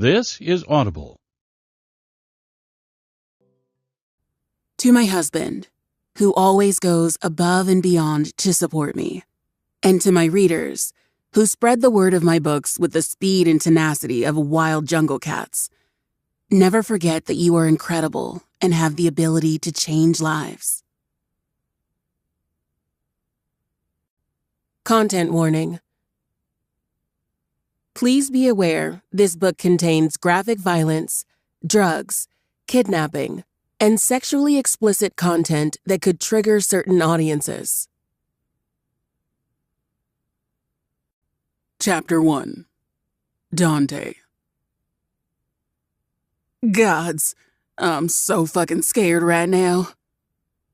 This is Audible. To my husband, who always goes above and beyond to support me, and to my readers, who spread the word of my books with the speed and tenacity of wild jungle cats, never forget that you are incredible and have the ability to change lives. Content warning. Please be aware this book contains graphic violence, drugs, kidnapping, and sexually explicit content that could trigger certain audiences. Chapter 1. Dante. Gods, I'm so fucking scared right now.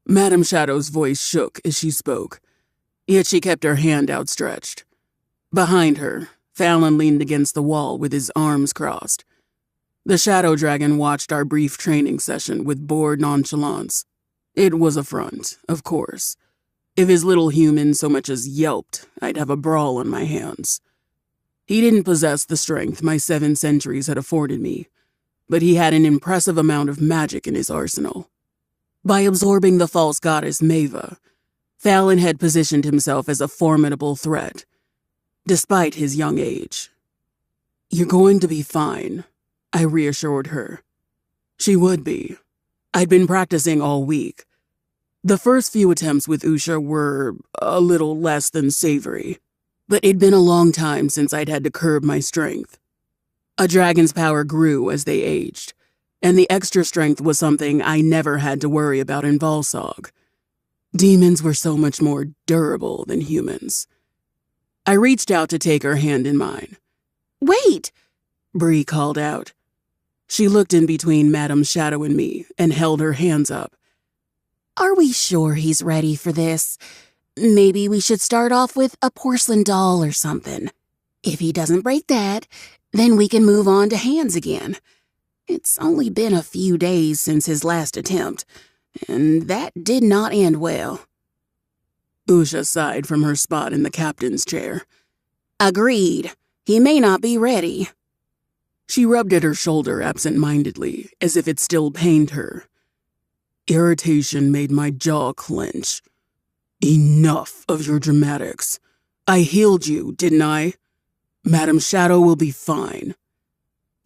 Madame Shadow's voice shook as she spoke, yet she kept her hand outstretched. Behind her, Fallon leaned against the wall with his arms crossed. The Shadow Dragon watched our brief training session with bored nonchalance. It was a front, of course. If his little human so much as yelped, I'd have a brawl on my hands. He didn't possess the strength my 7 centuries had afforded me, but he had an impressive amount of magic in his arsenal. By absorbing the false goddess Maeva, Fallon had positioned himself as a formidable threat, despite his young age. "You're going to be fine," I reassured her. She would be. I'd been practicing all week. The first few attempts with Usha were a little less than savory, but it'd been a long time since I'd had to curb my strength. A dragon's power grew as they aged, and the extra strength was something I never had to worry about in Volsog. Demons were so much more durable than humans. I reached out to take her hand in mine. "Wait!" Bree called out. She looked in between Madame Shadow and me and held her hands up. "Are we sure he's ready for this? Maybe we should start off with a porcelain doll or something. If he doesn't break that, then we can move on to hands again. It's only been a few days since his last attempt, and that did not end well." Usha sighed from her spot in the captain's chair. "Agreed. He may not be ready." She rubbed at her shoulder absent-mindedly, as if it still pained her. Irritation made my jaw clench. "Enough of your dramatics. I healed you, didn't I? Madame Shadow will be fine."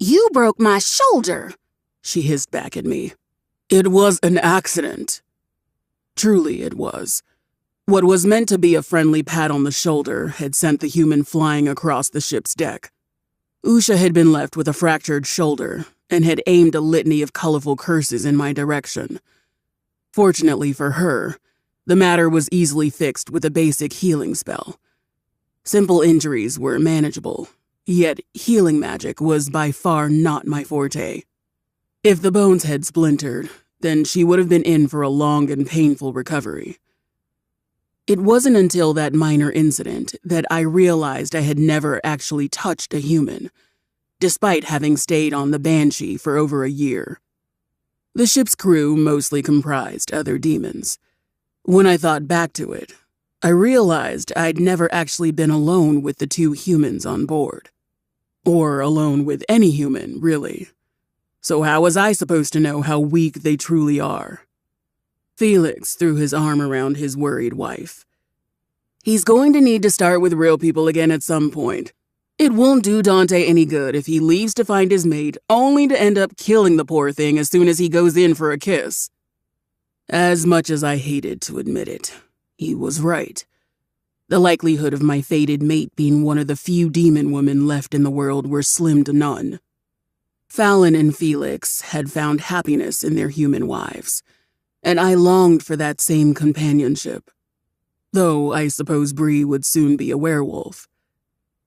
"You broke my shoulder," she hissed back at me. "It was an accident." Truly it was. What was meant to be a friendly pat on the shoulder had sent the human flying across the ship's deck. Usha had been left with a fractured shoulder and had aimed a litany of colorful curses in my direction. Fortunately for her, the matter was easily fixed with a basic healing spell. Simple injuries were manageable, yet healing magic was by far not my forte. If the bones had splintered, then she would have been in for a long and painful recovery. It wasn't until that minor incident that I realized I had never actually touched a human, despite having stayed on the Banshee for over a year. The ship's crew mostly comprised other demons. When I thought back to it, I realized I'd never actually been alone with the 2 humans on board. Or alone with any human, really. So how was I supposed to know how weak they truly are? Felix threw his arm around his worried wife. "He's going to need to start with real people again at some point. It won't do Dante any good if he leaves to find his mate only to end up killing the poor thing as soon as he goes in for a kiss." As much as I hated to admit it, he was right. The likelihood of my fated mate being one of the few demon women left in the world were slim to none. Fallon and Felix had found happiness in their human wives, and I longed for that same companionship. Though I suppose Bree would soon be a werewolf.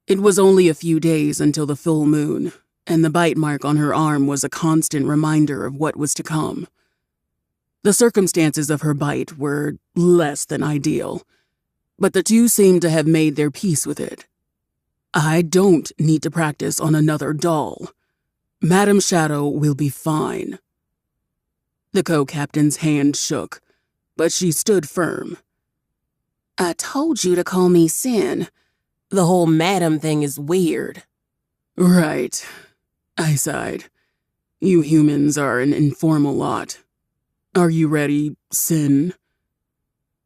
It was only a few days until the full moon, and the bite mark on her arm was a constant reminder of what was to come. The circumstances of her bite were less than ideal, but the 2 seemed to have made their peace with it. I don't need to practice on another doll. Madame Shadow will be fine. The co-captain's hand shook, but she stood firm. "I told you to call me Sin. The whole madam thing is weird." "Right." I sighed. You humans are an informal lot. Are you ready, Sin?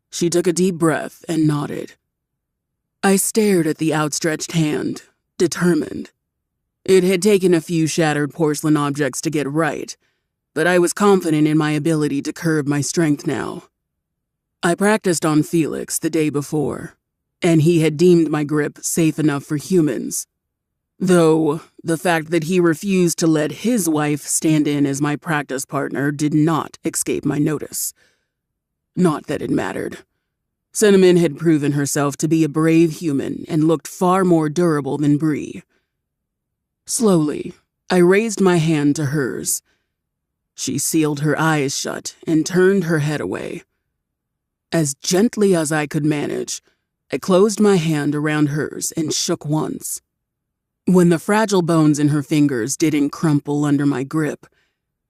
She took a deep breath and nodded. I stared at the outstretched hand, determined. It had taken a few shattered porcelain objects to get right, but I was confident in my ability to curb my strength now. I practiced on Felix the day before, and he had deemed my grip safe enough for humans. Though, the fact that he refused to let his wife stand in as my practice partner did not escape my notice. Not that it mattered. Cinnamon had proven herself to be a brave human and looked far more durable than Bree. Slowly, I raised my hand to hers. She sealed her eyes shut and turned her head away. As gently as I could manage, I closed my hand around hers and shook once. When the fragile bones in her fingers didn't crumple under my grip,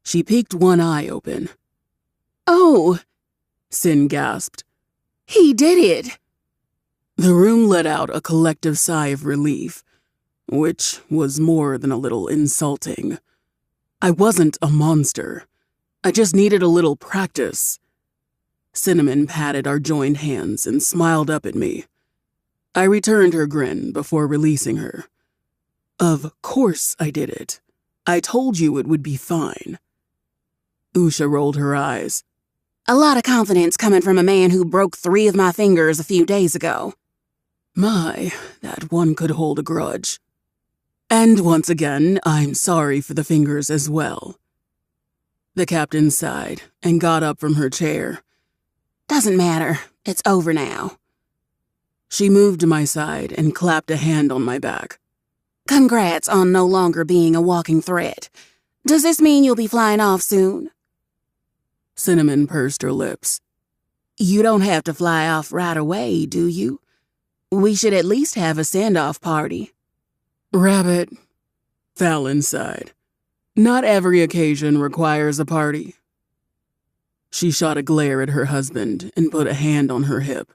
she peeked one eye open. "Oh," Sin gasped. "He did it!" The room let out a collective sigh of relief, which was more than a little insulting. I wasn't a monster. I just needed a little practice. Cinnamon patted our joined hands and smiled up at me. I returned her grin before releasing her. Of course I did it. I told you it would be fine. Usha rolled her eyes. "A lot of confidence coming from a man who broke 3 of my fingers a few days ago." My, that one could hold a grudge. And once again, I'm sorry for the fingers as well. The captain sighed and got up from her chair. "Doesn't matter. It's over now." She moved to my side and clapped a hand on my back. "Congrats on no longer being a walking threat. Does this mean you'll be flying off soon?" Cinnamon pursed her lips. "You don't have to fly off right away, do you? We should at least have a send-off party." "Rabbit," Fallon sighed. "Not every occasion requires a party." She shot a glare at her husband and put a hand on her hip.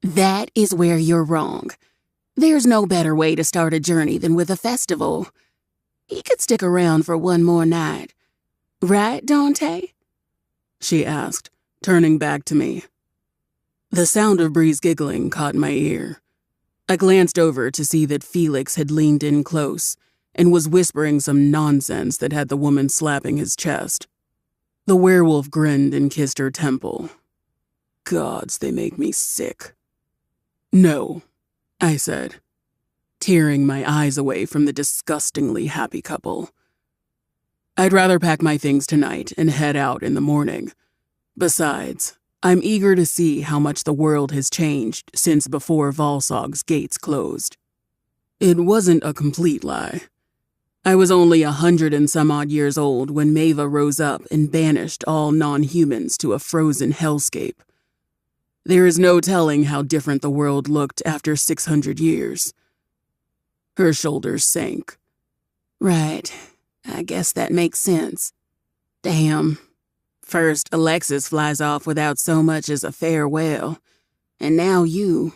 "That is where you're wrong. There's no better way to start a journey than with a festival. He could stick around for one more night. Right, Dante?" she asked, turning back to me. The sound of Bree's giggling caught my ear. I glanced over to see that Felix had leaned in close and was whispering some nonsense that had the woman slapping his chest. The werewolf grinned and kissed her temple. Gods, they make me sick. "No," I said, tearing my eyes away from the disgustingly happy couple. "I'd rather pack my things tonight and head out in the morning. Besides, I'm eager to see how much the world has changed since before Valsog's gates closed." It wasn't a complete lie. I was only 100 and some odd years old when Maeva rose up and banished all non-humans to a frozen hellscape. There is no telling how different the world looked after 600 years. Her shoulders sank. "Right, I guess that makes sense. Damn. First, Alexis flies off without so much as a farewell, and now you.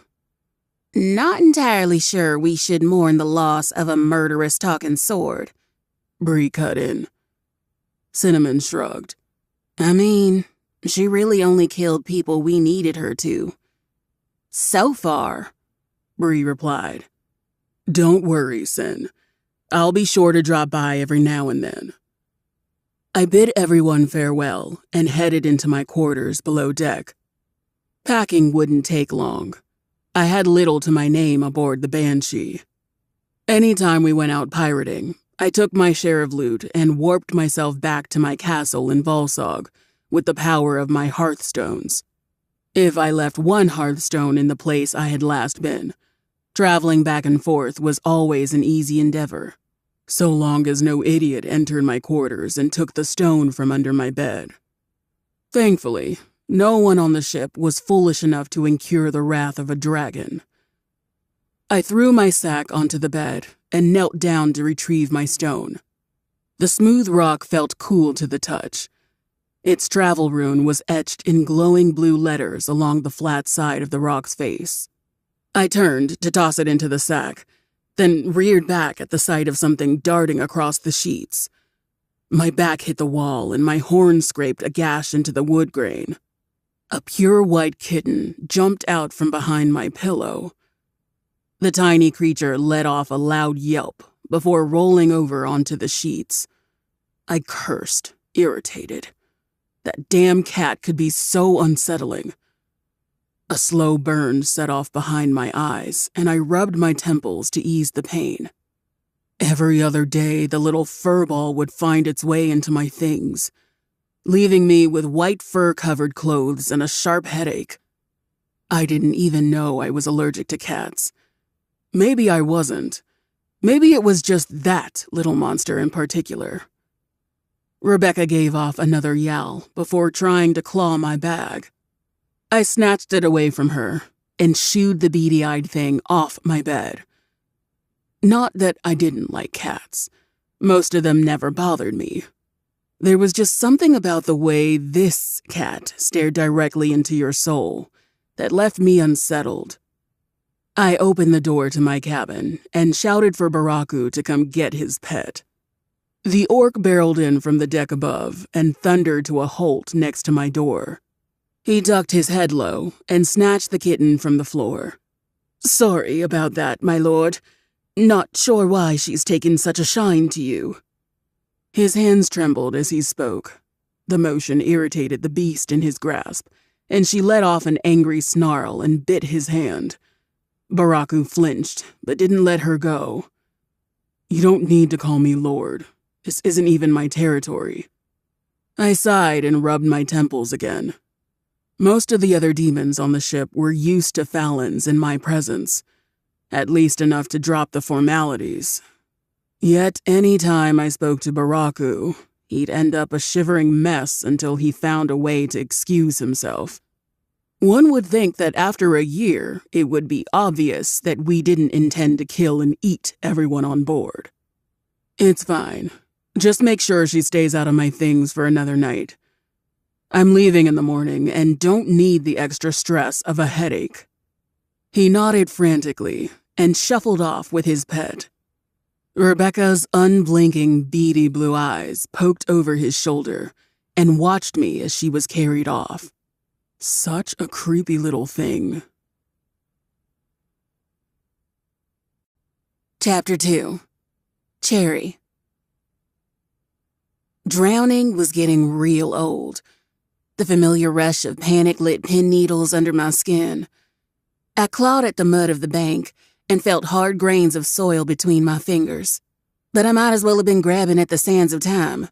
Not entirely sure we should mourn the loss of a murderous talking sword," Bree cut in. Cinnamon shrugged. "I mean, she really only killed people we needed her to." "So far," Bree replied. "Don't worry, Sin. I'll be sure to drop by every now and then." I bid everyone farewell and headed into my quarters below deck. Packing wouldn't take long. I had little to my name aboard the Banshee. Anytime we went out pirating, I took my share of loot and warped myself back to my castle in Valsog with the power of my hearthstones. If I left one hearthstone in the place I had last been, traveling back and forth was always an easy endeavor, so long as no idiot entered my quarters and took the stone from under my bed. Thankfully, no one on the ship was foolish enough to incur the wrath of a dragon. I threw my sack onto the bed and knelt down to retrieve my stone. The smooth rock felt cool to the touch. Its travel rune was etched in glowing blue letters along the flat side of the rock's face. I turned to toss it into the sack, then reared back at the sight of something darting across the sheets. My back hit the wall and my horn scraped a gash into the wood grain. A pure white kitten jumped out from behind my pillow. The tiny creature let off a loud yelp before rolling over onto the sheets. I cursed, irritated. That damn cat could be so unsettling. A slow burn set off behind my eyes, and I rubbed my temples to ease the pain. Every other day, the little furball would find its way into my things, leaving me with white fur-covered clothes and a sharp headache. I didn't even know I was allergic to cats. Maybe I wasn't. Maybe it was just that little monster in particular. Rebecca gave off another yowl before trying to claw my bag. I snatched it away from her and shooed the beady-eyed thing off my bed. Not that I didn't like cats. Most of them never bothered me. There was just something about the way this cat stared directly into your soul that left me unsettled. I opened the door to my cabin and shouted for Baraku to come get his pet. The orc barreled in from the deck above and thundered to a halt next to my door. He ducked his head low and snatched the kitten from the floor. "Sorry about that, my lord. Not sure why she's taken such a shine to you." His hands trembled as he spoke. The motion irritated the beast in his grasp, and she let off an angry snarl and bit his hand. Baraku flinched, but didn't let her go. "You don't need to call me lord. This isn't even my territory." I sighed and rubbed my temples again. Most of the other demons on the ship were used to Fallons in my presence, at least enough to drop the formalities. Yet any time I spoke to Baraku, he'd end up a shivering mess until he found a way to excuse himself. One would think that after a year, it would be obvious that we didn't intend to kill and eat everyone on board. "It's fine. Just make sure she stays out of my things for another night. I'm leaving in the morning and don't need the extra stress of a headache." He nodded frantically and shuffled off with his pet. Rebecca's unblinking, beady blue eyes poked over his shoulder and watched me as she was carried off. Such a creepy little thing. Chapter 2. Cherry. Drowning was getting real old. The familiar rush of panic-lit pin needles under my skin. I clawed at the mud of the bank and felt hard grains of soil between my fingers. But I might as well have been grabbing at the sands of time.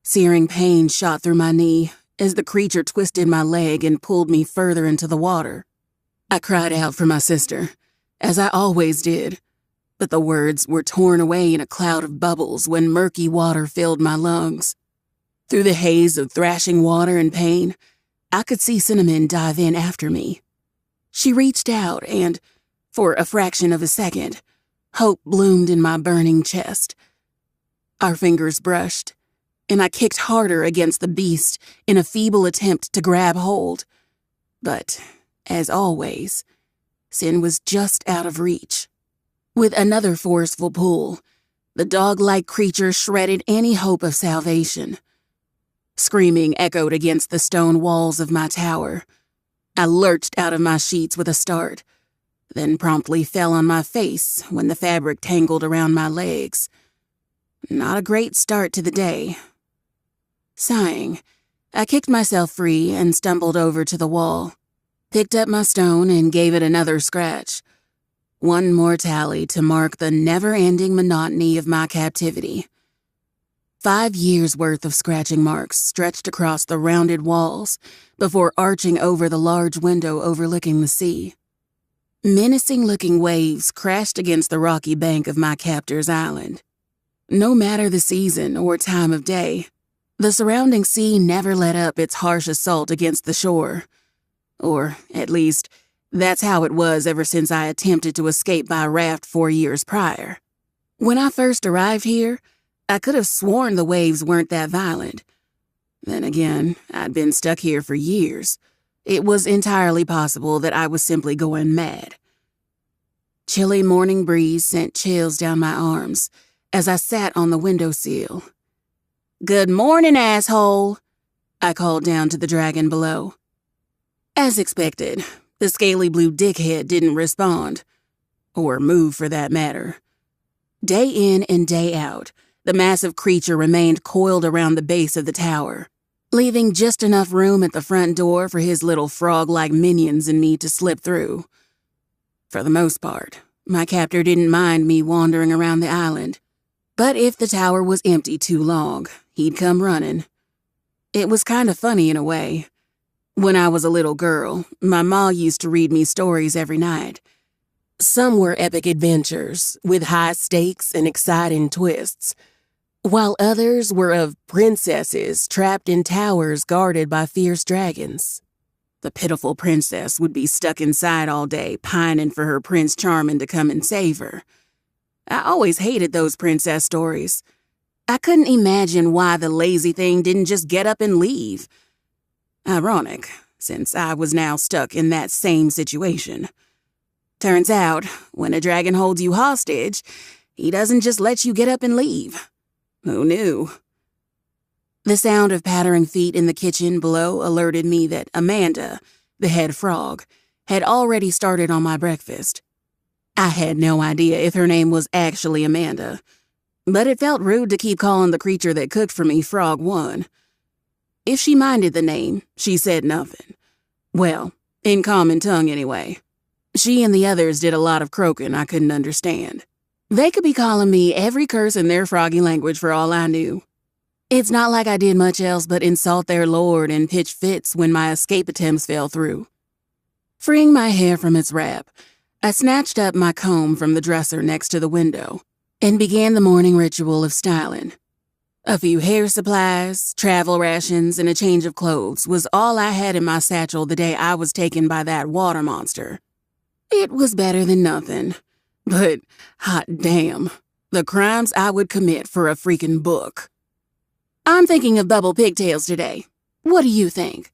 Searing pain shot through my knee as the creature twisted my leg and pulled me further into the water. I cried out for my sister, as I always did, but the words were torn away in a cloud of bubbles when murky water filled my lungs. Through the haze of thrashing water and pain, I could see Cinnamon dive in after me. She reached out and, for a fraction of a second, hope bloomed in my burning chest. Our fingers brushed, and I kicked harder against the beast in a feeble attempt to grab hold. But, as always, Sin was just out of reach. With another forceful pull, the dog-like creature shredded any hope of salvation. Screaming echoed against the stone walls of my tower. I lurched out of my sheets with a start, then promptly fell on my face when the fabric tangled around my legs. Not a great start to the day. Sighing, I kicked myself free and stumbled over to the wall, picked up my stone and gave it another scratch. One more tally to mark the never-ending monotony of my captivity. 5 years' worth of scratching marks stretched across the rounded walls before arching over the large window overlooking the sea. Menacing-looking waves crashed against the rocky bank of my captor's island. No matter the season or time of day, the surrounding sea never let up its harsh assault against the shore. Or, at least, that's how it was ever since I attempted to escape by raft 4 years prior. When I first arrived here, I could have sworn the waves weren't that violent. Then again, I'd been stuck here for years. It was entirely possible that I was simply going mad. Chilly morning breeze sent chills down my arms as I sat on the windowsill. "Good morning, asshole," I called down to the dragon below. As expected, the scaly blue dickhead didn't respond, or move for that matter. Day in and day out, the massive creature remained coiled around the base of the tower, leaving just enough room at the front door for his little frog-like minions and me to slip through. For the most part, my captor didn't mind me wandering around the island, but if the tower was empty too long, he'd come running. It was kind of funny in a way. When I was a little girl, my ma used to read me stories every night. Some were epic adventures with high stakes and exciting twists, while others were of princesses trapped in towers guarded by fierce dragons. The pitiful princess would be stuck inside all day, pining for her Prince Charming to come and save her. I always hated those princess stories. I couldn't imagine why the lazy thing didn't just get up and leave. Ironic, since I was now stuck in that same situation. Turns out, when a dragon holds you hostage, he doesn't just let you get up and leave. Who knew? The sound of pattering feet in the kitchen below alerted me that Amanda, the head frog, had already started on my breakfast. I had no idea if her name was actually Amanda, but it felt rude to keep calling the creature that cooked for me Frog 1. If she minded the name, she said nothing. Well, in common tongue anyway. She and the others did a lot of croaking I couldn't understand. They could be calling me every curse in their froggy language for all I knew. It's not like I did much else but insult their lord and pitch fits when my escape attempts fell through. Freeing my hair from its wrap, I snatched up my comb from the dresser next to the window and began the morning ritual of styling. A few hair supplies, travel rations, and a change of clothes was all I had in my satchel the day I was taken by that water monster. It was better than nothing, but hot damn, the crimes I would commit for a freaking book. "I'm thinking of bubble pigtails today. What do you think?"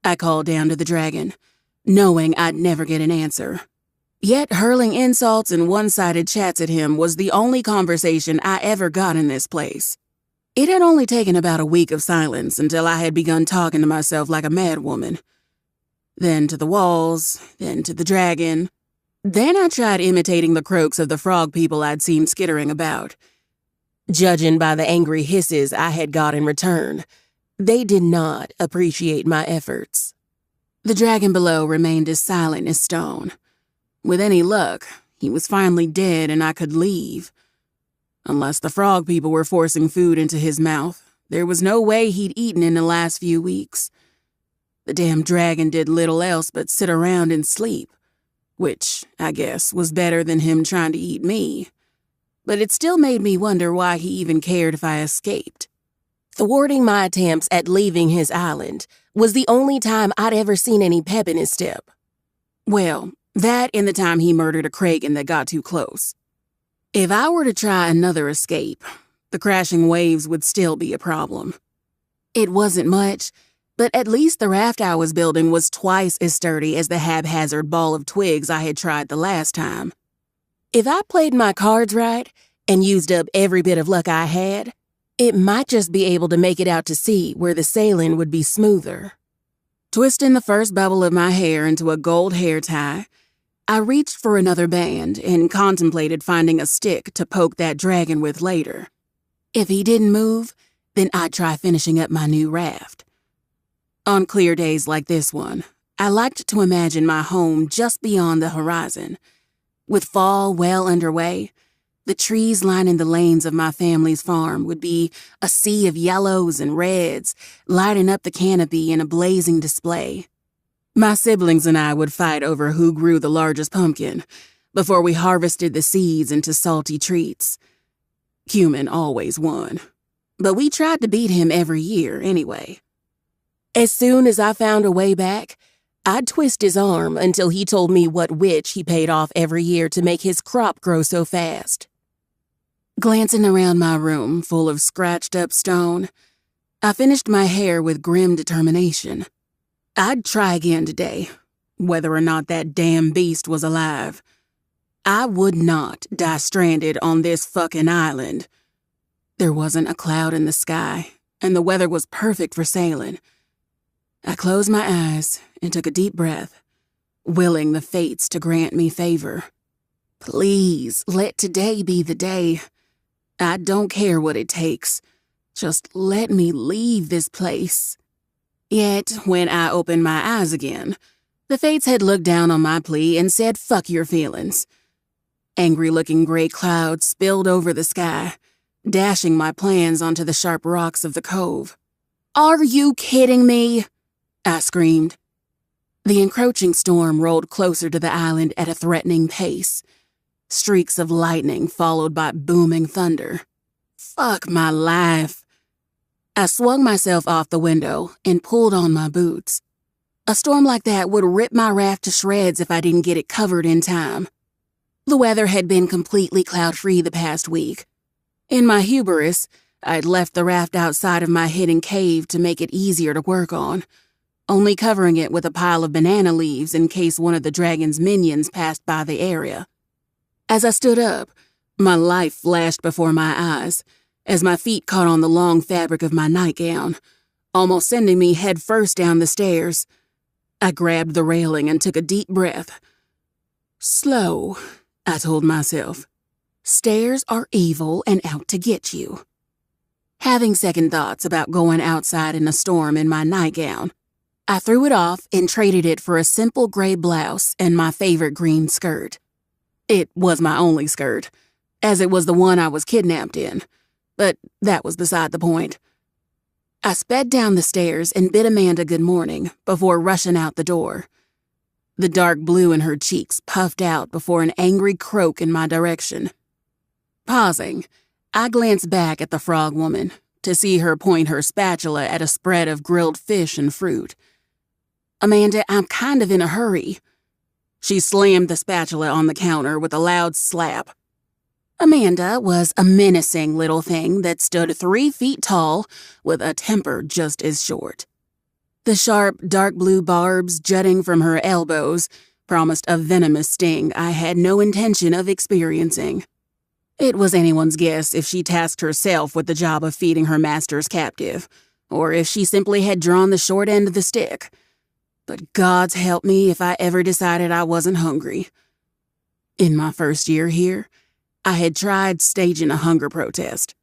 I called down to the dragon, knowing I'd never get an answer. Yet hurling insults and one-sided chats at him was the only conversation I ever got in this place. It had only taken about a week of silence until I had begun talking to myself like a madwoman. Then to the walls, then to the dragon. Then I tried imitating the croaks of the frog people I'd seen skittering about. Judging by the angry hisses I had got in return, they did not appreciate my efforts. The dragon below remained as silent as stone. With any luck, he was finally dead and I could leave. Unless the frog people were forcing food into his mouth, there was no way he'd eaten in the last few weeks. The damn dragon did little else but sit around and sleep, which, I guess, was better than him trying to eat me. But it still made me wonder why he even cared if I escaped. Thwarting my attempts at leaving his island was the only time I'd ever seen any pep in his step. Well, that and the time he murdered a Kragan that got too close. If I were to try another escape, the crashing waves would still be a problem. It wasn't much, but at least the raft I was building was twice as sturdy as the haphazard ball of twigs I had tried the last time. If I played my cards right and used up every bit of luck I had, it might just be able to make it out to sea where the sailing would be smoother. Twisting the first bubble of my hair into a gold hair tie, I reached for another band and contemplated finding a stick to poke that dragon with later. If he didn't move, then I'd try finishing up my new raft. On clear days like this one, I liked to imagine my home just beyond the horizon. With fall well underway, the trees lining the lanes of my family's farm would be a sea of yellows and reds, lighting up the canopy in a blazing display. My siblings and I would fight over who grew the largest pumpkin before we harvested the seeds into salty treats. Cumin always won, but we tried to beat him every year anyway. As soon as I found a way back, I'd twist his arm until he told me what witch he paid off every year to make his crop grow so fast. Glancing around my room full of scratched-up stone, I finished my hair with grim determination. I'd try again today, whether or not that damn beast was alive. I would not die stranded on this fucking island. There wasn't a cloud in the sky, and the weather was perfect for sailing. I closed my eyes and took a deep breath, willing the fates to grant me favor. Please, let today be the day. I don't care what it takes. Just let me leave this place. Yet, when I opened my eyes again, the fates had looked down on my plea and said, "Fuck your feelings." Angry-looking gray clouds spilled over the sky, dashing my plans onto the sharp rocks of the cove. "Are you kidding me?" I screamed. The encroaching storm rolled closer to the island at a threatening pace. Streaks of lightning followed by booming thunder. Fuck my life. I swung myself off the window and pulled on my boots. A storm like that would rip my raft to shreds if I didn't get it covered in time. The weather had been completely cloud-free the past week. In my hubris, I'd left the raft outside of my hidden cave to make it easier to work on, only covering it with a pile of banana leaves in case one of the dragon's minions passed by the area. As I stood up, my life flashed before my eyes as my feet caught on the long fabric of my nightgown, almost sending me headfirst down the stairs. I grabbed the railing and took a deep breath. "Slow," I told myself. "Stairs are evil and out to get you." Having second thoughts about going outside in a storm in my nightgown, I threw it off and traded it for a simple gray blouse and my favorite green skirt. It was my only skirt, as it was the one I was kidnapped in, but that was beside the point. I sped down the stairs and bid Amanda good morning before rushing out the door. The dark blue in her cheeks puffed out before an angry croak in my direction. Pausing, I glanced back at the frog woman to see her point her spatula at a spread of grilled fish and fruit. "Amanda, I'm kind of in a hurry." She slammed the spatula on the counter with a loud slap. Amanda was a menacing little thing that stood 3 feet tall with a temper just as short. The sharp, dark blue barbs jutting from her elbows promised a venomous sting I had no intention of experiencing. It was anyone's guess if she tasked herself with the job of feeding her master's captive, or if she simply had drawn the short end of the stick. But God's help me if I ever decided I wasn't hungry. In my first year here, I had tried staging a hunger protest.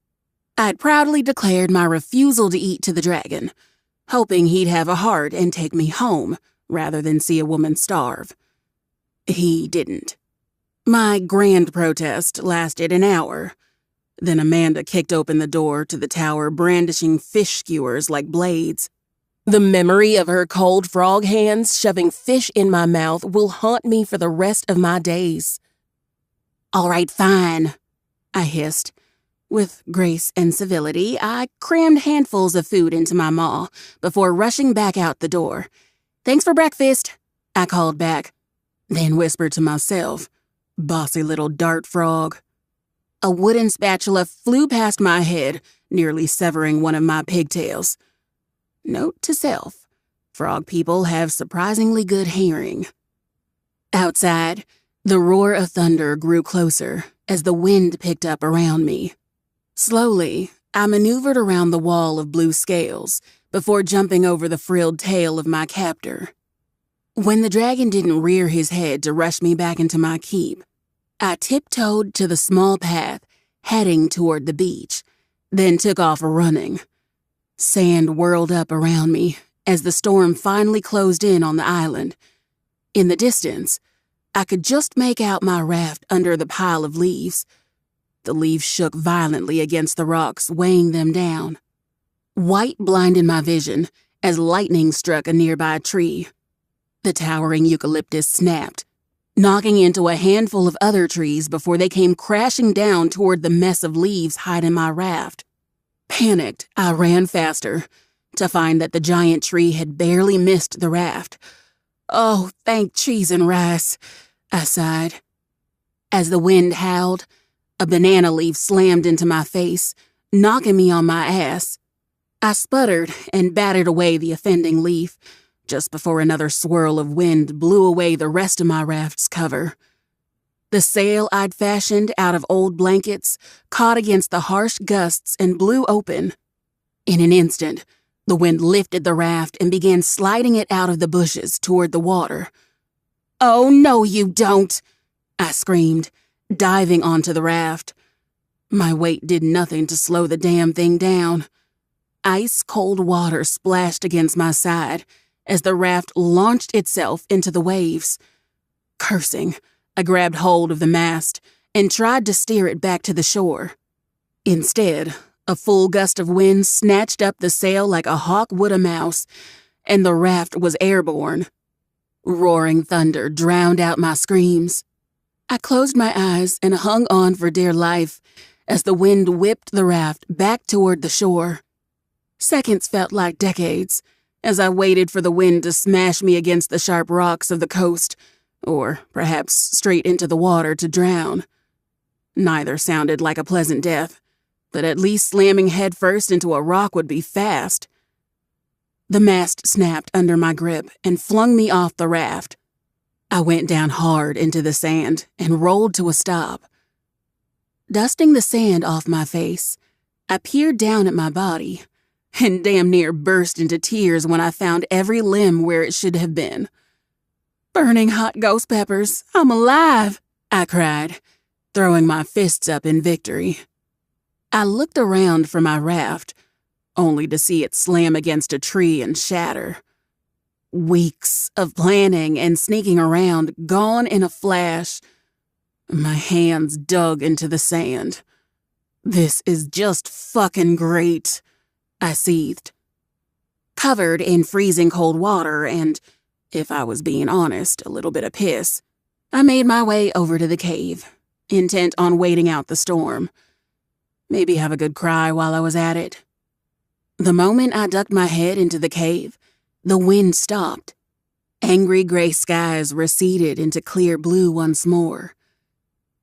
I'd proudly declared my refusal to eat to the dragon, hoping he'd have a heart and take me home rather than see a woman starve. He didn't. My grand protest lasted an hour. Then Amanda kicked open the door to the tower, brandishing fish skewers like blades. The memory of her cold frog hands shoving fish in my mouth will haunt me for the rest of my days. "All right, fine," I hissed. With grace and civility, I crammed handfuls of food into my maw before rushing back out the door. "Thanks for breakfast," I called back, then whispered to myself, "Bossy little dart frog." A wooden spatula flew past my head, nearly severing one of my pigtails. Note to self, frog people have surprisingly good hearing. Outside, the roar of thunder grew closer as the wind picked up around me. Slowly, I maneuvered around the wall of blue scales before jumping over the frilled tail of my captor. When the dragon didn't rear his head to rush me back into my keep, I tiptoed to the small path heading toward the beach, then took off running. Sand whirled up around me as the storm finally closed in on the island. In the distance, I could just make out my raft under the pile of leaves. The leaves shook violently against the rocks, weighing them down. White blinded my vision as lightning struck a nearby tree. The towering eucalyptus snapped, knocking into a handful of other trees before they came crashing down toward the mess of leaves hiding my raft. Panicked, I ran faster, to find that the giant tree had barely missed the raft. "Oh, thank cheese and rice," I sighed. As the wind howled, a banana leaf slammed into my face, knocking me on my ass. I sputtered and batted away the offending leaf, just before another swirl of wind blew away the rest of my raft's cover. The sail I'd fashioned out of old blankets caught against the harsh gusts and blew open. In an instant, the wind lifted the raft and began sliding it out of the bushes toward the water. "Oh, no, you don't!" I screamed, diving onto the raft. My weight did nothing to slow the damn thing down. Ice-cold water splashed against my side as the raft launched itself into the waves. Cursing, I grabbed hold of the mast and tried to steer it back to the shore. Instead, a full gust of wind snatched up the sail like a hawk would a mouse, and the raft was airborne. Roaring thunder drowned out my screams. I closed my eyes and hung on for dear life as the wind whipped the raft back toward the shore. Seconds felt like decades as I waited for the wind to smash me against the sharp rocks of the coast, or perhaps straight into the water to drown. Neither sounded like a pleasant death, but at least slamming headfirst into a rock would be fast. The mast snapped under my grip and flung me off the raft. I went down hard into the sand and rolled to a stop. Dusting the sand off my face, I peered down at my body and damn near burst into tears when I found every limb where it should have been. "Burning hot ghost peppers, I'm alive!" I cried, throwing my fists up in victory. I looked around for my raft, only to see it slam against a tree and shatter. Weeks of planning and sneaking around gone in a flash. My hands dug into the sand. "This is just fucking great," I seethed. Covered in freezing cold water and, if I was being honest, a little bit of piss, I made my way over to the cave, intent on waiting out the storm. Maybe have a good cry while I was at it. The moment I ducked my head into the cave, the wind stopped. Angry gray skies receded into clear blue once more.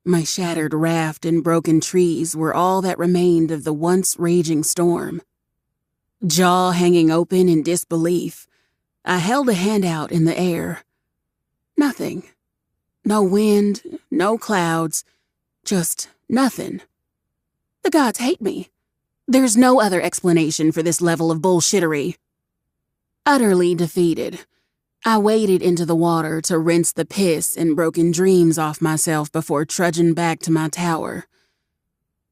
My shattered raft and broken trees were all that remained of the once raging storm. Jaw hanging open in disbelief, I held a hand out in the air. Nothing. No wind, no clouds, just nothing. The gods hate me. There's no other explanation for this level of bullshittery. Utterly defeated, I waded into the water to rinse the piss and broken dreams off myself before trudging back to my tower.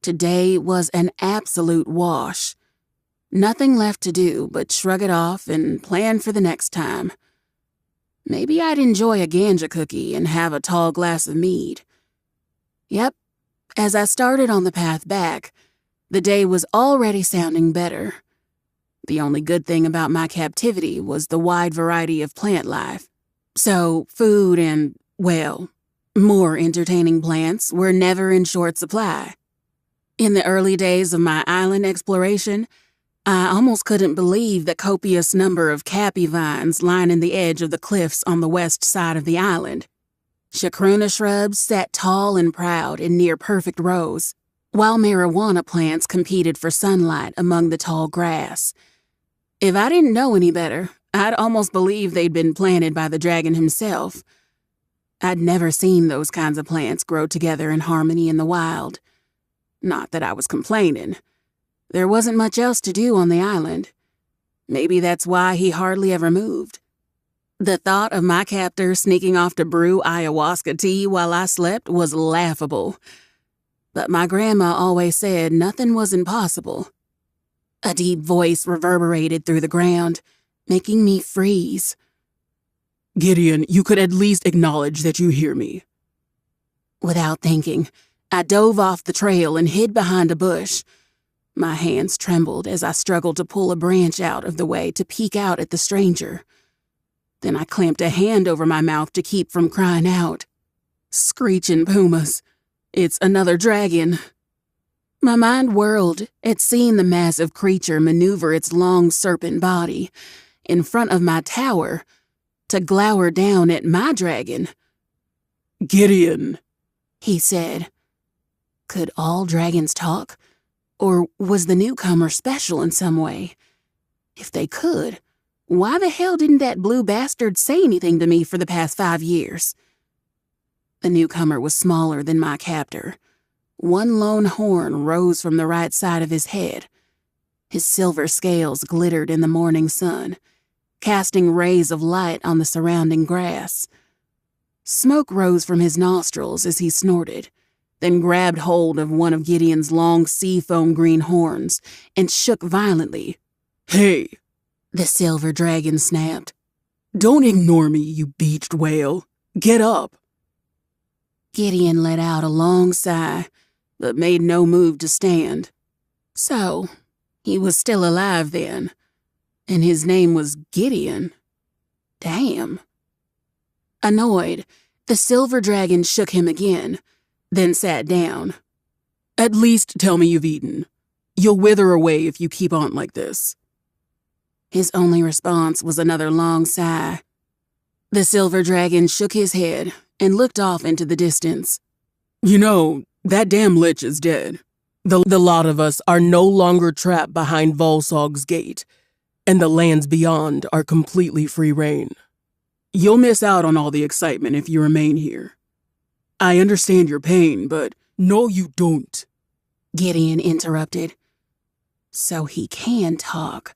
Today was an absolute wash. Nothing left to do but shrug it off and plan for the next time. Maybe I'd enjoy a ganja cookie and have a tall glass of mead. Yep, as I started on the path back, the day was already sounding better. The only good thing about my captivity was the wide variety of plant life. So food and, well, more entertaining plants were never in short supply. In the early days of my island exploration, I almost couldn't believe the copious number of cappy vines lining the edge of the cliffs on the west side of the island. Chacruna shrubs sat tall and proud in near-perfect rows, while marijuana plants competed for sunlight among the tall grass. If I didn't know any better, I'd almost believe they'd been planted by the dragon himself. I'd never seen those kinds of plants grow together in harmony in the wild. Not that I was complaining. There wasn't much else to do on the island. Maybe that's why he hardly ever moved. The thought of my captor sneaking off to brew ayahuasca tea while I slept was laughable. But my grandma always said nothing was impossible. A deep voice reverberated through the ground, making me freeze. "Gideon, you could at least acknowledge that you hear me." Without thinking, I dove off the trail and hid behind a bush. My hands trembled as I struggled to pull a branch out of the way to peek out at the stranger. Then I clamped a hand over my mouth to keep from crying out. Screeching pumas. It's another dragon. My mind whirled at seeing the massive creature maneuver its long serpent body in front of my tower to glower down at my dragon. "Gideon," he said. Could all dragons talk? Or was the newcomer special in some way? If they could, why the hell didn't that blue bastard say anything to me for the past 5 years? The newcomer was smaller than my captor. One lone horn rose from the right side of his head. His silver scales glittered in the morning sun, casting rays of light on the surrounding grass. Smoke rose from his nostrils as he snorted, then grabbed hold of one of Gideon's long seafoam green horns and shook violently. Hey, the silver dragon snapped. Don't ignore me, you beached whale. Get up. Gideon let out a long sigh, but made no move to stand. So, he was still alive then, and his name was Gideon. Damn. Annoyed, the silver dragon shook him again, then sat down. At least tell me you've eaten. You'll wither away if you keep on like this. His only response was another long sigh. The silver dragon shook his head and looked off into the distance. You know, that damn lich is dead. The lot of us are no longer trapped behind Volsog's gate, and the lands beyond are completely free reign. You'll miss out on all the excitement if you remain here. I understand your pain, but no, you don't. Gideon interrupted. So he can talk.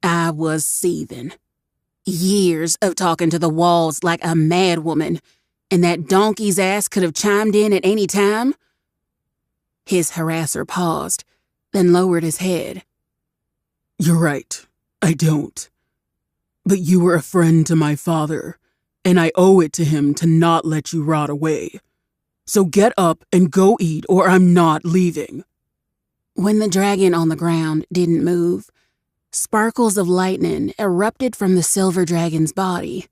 I was seething. Years of talking to the walls like a madwoman, and that donkey's ass could have chimed in at any time? His harasser paused, then lowered his head. You're right, I don't. But you were a friend to my father, and I owe it to him to not let you rot away. So get up and go eat, or I'm not leaving. When the dragon on the ground didn't move, sparkles of lightning erupted from the silver dragon's body.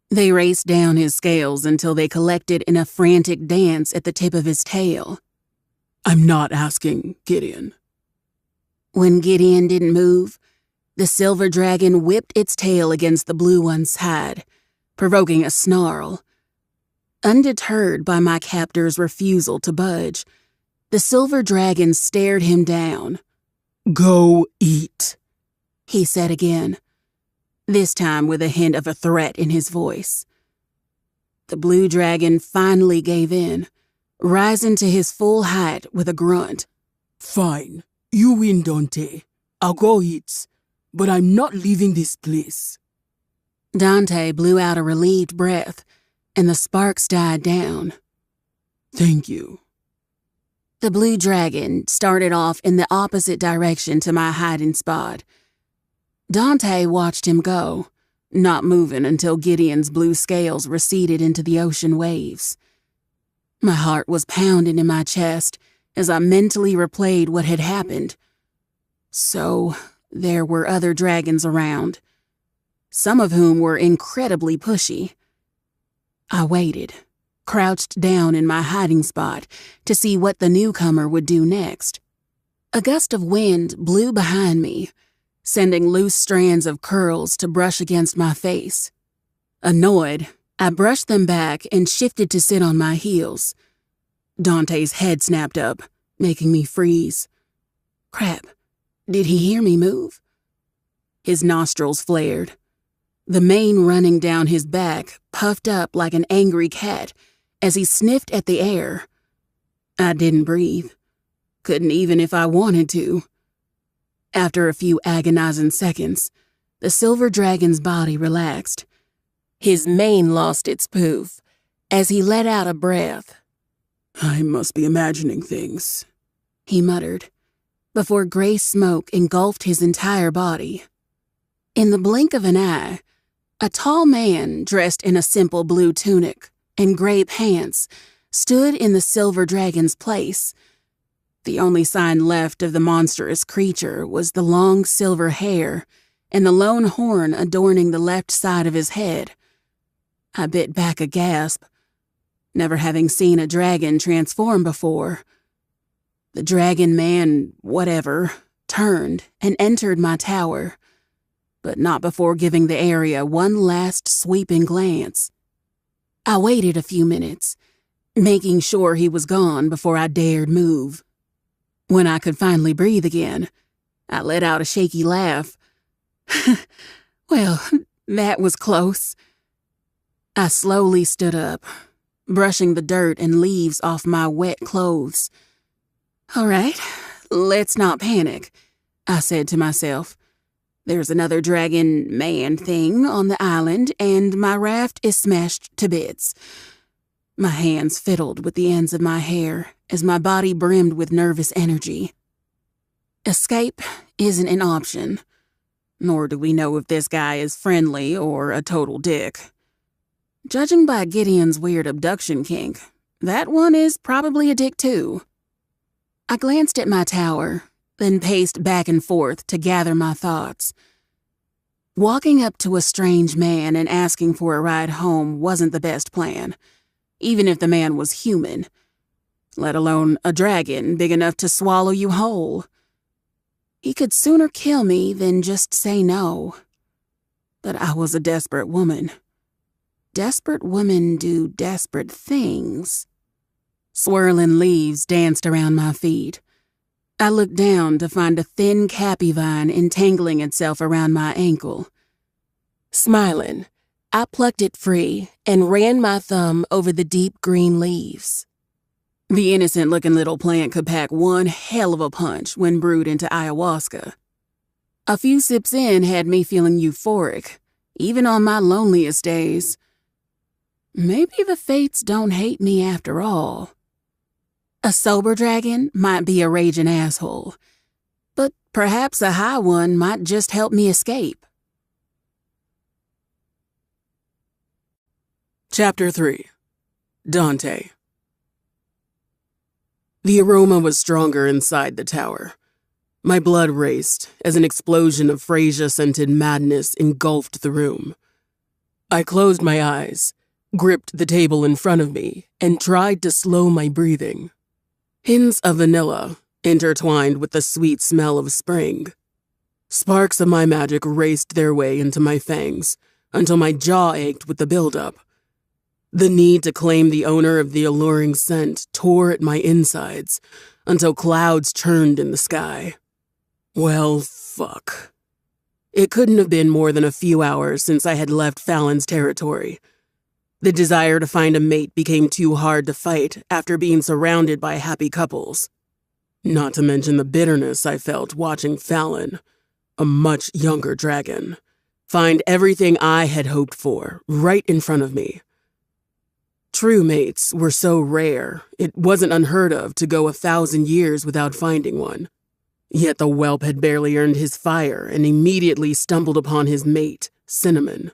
They raced down his scales until they collected in a frantic dance at the tip of his tail. I'm not asking, Gideon. When Gideon didn't move, the silver dragon whipped its tail against the blue one's side, provoking a snarl. Undeterred by my captor's refusal to budge, the silver dragon stared him down. Go eat, he said again, this time with a hint of a threat in his voice. The blue dragon finally gave in, rising to his full height with a grunt. Fine, you win, Dante. I'll go eat, but I'm not leaving this place. Dante blew out a relieved breath, and the sparks died down. Thank you. The blue dragon started off in the opposite direction to my hiding spot. Dante watched him go, not moving until Gideon's blue scales receded into the ocean waves. My heart was pounding in my chest as I mentally replayed what had happened. So, there were other dragons around, some of whom were incredibly pushy. I waited, crouched down in my hiding spot to see what the newcomer would do next. A gust of wind blew behind me, sending loose strands of curls to brush against my face. Annoyed, I brushed them back and shifted to sit on my heels. Dante's head snapped up, making me freeze. Crap, did he hear me move? His nostrils flared. The mane running down his back puffed up like an angry cat as he sniffed at the air. I didn't breathe. Couldn't even if I wanted to. After a few agonizing seconds, the silver dragon's body relaxed. His mane lost its poof as he let out a breath. I must be imagining things, he muttered, before gray smoke engulfed his entire body. In the blink of an eye, a tall man dressed in a simple blue tunic and gray pants stood in the silver dragon's place. The only sign left of the monstrous creature was the long silver hair and the lone horn adorning the left side of his head. I bit back a gasp, never having seen a dragon transform before. The dragon man, whatever, turned and entered my tower, but not before giving the area one last sweeping glance. I waited a few minutes, making sure he was gone before I dared move. When I could finally breathe again, I let out a shaky laugh. Well, that was close. I slowly stood up, brushing the dirt and leaves off my wet clothes. "All right, let's not panic," I said to myself. "There's another dragon man thing on the island, and my raft is smashed to bits." My hands fiddled with the ends of my hair as my body brimmed with nervous energy. Escape isn't an option, nor do we know if this guy is friendly or a total dick. Judging by Gideon's weird abduction kink, that one is probably a dick too. I glanced at my tower, then paced back and forth to gather my thoughts. Walking up to a strange man and asking for a ride home wasn't the best plan, even if the man was human, let alone a dragon big enough to swallow you whole. He could sooner kill me than just say no. But I was a desperate woman. Desperate women do desperate things. Swirling leaves danced around my feet. I looked down to find a thin cappy vine entangling itself around my ankle. Smiling, I plucked it free and ran my thumb over the deep green leaves. The innocent-looking little plant could pack one hell of a punch when brewed into ayahuasca. A few sips in had me feeling euphoric, even on my loneliest days. Maybe the fates don't hate me after all. A sober dragon might be a raging asshole, but perhaps a high one might just help me escape. Chapter 3. Dante. The aroma was stronger inside the tower. My blood raced as an explosion of freesia-scented madness engulfed the room. I closed my eyes, gripped the table in front of me, and tried to slow my breathing. Hints of vanilla intertwined with the sweet smell of spring. Sparks of my magic raced their way into my fangs until my jaw ached with the buildup. The need to claim the owner of the alluring scent tore at my insides until clouds churned in the sky. Well, fuck. It couldn't have been more than a few hours since I had left Fallon's territory. The desire to find a mate became too hard to fight after being surrounded by happy couples. Not to mention the bitterness I felt watching Fallon, a much younger dragon, find everything I had hoped for right in front of me. True mates were so rare, it wasn't unheard of to go 1,000 years without finding one. Yet the whelp had barely earned his fire and immediately stumbled upon his mate, Cinnamon.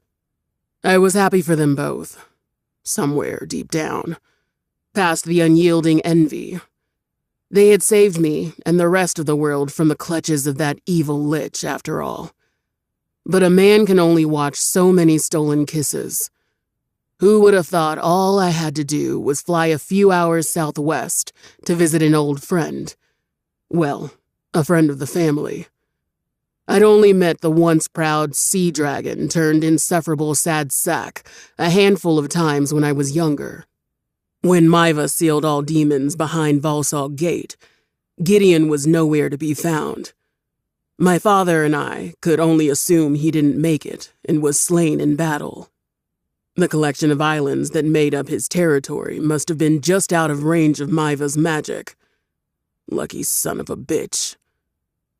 I was happy for them both. Somewhere deep down, past the unyielding envy. They had saved me and the rest of the world from the clutches of that evil lich, after all. But a man can only watch so many stolen kisses. Who would have thought all I had to do was fly a few hours southwest to visit an old friend? Well, a friend of the family. I'd only met the once proud sea dragon turned insufferable sad sack a handful of times when I was younger. When Maiva sealed all demons behind Volsog Gate, Gideon was nowhere to be found. My father and I could only assume he didn't make it and was slain in battle. The collection of islands that made up his territory must have been just out of range of Maiva's magic. Lucky son of a bitch.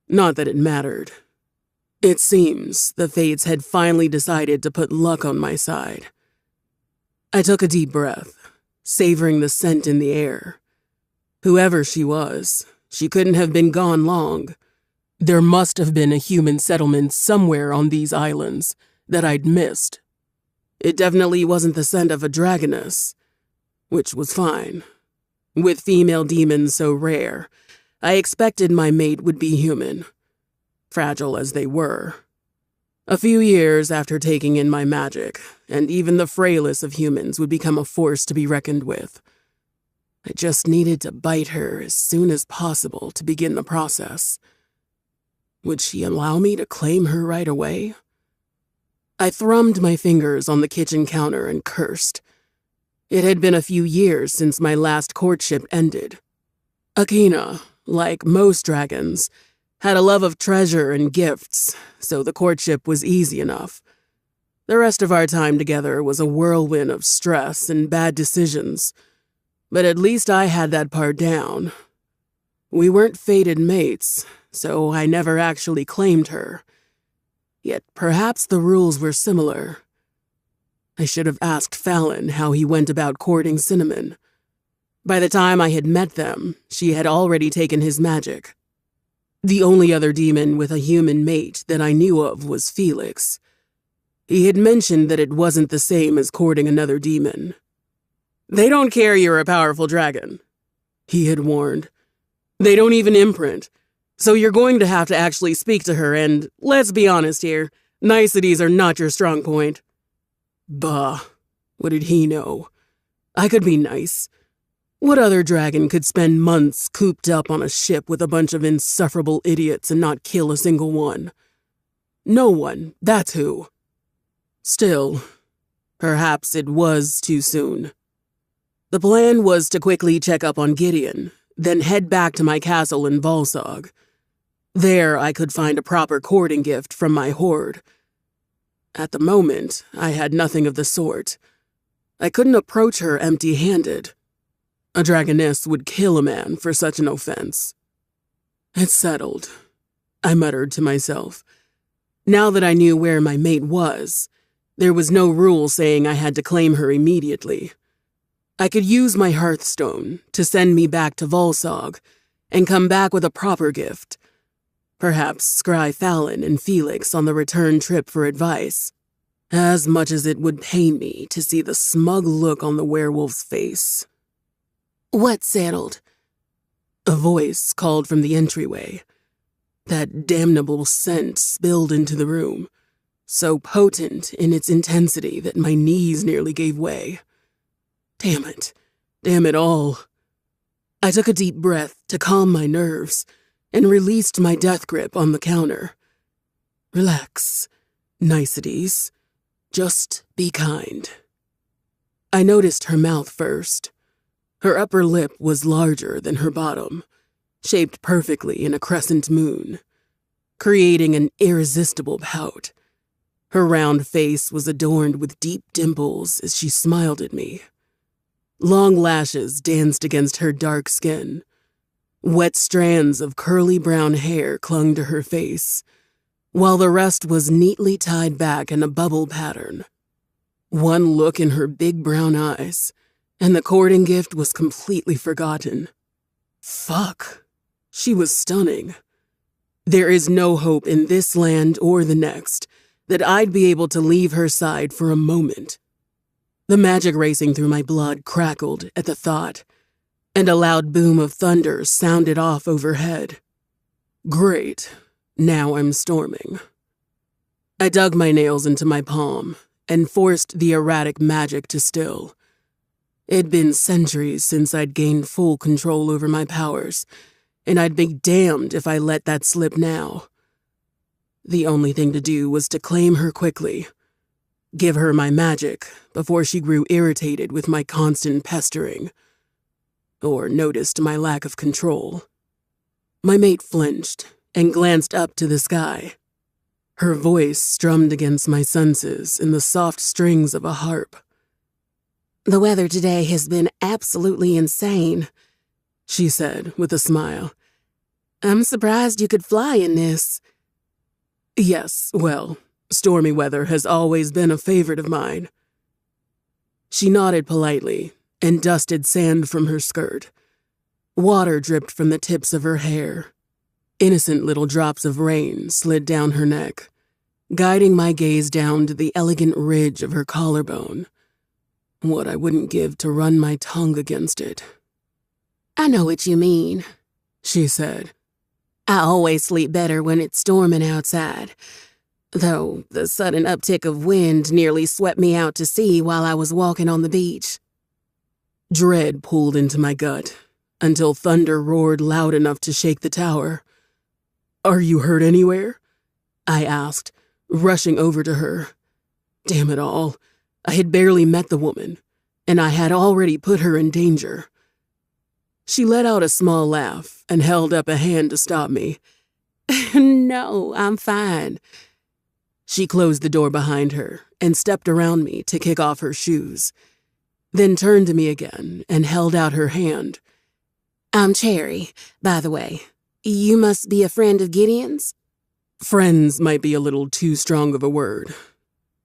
Not that it mattered. It seems the fates had finally decided to put luck on my side. I took a deep breath, savoring the scent in the air. Whoever she was, she couldn't have been gone long. There must have been a human settlement somewhere on these islands that I'd missed. It definitely wasn't the scent of a dragoness, which was fine. With female demons so rare, I expected my mate would be human, fragile as they were. A few years after taking in my magic, and even the frailest of humans would become a force to be reckoned with. I just needed to bite her as soon as possible to begin the process. Would she allow me to claim her right away? I thrummed my fingers on the kitchen counter and cursed. It had been a few years since my last courtship ended. Akina, like most dragons, had a love of treasure and gifts, so the courtship was easy enough. The rest of our time together was a whirlwind of stress and bad decisions, but at least I had that part down. We weren't fated mates, so I never actually claimed her. Yet perhaps the rules were similar. I should have asked Fallon how he went about courting Cinnamon. By the time I had met them, she had already taken his magic. The only other demon with a human mate that I knew of was Felix. He had mentioned that it wasn't the same as courting another demon. "They don't care you're a powerful dragon," he had warned. "They don't even imprint. So you're going to have to actually speak to her, and let's be honest here, niceties are not your strong point." Bah, what did he know? I could be nice. What other dragon could spend months cooped up on a ship with a bunch of insufferable idiots and not kill a single one? No one, that's who. Still, perhaps it was too soon. The plan was to quickly check up on Gideon, then head back to my castle in Volsog. There I could find a proper courting gift from my hoard. At the moment, I had nothing of the sort. I couldn't approach her empty-handed. A dragoness would kill a man for such an offense. "It's settled," I muttered to myself. Now that I knew where my mate was, there was no rule saying I had to claim her immediately. I could use my Hearthstone to send me back to Volsog and come back with a proper gift. Perhaps scry Fallon and Felix on the return trip for advice, as much as it would pain me to see the smug look on the werewolf's face. "What's settled?" A voice called from the entryway. That damnable scent spilled into the room, so potent in its intensity that my knees nearly gave way. Damn it all. I took a deep breath to calm my nerves and released my death grip on the counter. Relax, niceties. Just be kind. I noticed her mouth first. Her upper lip was larger than her bottom, shaped perfectly in a crescent moon, creating an irresistible pout. Her round face was adorned with deep dimples as she smiled at me. Long lashes danced against her dark skin. Wet strands of curly brown hair clung to her face, while the rest was neatly tied back in a bubble pattern. One look in her big brown eyes, and the courting gift was completely forgotten. Fuck. She was stunning. There is no hope in this land or the next that I'd be able to leave her side for a moment. The magic racing through my blood crackled at the thought, and a loud boom of thunder sounded off overhead. Great. Now I'm storming. I dug my nails into my palm and forced the erratic magic to still. It'd been centuries since I'd gained full control over my powers, and I'd be damned if I let that slip now. The only thing to do was to claim her quickly, give her my magic before she grew irritated with my constant pestering, or noticed my lack of control. My mate flinched and glanced up to the sky. Her voice strummed against my senses in the soft strings of a harp. "The weather today has been absolutely insane," she said with a smile. "I'm surprised you could fly in this." "Yes, well, stormy weather has always been a favorite of mine." She nodded politely and dusted sand from her skirt. Water dripped from the tips of her hair. Innocent little drops of rain slid down her neck, guiding my gaze down to the elegant ridge of her collarbone. What I wouldn't give to run my tongue against it. "I know what you mean," she said. "I always sleep better when it's storming outside, though the sudden uptick of wind nearly swept me out to sea while I was walking on the beach." Dread pulled into my gut until thunder roared loud enough to shake the tower. "Are you hurt anywhere?" I asked, rushing over to her. Damn it all, I had barely met the woman, and I had already put her in danger. She let out a small laugh and held up a hand to stop me. "No, I'm fine." She closed the door behind her and stepped around me to kick off her shoes, then turned to me again and held out her hand. I'm Cherry, by the way. You must be a friend of Gideon's? Friends might be a little too strong of a word.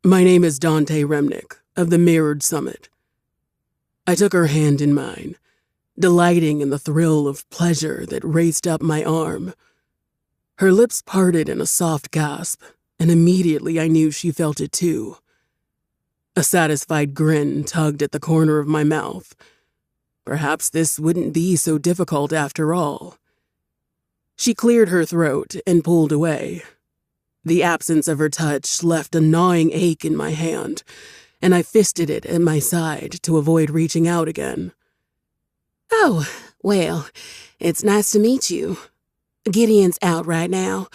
My name is Dante Remnick of the Mirrored Summit. I took her hand in mine, delighting in the thrill of pleasure that raced up my arm. Her lips parted in a soft gasp, and immediately I knew she felt it too. A satisfied grin tugged at the corner of my mouth. Perhaps this wouldn't be so difficult after all. She cleared her throat and pulled away. The absence of her touch left a gnawing ache in my hand, and I fisted it at my side to avoid reaching out again. Oh, well, it's nice to meet you. Gideon's out right now,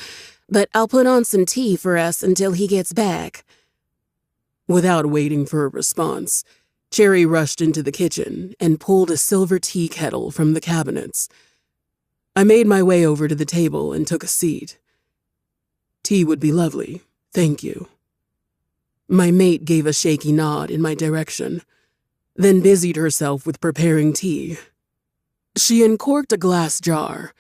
but I'll put on some tea for us until he gets back. Without waiting for a response, Cherry rushed into the kitchen and pulled a silver tea kettle from the cabinets. I made my way over to the table and took a seat. Tea would be lovely, thank you. My mate gave a shaky nod in my direction, then busied herself with preparing tea. She uncorked a glass jar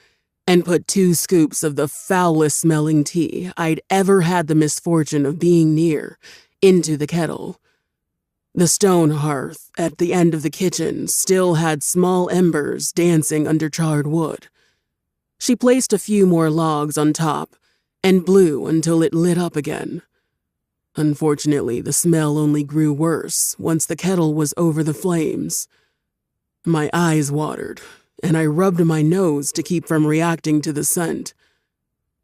and put 2 scoops of the foulest-smelling tea I'd ever had the misfortune of being near into the kettle. The stone hearth at the end of the kitchen still had small embers dancing under charred wood. She placed a few more logs on top and blew until it lit up again. Unfortunately, the smell only grew worse once the kettle was over the flames. My eyes watered, and I rubbed my nose to keep from reacting to the scent.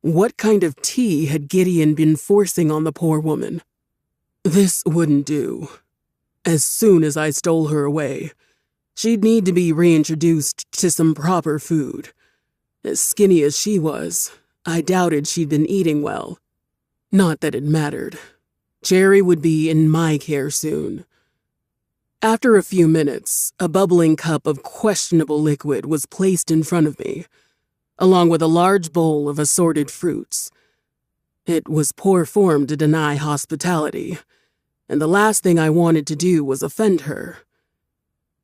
What kind of tea had Gideon been forcing on the poor woman? This wouldn't do. As soon as I stole her away, she'd need to be reintroduced to some proper food. As skinny as she was, I doubted she'd been eating well. Not that it mattered. Cherry would be in my care soon. After a few minutes, a bubbling cup of questionable liquid was placed in front of me, along with a large bowl of assorted fruits. It was poor form to deny hospitality, and the last thing I wanted to do was offend her.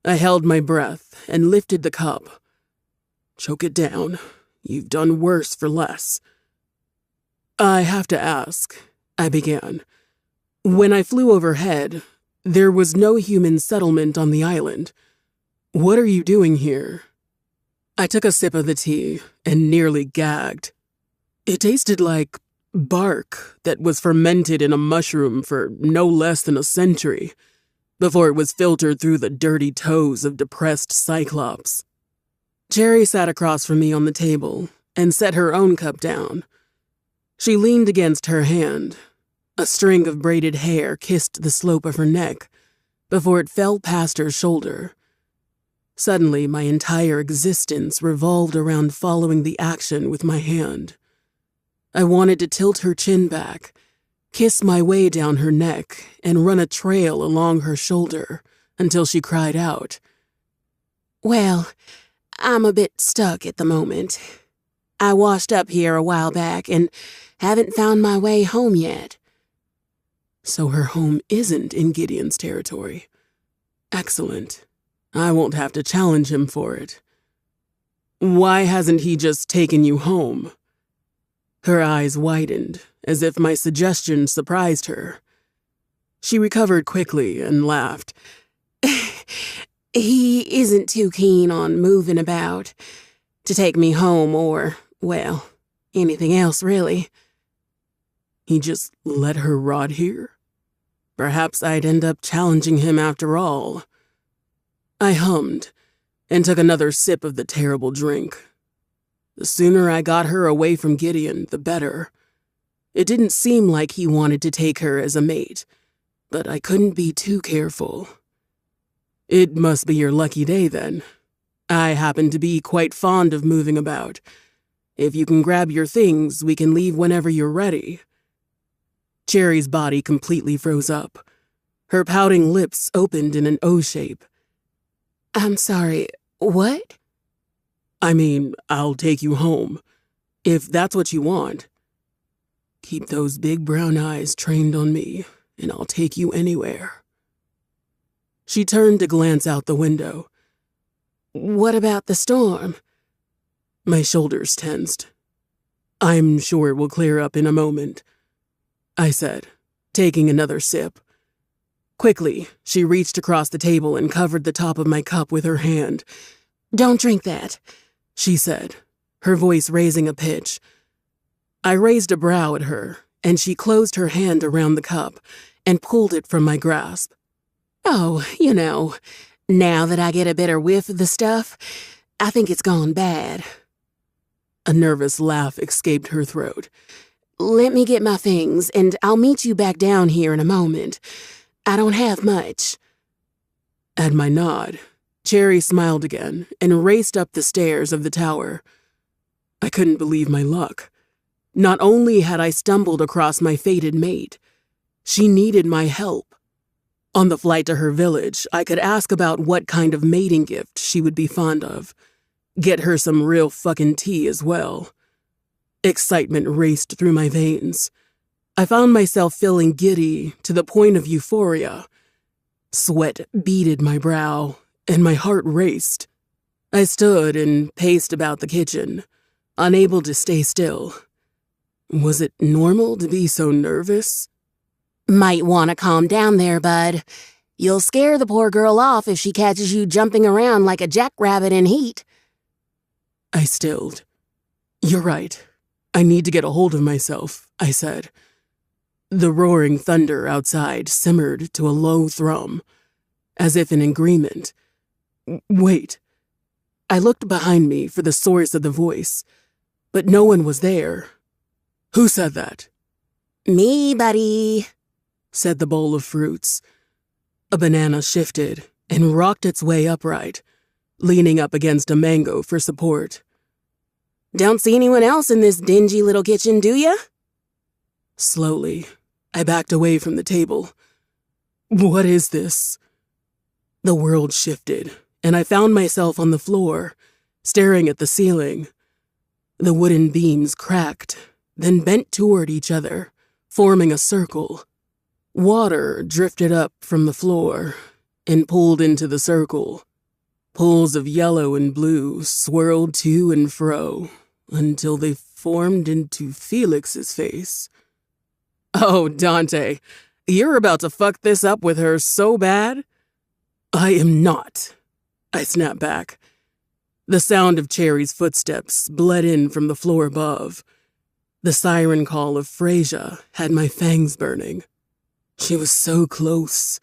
I held my breath and lifted the cup. Choke it down. You've done worse for less. I have to ask, I began. When I flew overhead, there was no human settlement on the island. What are you doing here? I took a sip of the tea and nearly gagged. It tasted like bark that was fermented in a mushroom for no less than a century before it was filtered through the dirty toes of depressed cyclops. Cherry sat across from me on the table and set her own cup down. She leaned against her hand. A string of braided hair kissed the slope of her neck before it fell past her shoulder. Suddenly, my entire existence revolved around following the action with my hand. I wanted to tilt her chin back, kiss my way down her neck, and run a trail along her shoulder until she cried out. Well, I'm a bit stuck at the moment. I washed up here a while back and haven't found my way home yet. So her home isn't in Gideon's territory. Excellent. I won't have to challenge him for it. Why hasn't he just taken you home? Her eyes widened, as if my suggestion surprised her. She recovered quickly and laughed. He isn't too keen on moving about to take me home or, well, anything else really. He just let her rot here? Perhaps I'd end up challenging him after all. I hummed and took another sip of the terrible drink. The sooner I got her away from Gideon, the better. It didn't seem like he wanted to take her as a mate, but I couldn't be too careful. It must be your lucky day, then. I happen to be quite fond of moving about. If you can grab your things, we can leave whenever you're ready. Cherry's body completely froze up. Her pouting lips opened in an O shape. I'm sorry, what? I mean, I'll take you home, if that's what you want. Keep those big brown eyes trained on me, and I'll take you anywhere. She turned to glance out the window. What about the storm? My shoulders tensed. I'm sure it will clear up in a moment, I said, taking another sip. Quickly, she reached across the table and covered the top of my cup with her hand. Don't drink that, she said, her voice raising a pitch. I raised a brow at her, and she closed her hand around the cup and pulled it from my grasp. Oh, now that I get a better whiff of the stuff, I think it's gone bad. A nervous laugh escaped her throat. Let me get my things, and I'll meet you back down here in a moment. I don't have much. At my nod, Cherry smiled again and raced up the stairs of the tower. I couldn't believe my luck. Not only had I stumbled across my fated mate, she needed my help. On the flight to her village, I could ask about what kind of mating gift she would be fond of. Get her some real fucking tea as well. Excitement raced through my veins. I found myself feeling giddy to the point of euphoria. Sweat beaded my brow, and my heart raced. I stood and paced about the kitchen, unable to stay still. Was it normal to be so nervous? Might want to calm down there, bud. You'll scare the poor girl off if she catches you jumping around like a jackrabbit in heat. I stilled. You're right. I need to get a hold of myself, I said. The roaring thunder outside simmered to a low thrum, as if in agreement. Wait. I looked behind me for the source of the voice, but no one was there. Who said that? Me, buddy, said the bowl of fruits. A banana shifted and rocked its way upright, leaning up against a mango for support. Don't see anyone else in this dingy little kitchen, do ya? Slowly, I backed away from the table. What is this? The world shifted, and I found myself on the floor, staring at the ceiling. The wooden beams cracked, then bent toward each other, forming a circle. Water drifted up from the floor and pulled into the circle. Pools of yellow and blue swirled to and fro until they formed into Felix's face. Oh, Dante, you're about to fuck this up with her so bad? I am not, I snapped back. The sound of Cherry's footsteps bled in from the floor above. The siren call of Frasier had my fangs burning. She was so close.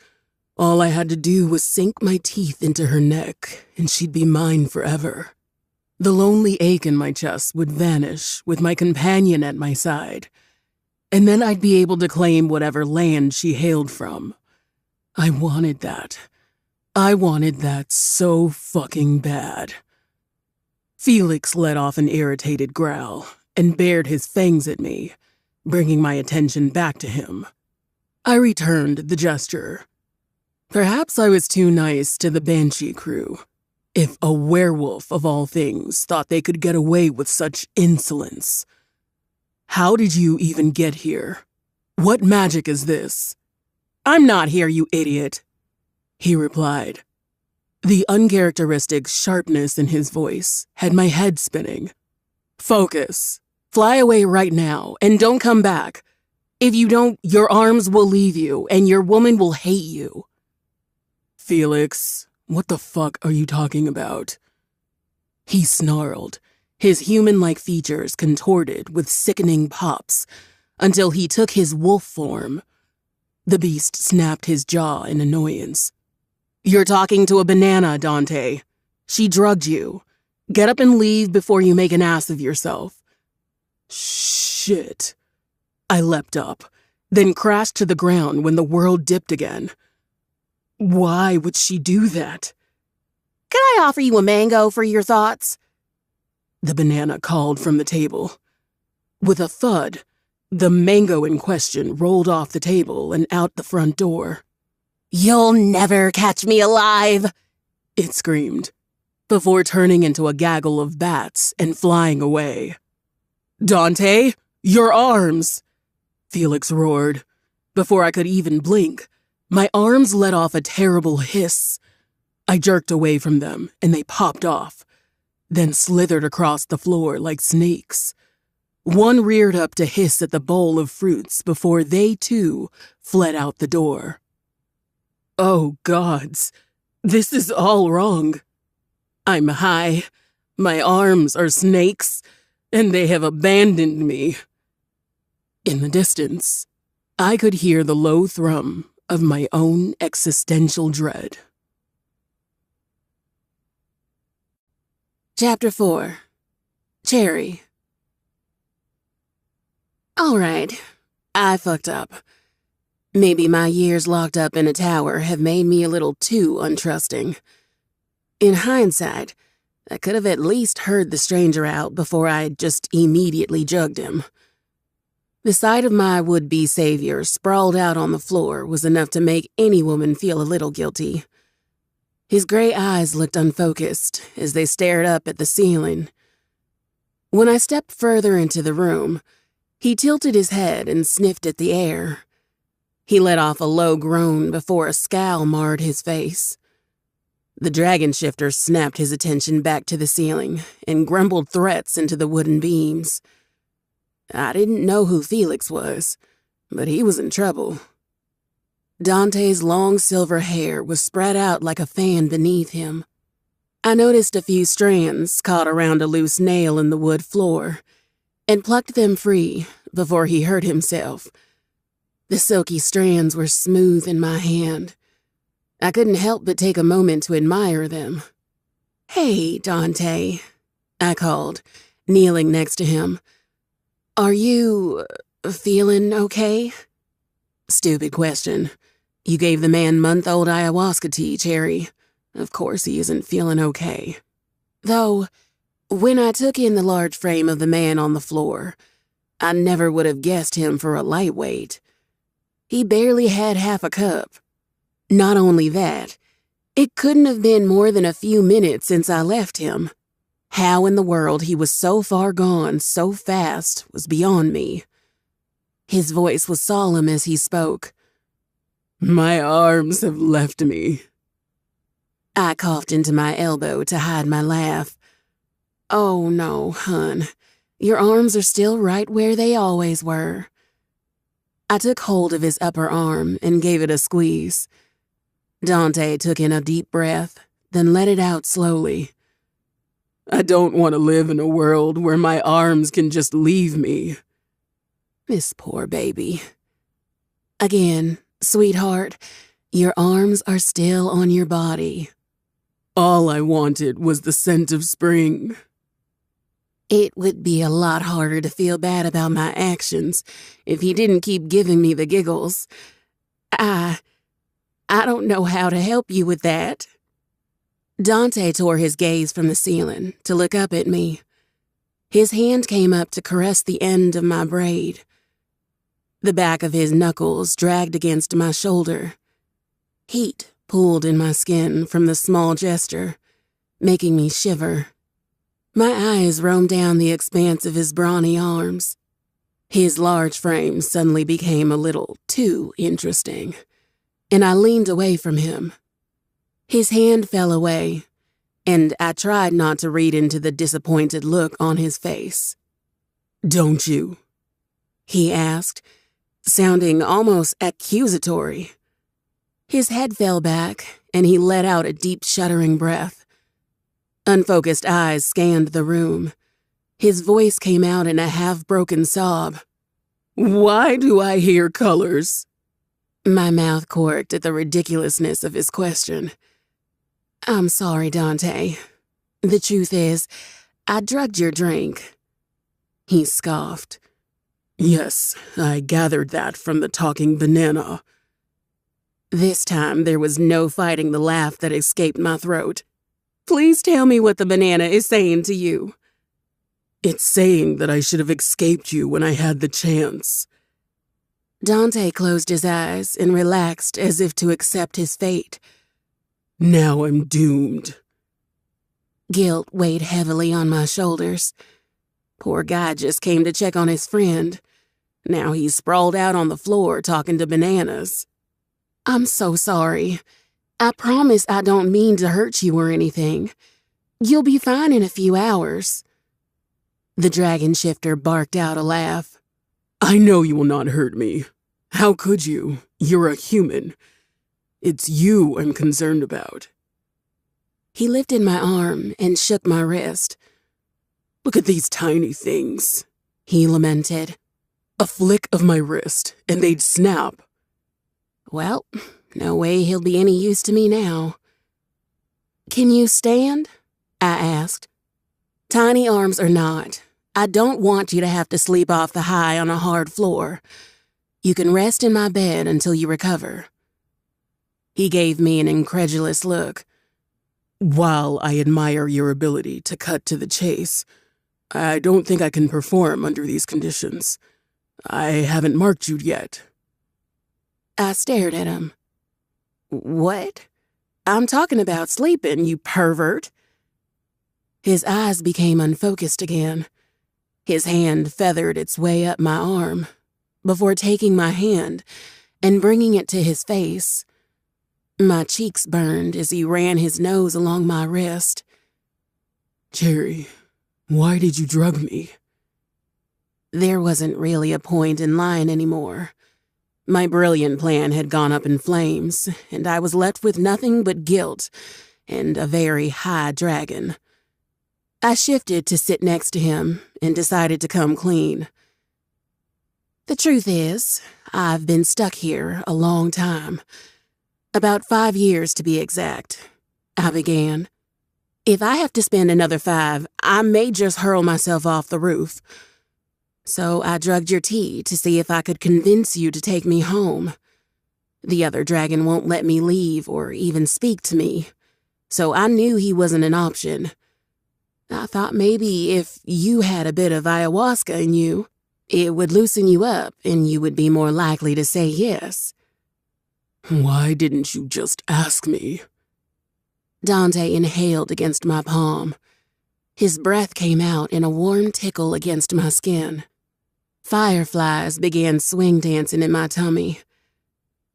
All I had to do was sink my teeth into her neck, and she'd be mine forever. The lonely ache in my chest would vanish with my companion at my side, and then I'd be able to claim whatever land she hailed from. I wanted that. I wanted that so fucking bad. Felix let off an irritated growl and bared his fangs at me, bringing my attention back to him. I returned the gesture. Perhaps I was too nice to the Banshee crew. If a werewolf, of all things, thought they could get away with such insolence. How did you even get here? What magic is this? I'm not here, you idiot, he replied. The uncharacteristic sharpness in his voice had my head spinning. Focus. Fly away right now, and don't come back. If you don't, your arms will leave you, and your woman will hate you. Felix, what the fuck are you talking about? He snarled, his human-like features contorted with sickening pops, until he took his wolf form. The beast snapped his jaw in annoyance. You're talking to a banana, Dante. She drugged you. Get up and leave before you make an ass of yourself. Shit. I leapt up, then crashed to the ground when the world dipped again. Why would she do that? Could I offer you a mango for your thoughts? The banana called from the table. With a thud, the mango in question rolled off the table and out the front door. You'll never catch me alive, it screamed, before turning into a gaggle of bats and flying away. Dante, your arms! Felix roared. Before I could even blink, my arms let off a terrible hiss. I jerked away from them, and they popped off, then slithered across the floor like snakes. One reared up to hiss at the bowl of fruits before they, too, fled out the door. Oh, gods, this is all wrong. I'm high, my arms are snakes, and they have abandoned me. In the distance, I could hear the low thrum of my own existential dread. Chapter 4. Cherry. All right, I fucked up. Maybe my years locked up in a tower have made me a little too untrusting. In hindsight, I could have at least heard the stranger out before I just immediately jugged him. The sight of my would-be savior sprawled out on the floor was enough to make any woman feel a little guilty. His gray eyes looked unfocused as they stared up at the ceiling. When I stepped further into the room, he tilted his head and sniffed at the air. He let off a low groan before a scowl marred his face. The dragon shifter snapped his attention back to the ceiling and grumbled threats into the wooden beams. I didn't know who Felix was, but he was in trouble. Dante's long silver hair was spread out like a fan beneath him. I noticed a few strands caught around a loose nail in the wood floor and plucked them free before he hurt himself. The silky strands were smooth in my hand. I couldn't help but take a moment to admire them. "Hey, Dante," I called, kneeling next to him. "Are you feeling okay?" Stupid question. You gave the man month-old ayahuasca tea, Cherry. Of course he isn't feeling okay. Though, when I took in the large frame of the man on the floor, I never would have guessed him for a lightweight. He barely had half a cup. Not only that, it couldn't have been more than a few minutes since I left him. How in the world he was so far gone so fast was beyond me. His voice was solemn as he spoke. My arms have left me. I coughed into my elbow to hide my laugh. Oh no, hun. Your arms are still right where they always were. I took hold of his upper arm and gave it a squeeze. Dante took in a deep breath, then let it out slowly. I don't want to live in a world where my arms can just leave me. This poor baby. Again, sweetheart, your arms are still on your body. All I wanted was the scent of spring. It would be a lot harder to feel bad about my actions if he didn't keep giving me the giggles. I don't know how to help you with that. Dante tore his gaze from the ceiling to look up at me. His hand came up to caress the end of my braid. The back of his knuckles dragged against my shoulder. Heat pooled in my skin from the small gesture, making me shiver. My eyes roamed down the expanse of his brawny arms. His large frame suddenly became a little too interesting, and I leaned away from him. His hand fell away, and I tried not to read into the disappointed look on his face. Don't you? He asked, sounding almost accusatory. His head fell back, and he let out a deep shuddering breath. Unfocused eyes scanned the room. His voice came out in a half-broken sob. Why do I hear colors? My mouth corked at the ridiculousness of his question. I'm sorry, Dante. The truth is, I drugged your drink. He scoffed. Yes, I gathered that from the talking banana. This time there was no fighting the laugh that escaped my throat. Please tell me what the banana is saying to you. It's saying that I should have escaped you when I had the chance. Dante closed his eyes and relaxed as if to accept his fate. Now I'm doomed. Guilt weighed heavily on my shoulders. Poor guy just came to check on his friend. Now he's sprawled out on the floor talking to bananas. I'm so sorry. I promise I don't mean to hurt you or anything. You'll be fine in a few hours. The dragon shifter barked out a laugh. I know you will not hurt me. How could you? You're a human. It's you I'm concerned about. He lifted my arm and shook my wrist. Look at these tiny things, he lamented. A flick of my wrist, and they'd snap. Well, no way he'll be any use to me now. Can you stand? I asked. Tiny arms or not, I don't want you to have to sleep off the high on a hard floor. You can rest in my bed until you recover. He gave me an incredulous look. While I admire your ability to cut to the chase, I don't think I can perform under these conditions. I haven't marked you yet. I stared at him. What? I'm talking about sleeping, you pervert. His eyes became unfocused again. His hand feathered its way up my arm before taking my hand and bringing it to his face. My cheeks burned as he ran his nose along my wrist. Jerry, why did you drug me? There wasn't really a point in lying anymore. My brilliant plan had gone up in flames, and I was left with nothing but guilt and a very high dragon. I shifted to sit next to him and decided to come clean. The truth is, I've been stuck here a long time. About 5 years to be exact, I began. If I have to spend another 5, I may just hurl myself off the roof. So I drugged your tea to see if I could convince you to take me home. The other dragon won't let me leave or even speak to me, so I knew he wasn't an option. I thought maybe if you had a bit of ayahuasca in you, it would loosen you up and you would be more likely to say yes. Why didn't you just ask me? Dante inhaled against my palm. His breath came out in a warm tickle against my skin. Fireflies began swing dancing in my tummy.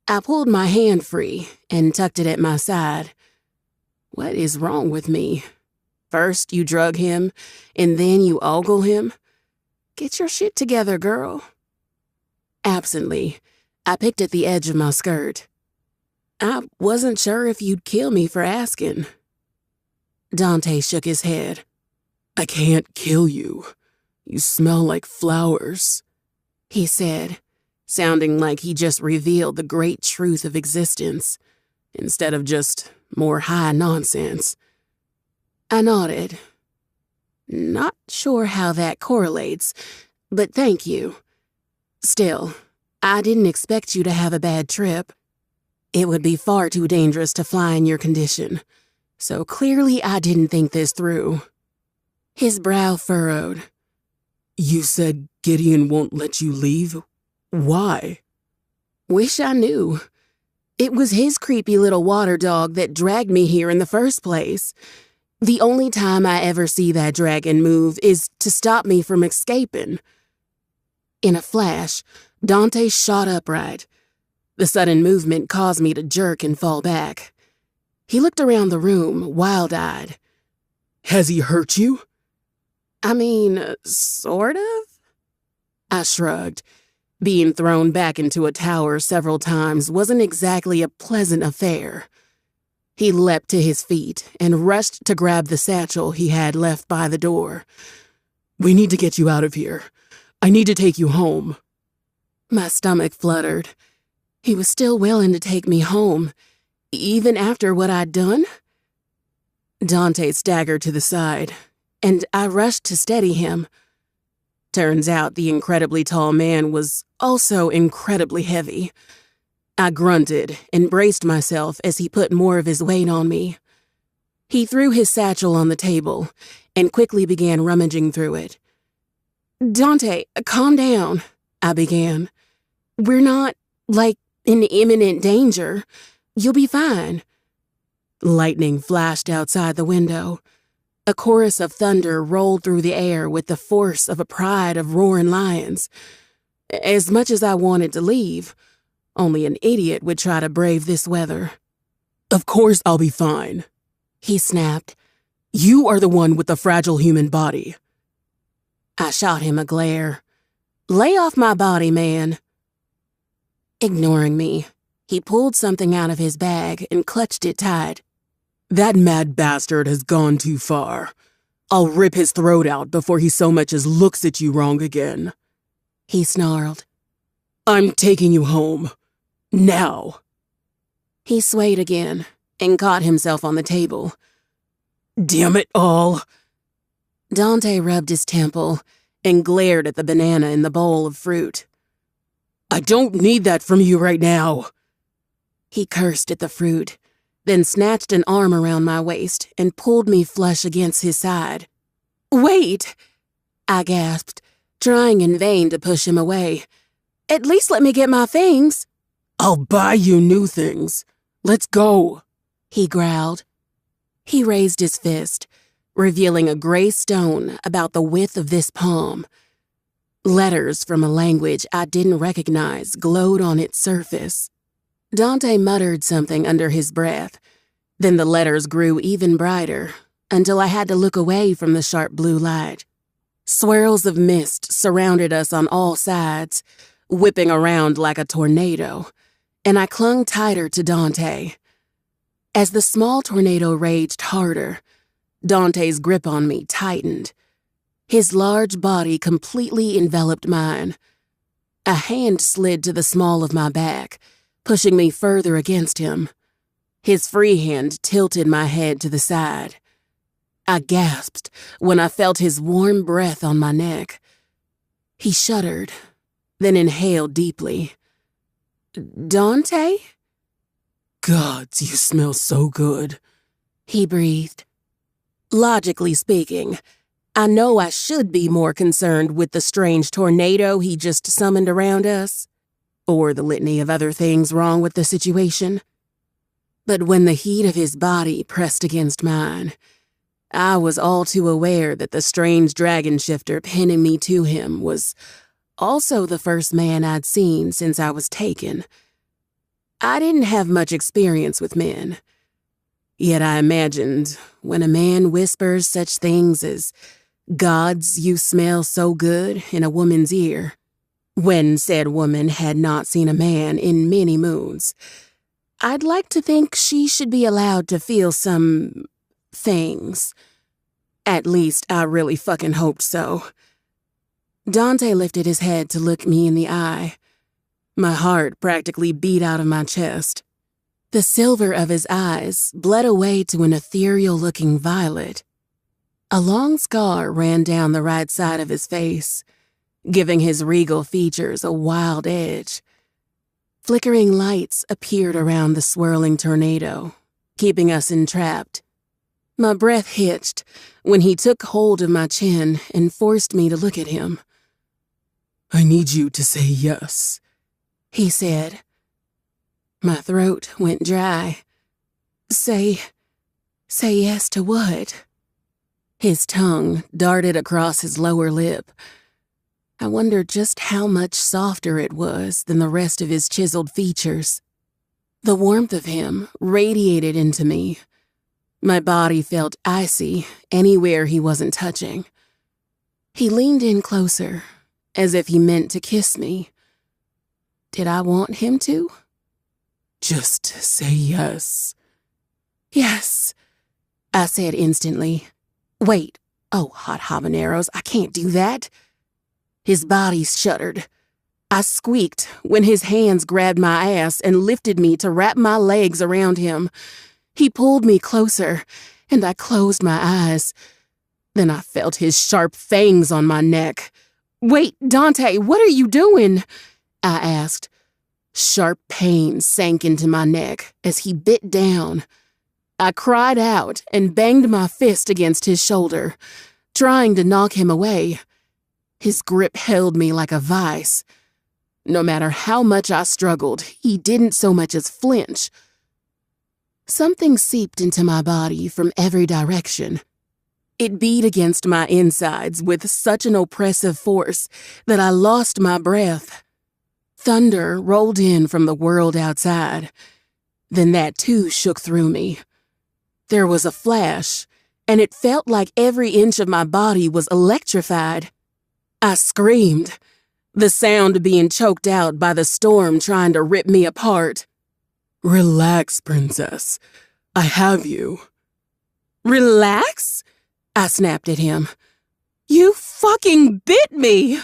I pulled my hand free and tucked it at my side. What is wrong with me? First you drug him, and then you ogle him? Get your shit together, girl. Absently, I picked at the edge of my skirt. I wasn't sure if you'd kill me for asking. Dante shook his head. I can't kill you. You smell like flowers, he said, sounding like he just revealed the great truth of existence, instead of just more high nonsense. I nodded. Not sure how that correlates, but thank you. Still, I didn't expect you to have a bad trip. It would be far too dangerous to fly in your condition, so clearly I didn't think this through. His brow furrowed. You said Gideon won't let you leave? Why? Wish I knew. It was his creepy little water dog that dragged me here in the first place. The only time I ever see that dragon move is to stop me from escaping. In a flash, Dante shot upright. The sudden movement caused me to jerk and fall back. He looked around the room, wild-eyed. Has he hurt you? I mean, sort of? I shrugged. Being thrown back into a tower several times wasn't exactly a pleasant affair. He leapt to his feet and rushed to grab the satchel he had left by the door. We need to get you out of here. I need to take you home. My stomach fluttered. He was still willing to take me home, even after what I'd done? Dante staggered to the side, and I rushed to steady him. Turns out the incredibly tall man was also incredibly heavy. I grunted and braced myself as he put more of his weight on me. He threw his satchel on the table and quickly began rummaging through it. Dante, calm down, I began. We're not, in imminent danger. You'll be fine. Lightning flashed outside the window. A chorus of thunder rolled through the air with the force of a pride of roaring lions. As much as I wanted to leave, only an idiot would try to brave this weather. Of course I'll be fine, he snapped. You are the one with the fragile human body. I shot him a glare. Lay off my body, man. Ignoring me, he pulled something out of his bag and clutched it tight. That mad bastard has gone too far. I'll rip his throat out before he so much as looks at you wrong again. He snarled. I'm taking you home. Now. He swayed again and caught himself on the table. Damn it all. Dante rubbed his temple and glared at the banana in the bowl of fruit. I don't need that from you right now. He cursed at the fruit, then snatched an arm around my waist and pulled me flush against his side. Wait, I gasped, trying in vain to push him away. At least let me get my things. I'll buy you new things. Let's go, he growled. He raised his fist, revealing a gray stone about the width of this palm. Letters from a language I didn't recognize glowed on its surface. Dante muttered something under his breath. Then the letters grew even brighter, until I had to look away from the sharp blue light. Swirls of mist surrounded us on all sides, whipping around like a tornado, and I clung tighter to Dante. As the small tornado raged harder, Dante's grip on me tightened. His large body completely enveloped mine. A hand slid to the small of my back, pushing me further against him. His free hand tilted my head to the side. I gasped when I felt his warm breath on my neck. He shuddered, then inhaled deeply. Dante? Gods, you smell so good, he breathed. Logically speaking, I know I should be more concerned with the strange tornado he just summoned around us, or the litany of other things wrong with the situation. But when the heat of his body pressed against mine, I was all too aware that the strange dragon shifter pinning me to him was also the first man I'd seen since I was taken. I didn't have much experience with men, yet I imagined when a man whispers such things as, "Gods, you smell so good," in a woman's ear, when said woman had not seen a man in many moons, I'd like to think she should be allowed to feel some things. At least I really fucking hoped so. Dante lifted his head to look me in the eye. My heart practically beat out of my chest. The silver of his eyes bled away to an ethereal-looking violet. A long scar ran down the right side of his face, giving his regal features a wild edge. Flickering lights appeared around the swirling tornado, keeping us entrapped. My breath hitched when he took hold of my chin and forced me to look at him. I need you to say yes, he said. My throat went dry. Say yes to what? His tongue darted across his lower lip. I wondered just how much softer it was than the rest of his chiseled features. The warmth of him radiated into me. My body felt icy anywhere he wasn't touching. He leaned in closer, as if he meant to kiss me. Did I want him to? Just say yes. Yes, I said instantly. Wait, oh, hot habaneros, I can't do that. His body shuddered. I squeaked when his hands grabbed my ass and lifted me to wrap my legs around him. He pulled me closer, and I closed my eyes. Then I felt his sharp fangs on my neck. Wait, Dante, what are you doing? I asked. Sharp pain sank into my neck as he bit down. I cried out and banged my fist against his shoulder, trying to knock him away. His grip held me like a vice. No matter how much I struggled, he didn't so much as flinch. Something seeped into my body from every direction. It beat against my insides with such an oppressive force that I lost my breath. Thunder rolled in from the world outside. Then that too shook through me. There was a flash, and it felt like every inch of my body was electrified. I screamed, the sound being choked out by the storm trying to rip me apart. Relax, princess. I have you. Relax? I snapped at him. You fucking bit me!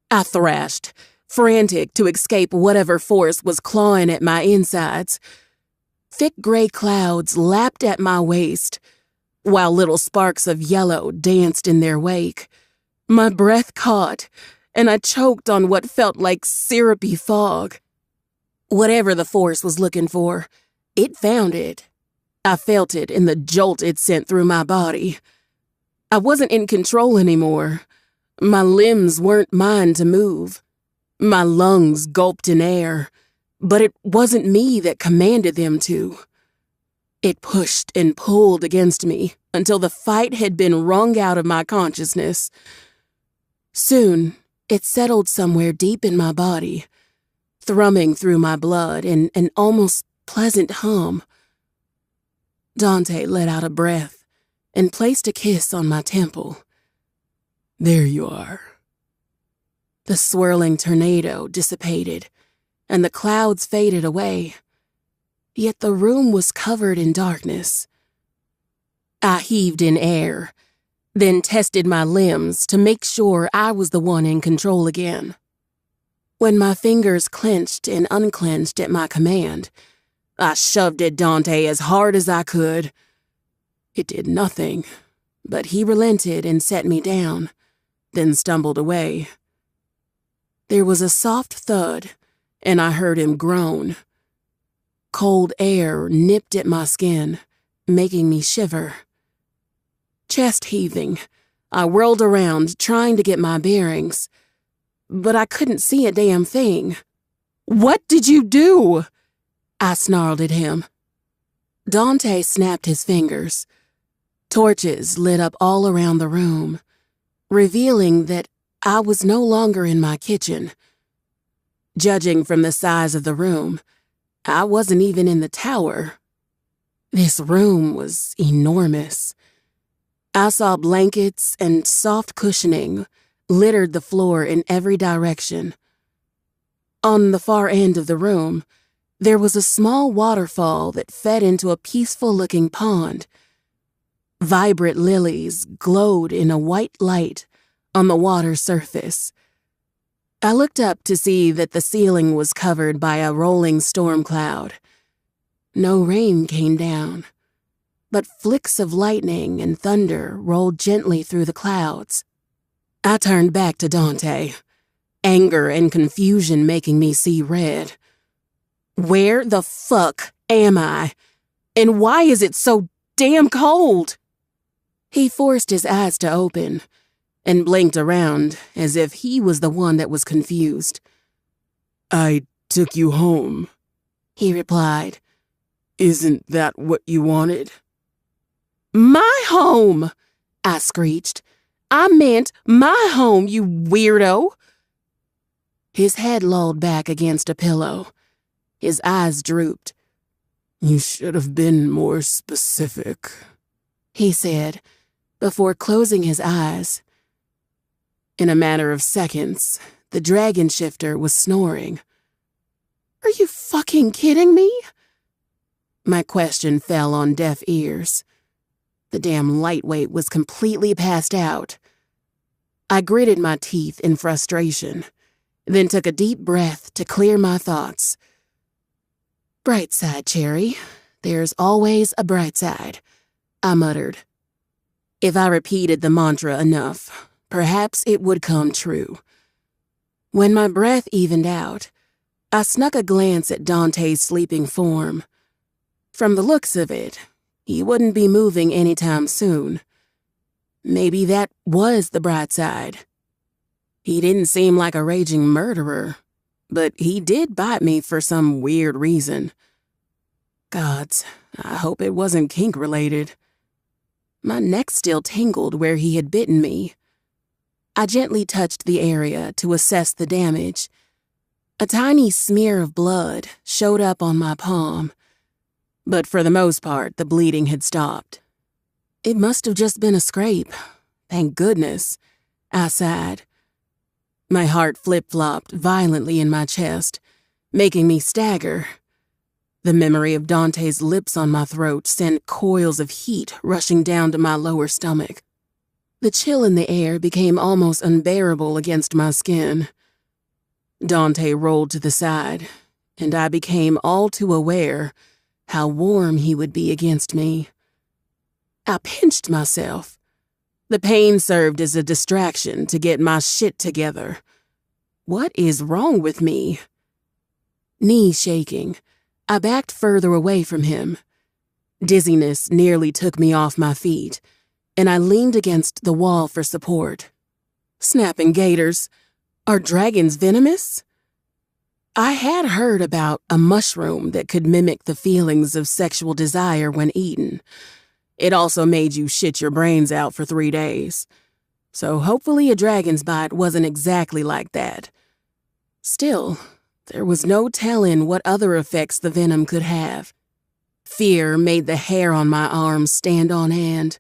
I thrashed, frantic to escape whatever force was clawing at my insides. Thick gray clouds lapped at my waist, while little sparks of yellow danced in their wake. My breath caught, and I choked on what felt like syrupy fog. Whatever the force was looking for, it found it. I felt it in the jolt it sent through my body. I wasn't in control anymore. My limbs weren't mine to move. My lungs gulped in air, but it wasn't me that commanded them to. It pushed and pulled against me until the fight had been wrung out of my consciousness. Soon, it settled somewhere deep in my body, thrumming through my blood in an almost pleasant hum. Dante let out a breath and placed a kiss on my temple. There you are. The swirling tornado dissipated, and the clouds faded away. Yet the room was covered in darkness. I heaved in air, then tested my limbs to make sure I was the one in control again. When my fingers clenched and unclenched at my command, I shoved at Dante as hard as I could. It did nothing, but he relented and set me down, then stumbled away. There was a soft thud, and I heard him groan. Cold air nipped at my skin, making me shiver. Chest heaving, I whirled around trying to get my bearings, but I couldn't see a damn thing. What did you do? I snarled at him. Dante snapped his fingers. Torches lit up all around the room, revealing that I was no longer in my kitchen. Judging from the size of the room, I wasn't even in the tower. This room was enormous. I saw blankets and soft cushioning littered the floor in every direction. On the far end of the room, there was a small waterfall that fed into a peaceful-looking pond. Vibrant lilies glowed in a white light on the water's surface. I looked up to see that the ceiling was covered by a rolling storm cloud. No rain came down, but flicks of lightning and thunder rolled gently through the clouds. I turned back to Dante, anger and confusion making me see red. Where the fuck am I? And why is it so damn cold? He forced his eyes to open and blinked around as if he was the one that was confused. I took you home, he replied. Isn't that what you wanted? My home, I screeched. I meant my home, you weirdo. His head lolled back against a pillow. His eyes drooped. You should have been more specific, he said, before closing his eyes. In a matter of seconds, the dragon shifter was snoring. Are you fucking kidding me? My question fell on deaf ears. The damn lightweight was completely passed out. I gritted my teeth in frustration, then took a deep breath to clear my thoughts. Bright side, Cherry. There's always a bright side, I muttered. If I repeated the mantra enough, perhaps it would come true. When my breath evened out, I snuck a glance at Dante's sleeping form. From the looks of it, he wouldn't be moving anytime soon. Maybe that was the bright side. He didn't seem like a raging murderer, but he did bite me for some weird reason. Gods, I hope it wasn't kink-related. my neck still tingled where he had bitten me. I gently touched the area to assess the damage. A tiny smear of blood showed up on my palm, but for the most part, the bleeding had stopped. It must have just been a scrape. Thank goodness, I sighed. My heart flip-flopped violently in my chest, making me stagger. The memory of Dante's lips on my throat sent coils of heat rushing down to my lower stomach. The chill in the air became almost unbearable against my skin. Dante rolled to the side, and I became all too aware how warm he would be against me. I pinched myself. The pain served as a distraction to get my shit together. What is wrong with me? Knees shaking, I backed further away from him. Dizziness nearly took me off my feet, and I leaned against the wall for support. Snapping gators. Are dragons venomous? I had heard about a mushroom that could mimic the feelings of sexual desire when eaten. It also made you shit your brains out for 3 days. So hopefully a dragon's bite wasn't exactly like that. Still, there was no telling what other effects the venom could have. Fear made the hair on my arms stand on end.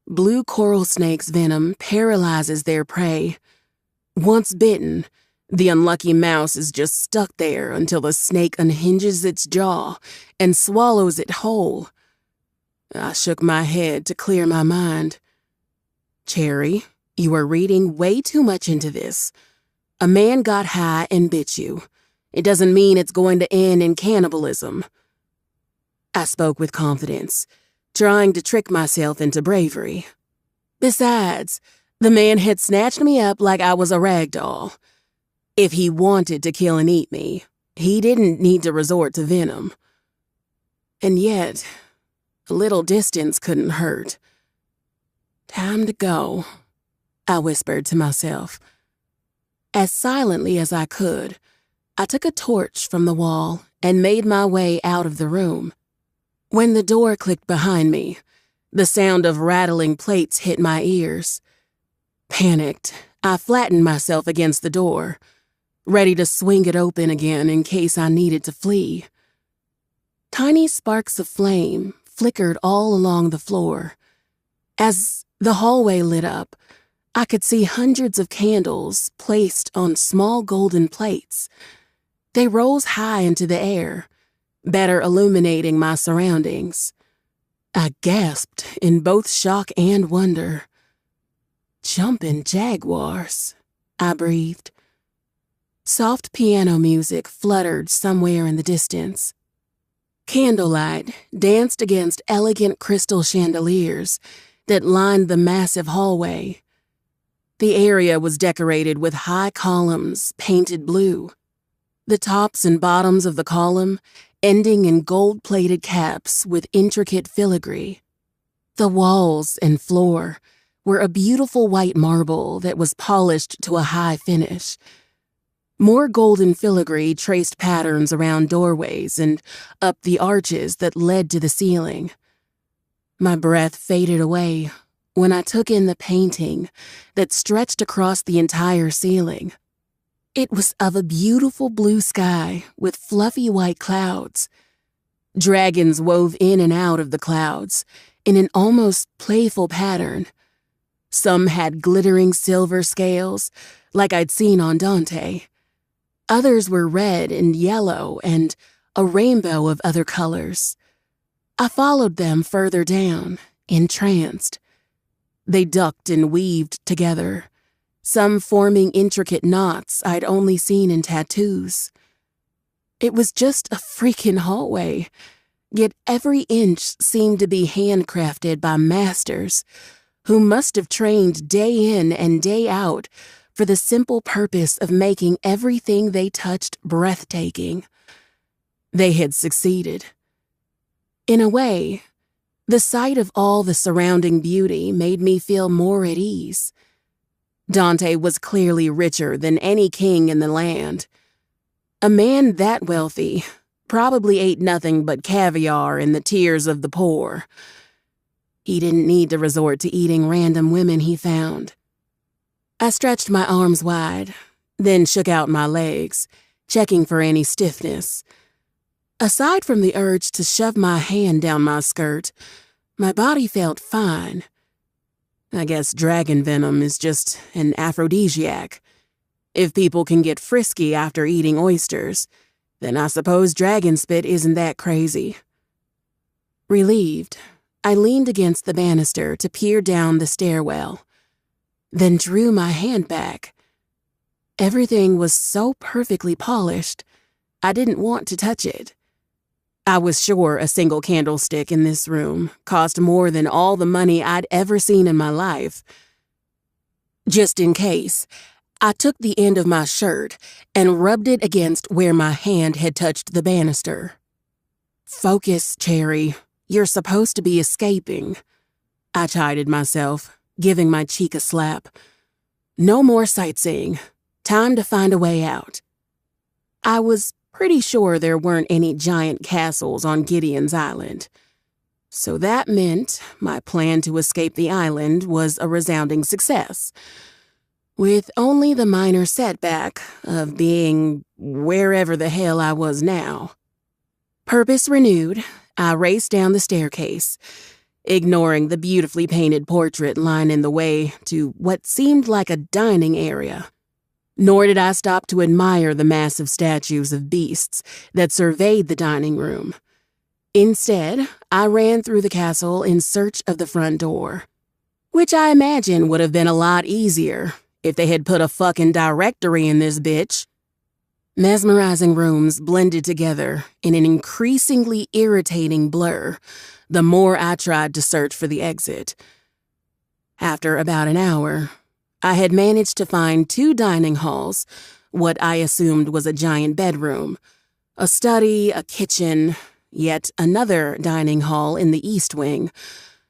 Blue coral snake's venom paralyzes their prey. Once bitten, the unlucky mouse is just stuck there until the snake unhinges its jaw and swallows it whole. I shook my head to clear my mind. Cherry, you are reading way too much into this. A man got high and bit you. It doesn't mean it's going to end in cannibalism. I spoke with confidence, trying to trick myself into bravery. Besides, the man had snatched me up like I was a rag doll. If he wanted to kill and eat me, he didn't need to resort to venom. And yet, a little distance couldn't hurt. Time to go, I whispered to myself. As silently as I could, I took a torch from the wall and made my way out of the room. When the door clicked behind me, the sound of rattling plates hit my ears. Panicked, I flattened myself against the door, ready to swing it open again in case I needed to flee. Tiny sparks of flame flickered all along the floor. As the hallway lit up, I could see hundreds of candles placed on small golden plates. They rose high into the air, better illuminating my surroundings. I gasped in both shock and wonder. Jumping jaguars, I breathed. Soft piano music fluttered somewhere in the distance. Candlelight danced against elegant crystal chandeliers that lined the massive hallway. The area was decorated with high columns painted blue. The tops and bottoms of the column ending in gold-plated caps with intricate filigree. The walls and floor were a beautiful white marble that was polished to a high finish. More golden filigree traced patterns around doorways and up the arches that led to the ceiling. My breath faded away when I took in the painting that stretched across the entire ceiling. It was of a beautiful blue sky with fluffy white clouds. Dragons wove in and out of the clouds in an almost playful pattern. Some had glittering silver scales, like I'd seen on Dante. Others were red and yellow and a rainbow of other colors. I followed them further down, entranced. They ducked and weaved together, some forming intricate knots I'd only seen in tattoos. It was just a freaking hallway, yet every inch seemed to be handcrafted by masters who must have trained day in and day out for the simple purpose of making everything they touched breathtaking. They had succeeded. In a way, the sight of all the surrounding beauty made me feel more at ease. Dante was clearly richer than any king in the land. A man that wealthy probably ate nothing but caviar and the tears of the poor. He didn't need to resort to eating random women he found. I stretched my arms wide, then shook out my legs, checking for any stiffness. Aside from the urge to shove my hand down my skirt, my body felt fine. I guess dragon venom is just an aphrodisiac. If people can get frisky after eating oysters, then I suppose dragon spit isn't that crazy. Relieved, I leaned against the banister to peer down the stairwell, then drew my hand back. Everything was so perfectly polished, I didn't want to touch it. I was sure a single candlestick in this room cost more than all the money I'd ever seen in my life. Just in case, I took the end of my shirt and rubbed it against where my hand had touched the banister. Focus, Cherry. You're supposed to be escaping. I chided myself, giving my cheek a slap. No more sightseeing. Time to find a way out. I was pretty sure there weren't any giant castles on Gideon's Island. So that meant my plan to escape the island was a resounding success, with only the minor setback of being wherever the hell I was now. Purpose renewed, I raced down the staircase, ignoring the beautifully painted portrait lining the way to what seemed like a dining area. Nor did I stop to admire the massive statues of beasts that surveyed the dining room. Instead, I ran through the castle in search of the front door, which I imagine would have been a lot easier if they had put a fucking directory in this bitch. Mesmerizing rooms blended together in an increasingly irritating blur the more I tried to search for the exit. After about an hour, I had managed to find 2 dining halls, what I assumed was a giant bedroom, a study, a kitchen, yet another dining hall in the east wing,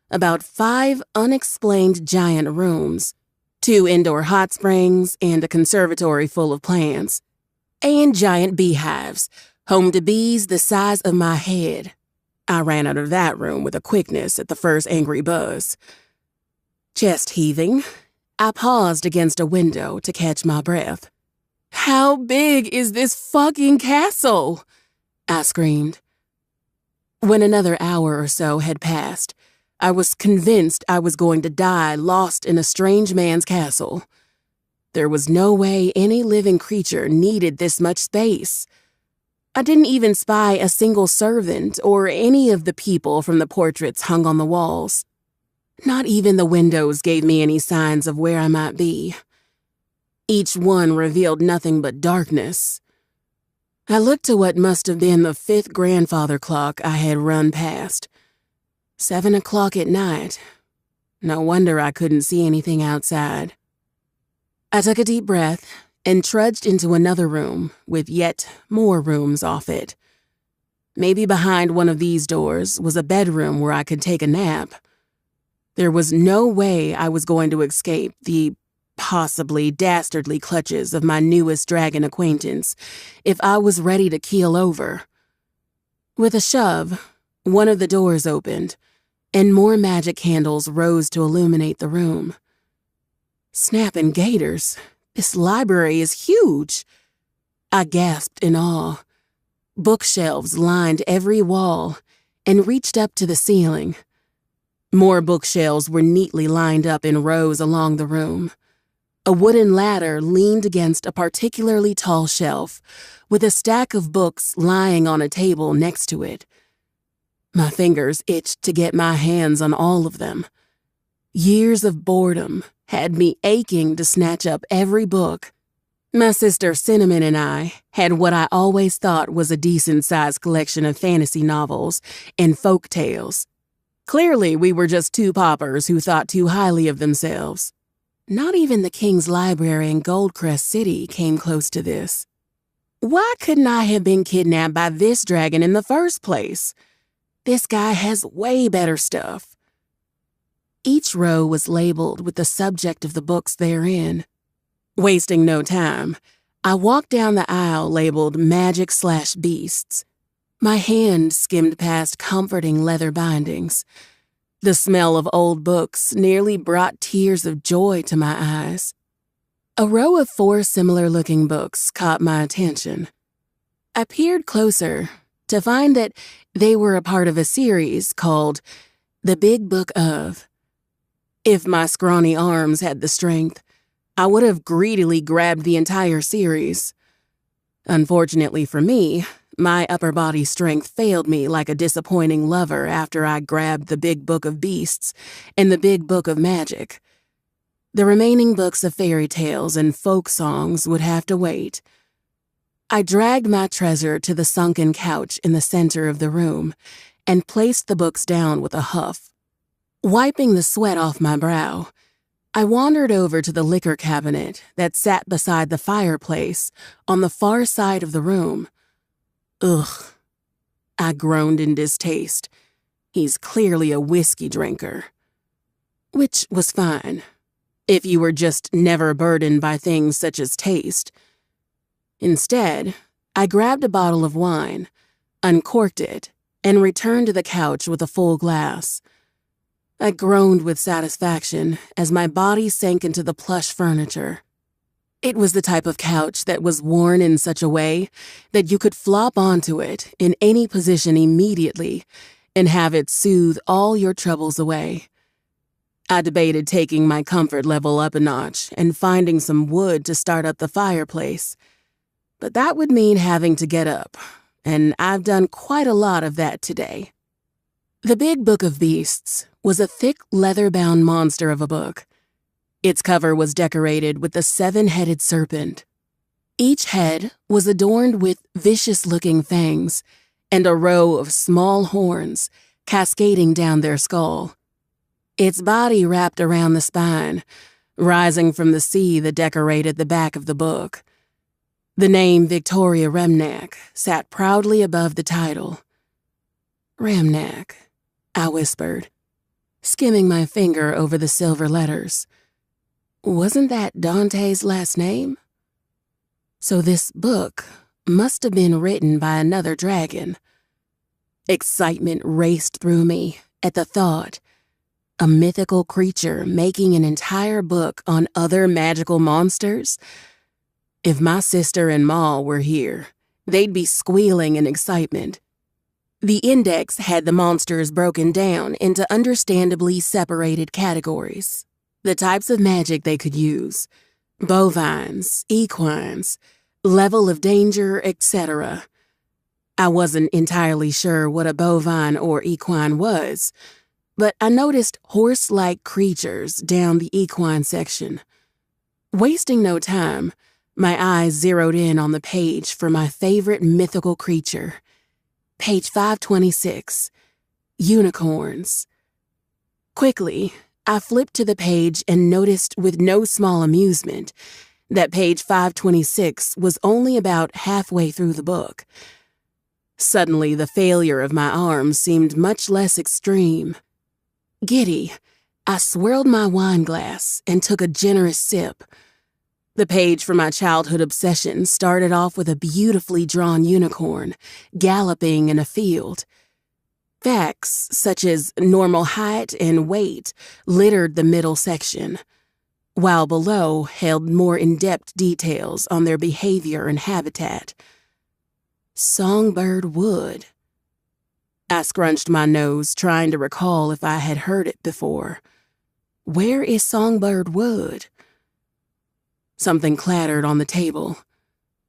about 5 unexplained giant rooms, 2 indoor hot springs, and a conservatory full of plants, and giant beehives, home to bees the size of my head. I ran out of that room with a quickness at the first angry buzz. Chest heaving, I paused against a window to catch my breath. "How big is this fucking castle?" I screamed. When another hour or so had passed, I was convinced I was going to die lost in a strange man's castle. There was no way any living creature needed this much space. I didn't even spy a single servant or any of the people from the portraits hung on the walls. Not even the windows gave me any signs of where I might be. Each one revealed nothing but darkness. I looked to what must have been the 5th grandfather clock I had run past. 7 o'clock at night. No wonder I couldn't see anything outside. I took a deep breath and trudged into another room with yet more rooms off it. Maybe behind one of these doors was a bedroom where I could take a nap. There was no way I was going to escape the possibly dastardly clutches of my newest dragon acquaintance if I was ready to keel over. With a shove, one of the doors opened, and more magic candles rose to illuminate the room. Snapping gators, this library is huge. I gasped in awe. Bookshelves lined every wall and reached up to the ceiling. More bookshelves were neatly lined up in rows along the room. A wooden ladder leaned against a particularly tall shelf, with a stack of books lying on a table next to it. My fingers itched to get my hands on all of them. Years of boredom had me aching to snatch up every book. My sister Cinnamon and I had what I always thought was a decent-sized collection of fantasy novels and folk tales. Clearly, we were just 2 paupers who thought too highly of themselves. Not even the King's Library in Goldcrest City came close to this. Why couldn't I have been kidnapped by this dragon in the first place? This guy has way better stuff. Each row was labeled with the subject of the books therein. Wasting no time, I walked down the aisle labeled Magic/Beasts. My hand skimmed past comforting leather bindings. The smell of old books nearly brought tears of joy to my eyes. A row of 4 similar-looking books caught my attention. I peered closer to find that they were a part of a series called The Big Book of. If my scrawny arms had the strength, I would have greedily grabbed the entire series. Unfortunately for me, my upper body strength failed me like a disappointing lover after I grabbed the Big Book of Beasts and the Big Book of Magic. The remaining books of fairy tales and folk songs would have to wait. I dragged my treasure to the sunken couch in the center of the room and placed the books down with a huff. Wiping the sweat off my brow, I wandered over to the liquor cabinet that sat beside the fireplace on the far side of the room. Ugh, I groaned in distaste. He's clearly a whiskey drinker. Which was fine, if you were just never burdened by things such as taste. Instead, I grabbed a bottle of wine, uncorked it, and returned to the couch with a full glass. I groaned with satisfaction as my body sank into the plush furniture. It was the type of couch that was worn in such a way that you could flop onto it in any position immediately and have it soothe all your troubles away. I debated taking my comfort level up a notch and finding some wood to start up the fireplace, but that would mean having to get up, and I've done quite a lot of that today. The Big Book of Beasts was a thick, leather-bound monster of a book. Its cover was decorated with the 7-headed serpent. Each head was adorned with vicious-looking fangs and a row of small horns cascading down their skull. Its body wrapped around the spine, rising from the sea that decorated the back of the book. The name Victoria Remnack sat proudly above the title. Remnack, I whispered, skimming my finger over the silver letters. Wasn't that Dante's last name? So this book must have been written by another dragon. Excitement raced through me at the thought. A mythical creature making an entire book on other magical monsters? If my sister and Ma were here, they'd be squealing in excitement. The index had the monsters broken down into understandably separated categories. The types of magic they could use, bovines, equines, level of danger, etc. I wasn't entirely sure what a bovine or equine was, but I noticed horse-like creatures down the equine section. Wasting no time, my eyes zeroed in on the page for my favorite mythical creature. Page 526, Unicorns. Quickly, I flipped to the page and noticed with no small amusement that page 526 was only about halfway through the book. Suddenly, the failure of my arms seemed much less extreme. Giddy, I swirled my wine glass and took a generous sip. The page for my childhood obsession started off with a beautifully drawn unicorn galloping in a field. Facts such as normal height and weight littered the middle section, while below held more in-depth details on their behavior and habitat. Songbird Wood. I scrunched my nose, trying to recall if I had heard it before. Where is Songbird Wood? Something clattered on the table.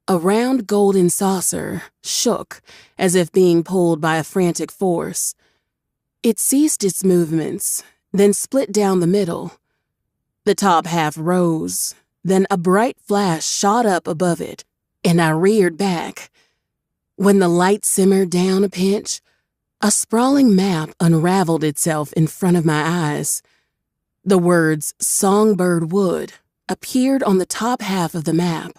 A round golden saucer shook as if being pulled by a frantic force. It ceased its movements, then split down the middle. The top half rose, then a bright flash shot up above it, and I reared back. When the light simmered down a pinch, a sprawling map unraveled itself in front of my eyes. The words Songbird Wood appeared on the top half of the map.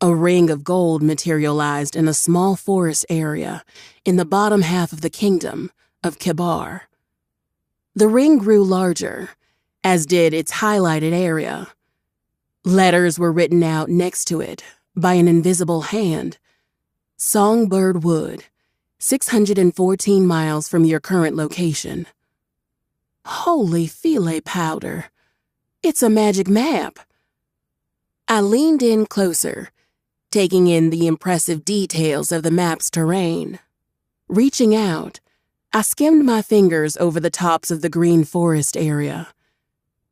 A ring of gold materialized in a small forest area in the bottom half of the kingdom of Kibar. The ring grew larger, as did its highlighted area. Letters were written out next to it by an invisible hand. Songbird Wood, 614 miles from your current location. Holy filet powder. It's a magic map. I leaned in closer, taking in the impressive details of the map's terrain. Reaching out, I skimmed my fingers over the tops of the green forest area.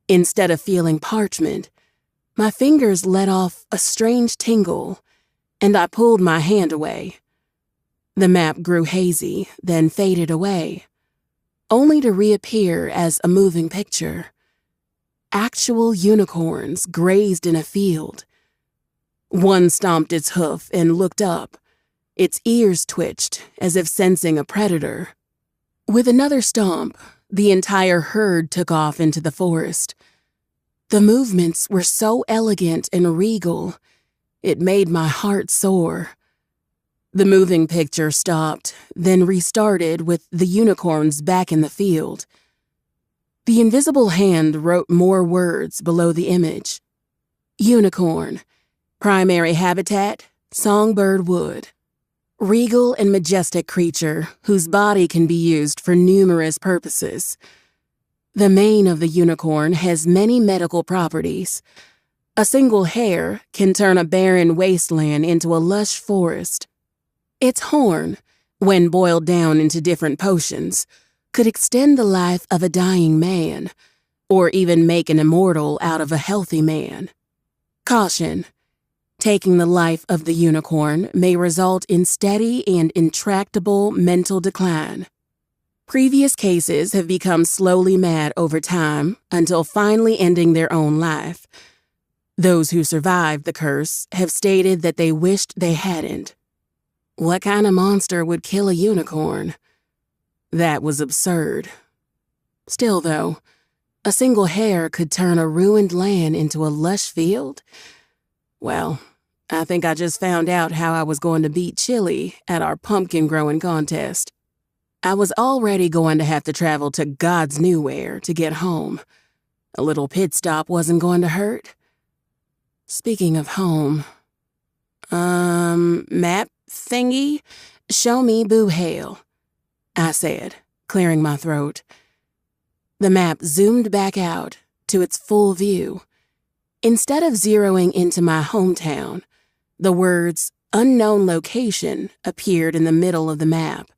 Instead of feeling parchment, my fingers let off a strange tingle, and I pulled my hand away. The map grew hazy, then faded away, only to reappear as a moving picture. Actual unicorns grazed in a field. One stomped its hoof and looked up. Its ears twitched as if sensing a predator. With another stomp, the entire herd took off into the forest. The movements were so elegant and regal, it made my heart soar. The moving picture stopped, then restarted with the unicorns back in the field. The invisible hand wrote more words below the image. Unicorn, primary habitat, songbird wood. Regal and majestic creature whose body can be used for numerous purposes. The mane of the unicorn has many medical properties. A single hair can turn a barren wasteland into a lush forest. Its horn, when boiled down into different potions, could extend the life of a dying man, or even make an immortal out of a healthy man. Caution. Taking the life of the unicorn may result in steady and intractable mental decline. Previous cases have become slowly mad over time until finally ending their own life. Those who survived the curse have stated that they wished they hadn't. What kind of monster would kill a unicorn? That was absurd. Still, though, a single hair could turn a ruined land into a lush field? Well, I think I just found out how I was going to beat Chili at our pumpkin growing contest. I was already going to have to travel to God's nowhere to get home. A little pit stop wasn't going to hurt. Speaking of home, map thingy, show me Boo Hale, I said, clearing my throat. The map zoomed back out to its full view. Instead of zeroing into my hometown, the words unknown location appeared in the middle of the map.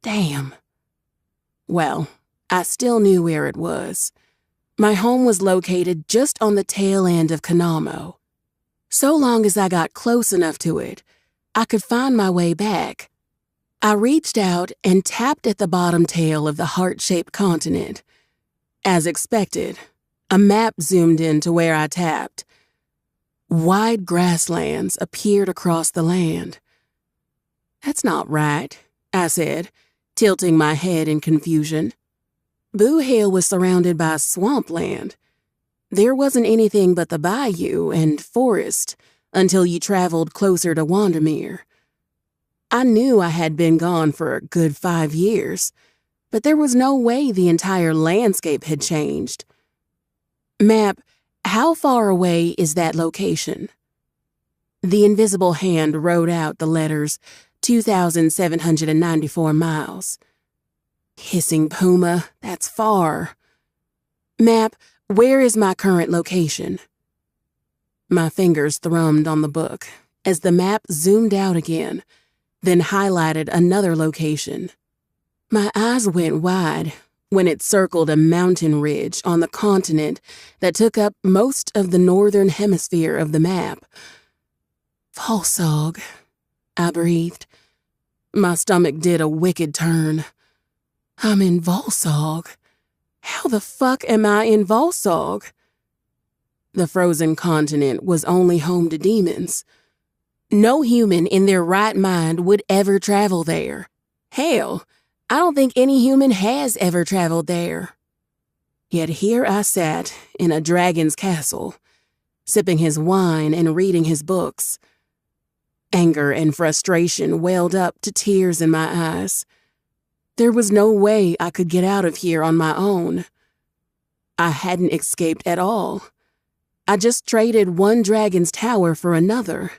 Damn. Well, I still knew where it was. My home was located just on the tail end of Kanamo. So long as I got close enough to it, I could find my way back. I reached out and tapped at the bottom tail of the heart-shaped continent. As expected, a map zoomed in to where I tapped. Wide grasslands appeared across the land. That's not right, I said, tilting my head in confusion. Boo Hill was surrounded by swampland. There wasn't anything but the bayou and forest until you traveled closer to Wandermere. I knew I had been gone for a good 5 years, but there was no way the entire landscape had changed. Map, how far away is that location? The invisible hand wrote out the letters 2,794 miles. Hissing Puma, that's far. Map, where is my current location? My fingers thrummed on the book as the map zoomed out again, then highlighted another location. My eyes went wide when it circled a mountain ridge on the continent that took up most of the northern hemisphere of the map. Volsog, I breathed. My stomach did a wicked turn. I'm in Volsog. How the fuck am I in Volsog? The frozen continent was only home to demons. No human in their right mind would ever travel there. Hell, I don't think any human has ever traveled there. Yet here I sat in a dragon's castle, sipping his wine and reading his books. Anger and frustration welled up to tears in my eyes. There was no way I could get out of here on my own. I hadn't escaped at all. I just traded one dragon's tower for another.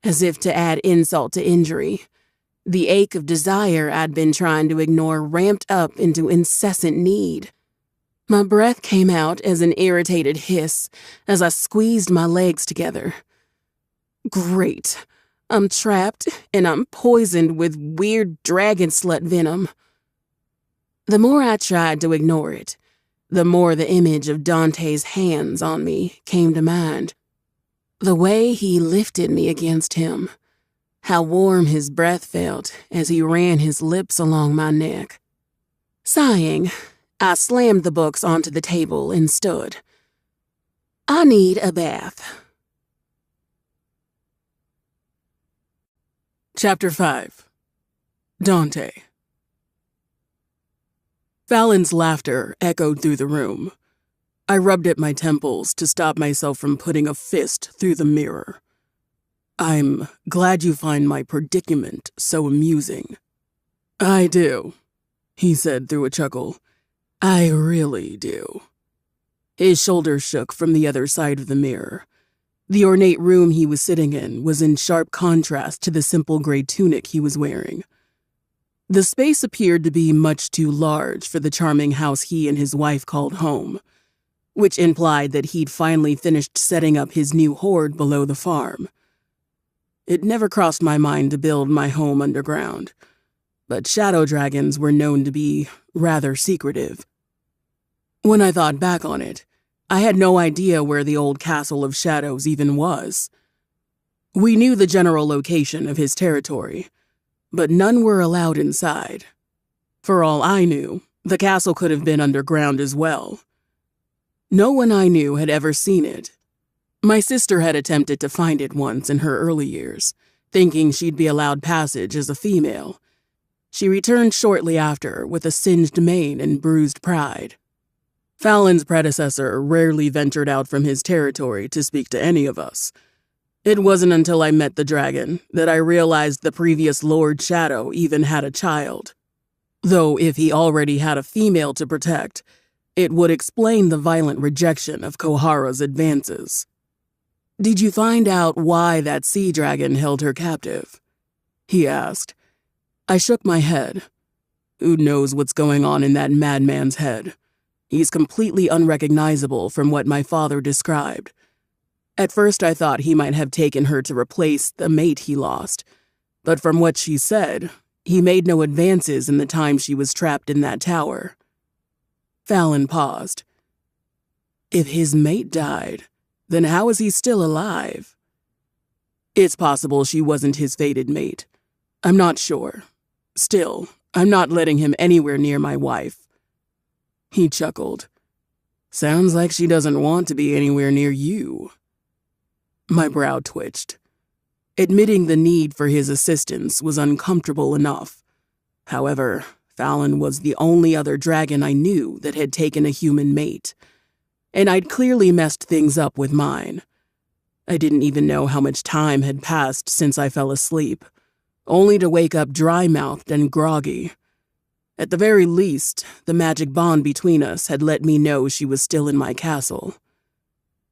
As if to add insult to injury, The ache of desire I'd been trying to ignore ramped up into incessant need. My breath came out as an irritated hiss as I squeezed my legs together. Great. I'm trapped and I'm poisoned with weird dragon slut venom. The more I tried to ignore it, the more the image of Dante's hands on me came to mind. The way he lifted me against him, how warm his breath felt as he ran his lips along my neck. Sighing, I slammed the books onto the table and stood. I need a bath. Chapter 5. Dante. Fallon's laughter echoed through the room. I rubbed at my temples to stop myself from putting a fist through the mirror. I'm glad you find my predicament so amusing. I do, he said through a chuckle. I really do. His shoulders shook from the other side of the mirror. The ornate room he was sitting in was in sharp contrast to the simple gray tunic he was wearing. The space appeared to be much too large for the charming house he and his wife called home, which implied that he'd finally finished setting up his new hoard below the farm. It never crossed my mind to build my home underground, but shadow dragons were known to be rather secretive. When I thought back on it, I had no idea where the old Castle of Shadows even was. We knew the general location of his territory, but none were allowed inside. For all I knew, the castle could have been underground as well. No one I knew had ever seen it. My sister had attempted to find it once in her early years, thinking she'd be allowed passage as a female. She returned shortly after with a singed mane and bruised pride. Fallon's predecessor rarely ventured out from his territory to speak to any of us. It wasn't until I met the dragon that I realized the previous Lord Shadow even had a child. Though if he already had a female to protect, it would explain the violent rejection of Kohara's advances. Did you find out why that sea dragon held her captive? He asked. I shook my head. Who knows what's going on in that madman's head? He's completely unrecognizable from what my father described. At first I thought he might have taken her to replace the mate he lost, but from what she said, he made no advances in the time she was trapped in that tower. Fallon paused. If his mate died, then how is he still alive? It's possible she wasn't his fated mate. I'm not sure. Still, I'm not letting him anywhere near my wife. He chuckled. Sounds like she doesn't want to be anywhere near you. My brow twitched. Admitting the need for his assistance was uncomfortable enough. However, Fallon was the only other dragon I knew that had taken a human mate, and I'd clearly messed things up with mine. I didn't even know how much time had passed since I fell asleep, only to wake up dry-mouthed and groggy. At the very least, the magic bond between us had let me know she was still in my castle.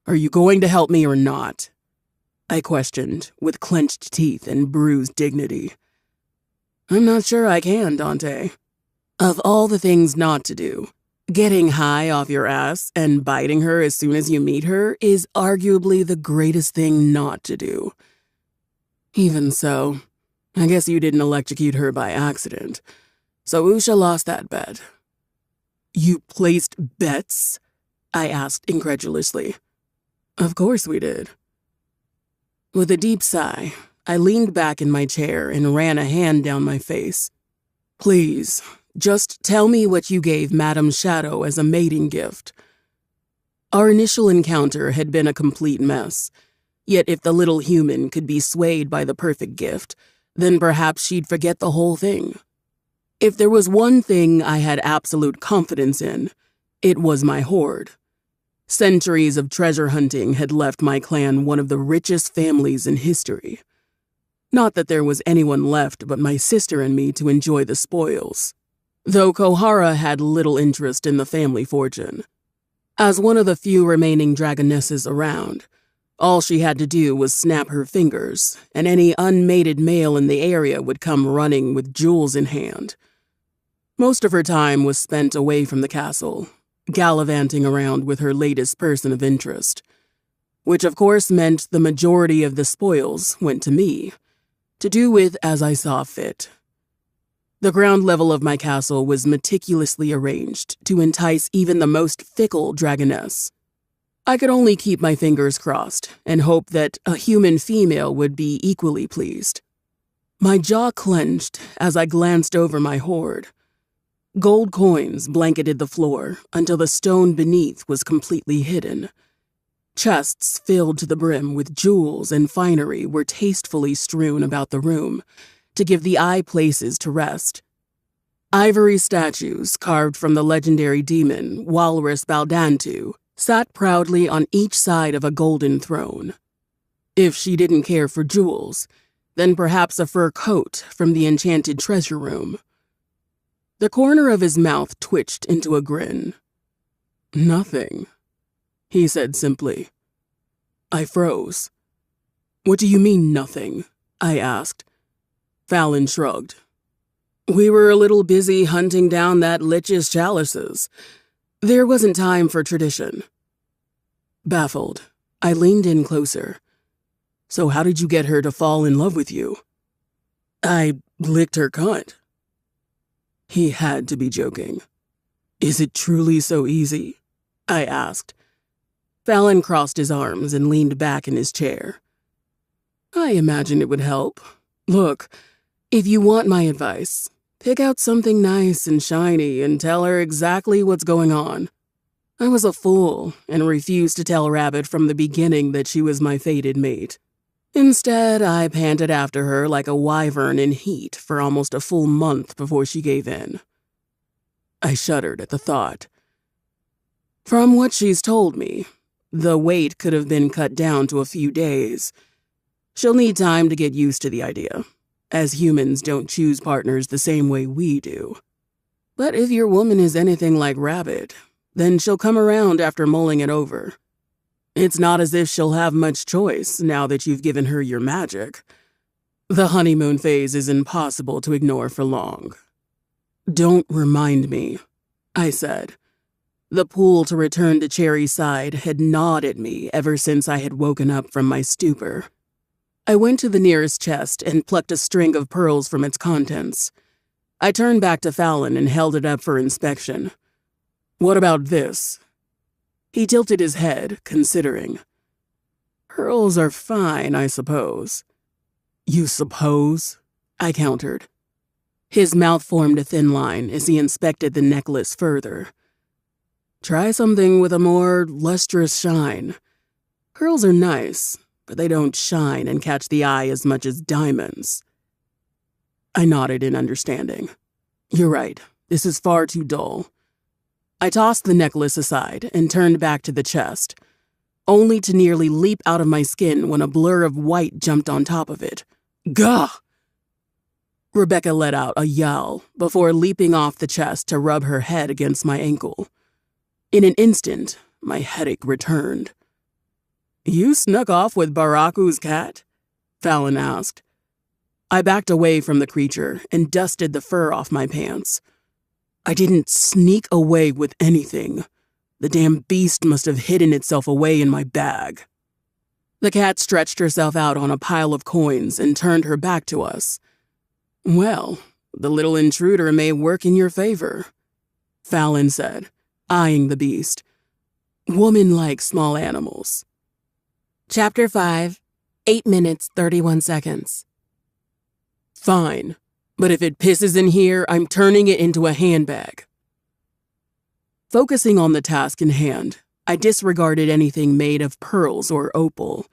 Are you going to help me or not? I questioned, with clenched teeth and bruised dignity. I'm not sure I can, Dante. Of all the things not to do, getting high off your ass and biting her as soon as you meet her is arguably the greatest thing not to do. Even so, I guess you didn't electrocute her by accident. So Usha lost that bet. You placed bets? I asked incredulously. Of course we did. With a deep sigh, I leaned back in my chair and ran a hand down my face. Please, just tell me what you gave Madame Shadow as a mating gift. Our initial encounter had been a complete mess, yet if the little human could be swayed by the perfect gift, then perhaps she'd forget the whole thing. If there was one thing I had absolute confidence in, it was my hoard. Centuries of treasure hunting had left my clan one of the richest families in history. Not that there was anyone left but my sister and me to enjoy the spoils, though Kohara had little interest in the family fortune. As one of the few remaining dragonesses around, All she had to do was snap her fingers, and any unmated male in the area would come running with jewels in hand. Most of her time was spent away from the castle, gallivanting around with her latest person of interest, which of course meant the majority of the spoils went to me, to do with as I saw fit. The ground level of my castle was meticulously arranged to entice even the most fickle dragoness. I could only keep my fingers crossed and hope that a human female would be equally pleased. My jaw clenched as I glanced over my hoard. Gold coins blanketed the floor until the stone beneath was completely hidden. Chests filled to the brim with jewels and finery were tastefully strewn about the room to give the eye places to rest. Ivory statues carved from the legendary demon Walrus Baldantu sat proudly on each side of a golden throne. If she didn't care for jewels, then perhaps a fur coat from the enchanted treasure room. The corner of his mouth twitched into a grin. "Nothing," he said simply. I froze. "What do you mean, nothing?" I asked. Fallon shrugged. "We were a little busy hunting down that lich's chalices. There wasn't time for tradition." Baffled, I leaned in closer. "So how did you get her to fall in love with you?" "I licked her cunt." He had to be joking. "Is it truly so easy?" I asked. Fallon crossed his arms and leaned back in his chair. "I imagine it would help. Look, if you want my advice, pick out something nice and shiny and tell her exactly what's going on. I was a fool and refused to tell Rabbit from the beginning that she was my fated mate. Instead, I panted after her like a wyvern in heat for almost a full month before she gave in." I shuddered at the thought. "From what she's told me, the wait could have been cut down to a few days. She'll need time to get used to the idea, as humans don't choose partners the same way we do. But if your woman is anything like Rabbit, then she'll come around after mulling it over. It's not as if she'll have much choice now that you've given her your magic. The honeymoon phase is impossible to ignore for long." "Don't remind me," I said. The pull to return to Cherry's side had gnawed at me ever since I had woken up from my stupor. I went to the nearest chest and plucked a string of pearls from its contents. I turned back to Fallon and held it up for inspection. "What about this?" He tilted his head, considering. "Pearls are fine, I suppose." "You suppose?" I countered. His mouth formed a thin line as he inspected the necklace further. "Try something with a more lustrous shine. Pearls are nice, but they don't shine and catch the eye as much as diamonds." I nodded in understanding. "You're right, this is far too dull." I tossed the necklace aside and turned back to the chest, only to nearly leap out of my skin when a blur of white jumped on top of it. "Gah!" Rebecca let out a yowl before leaping off the chest to rub her head against my ankle. In an instant, my headache returned. "You snuck off with Baraku's cat?" Fallon asked. I backed away from the creature and dusted the fur off my pants. "I didn't sneak away with anything. The damn beast must have hidden itself away in my bag." The cat stretched herself out on a pile of coins and turned her back to us. "Well, the little intruder may work in your favor," Fallon said, eyeing the beast. "Women like small animals." Chapter 5, 8 minutes, 31 seconds. "Fine, but if it pisses in here, I'm turning it into a handbag." Focusing on the task in hand, I disregarded anything made of pearls or opal.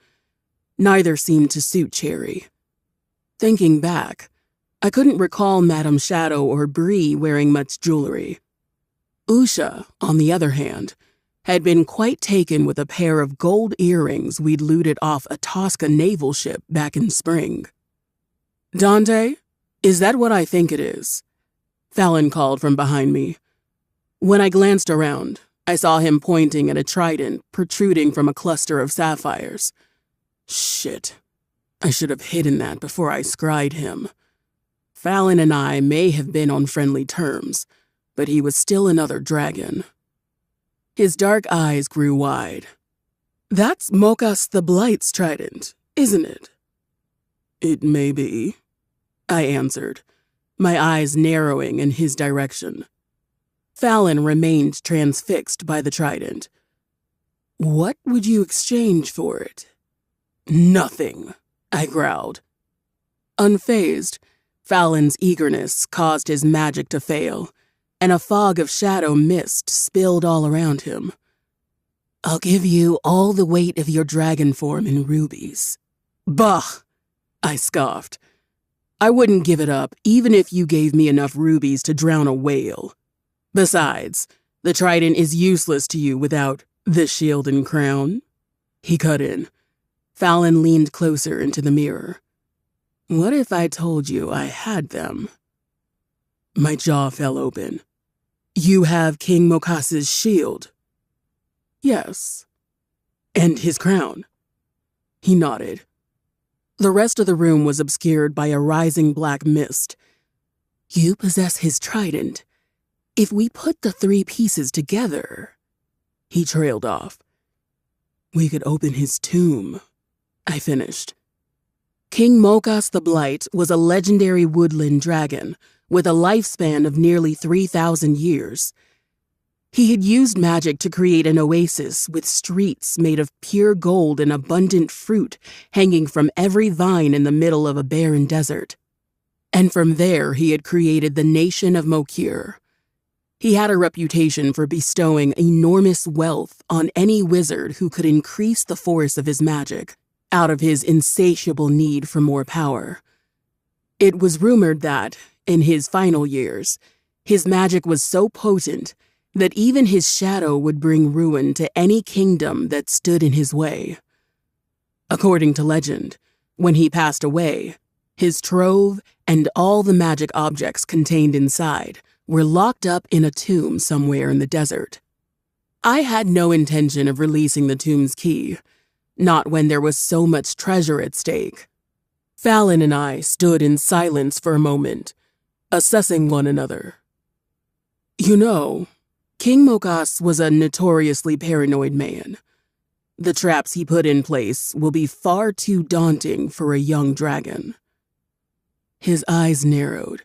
Neither seemed to suit Cherry. Thinking back, I couldn't recall Madame Shadow or Bree wearing much jewelry. Usha, on the other hand, had been quite taken with a pair of gold earrings we'd looted off a Tosca naval ship back in spring. "Dante, is that what I think it is?" Fallon called from behind me. When I glanced around, I saw him pointing at a trident protruding from a cluster of sapphires. Shit. I should have hidden that before I scryed him. Fallon and I may have been on friendly terms, but he was still another dragon. His dark eyes grew wide. That's Mokas the Blight's trident, isn't it? It may be, I answered, my eyes narrowing in his direction. Fallon remained transfixed by the trident. What would you exchange for it? Nothing, I growled. Unfazed, Fallon's eagerness caused his magic to fail, and a fog of shadow mist spilled all around him. I'll give you all the weight of your dragon form in rubies. Bah! I scoffed. I wouldn't give it up even if you gave me enough rubies to drown a whale. Besides, the trident is useless to you without the shield and crown. He cut in. Fallon leaned closer into the mirror. What if I told you I had them? My jaw fell open. You have King Mokas's shield? Yes. And his crown? He nodded. The rest of the room was obscured by a rising black mist. You possess his trident. If we put the 3 pieces together... He trailed off. We could open his tomb, I finished. King Mokas the Blight was a legendary woodland dragon with a lifespan of nearly 3,000 years. He had used magic to create an oasis with streets made of pure gold and abundant fruit hanging from every vine in the middle of a barren desert. And from there he had created the nation of Mokir. He had a reputation for bestowing enormous wealth on any wizard who could increase the force of his magic out of his insatiable need for more power. It was rumored that, in his final years, his magic was so potent that even his shadow would bring ruin to any kingdom that stood in his way. According to legend, when he passed away, his trove and all the magic objects contained inside were locked up in a tomb somewhere in the desert. I had no intention of releasing the tomb's key, not when there was so much treasure at stake. Fallon and I stood in silence for a moment, assessing one another. You know, King Mokas was a notoriously paranoid man. The traps he put in place will be far too daunting for a young dragon. His eyes narrowed.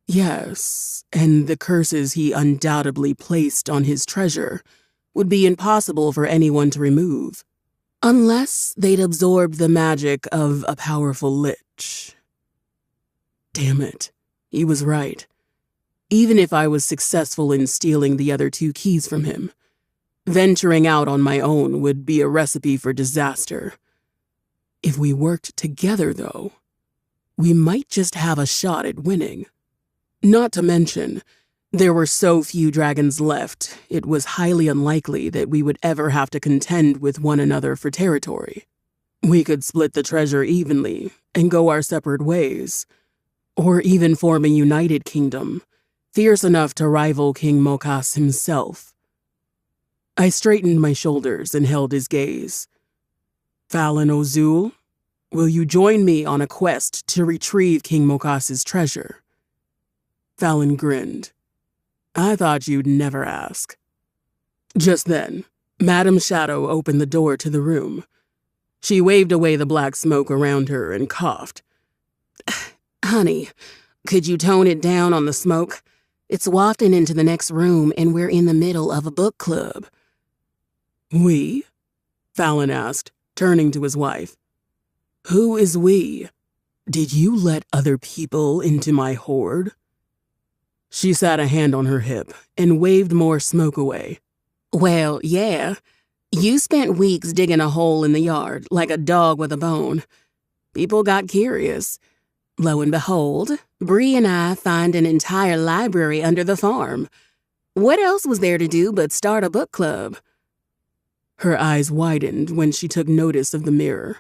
Yes, and the curses he undoubtedly placed on his treasure would be impossible for anyone to remove, unless they'd absorbed the magic of a powerful lich. Damn it, he was right. Even if I was successful in stealing the other 2 keys from him, venturing out on my own would be a recipe for disaster. If we worked together, though, we might just have a shot at winning. Not to mention, there were so few dragons left, it was highly unlikely that we would ever have to contend with one another for territory. We could split the treasure evenly and go our separate ways, or even form a united kingdom, fierce enough to rival King Mokas himself. I straightened my shoulders and held his gaze. Fallon Ozul, will you join me on a quest to retrieve King Mokas's treasure? Fallon grinned. I thought you'd never ask. Just then, Madame Shadow opened the door to the room. She waved away the black smoke around her and coughed. Honey, could you tone it down on the smoke? It's wafting into the next room and we're in the middle of a book club. We? Fallon asked, turning to his wife. Who is we? Did you let other people into my hoard? She sat a hand on her hip and waved more smoke away. Well, yeah. You spent weeks digging a hole in the yard like a dog with a bone. People got curious. Lo and behold, Bree and I find an entire library under the farm. What else was there to do but start a book club? Her eyes widened when she took notice of the mirror.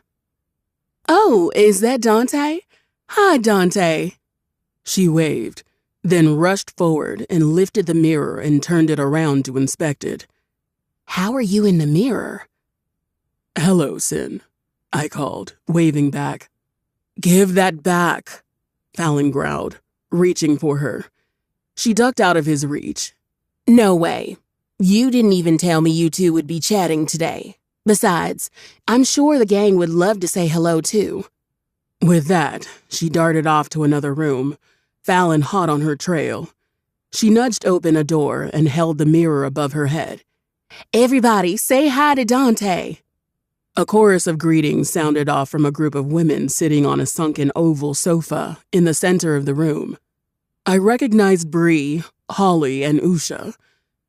Oh, is that Dante? Hi, Dante. She waved, then rushed forward and lifted the mirror and turned it around to inspect it. How are you in the mirror? Hello, Sin. I called, waving back. Give that back, Fallon growled, reaching for her. She ducked out of his reach. No way. You didn't even tell me you two would be chatting today. Besides, I'm sure the gang would love to say hello too. With that, she darted off to another room, Fallon hot on her trail. She nudged open a door and held the mirror above her head. Everybody, say hi to Dante. A chorus of greetings sounded off from a group of women sitting on a sunken oval sofa in the center of the room. I recognized Bree, Holly, and Usha,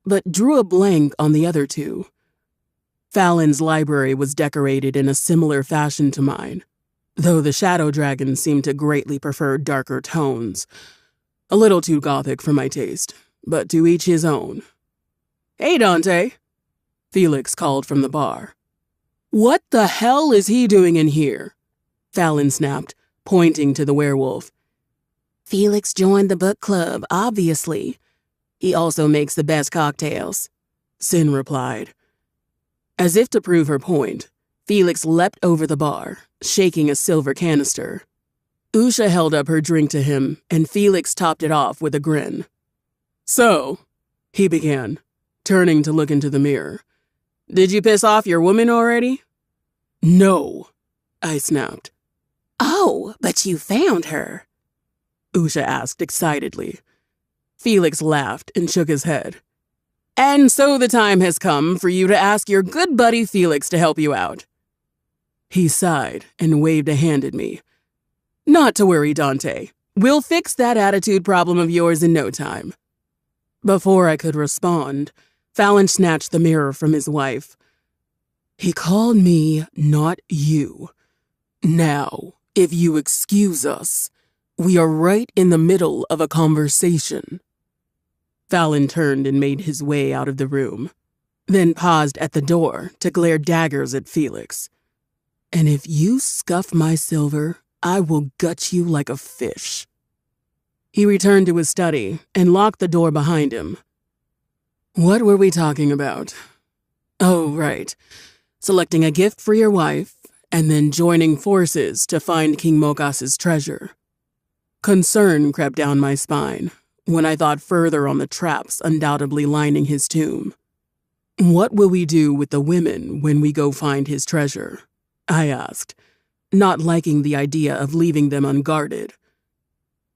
but drew a blank on the other two. Fallon's library was decorated in a similar fashion to mine, though the shadow dragon seemed to greatly prefer darker tones. A little too gothic for my taste, but to each his own. Hey, Dante, Felix called from the bar. What the hell is he doing in here? Fallon snapped, pointing to the werewolf. Felix joined the book club, obviously. He also makes the best cocktails, Sin replied. As if to prove her point, Felix leapt over the bar, shaking a silver canister. Usha held up her drink to him, and Felix topped it off with a grin. So, he began, turning to look into the mirror. Did you piss off your woman already? No, I snapped. Oh, but you found her, Usha asked excitedly. Felix laughed and shook his head. And so the time has come for you to ask your good buddy Felix to help you out. He sighed and waved a hand at me. Not to worry, Dante. We'll fix that attitude problem of yours in no time. Before I could respond, Fallon snatched the mirror from his wife. He called me, not you. Now, if you excuse us, we are right in the middle of a conversation. Fallon turned and made his way out of the room, then paused at the door to glare daggers at Felix. And if you scuff my silver, I will gut you like a fish. He returned to his study and locked the door behind him. What were we talking about? Oh, right. Selecting a gift for your wife and then joining forces to find King Mokas's treasure. Concern crept down my spine when I thought further on the traps undoubtedly lining his tomb. What will we do with the women when we go find his treasure? I asked, not liking the idea of leaving them unguarded.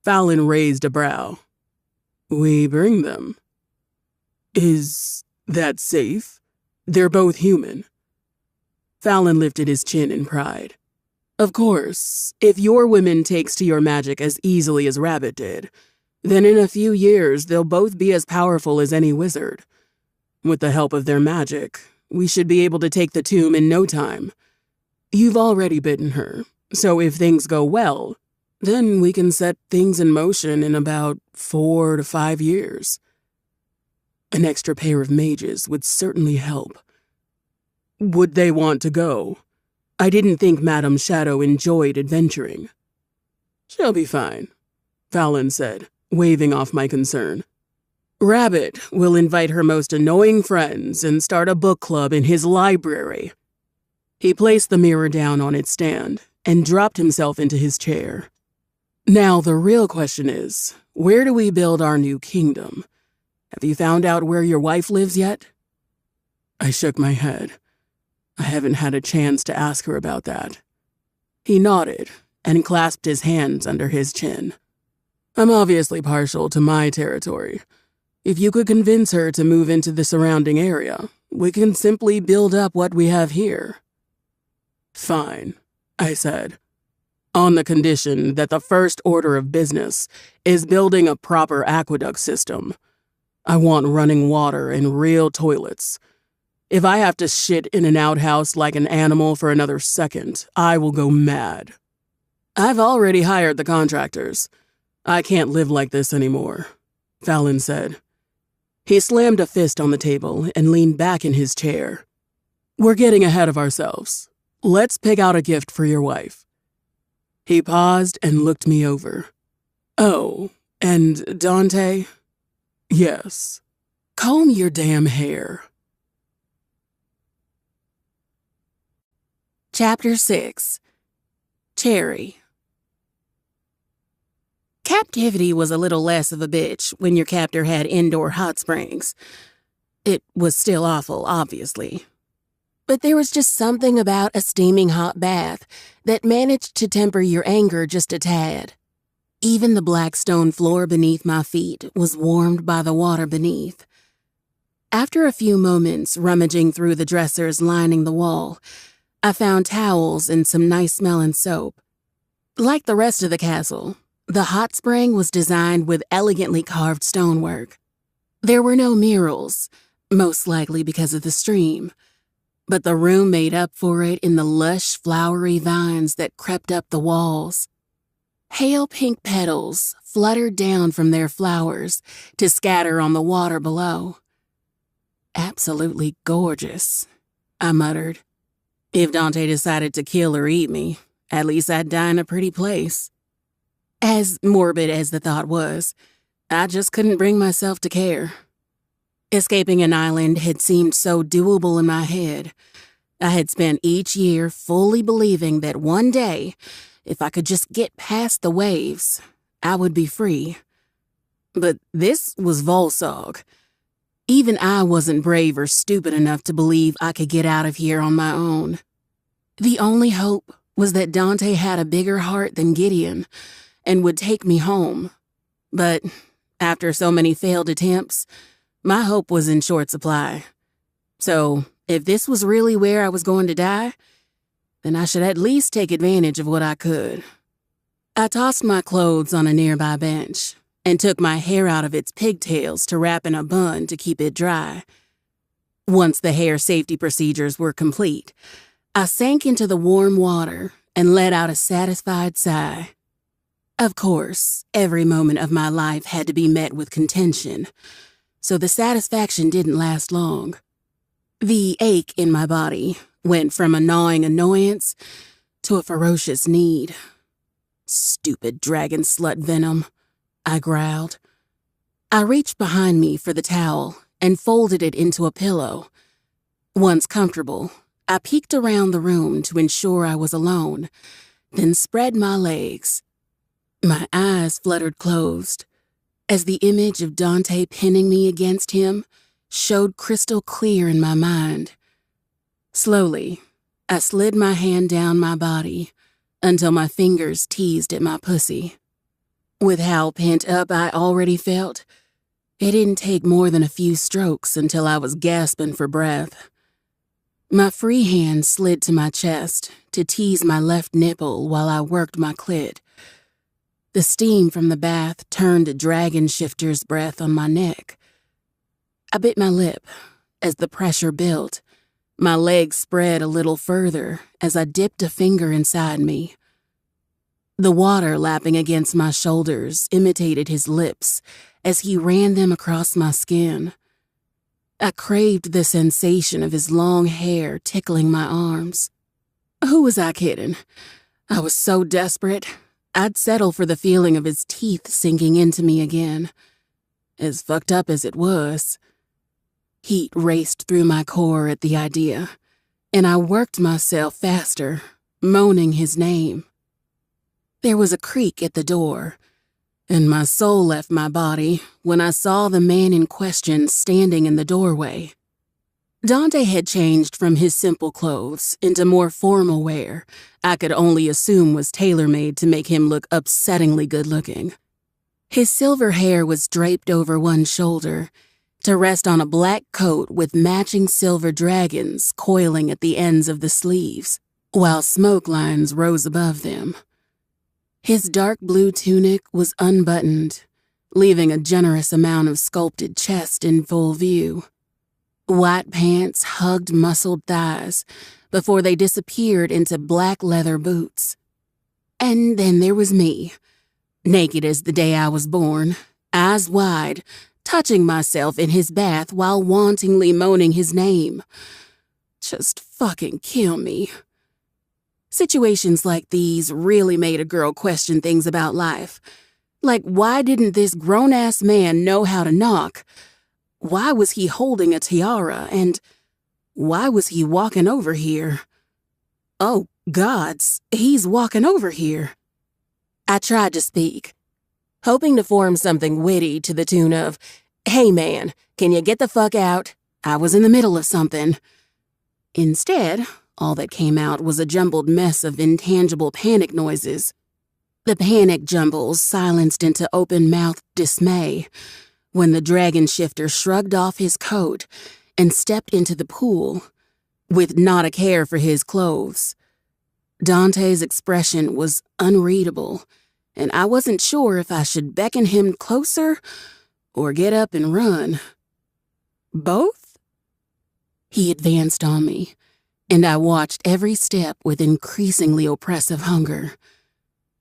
Fallon raised a brow. We bring them. Is that safe? They're both human. Fallon lifted his chin in pride. Of course, if your women takes to your magic as easily as Rabbit did, then in a few years they'll both be as powerful as any wizard. With the help of their magic, we should be able to take the tomb in no time. You've already bitten her, so if things go well, then we can set things in motion in about 4 to 5 years. An extra pair of mages would certainly help. Would they want to go? I didn't think Madame Shadow enjoyed adventuring. She'll be fine, Fallon said, waving off my concern. Rabbit will invite her most annoying friends and start a book club in his library. He placed the mirror down on its stand and dropped himself into his chair. Now the real question is, where do we build our new kingdom? Have you found out where your wife lives yet? I shook my head. I haven't had a chance to ask her about that. He nodded and clasped his hands under his chin. I'm obviously partial to my territory. If you could convince her to move into the surrounding area, we can simply build up what we have here. Fine, I said, on the condition that the first order of business is building a proper aqueduct system. I want running water and real toilets. If I have to shit in an outhouse like an animal for another second, I will go mad. I've already hired the contractors. I can't live like this anymore, Fallon said. He slammed a fist on the table and leaned back in his chair. We're getting ahead of ourselves. Let's pick out a gift for your wife. He paused and looked me over. Oh, and Dante? Yes. Comb your damn hair. Chapter 6. Cherry. Captivity was a little less of a bitch when your captor had indoor hot springs. It was still awful, obviously. But there was just something about a steaming hot bath that managed to temper your anger just a tad. Even the black stone floor beneath my feet was warmed by the water beneath. After a few moments rummaging through the dressers lining the wall, I found towels and some nice-smelling soap. Like the rest of the castle, the hot spring was designed with elegantly carved stonework. There were no murals, most likely because of the stream, but the room made up for it in the lush, flowery vines that crept up the walls. Pale pink petals fluttered down from their flowers to scatter on the water below. "Absolutely gorgeous," I muttered. If Dante decided to kill or eat me, at least I'd die in a pretty place. As morbid as the thought was, I just couldn't bring myself to care. Escaping an island had seemed so doable in my head. I had spent each year fully believing that one day, if I could just get past the waves, I would be free. But this was Volsog. Even I wasn't brave or stupid enough to believe I could get out of here on my own. The only hope was that Dante had a bigger heart than Gideon and would take me home. But after so many failed attempts, my hope was in short supply. So if this was really where I was going to die, then I should at least take advantage of what I could. I tossed my clothes on a nearby bench and took my hair out of its pigtails to wrap in a bun to keep it dry. Once the hair safety procedures were complete, I sank into the warm water and let out a satisfied sigh. Of course, every moment of my life had to be met with contention, so the satisfaction didn't last long. The ache in my body went from a gnawing annoyance to a ferocious need. "Stupid dragon slut venom," I growled. I reached behind me for the towel and folded it into a pillow. Once comfortable, I peeked around the room to ensure I was alone, then spread my legs. My eyes fluttered closed as the image of Dante pinning me against him showed crystal clear in my mind. Slowly, I slid my hand down my body until my fingers teased at my pussy. With how pent up I already felt, it didn't take more than a few strokes until I was gasping for breath. My free hand slid to my chest to tease my left nipple while I worked my clit. The steam from the bath turned to dragon shifter's breath on my neck. I bit my lip as the pressure built. My legs spread a little further as I dipped a finger inside me. The water lapping against my shoulders imitated his lips as he ran them across my skin. I craved the sensation of his long hair tickling my arms. Who was I kidding? I was so desperate, I'd settle for the feeling of his teeth sinking into me again. As fucked up as it was, heat raced through my core at the idea, and I worked myself faster, moaning his name. There was a creak at the door, and my soul left my body when I saw the man in question standing in the doorway. Dante had changed from his simple clothes into more formal wear I could only assume was tailor-made to make him look upsettingly good-looking. His silver hair was draped over one shoulder to rest on a black coat with matching silver dragons coiling at the ends of the sleeves, while smoke lines rose above them. His dark blue tunic was unbuttoned, leaving a generous amount of sculpted chest in full view. White pants hugged muscled thighs before they disappeared into black leather boots. And then there was me, naked as the day I was born, eyes wide, touching myself in his bath while wantonly moaning his name. Just fucking kill me. Situations like these really made a girl question things about life. Like, why didn't this grown-ass man know how to knock? Why was he holding a tiara? And why was he walking over here? Oh, gods, he's walking over here. I tried to speak, hoping to form something witty to the tune of, "Hey man, can you get the fuck out? I was in the middle of something." Instead, all that came out was a jumbled mess of intangible panic noises. The panic jumbles silenced into open-mouthed dismay when the dragon shifter shrugged off his coat and stepped into the pool, with not a care for his clothes. Dante's expression was unreadable, and I wasn't sure if I should beckon him closer or get up and run. Both? He advanced on me, and I watched every step with increasingly oppressive hunger.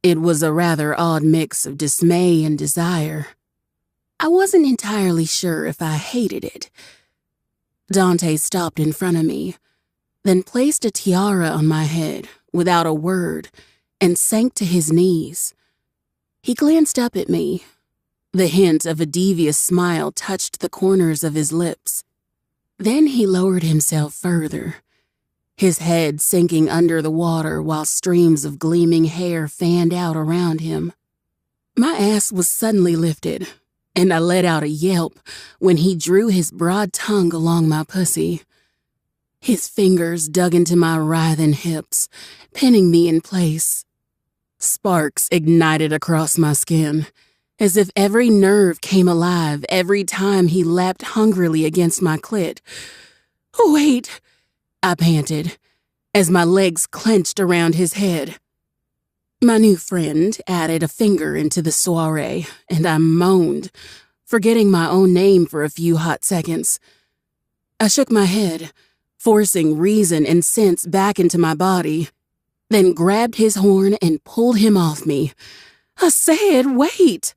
It was a rather odd mix of dismay and desire. I wasn't entirely sure if I hated it. Dante stopped in front of me, then placed a tiara on my head without a word and sank to his knees. He glanced up at me. The hint of a devious smile touched the corners of his lips. Then he lowered himself further, his head sinking under the water while streams of gleaming hair fanned out around him. My ass was suddenly lifted, and I let out a yelp when he drew his broad tongue along my pussy. His fingers dug into my writhing hips, pinning me in place. Sparks ignited across my skin, as if every nerve came alive every time he lapped hungrily against my clit. "Wait," I panted, as my legs clenched around his head. My new friend added a finger into the soiree, and I moaned, forgetting my own name for a few hot seconds. I shook my head, forcing reason and sense back into my body, then grabbed his horn and pulled him off me. I said, "Wait."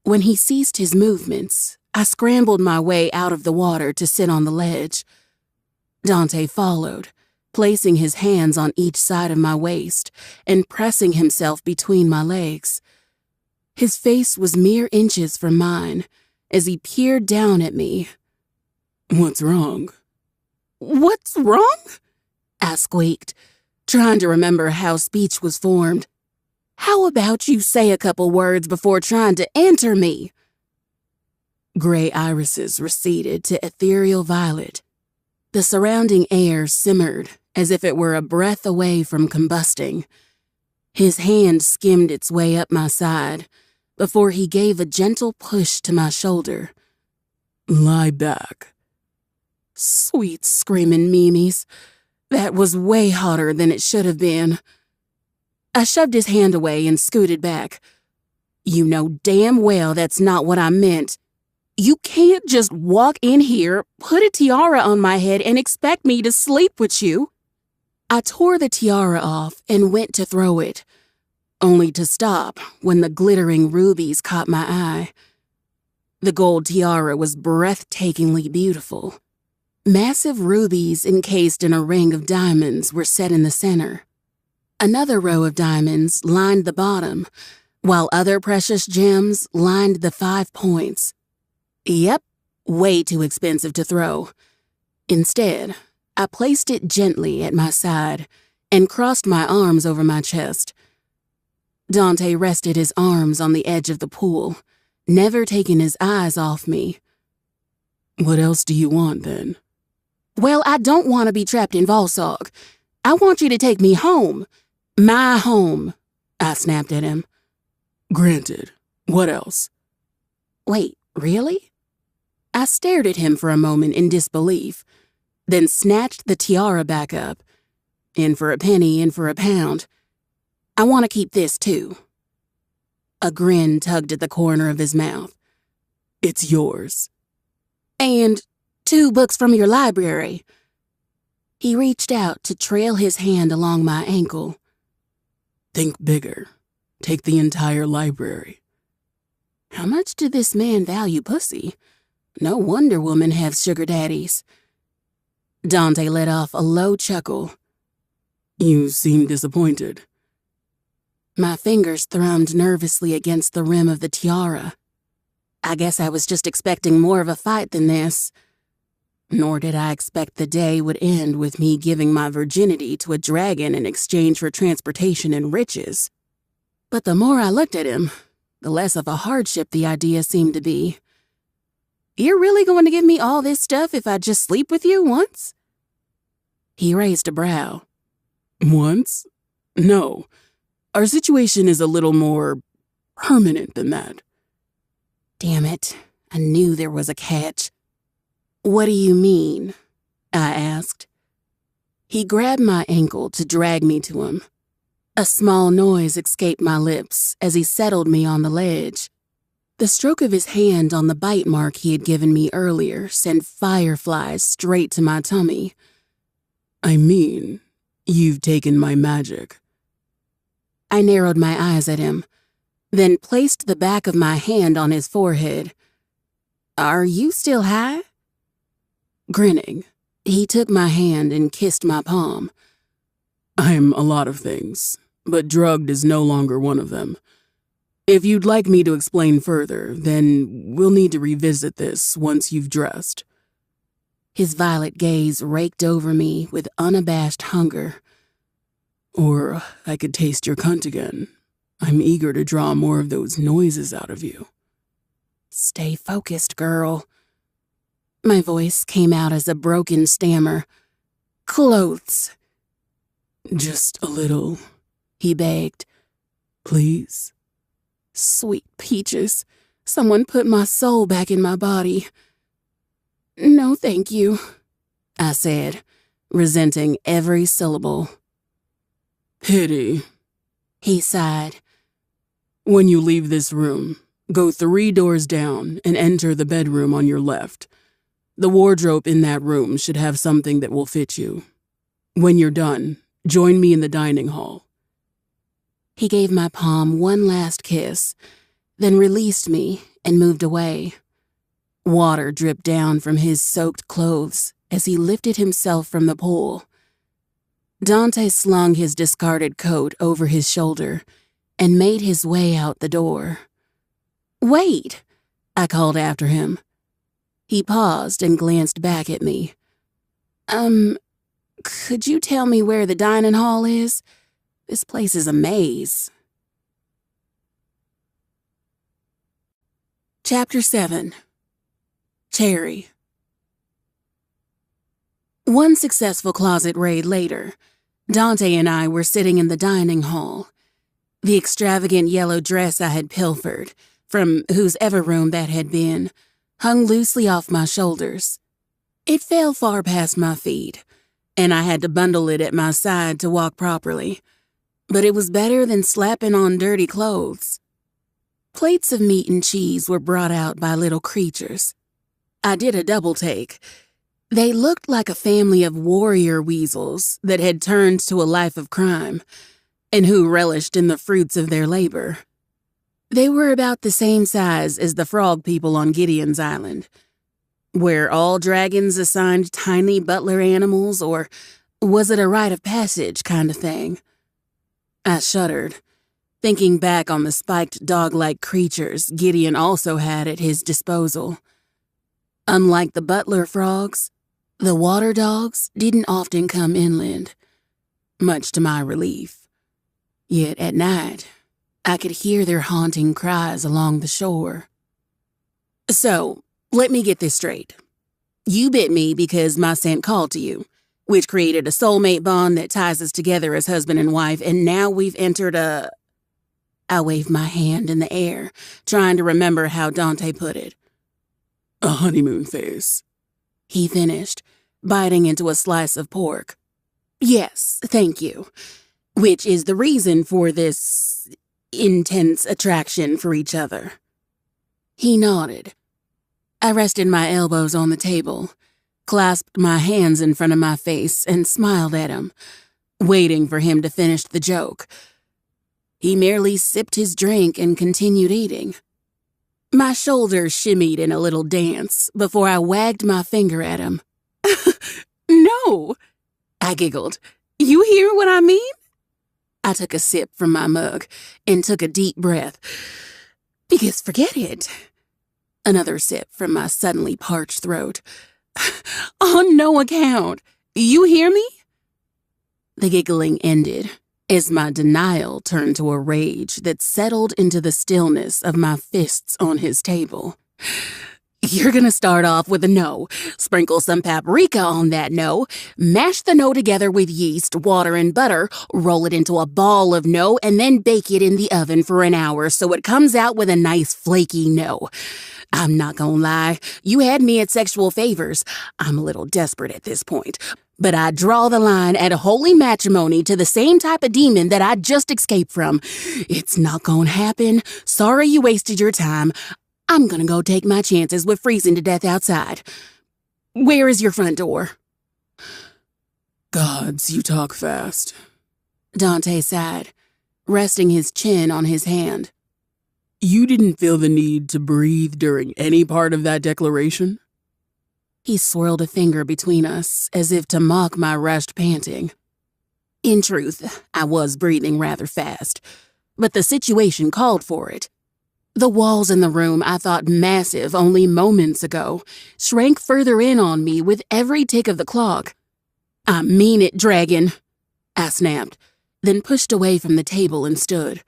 When he ceased his movements, I scrambled my way out of the water to sit on the ledge. Dante followed, placing his hands on each side of my waist and pressing himself between my legs. His face was mere inches from mine as he peered down at me. "What's wrong?" "What's wrong?" I squeaked, trying to remember how speech was formed. "How about you say a couple words before trying to enter me?" Gray irises receded to ethereal violet. The surrounding air simmered as if it were a breath away from combusting. His hand skimmed its way up my side before he gave a gentle push to my shoulder. "Lie back." Sweet screaming Mimis. That was way hotter than it should have been. I shoved his hand away and scooted back. "You know damn well that's not what I meant. You can't just walk in here, put a tiara on my head, and expect me to sleep with you." I tore the tiara off and went to throw it, only to stop when the glittering rubies caught my eye. The gold tiara was breathtakingly beautiful. Massive rubies encased in a ring of diamonds were set in the center. Another row of diamonds lined the bottom, while other precious gems lined the 5 points. Yep, way too expensive to throw. Instead, I placed it gently at my side and crossed my arms over my chest. Dante rested his arms on the edge of the pool, never taking his eyes off me. "What else do you want, then?" "Well, I don't want to be trapped in Volsog. I want you to take me home. My home," I snapped at him. "Granted. What else?" "Wait, really?" I stared at him for a moment in disbelief, then snatched the tiara back up. In for a penny, in for a pound. "I want to keep this, too." A grin tugged at the corner of his mouth. "It's yours." "And 2 books from your library." He reached out to trail his hand along my ankle. "Think bigger. Take the entire library." How much did this man value pussy? No wonder women have sugar daddies. Dante let off a low chuckle. "You seem disappointed." My fingers thrummed nervously against the rim of the tiara. I guess I was just expecting more of a fight than this. nor did I expect the day would end with me giving my virginity to a dragon in exchange for transportation and riches. But the more I looked at him, the less of a hardship the idea seemed to be. "You're really going to give me all this stuff if I just sleep with you once?" He raised a brow. "Once? No. Our situation is a little more permanent than that." Damn it, I knew there was a catch. "What do you mean?" I asked. He grabbed my ankle to drag me to him. A small noise escaped my lips as he settled me on the ledge. The stroke of his hand on the bite mark he had given me earlier sent fireflies straight to my tummy. "I mean, you've taken my magic." I narrowed my eyes at him, then placed the back of my hand on his forehead. "Are you still high?" Grinning, he took my hand and kissed my palm. "I'm a lot of things, but drugged is no longer one of them. If you'd like me to explain further, then we'll need to revisit this once you've dressed." His violet gaze raked over me with unabashed hunger. "Or I could taste your cunt again. I'm eager to draw more of those noises out of you." "Stay focused, girl." My voice came out as a broken stammer. "Clothes." "Just a little," he begged. "Please?" Sweet peaches, someone put my soul back in my body. "No, thank you," I said, resenting every syllable. "Pity," he sighed. "When you leave this room, go 3 doors down and enter the bedroom on your left. The wardrobe in that room should have something that will fit you. When you're done, join me in the dining hall." He gave my palm one last kiss, then released me and moved away. Water dripped down from his soaked clothes as he lifted himself from the pool. Dante slung his discarded coat over his shoulder and made his way out the door. "Wait," I called after him. He paused and glanced back at me. Could you tell me where the dining hall is? This place is a maze." Chapter 7. Cherry. One successful closet raid later, Dante and I were sitting in the dining hall. The extravagant yellow dress I had pilfered, from whose ever room that had been, hung loosely off my shoulders. It fell far past my feet, and I had to bundle it at my side to walk properly. But it was better than slapping on dirty clothes. Plates of meat and cheese were brought out by little creatures. I did a double take. They looked like a family of warrior weasels that had turned to a life of crime, and who relished in the fruits of their labor. They were about the same size as the frog people on Gideon's Island. Were all dragons assigned tiny butler animals, or was it a rite of passage kind of thing? I shuddered, thinking back on the spiked dog-like creatures Gideon also had at his disposal. Unlike the butler frogs, the water dogs didn't often come inland, much to my relief. Yet at night, I could hear their haunting cries along the shore. "So, let me get this straight. You bit me because my scent called to you, which created a soulmate bond that ties us together as husband and wife, and now we've entered a..." I waved my hand in the air, trying to remember how Dante put it. "A honeymoon phase," he finished, biting into a slice of pork. "Yes, thank you. Which is the reason for this intense attraction for each other." He nodded. I rested my elbows on the table, clasped my hands in front of my face, and smiled at him, waiting for him to finish the joke. He merely sipped his drink and continued eating. My shoulders shimmied in a little dance before I wagged my finger at him. "No," I giggled. "You hear what I mean?" I took a sip from my mug and took a deep breath. "Because forget it." Another sip from my suddenly parched throat. On no account. You hear me? The giggling ended as my denial turned to a rage that settled into the stillness of my fists on his table. You're gonna start off with a no, sprinkle some paprika on that no, mash the no together with yeast, water, and butter, roll it into a ball of no, and then bake it in the oven for an hour so it comes out with a nice flaky no. I'm not gonna lie, you had me at sexual favors. I'm a little desperate at this point, but I draw the line at holy matrimony to the same type of demon that I just escaped from. It's not gonna happen. Sorry you wasted your time. I'm gonna go take my chances with freezing to death outside. Where is your front door? Gods, you talk fast. Dante sighed, resting his chin on his hand. You didn't feel the need to breathe during any part of that declaration? He swirled a finger between us as if to mock my rushed panting. In truth, I was breathing rather fast, but the situation called for it. The walls in the room I thought massive only moments ago shrank further in on me with every tick of the clock. I mean it, dragon, I snapped, then pushed away from the table and stood.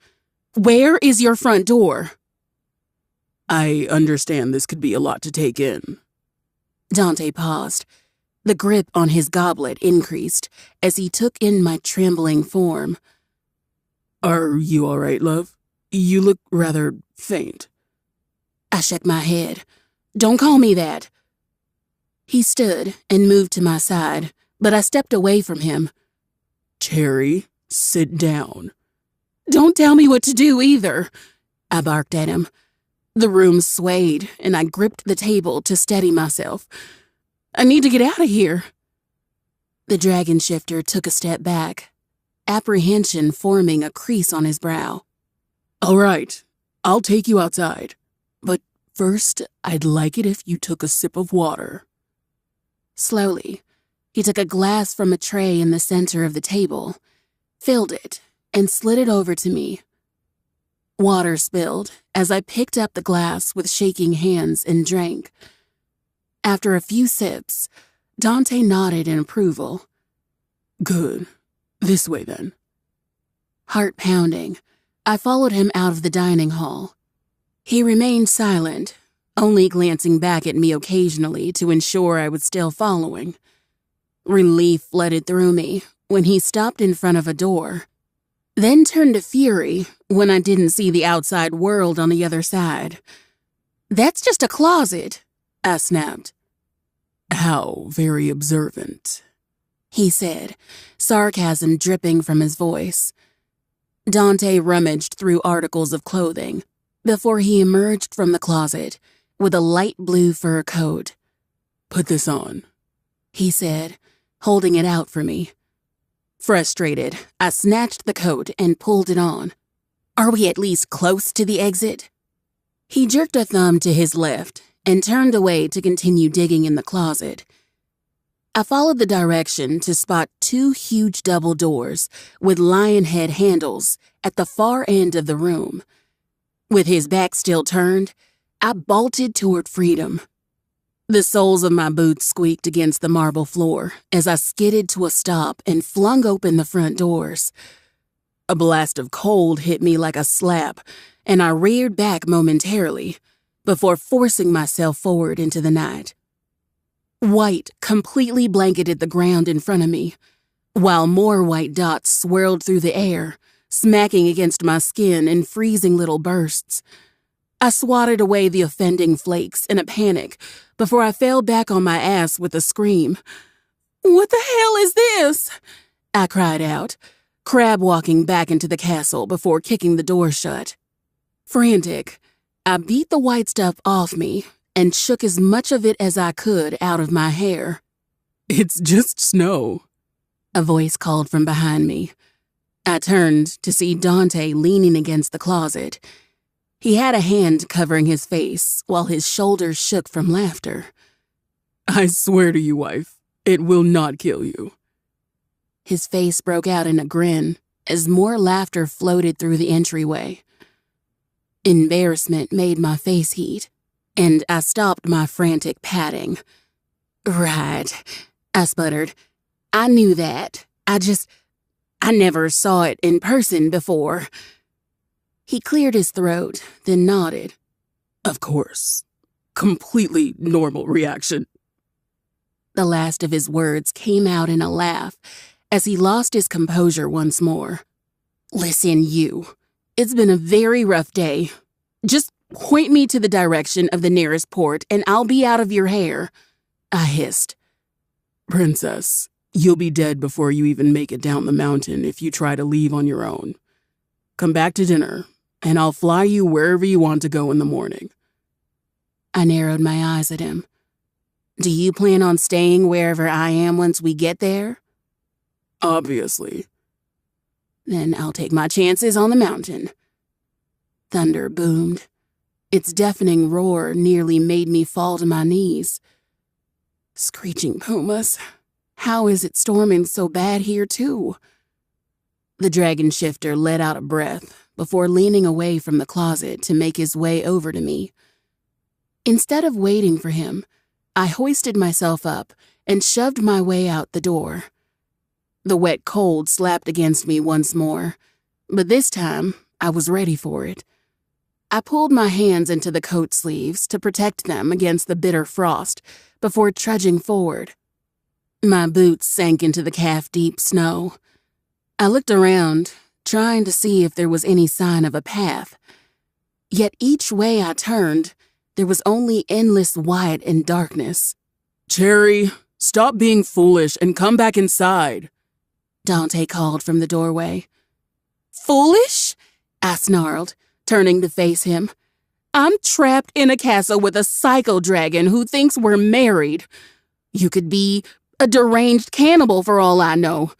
Where is your front door? I understand this could be a lot to take in. Dante paused. The grip on his goblet increased as he took in my trembling form. Are you all right, love? You look rather faint. I shook my head. Don't call me that. He stood and moved to my side, but I stepped away from him. Cherry, sit down. Don't tell me what to do either, I barked at him. The room swayed, and I gripped the table to steady myself. I need to get out of here. The dragon shifter took a step back, apprehension forming a crease on his brow. All right, I'll take you outside. But first, I'd like it if you took a sip of water. Slowly, he took a glass from a tray in the center of the table, filled it, and slid it over to me. Water spilled as I picked up the glass with shaking hands and drank. After a few sips, Dante nodded in approval. Good. This way, then. Heart pounding, I followed him out of the dining hall. He remained silent, only glancing back at me occasionally to ensure I was still following. Relief flooded through me when he stopped in front of a door, then turned to fury when I didn't see the outside world on the other side. That's just a closet, I snapped. How very observant, he said, sarcasm dripping from his voice. Dante rummaged through articles of clothing before he emerged from the closet with a light blue fur coat. Put this on, he said, holding it out for me. Frustrated, I snatched the coat and pulled it on. Are we at least close to the exit? He jerked a thumb to his left and turned away to continue digging in the closet. I followed the direction to spot two huge double doors with lion head handles at the far end of the room. With his back still turned, I bolted toward freedom. The soles of my boots squeaked against the marble floor as I skidded to a stop and flung open the front doors. A blast of cold hit me like a slap, and I reared back momentarily before forcing myself forward into the night. White completely blanketed the ground in front of me, while more white dots swirled through the air, smacking against my skin in freezing little bursts. I swatted away the offending flakes in a panic before I fell back on my ass with a scream. "What the hell is this?" I cried out, crab walking back into the castle before kicking the door shut. Frantic, I beat the white stuff off me and shook as much of it as I could out of my hair. "It's just snow," a voice called from behind me. I turned to see Dante leaning against the closet. He had a hand covering his face while his shoulders shook from laughter. "I swear to you, wife, it will not kill you." His face broke out in a grin as more laughter floated through the entryway. Embarrassment made my face heat, and I stopped my frantic patting. Right, I sputtered. I knew that. I never saw it in person before. He cleared his throat, then nodded. Of course. Completely normal reaction. The last of his words came out in a laugh as he lost his composure once more. Listen, you. It's been a very rough day. Just point me to the direction of the nearest port and I'll be out of your hair, I hissed. Princess, you'll be dead before you even make it down the mountain if you try to leave on your own. Come back to dinner, and I'll fly you wherever you want to go in the morning. I narrowed my eyes at him. Do you plan on staying wherever I am once we get there? Obviously. Then I'll take my chances on the mountain. Thunder boomed. Its deafening roar nearly made me fall to my knees. Screeching pumas. How is it storming so bad here, too? The dragon shifter let out a breath before leaning away from the closet to make his way over to me. Instead of waiting for him, I hoisted myself up and shoved my way out the door. The wet cold slapped against me once more, but this time I was ready for it. I pulled my hands into the coat sleeves to protect them against the bitter frost before trudging forward. My boots sank into the calf-deep snow. I looked around, trying to see if there was any sign of a path. Yet each way I turned, there was only endless white and darkness. Cherry, stop being foolish and come back inside, Dante called from the doorway. Foolish? I snarled, turning to face him. I'm trapped in a castle with a psycho dragon who thinks we're married. You could be a deranged cannibal for all I know.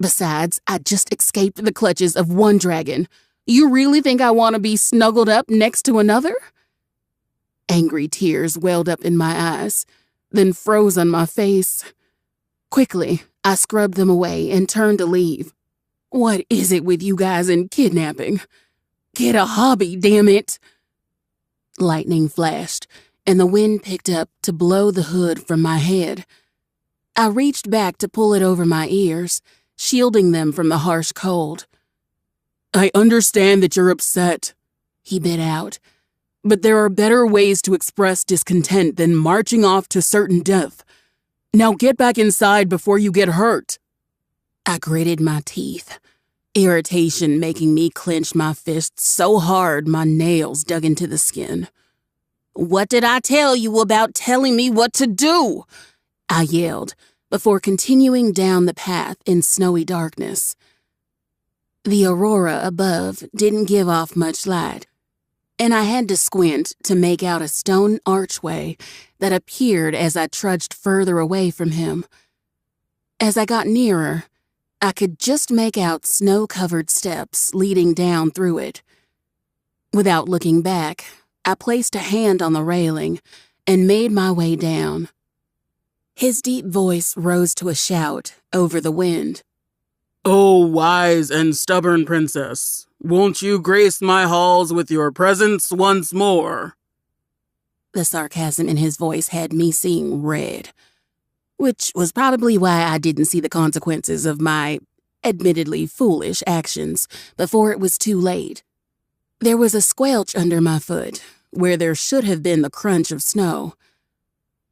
Besides, I just escaped the clutches of one dragon. You really think I want to be snuggled up next to another? Angry tears welled up in my eyes, then froze on my face. Quickly, I scrubbed them away and turned to leave. What is it with you guys and kidnapping? Get a hobby, damn it! Lightning flashed, and the wind picked up to blow the hood from my head. I reached back to pull it over my ears, shielding them from the harsh cold. I understand that you're upset, he bit out. But there are better ways to express discontent than marching off to certain death. Now get back inside before you get hurt. I gritted my teeth, irritation making me clench my fists so hard my nails dug into the skin. What did I tell you about telling me what to do? I yelled, before continuing down the path in snowy darkness. The aurora above didn't give off much light, and I had to squint to make out a stone archway that appeared as I trudged further away from him. As I got nearer, I could just make out snow-covered steps leading down through it. Without looking back, I placed a hand on the railing and made my way down. His deep voice rose to a shout over the wind. Oh, wise and stubborn princess, won't you grace my halls with your presence once more? The sarcasm in his voice had me seeing red, which was probably why I didn't see the consequences of my admittedly foolish actions before it was too late. There was a squelch under my foot, where there should have been the crunch of snow.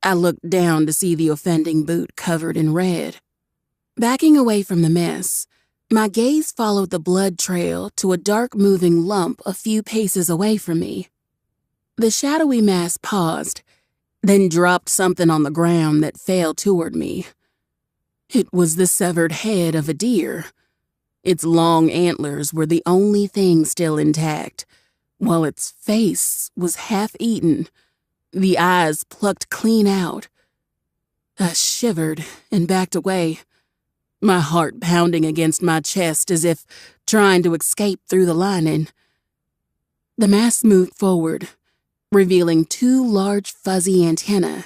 I looked down to see the offending boot covered in red. Backing away from the mess, my gaze followed the blood trail to a dark-moving lump a few paces away from me. The shadowy mass paused, then dropped something on the ground that fell toward me. It was the severed head of a deer. Its long antlers were the only thing still intact, while its face was half-eaten, the eyes plucked clean out. I shivered and backed away, my heart pounding against my chest as if trying to escape through the lining. The mass moved forward, revealing two large fuzzy antennae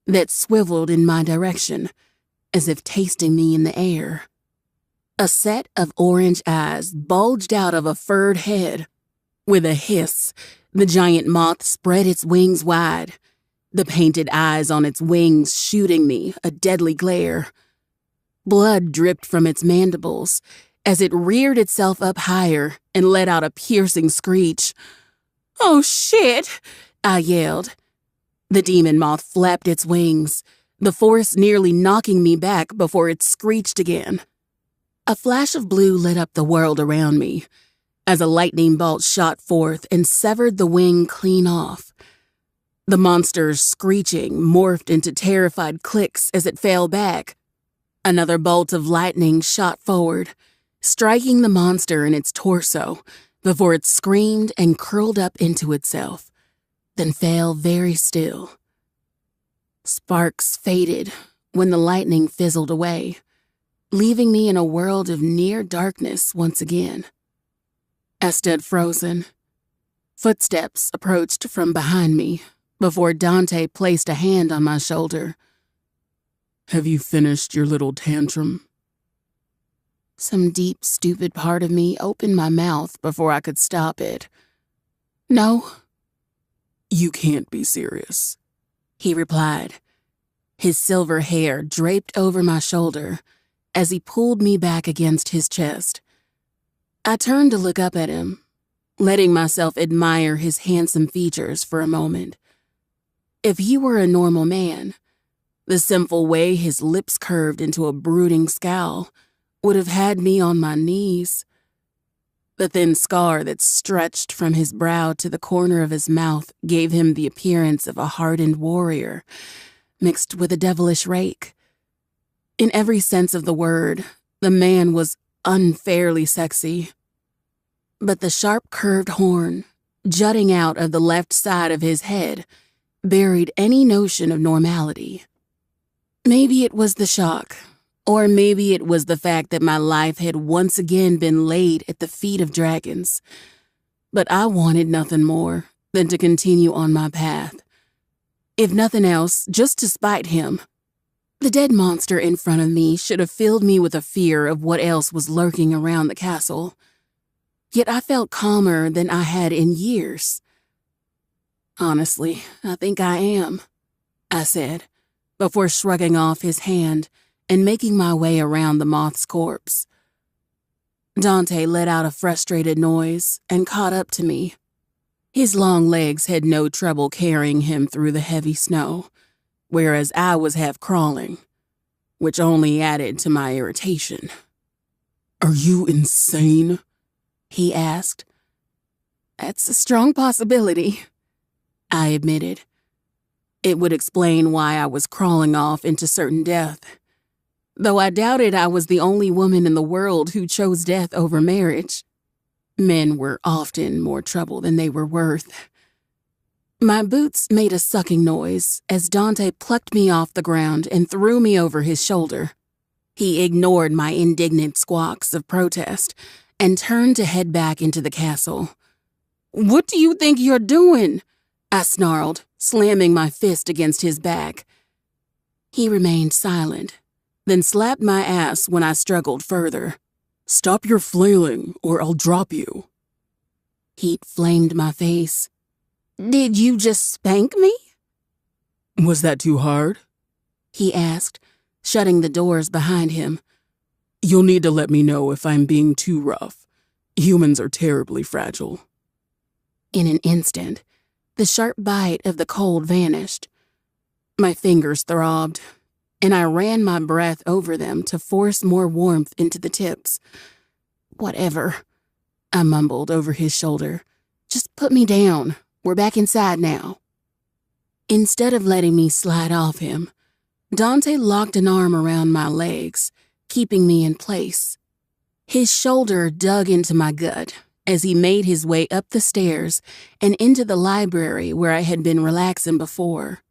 that swiveled in my direction, as if tasting me in the air. A set of orange eyes bulged out of a furred head. With a hiss, the giant moth spread its wings wide, the painted eyes on its wings shooting me a deadly glare. Blood dripped from its mandibles as it reared itself up higher and let out a piercing screech. "Oh shit!" I yelled. The demon moth flapped its wings, the force nearly knocking me back before it screeched again. A flash of blue lit up the world around me as a lightning bolt shot forth and severed the wing clean off. The monster's screeching morphed into terrified clicks as it fell back. Another bolt of lightning shot forward, striking the monster in its torso before it screamed and curled up into itself, then fell very still. Sparks faded when the lightning fizzled away, leaving me in a world of near darkness once again. I stood frozen. Footsteps approached from behind me before Dante placed a hand on my shoulder. "Have you finished your little tantrum?" Some deep, stupid part of me opened my mouth before I could stop it. "No." "You can't be serious," he replied, his silver hair draped over my shoulder as he pulled me back against his chest. I turned to look up at him, letting myself admire his handsome features for a moment. If he were a normal man, the simple way his lips curved into a brooding scowl would have had me on my knees. The thin scar that stretched from his brow to the corner of his mouth gave him the appearance of a hardened warrior, mixed with a devilish rake. In every sense of the word, the man was unfairly sexy. But the sharp curved horn, jutting out of the left side of his head, buried any notion of normality. Maybe it was the shock, or maybe it was the fact that my life had once again been laid at the feet of dragons. But I wanted nothing more than to continue on my path. If nothing else, just to spite him. The dead monster in front of me should have filled me with a fear of what else was lurking around the castle. Yet I felt calmer than I had in years. "Honestly, I think I am," I said, before shrugging off his hand and making my way around the moth's corpse. Dante let out a frustrated noise and caught up to me. His long legs had no trouble carrying him through the heavy snow, whereas I was half crawling, which only added to my irritation. "Are you insane?" he asked. "That's a strong possibility," I admitted. It would explain why I was crawling off into certain death, though I doubted I was the only woman in the world who chose death over marriage. Men were often more trouble than they were worth. My boots made a sucking noise as Dante plucked me off the ground and threw me over his shoulder. He ignored my indignant squawks of protest and turned to head back into the castle. "What do you think you're doing?" I snarled, slamming my fist against his back. He remained silent, then slapped my ass when I struggled further. "Stop your flailing, or I'll drop you." Heat flamed my face. "Did you just spank me?" "Was that too hard?" he asked, shutting the doors behind him. "You'll need to let me know if I'm being too rough. Humans are terribly fragile." In an instant, the sharp bite of the cold vanished. My fingers throbbed, and I ran my breath over them to force more warmth into the tips. "Whatever," I mumbled over his shoulder. "Just put me down. We're back inside now." Instead of letting me slide off him, Dante locked an arm around my legs, keeping me in place. His shoulder dug into my gut as he made his way up the stairs and into the library where I had been relaxing before.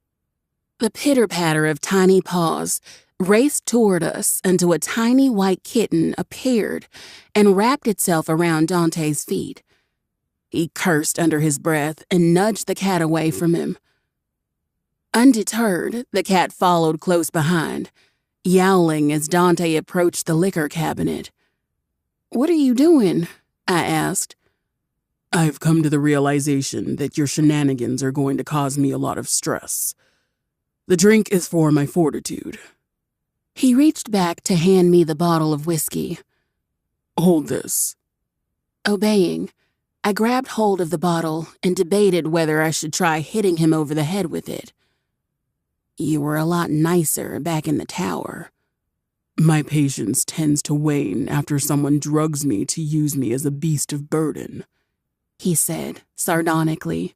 The pitter-patter of tiny paws raced toward us until a tiny white kitten appeared and wrapped itself around Dante's feet. He cursed under his breath and nudged the cat away from him. Undeterred, the cat followed close behind, yowling as Dante approached the liquor cabinet. "What are you doing?" I asked. "I've come to the realization that your shenanigans are going to cause me a lot of stress. The drink is for my fortitude. He reached back to hand me the bottle of whiskey. Hold this. Obeying, I grabbed hold of the bottle and debated whether I should try hitting him over the head with it. You were a lot nicer back in the tower. My patience tends to wane after someone drugs me to use me as a beast of burden, he said sardonically.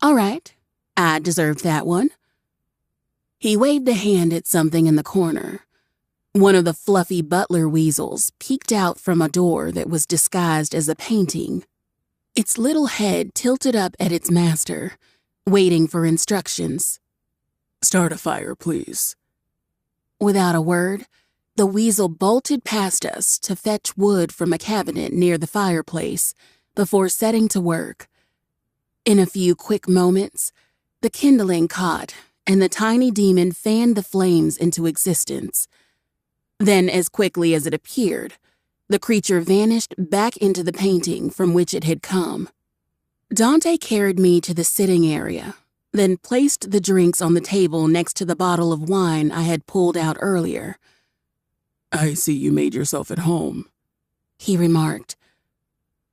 All right, I deserved that one. He waved a hand at something in the corner. One of the fluffy butler weasels peeked out from a door that was disguised as a painting. Its little head tilted up at its master, waiting for instructions. Start a fire, please. Without a word, the weasel bolted past us to fetch wood from a cabinet near the fireplace before setting to work. In a few quick moments, the kindling caught and the tiny demon fanned the flames into existence. Then, as quickly as it appeared, the creature vanished back into the painting from which it had come. Dante carried me to the sitting area, then placed the drinks on the table next to the bottle of wine I had pulled out earlier. I see you made yourself at home, he remarked.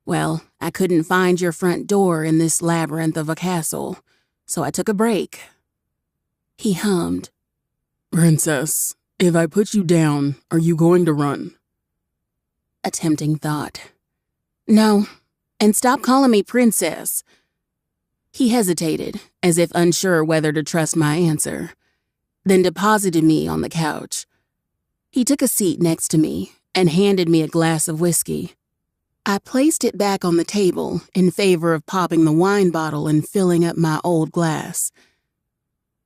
Well, I couldn't find your front door in this labyrinth of a castle, so I took a break. He hummed. Princess, if I put you down, are you going to run? A tempting thought. No, and stop calling me princess. He hesitated, as if unsure whether to trust my answer, then deposited me on the couch. He took a seat next to me and handed me a glass of whiskey. I placed it back on the table in favor of popping the wine bottle and filling up my old glass.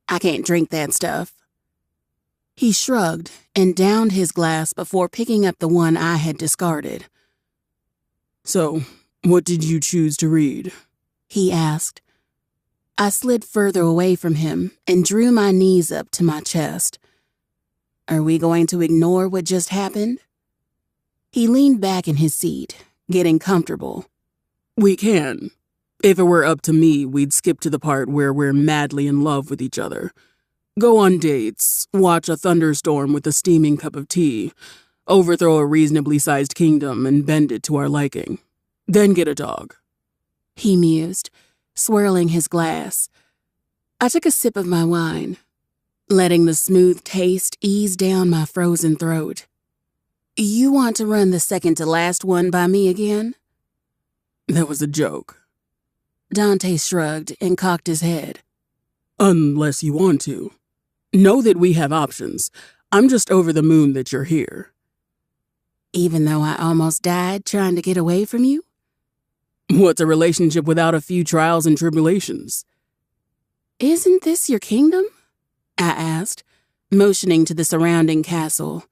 I can't drink that stuff. He shrugged and downed his glass before picking up the one I had discarded. So, what did you choose to read? He asked. I slid further away from him and drew my knees up to my chest. Are we going to ignore what just happened? He leaned back in his seat, getting comfortable. We can. If it were up to me, we'd skip to the part where we're madly in love with each other. Go on dates, watch a thunderstorm with a steaming cup of tea, overthrow a reasonably sized kingdom and bend it to our liking. Then get a dog. He mused, swirling his glass. I took a sip of my wine, letting the smooth taste ease down my frozen throat. You want to run the second to last one by me again? That was a joke. Dante shrugged and cocked his head. Unless you want to. Know that we have options. I'm just over the moon that you're here. Even though I almost died trying to get away from you? What's a relationship without a few trials and tribulations? Isn't this your kingdom? I asked, motioning to the surrounding castle.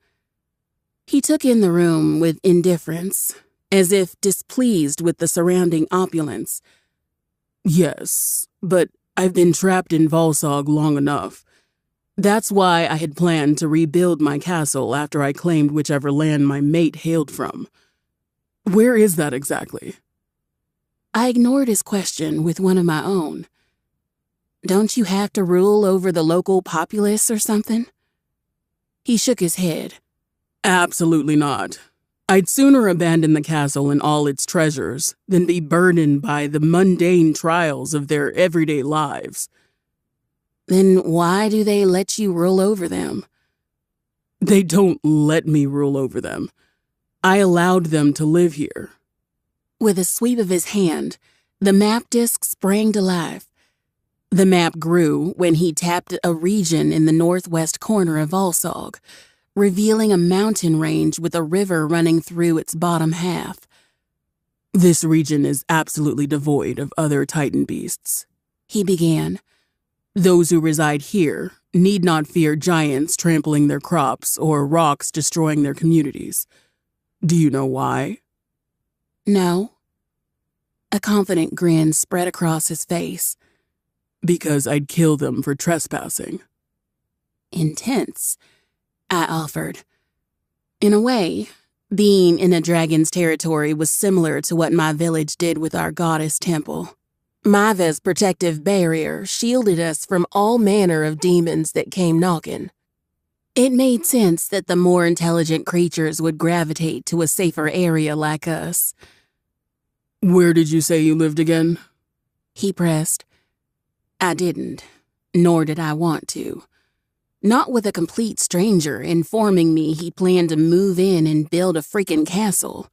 He took in the room with indifference, as if displeased with the surrounding opulence. Yes, but I've been trapped in Volsog long enough. That's why I had planned to rebuild my castle after I claimed whichever land my mate hailed from. Where is that exactly? I ignored his question with one of my own. Don't you have to rule over the local populace or something? He shook his head. Absolutely not. I'd sooner abandon the castle and all its treasures than be burdened by the mundane trials of their everyday lives. Then why do they let you rule over them? They don't let me rule over them. I allowed them to live here. With a sweep of his hand, the map disc sprang to life. The map grew when he tapped a region in the northwest corner of Volsog, revealing a mountain range with a river running through its bottom half. This region is absolutely devoid of other Titan beasts, he began. Those who reside here need not fear giants trampling their crops or rocks destroying their communities. Do you know why? No. A confident grin spread across his face. Because I'd kill them for trespassing. Intense, I offered. In a way, being in a dragon's territory was similar to what my village did with our goddess temple. Maiva's protective barrier shielded us from all manner of demons that came knocking. It made sense that the more intelligent creatures would gravitate to a safer area like us. Where did you say you lived again? He pressed. I didn't, nor did I want to. Not with a complete stranger informing me he planned to move in and build a freaking castle.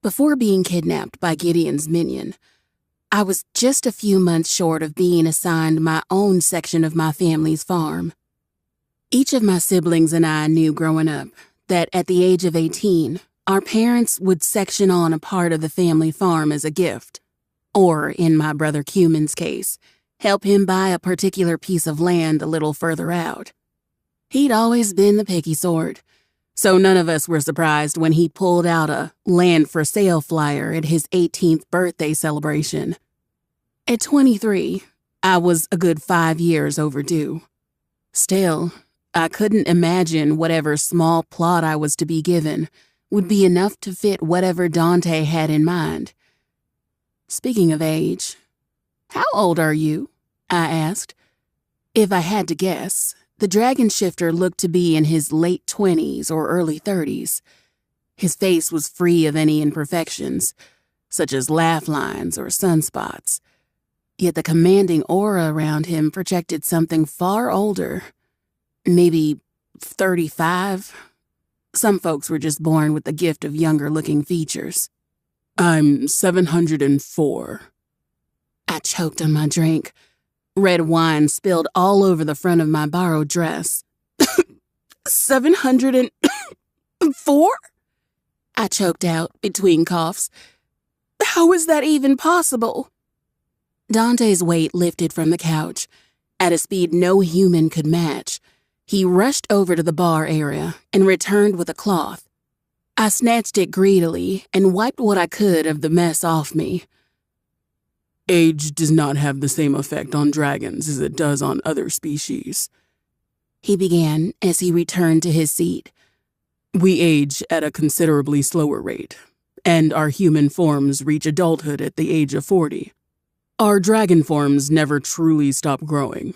Before being kidnapped by Gideon's minion, I was just a few months short of being assigned my own section of my family's farm. Each of my siblings and I knew growing up that at the age of 18, our parents would section on a part of the family farm as a gift, or, in my brother Cuman's case, help him buy a particular piece of land a little further out. He'd always been the picky sort, so none of us were surprised when he pulled out a land for sale flyer at his 18th birthday celebration. At 23, I was a good 5 years overdue. Still, I couldn't imagine whatever small plot I was to be given would be enough to fit whatever Dante had in mind. Speaking of age, how old are you? I asked. If I had to guess, the dragon shifter looked to be in his late 20s or early 30s. His face was free of any imperfections, such as laugh lines or sunspots. Yet the commanding aura around him projected something far older. Maybe 35? Some folks were just born with the gift of younger-looking features. I'm 704. I choked on my drink. Red wine spilled all over the front of my borrowed dress. 704? I choked out between coughs. How is that even possible? Dante's weight lifted from the couch, at a speed no human could match. He rushed over to the bar area and returned with a cloth. I snatched it greedily and wiped what I could of the mess off me. Age does not have the same effect on dragons as it does on other species, he began as he returned to his seat. We age at a considerably slower rate, and our human forms reach adulthood at the age of 40. Our dragon forms never truly stop growing.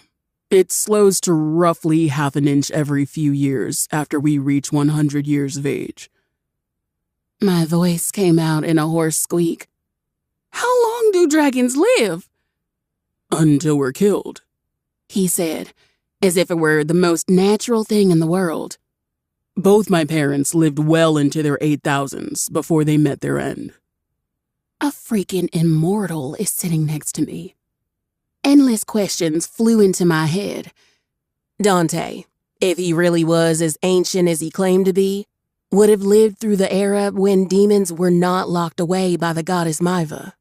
It slows to roughly half an inch every few years after we reach 100 years of age. My voice came out in a hoarse squeak. How long do dragons live? Until we're killed, he said, as if it were the most natural thing in the world. Both my parents lived well into their 8,000s before they met their end. A freaking immortal is sitting next to me. Endless questions flew into my head. Dante, if he really was as ancient as he claimed to be, would have lived through the era when demons were not locked away by the goddess Maiva.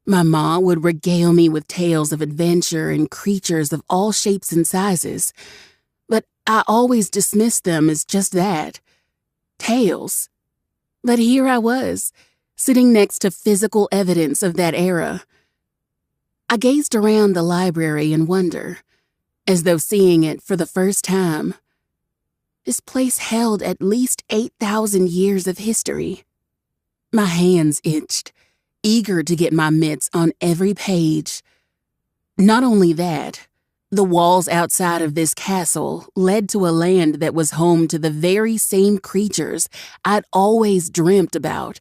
My ma would regale me with tales of adventure and creatures of all shapes and sizes, but I always dismissed them as just that, tales. But here I was, sitting next to physical evidence of that era. I gazed around the library in wonder, as though seeing it for the first time. This place held at least 8,000 years of history. My hands itched, eager to get my mitts on every page. Not only that, the walls outside of this castle led to a land that was home to the very same creatures I'd always dreamt about.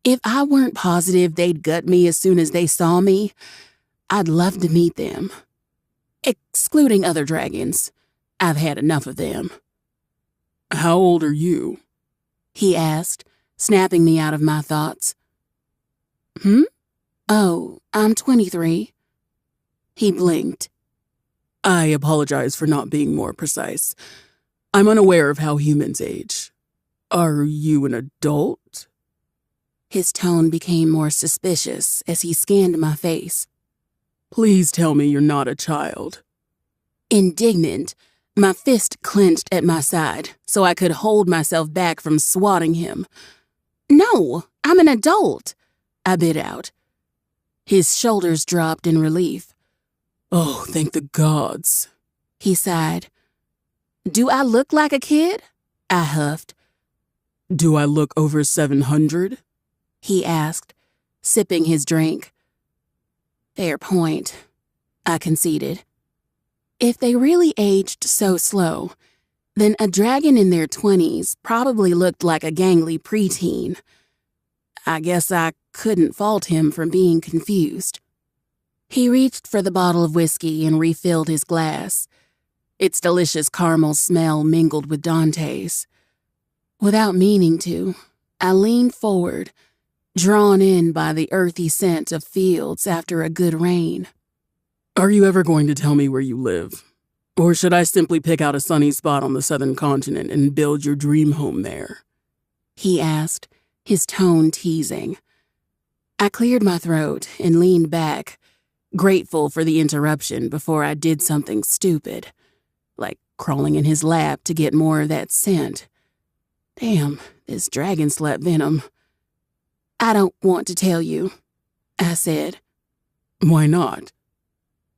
If I weren't positive they'd gut me as soon as they saw me, I'd love to meet them. Excluding other dragons. I've had enough of them. How old are you? He asked, snapping me out of my thoughts. Oh, I'm 23. He blinked. I apologize for not being more precise. I'm unaware of how humans age. Are you an adult? His tone became more suspicious as he scanned my face. Please tell me you're not a child. Indignant, my fist clenched at my side so I could hold myself back from swatting him. No, I'm an adult, I bit out. His shoulders dropped in relief. Oh, thank the gods, he sighed. Do I look like a kid? I huffed. Do I look over 700? He asked, sipping his drink. Fair point, I conceded. If they really aged so slow, then a dragon in their 20s probably looked like a gangly preteen. I guess I couldn't fault him for being confused. He reached for the bottle of whiskey and refilled his glass. Its delicious caramel smell mingled with Dante's. Without meaning to, I leaned forward, drawn in by the earthy scent of fields after a good rain. Are you ever going to tell me where you live? Or should I simply pick out a sunny spot on the southern continent and build your dream home there? He asked, his tone teasing. I cleared my throat and leaned back, grateful for the interruption before I did something stupid, like crawling in his lap to get more of that scent. Damn, this dragon slut venom. I don't want to tell you, I said. Why not?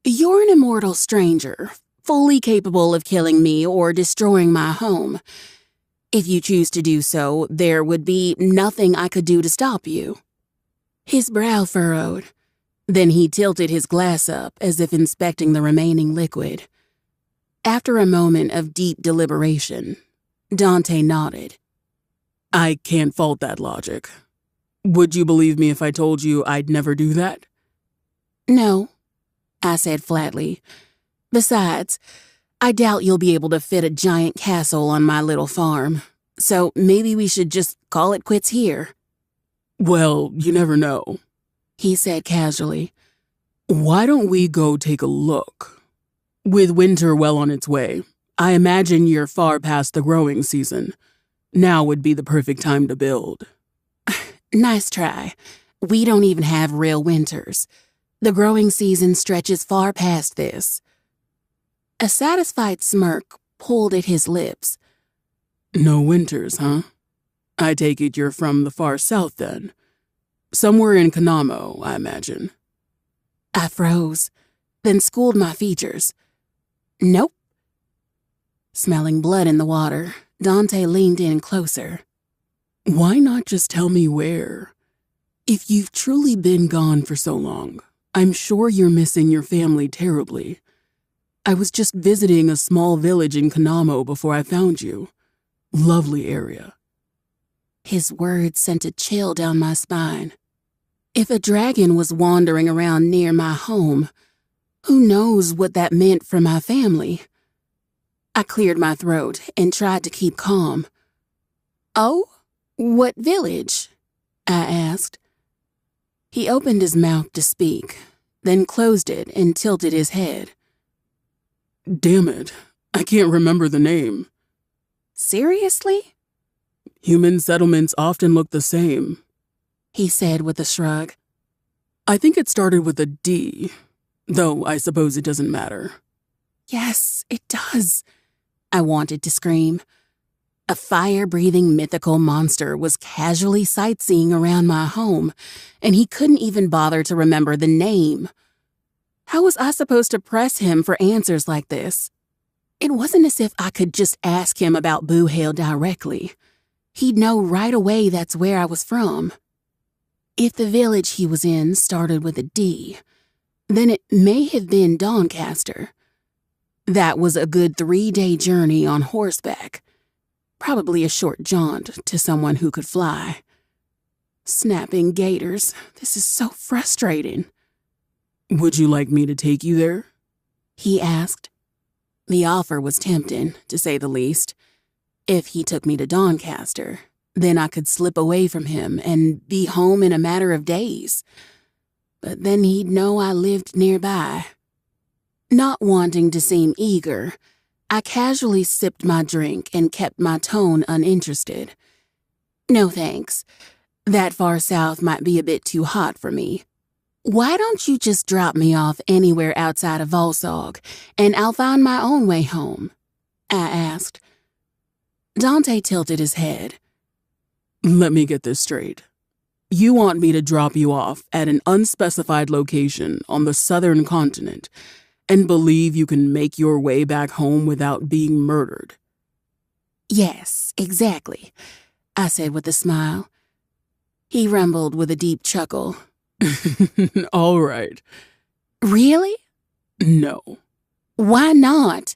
You're an immortal stranger, fully capable of killing me or destroying my home. If you choose to do so, there would be nothing I could do to stop you. His brow furrowed. Then he tilted his glass up as if inspecting the remaining liquid. After a moment of deep deliberation, Dante nodded. I can't fault that logic. Would you believe me if I told you I'd never do that? No, I said flatly. Besides, I doubt you'll be able to fit a giant castle on my little farm, so maybe we should just call it quits here. Well, you never know, he said casually. Why don't we go take a look? With winter well on its way, I imagine you're far past the growing season. Now would be the perfect time to build. Nice try. We don't even have real winters. The growing season stretches far past this. A satisfied smirk pulled at his lips. No winters, huh? I take it you're from the far south then. Somewhere in Kanamo, I imagine. I froze, then schooled my features. Nope. Smelling blood in the water, Dante leaned in closer. Why not just tell me where? If you've truly been gone for so long, I'm sure you're missing your family terribly. I was just visiting a small village in Kanamo before I found you. Lovely area. His words sent a chill down my spine. If a dragon was wandering around near my home, who knows what that meant for my family? I cleared my throat and tried to keep calm. Oh, what village? I asked. He opened his mouth to speak, then closed it and tilted his head. Damn it, I can't remember the name. Seriously? Human settlements often look the same, he said with a shrug. I think it started with a D, though I suppose it doesn't matter. Yes, it does, I wanted to scream. A fire-breathing mythical monster was casually sightseeing around my home, and he couldn't even bother to remember the name. How was I supposed to press him for answers like this? It wasn't as if I could just ask him about Boo Hale directly. He'd know right away that's where I was from. If the village he was in started with a D, then it may have been Doncaster. That was a good 3-day journey on horseback. Probably a short jaunt to someone who could fly. Snapping gators, this is so frustrating. Would you like me to take you there? He asked. The offer was tempting, to say the least. If he took me to Doncaster, then I could slip away from him and be home in a matter of days. But then he'd know I lived nearby. Not wanting to seem eager, I casually sipped my drink and kept my tone uninterested. No thanks. That far south might be a bit too hot for me. Why don't you just drop me off anywhere outside of Volsog, and I'll find my own way home? I asked. Dante tilted his head. Let me get this straight. You want me to drop you off at an unspecified location on the southern continent and believe you can make your way back home without being murdered? Yes, exactly, I said with a smile. He rumbled with a deep chuckle. All right. Really? No. Why not?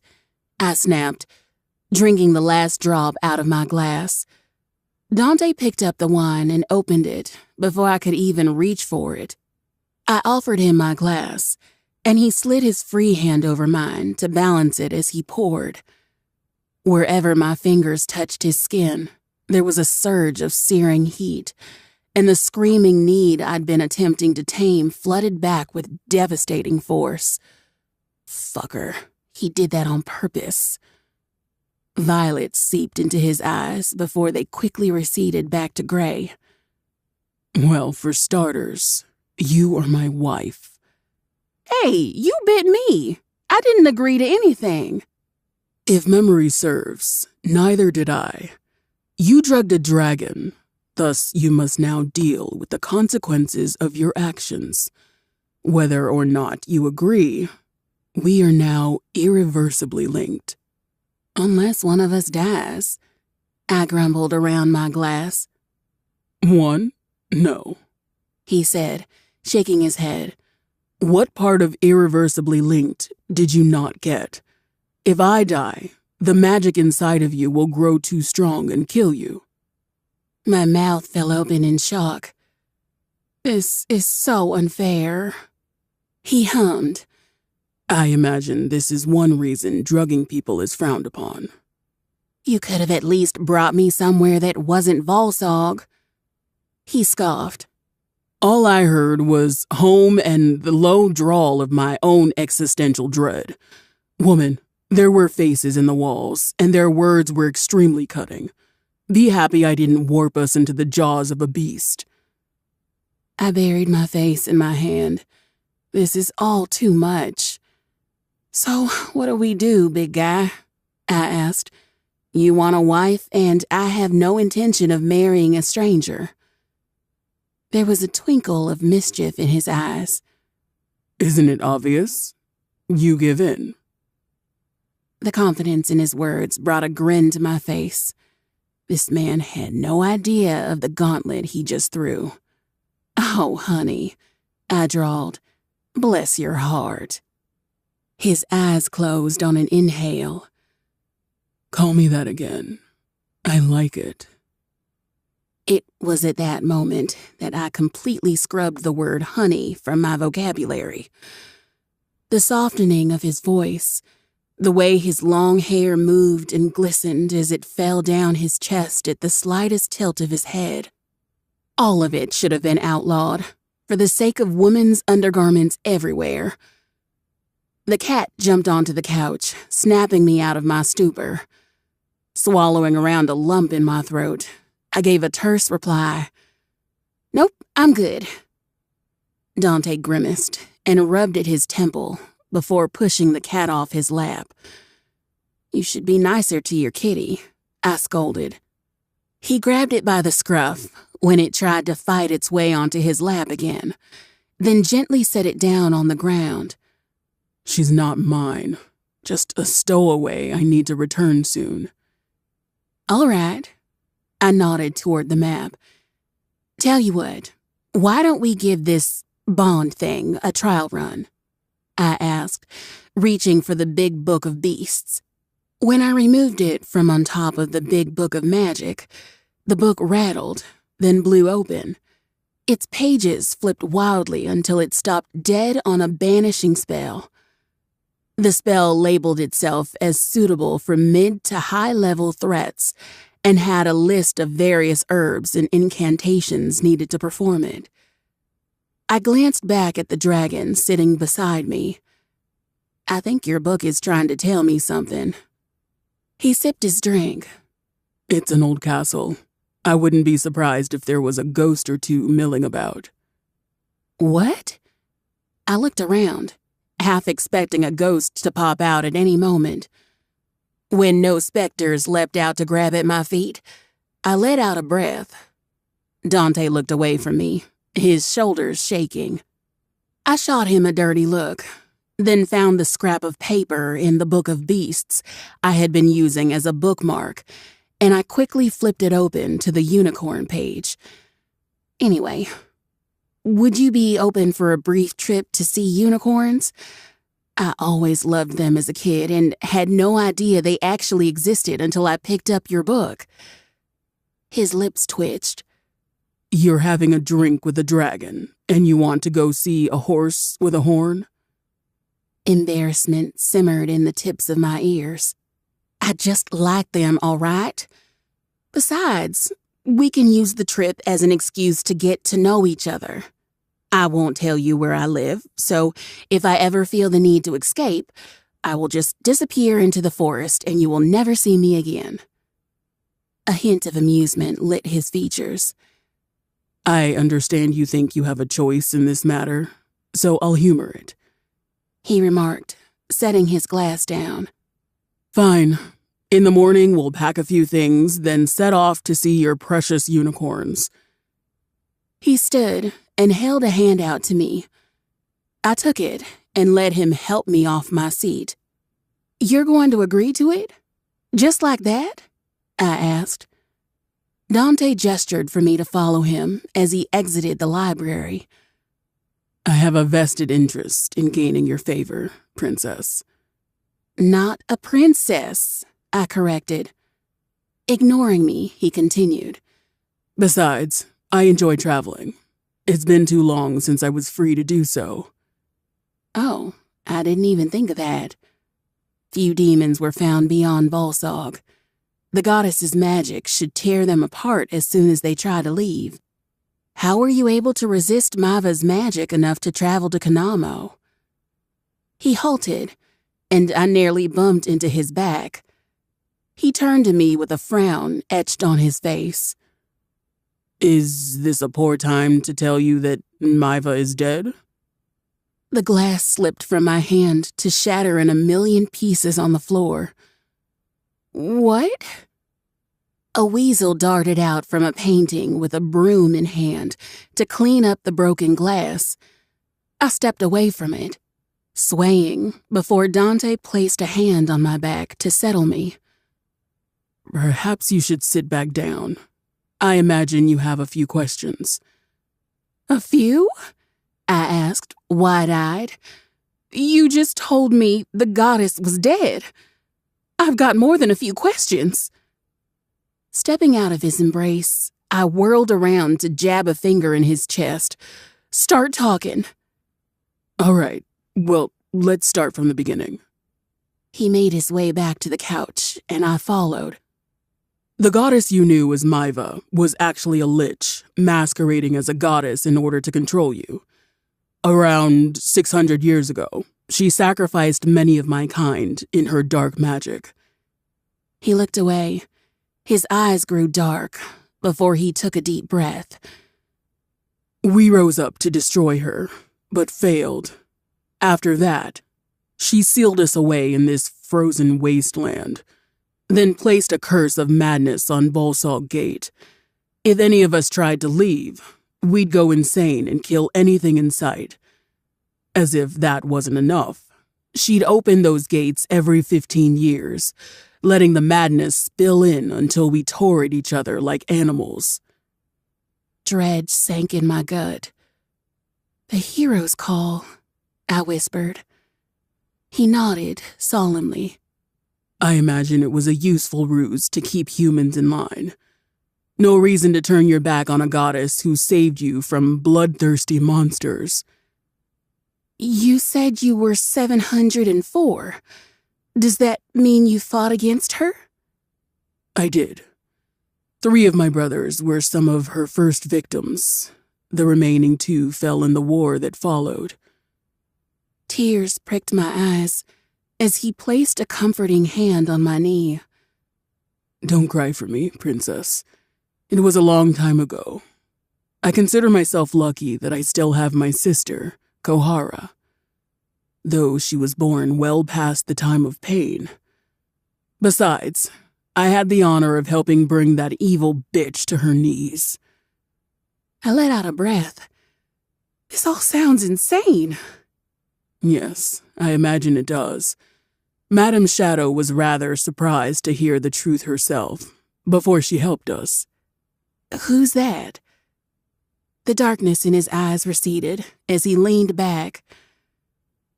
I snapped, drinking the last drop out of my glass. Dante picked up the wine and opened it before I could even reach for it. I offered him my glass, and he slid his free hand over mine to balance it as he poured. Wherever my fingers touched his skin, there was a surge of searing heat, and the screaming need I'd been attempting to tame flooded back with devastating force. Fucker, he did that on purpose. Violet seeped into his eyes before they quickly receded back to gray. Well, for starters, you are my wife. Hey, you bit me. I didn't agree to anything. If memory serves, neither did I. You drugged a dragon, thus you must now deal with the consequences of your actions. Whether or not you agree, we are now irreversibly linked. Unless one of us dies, I grumbled around my glass. One? No, he said, shaking his head. What part of irreversibly linked did you not get? If I die, the magic inside of you will grow too strong and kill you. My mouth fell open in shock. This is so unfair. He hummed. I imagine this is one reason drugging people is frowned upon. You could have at least brought me somewhere that wasn't Volsog. He scoffed. All I heard was home and the low drawl of my own existential dread. Woman, there were faces in the walls, and their words were extremely cutting. Be happy I didn't warp us into the jaws of a beast. I buried my face in my hand. This is all too much. So, what do we do, big guy? I asked. You want a wife, and I have no intention of marrying a stranger. There was a twinkle of mischief in his eyes. Isn't it obvious? You give in. The confidence in his words brought a grin to my face. This man had no idea of the gauntlet he just threw. Oh, honey, I drawled. Bless your heart. His eyes closed on an inhale. Call me that again. I like it. It was at that moment that I completely scrubbed the word honey from my vocabulary. The softening of his voice, the way his long hair moved and glistened as it fell down his chest at the slightest tilt of his head. All of it should have been outlawed, for the sake of women's undergarments everywhere. The cat jumped onto the couch, snapping me out of my stupor. Swallowing around a lump in my throat, I gave a terse reply. Nope, I'm good. Dante grimaced and rubbed at his temple before pushing the cat off his lap. You should be nicer to your kitty, I scolded. He grabbed it by the scruff when it tried to fight its way onto his lap again, then gently set it down on the ground. She's not mine. Just a stowaway I need to return soon. All right. I nodded toward the map. Tell you what, why don't we give this bond thing a trial run? I asked, reaching for the big book of beasts. When I removed it from on top of the big book of magic, the book rattled, then blew open. Its pages flipped wildly until it stopped dead on a banishing spell. The spell labeled itself as suitable for mid to high-level threats and had a list of various herbs and incantations needed to perform it. I glanced back at the dragon sitting beside me. I think your book is trying to tell me something. He sipped his drink. It's an old castle. I wouldn't be surprised if there was a ghost or two milling about. What? I looked around, half expecting a ghost to pop out at any moment. When no specters leapt out to grab at my feet, I let out a breath. Dante looked away from me, his shoulders shaking. I shot him a dirty look, then found the scrap of paper in the Book of Beasts I had been using as a bookmark, and I quickly flipped it open to the unicorn page. Anyway, Would you be open for a brief trip to see unicorns? I always loved them as a kid and had no idea they actually existed until I picked up your book." His lips twitched. "You're having a drink with a dragon, and you want to go see a horse with a horn?" Embarrassment simmered in the tips of my ears. I just like them, all right? Besides, we can use the trip as an excuse to get to know each other. I won't tell you where I live, so if I ever feel the need to escape, I will just disappear into the forest and you will never see me again." A hint of amusement lit his features. "I understand you think you have a choice in this matter, so I'll humor it," he remarked, setting his glass down. "Fine. In the morning, we'll pack a few things, then set off to see your precious unicorns." He stood and held a hand out to me. I took it and let him help me off my seat. "You're going to agree to it? Just like that?" I asked. Dante gestured for me to follow him as he exited the library. "I have a vested interest in gaining your favor, Princess." "Not a princess," I corrected. Ignoring me, he continued. "Besides, I enjoy traveling. It's been too long since I was free to do so." "Oh, I didn't even think of that." Few demons were found beyond Volsog. The goddess's magic should tear them apart as soon as they try to leave. How were you able to resist Mava's magic enough to travel to Kanamo? He halted, and I nearly bumped into his back. He turned to me with a frown etched on his face. "Is this a poor time to tell you that Maiva is dead?" The glass slipped from my hand to shatter in a million pieces on the floor. "What?" A weasel darted out from a painting with a broom in hand to clean up the broken glass. I stepped away from it, swaying before Dante placed a hand on my back to settle me. "Perhaps you should sit back down. I imagine you have a few questions." "A few?" I asked, wide-eyed. "You just told me the goddess was dead. I've got more than a few questions." Stepping out of his embrace, I whirled around to jab a finger in his chest. "Start talking." "All right, well, let's start from the beginning." He made his way back to the couch, and I followed. "The goddess you knew as Maiva was actually a lich, masquerading as a goddess in order to control you. Around 600 years ago, she sacrificed many of my kind in her dark magic." He looked away. His eyes grew dark before he took a deep breath. "We rose up to destroy her, but failed. After that, she sealed us away in this frozen wasteland, then placed a curse of madness on Volsog Gate. If any of us tried to leave, we'd go insane and kill anything in sight. As if that wasn't enough, she'd open those gates every 15 years, letting the madness spill in until we tore at each other like animals." Dread sank in my gut. "The hero's call," I whispered. He nodded solemnly. "I imagine it was a useful ruse to keep humans in line. No reason to turn your back on a goddess who saved you from bloodthirsty monsters." "You said you were 704. Does that mean you fought against her?" "I did. 3 of my brothers were some of her first victims. The remaining 2 fell in the war that followed." Tears pricked my eyes as he placed a comforting hand on my knee. "Don't cry for me, Princess. It was a long time ago. I consider myself lucky that I still have my sister, Kohara, though she was born well past the time of pain. Besides, I had the honor of helping bring that evil bitch to her knees." I let out a breath. This all sounds insane. "Yes, I imagine it does. Madame Shadow was rather surprised to hear the truth herself, before she helped us." "Who's that?" The darkness in his eyes receded as he leaned back.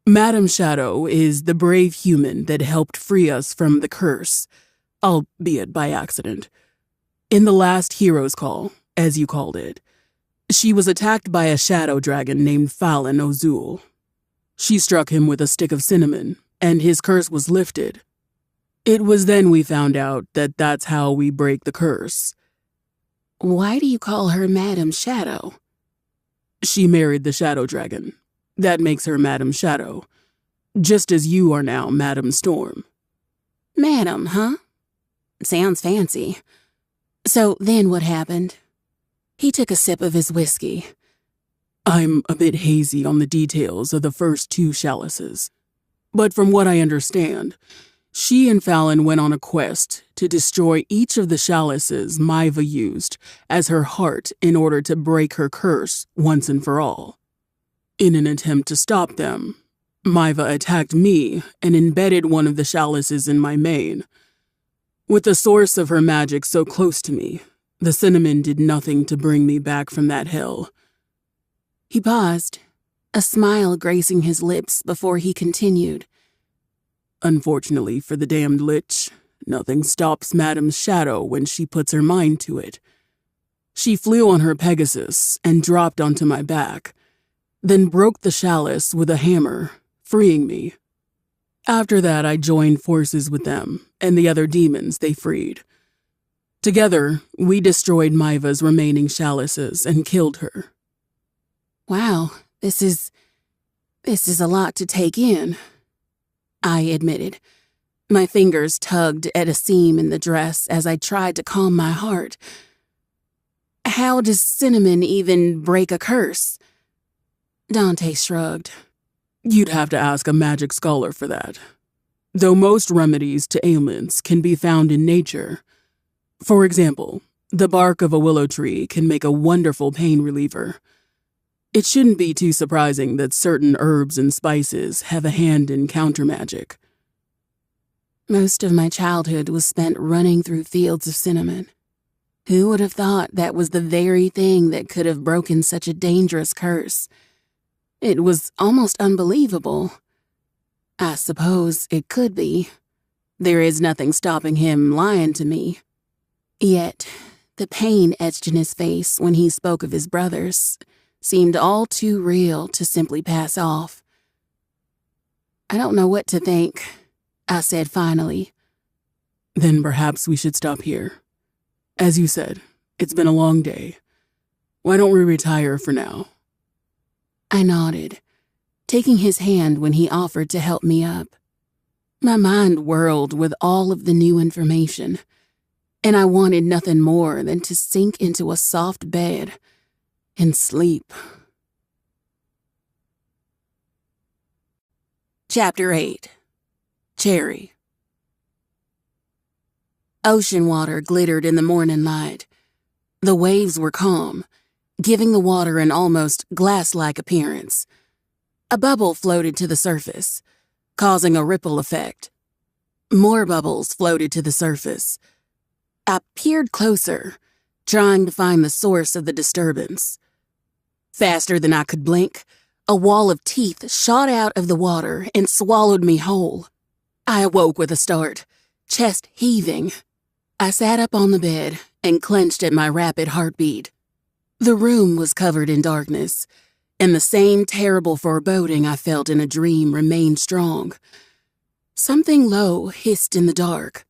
Madam Shadow is the brave human that helped free us from the curse, albeit by accident. In the last hero's call, as you called it, she was attacked by a shadow dragon named Fallon Ozul. She struck him with a stick of cinnamon, and his curse was lifted. It was then we found out that that's how we break the curse. Why do you call her Madam Shadow? She married the shadow dragon. That makes her Madam Shadow, just as you are now Madam Storm. Madam, huh? Sounds fancy. So then what happened? He took a sip of his whiskey. I'm a bit hazy on the details of the first 2 chalices, but from what I understand, she and Fallon went on a quest to destroy each of the chalices Maiva used as her heart in order to break her curse once and for all. In an attempt to stop them, Maiva attacked me and embedded one of the chalices in my mane. With the source of her magic so close to me, the cinnamon did nothing to bring me back from that hell. He paused, a smile gracing his lips before he continued. Unfortunately for the damned lich, nothing stops Madam's Shadow when she puts her mind to it. She flew on her Pegasus and dropped onto my back, then broke the chalice with a hammer, freeing me. After that, I joined forces with them and the other demons they freed. Together, we destroyed Maiva's remaining chalices and killed her. Wow, this is a lot to take in, I admitted. My fingers tugged at a seam in the dress as I tried to calm my heart. How does cinnamon even break a curse? Dante shrugged. You'd have to ask a magic scholar for that. Though most remedies to ailments can be found in nature. For example, the bark of a willow tree can make a wonderful pain reliever. It shouldn't be too surprising that certain herbs and spices have a hand in counter-magic. Most of my childhood was spent running through fields of cinnamon. Who would have thought that was the very thing that could have broken such a dangerous curse? It was almost unbelievable. I suppose it could be. There is nothing stopping him lying to me. Yet, the pain etched in his face when he spoke of his brothers seemed all too real to simply pass off. I don't know what to think, I said finally. Then perhaps we should stop here. As you said, it's been a long day. Why don't we retire for now? I nodded, taking his hand when he offered to help me up. My mind whirled with all of the new information, and I wanted nothing more than to sink into a soft bed and sleep. Chapter 8. Cherry. Ocean water glittered in the morning light. The waves were calm, giving the water an almost glass-like appearance. A bubble floated to the surface, causing a ripple effect. More bubbles floated to the surface. I peered closer, trying to find the source of the disturbance. Faster than I could blink, a wall of teeth shot out of the water and swallowed me whole. I awoke with a start, chest heaving. I sat up on the bed and clenched at my rapid heartbeat. The room was covered in darkness, and the same terrible foreboding I felt in a dream remained strong. Something low hissed in the dark.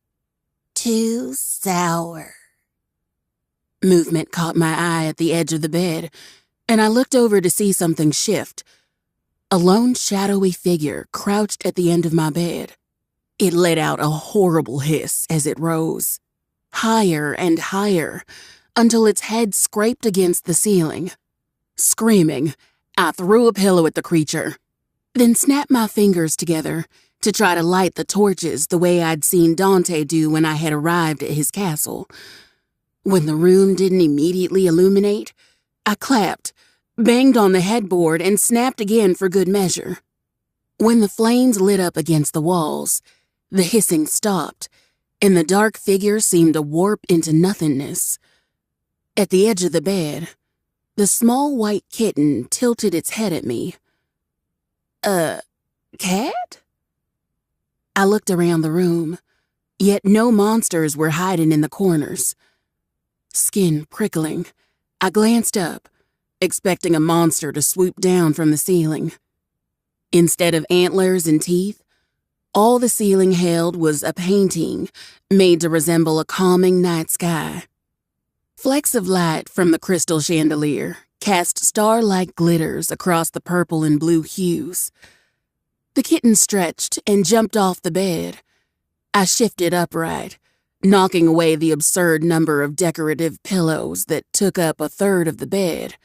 Too sour. Movement caught my eye at the edge of the bed, and I looked over to see something shift. A lone shadowy figure crouched at the end of my bed. It let out a horrible hiss as it rose, higher and higher, until its head scraped against the ceiling. Screaming, I threw a pillow at the creature, then snapped my fingers together to try to light the torches the way I'd seen Dante do when I had arrived at his castle. When the room didn't immediately illuminate, I clapped, banged on the headboard, and snapped again for good measure. When the flames lit up against the walls, the hissing stopped, and the dark figure seemed to warp into nothingness. At the edge of the bed, The small white kitten tilted its head at me. Cat? I looked around the room, yet no monsters were hiding in the corners. Skin prickling, I glanced up, expecting a monster to swoop down from the ceiling. Instead of antlers and teeth, all the ceiling held was a painting made to resemble a calming night sky. Flecks of light from the crystal chandelier cast star-like glitters across the purple and blue hues. The kitten stretched and jumped off the bed. I shifted upright, knocking away the absurd number of decorative pillows that took up a third of the bed.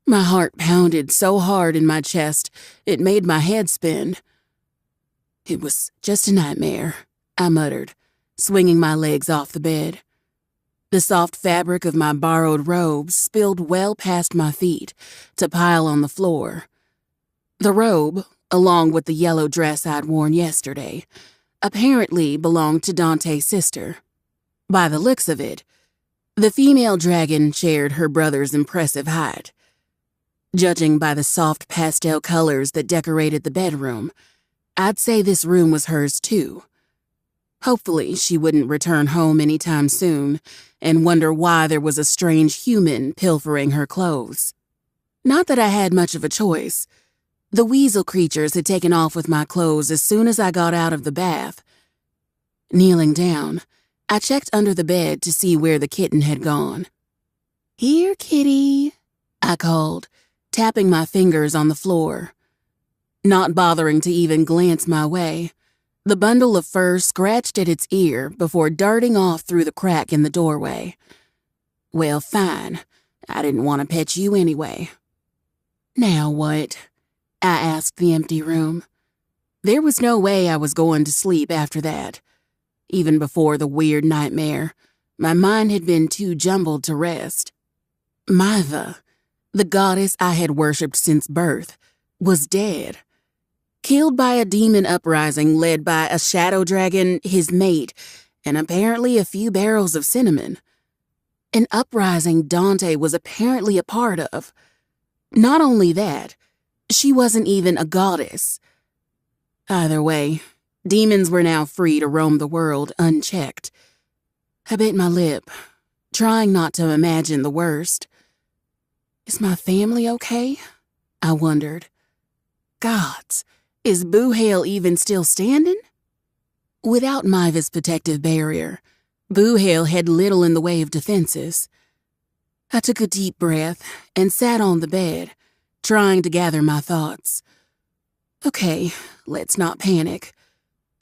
My heart pounded so hard in my chest it made my head spin. It was just a nightmare, I muttered, swinging my legs off the bed. The soft fabric of my borrowed robes spilled well past my feet to pile on the floor. The robe, along with the yellow dress I'd worn yesterday, apparently belonged to Dante's sister. By the looks of it, the female dragon shared her brother's impressive height. Judging by the soft pastel colors that decorated the bedroom, I'd say this room was hers too. Hopefully, she wouldn't return home anytime soon and wonder why there was a strange human pilfering her clothes. Not that I had much of a choice. The weasel creatures had taken off with my clothes as soon as I got out of the bath. Kneeling down, I checked under the bed to see where the kitten had gone. "Here, kitty," I called, tapping my fingers on the floor. Not bothering to even glance my way, the bundle of fur scratched at its ear before darting off through the crack in the doorway. "Well, fine. I didn't want to pet you anyway." "Now what?" I asked the empty room. There was no way I was going to sleep after that. Even before the weird nightmare, my mind had been too jumbled to rest. Maiva, the goddess I had worshipped since birth, was dead. Killed by a demon uprising led by a shadow dragon, his mate, and apparently a few barrels of cinnamon. An uprising Dante was apparently a part of. Not only that, she wasn't even a goddess. Either way, demons were now free to roam the world unchecked. I bit my lip, trying not to imagine the worst. Is my family okay? I wondered. Gods, is Boo-Hale even still standing? Without Maiva's protective barrier, Boo-Hale had little in the way of defenses. I took a deep breath and sat on the bed, trying to gather my thoughts. Okay, let's not panic.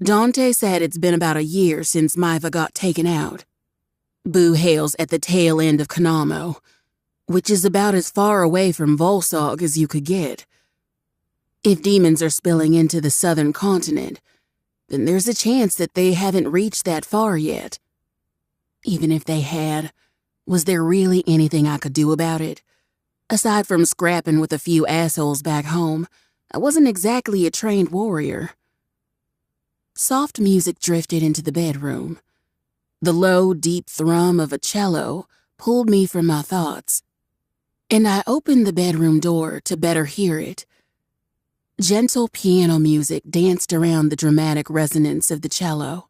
Dante said it's been about a year since Maiva got taken out. Boo-Hale's at the tail end of Kanamo, which is about as far away from Volsog as you could get. If demons are spilling into the southern continent, then there's a chance that they haven't reached that far yet. Even if they had, was there really anything I could do about it? Aside from scrapping with a few assholes back home, I wasn't exactly a trained warrior. Soft music drifted into the bedroom. The low, deep thrum of a cello pulled me from my thoughts, and I opened the bedroom door to better hear it. Gentle piano music danced around the dramatic resonance of the cello.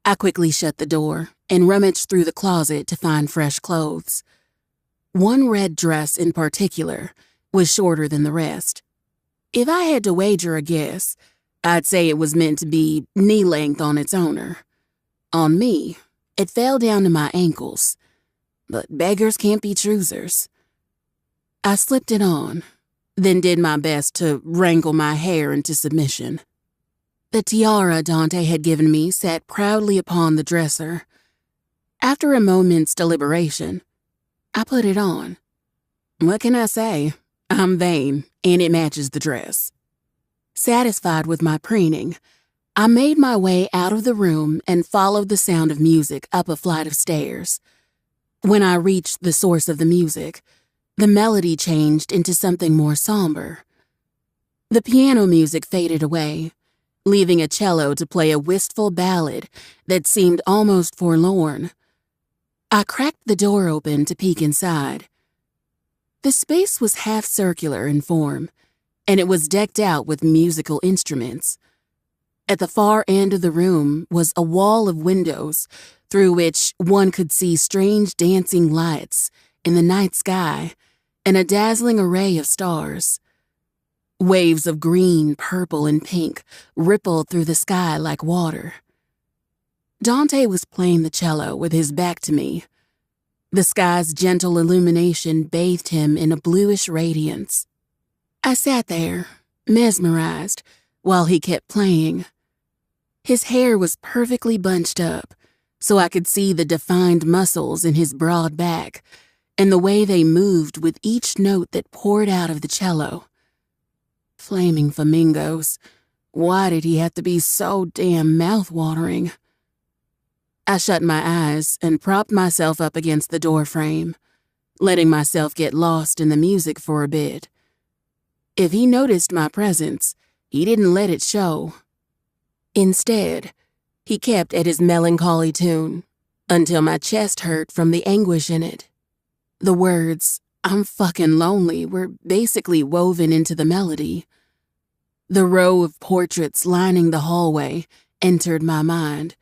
I quickly shut the door and rummaged through the closet to find fresh clothes. One red dress in particular was shorter than the rest. If I had to wager a guess, I'd say it was meant to be knee-length on its owner. On me, it fell down to my ankles, but beggars can't be choosers. I slipped it on, then did my best to wrangle my hair into submission. The tiara Dante had given me sat proudly upon the dresser. After a moment's deliberation, I put it on. What can I say? I'm vain, and it matches the dress. Satisfied with my preening, I made my way out of the room and followed the sound of music up a flight of stairs. When I reached the source of the music, the melody changed into something more somber. The piano music faded away, leaving a cello to play a wistful ballad that seemed almost forlorn. I cracked the door open to peek inside. The space was half circular in form, and it was decked out with musical instruments. At the far end of the room was a wall of windows through which one could see strange dancing lights in the night sky and a dazzling array of stars. Waves of green, purple, and pink rippled through the sky like water. Dante was playing the cello with his back to me. The sky's gentle illumination bathed him in a bluish radiance. I sat there, mesmerized, while he kept playing. His hair was perfectly bunched up, so I could see the defined muscles in his broad back and the way they moved with each note that poured out of the cello. Flaming flamingos. Why did he have to be so damn mouth-watering? I shut my eyes and propped myself up against the door frame, letting myself get lost in the music for a bit. If he noticed my presence, he didn't let it show. Instead, he kept at his melancholy tune until my chest hurt from the anguish in it. The words, "I'm fucking lonely," were basically woven into the melody. The row of portraits lining the hallway entered my mind.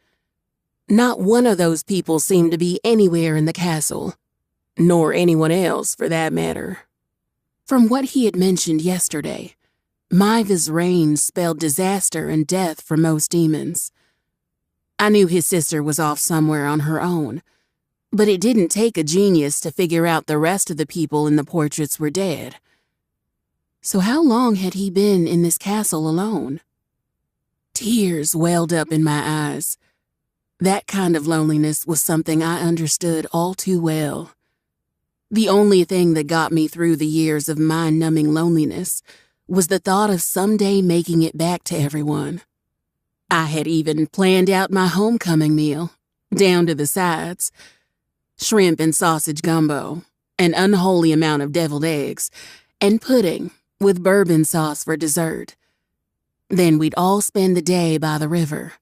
Not one of those people seemed to be anywhere in the castle, nor anyone else for that matter. From what he had mentioned yesterday, Maiva's reign spelled disaster and death for most demons. I knew his sister was off somewhere on her own, but it didn't take a genius to figure out the rest of the people in the portraits were dead. So how long had he been in this castle alone? Tears welled up in my eyes. That kind of loneliness was something I understood all too well. The only thing that got me through the years of mind-numbing loneliness was the thought of someday making it back to everyone. I had even planned out my homecoming meal, down to the sides. Shrimp and sausage gumbo, an unholy amount of deviled eggs, and pudding with bourbon sauce for dessert. Then we'd all spend the day by the river,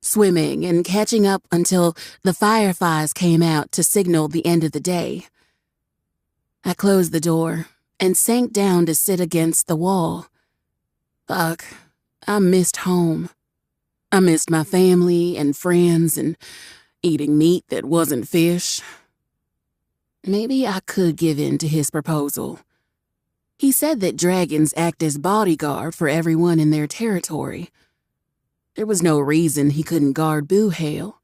swimming and catching up until the fireflies came out to signal the end of the day. I closed the door and sank down to sit against the wall. Fuck, I missed home. I missed my family and friends and eating meat that wasn't fish. Maybe I could give in to his proposal. He said that dragons act as bodyguard for everyone in their territory. There was no reason he couldn't guard Boohale.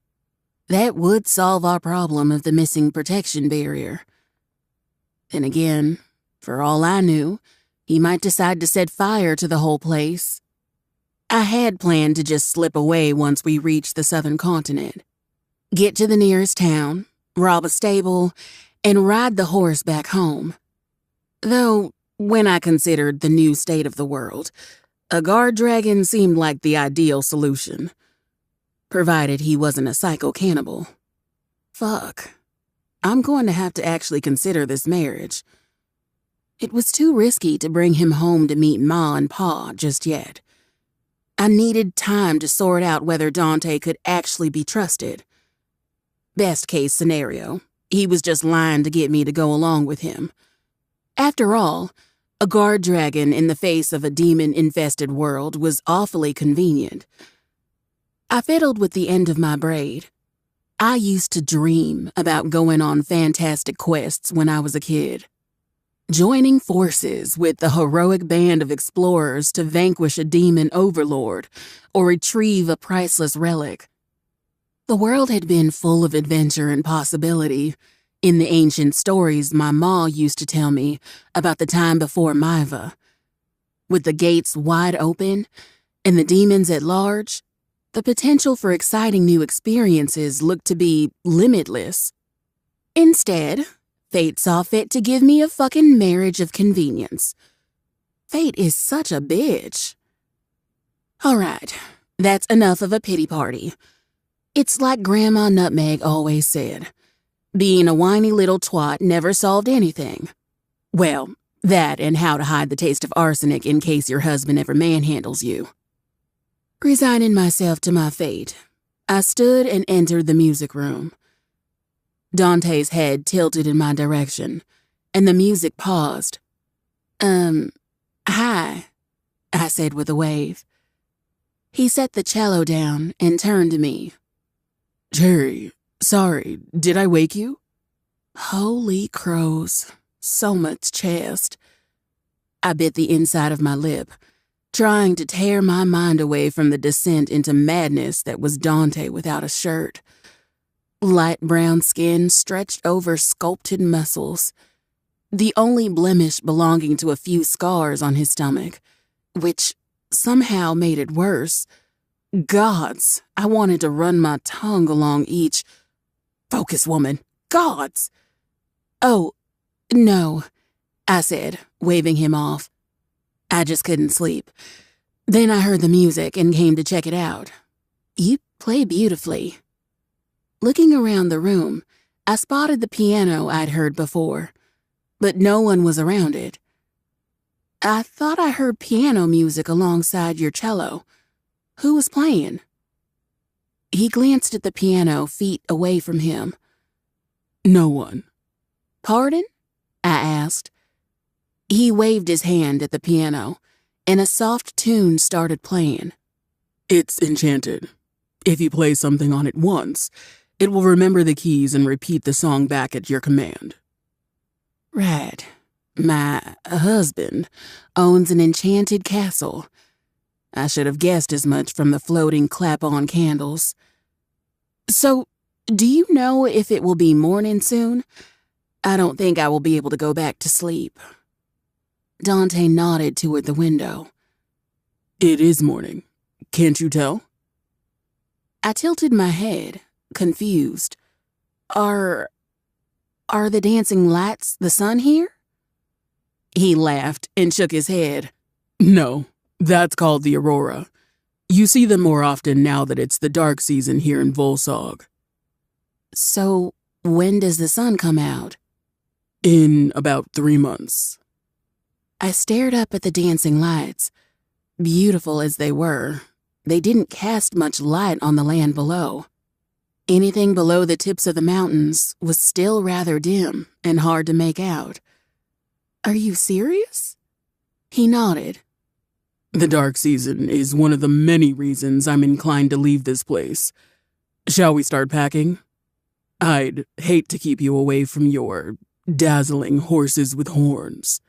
That would solve our problem of the missing protection barrier. Then again, for all I knew, he might decide to set fire to the whole place. I had planned to just slip away once we reached the southern continent. Get to the nearest town, rob a stable, and ride the horse back home. Though, when I considered the new state of the world, a guard dragon seemed like the ideal solution, provided he wasn't a psycho cannibal. Fuck. I'm going to have to actually consider this marriage. It was too risky to bring him home to meet Ma and Pa just yet. I needed time to sort out whether Dante could actually be trusted. Best case scenario, he was just lying to get me to go along with him. After all, a guard dragon in the face of a demon-infested world was awfully convenient. I fiddled with the end of my braid. I used to dream about going on fantastic quests when I was a kid. Joining forces with the heroic band of explorers to vanquish a demon overlord or retrieve a priceless relic. The world had been full of adventure and possibility in the ancient stories my ma used to tell me about the time before Maiva. With the gates wide open and the demons at large, the potential for exciting new experiences looked to be limitless. Instead, fate saw fit to give me a fucking marriage of convenience. Fate is such a bitch. All right, that's enough of a pity party. It's like Grandma Nutmeg always said. Being a whiny little twat never solved anything. Well, that and how to hide the taste of arsenic in case your husband ever manhandles you. Resigning myself to my fate, I stood and entered the music room. Dante's head tilted in my direction, and the music paused. Hi, I said with a wave. He set the cello down and turned to me. Jerry, sorry, did I wake you? Holy crows, so much chest. I bit the inside of my lip, trying to tear my mind away from the descent into madness that was Dante without a shirt. Light brown skin stretched over sculpted muscles, the only blemish belonging to a few scars on his stomach, which somehow made it worse. Gods, I wanted to run my tongue along each. Focus, woman. Gods! Oh, no, I said, waving him off. I just couldn't sleep. Then I heard the music and came to check it out. You play beautifully. Looking around the room, I spotted the piano I'd heard before, but no one was around it. I thought I heard piano music alongside your cello. Who was playing? He glanced at the piano feet away from him. No one. Pardon? I asked. He waved his hand at the piano, and a soft tune started playing. It's enchanted. If you play something on it once, it will remember the keys and repeat the song back at your command. Right. My husband owns an enchanted castle. I should have guessed as much from the floating clap-on candles. So, do you know if it will be morning soon? I don't think I will be able to go back to sleep. Dante nodded toward the window. It is morning. Can't you tell? I tilted my head, confused. Are the dancing lights the sun here? He laughed and shook his head. No, that's called the aurora. You see them more often now that it's the dark season here in Volsog. So, when does the sun come out? In about 3 months. I stared up at the dancing lights. Beautiful as they were, they didn't cast much light on the land below. Anything below the tips of the mountains was still rather dim and hard to make out. Are you serious? He nodded. The dark season is one of the many reasons I'm inclined to leave this place. Shall we start packing? I'd hate to keep you away from your dazzling horses with horns.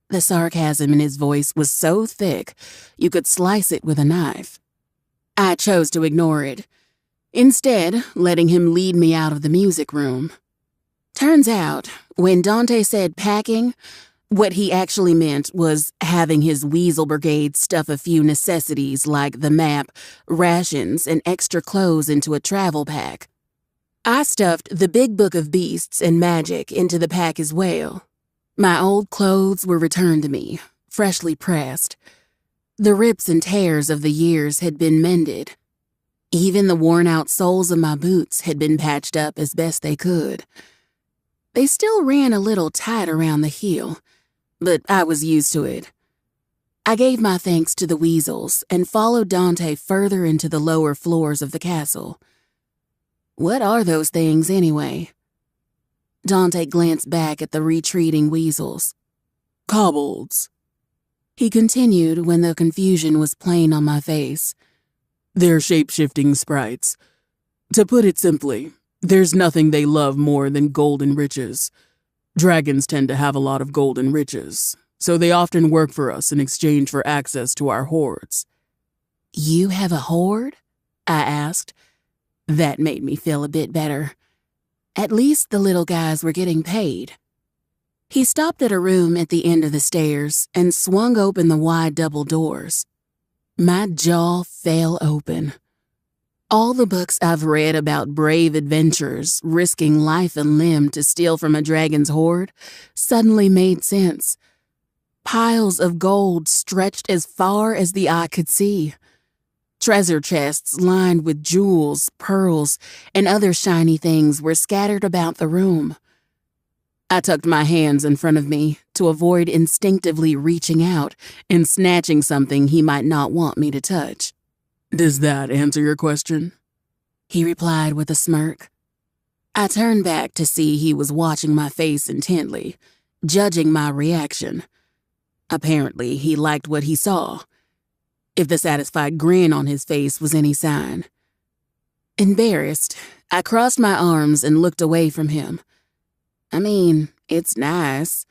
The sarcasm in his voice was so thick you could slice it with a knife. I chose to ignore it, instead letting him lead me out of the music room. Turns out, when Dante said packing, what he actually meant was having his Weasel Brigade stuff a few necessities like the map, rations, and extra clothes into a travel pack. I stuffed the Big Book of Beasts and Magic into the pack as well. My old clothes were returned to me, freshly pressed. The rips and tears of the years had been mended. Even the worn-out soles of my boots had been patched up as best they could. They still ran a little tight around the heel, but I was used to it. I gave my thanks to the weasels and followed Dante further into the lower floors of the castle. What are those things, anyway? Dante glanced back at the retreating weasels. Kobolds. He continued when the confusion was plain on my face. They're shape-shifting sprites. To put it simply, there's nothing they love more than golden riches. Dragons tend to have a lot of golden riches, so they often work for us in exchange for access to our hoards. You have a hoard? I asked. That made me feel a bit better. At least the little guys were getting paid. He stopped at a room at the end of the stairs and swung open the wide double doors. My jaw fell open. All the books I've read about brave adventurers risking life and limb to steal from a dragon's hoard suddenly made sense. Piles of gold stretched as far as the eye could see. Treasure chests lined with jewels, pearls, and other shiny things were scattered about the room. I tucked my hands in front of me to avoid instinctively reaching out and snatching something he might not want me to touch. Does that answer your question? He replied with a smirk. I turned back to see he was watching my face intently, judging my reaction. Apparently, he liked what he saw, if the satisfied grin on his face was any sign. Embarrassed, I crossed my arms and looked away from him. I mean, it's nice.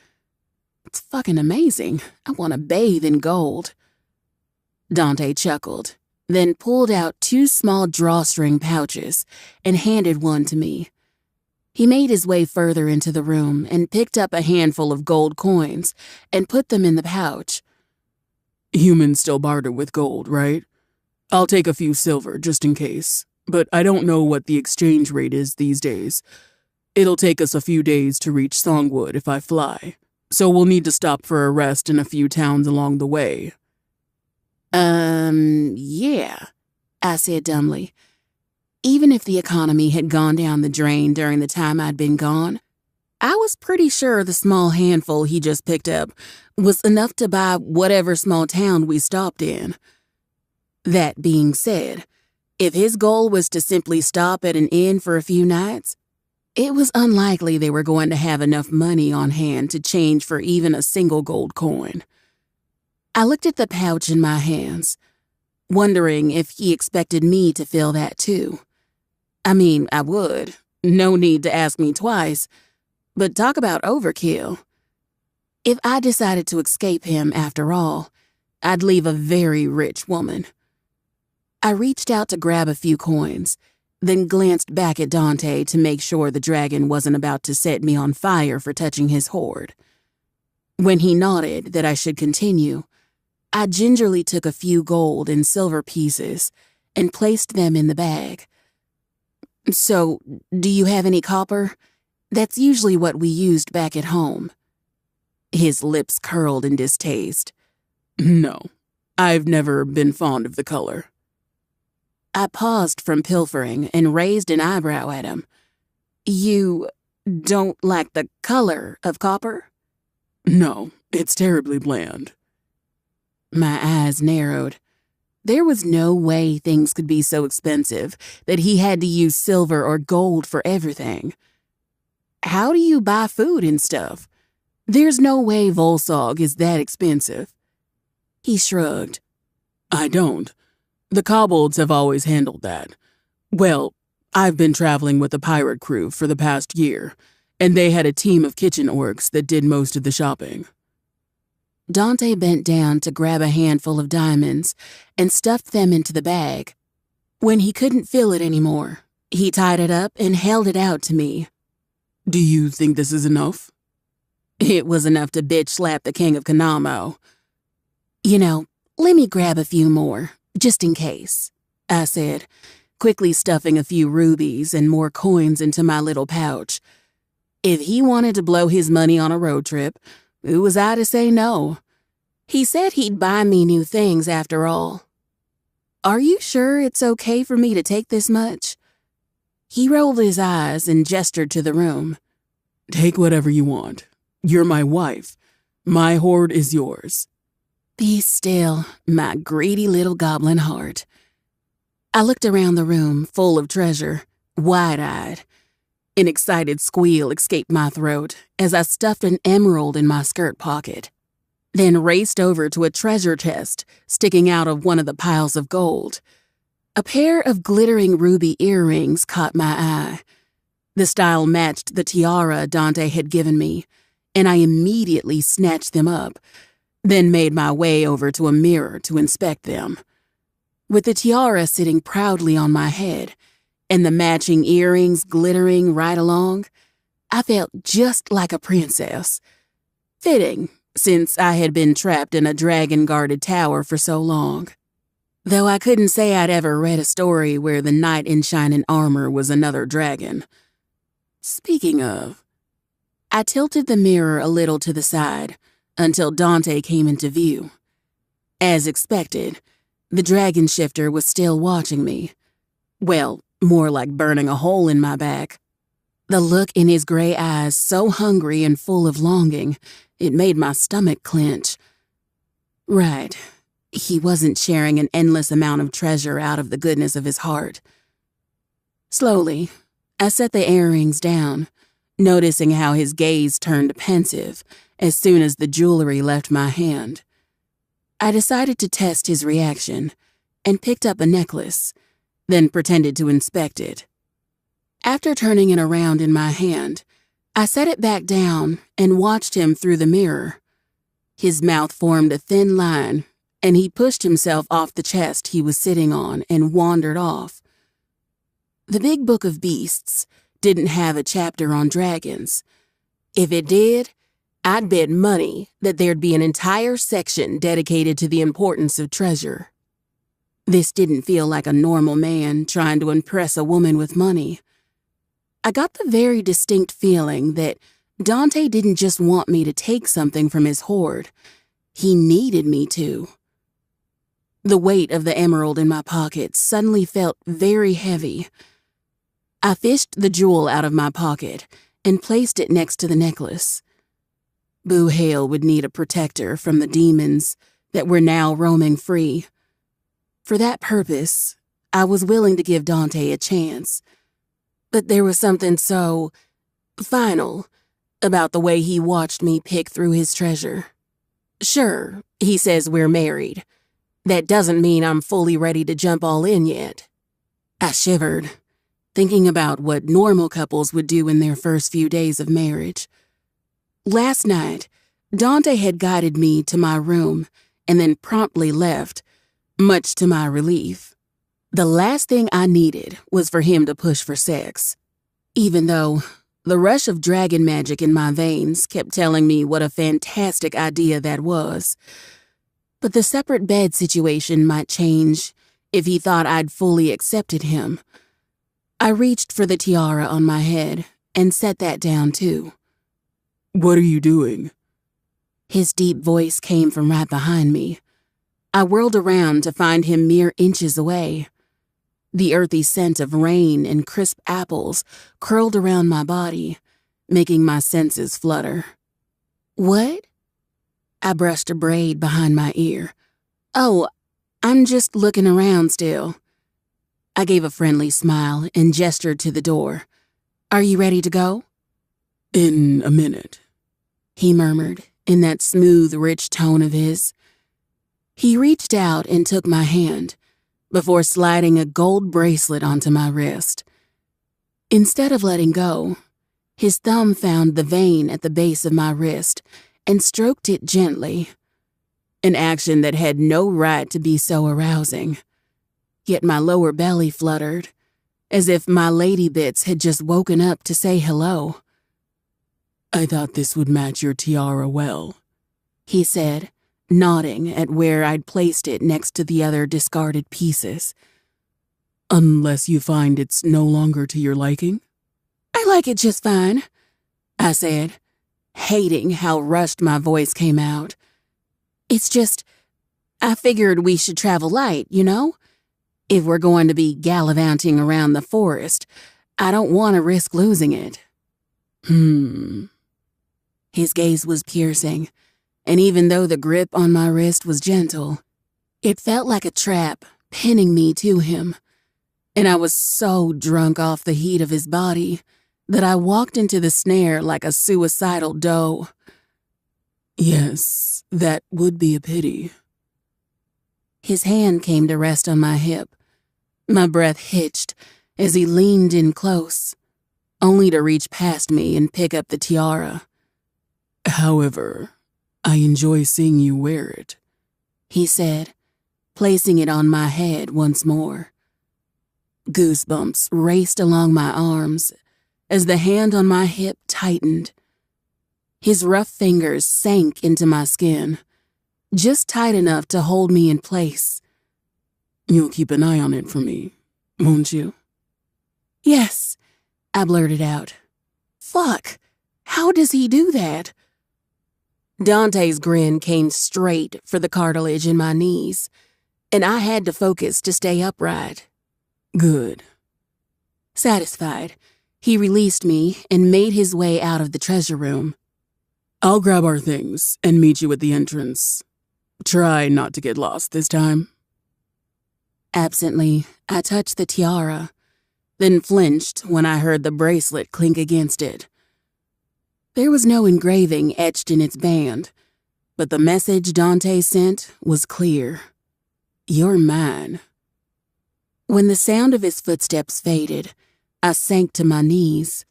It's fucking amazing. I want to bathe in gold. Dante chuckled, then pulled out 2 small drawstring pouches and handed one to me. He made his way further into the room and picked up a handful of gold coins and put them in the pouch. Humans still barter with gold, right? I'll take a few silver just in case, but I don't know what the exchange rate is these days. It'll take us a few days to reach Songwood if I fly, so we'll need to stop for a rest in a few towns along the way. Yeah, I said dumbly. Even if the economy had gone down the drain during the time I'd been gone, I was pretty sure the small handful he just picked up was enough to buy whatever small town we stopped in. That being said, if his goal was to simply stop at an inn for a few nights, it was unlikely they were going to have enough money on hand to change for even a single gold coin. I looked at the pouch in my hands, wondering if he expected me to feel that too. I mean, I would. No need to ask me twice. But talk about overkill. If I decided to escape him after all, I'd leave a very rich woman. I reached out to grab a few coins, then glanced back at Dante to make sure the dragon wasn't about to set me on fire for touching his hoard. When he nodded that I should continue, I gingerly took a few gold and silver pieces and placed them in the bag. So, do you have any copper? That's usually what we used back at home. His lips curled in distaste. No, I've never been fond of the color. I paused from pilfering and raised an eyebrow at him. You don't like the color of copper? No, it's terribly bland. My eyes narrowed. There was no way things could be so expensive that he had to use silver or gold for everything. How do you buy food and stuff? There's no way Volsog is that expensive. He shrugged. I don't. The kobolds have always handled that. Well, I've been traveling with a pirate crew for the past year, and they had a team of kitchen orcs that did most of the shopping. Dante bent down to grab a handful of diamonds and stuffed them into the bag. When he couldn't feel it anymore, he tied it up and held it out to me. Do you think this is enough? It was enough to bitch slap the king of Kanamo. You know, let me grab a few more, just in case, I said, quickly stuffing a few rubies and more coins into my little pouch. If he wanted to blow his money on a road trip, who was I to say no? He said he'd buy me new things after all. Are you sure it's okay for me to take this much? He rolled his eyes and gestured to the room. Take whatever you want. You're my wife. My hoard is yours. Be still, my greedy little goblin heart. I looked around the room, full of treasure, wide-eyed. An excited squeal escaped my throat as I stuffed an emerald in my skirt pocket, then raced over to a treasure chest sticking out of one of the piles of gold. A pair of glittering ruby earrings caught my eye. The style matched the tiara Dante had given me, and I immediately snatched them up, then made my way over to a mirror to inspect them. With the tiara sitting proudly on my head, and the matching earrings glittering right along, I felt just like a princess. Fitting, since I had been trapped in a dragon-guarded tower for so long. Though I couldn't say I'd ever read a story where the knight in shining armor was another dragon. Speaking of, I tilted the mirror a little to the side until Dante came into view. As expected, the dragon shifter was still watching me. Well, more like burning a hole in my back. The look in his gray eyes so hungry and full of longing, it made my stomach clench. Right, he wasn't sharing an endless amount of treasure out of the goodness of his heart. Slowly, I set the earrings down, noticing how his gaze turned pensive as soon as the jewelry left my hand. I decided to test his reaction and picked up a necklace, then pretended to inspect it. After turning it around in my hand, I set it back down and watched him through the mirror. His mouth formed a thin line, and he pushed himself off the chest he was sitting on and wandered off. The Big Book of Beasts didn't have a chapter on dragons. If it did, I'd bet money that there'd be an entire section dedicated to the importance of treasure. This didn't feel like a normal man trying to impress a woman with money. I got the very distinct feeling that Dante didn't just want me to take something from his hoard. He needed me to. The weight of the emerald in my pocket suddenly felt very heavy. I fished the jewel out of my pocket and placed it next to the necklace. Boo Hale would need a protector from the demons that were now roaming free. For that purpose, I was willing to give Dante a chance. But there was something so final about the way he watched me pick through his treasure. Sure, he says we're married. That doesn't mean I'm fully ready to jump all in yet. I shivered, thinking about what normal couples would do in their first few days of marriage. Last night, Dante had guided me to my room and then promptly left, much to my relief. The last thing I needed was for him to push for sex, even though the rush of dragon magic in my veins kept telling me what a fantastic idea that was. But the separate bed situation might change if he thought I'd fully accepted him. I reached for the tiara on my head and set that down too. What are you doing? His deep voice came from right behind me. I whirled around to find him mere inches away. The earthy scent of rain and crisp apples curled around my body, making my senses flutter. What? I brushed a braid behind my ear. Oh, I'm just looking around still. I gave a friendly smile and gestured to the door. Are you ready to go? In a minute, he murmured in that smooth, rich tone of his. He reached out and took my hand before sliding a gold bracelet onto my wrist. Instead of letting go, his thumb found the vein at the base of my wrist and stroked it gently, an action that had no right to be so arousing. Yet my lower belly fluttered, as if my lady bits had just woken up to say hello. I thought this would match your tiara well, he said, nodding at where I'd placed it next to the other discarded pieces. Unless you find it's no longer to your liking? I like it just fine, I said, hating how rushed my voice came out. It's just, I figured we should travel light, you know? If we're going to be gallivanting around the forest, I don't want to risk losing it. His gaze was piercing, and even though the grip on my wrist was gentle, it felt like a trap pinning me to him. And I was so drunk off the heat of his body that I walked into the snare like a suicidal doe. Yes, that would be a pity. His hand came to rest on my hip. My breath hitched as he leaned in close, only to reach past me and pick up the tiara. However, I enjoy seeing you wear it, he said, placing it on my head once more. Goosebumps raced along my arms as the hand on my hip tightened. His rough fingers sank into my skin, just tight enough to hold me in place. You'll keep an eye on it for me, won't you? Yes, I blurted out. Fuck, how does he do that? Dante's grin came straight for the cartilage in my knees, and I had to focus to stay upright. Good. Satisfied, he released me and made his way out of the treasure room. I'll grab our things and meet you at the entrance. Try not to get lost this time. Absently, I touched the tiara, then flinched when I heard the bracelet clink against it. There was no engraving etched in its band, but the message Dante sent was clear. You're mine. When the sound of his footsteps faded, I sank to my knees.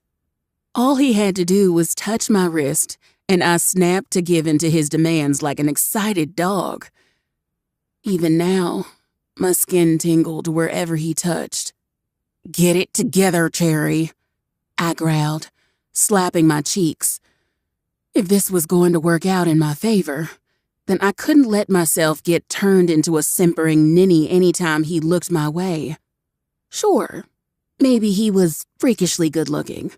All he had to do was touch my wrist, and I snapped to give in to his demands like an excited dog. Even now, my skin tingled wherever he touched. Get it together, Cherry, I growled, slapping my cheeks. If this was going to work out in my favor, then I couldn't let myself get turned into a simpering ninny anytime he looked my way. Sure, maybe he was freakishly good-looking.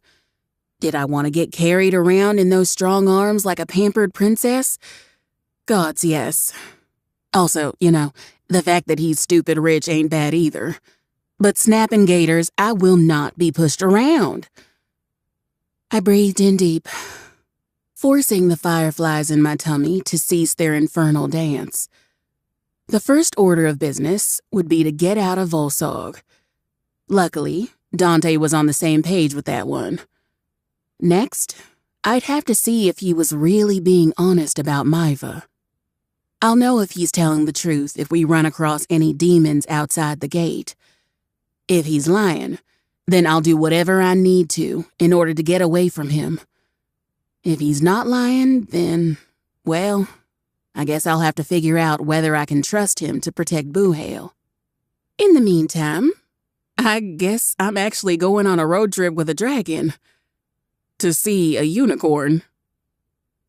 Did I want to get carried around in those strong arms like a pampered princess? Gods, yes. Also, the fact that he's stupid rich ain't bad either. But snapping gators, I will not be pushed around. I breathed in deep, forcing the fireflies in my tummy to cease their infernal dance. The first order of business would be to get out of Volsog. Luckily, Dante was on the same page with that one. Next, I'd have to see if he was really being honest about Maiva. I'll know if he's telling the truth if we run across any demons outside the gate. If he's lying, then I'll do whatever I need to in order to get away from him. If he's not lying, then, well, I guess I'll have to figure out whether I can trust him to protect Boohale. In the meantime, I guess I'm actually going on a road trip with a dragon. To see a unicorn.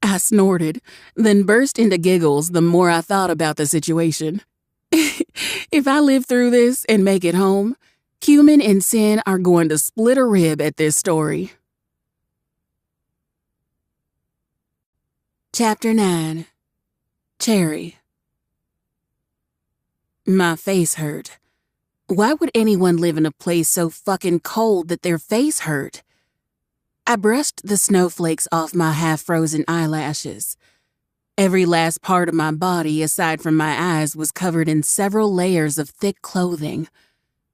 I snorted, then burst into giggles the more I thought about the situation. If I live through this and make it home, Cumin and Sin are going to split a rib at this story. Chapter 9. Cherry. My face hurt. Why would anyone live in a place so fucking cold that their face hurt? I brushed the snowflakes off my half-frozen eyelashes. Every last part of my body, aside from my eyes, was covered in several layers of thick clothing.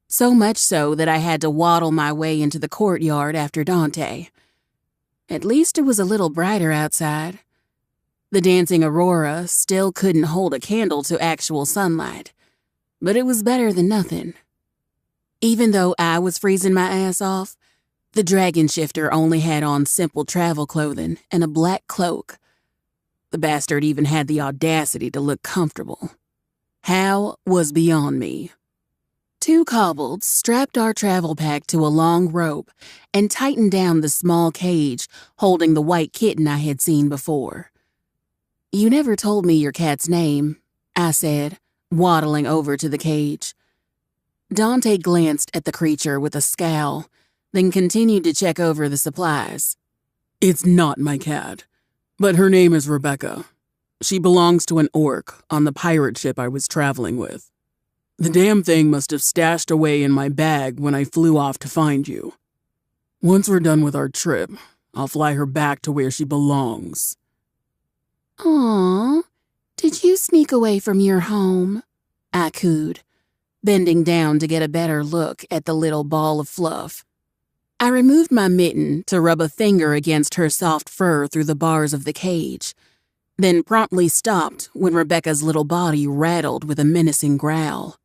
So much so that I had to waddle my way into the courtyard after Dante. At least it was a little brighter outside. The dancing aurora still couldn't hold a candle to actual sunlight, but it was better than nothing. Even though I was freezing my ass off, the dragon shifter only had on simple travel clothing and a black cloak. The bastard even had the audacity to look comfortable. How was beyond me. 2 kobolds strapped our travel pack to a long rope and tightened down the small cage holding the white kitten I had seen before. You never told me your cat's name, I said, waddling over to the cage. Dante glanced at the creature with a scowl, then continued to check over the supplies. It's not my cat, but her name is Rebecca. She belongs to an orc on the pirate ship I was traveling with. The damn thing must have stashed away in my bag when I flew off to find you. Once we're done with our trip, I'll fly her back to where she belongs. Aw, did you sneak away from your home? I cooed, bending down to get a better look at the little ball of fluff. I removed my mitten to rub a finger against her soft fur through the bars of the cage, then promptly stopped when Rebecca's little body rattled with a menacing growl.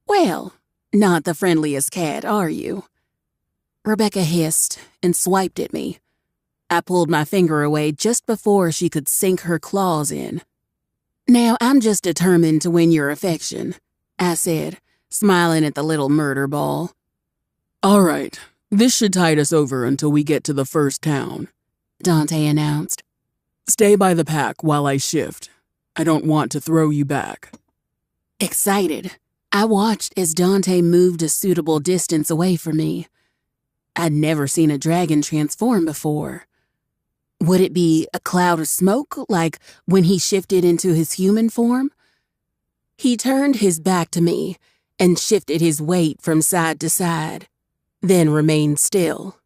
Well, not the friendliest cat, are you? Rebecca hissed and swiped at me. I pulled my finger away just before she could sink her claws in. Now I'm just determined to win your affection, I said, smiling at the little murder ball. All right, this should tide us over until we get to the first town, Dante announced. Stay by the pack while I shift. I don't want to throw you back. Excited, I watched as Dante moved a suitable distance away from me. I'd never seen a dragon transform before. Would it be a cloud of smoke, like when he shifted into his human form? He turned his back to me and shifted his weight from side to side, then remained still.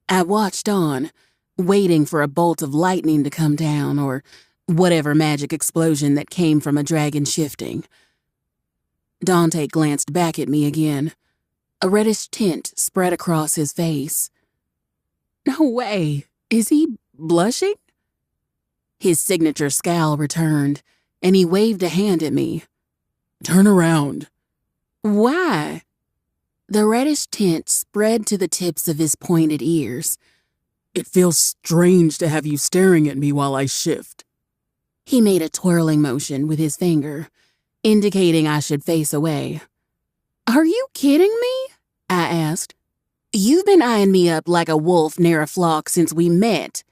I watched on, waiting for a bolt of lightning to come down or whatever magic explosion that came from a dragon shifting. Dante glanced back at me again, A reddish tint spread across his face. No way. Is he blushing? His signature scowl returned, and he waved a hand at me. Turn around. Why? The reddish tint spread to the tips of his pointed ears. It feels strange to have you staring at me while I shift. He made a twirling motion with his finger, indicating I should face away. Are you kidding me? I asked. You've been eyeing me up like a wolf near a flock since we met.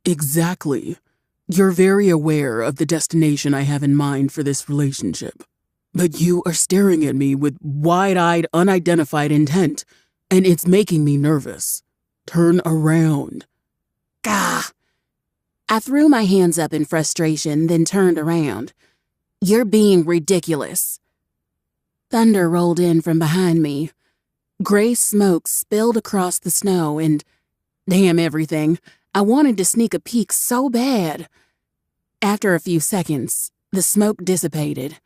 Exactly. You're very aware of the destination I have in mind for this relationship. But you are staring at me with wide-eyed, unidentified intent, and it's making me nervous. Turn around. Gah! I threw my hands up in frustration, then turned around. You're being ridiculous. Thunder rolled in from behind me. Gray smoke spilled across the snow and, damn everything, I wanted to sneak a peek so bad. After a few seconds, the smoke dissipated.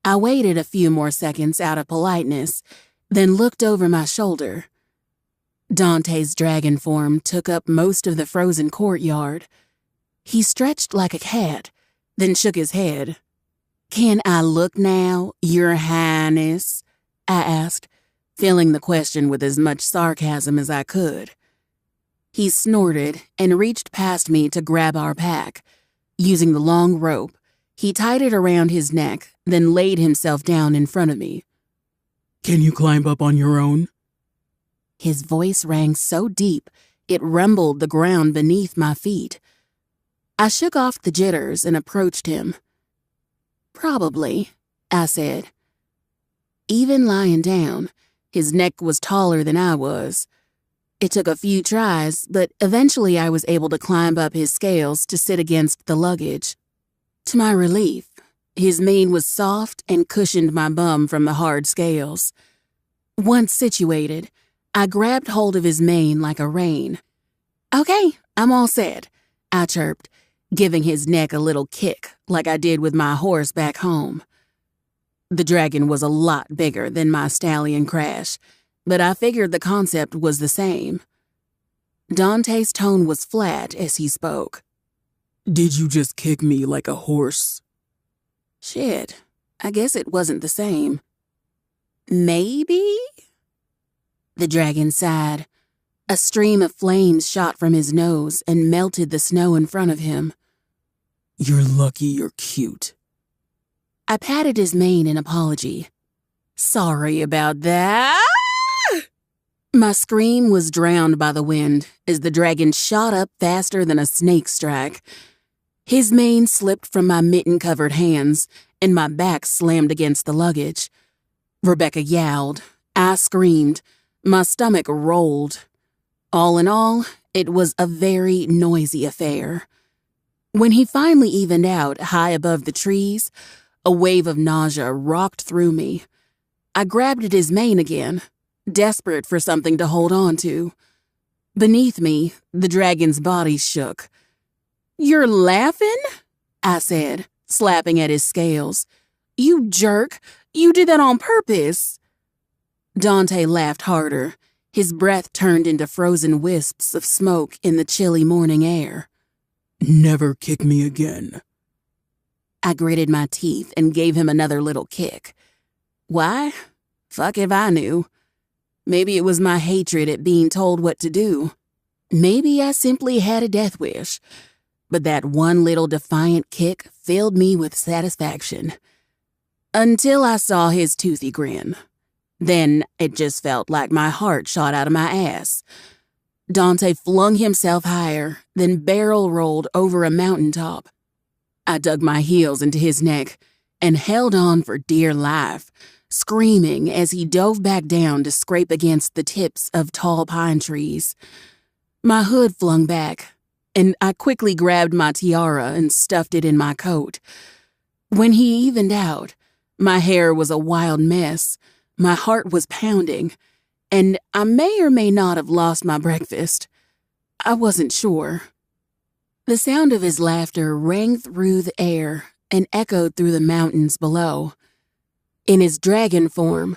I waited a few more seconds out of politeness, then looked over my shoulder. Dante's dragon form took up most of the frozen courtyard. He stretched like a cat, then shook his head. Can I look now, Your Highness? I asked, filling the question with as much sarcasm as I could. He snorted and reached past me to grab our pack. Using the long rope, he tied it around his neck, then laid himself down in front of me. Can you climb up on your own? His voice rang so deep, it rumbled the ground beneath my feet. I shook off the jitters and approached him. Probably, I said. Even lying down, his neck was taller than I was. It took a few tries, but eventually I was able to climb up his scales to sit against the luggage. To my relief, his mane was soft and cushioned my bum from the hard scales. Once situated, I grabbed hold of his mane like a rein. Okay, I'm all set, I chirped, giving his neck a little kick like I did with my horse back home. The dragon was a lot bigger than my stallion Crash, but I figured the concept was the same. Dante's tone was flat as he spoke. Did you just kick me like a horse? Shit, I guess it wasn't the same. Maybe? The dragon sighed. A stream of flames shot from his nose and melted the snow in front of him. You're lucky you're cute. I patted his mane in apology. Sorry about that. My scream was drowned by the wind as the dragon shot up faster than a snake strike. His mane slipped from my mitten-covered hands, and my back slammed against the luggage. Rebecca yowled. I screamed. My stomach rolled. All in all, it was a very noisy affair. When he finally evened out high above the trees, a wave of nausea rocked through me. I grabbed at his mane again, desperate for something to hold on to. Beneath me, the dragon's body shook. You're laughing? I said, slapping at his scales. You jerk! You did that on purpose! Dante laughed harder. His breath turned into frozen wisps of smoke in the chilly morning air. Never kick me again. I gritted my teeth and gave him another little kick. Why? Fuck if I knew. Maybe it was my hatred at being told what to do. Maybe I simply had a death wish. But that one little defiant kick filled me with satisfaction. Until I saw his toothy grin. Then it just felt like my heart shot out of my ass. Dante flung himself higher, then barrel rolled over a mountaintop. I dug my heels into his neck and held on for dear life, screaming as he dove back down to scrape against the tips of tall pine trees. My hood flung back, and I quickly grabbed my tiara and stuffed it in my coat. When he evened out, my hair was a wild mess, my heart was pounding, and I may or may not have lost my breakfast. I wasn't sure. The sound of his laughter rang through the air and echoed through the mountains below. In his dragon form,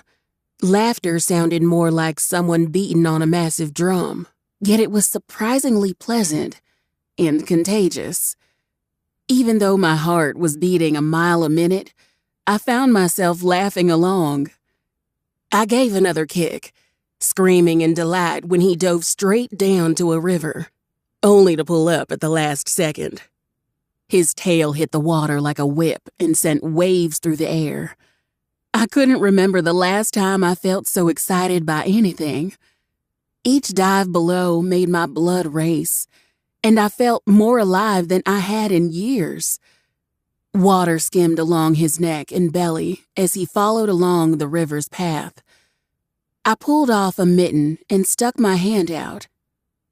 Laughter sounded more like someone beating on a massive drum, yet it was surprisingly pleasant and contagious. Even though my heart was beating a mile a minute, I found myself laughing along. I gave another kick, screaming in delight when he dove straight down to a river, only to pull up at the last second. His tail hit the water like a whip and sent waves through the air. I couldn't remember the last time I felt so excited by anything. Each dive below made my blood race, and I felt more alive than I had in years. Water skimmed along his neck and belly as he followed along the river's path. I pulled off a mitten and stuck my hand out,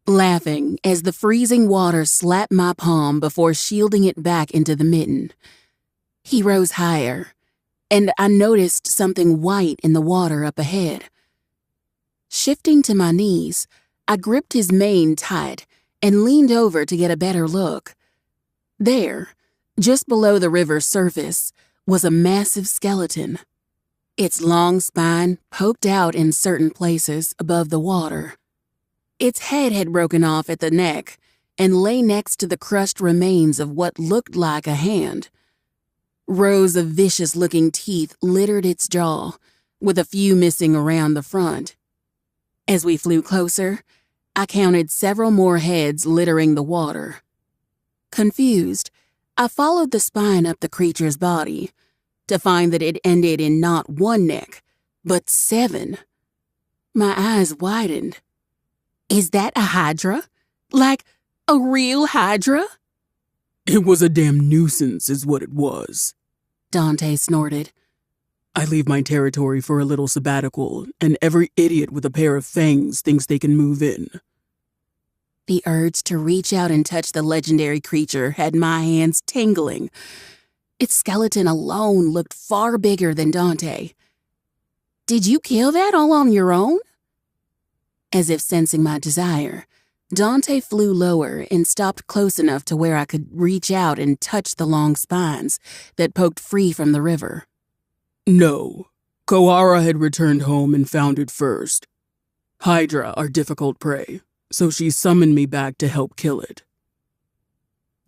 laughing as the freezing water slapped my palm before shielding it back into the mitten. He rose higher, and I noticed something white in the water up ahead. Shifting to my knees, I gripped his mane tight and leaned over to get a better look. There, just below the river's surface, was a massive skeleton. Its long spine poked out in certain places above the water. Its head had broken off at the neck and lay next to the crushed remains of what looked like a hand. Rows of vicious-looking teeth littered its jaw, with a few missing around the front. As we flew closer, I counted several more heads littering the water. Confused, I followed the spine up the creature's body to find that it ended in not one neck, but 7. My eyes widened. Is that a hydra? Like a real hydra? It was a damn nuisance is what it was. Dante snorted. I leave my territory for a little sabbatical, and every idiot with a pair of fangs thinks they can move in. The urge to reach out and touch the legendary creature had my hands tingling. Its skeleton alone looked far bigger than Dante. Did you kill that all on your own? As if sensing my desire, Dante flew lower and stopped close enough to where I could reach out and touch the long spines that poked free from the river. No, Kohara had returned home and found it first. Hydra are difficult prey, so she summoned me back to help kill it.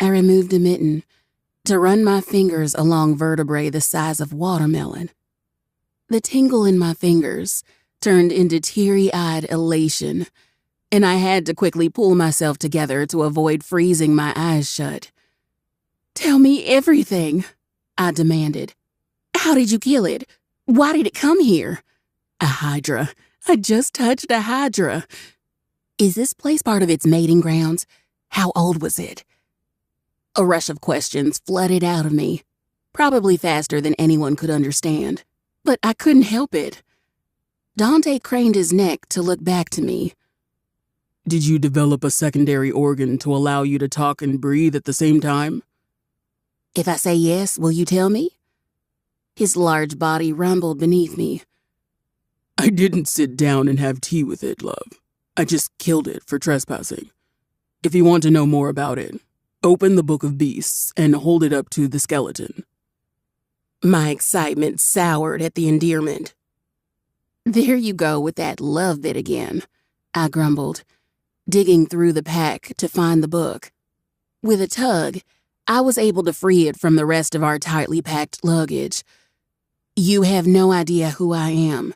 I removed a mitten to run my fingers along vertebrae the size of watermelon. The tingle in my fingers turned into teary-eyed elation, and I had to quickly pull myself together to avoid freezing my eyes shut. Tell me everything, I demanded. How did you kill it? Why did it come here? A hydra. I just touched a hydra. Is this place part of its mating grounds? How old was it? A rush of questions flooded out of me, probably faster than anyone could understand, but I couldn't help it. Dante craned his neck to look back to me. Did you develop a secondary organ to allow you to talk and breathe at the same time? If I say yes, will you tell me? His large body rumbled beneath me. I didn't sit down and have tea with it, love. I just killed it for trespassing. If you want to know more about it, open the Book of Beasts and hold it up to the skeleton. My excitement soured at the endearment. There you go with that love bit again, I grumbled, digging through the pack to find the book. With a tug, I was able to free it from the rest of our tightly packed luggage. You have no idea who I am.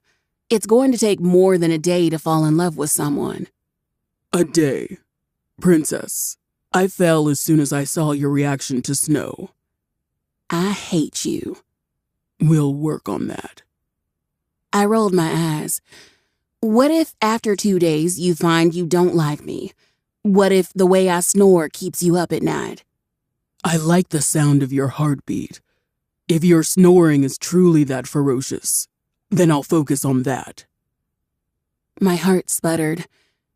It's going to take more than a day to fall in love with someone. A day. Princess, I fell as soon as I saw your reaction to snow. I hate you. We'll work on that. I rolled my eyes. What if after 2 days you find you don't like me? What if the way I snore keeps you up at night? I like the sound of your heartbeat. If your snoring is truly that ferocious, then I'll focus on that. My heart sputtered,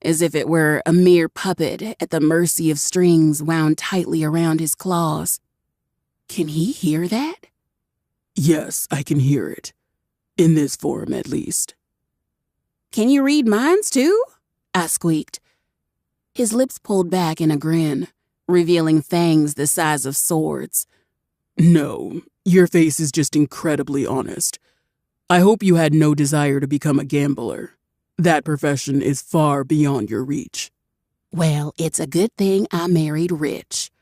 as if it were a mere puppet at the mercy of strings wound tightly around his claws. Can he hear that? Yes, I can hear it. In this form, at least. Can you read minds, too? I squeaked. His lips pulled back in a grin, revealing fangs the size of swords. No, your face is just incredibly honest. I hope you had no desire to become a gambler. That profession is far beyond your reach. Well, it's a good thing I married rich.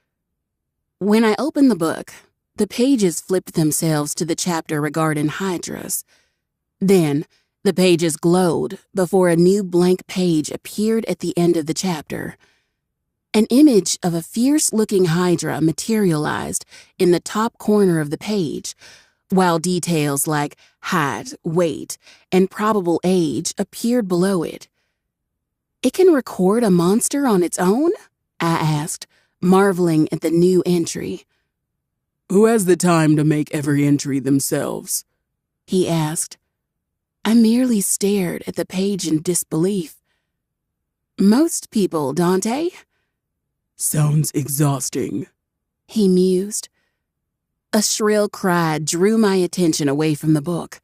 When I opened the book, the pages flipped themselves to the chapter regarding hydras. Then, the pages glowed before a new blank page appeared at the end of the chapter. An image of a fierce-looking hydra materialized in the top corner of the page, while details like height, weight, and probable age appeared below it. "It can record a monster on its own?" I asked, marveling at the new entry. Who has the time to make every entry themselves? He asked. I merely stared at the page in disbelief. "Most people, Dante." Sounds exhausting, he mused. A shrill cry drew my attention away from the book.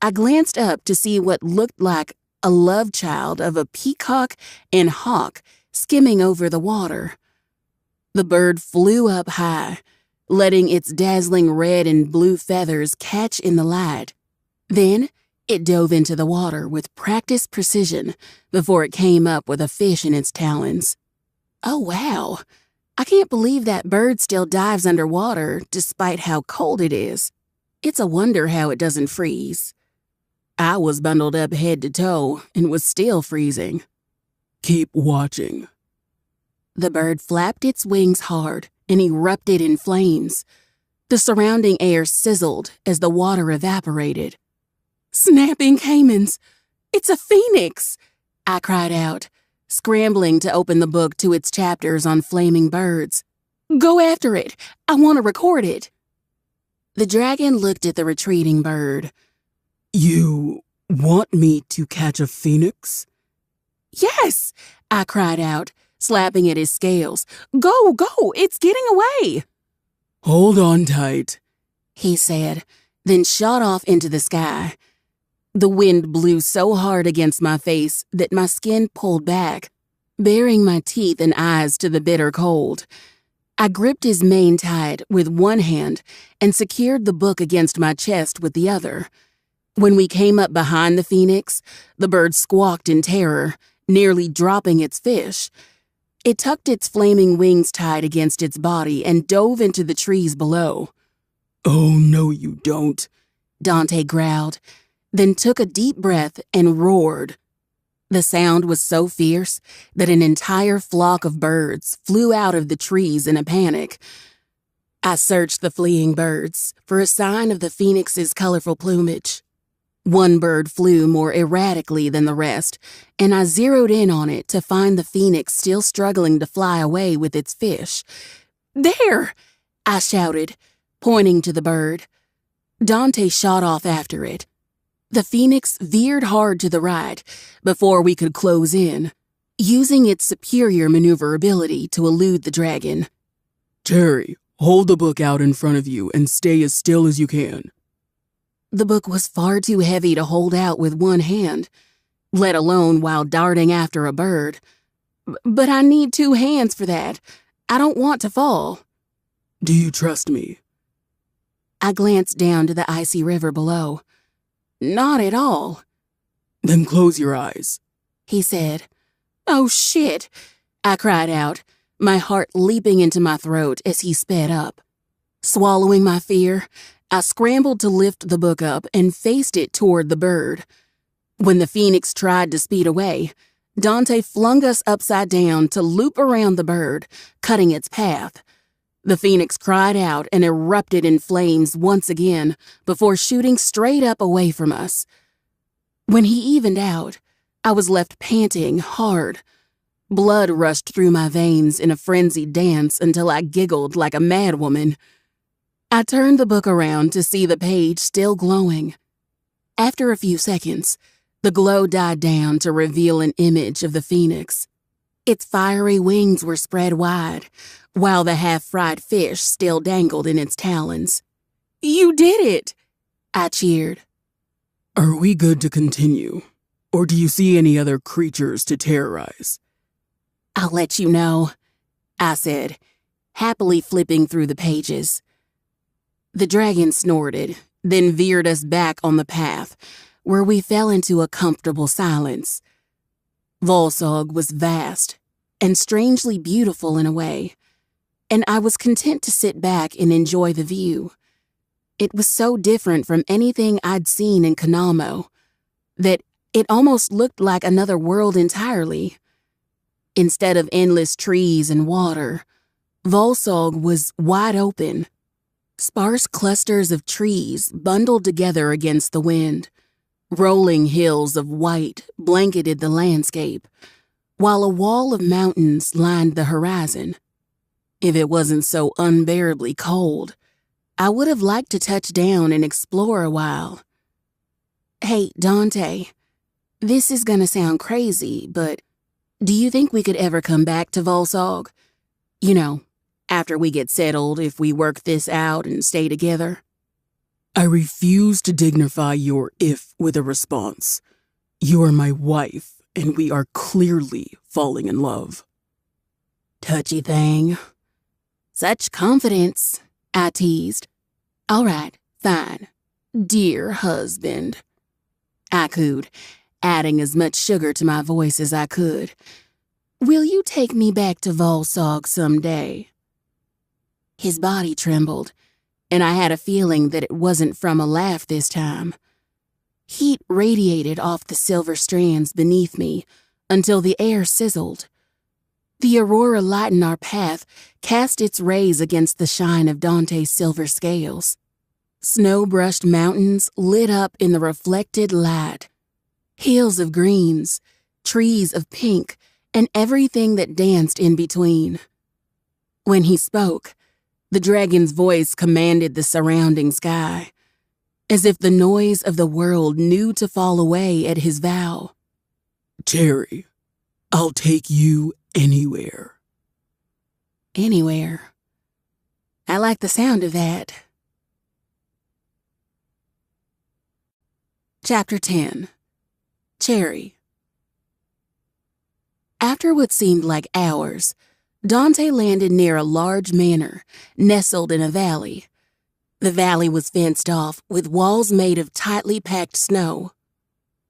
I glanced up to see what looked like a love child of a peacock and hawk skimming over the water. The bird flew up high, letting its dazzling red and blue feathers catch in the light. Then it dove into the water with practiced precision before it came up with a fish in its talons. Oh, wow. I can't believe that bird still dives underwater despite how cold it is. It's a wonder how it doesn't freeze. I was bundled up head to toe and was still freezing. Keep watching. The bird flapped its wings hard and erupted in flames. The surrounding air sizzled as the water evaporated. "Snapping caimans! It's a phoenix!" I cried out, scrambling to open the book to its chapters on flaming birds. "Go after it! I want to record it!" The dragon looked at the retreating bird. You want me to catch a phoenix? "Yes!" I cried out, slapping at his scales. Go, go! It's getting away!" Hold on tight, he said, then shot off into the sky. The wind blew so hard against my face that my skin pulled back, baring my teeth and eyes to the bitter cold. I gripped his mane tight with one hand and secured the book against my chest with the other. When we came up behind the phoenix, the bird squawked in terror, nearly dropping its fish. It tucked its flaming wings tight against its body and dove into the trees below. Oh, no you don't, Dante growled, then took a deep breath and roared. The sound was so fierce that an entire flock of birds flew out of the trees in a panic. I searched the fleeing birds for a sign of the phoenix's colorful plumage. One bird flew more erratically than the rest, and I zeroed in on it to find the phoenix still struggling to fly away with its fish. "There!" I shouted, pointing to the bird. Dante shot off after it. The phoenix veered hard to the right before we could close in, using its superior maneuverability to elude the dragon. Terry, hold the book out in front of you and stay as still as you can. The book was far too heavy to hold out with one hand, let alone while darting after a bird. But I need two hands for that. I don't want to fall. Do you trust me? I glanced down to the icy river below. Not at all. Then close your eyes, he said. Oh, shit, I cried out, my heart leaping into my throat as he sped up. Swallowing my fear, I scrambled to lift the book up and faced it toward the bird. When the phoenix tried to speed away, Dante flung us upside down to loop around the bird, cutting its path. The phoenix cried out and erupted in flames once again before shooting straight up away from us. When he evened out, I was left panting hard. Blood rushed through my veins in a frenzied dance until I giggled like a madwoman. I turned the book around to see the page still glowing. After a few seconds, the glow died down to reveal an image of the phoenix. Its fiery wings were spread wide, while the half-fried fish still dangled in its talons. You did it! I cheered. Are we good to continue, or do you see any other creatures to terrorize? I'll let you know, I said, happily flipping through the pages. The dragon snorted, then veered us back on the path, where we fell into a comfortable silence. Volsog was vast and strangely beautiful in a way, and I was content to sit back and enjoy the view. It was so different from anything I'd seen in Kanamo that it almost looked like another world entirely. Instead of endless trees and water, Volsog was wide open. Sparse clusters of trees bundled together against the wind. Rolling hills of white blanketed the landscape, while a wall of mountains lined the horizon. If it wasn't so unbearably cold, I would have liked to touch down and explore a while. Hey, Dante, this is gonna sound crazy, but do you think we could ever come back to Volsog? You know, after we get settled, if we work this out and stay together? I refuse to dignify your if with a response. You are my wife, and we are clearly falling in love. Touchy thing. Such confidence, I teased. All right, fine. Dear husband, I cooed, adding as much sugar to my voice as I could. Will you take me back to Volsog someday? His body trembled, and I had a feeling that it wasn't from a laugh this time. Heat radiated off the silver strands beneath me until the air sizzled. The aurora lighting our path cast its rays against the shine of Dante's silver scales. Snow-brushed mountains lit up in the reflected light. Hills of greens, trees of pink, and everything that danced in between. When he spoke, the dragon's voice commanded the surrounding sky, as if the noise of the world knew to fall away at his vow. Cherry, I'll take you anywhere. Anywhere. I like the sound of that. Chapter 10. Cherry. After what seemed like hours, Dante landed near a large manor nestled in a valley. The valley was fenced off with walls made of tightly packed snow.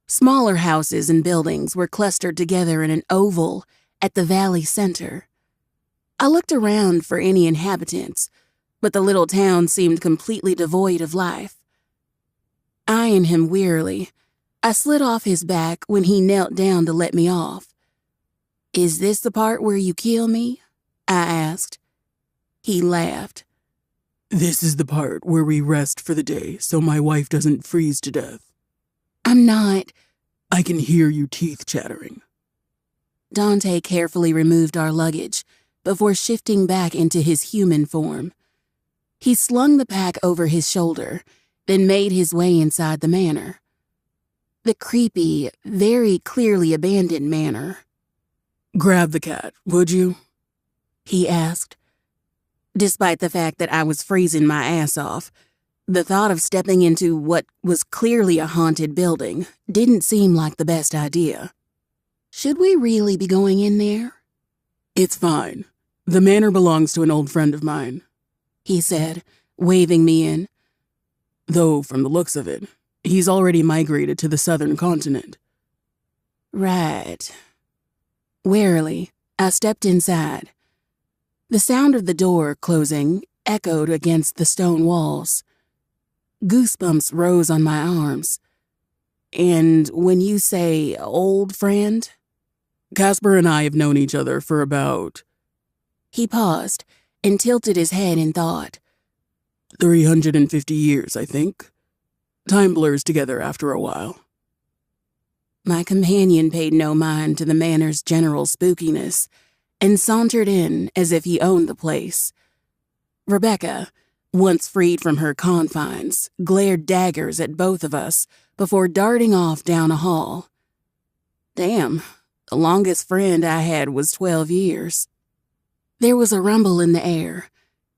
Smaller houses and buildings were clustered together in an oval at the valley center. I looked around for any inhabitants, but the little town seemed completely devoid of life. Eyeing him wearily, I slid off his back when he knelt down to let me off. Is this the part where you kill me? I asked. He laughed. This is the part where we rest for the day so my wife doesn't freeze to death. I'm not. I can hear your teeth chattering. Dante carefully removed our luggage before shifting back into his human form. He slung the pack over his shoulder, then made his way inside the manor. The creepy, very clearly abandoned manor. Grab the cat, would you? He asked. Despite the fact that I was freezing my ass off, the thought of stepping into what was clearly a haunted building didn't seem like the best idea. Should we really be going in there? It's fine. The manor belongs to an old friend of mine, he said, waving me in. Though, from the looks of it, he's already migrated to the southern continent. Right. Warily, I stepped inside. The sound of the door closing echoed against the stone walls. Goosebumps rose on my arms. And when you say old friend? Casper and I have known each other for about... He paused and tilted his head in thought. 350 years, I think. Time blurs together after a while. My companion paid no mind to the manor's general spookiness and sauntered in as if he owned the place. Rebecca, once freed from her confines, glared daggers at both of us before darting off down a hall. Damn, the longest friend I had was 12 years. There was a rumble in the air,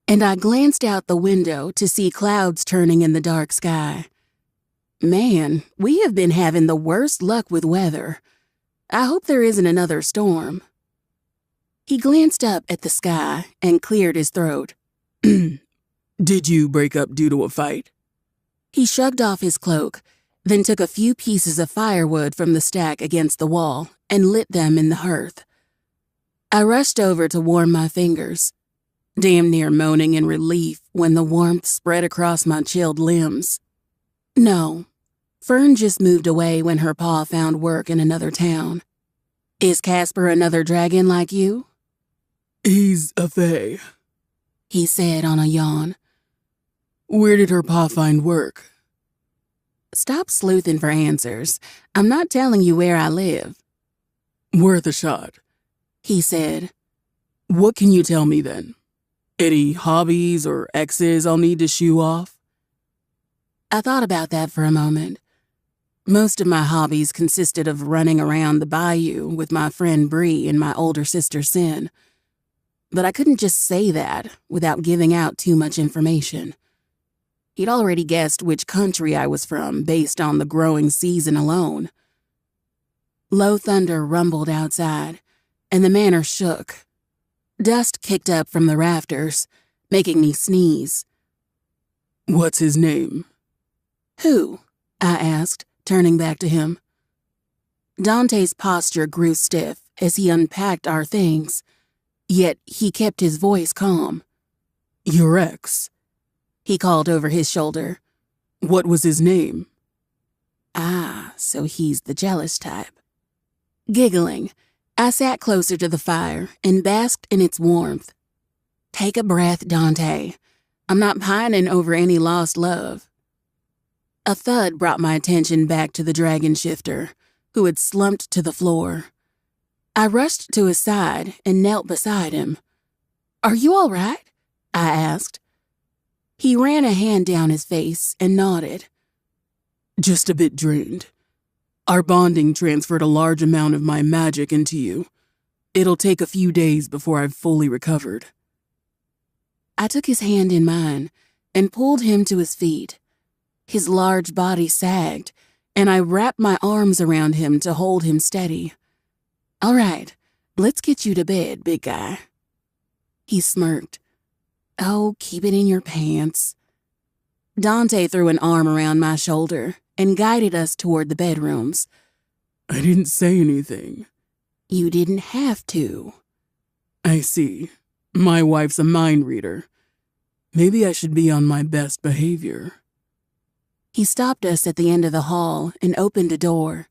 and I glanced out the window to see clouds turning in the dark sky. Man, we have been having the worst luck with weather. I hope there isn't another storm. He glanced up at the sky and cleared his throat. Did you break up due to a fight? He shrugged off his cloak, then took a few pieces of firewood from the stack against the wall and lit them in the hearth. I rushed over to warm my fingers, damn near moaning in relief when the warmth spread across my chilled limbs. No, Fern just moved away when her pa found work in another town. Is Casper another dragon like you? He's a fae, He said on a yawn. Where did her pa find work? Stop sleuthing for answers. I'm not telling you where I live, Worth a shot. he said. What can you tell me then? Any hobbies or exes I'll need to shoo off? I thought about that for a moment. Most of my hobbies consisted of running around the bayou with my friend Bree and my older sister Sin. But I couldn't just say that without giving out too much information. He'd already guessed which country I was from based on the growing season alone. Low thunder rumbled outside, and the manor shook. Dust kicked up from the rafters, making me sneeze. What's his name? Who? I asked, turning back to him. Dante's posture grew stiff as he unpacked our things, yet he kept his voice calm. Your ex. He called over his shoulder. What was his name? Ah, so he's the jealous type. Giggling, I sat closer to the fire and basked in its warmth. Take a breath, Dante. I'm not pining over any lost love. A thud brought my attention back to the dragon shifter, who had slumped to the floor. I rushed to his side and knelt beside him. Are you all right? I asked. He ran a hand down his face and nodded. Just a bit drained. Our bonding transferred a large amount of my magic into you. It'll take a few days before I've fully recovered. I took his hand in mine and pulled him to his feet. His large body sagged, and I wrapped my arms around him to hold him steady. All right, let's get you to bed, big guy. He smirked. Oh, keep it in your pants. Dante threw an arm around my shoulder and guided us toward the bedrooms. I didn't say anything. You didn't have to. I see. My wife's a mind reader. Maybe I should be on my best behavior. He stopped us at the end of the hall and opened a door.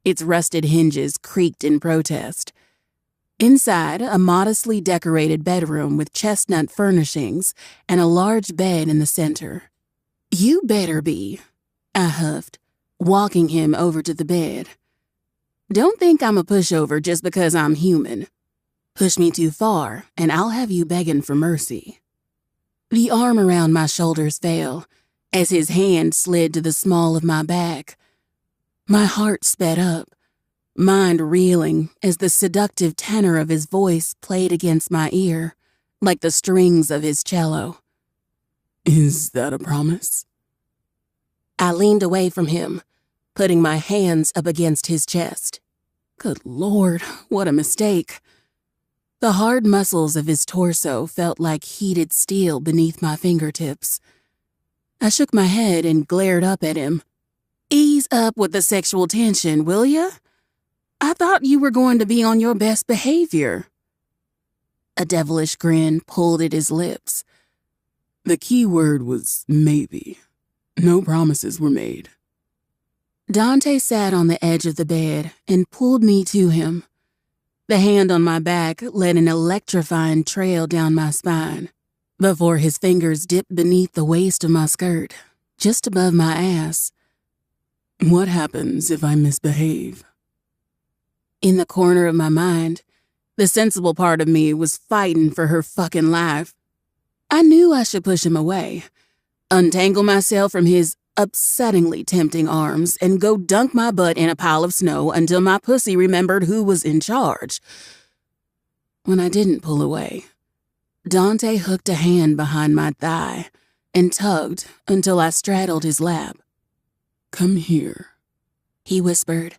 Its rusted hinges creaked in protest. Inside, a modestly decorated bedroom with chestnut furnishings and a large bed in the center. You better be, I huffed, walking him over to the bed. Don't think I'm a pushover just because I'm human. Push me too far, and I'll have you begging for mercy. The arm around my shoulders fell as his hand slid to the small of my back. My heart sped up, mind reeling as the seductive tenor of his voice played against my ear, like the strings of his cello. Is that a promise? I leaned away from him, putting my hands up against his chest. Good Lord, what a mistake. The hard muscles of his torso felt like heated steel beneath my fingertips. I shook my head and glared up at him. Ease up with the sexual tension, will ya? I thought you were going to be on your best behavior. A devilish grin pulled at his lips. The key word was maybe. No promises were made. Dante sat on the edge of the bed and pulled me to him. The hand on my back led an electrifying trail down my spine before his fingers dipped beneath the waist of my skirt, just above my ass. What happens if I misbehave? In the corner of my mind, the sensible part of me was fighting for her fucking life. I knew I should push him away, untangle myself from his upsettingly tempting arms, and go dunk my butt in a pile of snow until my pussy remembered who was in charge. When I didn't pull away, Dante hooked a hand behind my thigh and tugged until I straddled his lap. Come here, he whispered,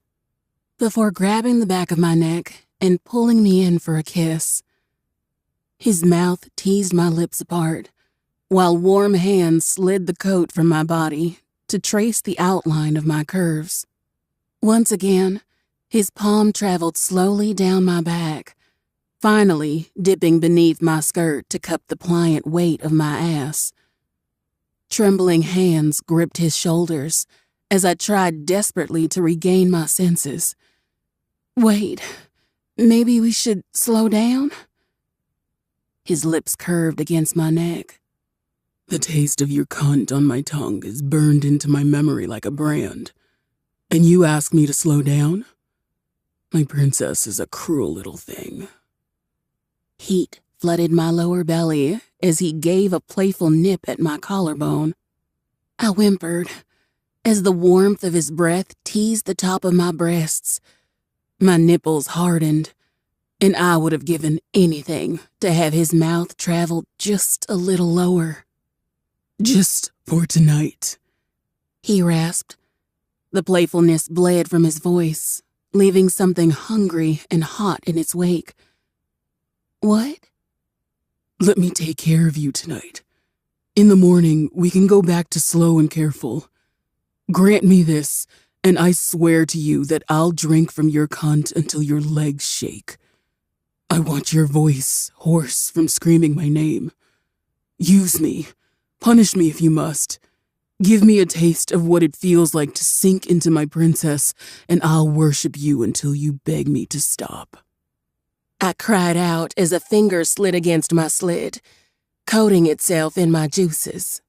before grabbing the back of my neck and pulling me in for a kiss. His mouth teased my lips apart, while warm hands slid the coat from my body to trace the outline of my curves. Once again, his palm traveled slowly down my back, finally dipping beneath my skirt to cup the pliant weight of my ass. Trembling hands gripped his shoulders as I tried desperately to regain my senses. Wait, maybe we should slow down? His lips curved against my neck. The taste of your cunt on my tongue is burned into my memory like a brand. And you ask me to slow down? My princess is a cruel little thing. Heat flooded my lower belly as he gave a playful nip at my collarbone. I whimpered as the warmth of his breath teased the top of my breasts. My nipples hardened, and I would have given anything to have his mouth travel just a little lower. Just for tonight, he rasped. The playfulness bled from his voice, leaving something hungry and hot in its wake. What? Let me take care of you tonight. In the morning, we can go back to slow and careful. Grant me this, and I swear to you that I'll drink from your cunt until your legs shake. I want your voice hoarse from screaming my name. Use me. Punish me if you must. Give me a taste of what it feels like to sink into my princess, and I'll worship you until you beg me to stop. I cried out as a finger slid against my slit, coating itself in my juices.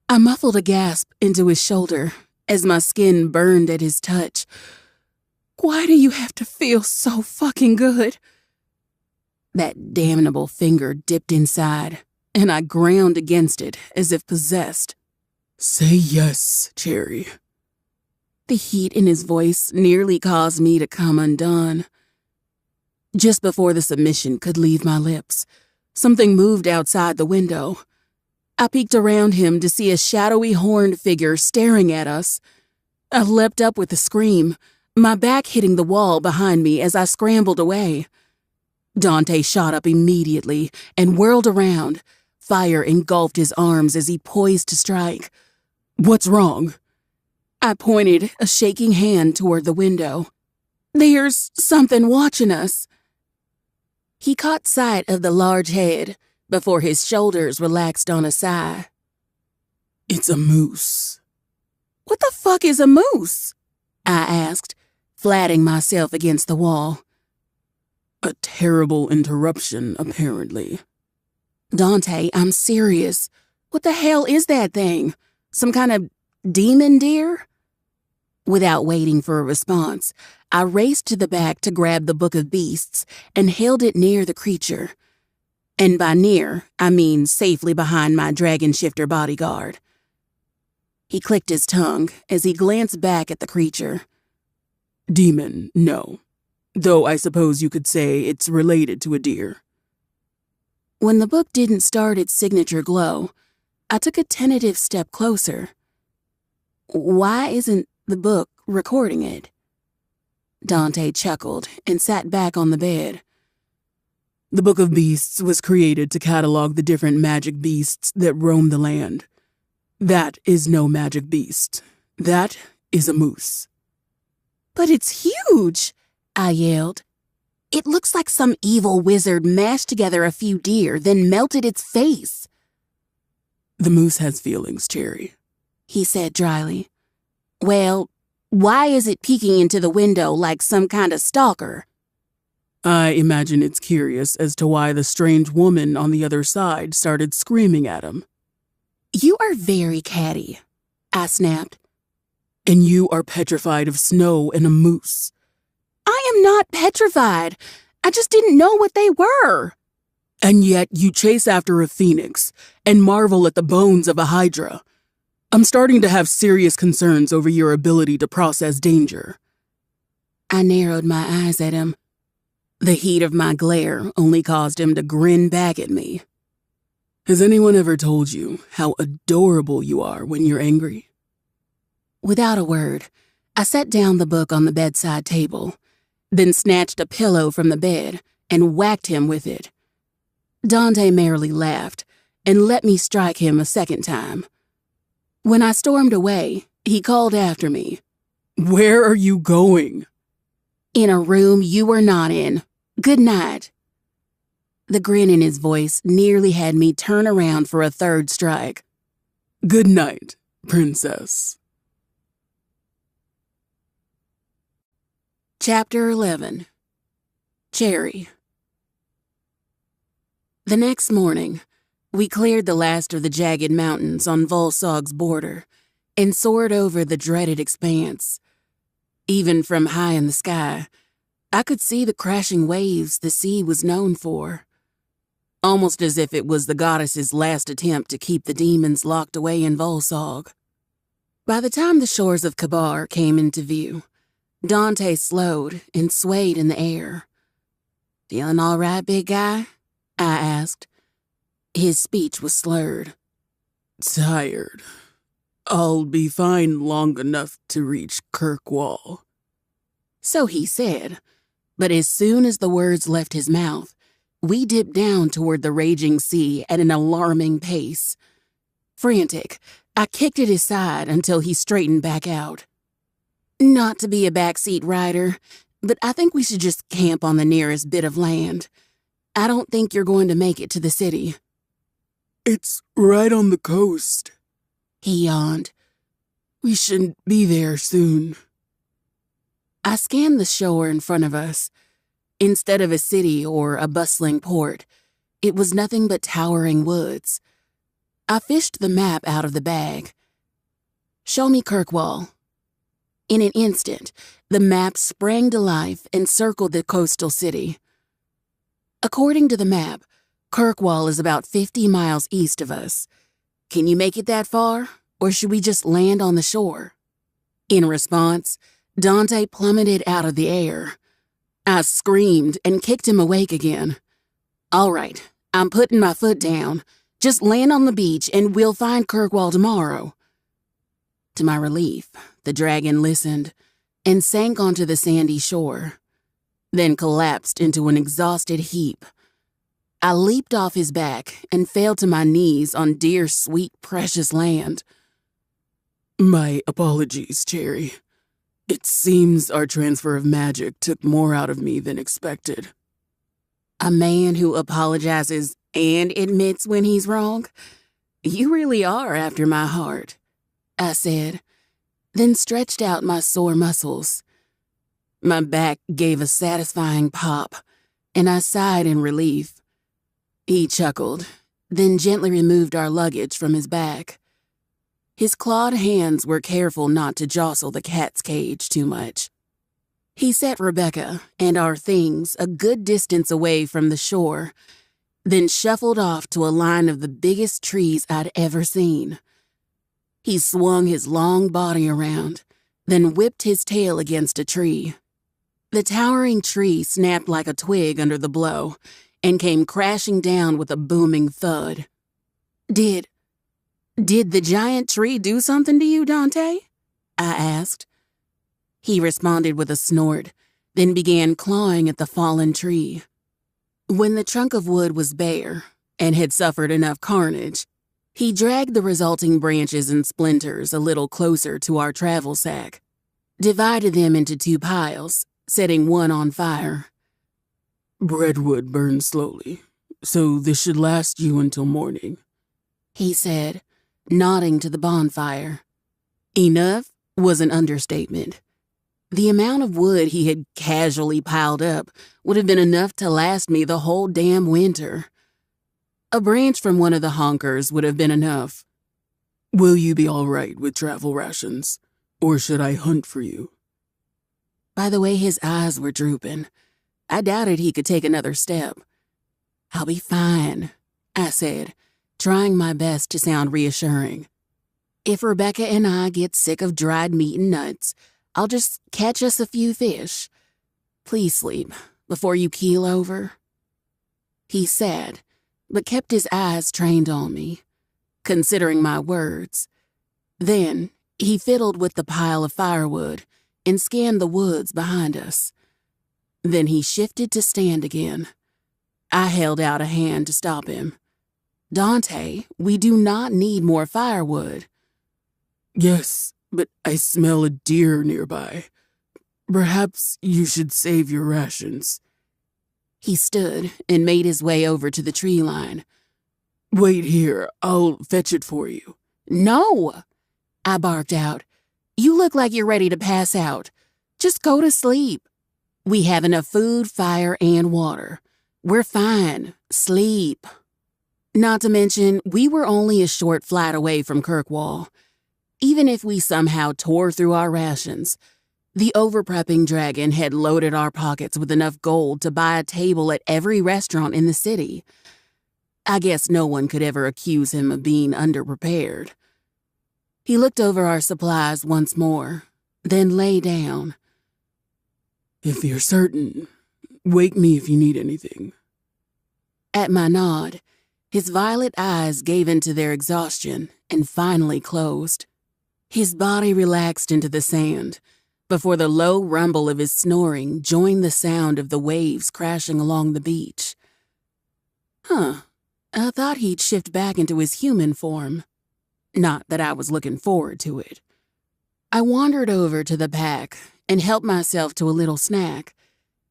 I muffled a gasp into his shoulder as my skin burned at his touch. Why do you have to feel so fucking good? That damnable finger dipped inside, and I ground against it as if possessed. Say yes, Cherry. The heat in his voice nearly caused me to come undone. Just before the submission could leave my lips, something moved outside the window. I peeked around him to see a shadowy horned figure staring at us. I leapt up with a scream, my back hitting the wall behind me as I scrambled away. Dante shot up immediately and whirled around. Fire engulfed his arms as he poised to strike. What's wrong? I pointed a shaking hand toward the window. There's something watching us. He caught sight of the large head before his shoulders relaxed on a sigh. It's a moose. What the fuck is a moose? I asked, flattening myself against the wall. A terrible interruption, apparently. Dante, I'm serious. What the hell is that thing? Some kind of demon deer? Without waiting for a response, I raced to the back to grab the Book of Beasts and held it near the creature. And by near, I mean safely behind my dragon shifter bodyguard. He clicked his tongue as he glanced back at the creature. Demon, no. Though I suppose you could say it's related to a deer. When the book didn't start its signature glow, I took a tentative step closer. Why isn't the book recording it? Dante chuckled and sat back on the bed. The Book of Beasts was created to catalog the different magic beasts that roam the land. That is no magic beast. That is a moose. But it's huge, I yelled. It looks like some evil wizard mashed together a few deer, then melted its face. The moose has feelings, Cherry, he said dryly. Well, why is it peeking into the window like some kind of stalker? I imagine it's curious as to why the strange woman on the other side started screaming at him. You are very catty, I snapped. And you are petrified of snow and a moose. I am not petrified. I just didn't know what they were. And yet you chase after a phoenix and marvel at the bones of a hydra. I'm starting to have serious concerns over your ability to process danger. I narrowed my eyes at him. The heat of my glare only caused him to grin back at me. Has anyone ever told you how adorable you are when you're angry? Without a word, I set down the book on the bedside table, then snatched a pillow from the bed and whacked him with it. Dante merrily laughed and let me strike him a second time. When I stormed away, he called after me. Where are you going? In a room you were not in. Good night. The grin in his voice nearly had me turn around for a third strike. Good night, princess. Chapter 11. Cherry. The next morning, we cleared the last of the jagged mountains on Volsog's border and soared over the dreaded expanse. Even from high in the sky, I could see the crashing waves the sea was known for, almost as if it was the goddess's last attempt to keep the demons locked away in Volsog. By the time the shores of Kabar came into view, Dante slowed and swayed in the air. "Feeling all right, big guy?" I asked. His speech was slurred. Tired. I'll be fine long enough to reach Kirkwall. So he said, but as soon as the words left his mouth, we dipped down toward the raging sea at an alarming pace. Frantic, I kicked at his side until he straightened back out. "Not to be a backseat rider, but I think we should just camp on the nearest bit of land. I don't think you're going to make it to the city." It's right on the coast. He yawned. We should be there soon. I scanned the shore in front of us. Instead of a city or a bustling port, it was nothing but towering woods. I fished the map out of the bag. "Show me Kirkwall." In an instant, the map sprang to life and circled the coastal city. According to the map, Kirkwall is about 50 miles east of us. Can you make it that far, or should we just land on the shore? In response, Dante plummeted out of the air. I screamed and kicked him awake again. "All right, I'm putting my foot down. Just land on the beach and we'll find Kirkwall tomorrow." To my relief, the dragon listened and sank onto the sandy shore, then collapsed into an exhausted heap. I leaped off his back and fell to my knees on dear, sweet, precious land. My apologies, Cherry. It seems our transfer of magic took more out of me than expected. A man who apologizes and admits when he's wrong? You really are after my heart, I said, then stretched out my sore muscles. My back gave a satisfying pop, and I sighed in relief. He chuckled, then gently removed our luggage from his back. His clawed hands were careful not to jostle the cat's cage too much. He set Rebecca and our things a good distance away from the shore, then shuffled off to a line of the biggest trees I'd ever seen. He swung his long body around, then whipped his tail against a tree. The towering tree snapped like a twig under the blow and came crashing down with a booming thud. Did the giant tree do something to you, Dante? I asked. He responded with a snort, then began clawing at the fallen tree. When the trunk of wood was bare and had suffered enough carnage, he dragged the resulting branches and splinters a little closer to our travel sack, divided them into 2 piles, setting one on fire. Breadwood burns slowly, so this should last you until morning, he said, nodding to the bonfire. Enough was an understatement. The amount of wood he had casually piled up would have been enough to last me the whole damn winter. A branch from one of the honkers would have been enough. Will you be all right with travel rations, or should I hunt for you? By the way his eyes were drooping, I doubted he could take another step. I'll be fine, I said, trying my best to sound reassuring. If Rebecca and I get sick of dried meat and nuts, I'll just catch us a few fish. Please sleep before you keel over. He said, but kept his eyes trained on me, considering my words. Then he fiddled with the pile of firewood and scanned the woods behind us. Then he shifted to stand again. I held out a hand to stop him. Dante, we do not need more firewood. Yes, but I smell a deer nearby. Perhaps you should save your rations. He stood and made his way over to the tree line. Wait here, I'll fetch it for you. No, I barked out. You look like you're ready to pass out. Just go to sleep. We have enough food, fire, and water. We're fine. Sleep. Not to mention, we were only a short flight away from Kirkwall. Even if we somehow tore through our rations, the overprepping dragon had loaded our pockets with enough gold to buy a table at every restaurant in the city. I guess no one could ever accuse him of being underprepared. He looked over our supplies once more, then lay down. If you're certain, wake me if you need anything. At my nod, his violet eyes gave into their exhaustion and finally closed. His body relaxed into the sand before the low rumble of his snoring joined the sound of the waves crashing along the beach. I thought he'd shift back into his human form. Not that I was looking forward to it. I wandered over to the pack and helped myself to a little snack,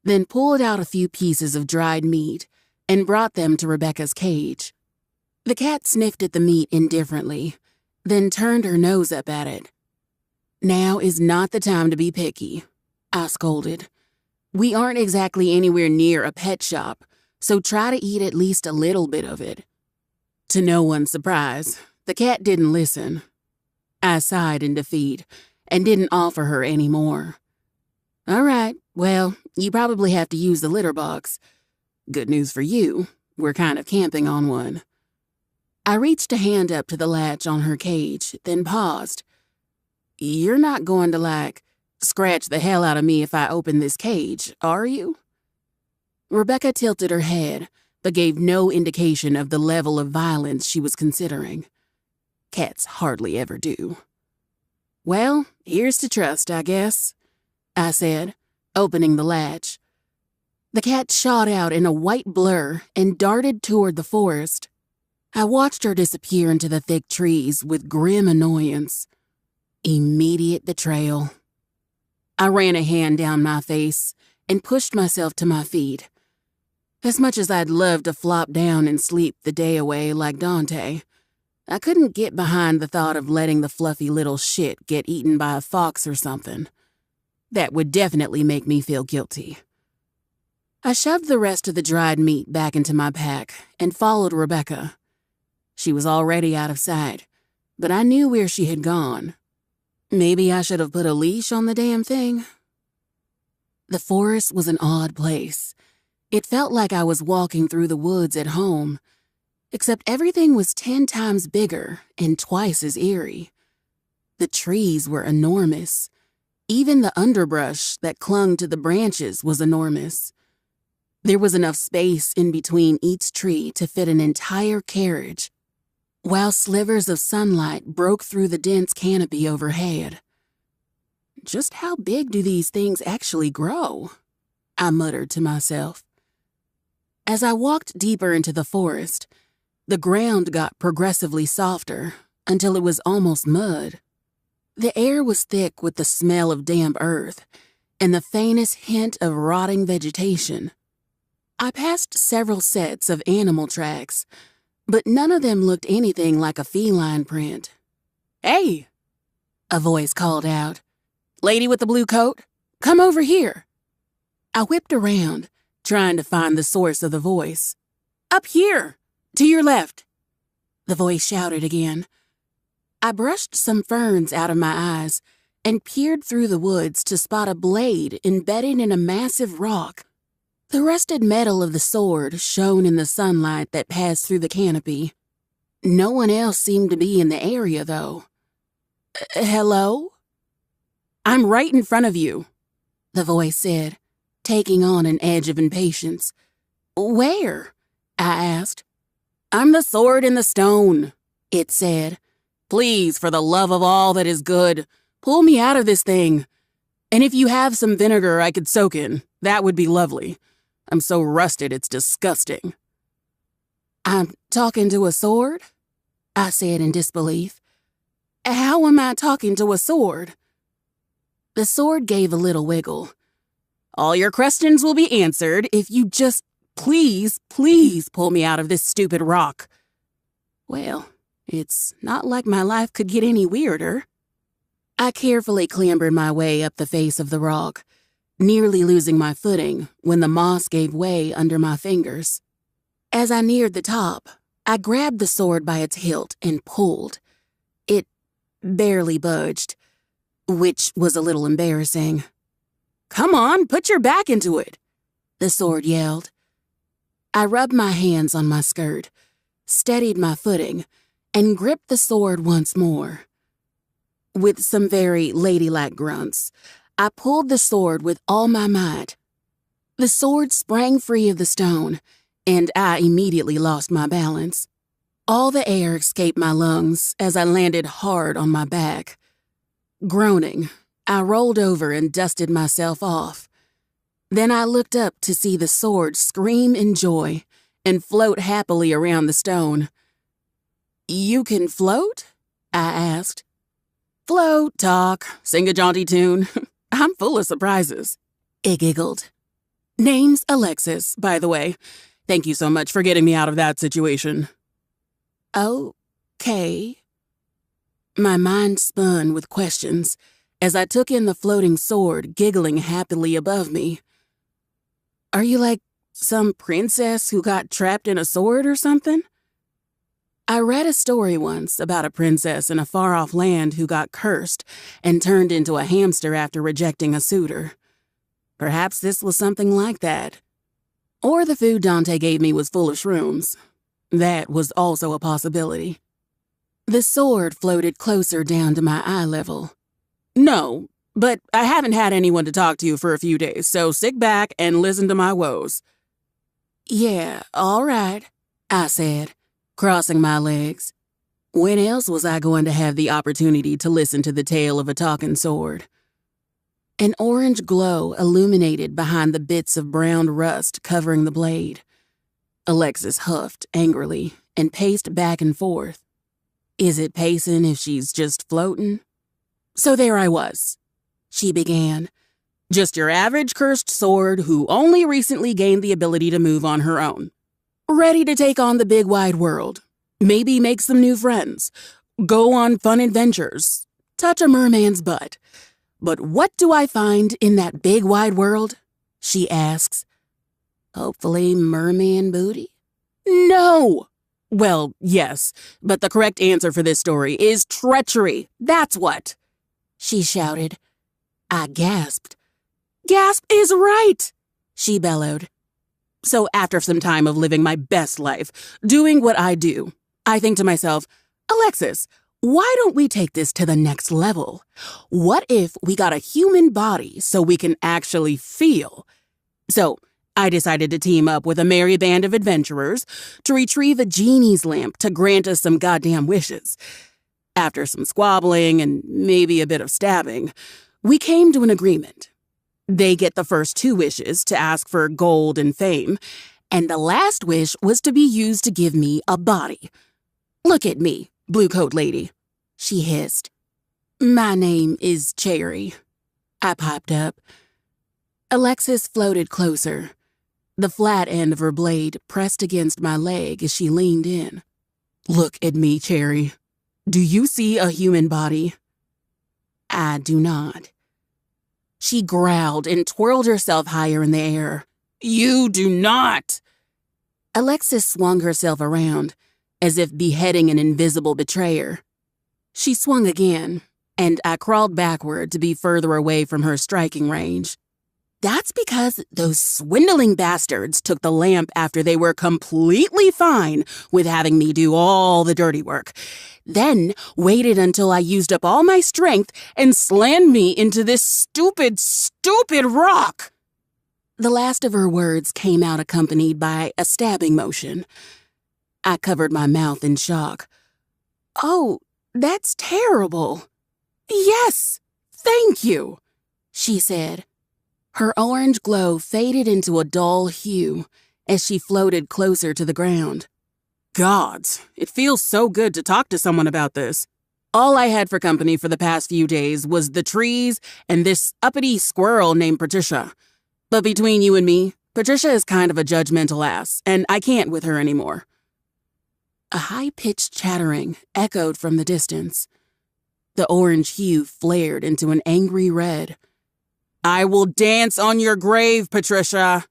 then pulled out a few pieces of dried meat and brought them to Rebecca's cage. The cat sniffed at the meat indifferently, then turned her nose up at it. Now is not the time to be picky, I scolded. We aren't exactly anywhere near a pet shop, so try to eat at least a little bit of it. To no one's surprise, the cat didn't listen. I sighed in defeat and didn't offer her any more. All right, well, you probably have to use the litter box. Good news for you, we're kind of camping on one. I reached a hand up to the latch on her cage, then paused. You're not going to, scratch the hell out of me if I open this cage, are you? Rebecca tilted her head, but gave no indication of the level of violence she was considering. Cats hardly ever do. Well, here's to trust, I guess, I said, opening the latch. The cat shot out in a white blur and darted toward the forest. I watched her disappear into the thick trees with grim annoyance. Immediate betrayal. I ran a hand down my face and pushed myself to my feet. As much as I'd love to flop down and sleep the day away like Dante, I couldn't get behind the thought of letting the fluffy little shit get eaten by a fox or something. That would definitely make me feel guilty. I shoved the rest of the dried meat back into my pack and followed Rebecca. She was already out of sight, but I knew where she had gone. Maybe I should have put a leash on the damn thing. The forest was an odd place. It felt like I was walking through the woods at home, except everything was 10 times bigger and twice as eerie. The trees were enormous. Even the underbrush that clung to the branches was enormous. There was enough space in between each tree to fit an entire carriage, while slivers of sunlight broke through the dense canopy overhead. Just how big do these things actually grow? I muttered to myself. As I walked deeper into the forest, the ground got progressively softer until it was almost mud. The air was thick with the smell of damp earth and the faintest hint of rotting vegetation. I passed several sets of animal tracks, but none of them looked anything like a feline print. "Hey!" a voice called out. "Lady with the blue coat, come over here." I whipped around, trying to find the source of the voice. "Up here! To your left!" the voice shouted again. I brushed some ferns out of my eyes and peered through the woods to spot a blade embedded in a massive rock. The rusted metal of the sword shone in the sunlight that passed through the canopy. No one else seemed to be in the area, though. "Hello?" "I'm right in front of you," the voice said, taking on an edge of impatience. "Where?" I asked. "I'm the sword in the stone," it said. "Please, for the love of all that is good, pull me out of this thing. And if you have some vinegar I could soak in, that would be lovely. I'm so rusted it's disgusting." "I'm talking to a sword?" I said in disbelief. How am I talking to a sword? The sword gave a little wiggle. All your questions will be answered if you just please pull me out of this stupid rock. Well, it's not like my life could get any weirder. I carefully clambered my way up the face of the rock, nearly losing my footing when the moss gave way under my fingers. As I neared the top, I grabbed the sword by its hilt and pulled. It barely budged, which was a little embarrassing. "Come on, put your back into it," the sword yelled. I rubbed my hands on my skirt, steadied my footing, and gripped the sword once more. With some very ladylike grunts, I pulled the sword with all my might. The sword sprang free of the stone, and I immediately lost my balance. All the air escaped my lungs as I landed hard on my back. Groaning, I rolled over and dusted myself off. Then I looked up to see the sword scream in joy and float happily around the stone. "You can float?" I asked. "Float, talk, sing a jaunty tune. I'm full of surprises," it giggled. "Name's Alexis, by the way. Thank you so much for getting me out of that situation." "Okay." My mind spun with questions as I took in the floating sword giggling happily above me. "Are you like some princess who got trapped in a sword or something?" I read a story once about a princess in a far-off land who got cursed and turned into a hamster after rejecting a suitor. Perhaps this was something like that. Or the food Dante gave me was full of shrooms. That was also a possibility. The sword floated closer down to my eye level. "No, but I haven't had anyone to talk to for a few days, so sit back and listen to my woes." "Yeah, all right," I said, crossing my legs. When else was I going to have the opportunity to listen to the tale of a talking sword? An orange glow illuminated behind the bits of brown rust covering the blade. Alexis huffed angrily and paced back and forth. Is it pacing if she's just floating? "So there I was," she began. "Just your average cursed sword who only recently gained the ability to move on her own. Ready to take on the big wide world. Maybe make some new friends. Go on fun adventures. Touch a merman's butt. But what do I find in that big wide world?" she asks. "Hopefully merman booty?" "No!" "Well, yes, but the correct answer for this story is treachery. That's what," she shouted. I gasped. "Gasp is right," she bellowed. So after some time of living my best life, doing what I do, I think to myself, "Alexis, why don't we take this to the next level? What if we got a human body so we can actually feel?" So I decided to team up with a merry band of adventurers to retrieve a genie's lamp to grant us some goddamn wishes. After some squabbling and maybe a bit of stabbing, we came to an agreement. They get the first 2 wishes to ask for gold and fame, and the last wish was to be used to give me a body. "Look at me, blue coat lady," she hissed. "My name is Cherry," I piped up. Alexis floated closer, the flat end of her blade pressed against my leg as she leaned in. "Look at me, Cherry. Do you see a human body?" "I do not." She growled and twirled herself higher in the air. "You do not!" Alexis swung herself around, as if beheading an invisible betrayer. She swung again, and I crawled backward to be further away from her striking range. "That's because those swindling bastards took the lamp after they were completely fine with having me do all the dirty work, then waited until I used up all my strength and slammed me into this stupid rock." The last of her words came out accompanied by a stabbing motion. I covered my mouth in shock. "Oh, that's terrible." "Yes, thank you," she said. Her orange glow faded into a dull hue as she floated closer to the ground. "Gods, it feels so good to talk to someone about this." All I had for company for the past few days was the trees and this uppity squirrel named Patricia. But between you and me, Patricia is kind of a judgmental ass, and I can't with her anymore." A high-pitched chattering echoed from the distance. The orange hue flared into an angry red. "I will dance on your grave, Patricia,"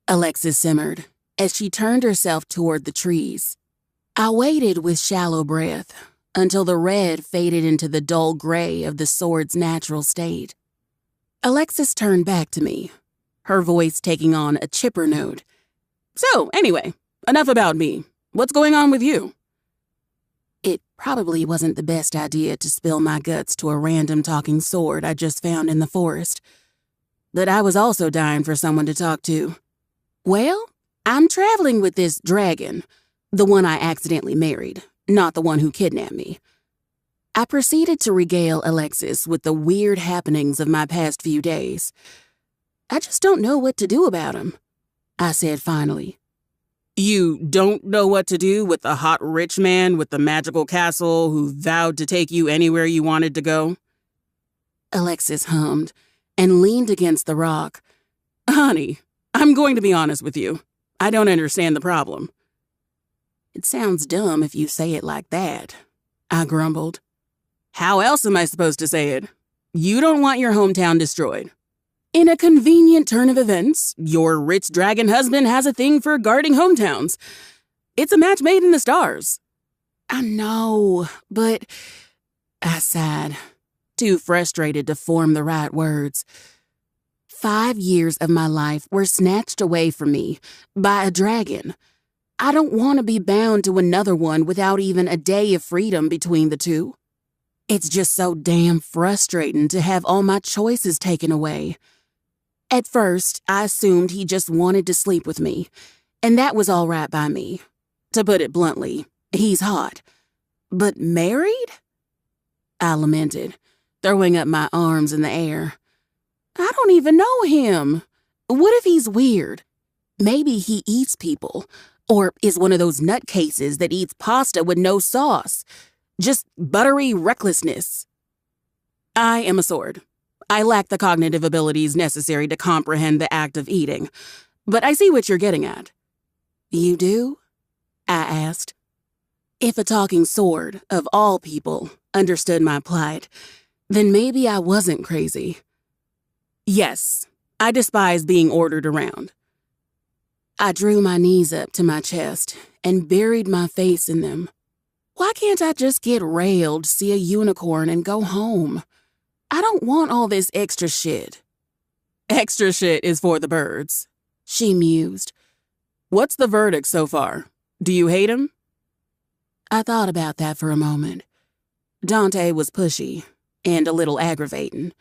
Alexis simmered as she turned herself toward the trees. I waited with shallow breath until the red faded into the dull gray of the sword's natural state. Alexis turned back to me, her voice taking on a chipper note. "So, anyway, enough about me. What's going on with you?" It probably wasn't the best idea to spill my guts to a random talking sword I just found in the forest, but I was also dying for someone to talk to. "Well, I'm traveling with this dragon, the one I accidentally married, not the one who kidnapped me." I proceeded to regale Alexis with the weird happenings of my past few days. "I just don't know what to do about them," I said finally. "You don't know what to do with the hot rich man with the magical castle who vowed to take you anywhere you wanted to go?" Alexis hummed and leaned against the rock. "Honey, I'm going to be honest with you. I don't understand the problem." "It sounds dumb if you say it like that," I grumbled. "How else am I supposed to say it? You don't want your hometown destroyed. In a convenient turn of events, your rich dragon husband has a thing for guarding hometowns. It's a match made in the stars." "I know, but," I sighed, too frustrated to form the right words. 5 years of my life were snatched away from me by a dragon. I don't want to be bound to another one without even a day of freedom between the two. It's just so damn frustrating to have all my choices taken away. At first, I assumed he just wanted to sleep with me, and that was all right by me. To put it bluntly, he's hot. But married? I lamented, throwing up my arms in the air. I don't even know him. What if he's weird? Maybe he eats people, or is one of those nutcases that eats pasta with no sauce. Just buttery recklessness. I am a sword. I lack the cognitive abilities necessary to comprehend the act of eating, but I see what you're getting at." "You do?" I asked. If a talking sword, of all people, understood my plight, then maybe I wasn't crazy. "Yes, I despise being ordered around." I drew my knees up to my chest and buried my face in them. Why can't I just get railed, see a unicorn, and go home? I don't want all this extra shit. "Extra shit is for the birds," she mused. "What's the verdict so far? Do you hate him?" I thought about that for a moment. Dante was pushy and a little aggravating.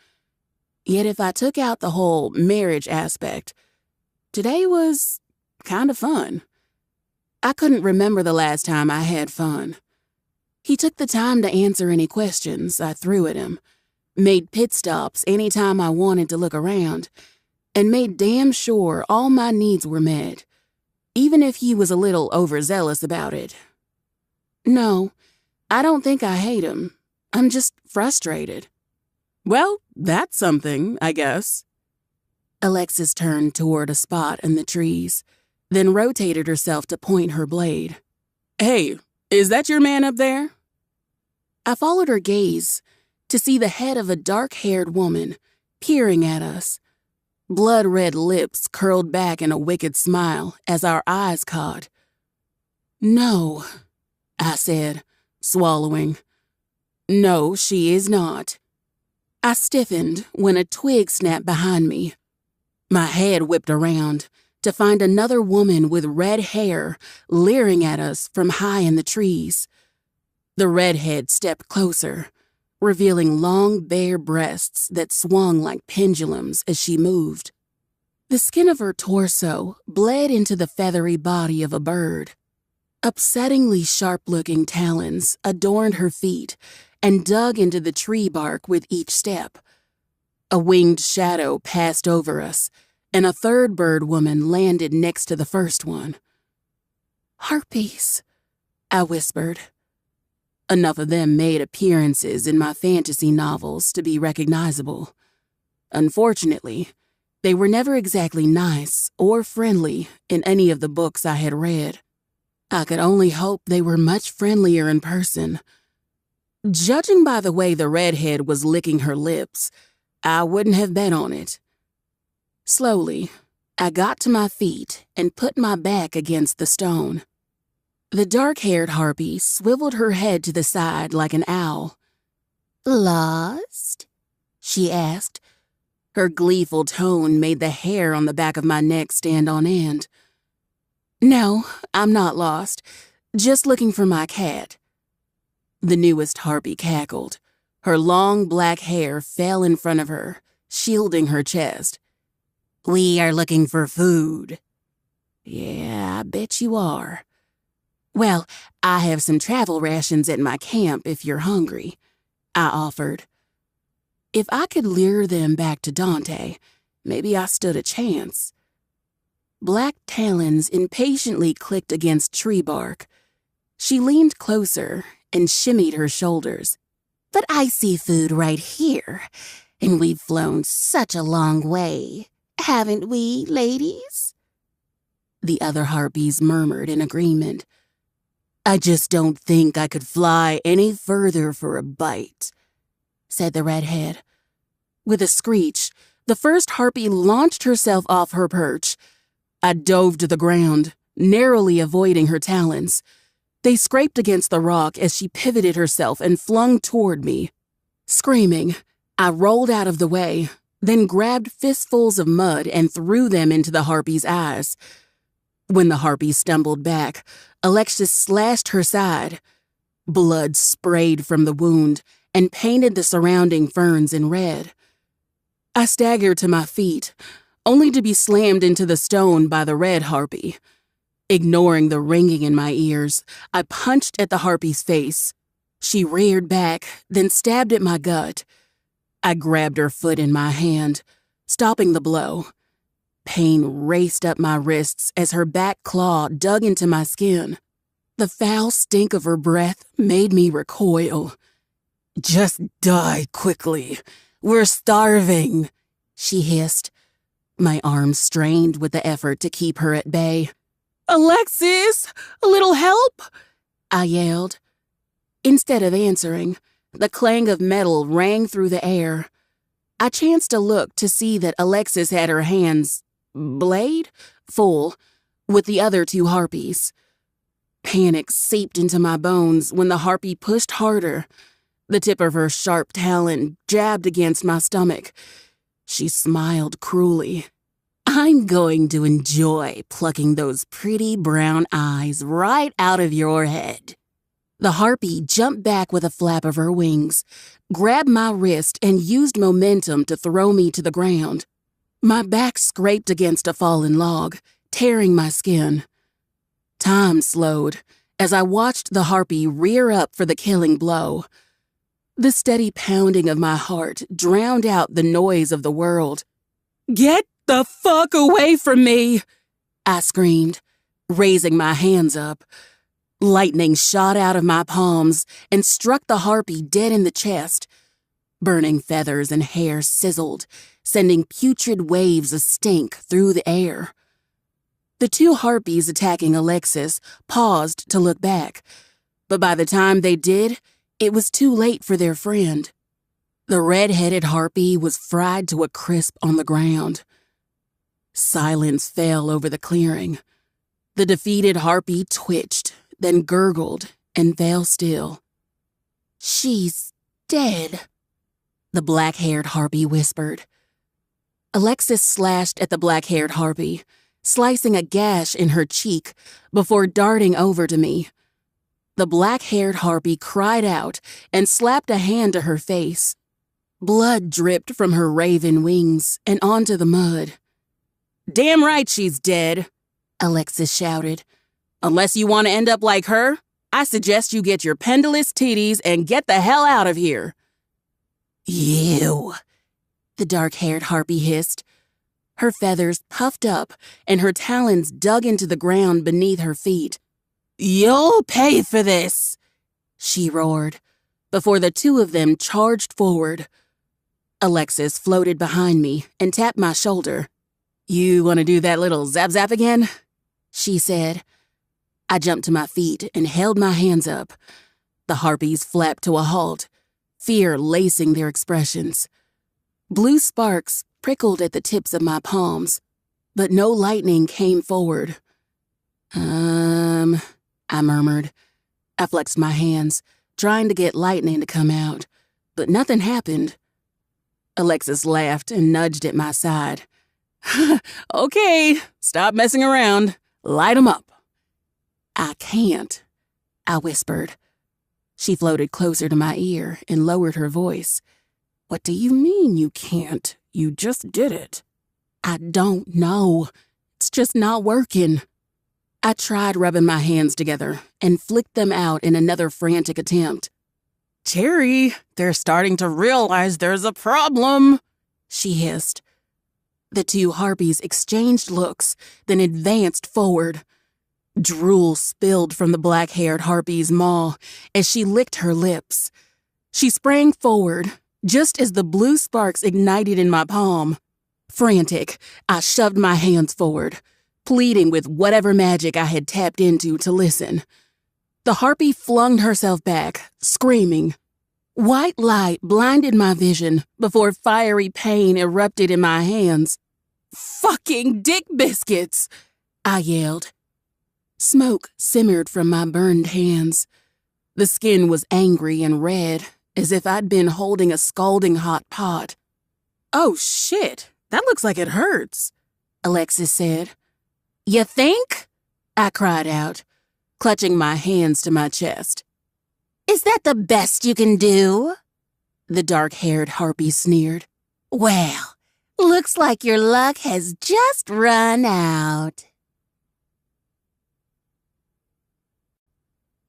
Yet if I took out the whole marriage aspect, today was kind of fun. I couldn't remember the last time I had fun. He took the time to answer any questions I threw at him, made pit stops anytime I wanted to look around, and made damn sure all my needs were met, even if he was a little overzealous about it. No, I don't think I hate him. I'm just frustrated. "Well, that's something, I guess." Alexis turned toward a spot in the trees, then rotated herself to point her blade. "Hey, is that your man up there?" I followed her gaze to see the head of a dark-haired woman peering at us. Blood-red lips curled back in a wicked smile as our eyes caught. "No," I said, swallowing. "No, she is not." I stiffened when a twig snapped behind me. My head whipped around to find another woman with red hair leering at us from high in the trees. The redhead stepped closer, revealing long, bare breasts that swung like pendulums as she moved. The skin of her torso bled into the feathery body of a bird. Upsettingly sharp-looking talons adorned her feet and dug into the tree bark with each step. A winged shadow passed over us, and a third bird woman landed next to the first one. "Harpies," I whispered. Enough of them made appearances in my fantasy novels to be recognizable. Unfortunately, they were never exactly nice or friendly in any of the books I had read. I could only hope they were much friendlier in person. Judging by the way the redhead was licking her lips, I wouldn't have bet on it. Slowly, I got to my feet and put my back against the stone. The dark-haired harpy swiveled her head to the side like an owl. "Lost?" she asked. Her gleeful tone made the hair on the back of my neck stand on end. "No, I'm not lost. Just looking for my cat." The newest harpy cackled. Her long black hair fell in front of her, shielding her chest. "We are looking for food." "Yeah, I bet you are." "Well, I have some travel rations at my camp if you're hungry," I offered. If I could lure them back to Dante, maybe I stood a chance. Black talons impatiently clicked against tree bark. She leaned closer and shimmied her shoulders. "But I see food right here, and we've flown such a long way, haven't we, ladies?" The other harpies murmured in agreement. "I just don't think I could fly any further for a bite," said the redhead. With a screech, the first harpy launched herself off her perch. I dove to the ground, narrowly avoiding her talons. They scraped against the rock as she pivoted herself and flung toward me. Screaming, I rolled out of the way, then grabbed fistfuls of mud and threw them into the harpy's eyes. When the harpy stumbled back, Alexis slashed her side. Blood sprayed from the wound and painted the surrounding ferns in red. I staggered to my feet, only to be slammed into the stone by the red harpy. Ignoring the ringing in my ears, I punched at the harpy's face. She reared back, then stabbed at my gut. I grabbed her foot in my hand, stopping the blow. Pain raced up my wrists as her back claw dug into my skin. The foul stink of her breath made me recoil. "Just die quickly. We're starving," she hissed. My arms strained with the effort to keep her at bay. "Alexis, a little help?" I yelled. Instead of answering, the clang of metal rang through the air. I chanced to look to see that Alexis had her hands full with the other two harpies. Panic seeped into my bones when the harpy pushed harder. The tip of her sharp talon jabbed against my stomach. She smiled cruelly. "I'm going to enjoy plucking those pretty brown eyes right out of your head." The harpy jumped back with a flap of her wings, grabbed my wrist, and used momentum to throw me to the ground. My back scraped against a fallen log, tearing my skin. Time slowed as I watched the harpy rear up for the killing blow. The steady pounding of my heart drowned out the noise of the world. "Get the fuck away from me!" I screamed, raising my hands up. Lightning shot out of my palms and struck the harpy dead in the chest. Burning feathers and hair sizzled, sending putrid waves of stink through the air. The two harpies attacking Alexis paused to look back, but by the time they did, it was too late for their friend. The red-headed harpy was fried to a crisp on the ground. Silence fell over the clearing. The defeated harpy twitched, then gurgled and fell still. "She's dead," the black-haired harpy whispered. Alexis slashed at the black-haired harpy, slicing a gash in her cheek before darting over to me. The black-haired harpy cried out and slapped a hand to her face. Blood dripped from her raven wings and onto the mud. "Damn right she's dead," Alexis shouted. "Unless you want to end up like her, I suggest you get your pendulous titties and get the hell out of here." "You," the dark-haired harpy hissed. Her feathers puffed up and her talons dug into the ground beneath her feet. "You'll pay for this." she roared, before the two of them charged forward. Alexis floated behind me and tapped my shoulder. "You want to do that little zap-zap again?" she said. I jumped to my feet and held my hands up. The harpies flapped to a halt, fear lacing their expressions. Blue sparks prickled at the tips of my palms, but no lightning came forward. I murmured. I flexed my hands, trying to get lightning to come out, but nothing happened. Alexis laughed and nudged at my side. "Okay, stop messing around. Light 'em up." "I can't," I whispered. She floated closer to my ear and lowered her voice. "What do you mean you can't? You just did it." "I don't know. It's just not working." I tried rubbing my hands together and flicked them out in another frantic attempt. "Cherry, they're starting to realize there's a problem," she hissed. The two harpies exchanged looks, then advanced forward. Drool spilled from the black-haired harpy's maw as she licked her lips. She sprang forward, just as the blue sparks ignited in my palm. Frantic, I shoved my hands forward, pleading with whatever magic I had tapped into to listen. The harpy flung herself back, screaming. White light blinded my vision before fiery pain erupted in my hands. "Fucking dick biscuits!" I yelled. Smoke simmered from my burned hands. The skin was angry and red, as if I'd been holding a scalding hot pot. "Oh shit, that looks like it hurts," Alexis said. "You think?" I cried out, clutching my hands to my chest. "Is that the best you can do?" The dark-haired harpy sneered. "Well, looks like your luck has just run out."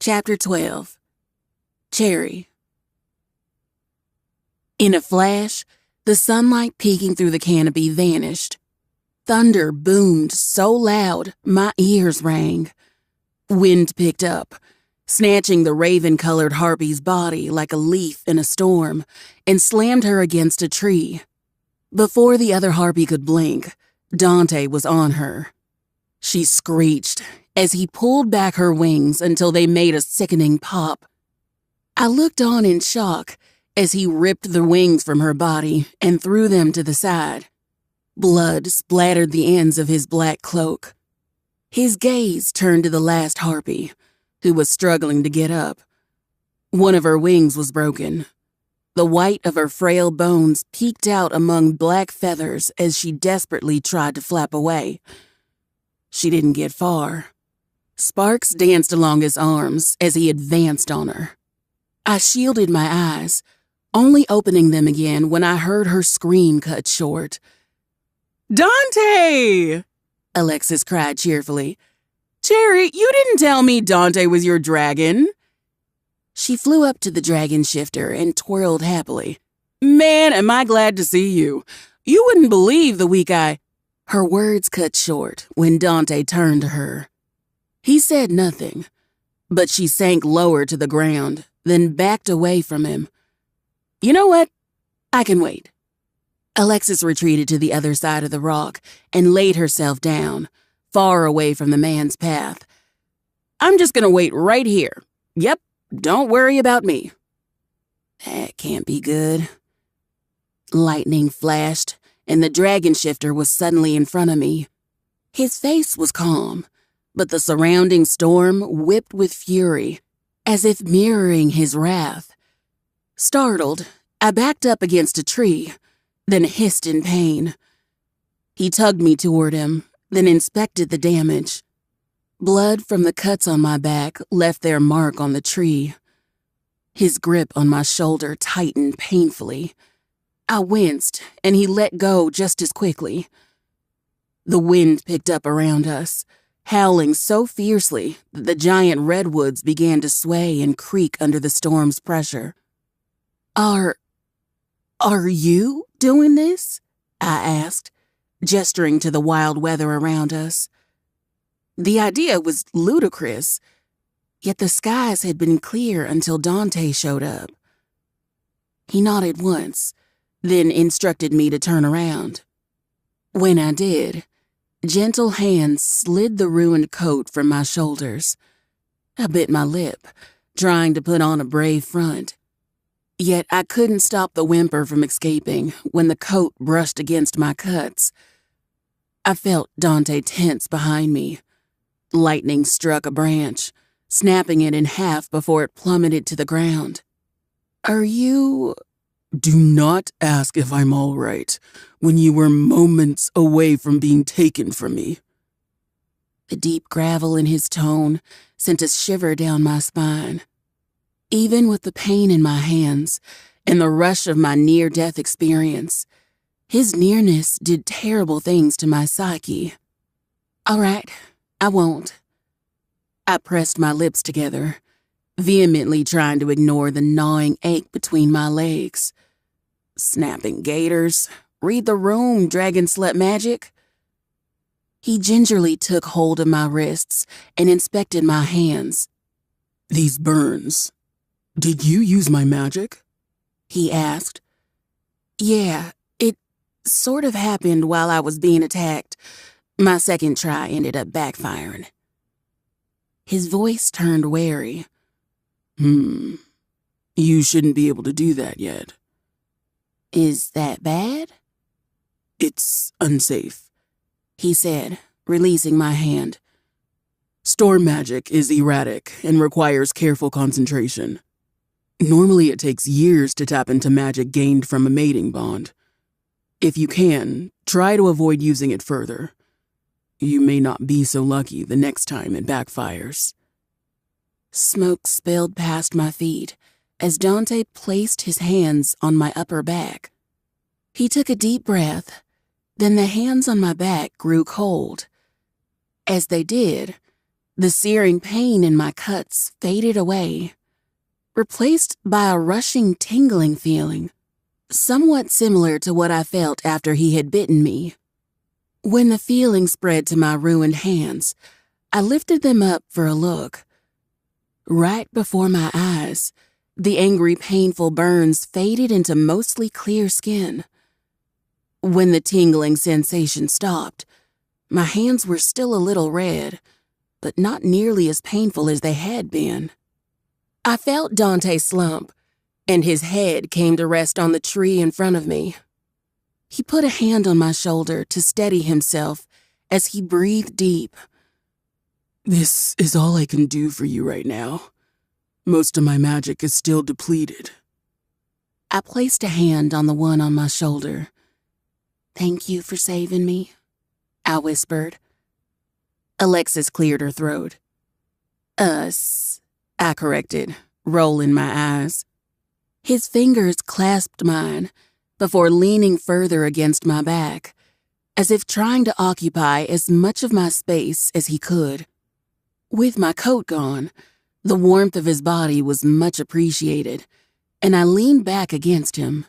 Chapter 12. Cherry. In a flash, the sunlight peeking through the canopy vanished. Thunder boomed so loud, my ears rang. Wind picked up, snatching the raven-colored harpy's body like a leaf in a storm, and slammed her against a tree. Before the other harpy could blink, Dante was on her. She screeched as he pulled back her wings until they made a sickening pop. I looked on in shock as he ripped the wings from her body and threw them to the side. Blood splattered the ends of his black cloak. His gaze turned to the last harpy, who was struggling to get up. One of her wings was broken. The white of her frail bones peeked out among black feathers as she desperately tried to flap away. She didn't get far. Sparks danced along his arms as he advanced on her. I shielded my eyes, only opening them again when I heard her scream cut short. "Dante!" Alexis cried cheerfully. "Cherry, you didn't tell me Dante was your dragon." She flew up to the dragon shifter and twirled happily. "Man, am I glad to see you. You wouldn't believe the week I—" Her words cut short when Dante turned to her. He said nothing, but she sank lower to the ground, then backed away from him. "You know what? I can wait." Alexis retreated to the other side of the rock and laid herself down, far away from the man's path. "I'm just gonna wait right here. Yep, don't worry about me." That can't be good. Lightning flashed, and the dragon shifter was suddenly in front of me. His face was calm, but the surrounding storm whipped with fury, as if mirroring his wrath. Startled, I backed up against a tree, then hissed in pain. He tugged me toward him, then inspected the damage. Blood from the cuts on my back left their mark on the tree. His grip on my shoulder tightened painfully. I winced, and he let go just as quickly. The wind picked up around us, howling so fiercely that the giant redwoods began to sway and creak under the storm's pressure. Are you doing this?" I asked, gesturing to the wild weather around us. The idea was ludicrous. Yet the skies had been clear until Dante showed up. He nodded once, then instructed me to turn around. When I did, gentle hands slid the ruined coat from my shoulders. I bit my lip, trying to put on a brave front. Yet I couldn't stop the whimper from escaping when the coat brushed against my cuts. I felt Dante tense behind me. Lightning struck a branch, snapping it in half before it plummeted to the ground. "Are you—" Do not ask if I'm all right when you were moments away from being taken from me. The deep gravel in his tone sent a shiver down my spine. Even with the pain in my hands and the rush of my near-death experience, his nearness did terrible things to my psyche. "All right, I won't." I pressed my lips together, vehemently trying to ignore the gnawing ache between my legs. Snapping gators, read the room, dragon slut magic. He gingerly took hold of my wrists and inspected my hands. "These burns. Did you use my magic?" He asked. "Yeah, it sort of happened while I was being attacked. My second try ended up backfiring." His voice turned wary. You shouldn't be able to do that yet." "Is that bad?" "It's unsafe," he said, releasing my hand. "Storm magic is erratic and requires careful concentration. Normally it takes years to tap into magic gained from a mating bond. If you can, try to avoid using it further. You may not be so lucky the next time it backfires." Smoke spilled past my feet as Dante placed his hands on my upper back. He took a deep breath, then the hands on my back grew cold. As they did, the searing pain in my cuts faded away, replaced by a rushing tingling feeling, somewhat similar to what I felt after he had bitten me. When the feeling spread to my ruined hands, I lifted them up for a look. Right before my eyes, the angry, painful burns faded into mostly clear skin. When the tingling sensation stopped, my hands were still a little red, but not nearly as painful as they had been. I felt Dante slump, and his head came to rest on the tree in front of me. He put a hand on my shoulder to steady himself as he breathed deep. "This is all I can do for you right now. Most of my magic is still depleted." I placed a hand on the one on my shoulder. "Thank you for saving me," I whispered. Alexis cleared her throat. "Us," I corrected, rolling my eyes. His fingers clasped mine before leaning further against my back, as if trying to occupy as much of my space as he could. With my coat gone, the warmth of his body was much appreciated, and I leaned back against him.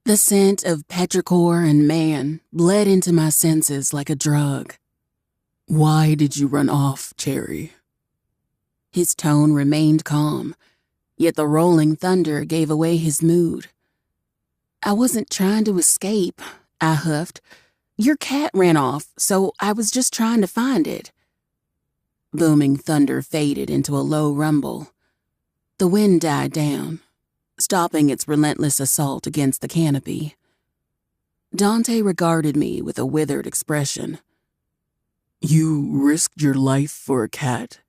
The scent of petrichor and man bled into my senses like a drug. "Why did you run off, Cherry?" His tone remained calm, yet the rolling thunder gave away his mood. "I wasn't trying to escape," I huffed. "Your cat ran off, so I was just trying to find it." Booming thunder faded into a low rumble. The wind died down, stopping its relentless assault against the canopy. Dante regarded me with a withered expression. "You risked your life for a cat?"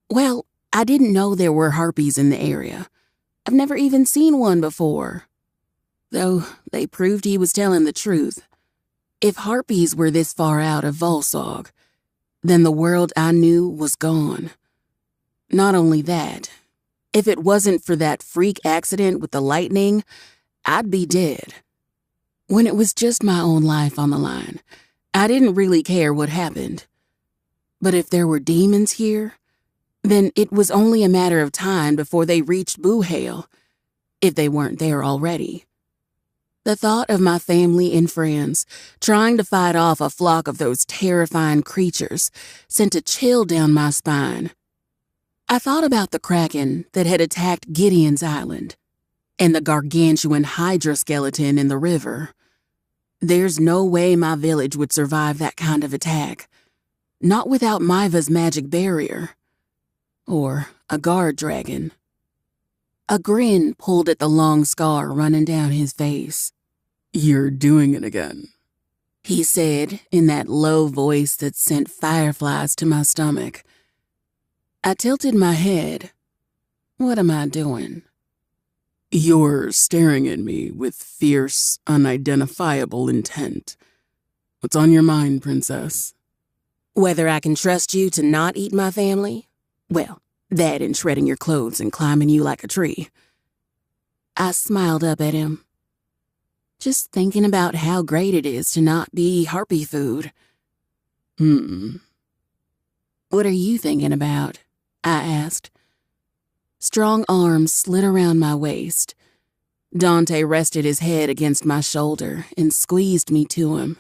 "Well, I didn't know there were harpies in the area. I've never even seen one before." Though they proved he was telling the truth. If harpies were this far out of Volsog, then the world I knew was gone. Not only that, if it wasn't for that freak accident with the lightning, I'd be dead. When it was just my own life on the line, I didn't really care what happened. But if there were demons here, then it was only a matter of time before they reached Boohale, if they weren't there already. The thought of my family and friends trying to fight off a flock of those terrifying creatures sent a chill down my spine. I thought about the kraken that had attacked Gideon's Island and the gargantuan hydra skeleton in the river. There's no way my village would survive that kind of attack, not without Maiva's magic barrier. Or a guard dragon. A grin pulled at the long scar running down his face. "You're doing it again," he said in that low voice that sent fireflies to my stomach. I tilted my head. What am I doing? "You're staring at me with fierce, unidentifiable intent. What's on your mind, princess?" Whether I can trust you to not eat my family? Well, that and shredding your clothes and climbing you like a tree. I smiled up at him. Just thinking about how great it is to not be harpy food. What are you thinking about? I asked. Strong arms slid around my waist. Dante rested his head against my shoulder and squeezed me to him.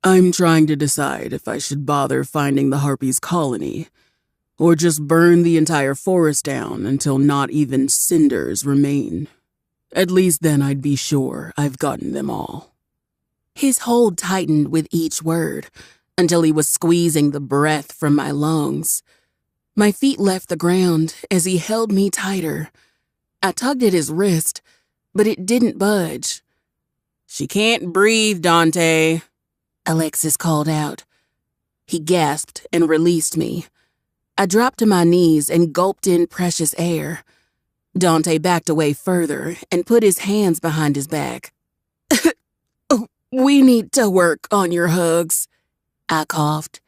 "I'm trying to decide if I should bother finding the Harpies' colony, or just burn the entire forest down until not even cinders remain. At least then I'd be sure I've gotten them all." His hold tightened with each word until he was squeezing the breath from my lungs. My feet left the ground as he held me tighter. I tugged at his wrist, but it didn't budge. "She can't breathe, Dante," Alexis called out. He gasped and released me. I dropped to my knees and gulped in precious air. Dante backed away further and put his hands behind his back. "We need to work on your hugs," I coughed.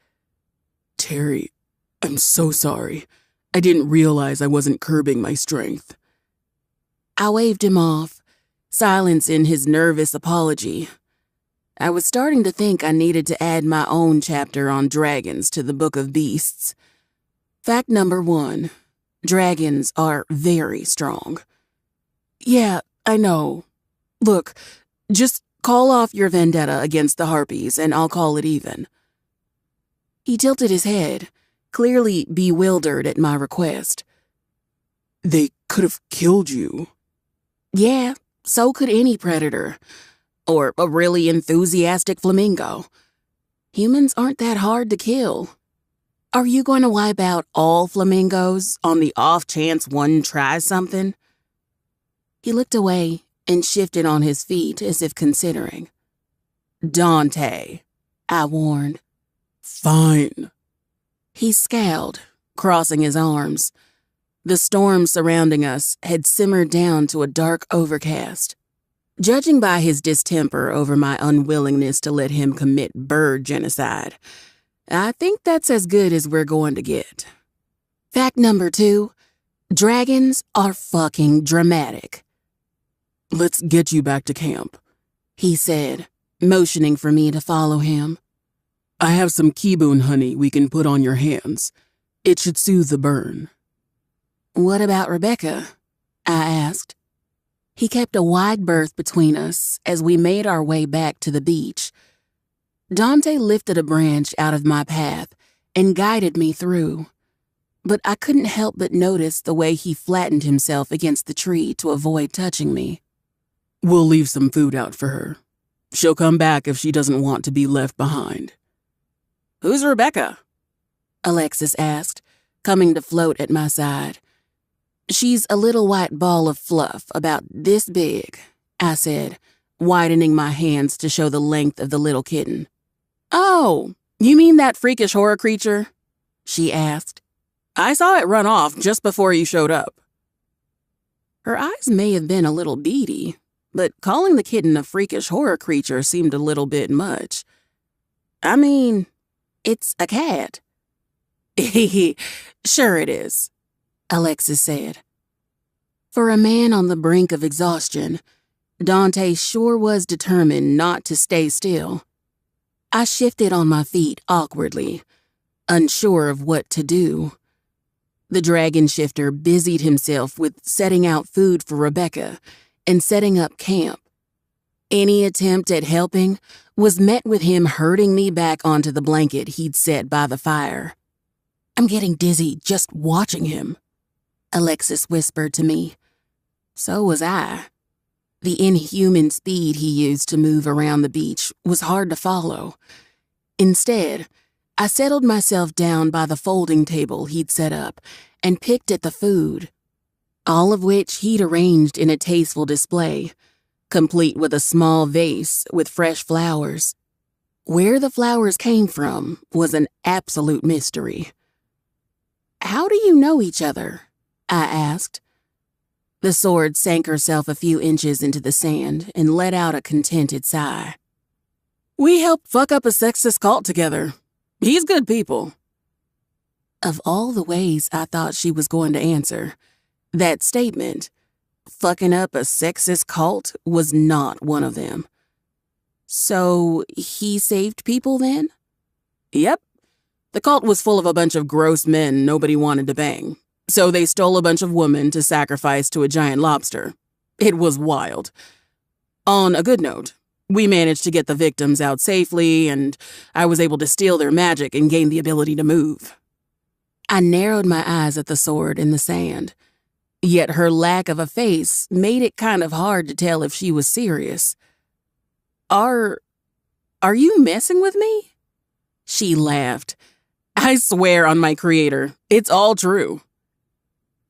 "Terry, I'm so sorry. I didn't realize I wasn't curbing my strength." I waved him off, silence in his nervous apology. I was starting to think I needed to add my own chapter on dragons to the Book of Beasts. Fact number 1, dragons are very strong. "Yeah, I know. Look, just call off your vendetta against the Harpies and I'll call it even." He tilted his head, clearly bewildered at my request. "They could have killed you." "Yeah, so could any predator. Or a really enthusiastic flamingo. Humans aren't that hard to kill. Are you going to wipe out all flamingos on the off chance one tries something?" He looked away and shifted on his feet as if considering. "Dante," I warned. "Fine." He scowled, crossing his arms. The storm surrounding us had simmered down to a dark overcast. Judging by his distemper over my unwillingness to let him commit bird genocide, I think that's as good as we're going to get. Fact number 2, dragons are fucking dramatic. "Let's get you back to camp," he said, motioning for me to follow him. "I have some kibun honey we can put on your hands. It should soothe the burn." "What about Rebecca?" I asked. He kept a wide berth between us as we made our way back to the beach. Dante lifted a branch out of my path and guided me through, but I couldn't help but notice the way he flattened himself against the tree to avoid touching me. "We'll leave some food out for her. She'll come back if she doesn't want to be left behind." "Who's Rebecca?" Alexis asked, coming to float at my side. "She's a little white ball of fluff about this big," I said, widening my hands to show the length of the little kitten. "Oh, you mean that freakish horror creature?" she asked. "I saw it run off just before you showed up." Her eyes may have been a little beady, but calling the kitten a freakish horror creature seemed a little bit much. I mean, it's a cat. "Sure it is," Alexis said. For a man on the brink of exhaustion, Dante sure was determined not to stay still. I shifted on my feet awkwardly, unsure of what to do. The dragon shifter busied himself with setting out food for Rebecca and setting up camp. Any attempt at helping was met with him herding me back onto the blanket he'd set by the fire. I'm getting dizzy just watching him, Alexis whispered to me. So was I. The inhuman speed he used to move around the beach was hard to follow. Instead, I settled myself down by the folding table he'd set up and picked at the food, all of which he'd arranged in a tasteful display, complete with a small vase with fresh flowers. Where the flowers came from was an absolute mystery. "How do you know each other?" I asked. The sword sank herself a few inches into the sand and let out a contented sigh. "We helped fuck up a sexist cult together. He's good people." Of all the ways I thought she was going to answer, that statement, fucking up a sexist cult, was not one of them. So he saved people then? Yep. The cult was full of a bunch of gross men nobody wanted to bang. So they stole a bunch of women to sacrifice to a giant lobster. It was wild. On a good note, we managed to get the victims out safely, and I was able to steal their magic and gain the ability to move. I narrowed my eyes at the sword in the sand. Yet her lack of a face made it kind of hard to tell if she was serious. Are you messing with me?" She laughed. "I swear on my creator, it's all true."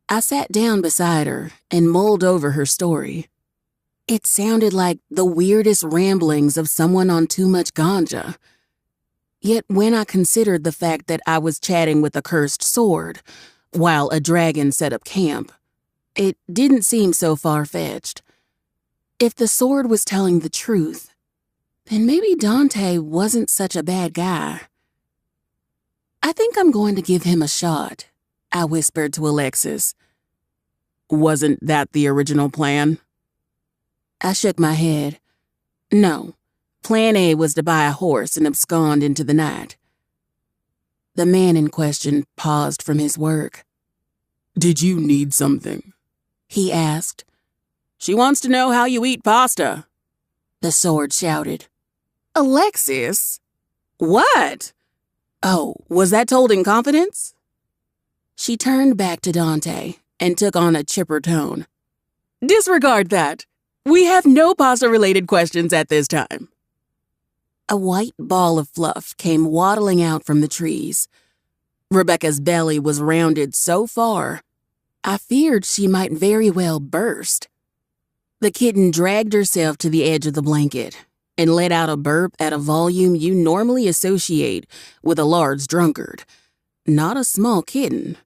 I sat down beside her and mulled over her story. It sounded like the weirdest ramblings of someone on too much ganja. Yet when I considered the fact that I was chatting with a cursed sword while a dragon set up camp, it didn't seem so far-fetched. If the sword was telling the truth, then maybe Dante wasn't such a bad guy. "I think I'm going to give him a shot," I whispered to Alexis. "Wasn't that the original plan?" I shook my head. No, plan A was to buy a horse and abscond into the night. The man in question paused from his work. "Did you need something?" he asked. "She wants to know how you eat pasta," the sword shouted. "Alexis? What? Oh, was that told in confidence?" She turned back to Dante and took on a chipper tone. "Disregard that. We have no pasta-related questions at this time." A white ball of fluff came waddling out from the trees. Rebecca's belly was rounded so far, I feared she might very well burst. The kitten dragged herself to the edge of the blanket and let out a burp at a volume you normally associate with a large drunkard, not a small kitten.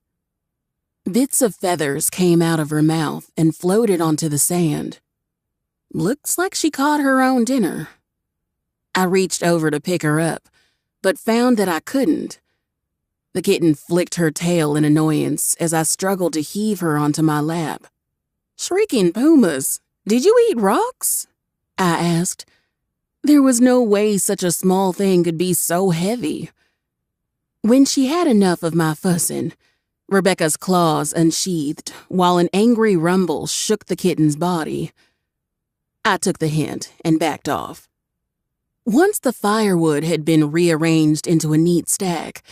Bits of feathers came out of her mouth and floated onto the sand. Looks like she caught her own dinner. I reached over to pick her up, but found that I couldn't. The kitten flicked her tail in annoyance as I struggled to heave her onto my lap. "Shrieking pumas, did you eat rocks?" I asked. There was no way such a small thing could be so heavy. When she had enough of my fussing, Rebecca's claws unsheathed while an angry rumble shook the kitten's body. I took the hint and backed off. Once the firewood had been rearranged into a neat stack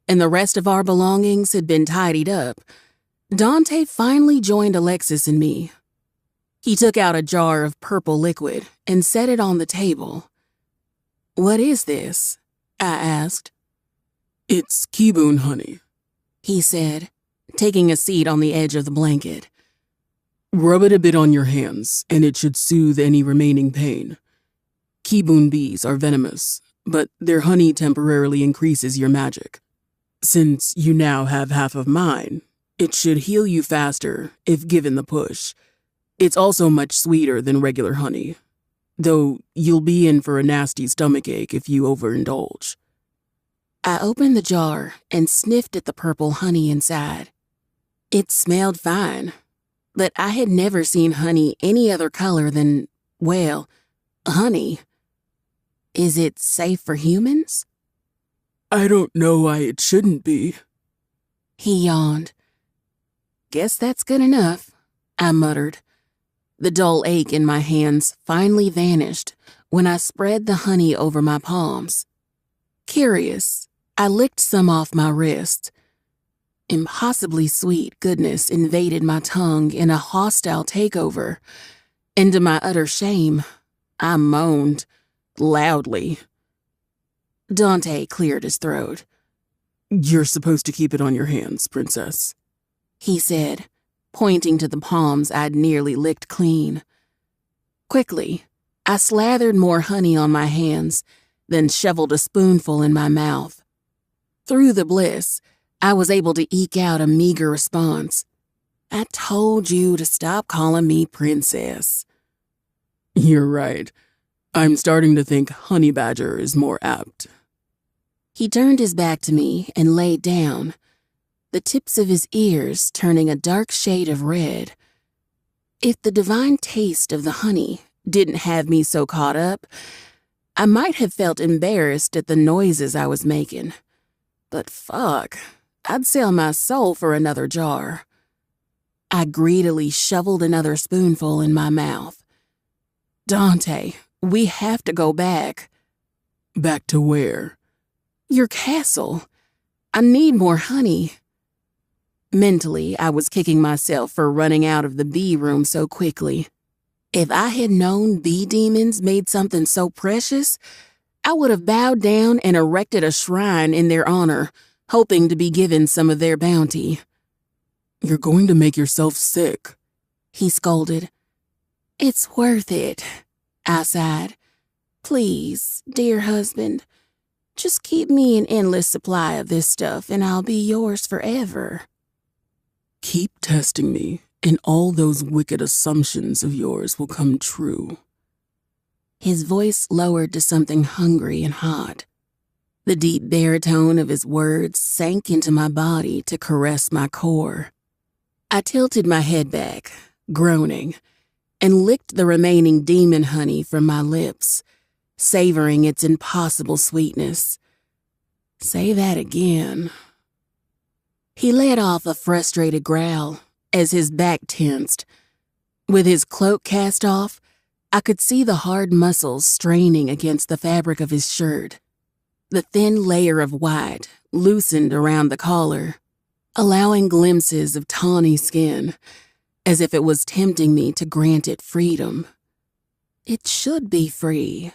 and the rest of our belongings had been tidied up, Dante finally joined Alexis and me. He took out a jar of purple liquid and set it on the table. "What is this?" I asked. "It's kibun honey," he said, taking a seat on the edge of the blanket. "Rub it a bit on your hands, and it should soothe any remaining pain. Kibun bees are venomous, but their honey temporarily increases your magic. Since you now have half of mine, it should heal you faster if given the push. It's also much sweeter than regular honey, though you'll be in for a nasty stomachache if you overindulge." I opened the jar and sniffed at the purple honey inside. It smelled fine, but I had never seen honey any other color than, well, honey. Is it safe for humans? "I don't know why it shouldn't be." He yawned. "Guess that's good enough," I muttered. The dull ache in my hands finally vanished when I spread the honey over my palms. Curious, I licked some off my wrist. Impossibly sweet goodness invaded my tongue in a hostile takeover, and to my utter shame, I moaned loudly. Dante cleared his throat. "You're supposed to keep it on your hands, princess," he said, pointing to the palms I'd nearly licked clean. Quickly, I slathered more honey on my hands, then shoveled a spoonful in my mouth. Through the bliss, I was able to eke out a meager response. "I told you to stop calling me princess." "You're right. I'm starting to think honey badger is more apt." He turned his back to me and laid down, the tips of his ears turning a dark shade of red. If the divine taste of the honey didn't have me so caught up, I might have felt embarrassed at the noises I was making. But fuck, I'd sell my soul for another jar. I greedily shoveled another spoonful in my mouth. "Dante, we have to go back." "Back to where?" "Your castle. I need more honey." Mentally, I was kicking myself for running out of the bee room so quickly. If I had known bee demons made something so precious, I would have bowed down and erected a shrine in their honor, hoping to be given some of their bounty. "You're going to make yourself sick," he scolded. "It's worth it," I sighed. "Please, dear husband, just keep me an endless supply of this stuff and I'll be yours forever." "Keep testing me, and all those wicked assumptions of yours will come true." His voice lowered to something hungry and hot. The deep baritone of his words sank into my body to caress my core. I tilted my head back, groaning, and licked the remaining demon honey from my lips, savoring its impossible sweetness. Say that again. He let off a frustrated growl as his back tensed. With his cloak cast off, I could see the hard muscles straining against the fabric of his shirt. The thin layer of white loosened around the collar, allowing glimpses of tawny skin, as if it was tempting me to grant it freedom. It should be free.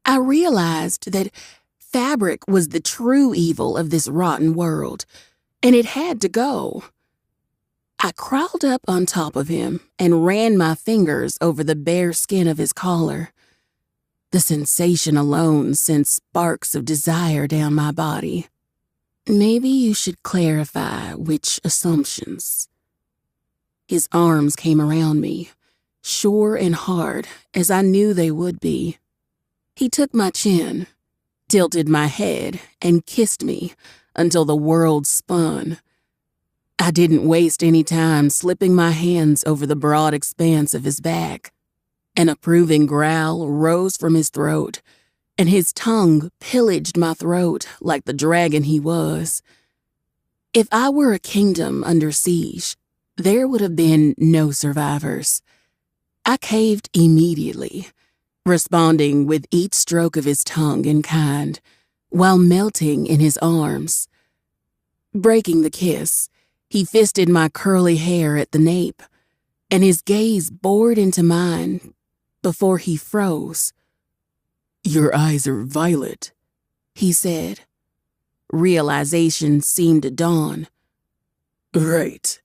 I realized that fabric was the true evil of this rotten world, and it had to go. I crawled up on top of him and ran my fingers over the bare skin of his collar. The sensation alone sent sparks of desire down my body. "Maybe you should clarify which assumptions." His arms came around me, sure and hard, as I knew they would be. He took my chin, tilted my head, and kissed me until the world spun. I didn't waste any time slipping my hands over the broad expanse of his back. An approving growl rose from his throat, and his tongue pillaged my throat like the dragon he was. If I were a kingdom under siege, there would have been no survivors. I caved immediately, responding with each stroke of his tongue in kind, while melting in his arms. Breaking the kiss, he fisted my curly hair at the nape, and his gaze bored into mine before he froze. "Your eyes are violet," he said. Realization seemed to dawn. "Right,"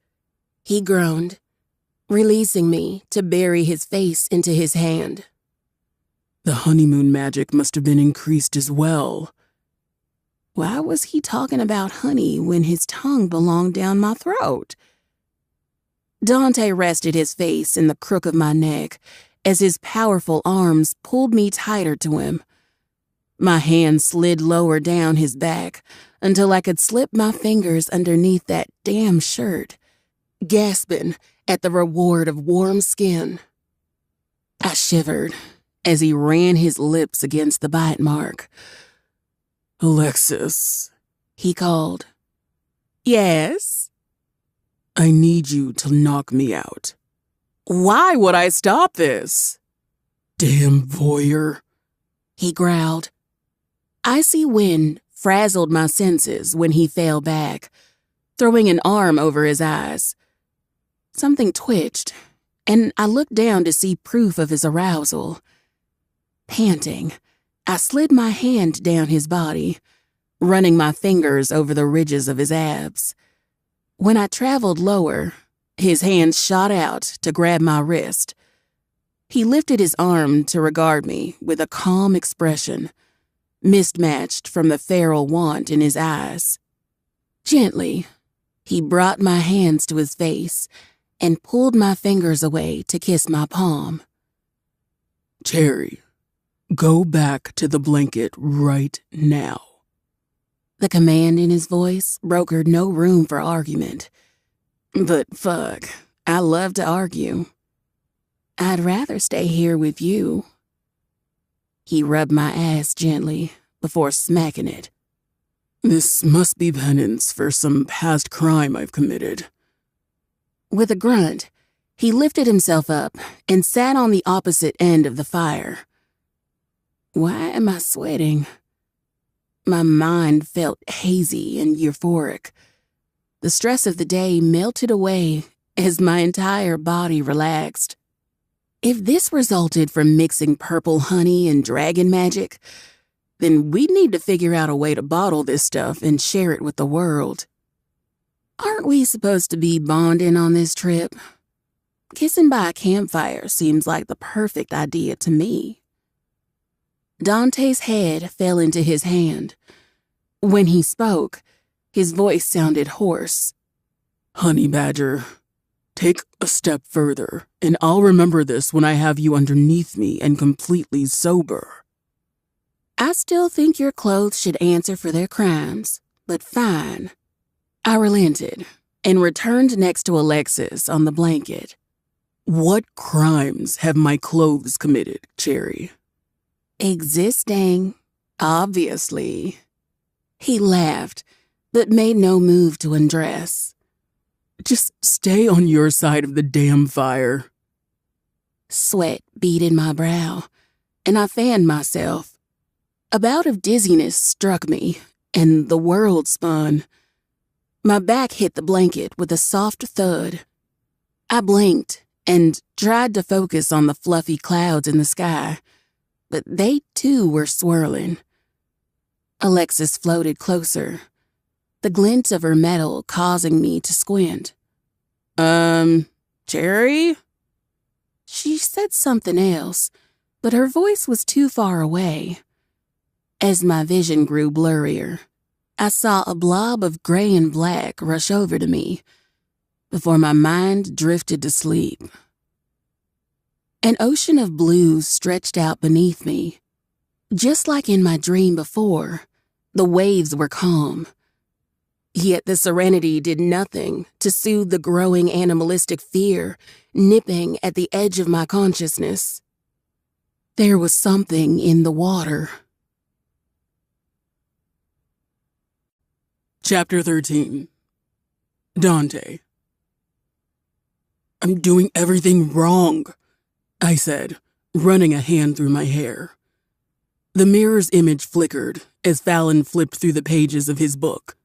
he groaned, releasing me to bury his face into his hand. "The honeymoon magic must have been increased as well." Why was he talking about honey when his tongue belonged down my throat? Dante rested his face in the crook of my neck as his powerful arms pulled me tighter to him. My hand slid lower down his back until I could slip my fingers underneath that damn shirt, gasping at the reward of warm skin. I shivered as he ran his lips against the bite mark. "Alexis," he called. "Yes?" "I need you to knock me out." "Why would I stop this?" "Damn voyeur," he growled. Icy wind frazzled my senses when he fell back, throwing an arm over his eyes. Something twitched, and I looked down to see proof of his arousal. Panting, I slid my hand down his body, running my fingers over the ridges of his abs. When I traveled lower, his hand shot out to grab my wrist. He lifted his arm to regard me with a calm expression, mismatched from the feral want in his eyes. Gently, he brought my hands to his face and pulled my fingers away to kiss my palm. Cherry, go back to the blanket right now. The command in his voice brokered no room for argument. But fuck, I love to argue. I'd rather stay here with you. He rubbed my ass gently before smacking it. This must be penance for some past crime I've committed. With a grunt, he lifted himself up and sat on the opposite end of the fire. Why am I sweating? My mind felt hazy and euphoric. The stress of the day melted away as my entire body relaxed. If this resulted from mixing purple honey and dragon magic, then we'd need to figure out a way to bottle this stuff and share it with the world. Aren't we supposed to be bonding on this trip? Kissing by a campfire seems like the perfect idea to me. Dante's head fell into his hand. When he spoke, his voice sounded hoarse. Honey Badger, take a step further, and I'll remember this when I have you underneath me and completely sober. I still think your clothes should answer for their crimes, but fine. I relented and returned next to Alexis on the blanket. What crimes have my clothes committed, Cherry? Existing, obviously. He laughed, but made no move to undress. Just stay on your side of the damn fire. Sweat beaded my brow, and I fanned myself. A bout of dizziness struck me, and the world spun. My back hit the blanket with a soft thud. I blinked and tried to focus on the fluffy clouds in the sky, but they too were swirling. Alexis floated closer, the glint of her metal causing me to squint. Cherry? She said something else, but her voice was too far away. As my vision grew blurrier, I saw a blob of gray and black rush over to me before my mind drifted to sleep. An ocean of blue stretched out beneath me. Just like in my dream before, the waves were calm. Yet the serenity did nothing to soothe the growing animalistic fear nipping at the edge of my consciousness. There was something in the water. Chapter 13. Dante. I'm doing everything wrong, I said, running a hand through my hair. The mirror's image flickered as Fallon flipped through the pages of his book,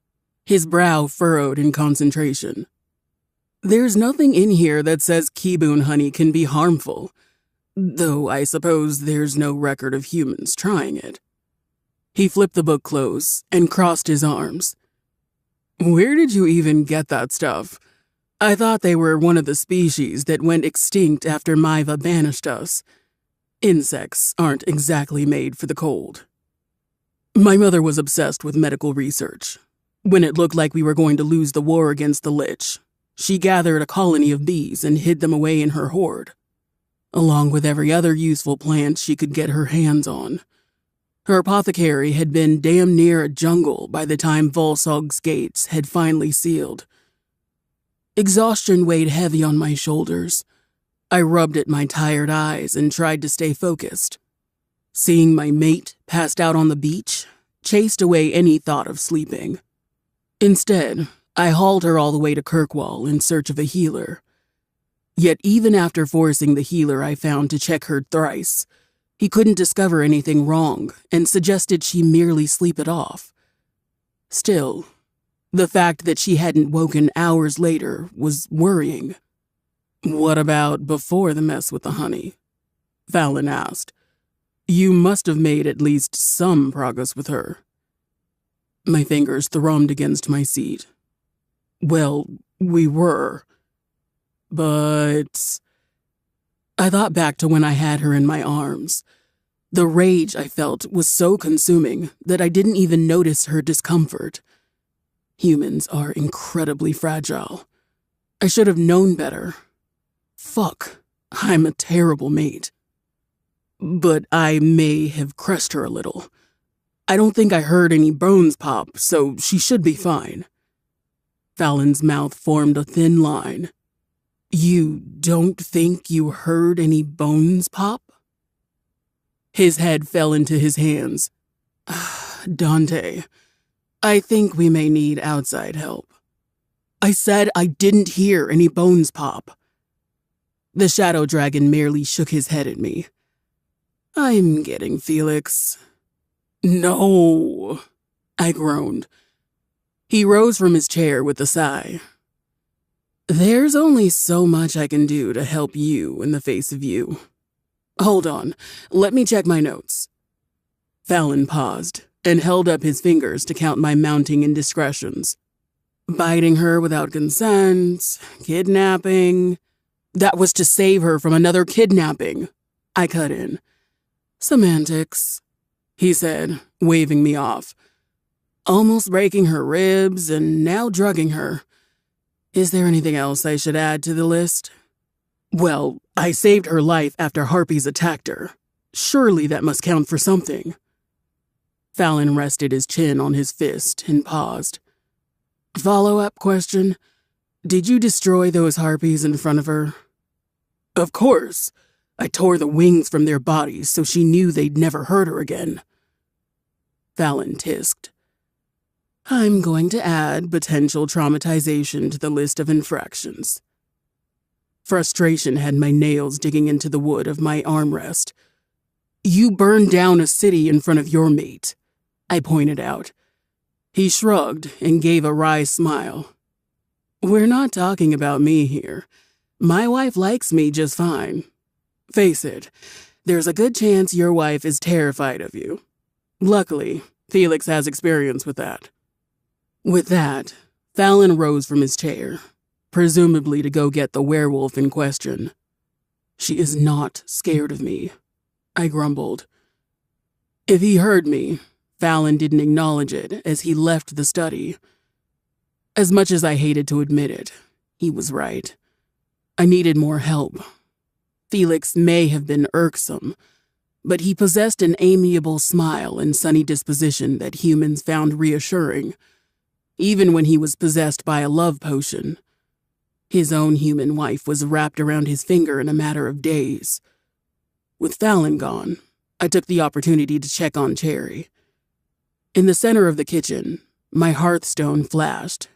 his brow furrowed in concentration. There's nothing in here that says Kibun honey can be harmful, though I suppose there's no record of humans trying it. He flipped the book close and crossed his arms. Where did you even get that stuff? I thought they were one of the species that went extinct after Maiva banished us. Insects aren't exactly made for the cold. My mother was obsessed with medical research. When it looked like we were going to lose the war against the Lich, she gathered a colony of bees and hid them away in her hoard, along with every other useful plant she could get her hands on. Her apothecary had been damn near a jungle by the time Volsog's gates had finally sealed. Exhaustion weighed heavy on my shoulders. I rubbed at my tired eyes and tried to stay focused. Seeing my mate passed out on the beach chased away any thought of sleeping. Instead, I hauled her all the way to Kirkwall in search of a healer. Yet even after forcing the healer I found to check her thrice, he couldn't discover anything wrong and suggested she merely sleep it off. Still, The fact that she hadn't woken hours later was worrying. "What about before the mess with the honey?" Fallon asked. "You must have made at least some progress with her." My fingers thrummed against my seat. "Well, we were. But..." I thought back to when I had her in my arms. The rage I felt was so consuming that I didn't even notice her discomfort. Humans are incredibly fragile. I should have known better. Fuck, I'm a terrible mate. But I may have crushed her a little. I don't think I heard any bones pop, so she should be fine. Fallon's mouth formed a thin line. "You don't think you heard any bones pop?" His head fell into his hands. "Dante, I think we may need outside help." I said I didn't hear any bones pop. The shadow dragon merely shook his head at me. "I'm getting Felix." "No," I groaned. He rose from his chair with a sigh. "There's only so much I can do to help you in the face of you. Hold on, let me check my notes." Fallon paused and held up his fingers to count my mounting indiscretions. Biting her without consent, kidnapping. That was to save her from another kidnapping. I cut in. "Semantics," he said, waving me off. "Almost breaking her ribs and now drugging her. Is there anything else I should add to the list?" "Well, I saved her life after harpies attacked her. Surely that must count for something." Fallon rested his chin on his fist and paused. "Follow-up question. Did you destroy those harpies in front of her?" "Of course. I tore the wings from their bodies so she knew they'd never hurt her again." Fallon tisked. "I'm going to add potential traumatization to the list of infractions." Frustration had my nails digging into the wood of my armrest. "You burned down a city in front of your mate," I pointed out. He shrugged and gave a wry smile. "We're not talking about me here. My wife likes me just fine. Face it, there's a good chance your wife is terrified of you. Luckily, Felix has experience with that." With that, Fallon rose from his chair, presumably to go get the werewolf in question. "She is not scared of me," I grumbled. If he heard me, Fallon didn't acknowledge it as he left the study. As much as I hated to admit it, he was right. I needed more help. Felix may have been irksome, but he possessed an amiable smile and sunny disposition that humans found reassuring, even when he was possessed by a love potion. His own human wife was wrapped around his finger in a matter of days. With Fallon gone, I took the opportunity to check on Cherry. In the center of the kitchen, my hearthstone flashed.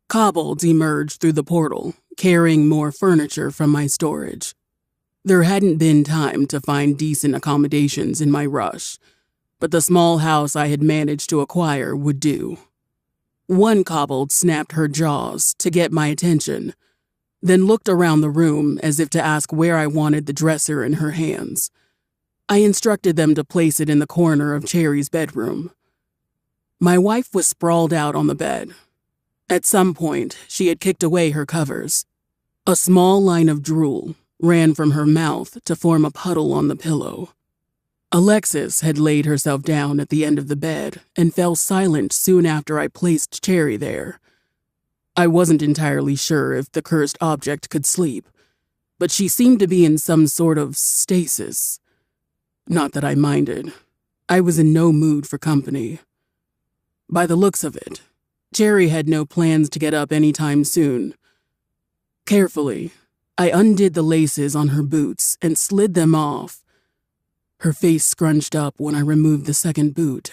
Kobolds emerged through the portal, carrying more furniture from my storage. There hadn't been time to find decent accommodations in my rush, but the small house I had managed to acquire would do. One kobold snapped her jaws to get my attention, then looked around the room as if to ask where I wanted the dresser in her hands. I instructed them to place it in the corner of Cherry's bedroom. My wife was sprawled out on the bed. At some point, she had kicked away her covers. A small line of drool ran from her mouth to form a puddle on the pillow. Alexis had laid herself down at the end of the bed and fell silent soon after I placed Cherry there. I wasn't entirely sure if the cursed object could sleep, but she seemed to be in some sort of stasis. Not that I minded. I was in no mood for company. By the looks of it, Cherry had no plans to get up anytime soon. Carefully, I undid the laces on her boots and slid them off. Her face scrunched up when I removed the second boot.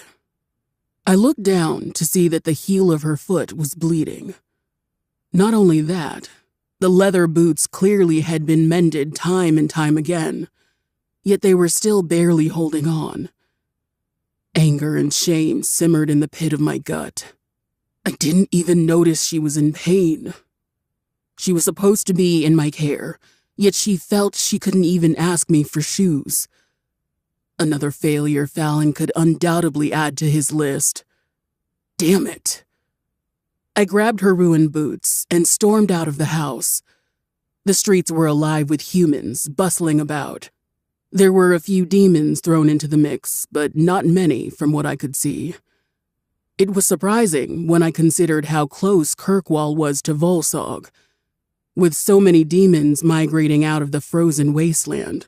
I looked down to see that the heel of her foot was bleeding. Not only that, the leather boots clearly had been mended time and time again, yet they were still barely holding on. Anger and shame simmered in the pit of my gut. I didn't even notice she was in pain. She was supposed to be in my care, yet she felt she couldn't even ask me for shoes. Another failure Fallon could undoubtedly add to his list. Damn it. I grabbed her ruined boots and stormed out of the house. The streets were alive with humans bustling about. There were a few demons thrown into the mix, but not many from what I could see. It was surprising when I considered how close Kirkwall was to Volsog. With so many demons migrating out of the frozen wasteland,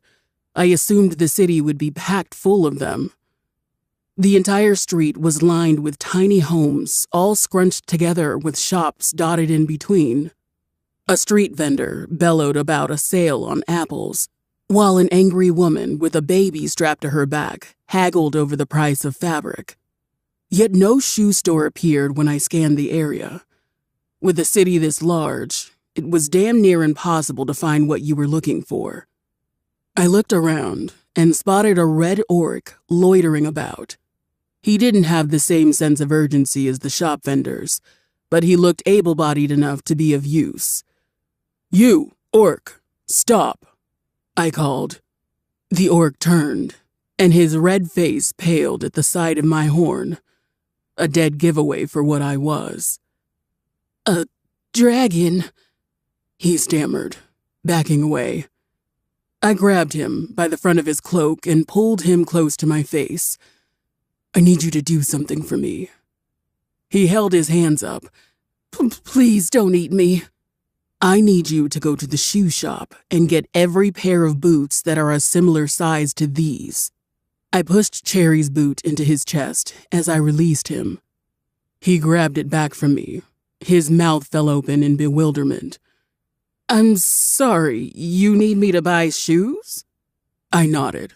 I assumed the city would be packed full of them. The entire street was lined with tiny homes, all scrunched together with shops dotted in between. A street vendor bellowed about a sale on apples, while an angry woman with a baby strapped to her back haggled over the price of fabric. Yet no shoe store appeared when I scanned the area. With a city this large, it was damn near impossible to find what you were looking for. I looked around and spotted a red orc loitering about. He didn't have the same sense of urgency as the shop vendors, but he looked able-bodied enough to be of use. "You, orc, stop," I called. The orc turned, and his red face paled at the sight of my horn, a dead giveaway for what I was. "A dragon," he stammered, backing away. I grabbed him by the front of his cloak and pulled him close to my face. "I need you to do something for me." He held his hands up. Please don't eat me." "I need you to go to the shoe shop and get every pair of boots that are a similar size to these." I pushed Cherry's boot into his chest as I released him. He grabbed it back from me. His mouth fell open in bewilderment. "I'm sorry, you need me to buy shoes?" I nodded.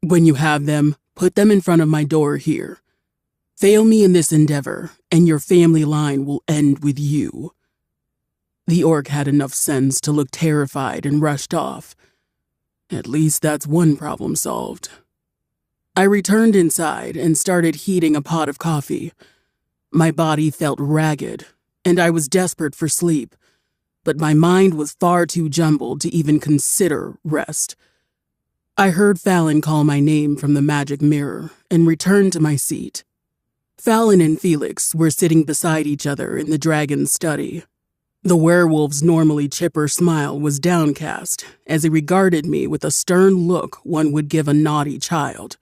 "When you have them, put them in front of my door here. Fail me in this endeavor, and your family line will end with you." The orc had enough sense to look terrified and rushed off. At least that's one problem solved. I returned inside and started heating a pot of coffee. My body felt ragged, and I was desperate for sleep, but my mind was far too jumbled to even consider rest. I heard Fallon call my name from the magic mirror and returned to my seat. Fallon and Felix were sitting beside each other in the dragon's study. The werewolf's normally chipper smile was downcast as he regarded me with a stern look one would give a naughty child.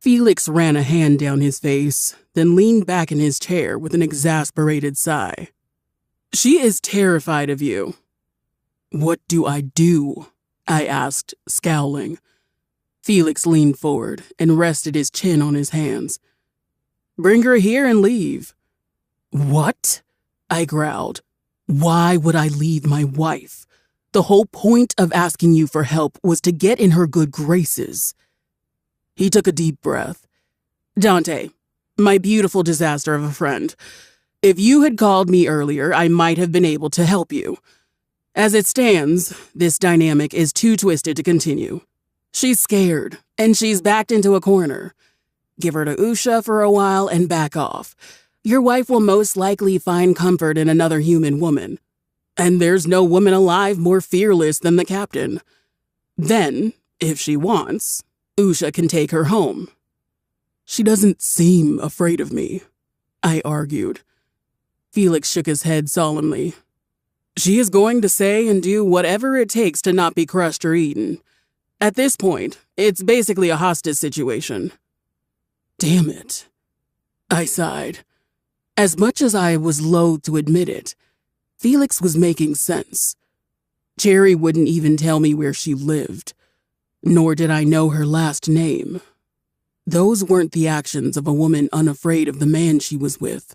Felix ran a hand down his face, then leaned back in his chair with an exasperated sigh. "She is terrified of you." "What do I do?" I asked, scowling. Felix leaned forward and rested his chin on his hands. "Bring her here and leave." "What?" I growled. "Why would I leave my wife? The whole point of asking you for help was to get in her good graces." He took a deep breath. "Dante, my beautiful disaster of a friend, if you had called me earlier, I might have been able to help you. As it stands, this dynamic is too twisted to continue. She's scared, and she's backed into a corner. Give her to Usha for a while and back off. Your wife will most likely find comfort in another human woman. And there's no woman alive more fearless than the captain. Then, if she wants, Usha can take her home." "She doesn't seem afraid of me," I argued. Felix shook his head solemnly. "She is going to say and do whatever it takes to not be crushed or eaten. At this point, it's basically a hostage situation." Damn it. I sighed. As much as I was loath to admit it, Felix was making sense. Cherry wouldn't even tell me where she lived, nor did I know her last name. Those weren't the actions of a woman unafraid of the man she was with.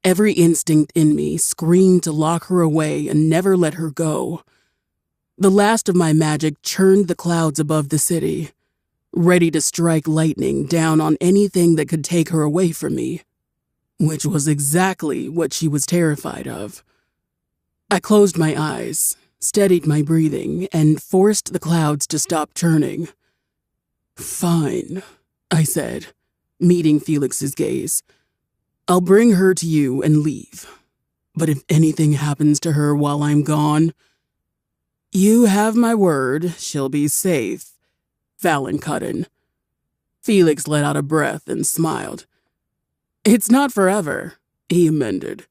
Every instinct in me screamed to lock her away and never let her go. The last of my magic churned the clouds above the city, ready to strike lightning down on anything that could take her away from me, which was exactly what she was terrified of. I closed my eyes, steadied my breathing, and forced the clouds to stop churning. "Fine," I said, meeting Felix's gaze. I'll bring her to you and leave. But if anything happens to her while I'm gone, you have my word she'll be safe," Fallon cut in. Felix let out a breath and smiled. "It's not forever," he amended.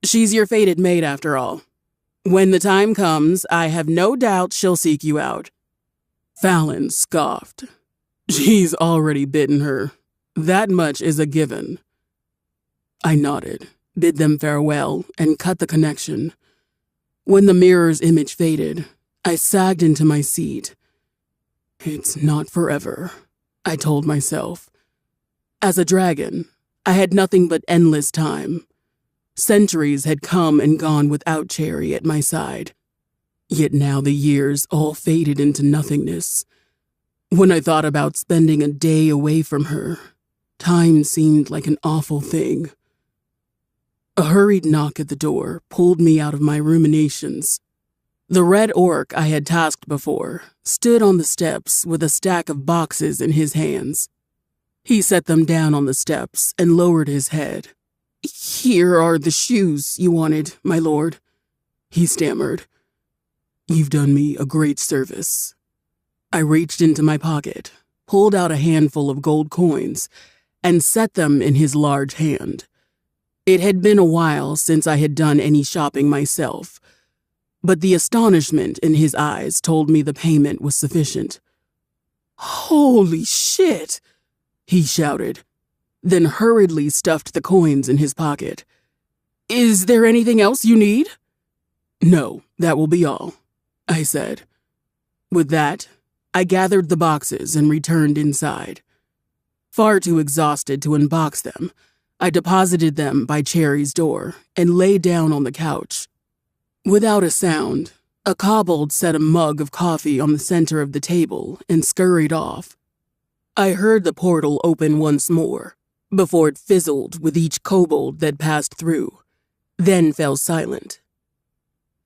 "She's your fated mate after all. When the time comes, I have no doubt she'll seek you out." Fallon scoffed. "She's already bitten her. That much is a given." I nodded, bid them farewell, and cut the connection. When the mirror's image faded, I sagged into my seat. "It's not forever," I told myself. As a dragon, I had nothing but endless time. Centuries had come and gone without Cherry at my side. Yet now the years all faded into nothingness. When I thought about spending a day away from her, time seemed like an awful thing. A hurried knock at the door pulled me out of my ruminations. The red orc I had tasked before stood on the steps with a stack of boxes in his hands. He set them down on the steps and lowered his head. "Here are the shoes you wanted, my lord," he stammered. "You've done me a great service." I reached into my pocket, pulled out a handful of gold coins, and set them in his large hand. It had been a while since I had done any shopping myself, but the astonishment in his eyes told me the payment was sufficient. "Holy shit!" he shouted, then hurriedly stuffed the coins in his pocket. "Is there anything else you need?" "No, that will be all," I said. With that, I gathered the boxes and returned inside. Far too exhausted to unbox them, I deposited them by Cherry's door and lay down on the couch. Without a sound, a kobold set a mug of coffee on the center of the table and scurried off. I heard the portal open once more, before it fizzled with each kobold that passed through, then fell silent.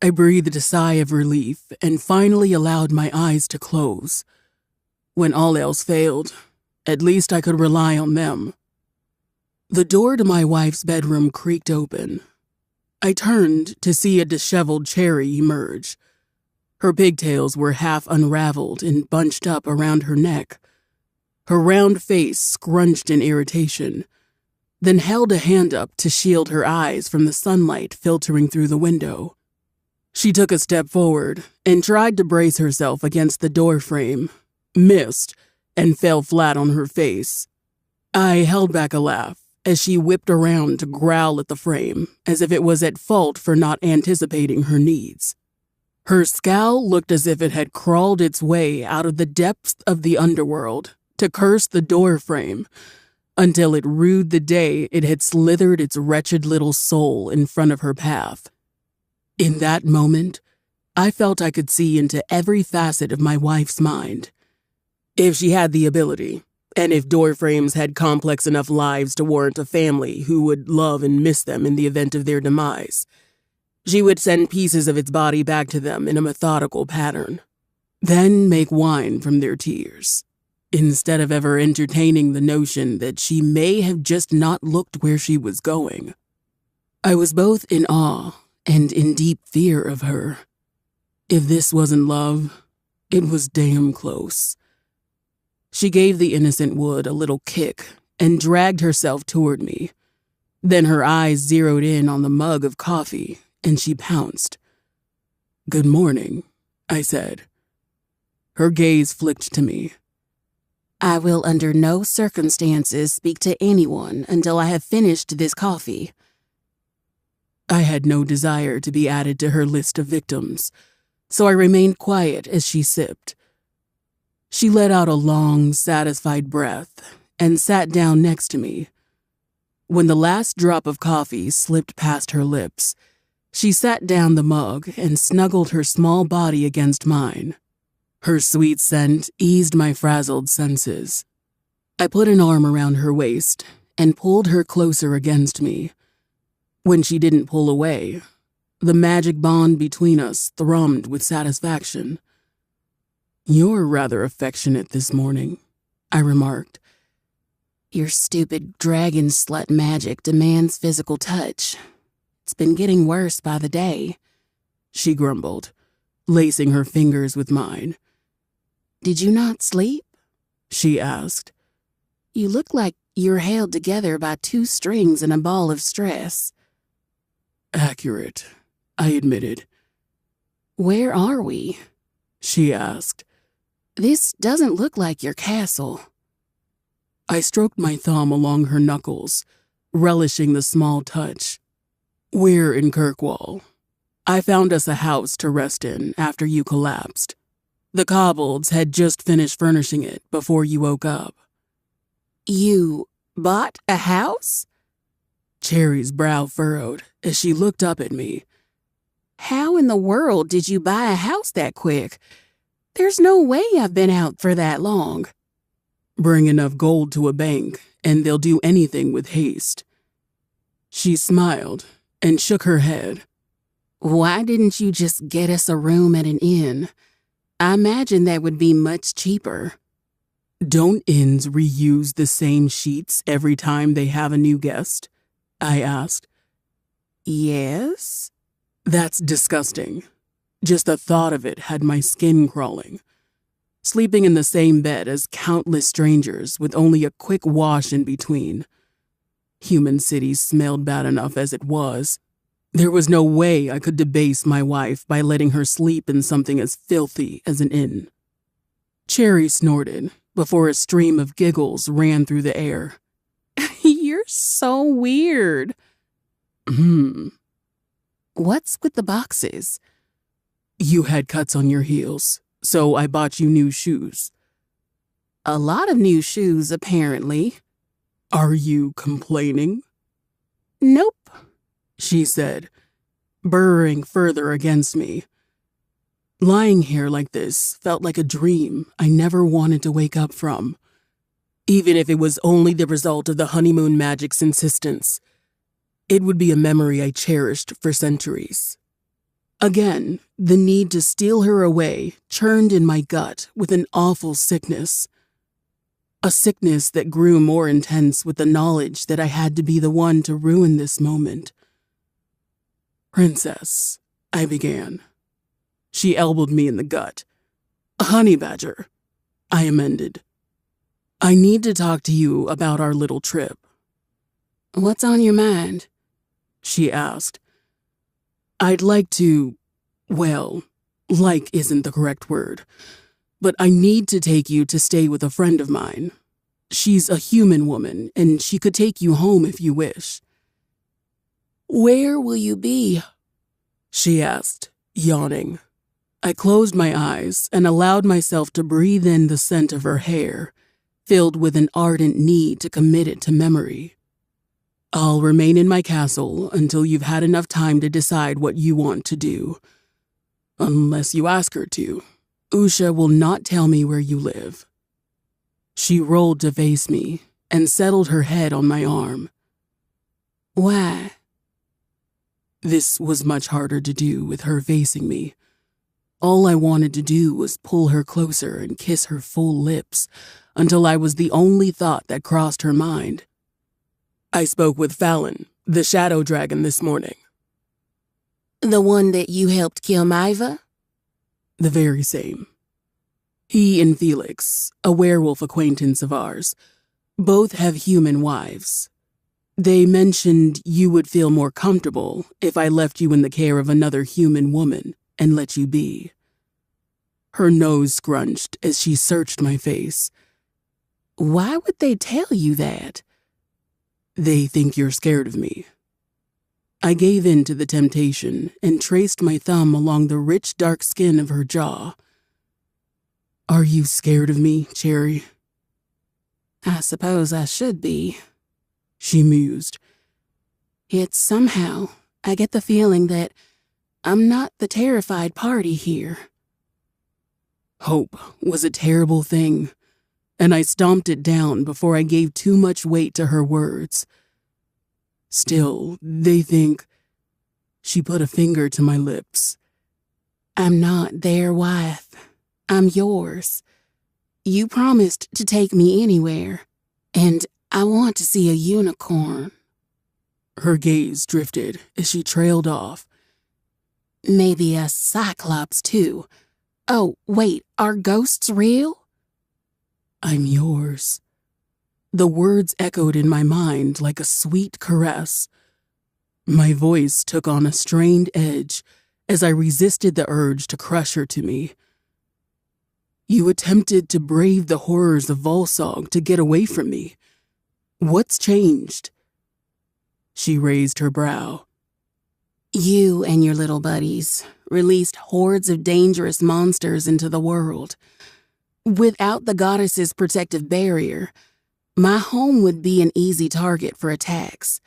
I breathed a sigh of relief and finally allowed my eyes to close. When all else failed, at least I could rely on them. The door to my wife's bedroom creaked open. I turned to see a disheveled Cherry emerge. Her pigtails were half unraveled and bunched up around her neck. Her round face scrunched in irritation, then held a hand up to shield her eyes from the sunlight filtering through the window. She took a step forward and tried to brace herself against the door frame, missed, and fell flat on her face. I held back a laugh as she whipped around to growl at the frame as if it was at fault for not anticipating her needs. Her scowl looked as if it had crawled its way out of the depths of the underworld to curse the door frame until it rued the day it had slithered its wretched little soul in front of her path. In that moment, I felt I could see into every facet of my wife's mind. If she had the ability, and if door frames had complex enough lives to warrant a family who would love and miss them in the event of their demise, she would send pieces of its body back to them in a methodical pattern, then make wine from their tears, instead of ever entertaining the notion that she may have just not looked where she was going. I was both in awe and in deep fear of her. If this wasn't love, it was damn close. She gave the innocent wood a little kick and dragged herself toward me. Then her eyes zeroed in on the mug of coffee, and she pounced. "Good morning," I said. Her gaze flicked to me. "I will under no circumstances speak to anyone until I have finished this coffee." I had no desire to be added to her list of victims, so I remained quiet as she sipped. She let out a long, satisfied breath and sat down next to me. When the last drop of coffee slipped past her lips, she sat down the mug and snuggled her small body against mine. Her sweet scent eased my frazzled senses. I put an arm around her waist and pulled her closer against me. When she didn't pull away, the magic bond between us thrummed with satisfaction. "You're rather affectionate this morning," I remarked. Your stupid dragon slut magic demands physical touch. It's been getting worse by the day, she grumbled, lacing her fingers with mine. Did you not sleep? She asked. You look like you're held together by 2 strings and a ball of stress. Accurate, I admitted. Where are we? She asked. This doesn't look like your castle. I stroked my thumb along her knuckles, relishing the small touch. We're in Kirkwall. I found us a house to rest in after you collapsed. The kobolds had just finished furnishing it before you woke up. You bought a house? Cherry's brow furrowed as she looked up at me. How in the world did you buy a house that quick? There's no way I've been out for that long. Bring enough gold to a bank, and they'll do anything with haste. She smiled and shook her head. Why didn't you just get us a room at an inn? I imagine that would be much cheaper. Don't inns reuse the same sheets every time they have a new guest? I asked. Yes? That's disgusting. Just the thought of it had my skin crawling. Sleeping in the same bed as countless strangers with only a quick wash in between. Human cities smelled bad enough as it was. There was no way I could debase my wife by letting her sleep in something as filthy as an inn. Cherry snorted before a stream of giggles ran through the air. You're so weird. What's with the boxes? You had cuts on your heels, so I bought you new shoes. A lot of new shoes, apparently. Are you complaining? Nope, she said, burrowing further against me. Lying here like this felt like a dream I never wanted to wake up from, even if it was only the result of the honeymoon magic's insistence. It would be a memory I cherished for centuries. Again, the need to steal her away churned in my gut with an awful sickness. A sickness that grew more intense with the knowledge that I had to be the one to ruin this moment. Princess, I began. She elbowed me in the gut. Honey Badger, I amended. I need to talk to you about our little trip. What's on your mind? She asked. I'd like to, well, like isn't the correct word, but I need to take you to stay with a friend of mine. She's a human woman, and she could take you home if you wish. Where will you be? She asked, yawning. I closed my eyes and allowed myself to breathe in the scent of her hair, filled with an ardent need to commit it to memory. I'll remain in my castle until you've had enough time to decide what you want to do. Unless you ask her to. Usha will not tell me where you live. She rolled to face me and settled her head on my arm. Why? This was much harder to do with her facing me. All I wanted to do was pull her closer and kiss her full lips until I was the only thought that crossed her mind. I spoke with Fallon, the shadow dragon, this morning. The one that you helped kill Maiva? The very same. He and Felix, a werewolf acquaintance of ours, both have human wives. They mentioned you would feel more comfortable if I left you in the care of another human woman and let you be. Her nose scrunched as she searched my face. Why would they tell you that? They think you're scared of me. I gave in to the temptation and traced my thumb along the rich dark skin of her jaw. Are you scared of me, Cherry? I suppose I should be, she mused. Yet somehow I get the feeling that I'm not the terrified party here. Hope was a terrible thing, and I stomped it down before I gave too much weight to her words. Still, they think... She put a finger to my lips. I'm not their wife. I'm yours. You promised to take me anywhere, and I want to see a unicorn. Her gaze drifted as she trailed off. Maybe a cyclops, too. Oh, wait, are ghosts real? I'm yours. The words echoed in my mind like a sweet caress. My voice took on a strained edge as I resisted the urge to crush her to me. You attempted to brave the horrors of Volsog to get away from me. What's changed? She raised her brow. You and your little buddies released hordes of dangerous monsters into the world. Without the goddess's protective barrier, my home would be an easy target for attacks.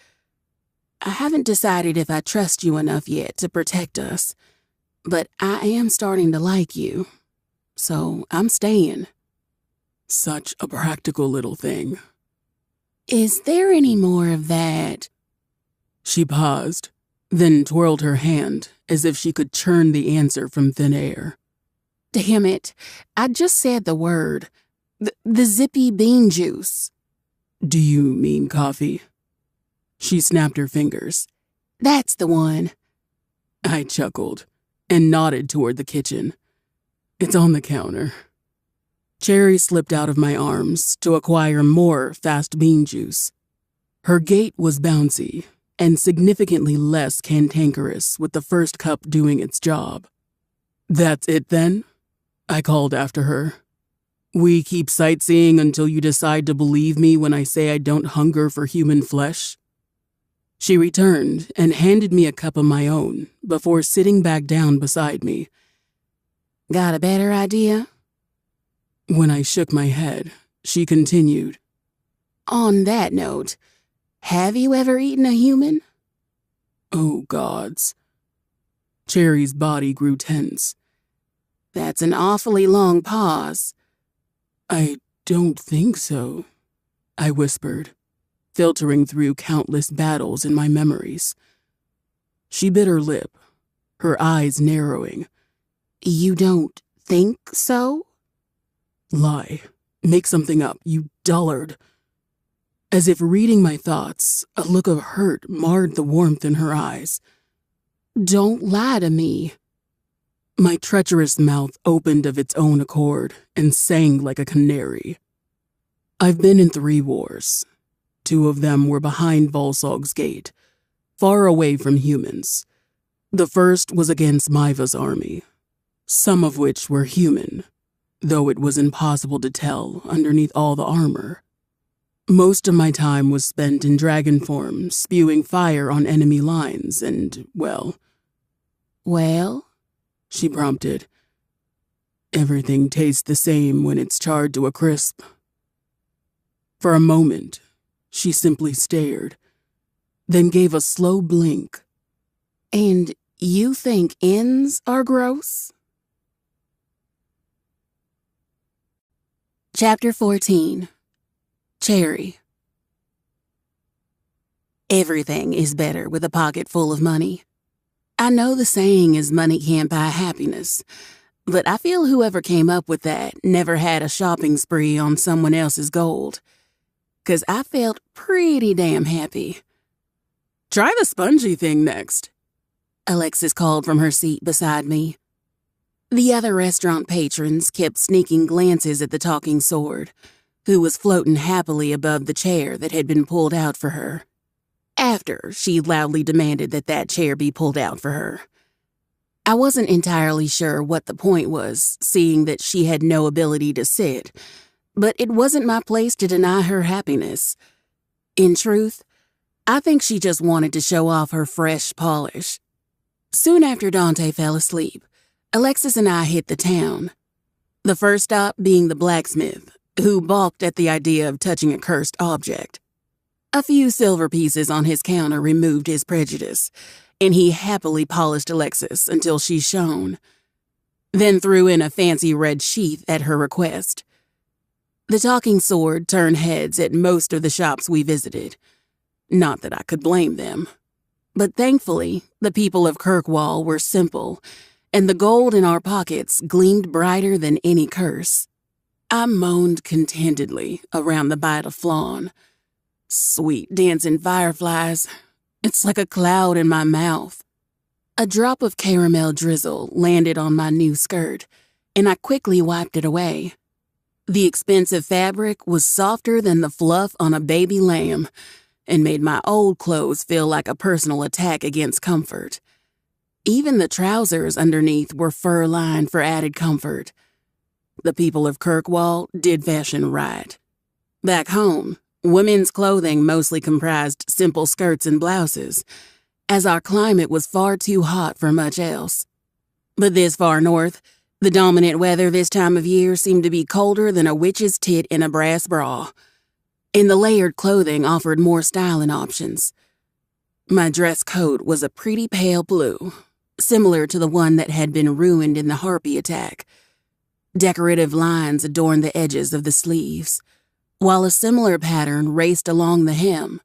I haven't decided if I trust you enough yet to protect us, but I am starting to like you, so I'm staying. Such a practical little thing. Is there any more of that? She paused, then twirled her hand as if she could churn the answer from thin air. Damn it, I just said the word. The zippy bean juice. Do you mean coffee? She snapped her fingers. That's the one. I chuckled and nodded toward the kitchen. It's on the counter. Cherry slipped out of my arms to acquire more fast bean juice. Her gait was bouncy and significantly less cantankerous with the first cup doing its job. That's it then? I called after her. We keep sightseeing until you decide to believe me when I say I don't hunger for human flesh? She returned and handed me a cup of my own before sitting back down beside me. Got a better idea? When I shook my head, she continued. On that note, have you ever eaten a human? Oh, gods. Cherry's body grew tense. That's an awfully long pause. I don't think so, I whispered, filtering through countless battles in my memories. She bit her lip, her eyes narrowing. You don't think so? Lie. Make something up, you dullard. As if reading my thoughts, a look of hurt marred the warmth in her eyes. Don't lie to me. My treacherous mouth opened of its own accord and sang like a canary. I've been in 3 wars. 2 of them were behind Volsog's gate, far away from humans. The first was against Maiva's army, some of which were human, though it was impossible to tell underneath all the armor. Most of my time was spent in dragon form, spewing fire on enemy lines and, well... Well? She prompted. Everything tastes the same when it's charred to a crisp. For a moment, she simply stared, then gave a slow blink. And you think ends are gross? Chapter 14. Cherry. Everything is better with a pocket full of money. I know the saying is money can't buy happiness, but I feel whoever came up with that never had a shopping spree on someone else's gold. 'Cause I felt pretty damn happy. Try the spongy thing next, Alexis called from her seat beside me. The other restaurant patrons kept sneaking glances at the talking sword, who was floating happily above the chair that had been pulled out for her. After she loudly demanded that that chair be pulled out for her. I wasn't entirely sure what the point was, seeing that she had no ability to sit, but it wasn't my place to deny her happiness. In truth, I think she just wanted to show off her fresh polish. Soon after Dante fell asleep, Alexis and I hit the town. The first stop being the blacksmith, who balked at the idea of touching a cursed object. A few silver pieces on his counter removed his prejudice, and he happily polished Alexis until she shone, then threw in a fancy red sheath at her request. The talking sword turned heads at most of the shops we visited. Not that I could blame them. But thankfully, the people of Kirkwall were simple, and the gold in our pockets gleamed brighter than any curse. I moaned contentedly around the bite of flawn, Sweet dancing fireflies. It's like a cloud in my mouth. A drop of caramel drizzle landed on my new skirt, and I quickly wiped it away. The expensive fabric was softer than the fluff on a baby lamb and made my old clothes feel like a personal attack against comfort. Even the trousers underneath were fur-lined for added comfort. The people of Kirkwall did fashion right. Back home, women's clothing mostly comprised simple skirts and blouses, as our climate was far too hot for much else. But this far north, the dominant weather this time of year seemed to be colder than a witch's tit in a brass bra, and the layered clothing offered more styling options. My dress coat was a pretty pale blue, similar to the one that had been ruined in the harpy attack. Decorative lines adorned the edges of the sleeves, while a similar pattern raced along the hem.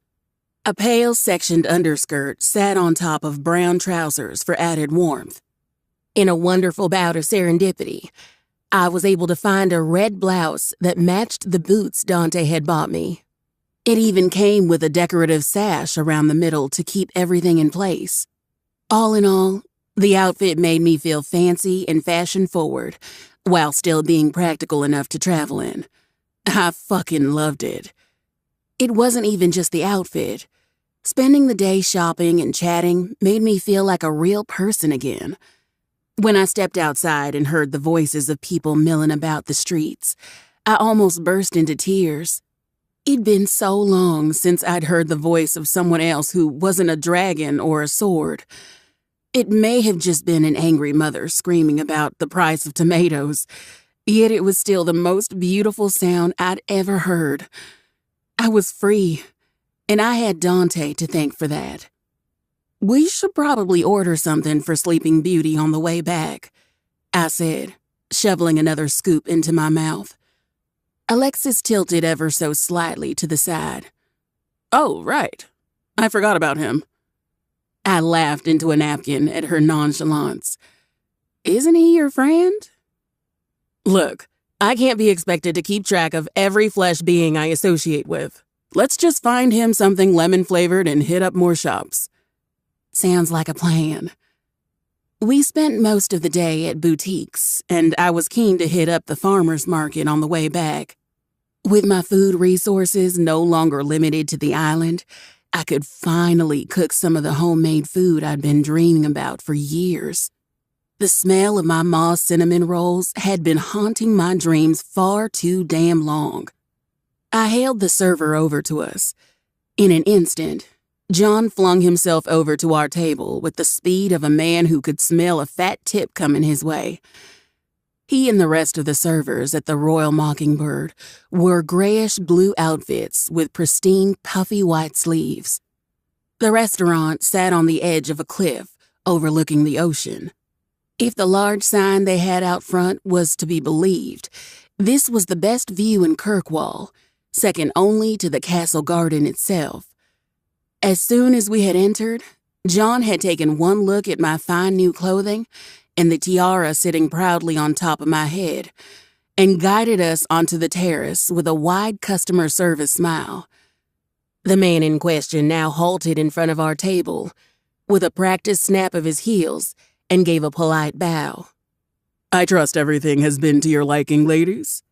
A pale sectioned underskirt sat on top of brown trousers for added warmth. In a wonderful bout of serendipity, I was able to find a red blouse that matched the boots Dante had bought me. It even came with a decorative sash around the middle to keep everything in place. All in all, the outfit made me feel fancy and fashion-forward, while still being practical enough to travel in. I fucking loved it. It wasn't even just the outfit. Spending the day shopping and chatting made me feel like a real person again. When I stepped outside and heard the voices of people milling about the streets, I almost burst into tears. It'd been so long since I'd heard the voice of someone else who wasn't a dragon or a sword. It may have just been an angry mother screaming about the price of tomatoes, yet it was still the most beautiful sound I'd ever heard. I was free, and I had Dante to thank for that. We should probably order something for Sleeping Beauty on the way back, I said, shoveling another scoop into my mouth. Alexis tilted ever so slightly to the side. Oh, right. I forgot about him. I laughed into a napkin at her nonchalance. Isn't he your friend? Look, I can't be expected to keep track of every flesh being I associate with. Let's just find him something lemon-flavored and hit up more shops. Sounds like a plan. We spent most of the day at boutiques, and I was keen to hit up the farmer's market on the way back. With my food resources no longer limited to the island, I could finally cook some of the homemade food I'd been dreaming about for years. The smell of my ma's cinnamon rolls had been haunting my dreams far too damn long. I hailed the server over to us. In an instant, John flung himself over to our table with the speed of a man who could smell a fat tip coming his way. He and the rest of the servers at the Royal Mockingbird wore grayish-blue outfits with pristine, puffy white sleeves. The restaurant sat on the edge of a cliff overlooking the ocean. If the large sign they had out front was to be believed, this was the best view in Kirkwall, second only to the castle garden itself. As soon as we had entered, John had taken one look at my fine new clothing and the tiara sitting proudly on top of my head, and guided us onto the terrace with a wide customer service smile. The man in question now halted in front of our table with a practiced snap of his heels and gave a polite bow. I trust everything has been to your liking, ladies?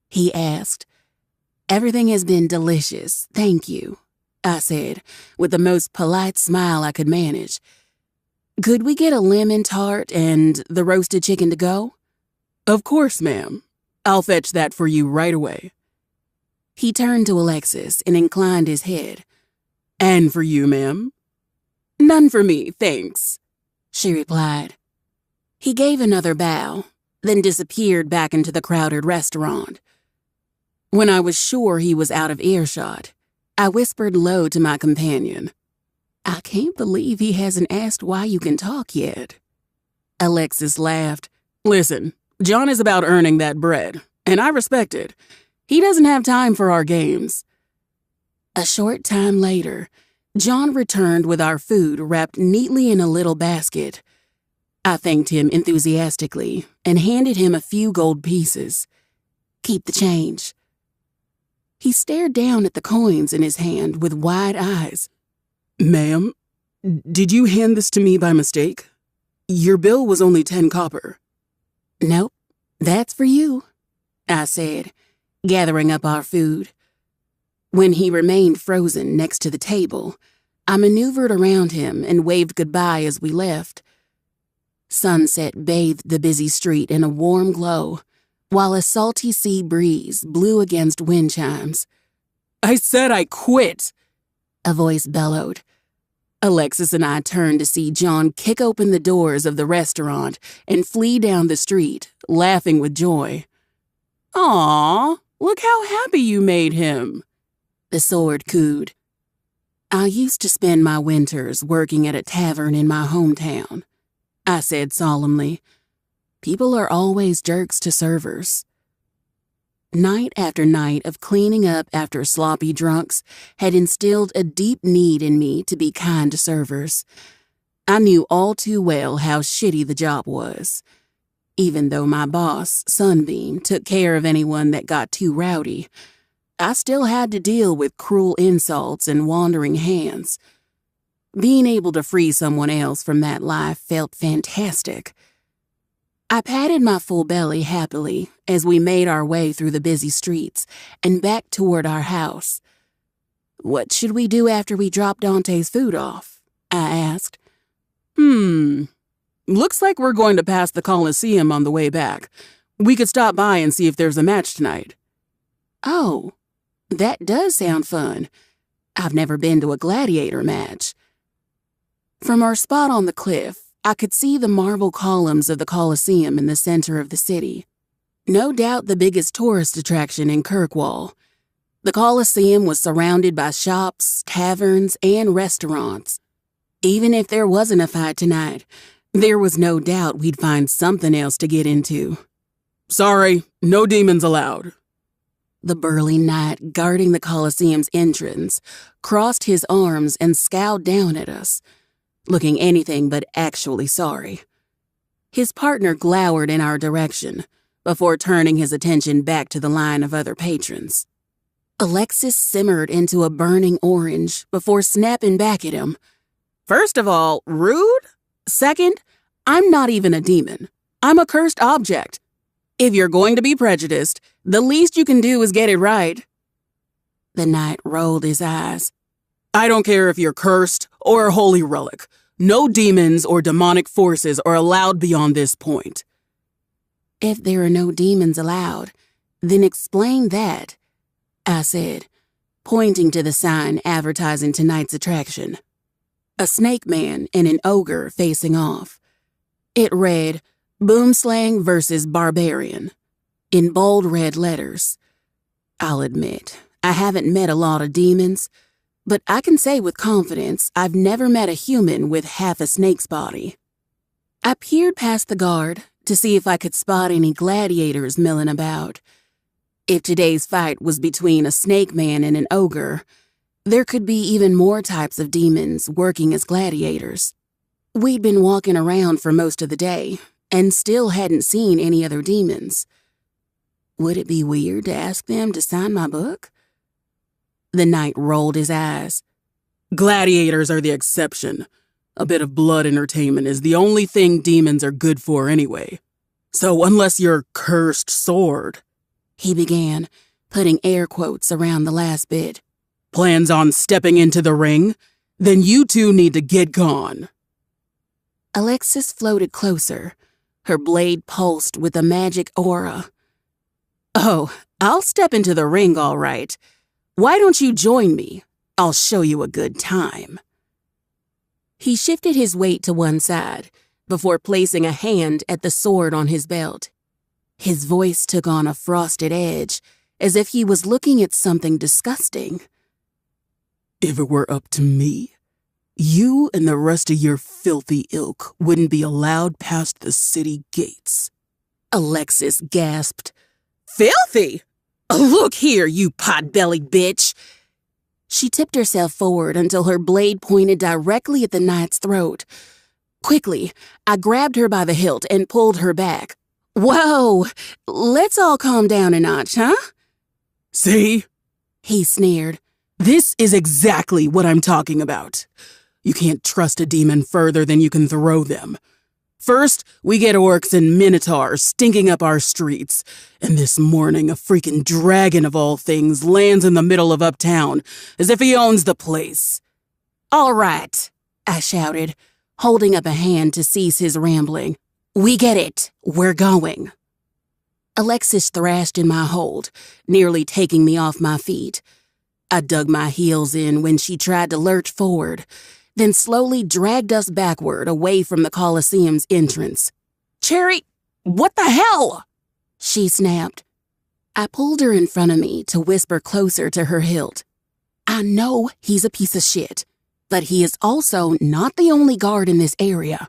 He asked. Everything has been delicious, thank you, I said, with the most polite smile I could manage. Could we get a lemon tart and the roasted chicken to go? Of course, ma'am. I'll fetch that for you right away. He turned to Alexis and inclined his head. And for you, ma'am? None for me, thanks, she replied. He gave another bow, then disappeared back into the crowded restaurant. When I was sure he was out of earshot, I whispered low to my companion. I can't believe he hasn't asked why you can talk yet. Alexis laughed. Listen, John is about earning that bread, and I respect it. He doesn't have time for our games. A short time later, John returned with our food wrapped neatly in a little basket. I thanked him enthusiastically and handed him a few gold pieces. Keep the change. He stared down at the coins in his hand with wide eyes. Ma'am, did you hand this to me by mistake? Your bill was only 10 copper. Nope, that's for you, I said, gathering up our food. When he remained frozen next to the table, I maneuvered around him and waved goodbye as we left. Sunset bathed the busy street in a warm glow, while a salty sea breeze blew against wind chimes. I said I quit, a voice bellowed. Alexis and I turned to see John kick open the doors of the restaurant and flee down the street, laughing with joy. Aw, look how happy you made him, the sword cooed. I used to spend my winters working at a tavern in my hometown, I said solemnly. People are always jerks to servers. Night after night of cleaning up after sloppy drunks had instilled a deep need in me to be kind to servers. I knew all too well how shitty the job was. Even though my boss, Sunbeam, took care of anyone that got too rowdy, I still had to deal with cruel insults and wandering hands. Being able to free someone else from that life felt fantastic. I patted my full belly happily as we made our way through the busy streets and back toward our house. What should we do after we drop Dante's food off? I asked. Looks like we're going to pass the Coliseum on the way back. We could stop by and see if there's a match tonight. Oh, that does sound fun. I've never been to a gladiator match. From our spot on the cliff, I could see the marble columns of the Coliseum in the center of the city. No doubt the biggest tourist attraction in Kirkwall. The Coliseum was surrounded by shops, taverns, and restaurants. Even if there wasn't a fight tonight, there was no doubt we'd find something else to get into. Sorry, no demons allowed. The burly knight guarding the Coliseum's entrance crossed his arms and scowled down at us, looking anything but actually sorry. His partner glowered in our direction before turning his attention back to the line of other patrons. Alexis simmered into a burning orange before snapping back at him. First of all, rude. Second, I'm not even a demon. I'm a cursed object. If you're going to be prejudiced, the least you can do is get it right. The knight rolled his eyes. I don't care if you're cursed or a holy relic. No demons or demonic forces are allowed beyond this point. If there are no demons allowed, then explain that, I said, pointing to the sign advertising tonight's attraction. A snake man and an ogre facing off. It read, Boomslang versus Barbarian, in bold red letters. I'll admit, I haven't met a lot of demons, but I can say with confidence I've never met a human with half a snake's body. I peered past the guard to see if I could spot any gladiators milling about. If today's fight was between a snake man and an ogre, there could be even more types of demons working as gladiators. We'd been walking around for most of the day and still hadn't seen any other demons. Would it be weird to ask them to sign my book? The knight rolled his eyes. Gladiators are the exception. A bit of blood entertainment is the only thing demons are good for anyway. So unless you're cursed sword, he began, putting air quotes around the last bit, plans on stepping into the ring, then you two need to get gone. Alexis floated closer. Her blade pulsed with a magic aura. Oh, I'll step into the ring all right. Why don't you join me? I'll show you a good time. He shifted his weight to one side before placing a hand at the sword on his belt. His voice took on a frosted edge, as if he was looking at something disgusting. If it were up to me, you and the rest of your filthy ilk wouldn't be allowed past the city gates. Alexis gasped. Filthy? Look here, you pot-bellied bitch. She tipped herself forward until her blade pointed directly at the knight's throat. Quickly, I grabbed her by the hilt and pulled her back. Whoa, let's all calm down a notch, huh? See? He sneered. This is exactly what I'm talking about. You can't trust a demon further than you can throw them. First, we get orcs and minotaurs stinking up our streets, and this morning a freaking dragon of all things lands in the middle of uptown, as if he owns the place. All right, I shouted, holding up a hand to cease his rambling. We get it. We're going. Alexis thrashed in my hold, nearly taking me off my feet. I dug my heels in when she tried to lurch forward, then slowly dragged us backward away from the Colosseum's entrance. Cherry, what the hell? She snapped. I pulled her in front of me to whisper closer to her hilt. I know he's a piece of shit, but he is also not the only guard in this area.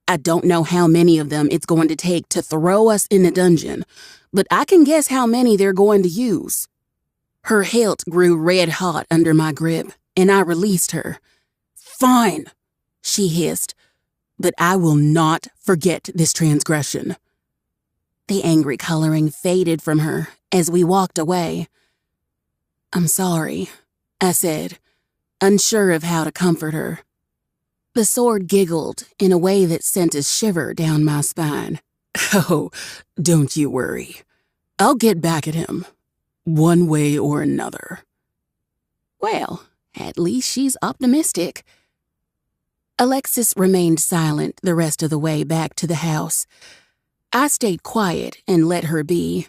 I don't know how many of them it's going to take to throw us in the dungeon, but I can guess how many they're going to use. Her hilt grew red hot under my grip, and I released her. Fine, she hissed, but I will not forget this transgression. The angry coloring faded from her as we walked away. I'm sorry, I said, unsure of how to comfort her. The sword giggled in a way that sent a shiver down my spine. Oh, don't you worry. I'll get back at him, one way or another. Well, at least she's optimistic. Alexis remained silent the rest of the way back to the house. I stayed quiet and let her be.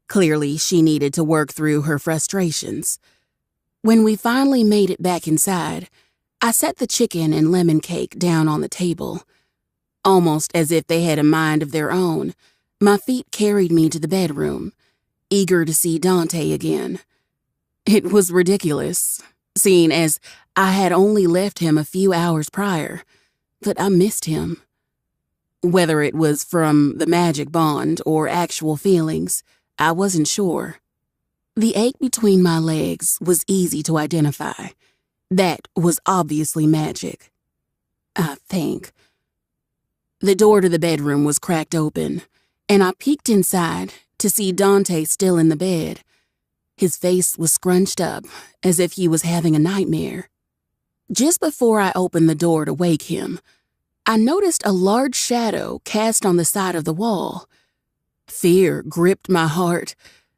Clearly, she needed to work through her frustrations. When we finally made it back inside, I set the chicken and lemon cake down on the table. Almost as if they had a mind of their own, my feet carried me to the bedroom, eager to see Dante again. It was ridiculous, seeing as I had only left him a few hours prior, but I missed him. Whether it was from the magic bond or actual feelings, I wasn't sure. The ache between my legs was easy to identify. That was obviously magic. I think. The door to the bedroom was cracked open, and I peeked inside to see Dante still in the bed. His face was scrunched up, as if he was having a nightmare. Just before I opened the door to wake him, I noticed a large shadow cast on the side of the wall. Fear gripped my heart,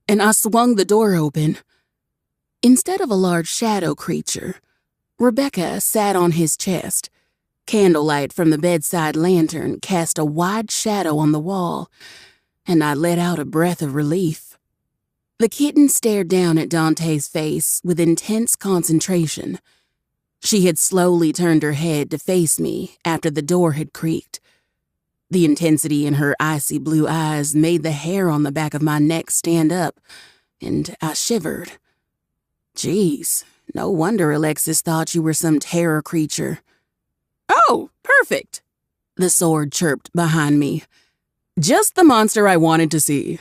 and I swung the door open. Instead of a large shadow creature, Rebecca sat on his chest. Candlelight from the bedside lantern cast a wide shadow on the wall, and I let out a breath of relief. The kitten stared down at Dante's face with intense concentration. She had slowly turned her head to face me after the door had creaked. The intensity in her icy blue eyes made the hair on the back of my neck stand up, and I shivered. Geez, no wonder Alexis thought you were some terror creature. Oh, perfect, the sword chirped behind me. Just the monster I wanted to see.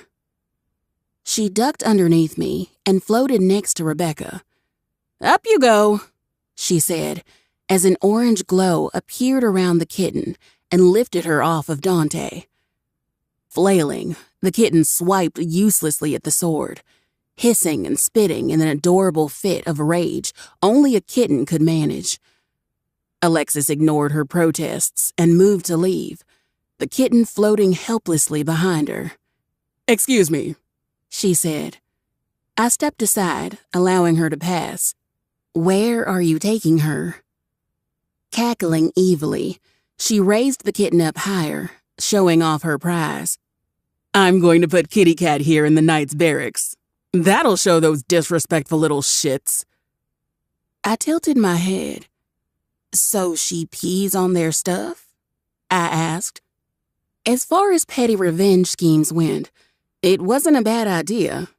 She ducked underneath me and floated next to Rebecca. Up you go, she said, as an orange glow appeared around the kitten and lifted her off of Dante. Flailing, the kitten swiped uselessly at the sword, hissing and spitting in an adorable fit of rage only a kitten could manage. Alexis ignored her protests and moved to leave, the kitten floating helplessly behind her. Excuse me, she said. I stepped aside, allowing her to pass. Where are you taking her? Cackling evilly, she raised the kitten up higher, showing off her prize. I'm going to put Kitty Cat here in the Knight's barracks. That'll show those disrespectful little shits. I tilted my head. So she pees on their stuff? I asked. As far as petty revenge schemes went, it wasn't a bad idea.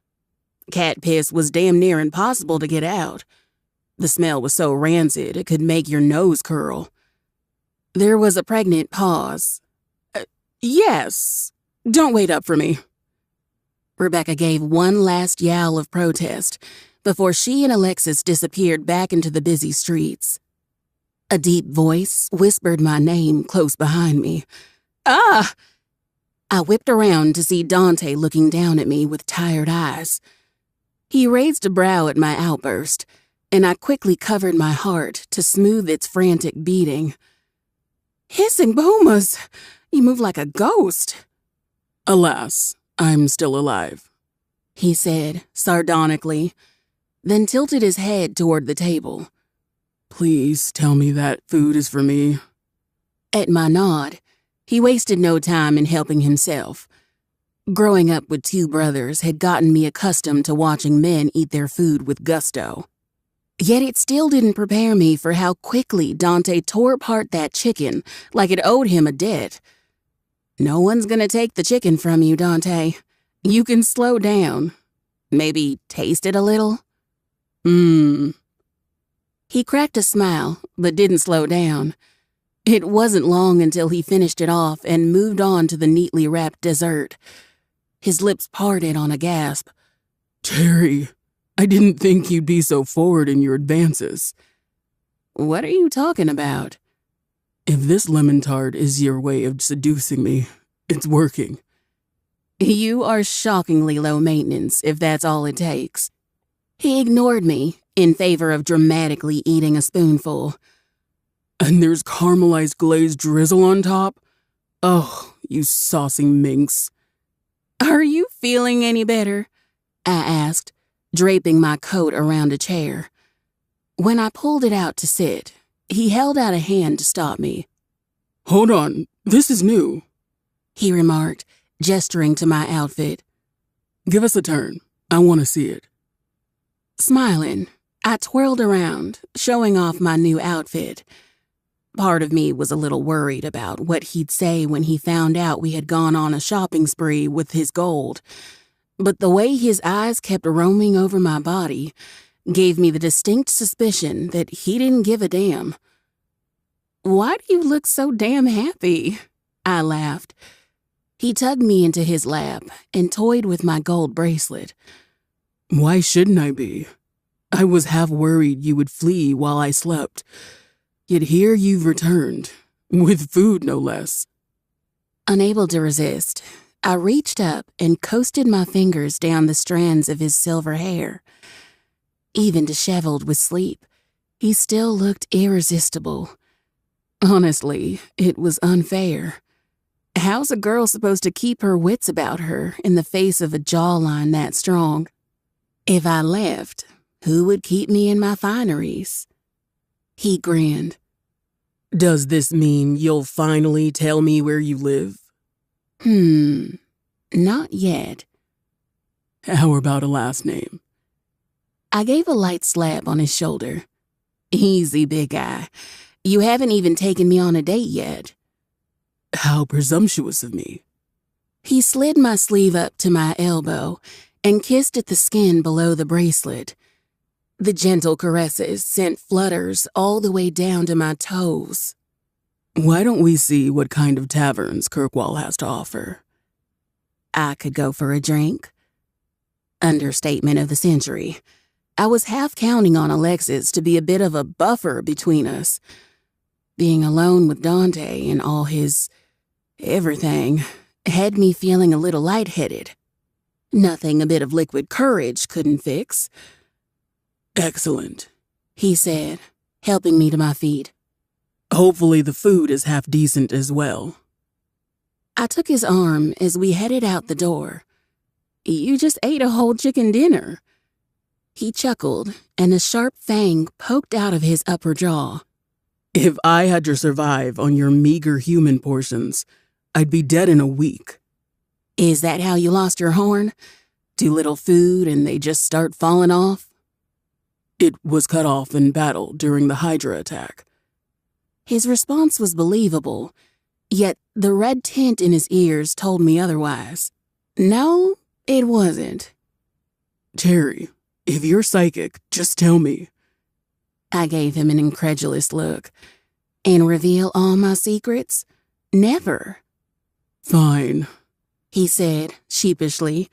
Cat piss was damn near impossible to get out. The smell was so rancid it could make your nose curl. There was a pregnant pause. Yes. Don't wait up for me. Rebecca gave one last yowl of protest before she and Alexis disappeared back into the busy streets. A deep voice whispered my name close behind me. Ah! I whipped around to see Dante looking down at me with tired eyes. He raised a brow at my outburst, and I quickly covered my heart to smooth its frantic beating. Hissing boomers! You move like a ghost. Alas, I'm still alive, he said, sardonically, then tilted his head toward the table. Please tell me that food is for me. At my nod, he wasted no time in helping himself. Growing up with two brothers had gotten me accustomed to watching men eat their food with gusto. Yet it still didn't prepare me for how quickly Dante tore apart that chicken like it owed him a debt. No one's gonna take the chicken from you, Dante. You can slow down. Maybe taste it a little? He cracked a smile, but didn't slow down. It wasn't long until he finished it off and moved on to the neatly wrapped dessert. His lips parted on a gasp. Terry, I didn't think you'd be so forward in your advances. What are you talking about? If this lemon tart is your way of seducing me, it's working. You are shockingly low maintenance, if that's all it takes. He ignored me in favor of dramatically eating a spoonful. And there's caramelized glazed drizzle on top? Oh, you saucy minx. Are you feeling any better? I asked, draping my coat around a chair. When I pulled it out to sit, he held out a hand to stop me. Hold on, this is new, he remarked, gesturing to my outfit. Give us a turn. I want to see it. Smiling, I twirled around, showing off my new outfit. Part of me was a little worried about what he'd say when he found out we had gone on a shopping spree with his gold, but the way his eyes kept roaming over my body gave me the distinct suspicion that he didn't give a damn. Why do you look so damn happy? I laughed. He tugged me into his lap and toyed with my gold bracelet. Why shouldn't I be? I was half worried you would flee while I slept. Yet here you've returned, with food no less. Unable to resist, I reached up and coasted my fingers down the strands of his silver hair. Even disheveled with sleep, he still looked irresistible. Honestly, it was unfair. How's a girl supposed to keep her wits about her in the face of a jawline that strong? If I left, who would keep me in my fineries? He grinned. Does this mean you'll finally tell me where you live? Not yet. How about a last name? I gave a light slap on his shoulder. Easy, big guy. You haven't even taken me on a date yet. How presumptuous of me. He slid my sleeve up to my elbow and kissed at the skin below the bracelet. The gentle caresses sent flutters all the way down to my toes. Why don't we see what kind of taverns Kirkwall has to offer? I could go for a drink. Understatement of the century. I was half counting on Alexis to be a bit of a buffer between us. Being alone with Dante and all his everything had me feeling a little lightheaded. Nothing a bit of liquid courage couldn't fix. Excellent, he said, helping me to my feet. Hopefully the food is half decent as well. I took his arm as we headed out the door. You just ate a whole chicken dinner. He chuckled, and a sharp fang poked out of his upper jaw. If I had to survive on your meager human portions, I'd be dead in a week. Is that how you lost your horn? Too little food and they just start falling off? It was cut off in battle during the Hydra attack. His response was believable, yet the red tint in his ears told me otherwise. No, it wasn't. Terry, if you're psychic, just tell me. I gave him an incredulous look. And reveal all my secrets? Never. Fine, he said sheepishly.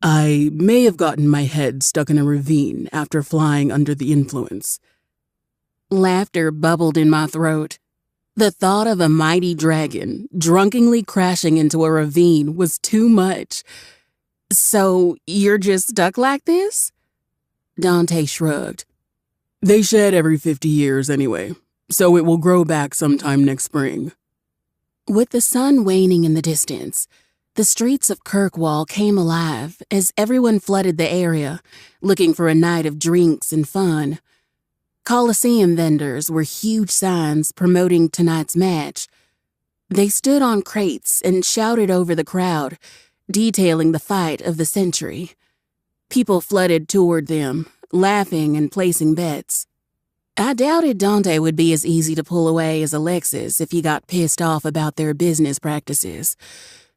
I may have gotten my head stuck in a ravine after flying under the influence. Laughter bubbled in my throat. The thought of a mighty dragon drunkenly crashing into a ravine was too much. So you're just stuck like this? Dante shrugged. They shed every 50 years anyway, so it will grow back sometime next spring. With the sun waning in the distance, the streets of Kirkwall came alive as everyone flooded the area, looking for a night of drinks and fun. Coliseum vendors were huge signs promoting tonight's match. They stood on crates and shouted over the crowd, detailing the fight of the century. People flooded toward them, laughing and placing bets. I doubted Dante would be as easy to pull away as Alexis if he got pissed off about their business practices,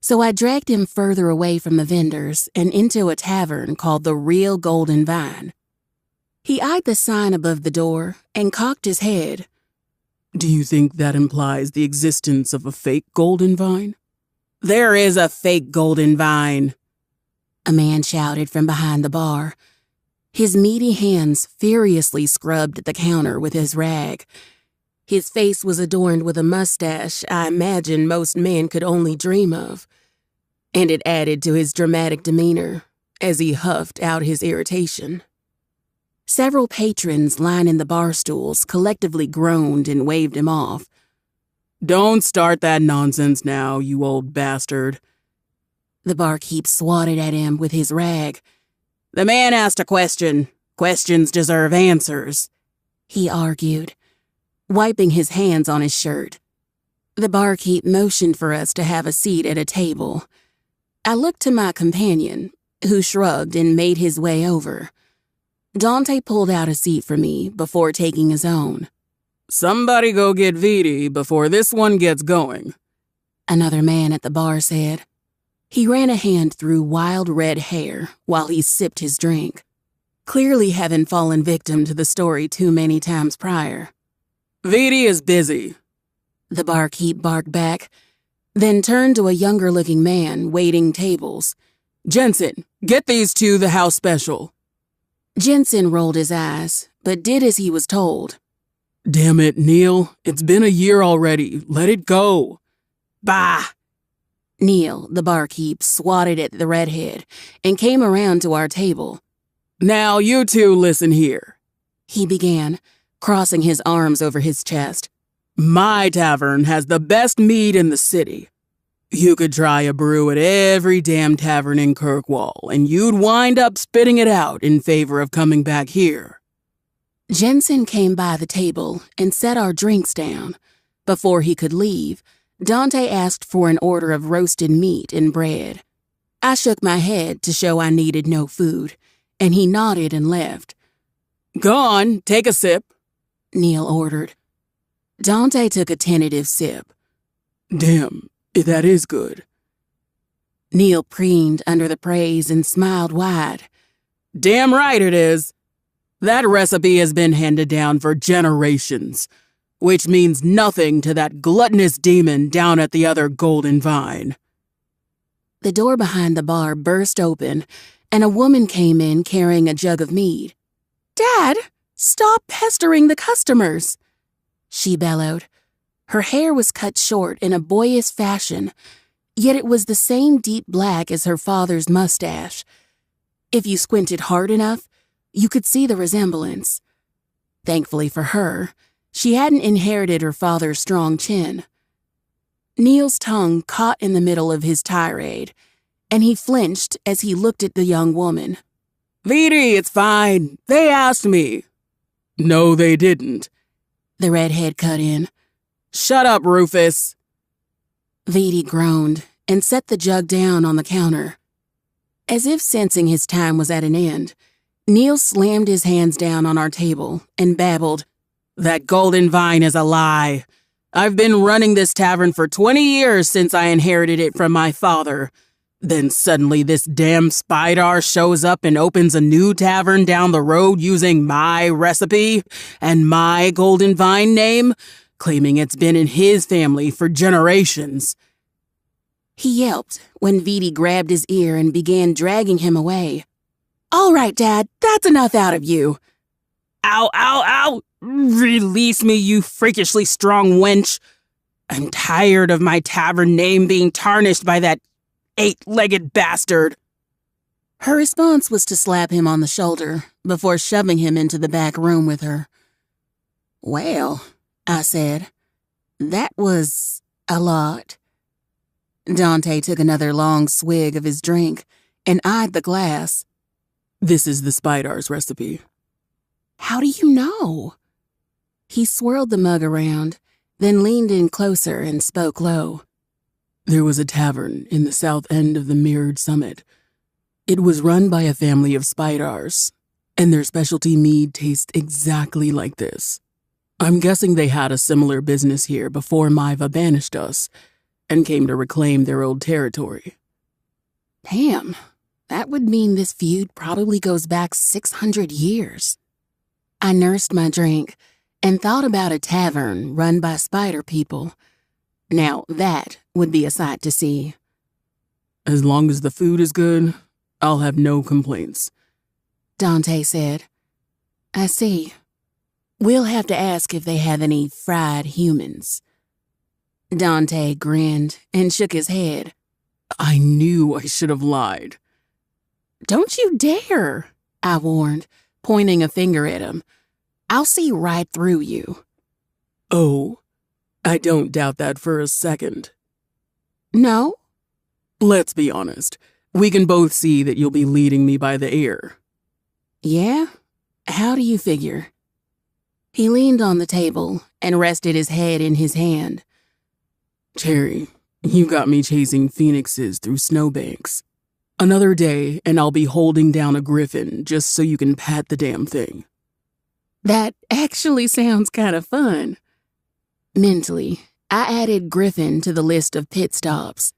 so I dragged him further away from the vendors and into a tavern called the Real Golden Vine. He eyed the sign above the door and cocked his head. Do you think that implies the existence of a fake golden vine? There is a fake golden vine, a man shouted from behind the bar. His meaty hands furiously scrubbed the counter with his rag. His face was adorned with a mustache I imagine most men could only dream of, and it added to his dramatic demeanor as he huffed out his irritation. Several patrons lining the bar stools collectively groaned and waved him off. Don't start that nonsense now, you old bastard. The barkeep swatted at him with his rag. The man asked a question. Questions deserve answers, he argued, wiping his hands on his shirt. The barkeep motioned for us to have a seat at a table. I looked to my companion, who shrugged and made his way over. Dante pulled out a seat for me before taking his own. Somebody go get Vidi before this one gets going, another man at the bar said. He ran a hand through wild red hair while he sipped his drink, clearly having fallen victim to the story too many times prior. Vidi is busy, the barkeep barked back, then turned to a younger-looking man waiting tables. Jensen, get these two the house special. Jensen rolled his eyes, but did as he was told. Damn it, Neil. It's been a year already. Let it go. Bah! Neil, the barkeep, swatted at the redhead and came around to our table. Now you two listen here, he began, crossing his arms over his chest. My tavern has the best mead in the city. You could try a brew at every damn tavern in Kirkwall, and you'd wind up spitting it out in favor of coming back here. Jensen came by the table and set our drinks down. Before he could leave, Dante asked for an order of roasted meat and bread. I shook my head to show I needed no food, and he nodded and left. Go on, take a sip, Neil ordered. Dante took a tentative sip. Damn, that is good. Neil preened under the praise and smiled wide. Damn right it is. That recipe has been handed down for generations, which means nothing to that gluttonous demon down at the other Golden Vine. The door behind the bar burst open, and a woman came in carrying a jug of mead. Dad, stop pestering the customers, she bellowed. Her hair was cut short in a boyish fashion, yet it was the same deep black as her father's mustache. If you squinted hard enough, you could see the resemblance. Thankfully for her, she hadn't inherited her father's strong chin. Neil's tongue caught in the middle of his tirade, and he flinched as he looked at the young woman. Vidi, it's fine. They asked me. No, they didn't, the redhead cut in. Shut up, Rufus. Vidi groaned and set the jug down on the counter. As if sensing his time was at an end, Neil slammed his hands down on our table and babbled, That Golden Vine is a lie. I've been running this tavern for 20 years since I inherited it from my father. Then suddenly this damn Spydar shows up and opens a new tavern down the road using my recipe and my Golden Vine name, claiming it's been in his family for generations. He yelped when Vidi grabbed his ear and began dragging him away. All right, Dad, that's enough out of you. Ow, ow, ow! Release me, you freakishly strong wench. I'm tired of my tavern name being tarnished by that 8-legged bastard. Her response was to slap him on the shoulder before shoving him into the back room with her. "Well," I said, "that was a lot." Dante took another long swig of his drink and eyed the glass. "This is the Spidar's recipe." "How do you know?" He swirled the mug around, then leaned in closer and spoke low. "There was a tavern in the south end of the Mirrored Summit. It was run by a family of Spidars, and their specialty mead tastes exactly like this. I'm guessing they had a similar business here before Maiva banished us and came to reclaim their old territory." Damn, that would mean this feud probably goes back 600 years. I nursed my drink and thought about a tavern run by spider people. Now that would be a sight to see. "As long as the food is good, I'll have no complaints," Dante said. "I see. We'll have to ask if they have any fried humans." Dante grinned and shook his head. "I knew I should have lied." "Don't you dare," I warned, pointing a finger at him. "I'll see right through you." "Oh, I don't doubt that for a second." "No?" "Let's be honest. We can both see that you'll be leading me by the ear." "Yeah? How do you figure?" He leaned on the table and rested his head in his hand. "Terry, you got me chasing phoenixes through snowbanks. Another day and I'll be holding down a griffin just so you can pat the damn thing." That actually sounds kind of fun. Mentally, I added Griffin to the list of pit stops.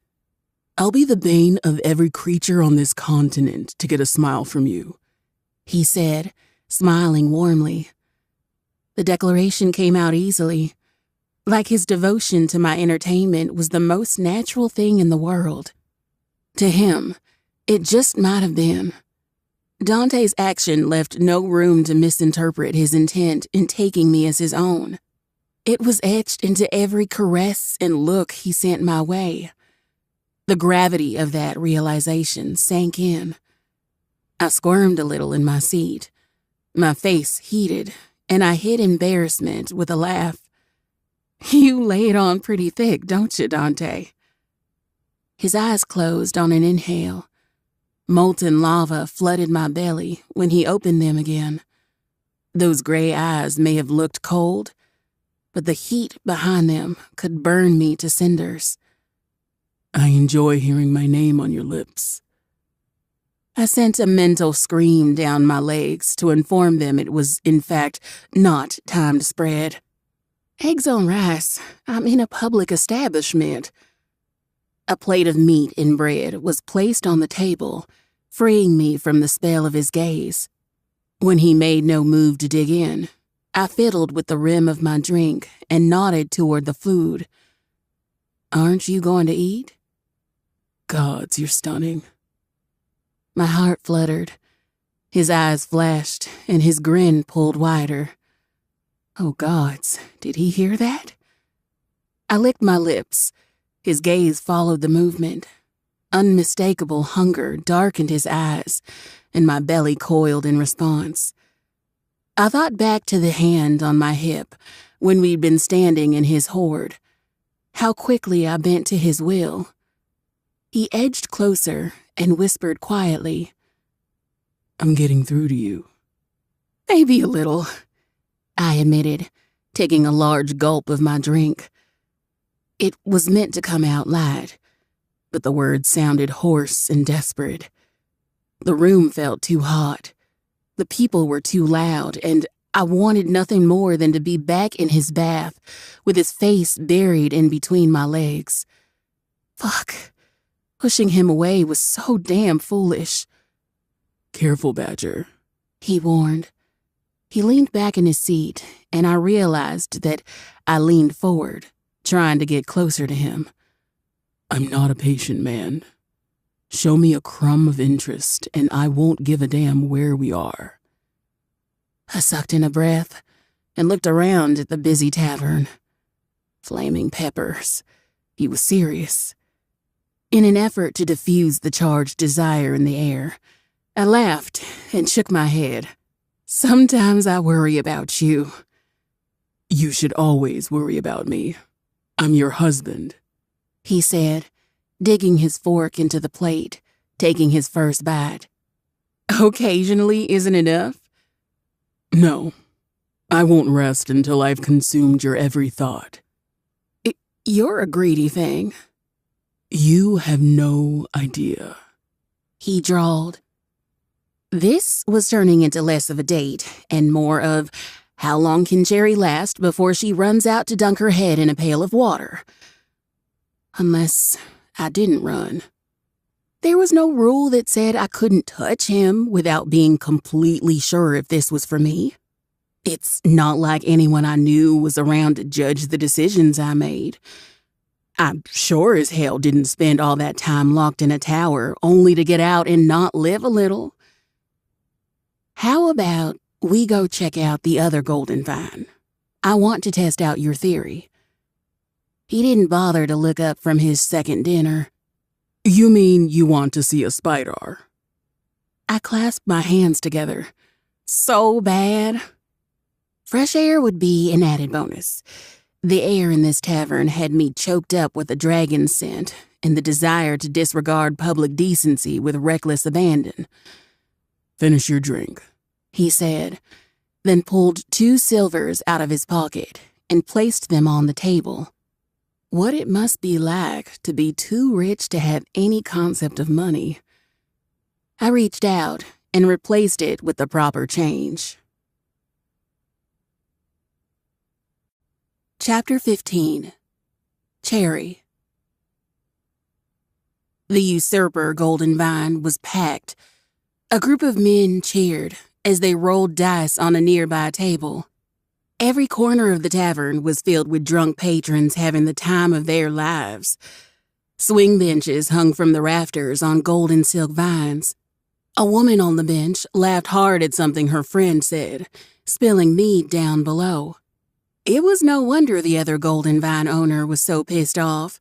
"I'll be the bane of every creature on this continent to get a smile from you," he said, smiling warmly. The declaration came out easily, like his devotion to my entertainment was the most natural thing in the world. To him, it just might have been. Dante's action left no room to misinterpret his intent in taking me as his own. It was etched into every caress and look he sent my way. The gravity of that realization sank in. I squirmed a little in my seat. My face heated, and I hid embarrassment with a laugh. "You lay it on pretty thick, don't you, Dante?" His eyes closed on an inhale. Molten lava flooded my belly when he opened them again. Those gray eyes may have looked cold, but the heat behind them could burn me to cinders. "I enjoy hearing my name on your lips." I sent a mental scream down my legs to inform them it was, in fact, not time to spread. Eggs on rice. I'm in a public establishment. A plate of meat and bread was placed on the table, freeing me from the spell of his gaze. When he made no move to dig in, I fiddled with the rim of my drink and nodded toward the food. "Aren't you going to eat?" "Gods, you're stunning." My heart fluttered. His eyes flashed, and his grin pulled wider. Oh gods, did he hear that? I licked my lips. His gaze followed the movement. Unmistakable hunger darkened his eyes, and my belly coiled in response. I thought back to the hand on my hip when we'd been standing in his hoard. How quickly I bent to his will. He edged closer and whispered quietly, "I'm getting through to you." "Maybe a little," I admitted, taking a large gulp of my drink. It was meant to come out light, but the words sounded hoarse and desperate. The room felt too hot. The people were too loud, and I wanted nothing more than to be back in his bath, with his face buried in between my legs. Fuck. Pushing him away was so damn foolish. "Careful, Badger," he warned. He leaned back in his seat, and I realized that I leaned forward, trying to get closer to him. "I'm not a patient man. Show me a crumb of interest, and I won't give a damn where we are." I sucked in a breath and looked around at the busy tavern. Flaming peppers. He was serious. In an effort to diffuse the charged desire in the air, I laughed and shook my head. Sometimes I worry about you. You should always worry about me. I'm your husband, he said, digging his fork into the plate, taking his first bite. Occasionally isn't enough? No, I won't rest until I've consumed your every thought. You're a greedy thing. You have no idea, he drawled. This was turning into less of a date and more of how long can Cherry last before she runs out to dunk her head in a pail of water. Unless I didn't run. There was no rule that said I couldn't touch him without being completely sure if this was for me. It's not like anyone I knew was around to judge the decisions I made. I sure as hell didn't spend all that time locked in a tower only to get out and not live a little. How about we go check out the other golden vine? I want to test out your theory. He didn't bother to look up from his second dinner. You mean you want to see a spider? I clasped my hands together. So bad. Fresh air would be an added bonus. The air in this tavern had me choked up with a dragon scent and the desire to disregard public decency with reckless abandon. Finish your drink, he said, then pulled 2 silvers out of his pocket and placed them on the table. What it must be like to be too rich to have any concept of money. I reached out and replaced it with the proper change. Chapter 15. Cherry. The usurper golden vine was packed. A group of men cheered as they rolled dice on a nearby table. Every corner of the tavern was filled with drunk patrons having the time of their lives. Swing benches hung from the rafters on golden silk vines. A woman on the bench laughed hard at something her friend said, spilling mead down below. It was no wonder the other golden vine owner was so pissed off.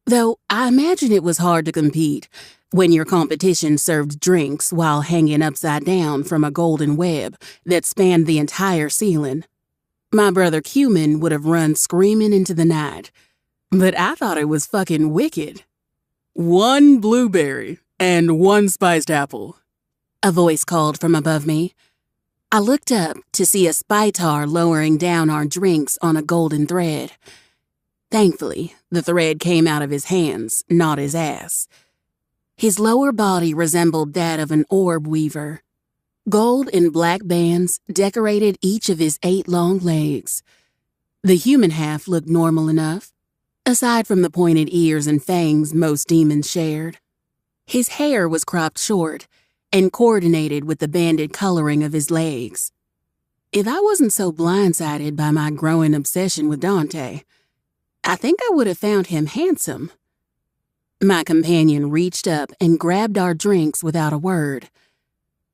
Though I imagine it was hard to compete when your competition served drinks while hanging upside down from a golden web that spanned the entire ceiling. My brother Cumin would have run screaming into the night, but I thought it was fucking wicked. 1 blueberry and 1 spiced apple, a voice called from above me. I looked up to see a spytar lowering down our drinks on a golden thread. Thankfully, the thread came out of his hands, not his ass. His lower body resembled that of an orb weaver. Gold and black bands decorated each of his 8 long legs. The human half looked normal enough, aside from the pointed ears and fangs most demons shared. His hair was cropped short and coordinated with the banded coloring of his legs. If I wasn't so blindsided by my growing obsession with Dante, I think I would have found him handsome. My companion reached up and grabbed our drinks without a word.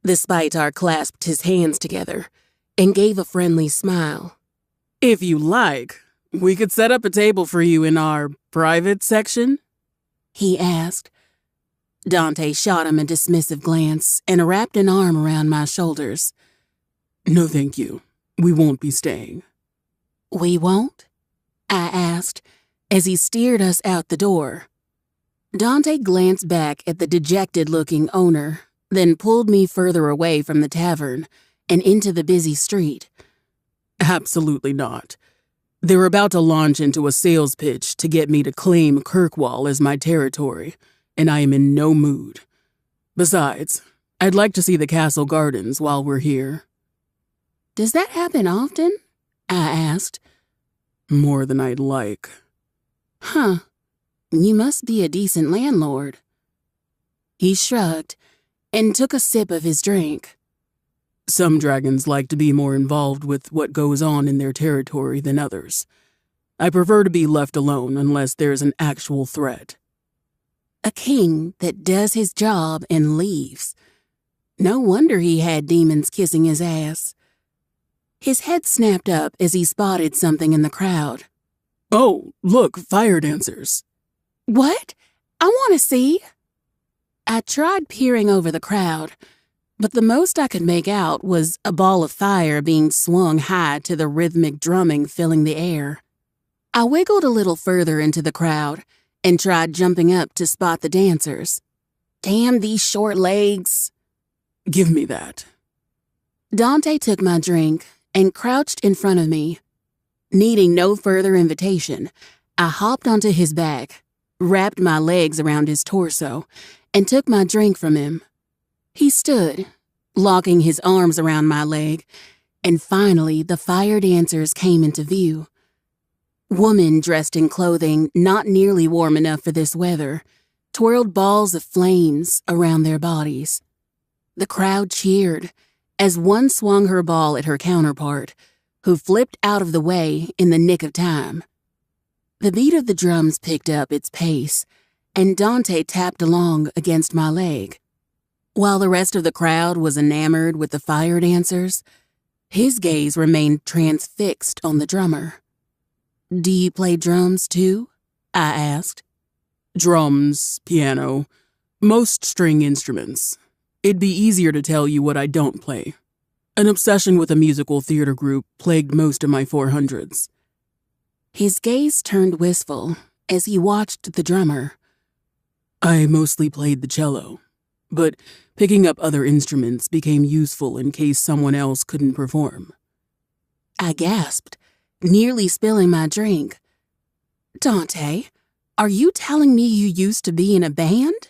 The spytar clasped his hands together and gave a friendly smile. If you like, we could set up a table for you in our private section, he asked. Dante shot him a dismissive glance and wrapped an arm around my shoulders. No, thank you. We won't be staying. We won't? I asked as he steered us out the door. Dante glanced back at the dejected-looking owner, then pulled me further away from the tavern and into the busy street. Absolutely not. They're about to launch into a sales pitch to get me to claim Kirkwall as my territory, and I am in no mood. Besides, I'd like to see the castle gardens while we're here. Does that happen often? I asked. More than I'd like. Huh. You must be a decent landlord. He shrugged and took a sip of his drink. Some dragons like to be more involved with what goes on in their territory than others. I prefer to be left alone unless there's an actual threat. A king that does his job and leaves. No wonder he had demons kissing his ass. His head snapped up as he spotted something in the crowd. Oh, look, fire dancers. What? I want to see. I tried peering over the crowd, but the most I could make out was a ball of fire being swung high to the rhythmic drumming filling the air. I wiggled a little further into the crowd and tried jumping up to spot the dancers. Damn these short legs. Give me that. Dante took my drink and crouched in front of me. Needing no further invitation, I hopped onto his back, wrapped my legs around his torso, and took my drink from him. He stood, locking his arms around my leg, and finally the fire dancers came into view. Women dressed in clothing not nearly warm enough for this weather twirled balls of flames around their bodies. The crowd cheered as one swung her ball at her counterpart, who flipped out of the way in the nick of time. The beat of the drums picked up its pace, and Dante tapped along against my leg. While the rest of the crowd was enamored with the fire dancers, his gaze remained transfixed on the drummer. "Do you play drums too?" I asked. Drums, piano, most string instruments. It'd be easier to tell you what I don't play. An obsession with a musical theater group plagued most of my 400s. His gaze turned wistful as he watched the drummer. I mostly played the cello, but picking up other instruments became useful in case someone else couldn't perform. I gasped, nearly spilling my drink. "Dante, are you telling me you used to be in a band?"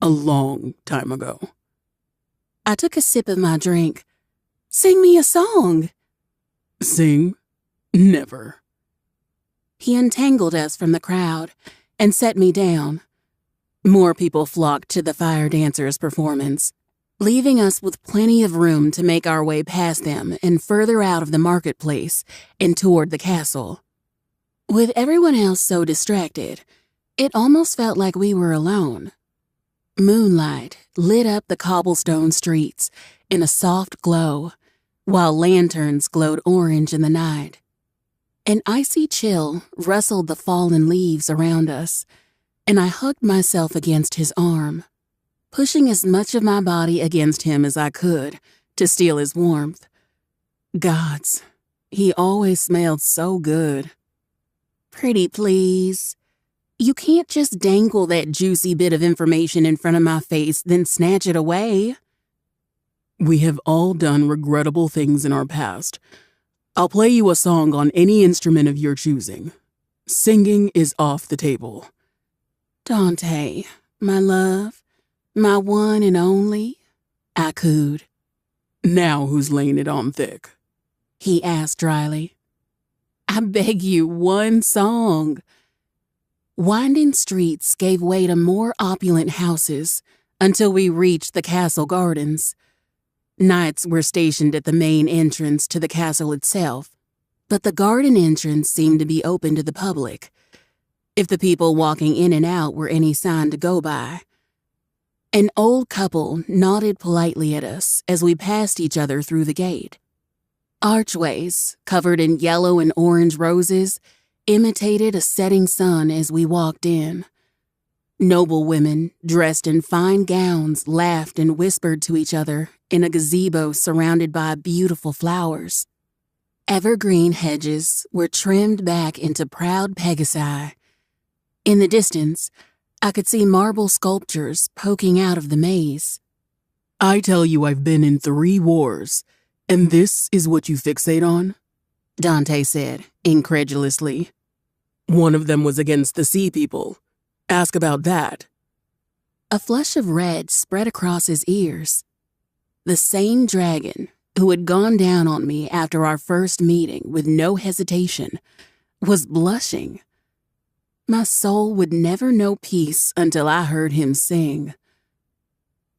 A long time ago. I took a sip of my drink. "Sing me a song." Sing? Never. He untangled us from the crowd and set me down. More people flocked to the fire dancers' performance, leaving us with plenty of room to make our way past them and further out of the marketplace and toward the castle. With everyone else so distracted, it almost felt like we were alone. Moonlight lit up the cobblestone streets in a soft glow, while lanterns glowed orange in the night. An icy chill rustled the fallen leaves around us, and I hugged myself against his arm, pushing as much of my body against him as I could to steal his warmth. Gods, he always smelled so good. "Pretty please. You can't just dangle that juicy bit of information in front of my face, then snatch it away." We have all done regrettable things in our past. I'll play you a song on any instrument of your choosing. Singing is off the table. "Dante, my love, my one and only," I cooed. Now who's laying it on thick? He asked dryly. "I beg you, one song." Winding streets gave way to more opulent houses until we reached the castle gardens. Knights were stationed at the main entrance to the castle itself, but the garden entrance seemed to be open to the public, if the people walking in and out were any sign to go by. An old couple nodded politely at us as we passed each other through the gate. Archways, covered in yellow and orange roses, imitated a setting sun as we walked in. Noble women, dressed in fine gowns, laughed and whispered to each other in a gazebo surrounded by beautiful flowers. Evergreen hedges were trimmed back into proud pegasi. In the distance, I could see marble sculptures poking out of the maze. I tell you I've been in 3 wars, and this is what you fixate on? Dante said, incredulously. One of them was against the sea people. Ask about that. A flush of red spread across his ears. The same dragon who had gone down on me after our first meeting with no hesitation was blushing. My soul would never know peace until I heard him sing.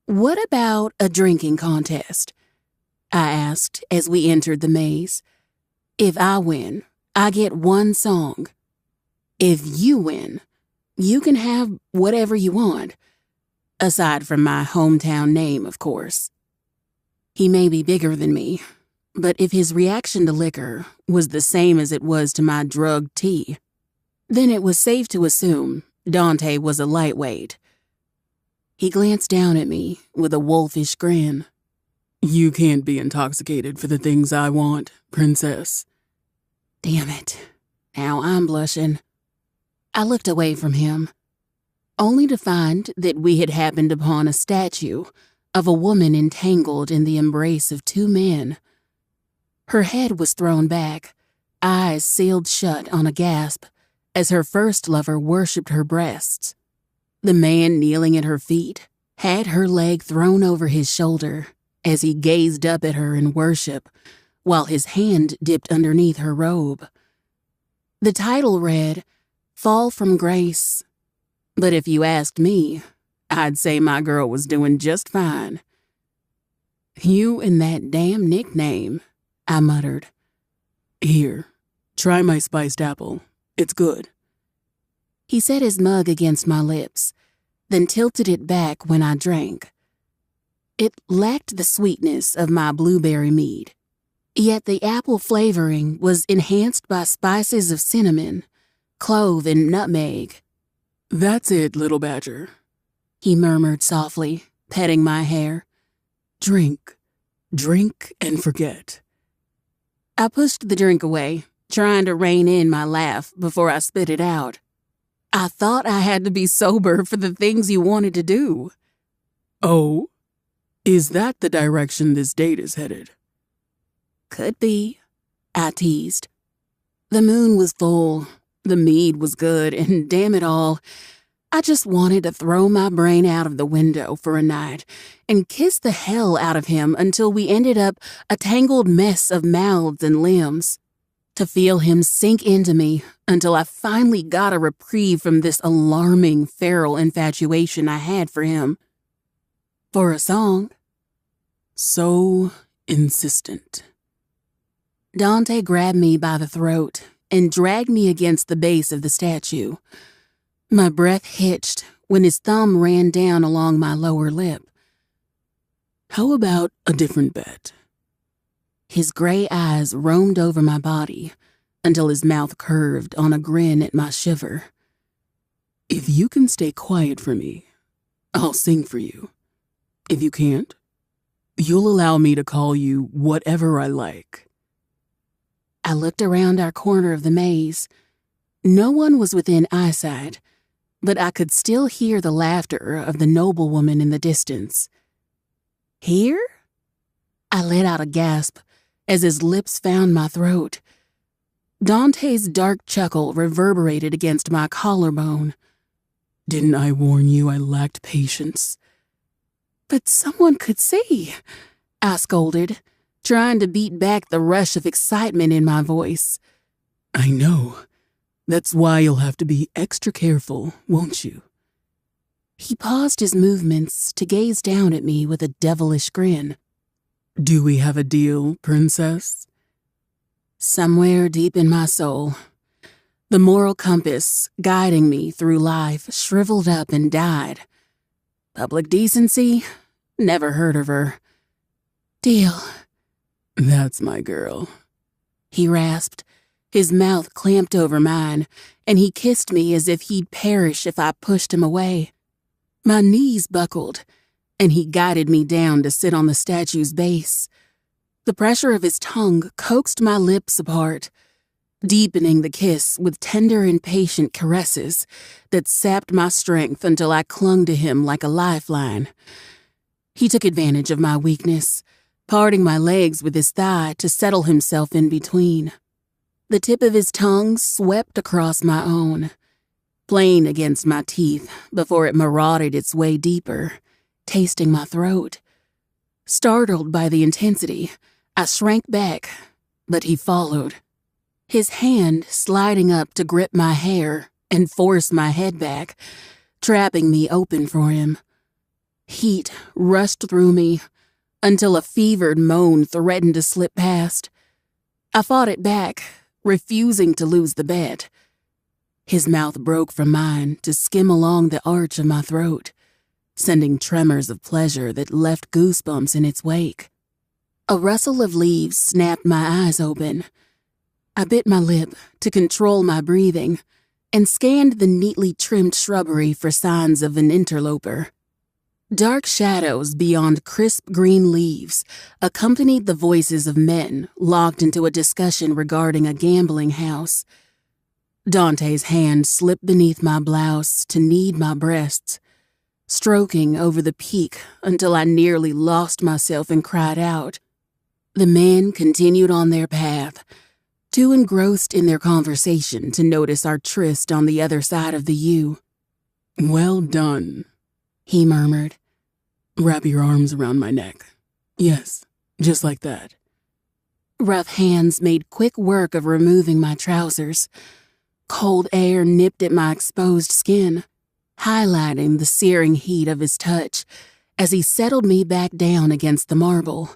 "What about a drinking contest?" I asked as we entered the maze. "If I win, I get one song. If you win, you can have whatever you want, aside from my hometown name, of course." He may be bigger than me, but if his reaction to liquor was the same as it was to my drugged tea, then it was safe to assume Dante was a lightweight. He glanced down at me with a wolfish grin. You can't be intoxicated for the things I want, princess. Damn it. Now I'm blushing. I looked away from him, only to find that we had happened upon a statue of a woman entangled in the embrace of two men. Her head was thrown back, eyes sealed shut on a gasp, as her first lover worshipped her breasts. The man kneeling at her feet had her leg thrown over his shoulder as he gazed up at her in worship, while his hand dipped underneath her robe. The title read, Fall from Grace. But if you asked me, I'd say my girl was doing just fine. You and that damn nickname, I muttered. Here, try my spiced apple. It's good. He set his mug against my lips, then tilted it back when I drank. It lacked the sweetness of my blueberry mead, yet the apple flavoring was enhanced by spices of cinnamon, clove, and nutmeg. That's it, little badger, he murmured softly, petting my hair. Drink and forget. I pushed the drink away, trying to rein in my laugh before I spit it out. I thought I had to be sober for the things you wanted to do. Oh? Is that the direction this date is headed? Could be, I teased. The moon was full, the mead was good, and damn it all, I just wanted to throw my brain out of the window for a night and kiss the hell out of him until we ended up a tangled mess of mouths and limbs. To feel him sink into me until I finally got a reprieve from this alarming feral infatuation I had for him. For a song. So insistent. Dante grabbed me by the throat and dragged me against the base of the statue. My breath hitched when his thumb ran down along my lower lip. How about a different bet? His gray eyes roamed over my body until his mouth curved on a grin at my shiver. If you can stay quiet for me, I'll sing for you. If you can't, you'll allow me to call you whatever I like. I looked around our corner of the maze. No one was within eyesight, but I could still hear the laughter of the noblewoman in the distance. Here? I let out a gasp as his lips found my throat. Dante's dark chuckle reverberated against my collarbone. Didn't I warn you I lacked patience? But someone could see, I scolded, trying to beat back the rush of excitement in my voice. I know. That's why you'll have to be extra careful, won't you? He paused his movements to gaze down at me with a devilish grin. Do we have a deal, princess? Somewhere deep in my soul, the moral compass guiding me through life shriveled up and died. Public decency? Never heard of her. Deal. That's my girl. He rasped, his mouth clamped over mine, and he kissed me as if he'd perish if I pushed him away. My knees buckled, and he guided me down to sit on the statue's base. The pressure of his tongue coaxed my lips apart, deepening the kiss with tender and patient caresses that sapped my strength until I clung to him like a lifeline. He took advantage of my weakness, parting my legs with his thigh to settle himself in between. The tip of his tongue swept across my own, playing against my teeth before it marauded its way deeper, tasting my throat. Startled by the intensity, I shrank back, but he followed, his hand sliding up to grip my hair and force my head back, trapping me open for him. Heat rushed through me until a fevered moan threatened to slip past. I fought it back, refusing to lose the bet. His mouth broke from mine to skim along the arch of my throat, sending tremors of pleasure that left goosebumps in its wake. A rustle of leaves snapped my eyes open. I bit my lip to control my breathing and scanned the neatly trimmed shrubbery for signs of an interloper. Dark shadows beyond crisp green leaves accompanied the voices of men locked into a discussion regarding a gambling house. Dante's hand slipped beneath my blouse to knead my breasts, stroking over the peak until I nearly lost myself and cried out. The men continued on their path, too engrossed in their conversation to notice our tryst on the other side of the U. "Well done," he murmured. "Wrap your arms around my neck. Yes, just like that." Rough hands made quick work of removing my trousers. Cold air nipped at my exposed skin, highlighting the searing heat of his touch as he settled me back down against the marble.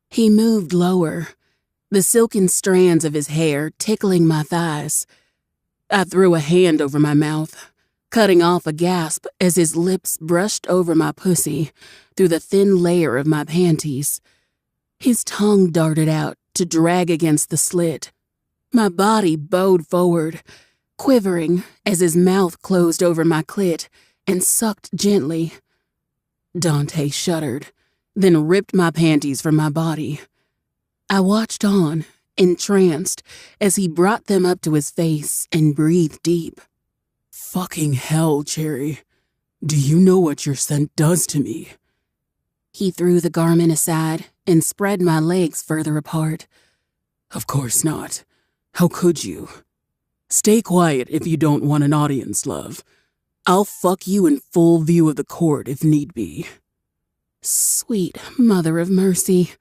He moved lower, the silken strands of his hair tickling my thighs. I threw a hand over my mouth, cutting off a gasp as his lips brushed over my pussy through the thin layer of my panties. His tongue darted out to drag against the slit. My body bowed forward, quivering as his mouth closed over my clit and sucked gently. Dante shuddered, then ripped my panties from my body. I watched on, entranced, as he brought them up to his face and breathed deep. "Fucking hell, Cherry. Do you know what your scent does to me?" He threw the garment aside and spread my legs further apart. "Of course not. How could you? Stay quiet if you don't want an audience, love. I'll fuck you in full view of the court if need be." Sweet mother of mercy.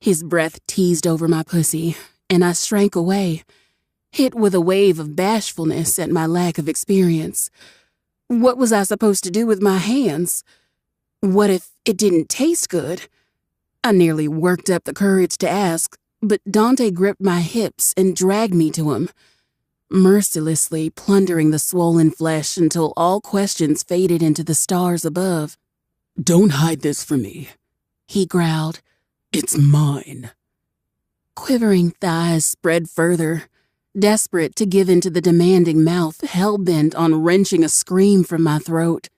His breath teased over my pussy, and I shrank away, hit with a wave of bashfulness at my lack of experience. What was I supposed to do with my hands? What if it didn't taste good? I nearly worked up the courage to ask, but Dante gripped my hips and dragged me to him, mercilessly plundering the swollen flesh until all questions faded into the stars above. "Don't hide this from me," he growled. "It's mine." Quivering thighs spread further, desperate to give in to the demanding mouth hell-bent on wrenching a scream from my throat.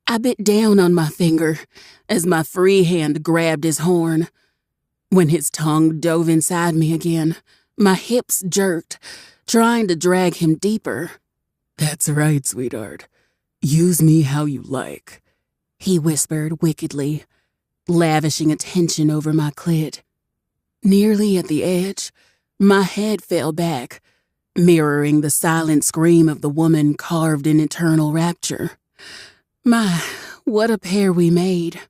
I bit down on my finger as my free hand grabbed his horn. When his tongue dove inside me again, my hips jerked, trying to drag him deeper. "That's right, sweetheart. Use me how you like," he whispered wickedly, lavishing attention over my clit. Nearly at the edge, my head fell back, mirroring the silent scream of the woman carved in eternal rapture. My, what a pair we made.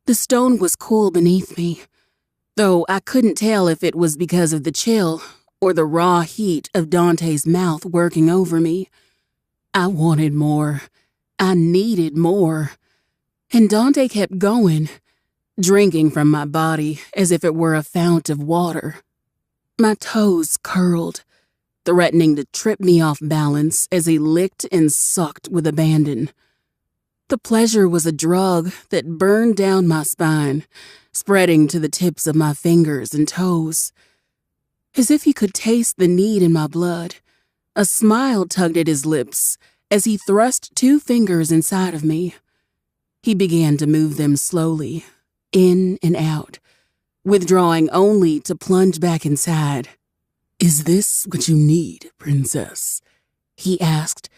The stone was cool beneath me, though I couldn't tell if it was because of the chill or the raw heat of Dante's mouth working over me. I wanted more. I needed more. And Dante kept going, drinking from my body as if it were a fount of water. My toes curled, threatening to trip me off balance as he licked and sucked with abandon. The pleasure was a drug that burned down my spine, spreading to the tips of my fingers and toes. As if he could taste the need in my blood, a smile tugged at his lips as he thrust 2 fingers inside of me. He began to move them slowly, in and out, withdrawing only to plunge back inside. "Is this what you need, princess?" he asked,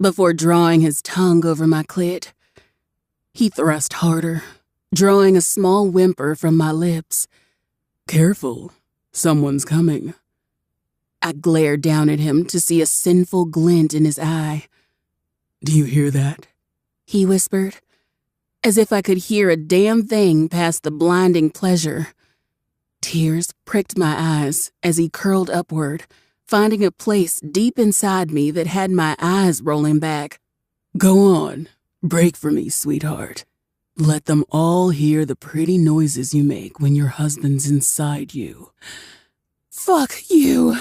before drawing his tongue over my clit. He thrust harder, drawing a small whimper from my lips. "Careful, someone's coming." I glared down at him to see a sinful glint in his eye. "Do you hear that?" he whispered, as if I could hear a damn thing past the blinding pleasure. Tears pricked my eyes as he curled upward, finding a place deep inside me that had my eyes rolling back. "Go on, break for me, sweetheart. Let them all hear the pretty noises you make when your husband's inside you." "Fuck you,"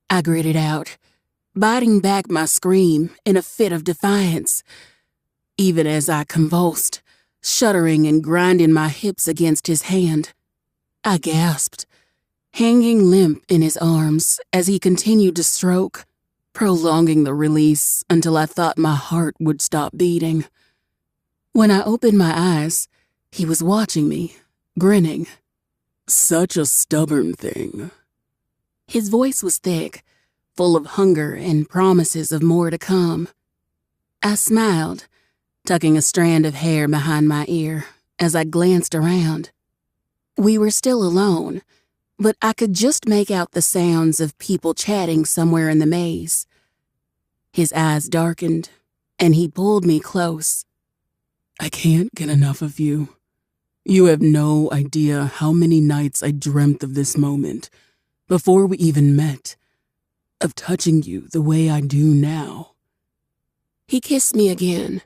I gritted out, biting back my scream in a fit of defiance. Even as I convulsed, shuddering and grinding my hips against his hand, I gasped, hanging limp in his arms as he continued to stroke, prolonging the release until I thought my heart would stop beating. When I opened my eyes, he was watching me, grinning. Such a stubborn thing. His voice was thick, full of hunger and promises of more to come. I smiled, tucking a strand of hair behind my ear as I glanced around. We were still alone, but I could just make out the sounds of people chatting somewhere in the maze. His eyes darkened, and he pulled me close. I can't get enough of you. You have no idea how many nights I dreamt of this moment, before we even met, of touching you the way I do now. He kissed me again,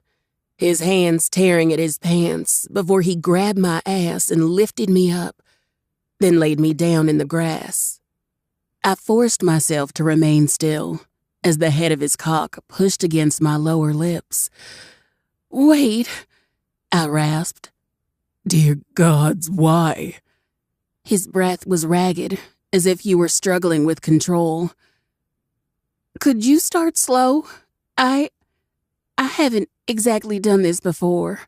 his hands tearing at his pants before he grabbed my ass and lifted me up, then laid me down in the grass. I forced myself to remain still as the head of his cock pushed against my lower lips. "Wait," I rasped. Dear gods, why? His breath was ragged, as if you were struggling with control. "Could you start slow? I haven't exactly done this before."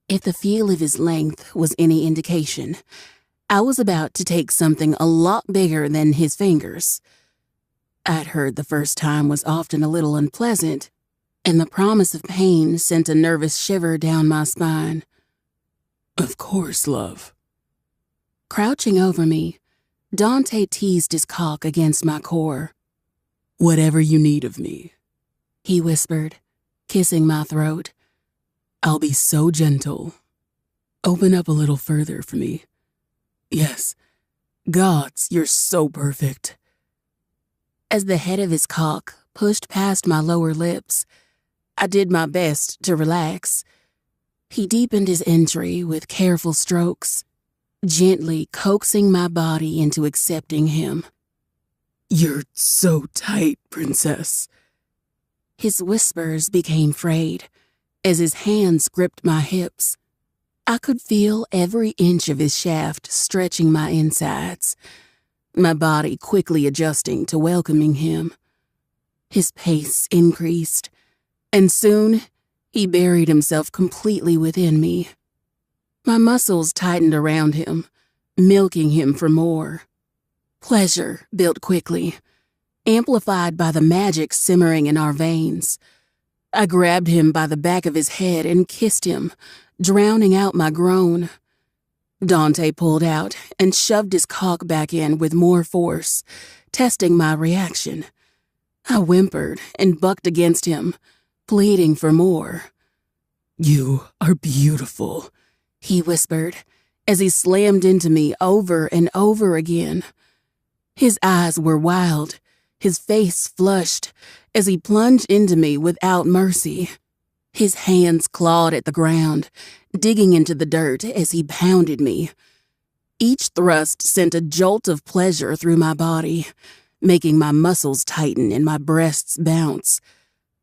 If the feel of his length was any indication, I was about to take something a lot bigger than his fingers. I'd heard the first time was often a little unpleasant, and the promise of pain sent a nervous shiver down my spine. Of course, love. Crouching over me, Dante teased his cock against my core. Whatever you need of me, he whispered, kissing my throat. I'll be so gentle. Open up a little further for me. Yes, gods, you're so perfect. As the head of his cock pushed past my lower lips, I did my best to relax. He deepened his entry with careful strokes, gently coaxing my body into accepting him. You're so tight, princess. His whispers became frayed as his hands gripped my hips. I could feel every inch of his shaft stretching my insides, my body quickly adjusting to welcoming him. His pace increased, and soon he buried himself completely within me. My muscles tightened around him, milking him for more. Pleasure built quickly, amplified by the magic simmering in our veins. I grabbed him by the back of his head and kissed him, drowning out my groan. Dante pulled out and shoved his cock back in with more force, testing my reaction. I whimpered and bucked against him, pleading for more. You are beautiful, he whispered as he slammed into me over and over again. His eyes were wild, his face flushed as he plunged into me without mercy. His hands clawed at the ground, digging into the dirt as he pounded me. Each thrust sent a jolt of pleasure through my body, making my muscles tighten and my breasts bounce.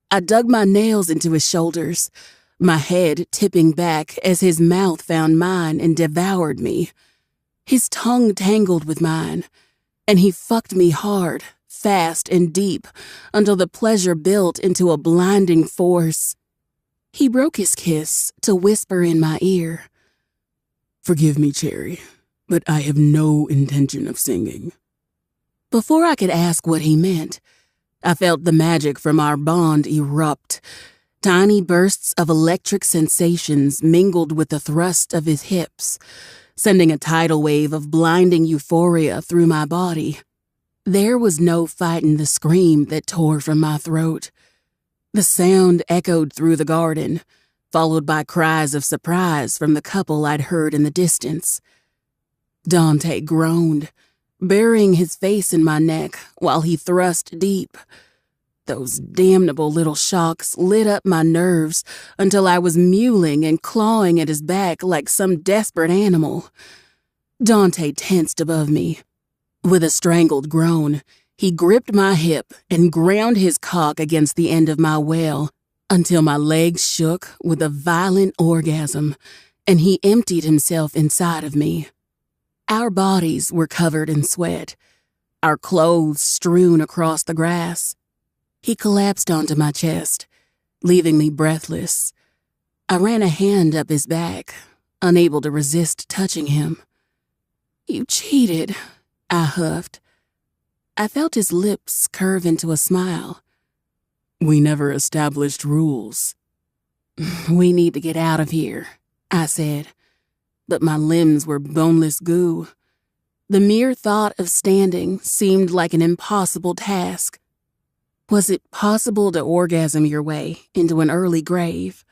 I dug my nails into his shoulders, my head tipping back as his mouth found mine and devoured me. His tongue tangled with mine, and he fucked me hard, fast and deep, until the pleasure built into a blinding force. He broke his kiss to whisper in my ear. Forgive me, Cherry, but I have no intention of singing. Before I could ask what he meant, I felt the magic from our bond erupt. Tiny bursts of electric sensations mingled with the thrust of his hips, sending a tidal wave of blinding euphoria through my body. There was no fighting the scream that tore from my throat. The sound echoed through the garden, followed by cries of surprise from the couple I'd heard in the distance. Dante groaned, burying his face in my neck while he thrust deep. Those damnable little shocks lit up my nerves until I was mewling and clawing at his back like some desperate animal. Dante tensed above me. With a strangled groan, he gripped my hip and ground his cock against the end of my wail until my legs shook with a violent orgasm, and he emptied himself inside of me. Our bodies were covered in sweat, our clothes strewn across the grass. He collapsed onto my chest, leaving me breathless. I ran a hand up his back, unable to resist touching him. "You cheated," I huffed. I felt his lips curve into a smile. "We never established rules." "We need to get out of here," I said, but my limbs were boneless goo. The mere thought of standing seemed like an impossible task. Was it possible to orgasm your way into an early grave?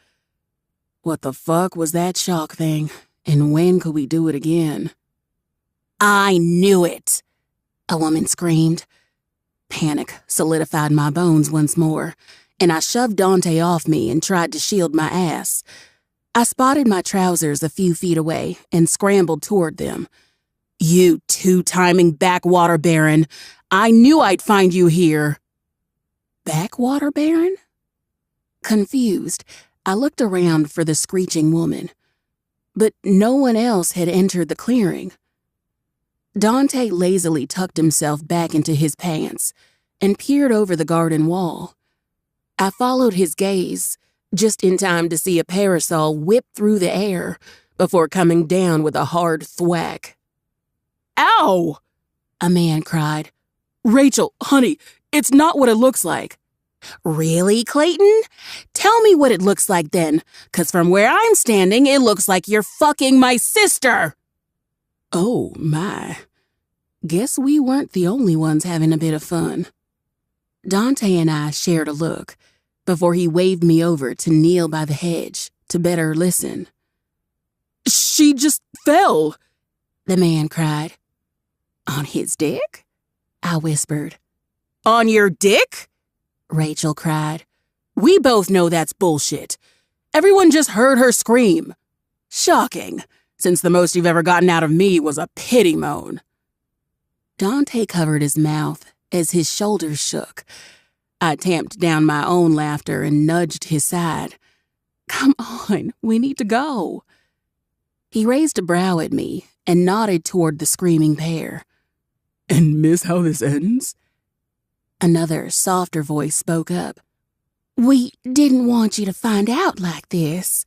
What the fuck was that shock thing, and when could we do it again? "I knew it!" a woman screamed. Panic solidified my bones once more, and I shoved Dante off me and tried to shield my ass. I spotted my trousers a few feet away and scrambled toward them. "You two-timing backwater baron! I knew I'd find you here!" Backwater baron? Confused, I looked around for the screeching woman, but no one else had entered the clearing. Dante lazily tucked himself back into his pants and peered over the garden wall. I followed his gaze, just in time to see a parasol whip through the air before coming down with a hard thwack. "Ow!" a man cried. "Rachel, honey, it's not what it looks like." "Really, Clayton? Tell me what it looks like then, 'cause from where I'm standing, it looks like you're fucking my sister." Oh, my. Guess we weren't the only ones having a bit of fun. Dante and I shared a look before he waved me over to kneel by the hedge to better listen. "She just fell," the man cried. "On his dick?" I whispered. "On your dick?" Rachel cried. "We both know that's bullshit. Everyone just heard her scream. Shocking, since the most you've ever gotten out of me was a pity moan." Dante covered his mouth as his shoulders shook. I tamped down my own laughter and nudged his side. "Come on, we need to go." He raised a brow at me and nodded toward the screaming pair. "And miss how this ends?" Another, softer voice spoke up. "We didn't want you to find out like this."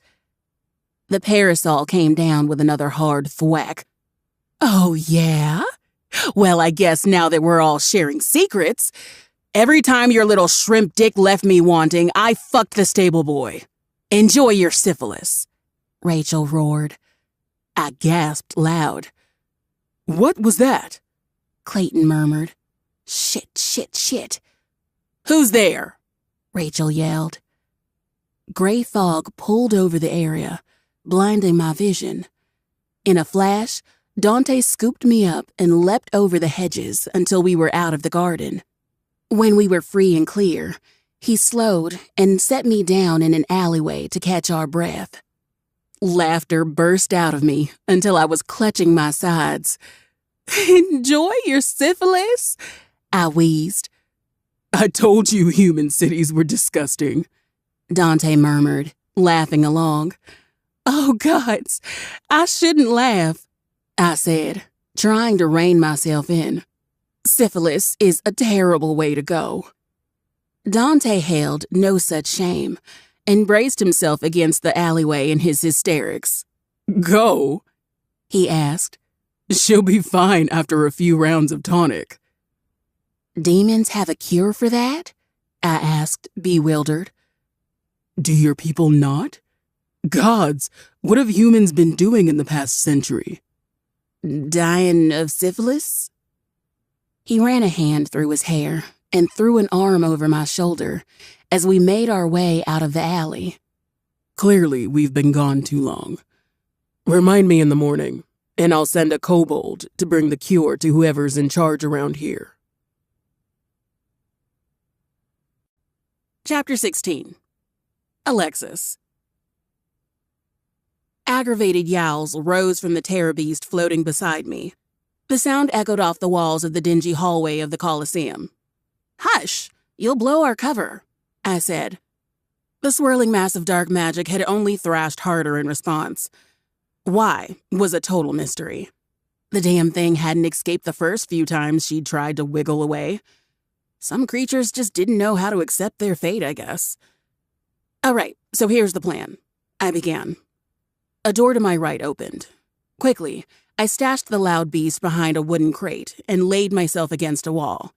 The parasol came down with another hard thwack. "Oh, yeah? Well, I guess now that we're all sharing secrets, every time your little shrimp dick left me wanting, I fucked the stable boy. Enjoy your syphilis," Rachel roared. I gasped loud. "What was that?" Clayton murmured. "Shit, shit, shit." "Who's there?" Rachel yelled. Gray fog pulled over the area, blinding my vision. In a flash, Dante scooped me up and leapt over the hedges until we were out of the garden. When we were free and clear, he slowed and set me down in an alleyway to catch our breath. Laughter burst out of me until I was clutching my sides. "Enjoy your syphilis?" I wheezed. "I told you human cities were disgusting," Dante murmured, laughing along. "Oh, gods, I shouldn't laugh," I said, trying to rein myself in. "Syphilis is a terrible way to go." Dante hailed no such shame and braced himself against the alleyway in his hysterics. "Go?" he asked. "She'll be fine after a few rounds of tonic." "Demons have a cure for that?" I asked, bewildered. "Do your people not? Gods, what have humans been doing in the past century?" "Dying of syphilis?" He ran a hand through his hair and threw an arm over my shoulder as we made our way out of the alley. "Clearly, we've been gone too long. Remind me in the morning, and I'll send a kobold to bring the cure to whoever's in charge around here." Chapter 16. Alexis. Aggravated yowls rose from the terror beast floating beside me. The sound echoed off the walls of the dingy hallway of the Coliseum. "Hush! You'll blow our cover," I said. The swirling mass of dark magic had only thrashed harder in response. Why was a total mystery. The damn thing hadn't escaped the first few times she'd tried to wiggle away. Some creatures just didn't know how to accept their fate, I guess. "All right, so here's the plan," I began. A door to my right opened. Quickly, I stashed the loud beast behind a wooden crate and laid myself against a wall.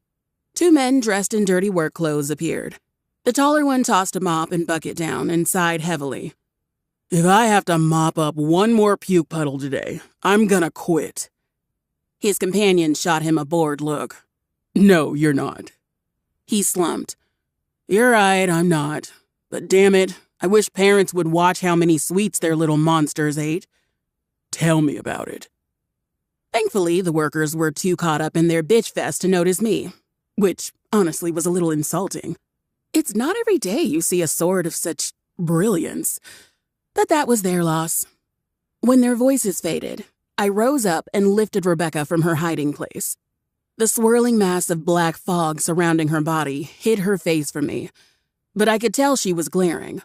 2 men dressed in dirty work clothes appeared. The taller one tossed a mop and bucket down and sighed heavily. If I have to mop up one more puke puddle today, I'm gonna quit. His companion shot him a bored look. No, you're not. He slumped. You're right, I'm not. But damn it, I wish parents would watch how many sweets their little monsters ate. Tell me about it. Thankfully, the workers were too caught up in their bitch fest to notice me, which honestly was a little insulting. It's not every day you see a sword of such brilliance, but that was their loss. When their voices faded, I rose up and lifted Rebecca from her hiding place. The swirling mass of black fog surrounding her body hid her face from me, but I could tell she was glaring.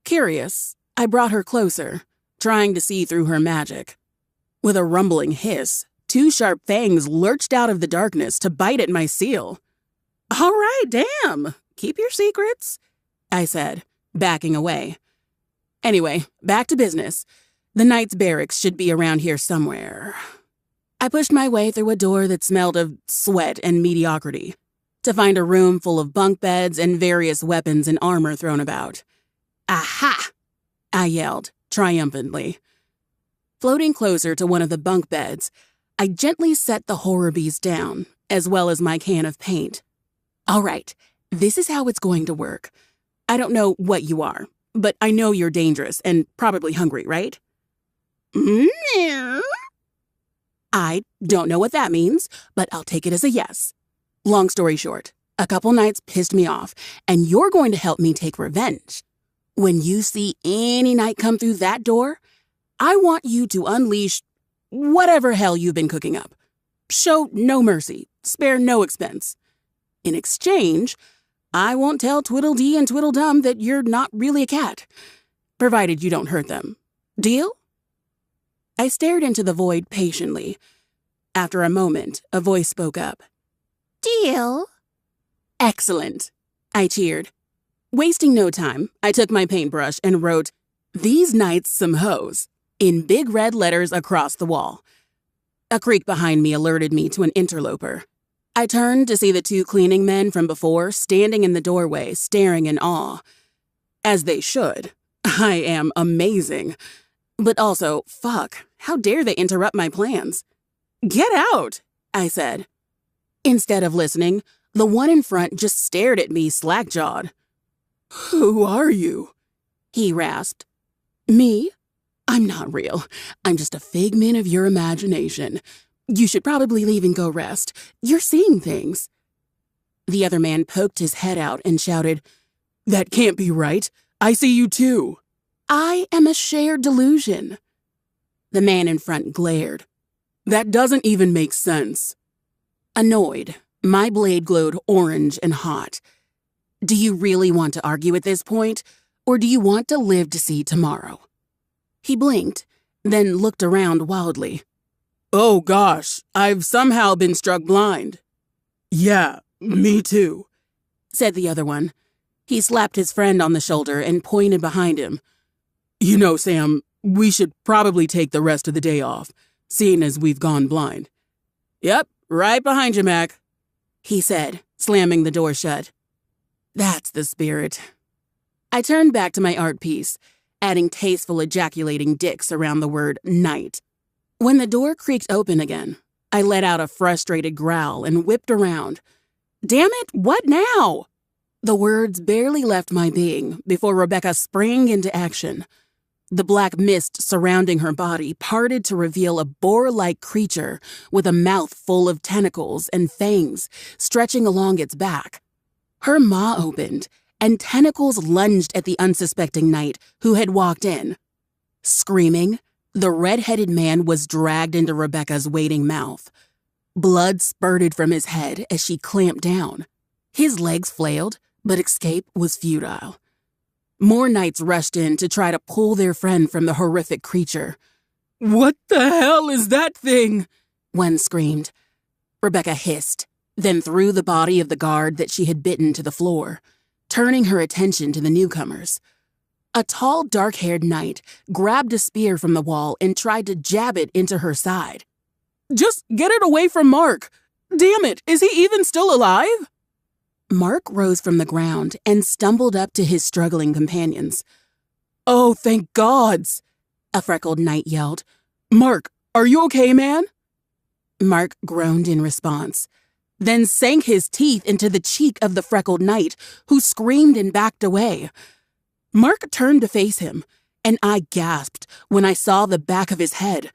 Curious, I brought her closer, trying to see through her magic. With a rumbling hiss, 2 sharp fangs lurched out of the darkness to bite at my seal. "All right, damn, keep your secrets," I said, backing away. Anyway, back to business. The Knight's barracks should be around here somewhere. I pushed my way through a door that smelled of sweat and mediocrity, to find a room full of bunk beds and various weapons and armor thrown about. "Aha!" I yelled, triumphantly. Floating closer to one of the bunk beds, I gently set the horror beast down, as well as my can of paint. "All right, this is how it's going to work. I don't know what you are, but I know you're dangerous and probably hungry, right?" I don't know what that means, but I'll take it as a yes. Long story short, a couple nights pissed me off, and you're going to help me take revenge. When you see any night come through that door, I want you to unleash whatever hell you've been cooking up. Show no mercy, spare no expense. In exchange, I won't tell Twiddledee and Tweedledum that you're not really a cat, provided you don't hurt them. Deal? I stared into the void patiently. After a moment, a voice spoke up. "Deal." "Excellent," I cheered. Wasting no time, I took my paintbrush and wrote, "These nights some hoes," in big red letters across the wall. A creak behind me alerted me to an interloper. I turned to see the 2 cleaning men from before standing in the doorway, staring in awe. As they should. I am amazing. But also, fuck, how dare they interrupt my plans? "Get out," I said. Instead of listening, the one in front just stared at me slack-jawed. Who are you? He rasped. "Me? I'm not real. I'm just a figment of your imagination. You should probably leave and go rest. You're seeing things." The other man poked his head out and shouted, "That can't be right. I see you too." "I am a shared delusion." The man in front glared. "That doesn't even make sense." Annoyed, my blade glowed orange and hot. "Do you really want to argue at this point, or do you want to live to see tomorrow?" He blinked, then looked around wildly. "Oh gosh, I've somehow been struck blind." "Yeah, me too," said the other one. He slapped his friend on the shoulder and pointed behind him. "You know, Sam, we should probably take the rest of the day off, seeing as we've gone blind." "Yep, right behind you, Mac," he said, slamming the door shut. That's the spirit. I turned back to my art piece, adding tasteful ejaculating dicks around the word night. When the door creaked open again, I let out a frustrated growl and whipped around. "Damn it, what now?" The words barely left my being before Rebecca sprang into action. The black mist surrounding her body parted to reveal a boar-like creature with a mouth full of tentacles and fangs stretching along its back. Her maw opened, and tentacles lunged at the unsuspecting knight who had walked in. Screaming, the red-headed man was dragged into Rebecca's waiting mouth. Blood spurted from his head as she clamped down. His legs flailed, but escape was futile. More knights rushed in to try to pull their friend from the horrific creature. "What the hell is that thing?" one screamed. Rebecca hissed, then threw the body of the guard that she had bitten to the floor, turning her attention to the newcomers. A tall, dark-haired knight grabbed a spear from the wall and tried to jab it into her side. Just get it away from Mark. Damn it, is he even still alive? Mark rose from the ground and stumbled up to his struggling companions. Oh, thank gods, a freckled knight yelled. Mark, are you okay, man? Mark groaned in response, then sank his teeth into the cheek of the freckled knight, who screamed and backed away. Mark turned to face him, and I gasped when I saw the back of his head.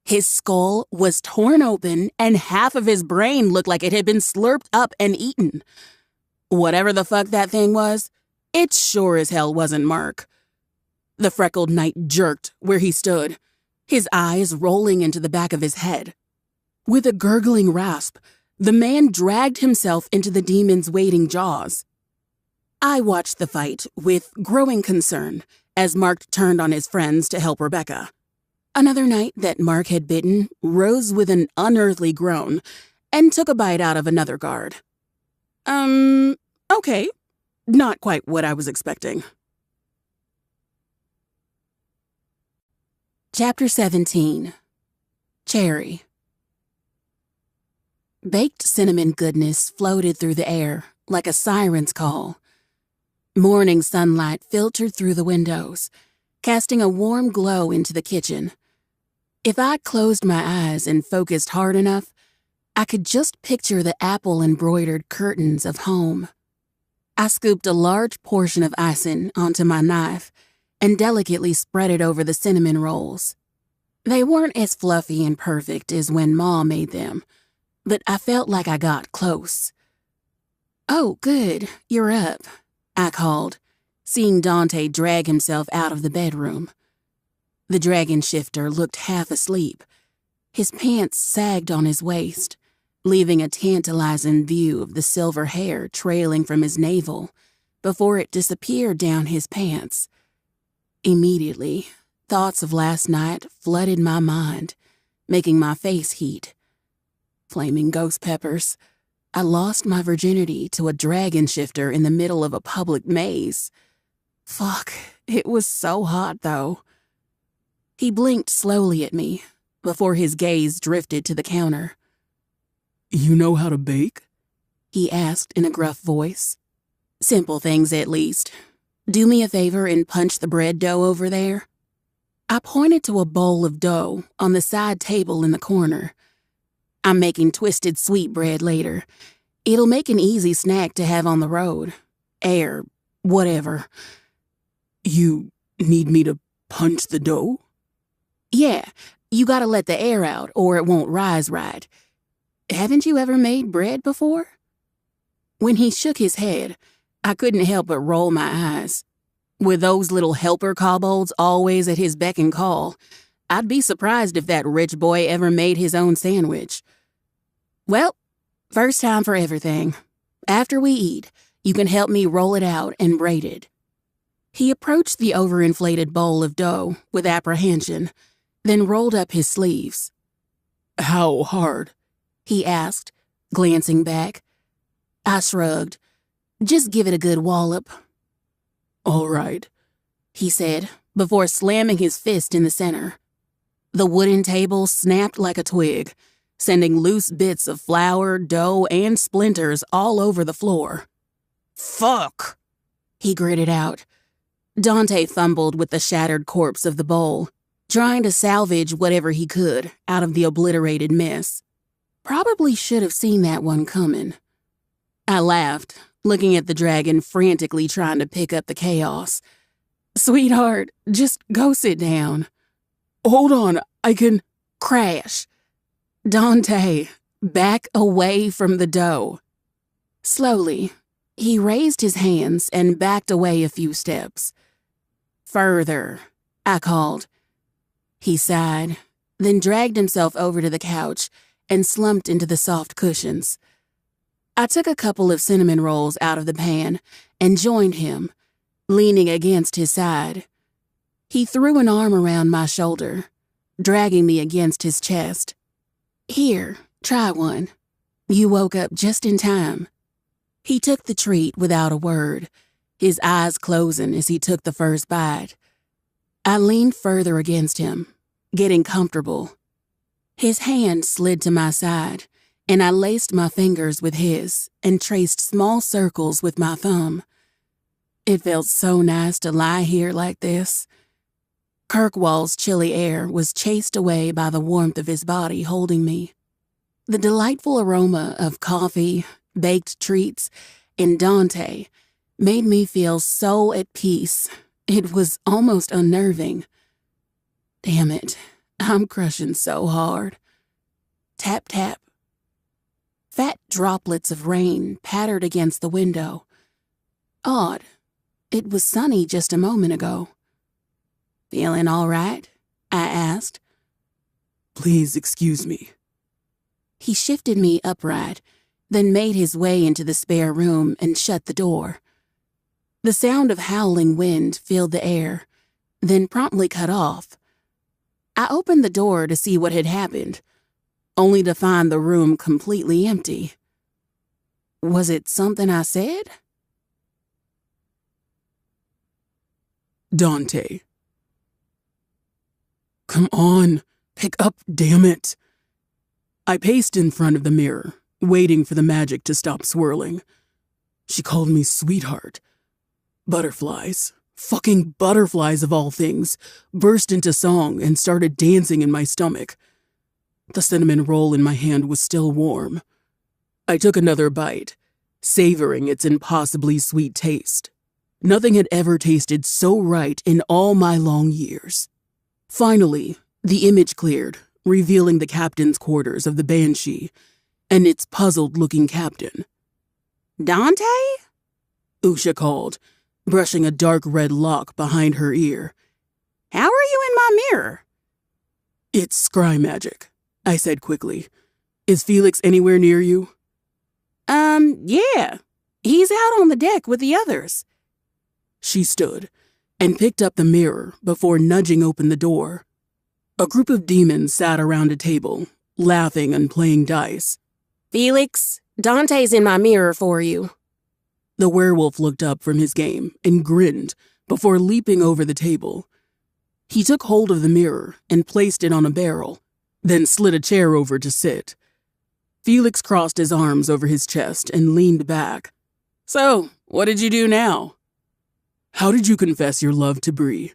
His skull was torn open, and half of his brain looked like it had been slurped up and eaten. Whatever the fuck that thing was, it sure as hell wasn't Mark. The freckled knight jerked where he stood, his eyes rolling into the back of his head. With a gurgling rasp, the man dragged himself into the demon's waiting jaws. I watched the fight with growing concern as Mark turned on his friends to help Rebecca. Another knight that Mark had bitten rose with an unearthly groan and took a bite out of another guard. Okay. Not quite what I was expecting. Chapter 17. Cherry. Baked cinnamon goodness floated through the air like a siren's call. Morning sunlight filtered through the windows, casting a warm glow into the kitchen. If I closed my eyes and focused hard enough, I could just picture the apple-embroidered curtains of home. I scooped a large portion of icing onto my knife and delicately spread it over the cinnamon rolls. They weren't as fluffy and perfect as when Ma made them, but I felt like I got close. "Oh, good, you're up," I called, seeing Dante drag himself out of the bedroom. The dragon shifter looked half asleep. His pants sagged on his waist, leaving a tantalizing view of the silver hair trailing from his navel before it disappeared down his pants. Immediately, thoughts of last night flooded my mind, making my face heat. Flaming ghost peppers. I lost my virginity to a dragon shifter in the middle of a public maze. Fuck, it was so hot, though. He blinked slowly at me before his gaze drifted to the counter. You know how to bake? He asked in a gruff voice. Simple things, at least. Do me a favor and punch the bread dough over there. I pointed to a bowl of dough on the side table in the corner. I'm making twisted sweetbread later. It'll make an easy snack to have on the road. Air, whatever. You need me to punch the dough? Yeah, you gotta let the air out or it won't rise right. Haven't you ever made bread before? When he shook his head, I couldn't help but roll my eyes. With those little helper kobolds always at his beck and call, I'd be surprised if that rich boy ever made his own sandwich. Well, first time for everything. After we eat, you can help me roll it out and braid it. He approached the overinflated bowl of dough with apprehension, then rolled up his sleeves. How hard? He asked, glancing back. I shrugged. Just give it a good wallop. All right, he said, before slamming his fist in the center. The wooden table snapped like a twig, sending loose bits of flour, dough, and splinters all over the floor. Fuck, he gritted out. Dante fumbled with the shattered corpse of the bowl, trying to salvage whatever he could out of the obliterated mess. Probably should have seen that one coming. I laughed, looking at the dragon frantically trying to pick up the chaos. Sweetheart, just go sit down. Hold on, I can... Crash. Dante, back away from the dough. Slowly, he raised his hands and backed away a few steps. Further, I called. He sighed, then dragged himself over to the couch and slumped into the soft cushions. I took a couple of cinnamon rolls out of the pan and joined him, leaning against his side. He threw an arm around my shoulder, dragging me against his chest. Here, try one. You woke up just in time. He took the treat without a word, his eyes closing as he took the first bite. I leaned further against him, getting comfortable. His hand slid to my side, and I laced my fingers with his and traced small circles with my thumb. It felt so nice to lie here like this. Kirkwall's chilly air was chased away by the warmth of his body holding me. The delightful aroma of coffee, baked treats, and Dante made me feel so at peace. It was almost unnerving. Damn it, I'm crushing so hard. Tap, tap. Fat droplets of rain pattered against the window. Odd. It was sunny just a moment ago. Feeling all right? I asked. Please excuse me. He shifted me upright, then made his way into the spare room and shut the door. The sound of howling wind filled the air, then promptly cut off. I opened the door to see what had happened, only to find the room completely empty. Was it something I said? Dante. Come on, pick up, damn it. I paced in front of the mirror, waiting for the magic to stop swirling. She called me sweetheart. Butterflies, fucking butterflies of all things, burst into song and started dancing in my stomach. The cinnamon roll in my hand was still warm. I took another bite, savoring its impossibly sweet taste. Nothing had ever tasted so right in all my long years. Finally, the image cleared, revealing the captain's quarters of the Banshee and its puzzled-looking captain. Dante? Usha called, brushing a dark red lock behind her ear. How are you in my mirror? It's scry magic, I said quickly. Is Felix anywhere near you? Yeah. He's out on the deck with the others. She stood and picked up the mirror before nudging open the door. A group of demons sat around a table, laughing and playing dice. Felix, Dante's in my mirror for you. The werewolf looked up from his game and grinned before leaping over the table. He took hold of the mirror and placed it on a barrel, then slid a chair over to sit. Felix crossed his arms over his chest and leaned back. So, what did you do now? How did you confess your love to Bree?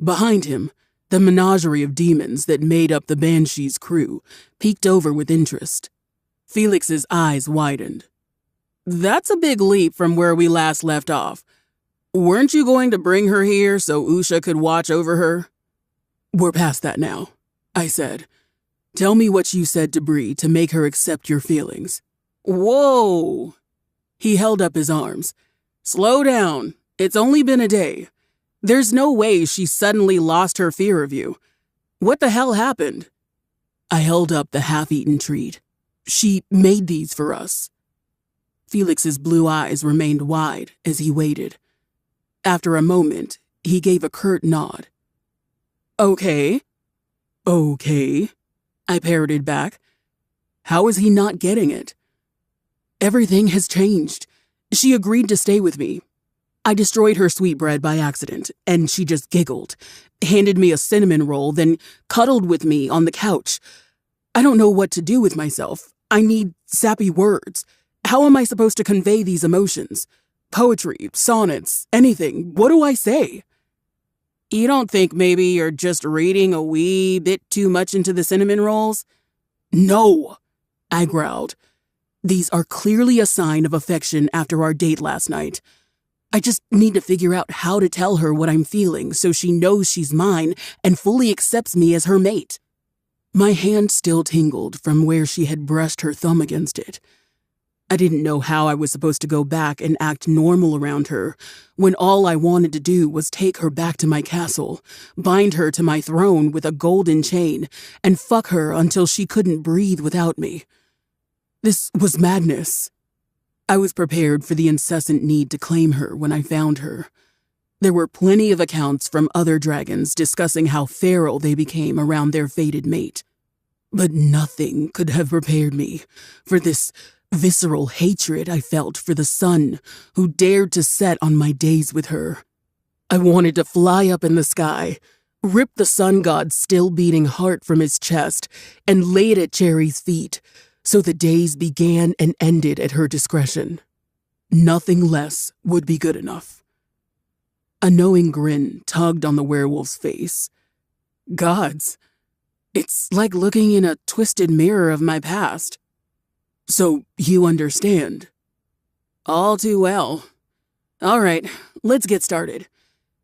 Behind him, the menagerie of demons that made up the Banshee's crew peeked over with interest. Felix's eyes widened. That's a big leap from where we last left off. Weren't you going to bring her here so Usha could watch over her? We're past that now, I said. Tell me what you said to Bree to make her accept your feelings. Whoa! He held up his arms. Slow down. It's only been a day. There's no way she suddenly lost her fear of you. What the hell happened? I held up the half-eaten treat. She made these for us. Felix's blue eyes remained wide as he waited. After a moment, he gave a curt nod. Okay. Okay, I parroted back. How is he not getting it? Everything has changed. She agreed to stay with me. I destroyed her sweetbread by accident, and she just giggled, handed me a cinnamon roll, then cuddled with me on the couch. I don't know what to do with myself. I need sappy words. How am I supposed to convey these emotions? Poetry, sonnets, anything. What do I say? You don't think maybe you're just reading a wee bit too much into the cinnamon rolls? No, I growled. These are clearly a sign of affection after our date last night. I just need to figure out how to tell her what I'm feeling so she knows she's mine and fully accepts me as her mate. My hand still tingled from where she had brushed her thumb against it. I didn't know how I was supposed to go back and act normal around her when all I wanted to do was take her back to my castle, bind her to my throne with a golden chain, and fuck her until she couldn't breathe without me. This was madness. I was prepared for the incessant need to claim her when I found her. There were plenty of accounts from other dragons discussing how feral they became around their fated mate. But nothing could have prepared me for this Visceral hatred I felt for the sun who dared to set on my days with her. I wanted to fly up in the sky, rip the sun god's still beating heart from his chest, and lay it at Cherry's feet, so the days began and ended at her discretion. Nothing less would be good enough. A knowing grin tugged on the werewolf's face. Gods, it's like looking in a twisted mirror of my past. So you understand? All too well. All right, let's get started.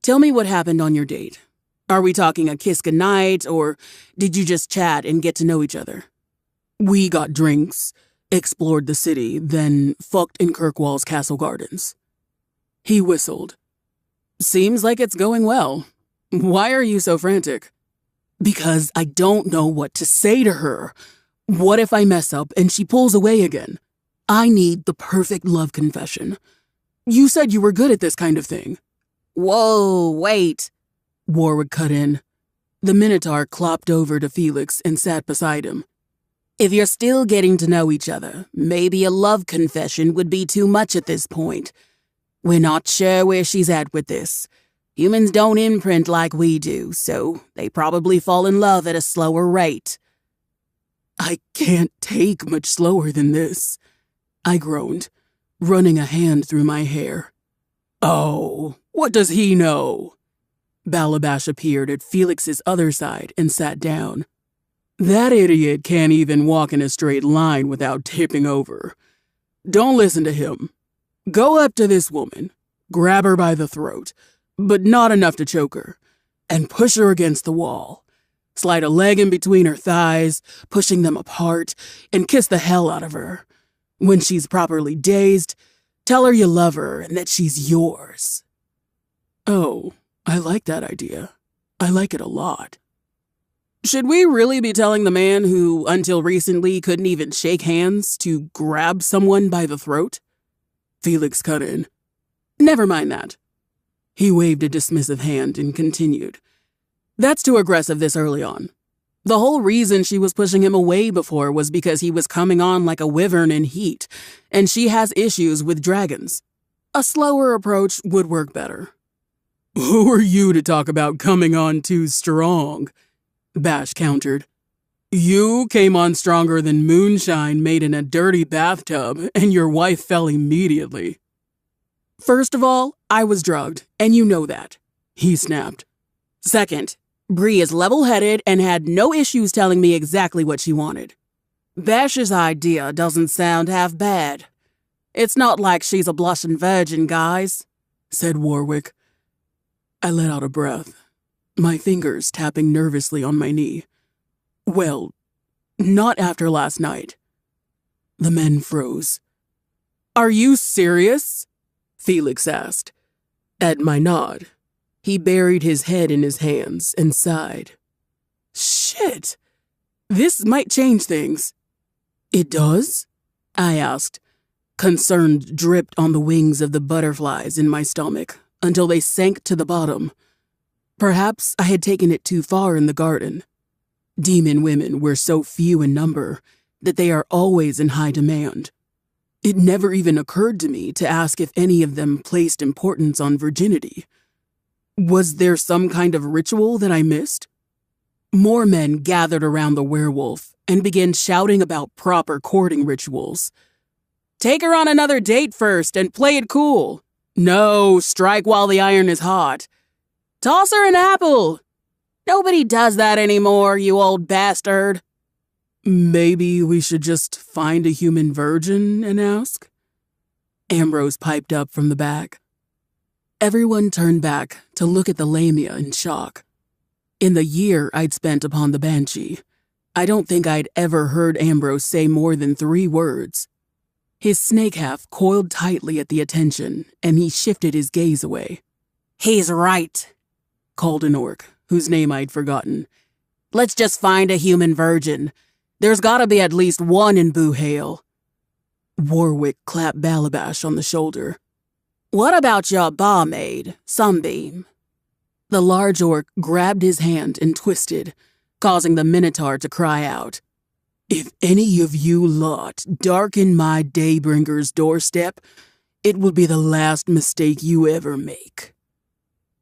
Tell me what happened on your date. Are we talking a kiss goodnight, or did you just chat and get to know each other? We got drinks, explored the city, then fucked in Kirkwall's castle gardens. He whistled. Seems like it's going well. Why are you so frantic? Because I don't know what to say to her. What if I mess up and she pulls away again? I need the perfect love confession. You said you were good at this kind of thing. Whoa, wait. Warwick cut in. The Minotaur clopped over to Felix and sat beside him. If you're still getting to know each other, maybe a love confession would be too much at this point. We're not sure where she's at with this. Humans don't imprint like we do, so they probably fall in love at a slower rate. I can't take much slower than this, I groaned, running a hand through my hair. Oh, what does he know? Balabash appeared at Felix's other side and sat down. That idiot can't even walk in a straight line without tipping over. Don't listen to him. Go up to this woman, grab her by the throat, but not enough to choke her, and push her against the wall. Slide a leg in between her thighs, pushing them apart, and kiss the hell out of her. When she's properly dazed, tell her you love her and that she's yours. Oh, I like that idea. I like it a lot. Should we really be telling the man who, until recently, couldn't even shake hands to grab someone by the throat? Felix cut in. Never mind that. He waved a dismissive hand and continued. That's too aggressive this early on. The whole reason she was pushing him away before was because he was coming on like a wyvern in heat, and she has issues with dragons. A slower approach would work better. Who are you to talk about coming on too strong? Bash countered. You came on stronger than moonshine made in a dirty bathtub, and your wife fell immediately. First of all, I was drugged, and you know that, he snapped. Second, Bree is level-headed and had no issues telling me exactly what she wanted. Bash's idea doesn't sound half bad. It's not like she's a blushing virgin, guys, said Warwick. I let out a breath, my fingers tapping nervously on my knee. Well, not after last night. The men froze. Are you serious? Felix asked. At my nod, he buried his head in his hands and sighed. Shit! This might change things. It does? I asked. Concern dripped on the wings of the butterflies in my stomach until they sank to the bottom. Perhaps I had taken it too far in the garden. Demon women were so few in number that they are always in high demand. It never even occurred to me to ask if any of them placed importance on virginity. Was there some kind of ritual that I missed? More men gathered around the werewolf and began shouting about proper courting rituals. Take her on another date first and play it cool. No, strike while the iron is hot. Toss her an apple. Nobody does that anymore, you old bastard. Maybe we should just find a human virgin and ask? Ambrose piped up from the back. Everyone turned back to look at the lamia in shock. In the year I'd spent upon the Banshee, I don't think I'd ever heard Ambrose say more than 3 words. His snake half coiled tightly at the attention, and he shifted his gaze away. He's right, called an orc, whose name I'd forgotten. Let's just find a human virgin. There's gotta be at least one in Boohale. Warwick clapped Balabash on the shoulder. What about your barmaid, Sunbeam? The large orc grabbed his hand and twisted, causing the Minotaur to cry out. If any of you lot darken my Daybringer's doorstep, it will be the last mistake you ever make."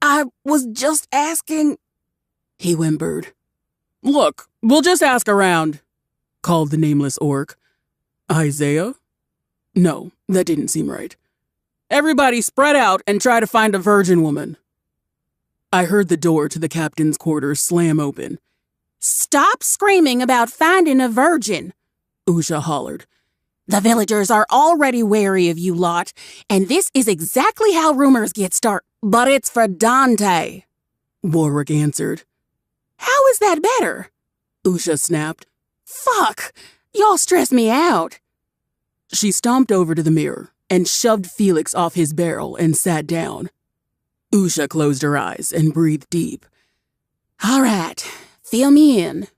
"I was just asking," he whimpered. "Look, we'll just ask around," called the nameless orc. "Isaiah? No, that didn't seem right. Everybody spread out and try to find a virgin woman." I heard the door to the captain's quarters slam open. "Stop screaming about finding a virgin," Usha hollered. "The villagers are already wary of you lot, and this is exactly how rumors get started." "But it's for Dante," Warwick answered. "How is that better?" Usha snapped. "Fuck, y'all stress me out." She stomped over to the mirror and shoved Felix off his barrel and sat down. Usha closed her eyes and breathed deep. "All right, fill me in."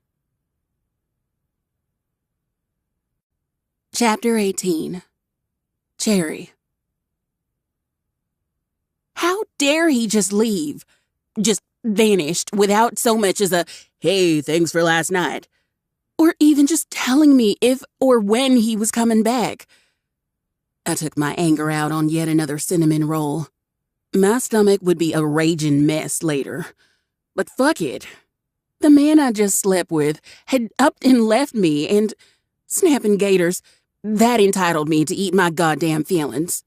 Chapter 18. Cherry. How dare he just leave? Just vanished without so much as a, "Hey, thanks for last night." Or even just telling me if or when he was coming back. I took my anger out on yet another cinnamon roll. My stomach would be a raging mess later. But fuck it. The man I just slept with had upped and left me, and snapping gators, that entitled me to eat my goddamn feelings.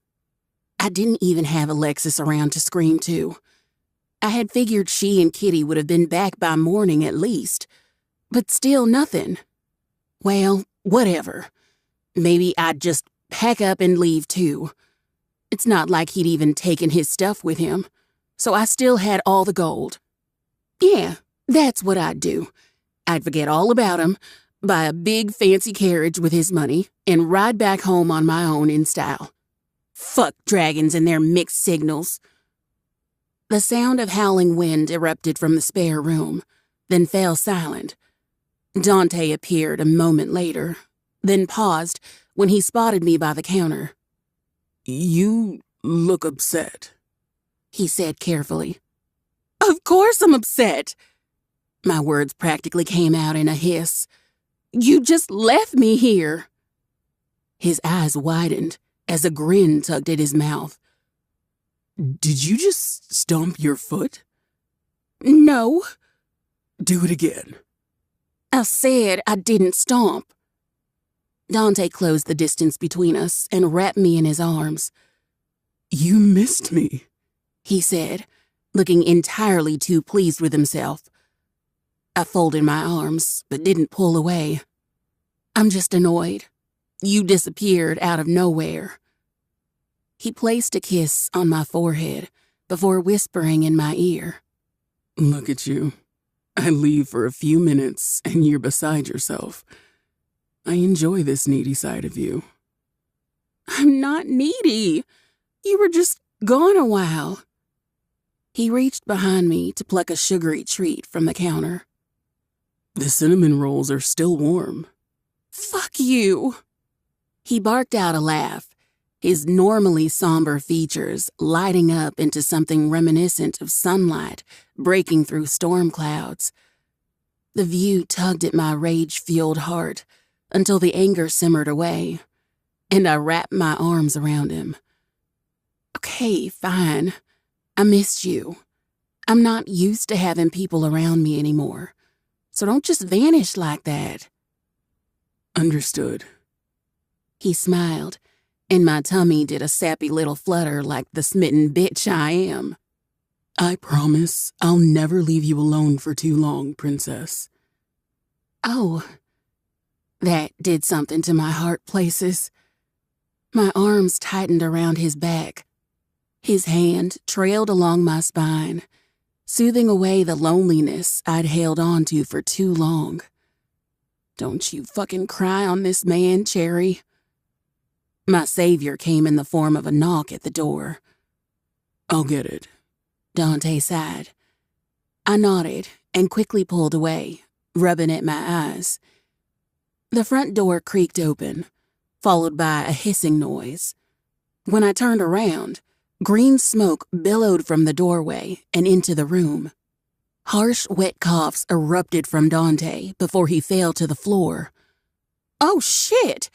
I didn't even have Alexis around to scream to. I had figured she and Kitty would have been back by morning at least. But still nothing. Well, whatever. Maybe I'd just pack up and leave too. It's not like he'd even taken his stuff with him, so I still had all the gold. Yeah, that's what I'd do. I'd forget all about him, buy a big fancy carriage with his money, and ride back home on my own in style. Fuck dragons and their mixed signals. The sound of howling wind erupted from the spare room, then fell silent. Dante appeared a moment later, then paused when he spotted me by the counter. "You look upset," he said carefully. "Of course I'm upset." My words practically came out in a hiss. "You just left me here." His eyes widened as a grin tugged at his mouth. "Did you just stomp your foot?" "No." "Do it again." "I said I didn't stomp." Dante closed the distance between us and wrapped me in his arms. "You missed me," he said, looking entirely too pleased with himself. I folded my arms, but didn't pull away. "I'm just annoyed. You disappeared out of nowhere." He placed a kiss on my forehead before whispering in my ear. "Look at you. I leave for a few minutes and you're beside yourself. I enjoy this needy side of you." "I'm not needy. You were just gone a while." He reached behind me to pluck a sugary treat from the counter. "The cinnamon rolls are still warm." "Fuck you." He barked out a laugh, his normally somber features lighting up into something reminiscent of sunlight breaking through storm clouds. The view tugged at my rage-fueled heart until the anger simmered away, and I wrapped my arms around him. "Okay, fine. I missed you. I'm not used to having people around me anymore, so don't just vanish like that." "Understood." He smiled, and my tummy did a sappy little flutter like the smitten bitch I am. "I promise I'll never leave you alone for too long, Princess." Oh, that did something to my heart places. My arms tightened around his back. His hand trailed along my spine, soothing away the loneliness I'd held on to for too long. "Don't you fucking cry on this man, Cherry." My savior came in the form of a knock at the door. "I'll get it," Dante sighed. I nodded and quickly pulled away, rubbing at my eyes. The front door creaked open, followed by a hissing noise. When I turned around, green smoke billowed from the doorway and into the room. Harsh, wet coughs erupted from Dante before he fell to the floor. Oh, shit!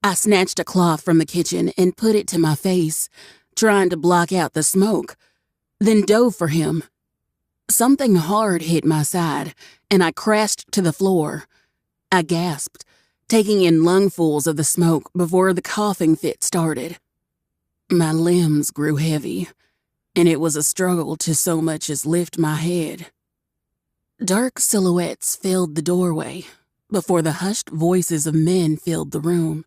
I snatched a cloth from the kitchen and put it to my face, trying to block out the smoke, then dove for him. Something hard hit my side, and I crashed to the floor. I gasped, taking in lungfuls of the smoke before the coughing fit started. My limbs grew heavy, and it was a struggle to so much as lift my head. Dark silhouettes filled the doorway before the hushed voices of men filled the room.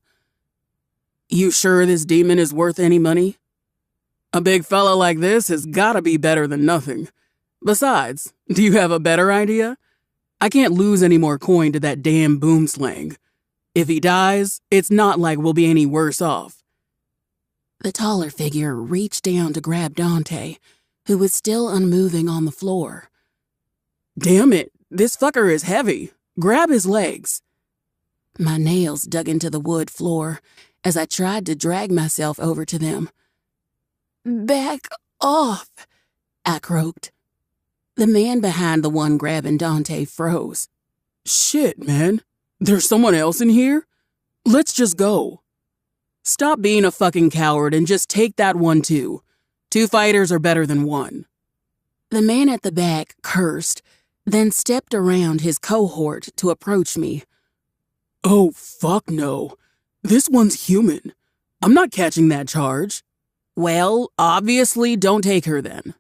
You sure this demon is worth any money? A big fella like this has gotta be better than nothing. Besides, do you have a better idea? I can't lose any more coin to that damn boomslang. If he dies, it's not like we'll be any worse off. The taller figure reached down to grab Dante, who was still unmoving on the floor. Damn it, this fucker is heavy. Grab his legs. My nails dug into the wood floor as I tried to drag myself over to them. Back off, I croaked. The man behind the one grabbing Dante froze. Shit, man. There's someone else in here? Let's just go. Stop being a fucking coward and just take that one too. 2 fighters are better than 1. The man at the back cursed, then stepped around his cohort to approach me. Oh, fuck no. This one's human. I'm not catching that charge. Well, obviously don't take her then.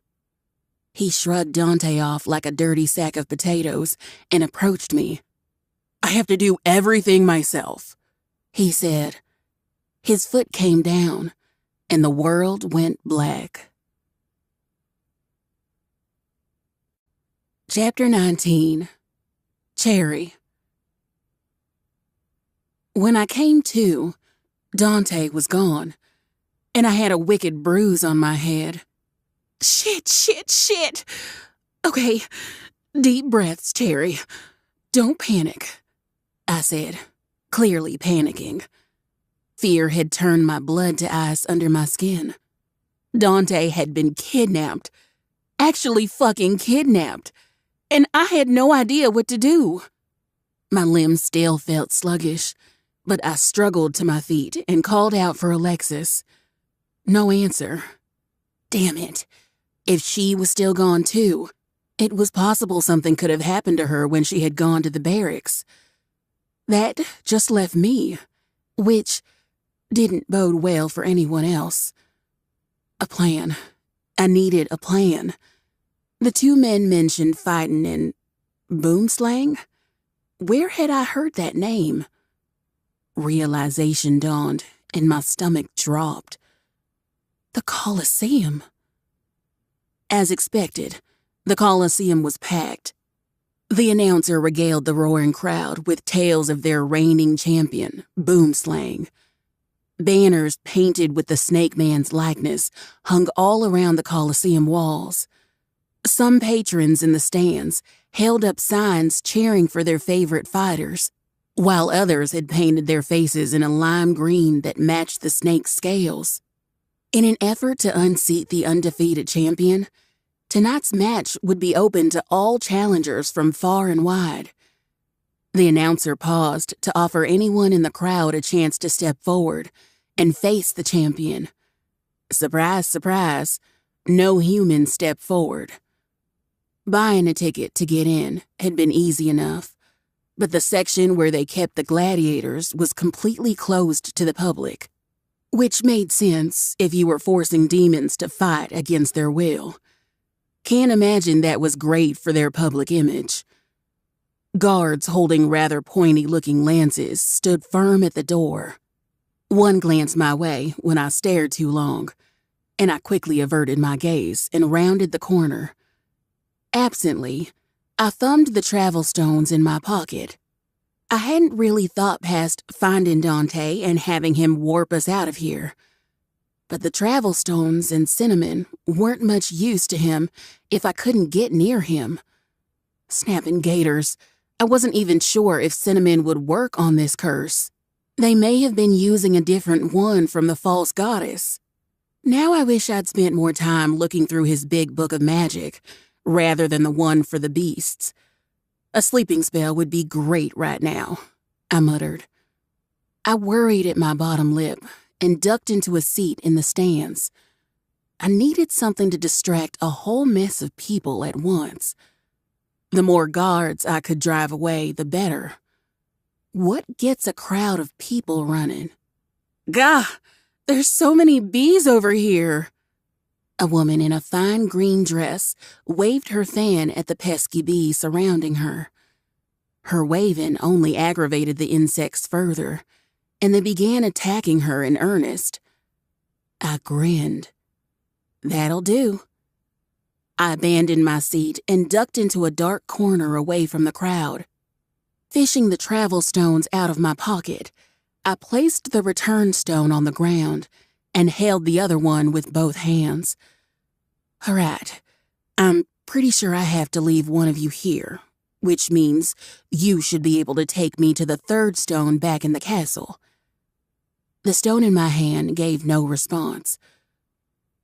He shrugged Dante off like a dirty sack of potatoes and approached me. I have to do everything myself, he said. His foot came down, and the world went black. Chapter 19. Cherry. When I came to, Dante was gone, and I had a wicked bruise on my head. Shit. Okay, deep breaths, Cherry. Don't panic, I said, clearly panicking. Fear had turned my blood to ice under my skin. Dante had been kidnapped. Actually fucking kidnapped. And I had no idea what to do. My limbs still felt sluggish, but I struggled to my feet and called out for Alexis. No answer. Damn it. If she was still gone too, it was possible something could have happened to her when she had gone to the barracks. That just left me, which didn't bode well for anyone else. A plan. I needed a plan. The 2 men mentioned fighting in boomslang. Where had I heard that name? Realization dawned, and my stomach dropped. The Coliseum. As expected, the Coliseum was packed. The announcer regaled the roaring crowd with tales of their reigning champion, Boomslang. Banners painted with the Snake Man's likeness hung all around the Coliseum walls. Some patrons in the stands held up signs cheering for their favorite fighters, while others had painted their faces in a lime green that matched the snake's scales. In an effort to unseat the undefeated champion, tonight's match would be open to all challengers from far and wide. The announcer paused to offer anyone in the crowd a chance to step forward and face the champion. Surprise, surprise, no human stepped forward. Buying a ticket to get in had been easy enough, but the section where they kept the gladiators was completely closed to the public, which made sense if you were forcing demons to fight against their will. Can't imagine that was great for their public image. Guards holding rather pointy-looking lances stood firm at the door. One glanced my way when I stared too long, and I quickly averted my gaze and rounded the corner. Absently, I thumbed the travel stones in my pocket. I hadn't really thought past finding Dante and having him warp us out of here. But the travel stones and cinnamon weren't much use to him if I couldn't get near him. Snapping gators, I wasn't even sure if cinnamon would work on this curse. They may have been using a different one from the false goddess. Now I wish I'd spent more time looking through his big book of magic, rather than the one for the beasts. A sleeping spell would be great right now, I muttered. I worried at my bottom lip and ducked into a seat in the stands. I needed something to distract a whole mess of people at once. The more guards I could drive away, the better. What gets a crowd of people running? Gah, there's so many bees over here. A woman in a fine green dress waved her fan at the pesky bees surrounding her. Her waving only aggravated the insects further, and they began attacking her in earnest. I grinned. That'll do. I abandoned my seat and ducked into a dark corner away from the crowd. Fishing the travel stones out of my pocket, I placed the return stone on the ground and held the other one with both hands. All right, I'm pretty sure I have to leave one of you here, which means you should be able to take me to the third stone back in the castle. The stone in my hand gave no response.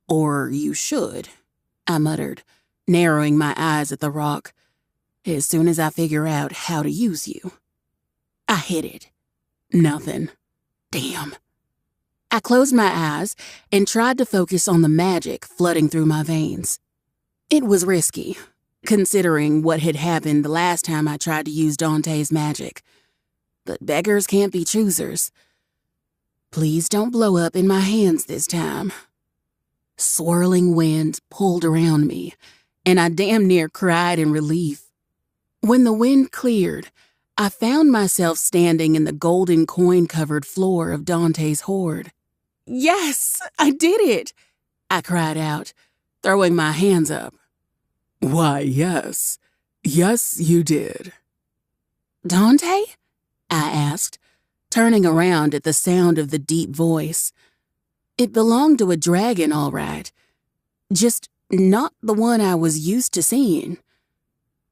Or you should, I muttered, narrowing my eyes at the rock. As soon as I figure out how to use you. I hit it. Nothing. Damn. I closed my eyes and tried to focus on the magic flooding through my veins. It was risky, considering what had happened the last time I tried to use Dante's magic. But beggars can't be choosers. Please don't blow up in my hands this time. Swirling wind pulled around me, and I damn near cried in relief. When the wind cleared, I found myself standing in the golden coin-covered floor of Dante's hoard. Yes, I did it! I cried out, throwing my hands up. Why, yes. Yes, you did. Dante? I asked, turning around at the sound of the deep voice. It belonged to a dragon, all right. Just not the one I was used to seeing.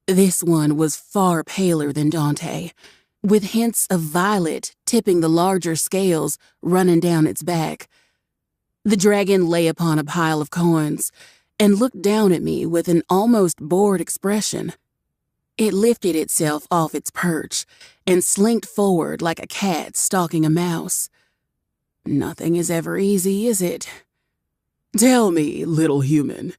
This one was far paler than Dante, with hints of violet tipping the larger scales running down its back. The dragon lay upon a pile of coins and looked down at me with an almost bored expression. It lifted itself off its perch and slinked forward like a cat stalking a mouse. Nothing is ever easy, is it? Tell me, little human,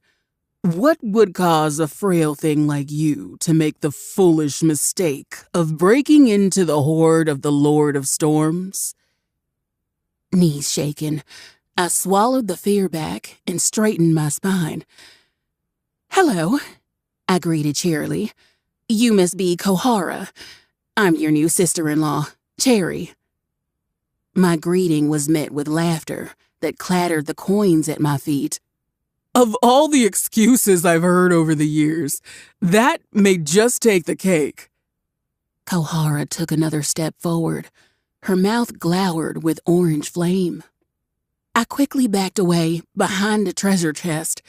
what would cause a frail thing like you to make the foolish mistake of breaking into the hoard of the Lord of Storms? Knees shaking, I swallowed the fear back and straightened my spine. Hello, I greeted cheerily. You must be Kohara. I'm your new sister-in-law, Cherry. My greeting was met with laughter that clattered the coins at my feet. Of all the excuses I've heard over the years, that may just take the cake. Kohara took another step forward, her mouth glowered with orange flame. I quickly backed away behind the treasure chest.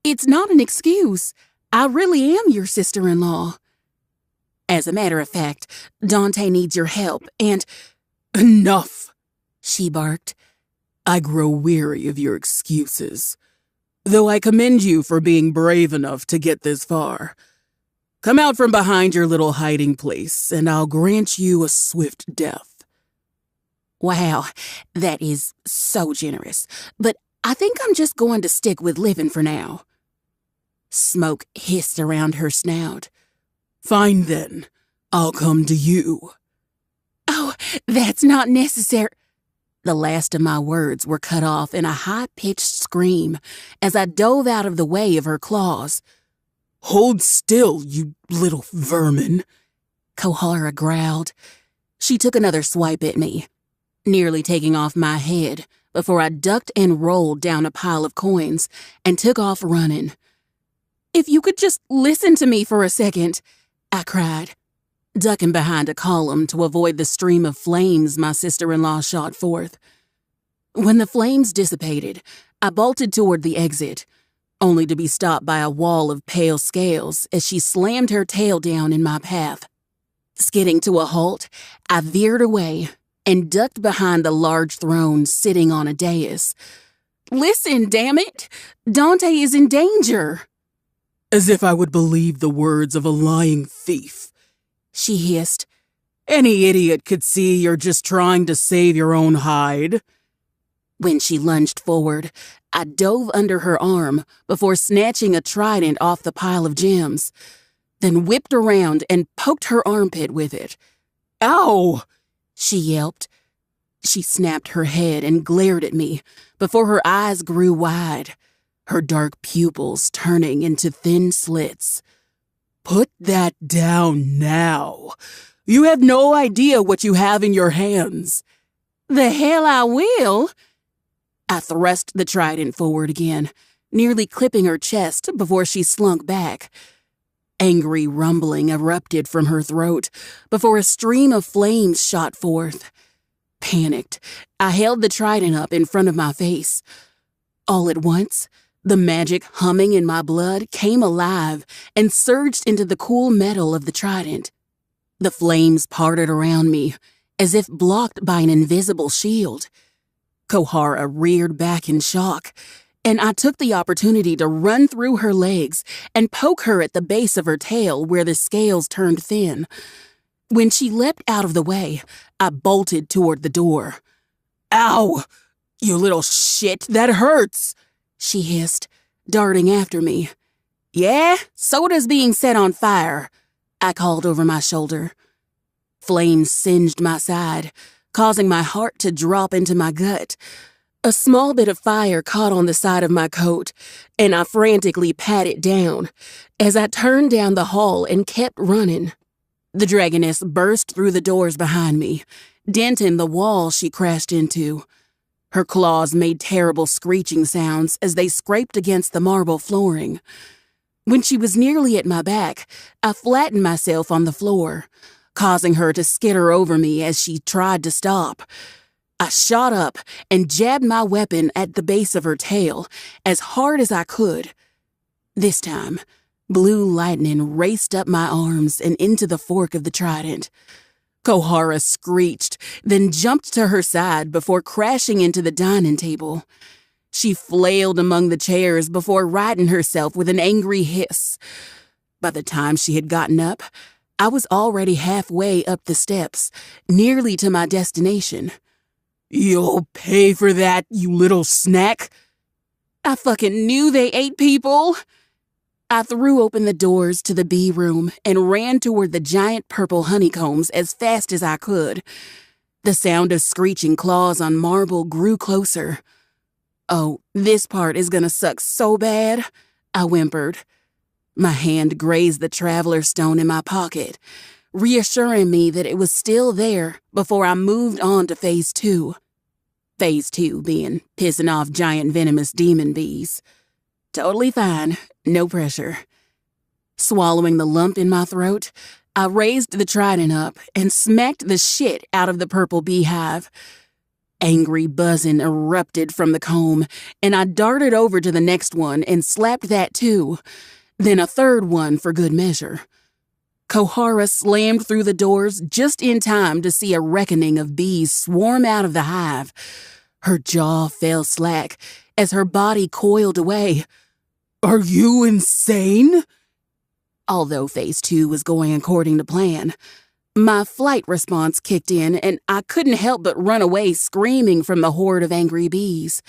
It's not an excuse. I really am your sister-in-law. As a matter of fact, Dante needs your help, and— Enough, she barked. I grow weary of your excuses, though I commend you for being brave enough to get this far. Come out from behind your little hiding place, and I'll grant you a swift death. Wow, that is so generous, but I think I'm just going to stick with living for now. Smoke hissed around her snout. Fine then, I'll come to you. Oh, that's not necessary. The last of my words were cut off in a high-pitched scream as I dove out of the way of her claws. Hold still, you little vermin, Kohara growled. She took another swipe at me, nearly taking off my head before I ducked and rolled down a pile of coins and took off running. If you could just listen to me for a second, I cried, ducking behind a column to avoid the stream of flames my sister-in-law shot forth. When the flames dissipated, I bolted toward the exit, only to be stopped by a wall of pale scales as she slammed her tail down in my path. Skidding to a halt, I veered away and ducked behind the large throne sitting on a dais. Listen, damn it! Dante is in danger! As if I would believe the words of a lying thief, she hissed. Any idiot could see you're just trying to save your own hide. When she lunged forward, I dove under her arm before snatching a trident off the pile of gems, then whipped around and poked her armpit with it. Ow! She yelped. She snapped her head and glared at me before her eyes grew wide, her dark pupils turning into thin slits. Put that down now. You have no idea what you have in your hands. The hell I will! I thrust the trident forward again, nearly clipping her chest before she slunk back. Angry rumbling erupted from her throat before a stream of flames shot forth. Panicked, I held the trident up in front of my face. All at once, the magic humming in my blood came alive and surged into the cool metal of the trident. The flames parted around me, as if blocked by an invisible shield. Kohara reared back in shock, and I took the opportunity to run through her legs and poke her at the base of her tail where the scales turned thin. When she leapt out of the way, I bolted toward the door. Ow! You little shit, that hurts! She hissed, darting after me. Yeah, soda's being set on fire, I called over my shoulder. Flames singed my side, causing my heart to drop into my gut. A small bit of fire caught on the side of my coat, and I frantically pat it down as I turned down the hall and kept running. The dragoness burst through the doors behind me, denting the wall she crashed into. Her claws made terrible screeching sounds as they scraped against the marble flooring. When she was nearly at my back, I flattened myself on the floor, causing her to skitter over me as she tried to stop. I shot up and jabbed my weapon at the base of her tail as hard as I could. This time, blue lightning raced up my arms and into the fork of the trident. Kohara screeched, then jumped to her side before crashing into the dining table. She flailed among the chairs before righting herself with an angry hiss. By the time she had gotten up, I was already halfway up the steps, nearly to my destination. You'll pay for that, you little snack. I fucking knew they ate people. I threw open the doors to the bee room and ran toward the giant purple honeycombs as fast as I could. The sound of screeching claws on marble grew closer. Oh, this part is gonna suck so bad, I whimpered. My hand grazed the traveler stone in my pocket, reassuring me that it was still there before I moved on to Phase 2. Phase 2 being pissing off giant venomous demon bees. Totally fine, no pressure. Swallowing the lump in my throat, I raised the trident up and smacked the shit out of the purple beehive. Angry buzzing erupted from the comb, and I darted over to the next one and slapped that too, then a third one for good measure. Kohara slammed through the doors just in time to see a reckoning of bees swarm out of the hive. Her jaw fell slack as her body coiled away. Are you insane? Although Phase 2 was going according to plan, my flight response kicked in and I couldn't help but run away screaming from the horde of angry bees.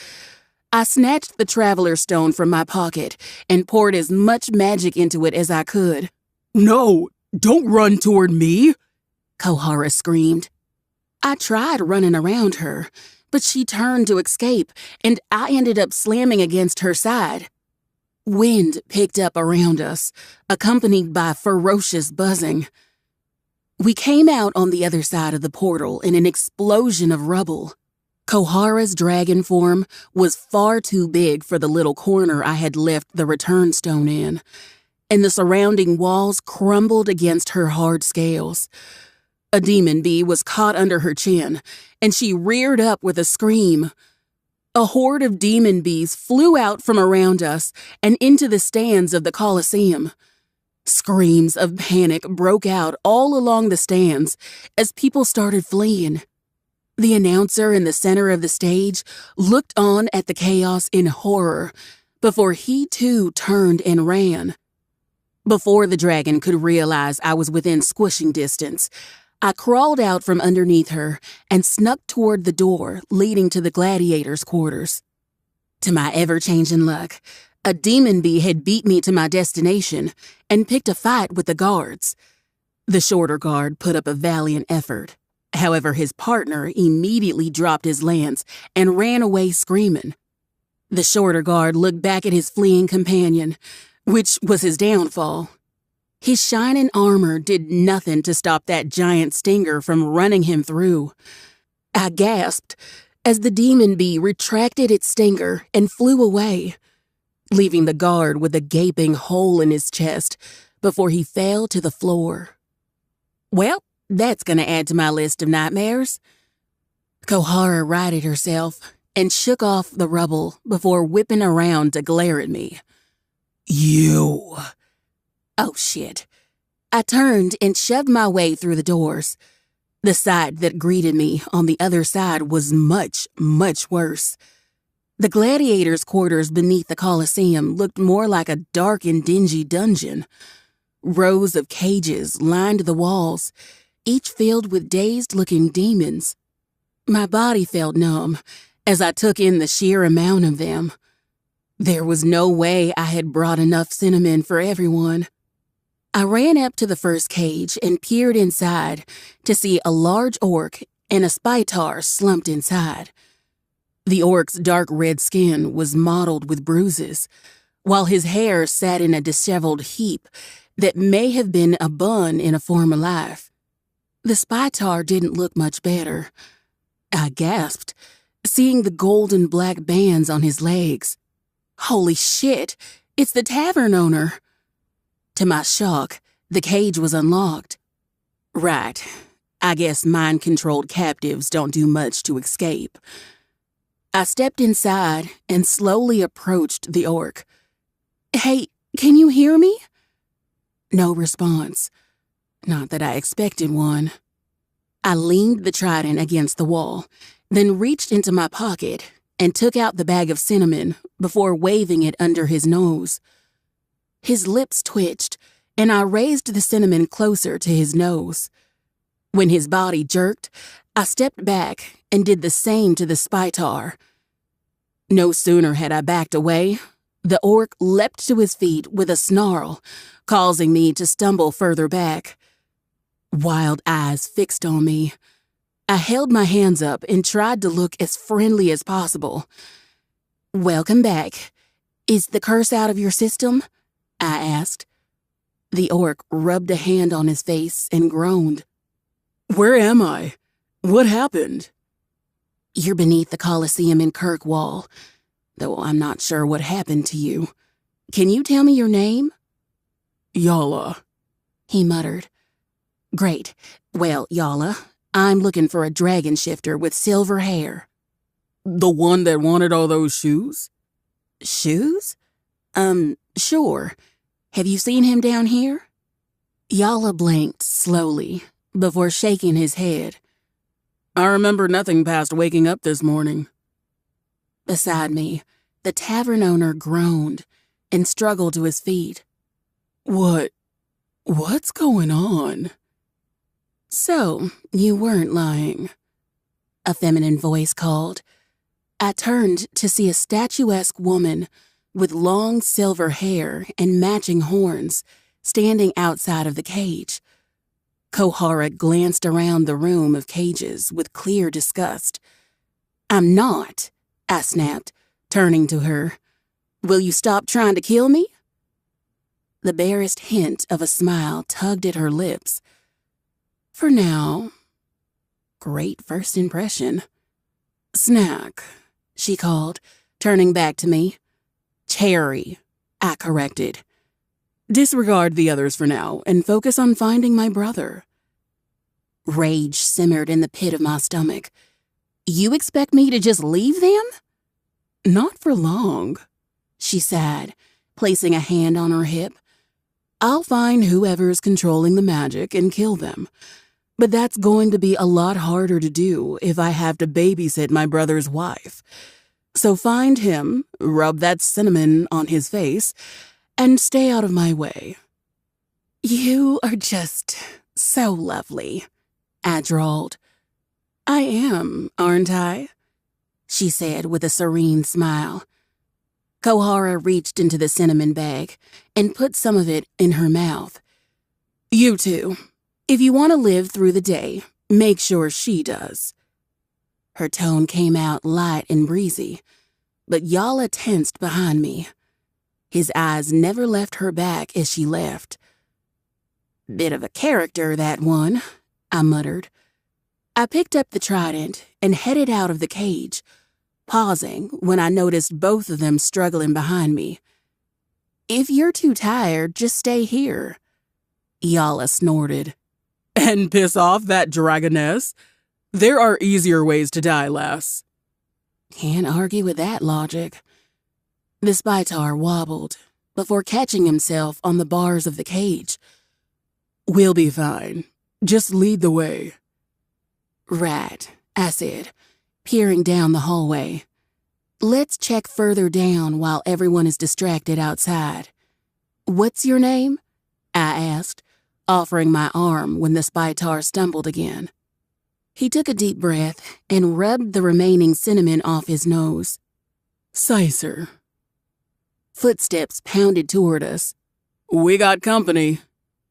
I snatched the traveler stone from my pocket and poured as much magic into it as I could. No, don't run toward me, Kohara screamed. I tried running around her, but she turned to escape and I ended up slamming against her side. Wind picked up around us, accompanied by ferocious buzzing. We came out on the other side of the portal in an explosion of rubble. Kohara's dragon form was far too big for the little corner I had left the return stone in, and the surrounding walls crumbled against her hard scales. A demon bee was caught under her chin, and she reared up with a scream. A horde of demon bees flew out from around us and into the stands of the Colosseum. Screams of panic broke out all along the stands as people started fleeing. The announcer in the center of the stage looked on at the chaos in horror before he too turned and ran. Before the dragon could realize I was within squishing distance, I crawled out from underneath her and snuck toward the door leading to the gladiators' quarters. To my ever-changing luck, a demon bee had beat me to my destination and picked a fight with the guards. The shorter guard put up a valiant effort. However, his partner immediately dropped his lance and ran away screaming. The shorter guard looked back at his fleeing companion, which was his downfall. His shining armor did nothing to stop that giant stinger from running him through. I gasped as the demon bee retracted its stinger and flew away, leaving the guard with a gaping hole in his chest before he fell to the floor. Well, that's going to add to my list of nightmares. Kohara righted herself and shook off the rubble before whipping around to glare at me. You. Oh, shit. I turned and shoved my way through the doors. The sight that greeted me on the other side was much, much worse. The gladiators' quarters beneath the Colosseum looked more like a dark and dingy dungeon. Rows of cages lined the walls, each filled with dazed-looking demons. My body felt numb as I took in the sheer amount of them. There was no way I had brought enough cinnamon for everyone. I ran up to the first cage and peered inside to see a large orc and a spitar slumped inside. The orc's dark red skin was mottled with bruises, while his hair sat in a disheveled heap that may have been a bun in a former life. The spitar didn't look much better. I gasped, seeing the golden black bands on his legs. Holy shit, it's the tavern owner. To my shock, the cage was unlocked. Right, I guess mind-controlled captives don't do much to escape. I stepped inside and slowly approached the orc. Hey, can you hear me? No response. Not that I expected one. I leaned the trident against the wall, then reached into my pocket and took out the bag of cinnamon before waving it under his nose. His lips twitched, and I raised the cinnamon closer to his nose. When his body jerked, I stepped back and did the same to the spitar. No sooner had I backed away, the orc leapt to his feet with a snarl, causing me to stumble further back. Wild eyes fixed on me. I held my hands up and tried to look as friendly as possible. Welcome back. Is the curse out of your system? I asked. The orc rubbed a hand on his face and groaned. Where am I? What happened? You're beneath the Colosseum in Kirkwall, though I'm not sure what happened to you. Can you tell me your name? Yala, he muttered. Great. Well, Yala, I'm looking for a dragon shifter with silver hair. The one that wanted all those shoes? Shoes? Sure. Have you seen him down here? Yala blinked slowly before shaking his head. I remember nothing past waking up this morning. Beside me, the tavern owner groaned and struggled to his feet. What's going on? So, you weren't lying, a feminine voice called. I turned to see a statuesque woman with long silver hair and matching horns standing outside of the cage. Kohara glanced around the room of cages with clear disgust. I'm not, I snapped, turning to her. Will you stop trying to kill me? The barest hint of a smile tugged at her lips. For now. Great first impression. Snack, she called, turning back to me. Cherry, I corrected. Disregard the others for now and focus on finding my brother. Rage simmered in the pit of my stomach. You expect me to just leave them? Not for long, she sighed, placing a hand on her hip. I'll find whoever's controlling the magic and kill them. But that's going to be a lot harder to do if I have to babysit my brother's wife. So find him, rub that cinnamon on his face, and stay out of my way. You are just so lovely, I drawled. I am, aren't I? She said with a serene smile. Kohara reached into the cinnamon bag and put some of it in her mouth. You two, if you want to live through the day, make sure she does. Her tone came out light and breezy, but Yala tensed behind me. His eyes never left her back as she left. Bit of a character, that one, I muttered. I picked up the trident and headed out of the cage, pausing when I noticed both of them struggling behind me. If you're too tired, just stay here. Yala snorted. And piss off that dragoness? There are easier ways to die, lass. Can't argue with that logic. The Spytar wobbled before catching himself on the bars of the cage. We'll be fine. Just lead the way. Right, I said, peering down the hallway. Let's check further down while everyone is distracted outside. What's your name? I asked, offering my arm when the Spytar stumbled again. He took a deep breath and rubbed the remaining cinnamon off his nose. Sicer. Footsteps pounded toward us. We got company,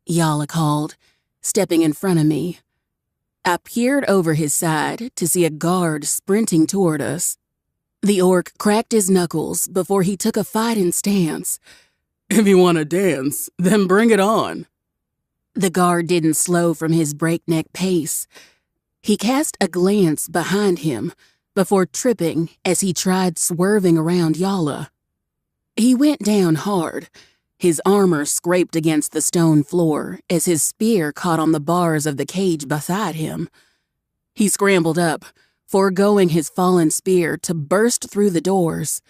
Yala called, stepping in front of me. I peered over his side to see a guard sprinting toward us. The orc cracked his knuckles before he took a fighting stance. If you want to dance, then bring it on. The guard didn't slow from his breakneck pace. He cast a glance behind him before tripping as he tried swerving around Yala. He went down hard. His armor scraped against the stone floor as his spear caught on the bars of the cage beside him. He scrambled up, foregoing his fallen spear to burst through the doors.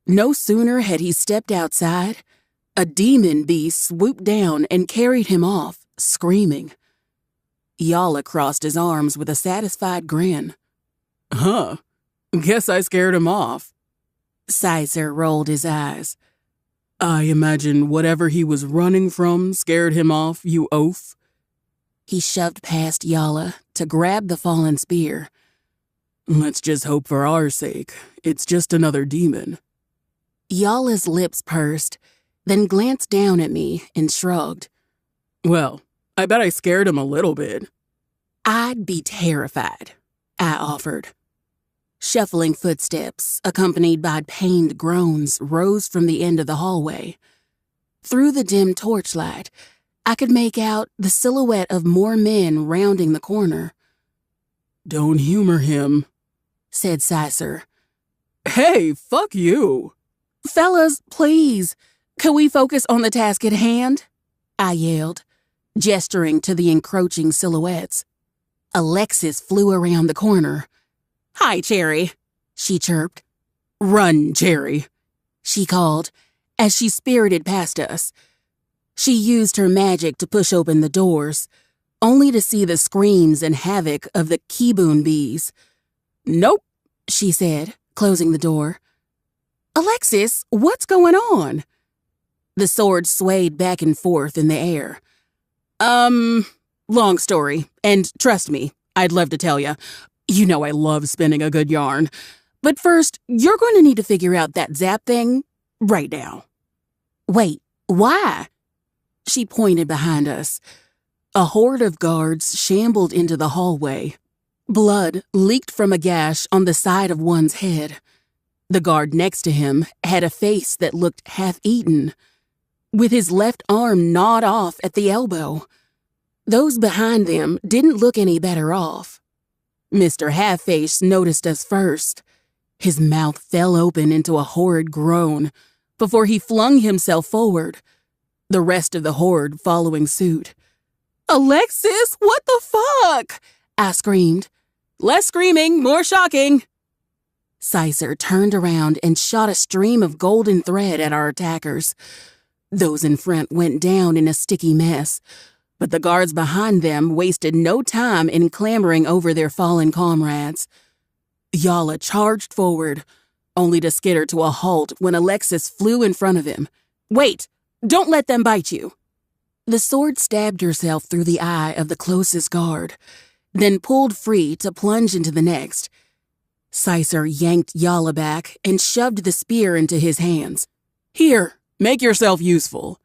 No sooner had he stepped outside, a demon beast swooped down and carried him off, screaming. Yala crossed his arms with a satisfied grin. Huh. Guess I scared him off. Sicer rolled his eyes. I imagine whatever he was running from scared him off, you oaf. He shoved past Yala to grab the fallen spear. Let's just hope for our sake it's just another demon. Yala's lips pursed, then glanced down at me and shrugged. Well, I bet I scared him a little bit. I'd be terrified, I offered. Shuffling footsteps, accompanied by pained groans, rose from the end of the hallway. Through the dim torchlight, I could make out the silhouette of more men rounding the corner. Don't humor him, said Sicer. Hey, fuck you. Fellas, please, can we focus on the task at hand? I yelled, gesturing to the encroaching silhouettes. Alexis flew around the corner. Hi, Cherry, she chirped. Run, Cherry, she called as she spirited past us. She used her magic to push open the doors, only to see the screams and havoc of the Kibun bees. Nope, she said, closing the door. Alexis, what's going on? The sword swayed back and forth in the air. Long story, and trust me, I'd love to tell you. You know I love spinning a good yarn. But first, you're going to need to figure out that zap thing right now. Wait, why? She pointed behind us. A horde of guards shambled into the hallway. Blood leaked from a gash on the side of one's head. The guard next to him had a face that looked half-eaten, with his left arm gnawed off at the elbow. Those behind them didn't look any better off. Mr. Half-Face noticed us first. His mouth fell open into a horrid groan before he flung himself forward, the rest of the horde following suit. Alexis, what the fuck? I screamed. Less screaming, more shocking. Sicer turned around and shot a stream of golden thread at our attackers. Those in front went down in a sticky mess, but the guards behind them wasted no time in clambering over their fallen comrades. Yala charged forward, only to skitter to a halt when Alexis flew in front of him. Wait, don't let them bite you. The sword stabbed herself through the eye of the closest guard, then pulled free to plunge into the next. Sicer yanked Yala back and shoved the spear into his hands. Here, make yourself useful.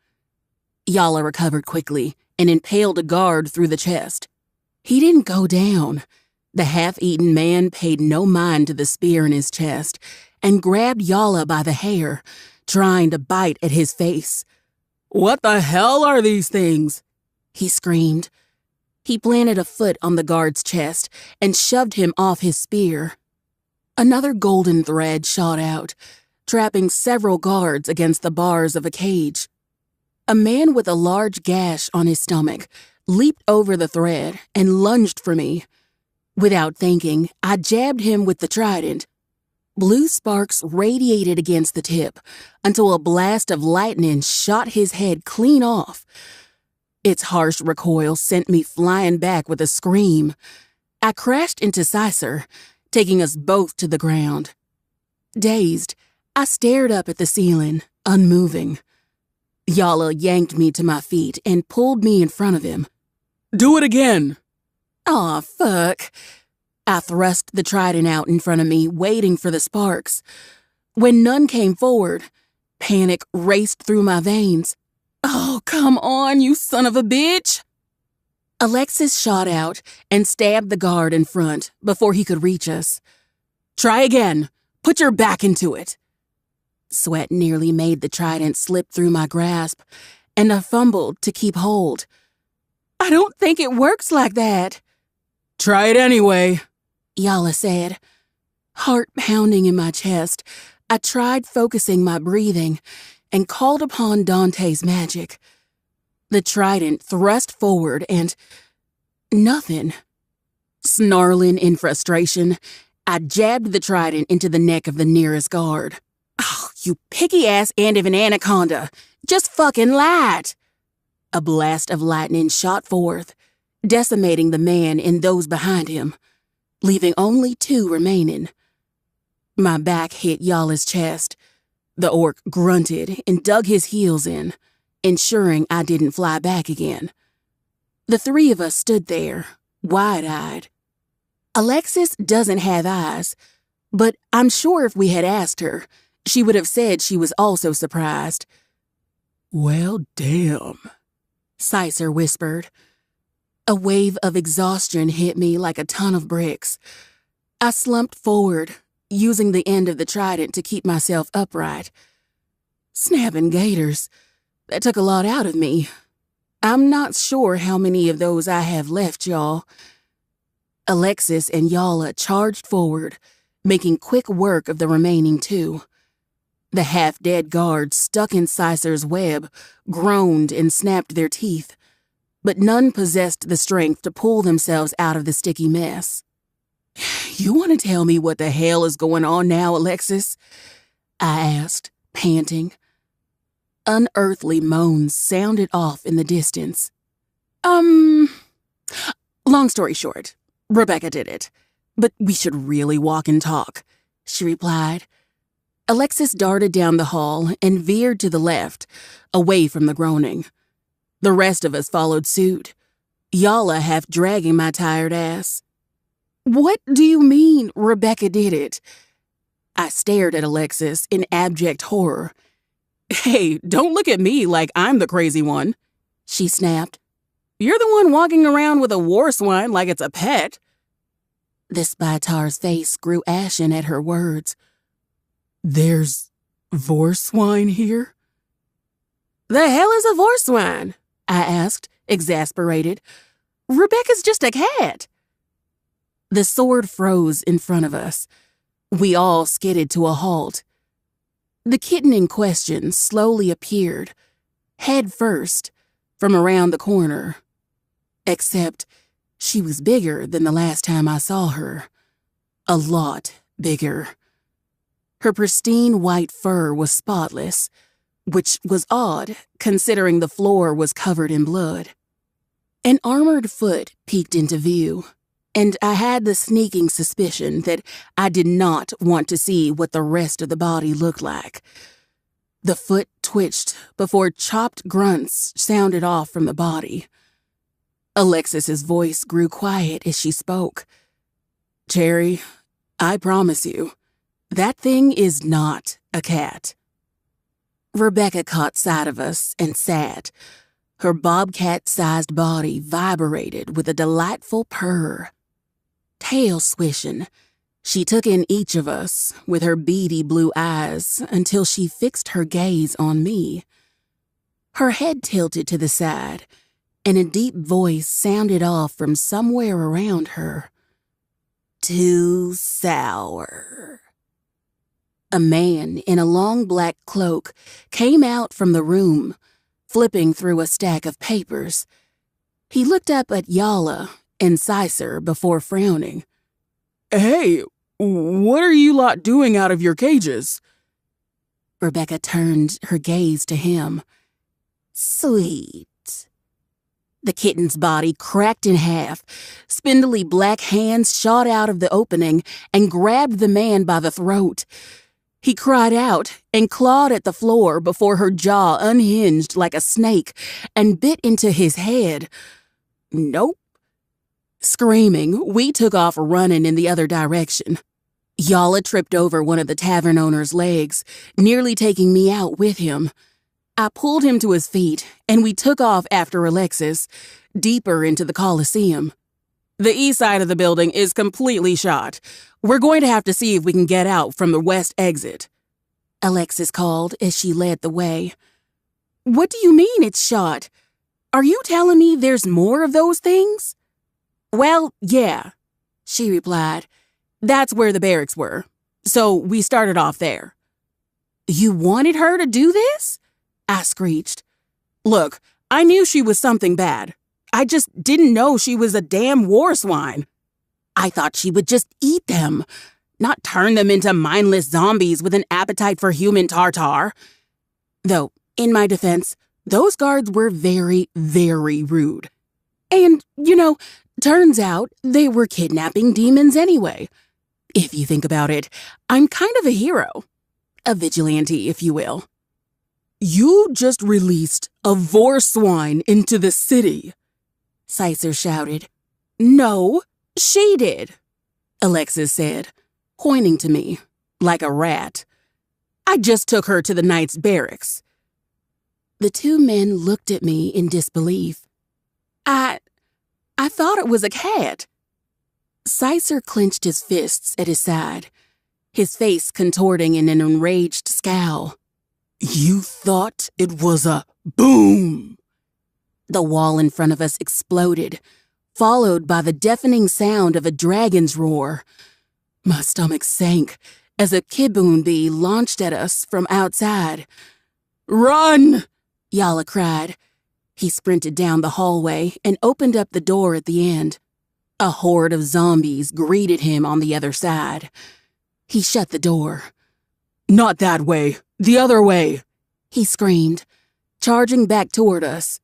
Yala recovered quickly and impaled a guard through the chest. He didn't go down. The half-eaten man paid no mind to the spear in his chest and grabbed Yala by the hair, trying to bite at his face. What the hell are these things? He screamed. He planted a foot on the guard's chest and shoved him off his spear. Another golden thread shot out, trapping several guards against the bars of a cage. A man with a large gash on his stomach leaped over the thread and lunged for me. Without thinking, I jabbed him with the trident. Blue sparks radiated against the tip until a blast of lightning shot his head clean off. Its harsh recoil sent me flying back with a scream. I crashed into Sicer, taking us both to the ground. Dazed, I stared up at the ceiling, unmoving. Yala yanked me to my feet and pulled me in front of him. Do it again! Aw, fuck. I thrust the trident out in front of me, waiting for the sparks. When none came forward, panic raced through my veins. Oh, come on, you son of a bitch! Alexis shot out and stabbed the guard in front before he could reach us. Try again. Put your back into it. Sweat nearly made the trident slip through my grasp, and I fumbled to keep hold. I don't think it works like that. Try it anyway, Yala said. Heart pounding in my chest, I tried focusing my breathing and called upon Dante's magic. The trident thrust forward and nothing. Snarling in frustration, I jabbed the trident into the neck of the nearest guard. Oh, you picky-ass end of an anaconda. Just fucking lied. A blast of lightning shot forth, decimating the man and those behind him, leaving only 2 remaining. My back hit Yala's chest. The orc grunted and dug his heels in, ensuring I didn't fly back again. The 3 of us stood there, wide-eyed. Alexis doesn't have eyes, but I'm sure if we had asked her, she would have said she was also surprised. Well, damn, Sicer whispered. A wave of exhaustion hit me like a ton of bricks. I slumped forward, using the end of the trident to keep myself upright. Snapping gators. That took a lot out of me. I'm not sure how many of those I have left, y'all. Alexis and Yala charged forward, making quick work of the remaining 2. The half-dead guards stuck in Sicer's web groaned and snapped their teeth, but none possessed the strength to pull themselves out of the sticky mess. You want to tell me what the hell is going on now, Alexis? I asked, panting. Unearthly moans sounded off in the distance. Long story short, Rebecca did it. But we should really walk and talk, she replied. Alexis darted down the hall and veered to the left, away from the groaning. The rest of us followed suit, Yala half dragging my tired ass. What do you mean Rebecca did it? I stared at Alexis in abject horror. Hey, don't look at me like I'm the crazy one, she snapped. You're the one walking around with a war swine like it's a pet. The Spytar's face grew ashen at her words. There's vor swine here? The hell is a vor swine? I asked, exasperated. Rebecca's just a cat. The sword froze in front of us. We all skidded to a halt. The kitten in question slowly appeared, head first, from around the corner. Except she was bigger than the last time I saw her. A lot bigger. Her pristine white fur was spotless, which was odd considering the floor was covered in blood. An armored foot peeked into view, and I had the sneaking suspicion that I did not want to see what the rest of the body looked like. The foot twitched before chopped grunts sounded off from the body. Alexis's voice grew quiet as she spoke. "Cherry, I promise you, that thing is not a cat." Rebecca caught sight of us and sat. Her bobcat-sized body vibrated with a delightful purr. Tail swishing, she took in each of us with her beady blue eyes until she fixed her gaze on me. Her head tilted to the side, and a deep voice sounded off from somewhere around her. "Too sour." A man in a long black cloak came out from the room, flipping through a stack of papers. He looked up at Yala and Sicer before frowning. "Hey, what are you lot doing out of your cages?" Rebecca turned her gaze to him. "Sweet." The kitten's body cracked in half. Spindly black hands shot out of the opening and grabbed the man by the throat. He cried out and clawed at the floor before her jaw unhinged like a snake and bit into his head. Nope. Screaming, we took off running in the other direction. Yala tripped over one of the tavern owner's legs, nearly taking me out with him. I pulled him to his feet, and we took off after Alexis, deeper into the Coliseum. "The east side of the building is completely shot. We're going to have to see if we can get out from the west exit," Alexis called as she led the way. "What do you mean it's shot? Are you telling me there's more of those things?" "Well, yeah," she replied. "That's where the barracks were. So we started off there." "You wanted her to do this?" I screeched. "Look, I knew she was something bad. I just didn't know she was a damn war swine. I thought she would just eat them, not turn them into mindless zombies with an appetite for human tartar." Though, in my defense, those guards were very, very rude. And, turns out they were kidnapping demons anyway. If you think about it, I'm kind of a hero. A vigilante, if you will. "You just released a vor swine into the city," Sicer shouted. "No, she did," Alexis said, pointing to me like a rat. "I just took her to the knight's barracks." The two men looked at me in disbelief. I thought it was a cat." Sicer clenched his fists at his side, his face contorting in an enraged scowl. "You thought it was a boom." The wall in front of us exploded, followed by the deafening sound of a dragon's roar. My stomach sank as a kiboon bee launched at us from outside. "Run!" Yala cried. He sprinted down the hallway and opened up the door at the end. A horde of zombies greeted him on the other side. He shut the door. "Not that way. The other way," he screamed, charging back toward us.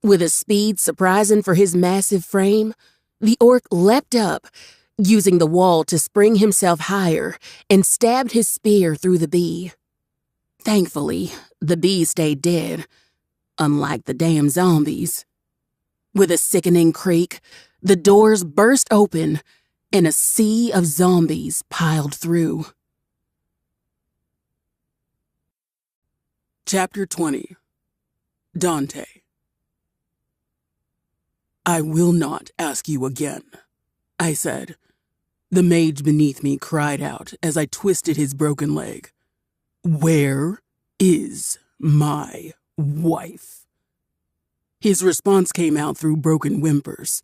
With a speed surprising for his massive frame, the orc leapt up, using the wall to spring himself higher, and stabbed his spear through the bee. Thankfully, the bee stayed dead, unlike the damn zombies. With a sickening creak, the doors burst open, and a sea of zombies piled through. Chapter 20. Dante. "I will not ask you again," I said. The mage beneath me cried out as I twisted his broken leg. "Where is my wife?" His response came out through broken whimpers.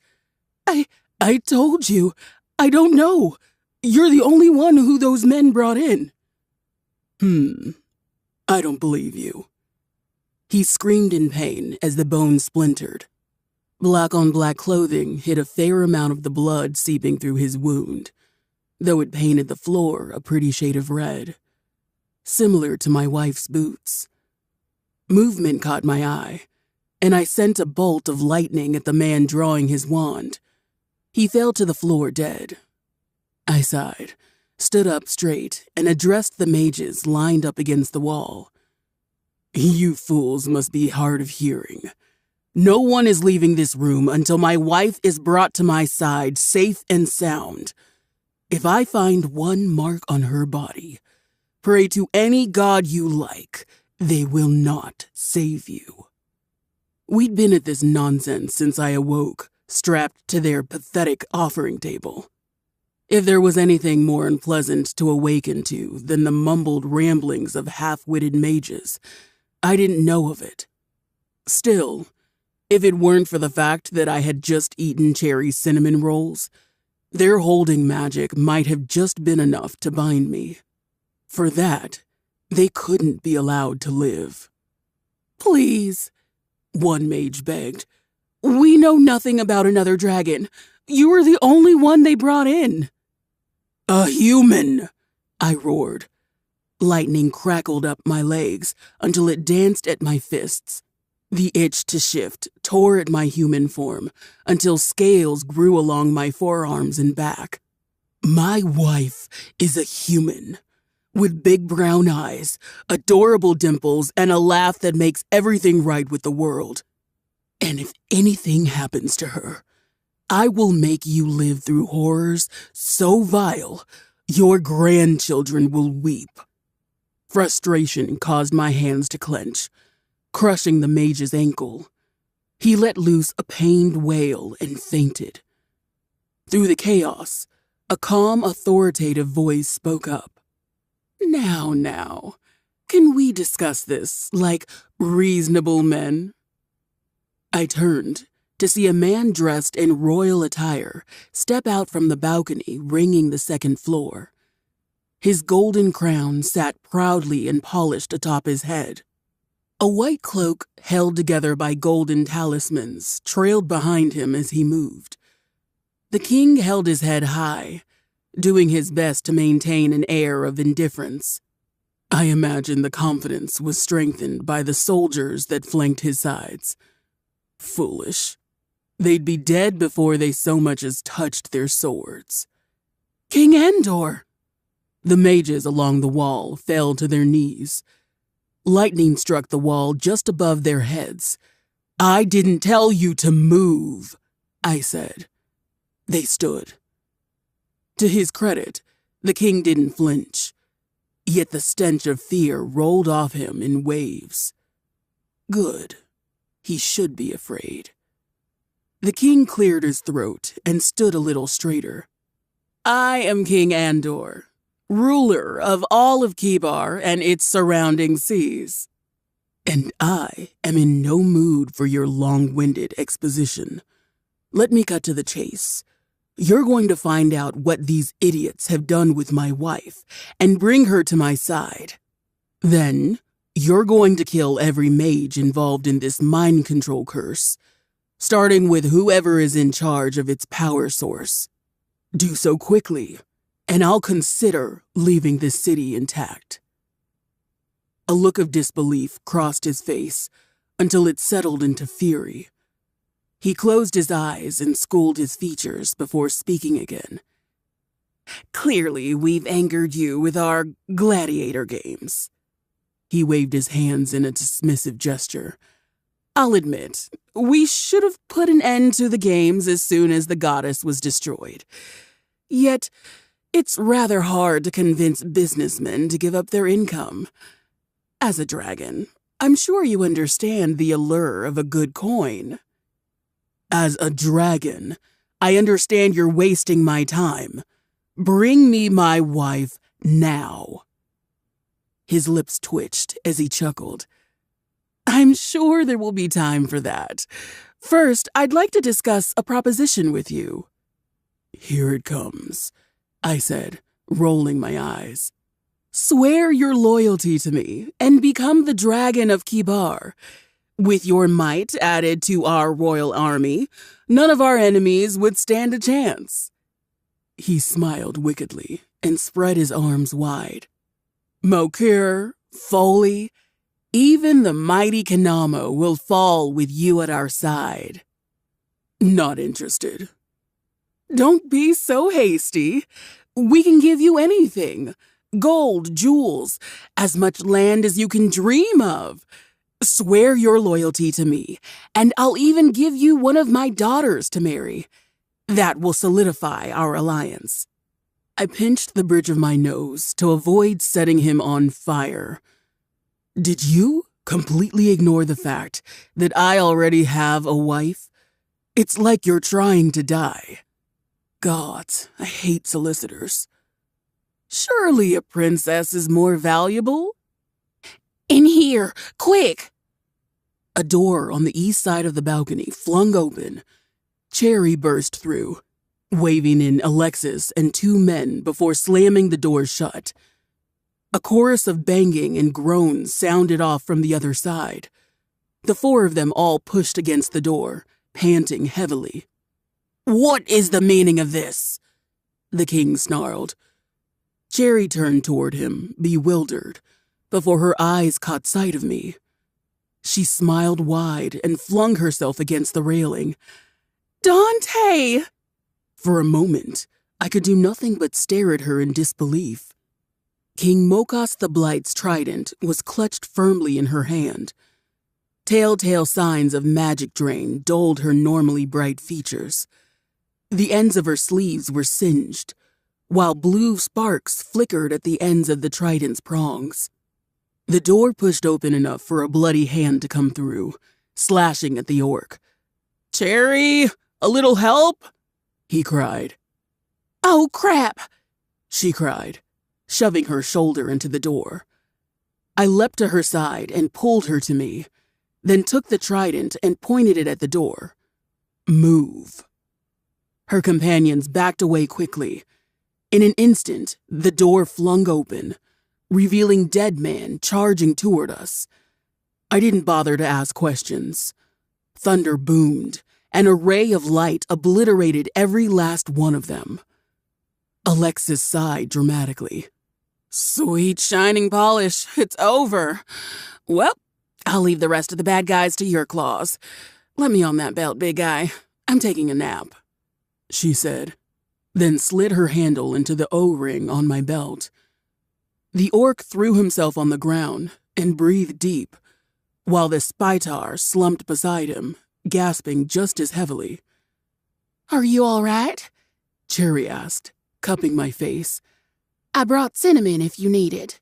I told you. I don't know. You're the only one who those men brought in." I don't believe you." He screamed in pain as the bone splintered. Black on black clothing hid a fair amount of the blood seeping through his wound, though it painted the floor a pretty shade of red, similar to my wife's boots. Movement caught my eye, and I sent a bolt of lightning at the man drawing his wand. He fell to the floor dead. I sighed, stood up straight, and addressed the mages lined up against the wall. "You fools must be hard of hearing. No one is leaving this room until my wife is brought to my side safe and sound. If I find one mark on her body, pray to any god you like, they will not save you." We'd been at this nonsense since I awoke, strapped to their pathetic offering table. If there was anything more unpleasant to awaken to than the mumbled ramblings of half-witted mages, I didn't know of it. Still, if it weren't for the fact that I had just eaten cherry cinnamon rolls, their holding magic might have just been enough to bind me. For that, they couldn't be allowed to live. "Please," one mage begged. "We know nothing about another dragon. You were the only one they brought in." "A human!" I roared. Lightning crackled up my legs until it danced at my fists. The itch to shift tore at my human form until scales grew along my forearms and back. My wife is a human, with big brown eyes, adorable dimples, and a laugh that makes everything right with the world. And if anything happens to her, I will make you live through horrors so vile, your grandchildren will weep. Frustration caused my hands to clench, crushing the mage's ankle. He let loose a pained wail and fainted. Through the chaos, a calm, authoritative voice spoke up. Now, can we discuss this like reasonable men?" I turned to see a man dressed in royal attire step out from the balcony ringing the second floor. His golden crown sat proudly and polished atop his head. A white cloak held together by golden talismans trailed behind him as he moved. The king held his head high, doing his best to maintain an air of indifference. I imagine the confidence was strengthened by the soldiers that flanked his sides. Foolish. They'd be dead before they so much as touched their swords. "King Andor!" The mages along the wall fell to their knees. Lightning struck the wall just above their heads. "I didn't tell you to move," I said. They stood. To his credit, the king didn't flinch, yet the stench of fear rolled off him in waves. Good. He should be afraid. The king cleared his throat and stood a little straighter. "I am King Andor, ruler of all of Kibar and its surrounding seas. And I am in no mood for your long-winded exposition. Let me cut to the chase. You're going to find out what these idiots have done with my wife and bring her to my side. Then, you're going to kill every mage involved in this mind control curse, starting with whoever is in charge of its power source. Do so quickly, and I'll consider leaving this city intact." A look of disbelief crossed his face until it settled into fury. He closed his eyes and schooled his features before speaking again. "Clearly, we've angered you with our gladiator games." He waved his hands in a dismissive gesture. "I'll admit, we should have put an end to the games as soon as the goddess was destroyed. Yet, it's rather hard to convince businessmen to give up their income. As a dragon, I'm sure you understand the allure of a good coin." "As a dragon, I understand you're wasting my time. Bring me my wife now." His lips twitched as he chuckled. "I'm sure there will be time for that. First, I'd like to discuss a proposition with you." "Here it comes," I said, rolling my eyes. "Swear your loyalty to me and become the dragon of Kibar. With your might added to our royal army, none of our enemies would stand a chance." He smiled wickedly and spread his arms wide. "Mokir, Foley, even the mighty Kanamo will fall with you at our side." "Not interested." "Don't be so hasty. We can give you anything. Gold, jewels, as much land as you can dream of. Swear your loyalty to me, and I'll even give you one of my daughters to marry. That will solidify our alliance." I pinched the bridge of my nose to avoid setting him on fire. "Did you completely ignore the fact that I already have a wife? It's like you're trying to die. God, I hate solicitors. Surely a princess is more valuable?" "In here, quick!" A door on the east side of the balcony flung open. Cherry burst through, waving in Alexis and 2 men before slamming the door shut. A chorus of banging and groans sounded off from the other side. The 4 of them all pushed against the door, panting heavily. "What is the meaning of this?" the king snarled. Cherry turned toward him, bewildered, before her eyes caught sight of me. She smiled wide and flung herself against the railing. "Dante!" For a moment, I could do nothing but stare at her in disbelief. King Mokas the Blight's trident was clutched firmly in her hand. Telltale signs of magic drain dulled her normally bright features. The ends of her sleeves were singed, while blue sparks flickered at the ends of the trident's prongs. The door pushed open enough for a bloody hand to come through, slashing at the orc. "Cherry, a little help?" he cried. "Oh, crap!" she cried, shoving her shoulder into the door. I leapt to her side and pulled her to me, then took the trident and pointed it at the door. "Move." Her companions backed away quickly. In an instant, the door flung open, revealing Dead Man charging toward us. I didn't bother to ask questions. Thunder boomed, and a ray of light obliterated every last one of them. Alexis sighed dramatically. "Sweet shining polish, it's over. Well, I'll leave the rest of the bad guys to your claws. Let me on that belt, big guy. I'm taking a nap," she said, then slid her handle into the O-ring on my belt. The orc threw himself on the ground and breathed deep, while the Spytar slumped beside him, gasping just as heavily. "Are you all right?" Cherry asked, cupping my face. "I brought cinnamon if you need it."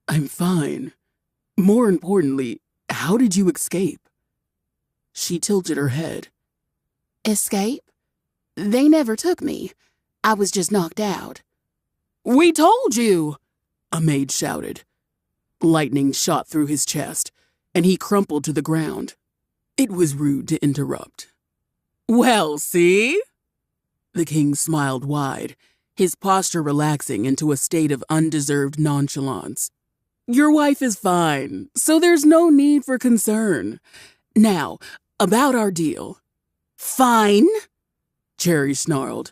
"I'm fine. More importantly, how did you escape?" She tilted her head. "Escape? They never took me. I was just knocked out." "We told you!" a maid shouted. Lightning shot through his chest, and he crumpled to the ground. It was rude to interrupt. "Well, see?" The king smiled wide, his posture relaxing into a state of undeserved nonchalance. "Your wife is fine, so there's no need for concern. Now, about our deal." "Fine," Cherry snarled.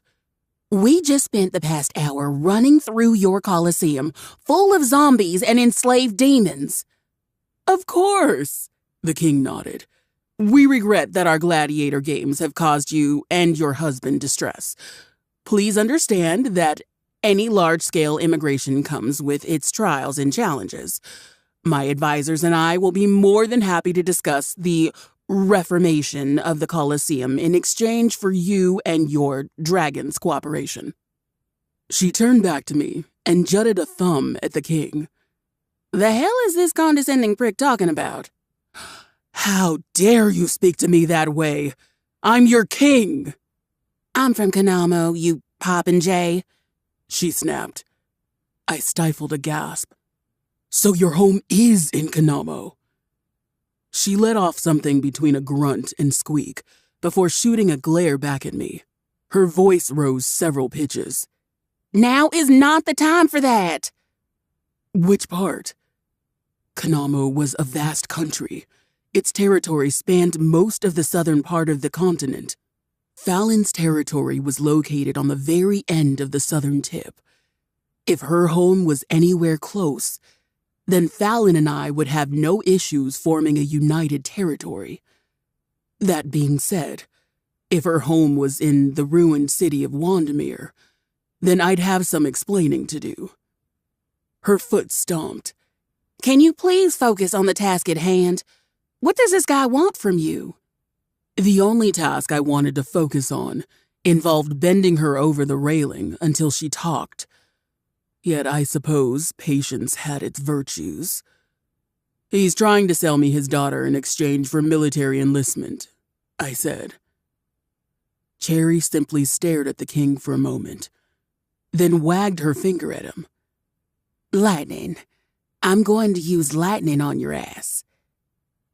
"We just spent the past hour running through your coliseum, full of zombies and enslaved demons." "Of course," the king nodded. "We regret that our gladiator games have caused you and your husband distress. Please understand that any large-scale immigration comes with its trials and challenges. My advisors and I will be more than happy to discuss the reformation of the Colosseum in exchange for you and your dragon's cooperation." She turned back to me and jutted a thumb at the king. "The hell is this condescending prick talking about?" "How dare you speak to me that way? I'm your king!" "I'm from Kanamo, you popinjay," she snapped. I stifled a gasp. "So your home is in Kanamo?" She let off something between a grunt and squeak before shooting a glare back at me. Her voice rose several pitches. "Now is not the time for that." "Which part?" Kanamo was a vast country. Its territory spanned most of the southern part of the continent. Fallon's territory was located on the very end of the southern tip. If her home was anywhere close, then Fallon and I would have no issues forming a united territory. That being said, if her home was in the ruined city of Wandemere, then I'd have some explaining to do. Her foot stomped, Can you please focus on the task at hand? What does this guy want from you? The only task I wanted to focus on involved bending her over the railing until she talked. Yet I suppose patience had its virtues. He's trying to sell me his daughter in exchange for military enlistment, I said. Cherry simply stared at the king for a moment, then wagged her finger at him. Lightning. I'm going to use lightning on your ass.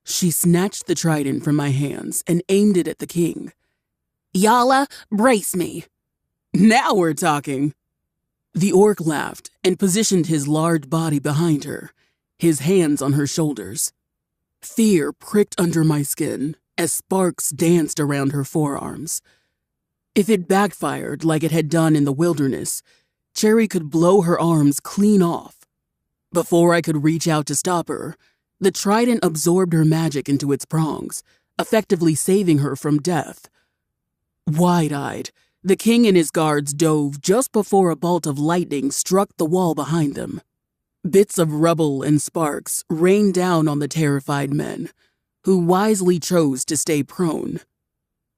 She snatched the trident from my hands and aimed it at the king. Yalla, brace me. Now we're talking. The orc laughed and positioned his large body behind her, his hands on her shoulders. Fear pricked under my skin as sparks danced around her forearms. If it backfired like it had done in the wilderness, Cherry could blow her arms clean off. Before I could reach out to stop her, the trident absorbed her magic into its prongs, effectively saving her from death. Wide-eyed, the king and his guards dove just before a bolt of lightning struck the wall behind them. Bits of rubble and sparks rained down on the terrified men, who wisely chose to stay prone.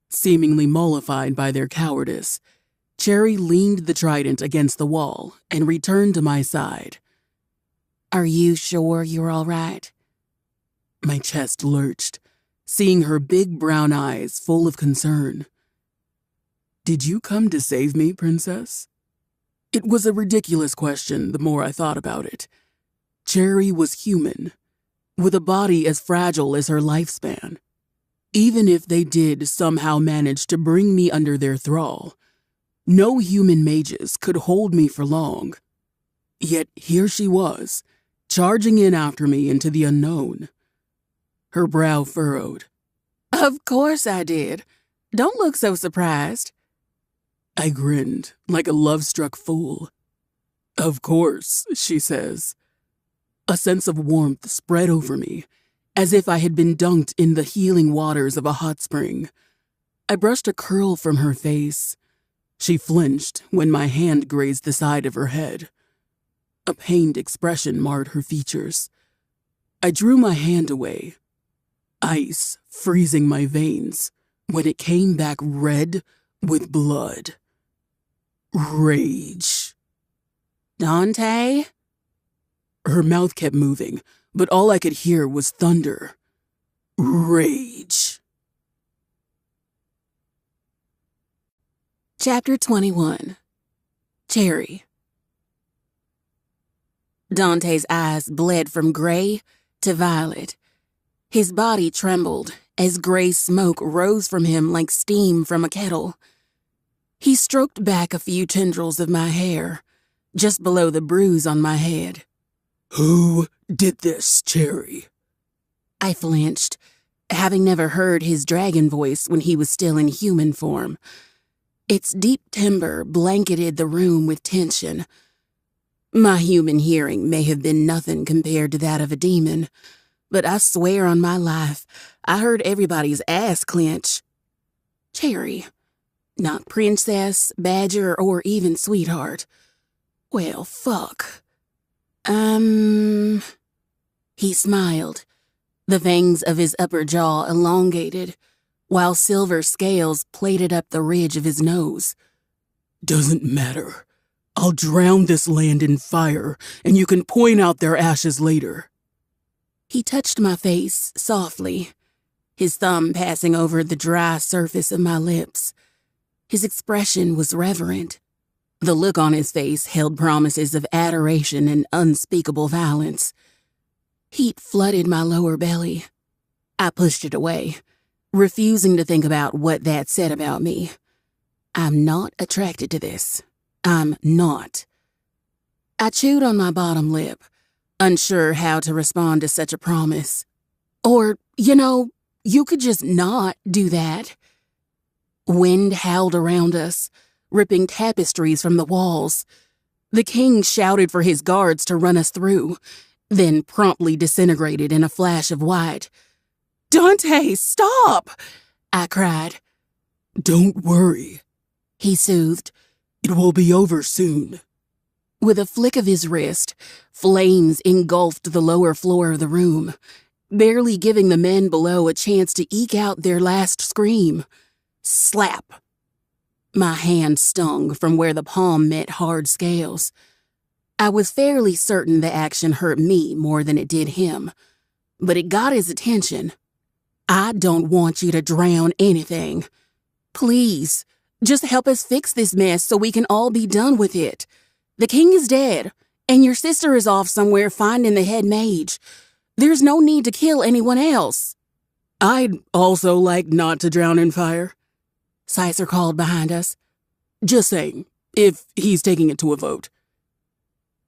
Seemingly mollified by their cowardice, Cherry leaned the trident against the wall and returned to my side. Are you sure you're all right? My chest lurched, seeing her big brown eyes full of concern. Did you come to save me, princess? It was a ridiculous question the more I thought about it. Cherry was human, with a body as fragile as her lifespan. Even if they did somehow manage to bring me under their thrall, no human mages could hold me for long. Yet here she was, charging in after me into the unknown. Her brow furrowed. Of course I did. Don't look so surprised. I grinned like a love-struck fool. Of course, she says. A sense of warmth spread over me, as if I had been dunked in the healing waters of a hot spring. I brushed a curl from her face. She flinched when my hand grazed the side of her head. A pained expression marred her features. I drew my hand away, ice freezing my veins, when it came back red with blood. Rage. Dante? Her mouth kept moving, but all I could hear was thunder. Rage. Chapter 21. Cherry. Dante's eyes bled from gray to violet. His body trembled as gray smoke rose from him like steam from a kettle. He stroked back a few tendrils of my hair, just below the bruise on my head. Who did this, Cherry? I flinched, having never heard his dragon voice when he was still in human form. Its deep timbre blanketed the room with tension. My human hearing may have been nothing compared to that of a demon, but I swear on my life, I heard everybody's ass clench. Cherry. Not princess, badger, or even sweetheart. Well, fuck. He smiled. The fangs of his upper jaw elongated, while silver scales plated up the ridge of his nose. Doesn't matter. I'll drown this land in fire, and you can point out their ashes later. He touched my face softly, his thumb passing over the dry surface of my lips. His expression was reverent. The look on his face held promises of adoration and unspeakable violence. Heat flooded my lower belly. I pushed it away, refusing to think about what that said about me. I'm not attracted to this. I'm not. I chewed on my bottom lip, unsure how to respond to such a promise. Or, you could just not do that. Wind howled around us, ripping tapestries from the walls. The king shouted for his guards to run us through, then promptly disintegrated in a flash of white. "Dante, stop!" I cried. Don't worry, he soothed. It will be over soon. With a flick of his wrist, flames engulfed the lower floor of the room, barely giving the men below a chance to eke out their last scream. Slap! My hand stung from where the palm met hard scales. I was fairly certain the action hurt me more than it did him, but it got his attention. I don't want you to drown anything. Please, just help us fix this mess so we can all be done with it. The king is dead, and your sister is off somewhere finding the head mage. There's no need to kill anyone else. I'd also like not to drown in fire, Sicer called behind us. Just saying, if he's taking it to a vote.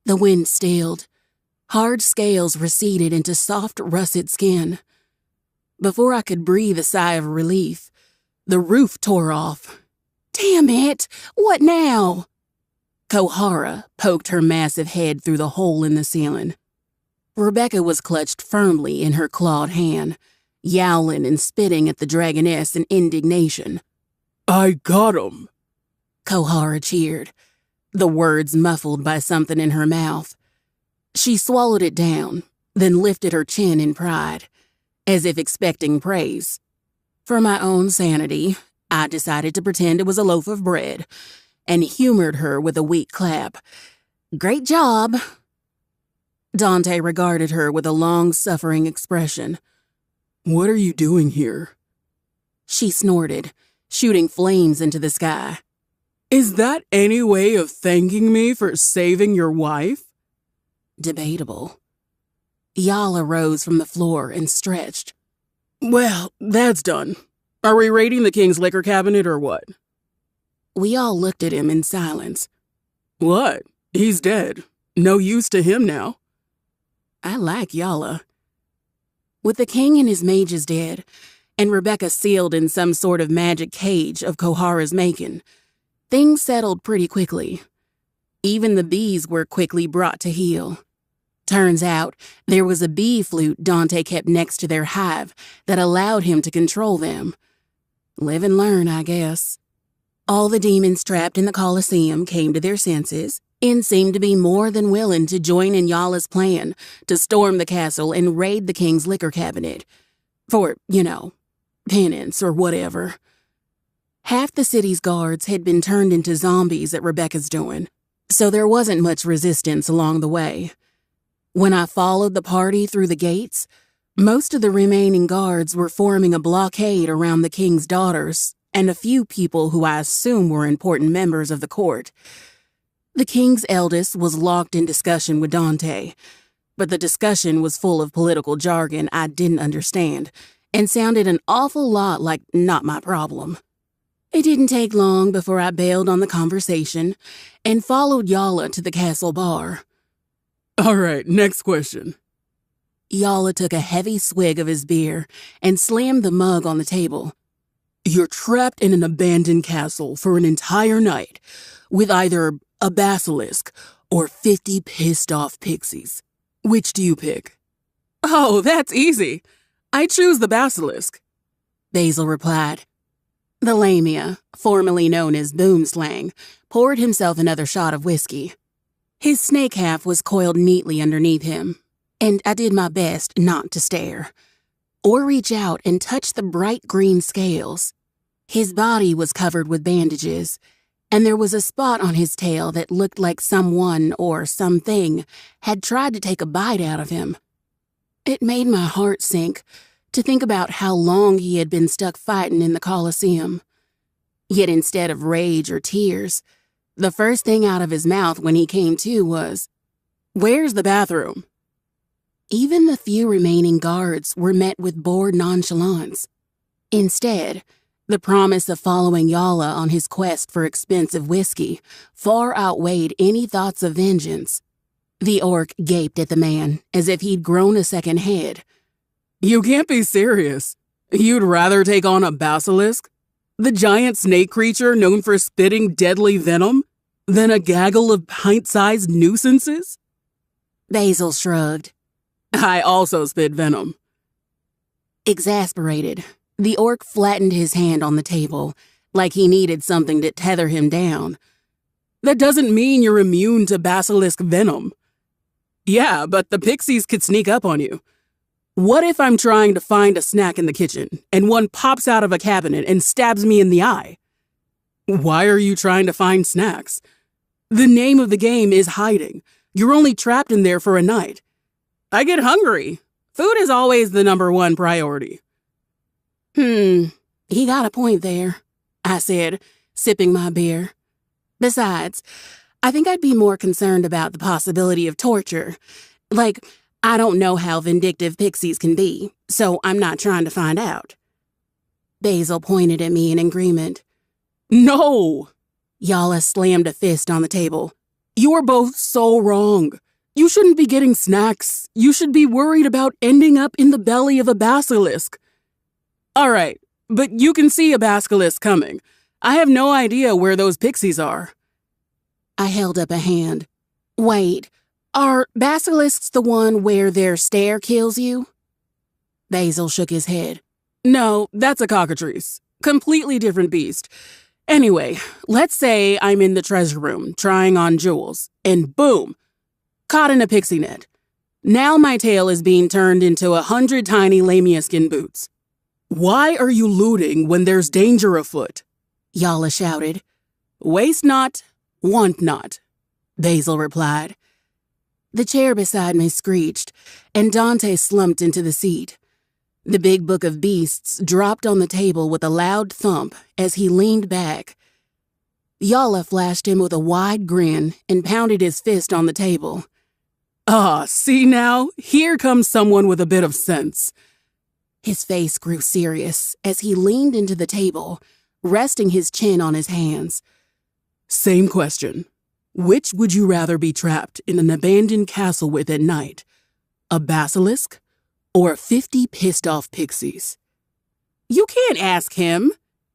The wind stilled. Hard scales receded into soft, russet skin. Before I could breathe a sigh of relief, the roof tore off. Damn it! What now? Kohara poked her massive head through the hole in the ceiling. Rebecca was clutched firmly in her clawed hand, yowling and spitting at the dragoness in indignation. I got him, Kohara cheered, the words muffled by something in her mouth. She swallowed it down, then lifted her chin in pride, as if expecting praise. For my own sanity, I decided to pretend it was a loaf of bread and humored her with a weak clap. Great job. Dante regarded her with a long-suffering expression. What are you doing here? She snorted, shooting flames into the sky. Is that any way of thanking me for saving your wife? Debatable. Yala rose from the floor and stretched. Well, that's done. Are we raiding the king's liquor cabinet or what? We all looked at him in silence. What? He's dead. No use to him now. I like Yala. With the king and his mages dead, and Rebecca sealed in some sort of magic cage of Kohara's making, things settled pretty quickly. Even the bees were quickly brought to heel. Turns out, there was a bee flute Dante kept next to their hive that allowed him to control them. Live and learn, I guess. All the demons trapped in the Colosseum came to their senses and seemed to be more than willing to join in Yala's plan to storm the castle and raid the king's liquor cabinet. For, penance or whatever. Half the city's guards had been turned into zombies at Rebecca's doing, so there wasn't much resistance along the way. When I followed the party through the gates, most of the remaining guards were forming a blockade around the king's daughters and a few people who I assume were important members of the court. The king's eldest was locked in discussion with Dante, but the discussion was full of political jargon I didn't understand and sounded an awful lot like not my problem. It didn't take long before I bailed on the conversation and followed Yala to the castle bar. All right, next question. Yala took a heavy swig of his beer and slammed the mug on the table. You're trapped in an abandoned castle for an entire night with either a basilisk or 50 pissed-off pixies. Which do you pick? Oh, that's easy. I choose the basilisk, Basil replied. The lamia, formerly known as boomslang, poured himself another shot of whiskey. His snake half was coiled neatly underneath him, and I did my best not to stare, or reach out and touch the bright green scales. His body was covered with bandages, and there was a spot on his tail that looked like someone or something had tried to take a bite out of him. It made my heart sink to think about how long he had been stuck fighting in the Colosseum. Yet instead of rage or tears, the first thing out of his mouth when he came to was, "Where's the bathroom?" Even the few remaining guards were met with bored nonchalance. Instead, the promise of following Yala on his quest for expensive whiskey far outweighed any thoughts of vengeance. The orc gaped at the man as if he'd grown a second head. You can't be serious. You'd rather take on a basilisk, the giant snake creature known for spitting deadly venom, than a gaggle of pint-sized nuisances? Basil shrugged. I also spit venom. Exasperated, the orc flattened his hand on the table, like he needed something to tether him down. That doesn't mean you're immune to basilisk venom. Yeah, but the pixies could sneak up on you. What if I'm trying to find a snack in the kitchen and one pops out of a cabinet and stabs me in the eye? Why are you trying to find snacks? The name of the game is hiding. You're only trapped in there for a night. I get hungry. Food is always the #1 priority. He got a point there, I said, sipping my beer. Besides, I think I'd be more concerned about the possibility of torture. Like, I don't know how vindictive pixies can be, so I'm not trying to find out. Basil pointed at me in agreement. No! Yala slammed a fist on the table. You're both so wrong. You shouldn't be getting snacks. You should be worried about ending up in the belly of a basilisk. All right, but you can see a basilisk coming. I have no idea where those pixies are. I held up a hand. Wait, are basilisks the one where their stare kills you? Basil shook his head. No, that's a cockatrice. Completely different beast. Anyway, let's say I'm in the treasure room trying on jewels, and boom, caught in a pixie net. Now my tail is being turned into 100 tiny lamia skin boots. Why are you looting when there's danger afoot? Yala shouted. Waste not, want not, Basil replied. The chair beside me screeched, and Dante slumped into the seat. The big book of beasts dropped on the table with a loud thump as he leaned back. Yala flashed him with a wide grin and pounded his fist on the table. See now? Here comes someone with a bit of sense. His face grew serious as he leaned into the table, resting his chin on his hands. Same question. Which would you rather be trapped in an abandoned castle with at night? A basilisk or 50 pissed-off pixies? You can't ask him,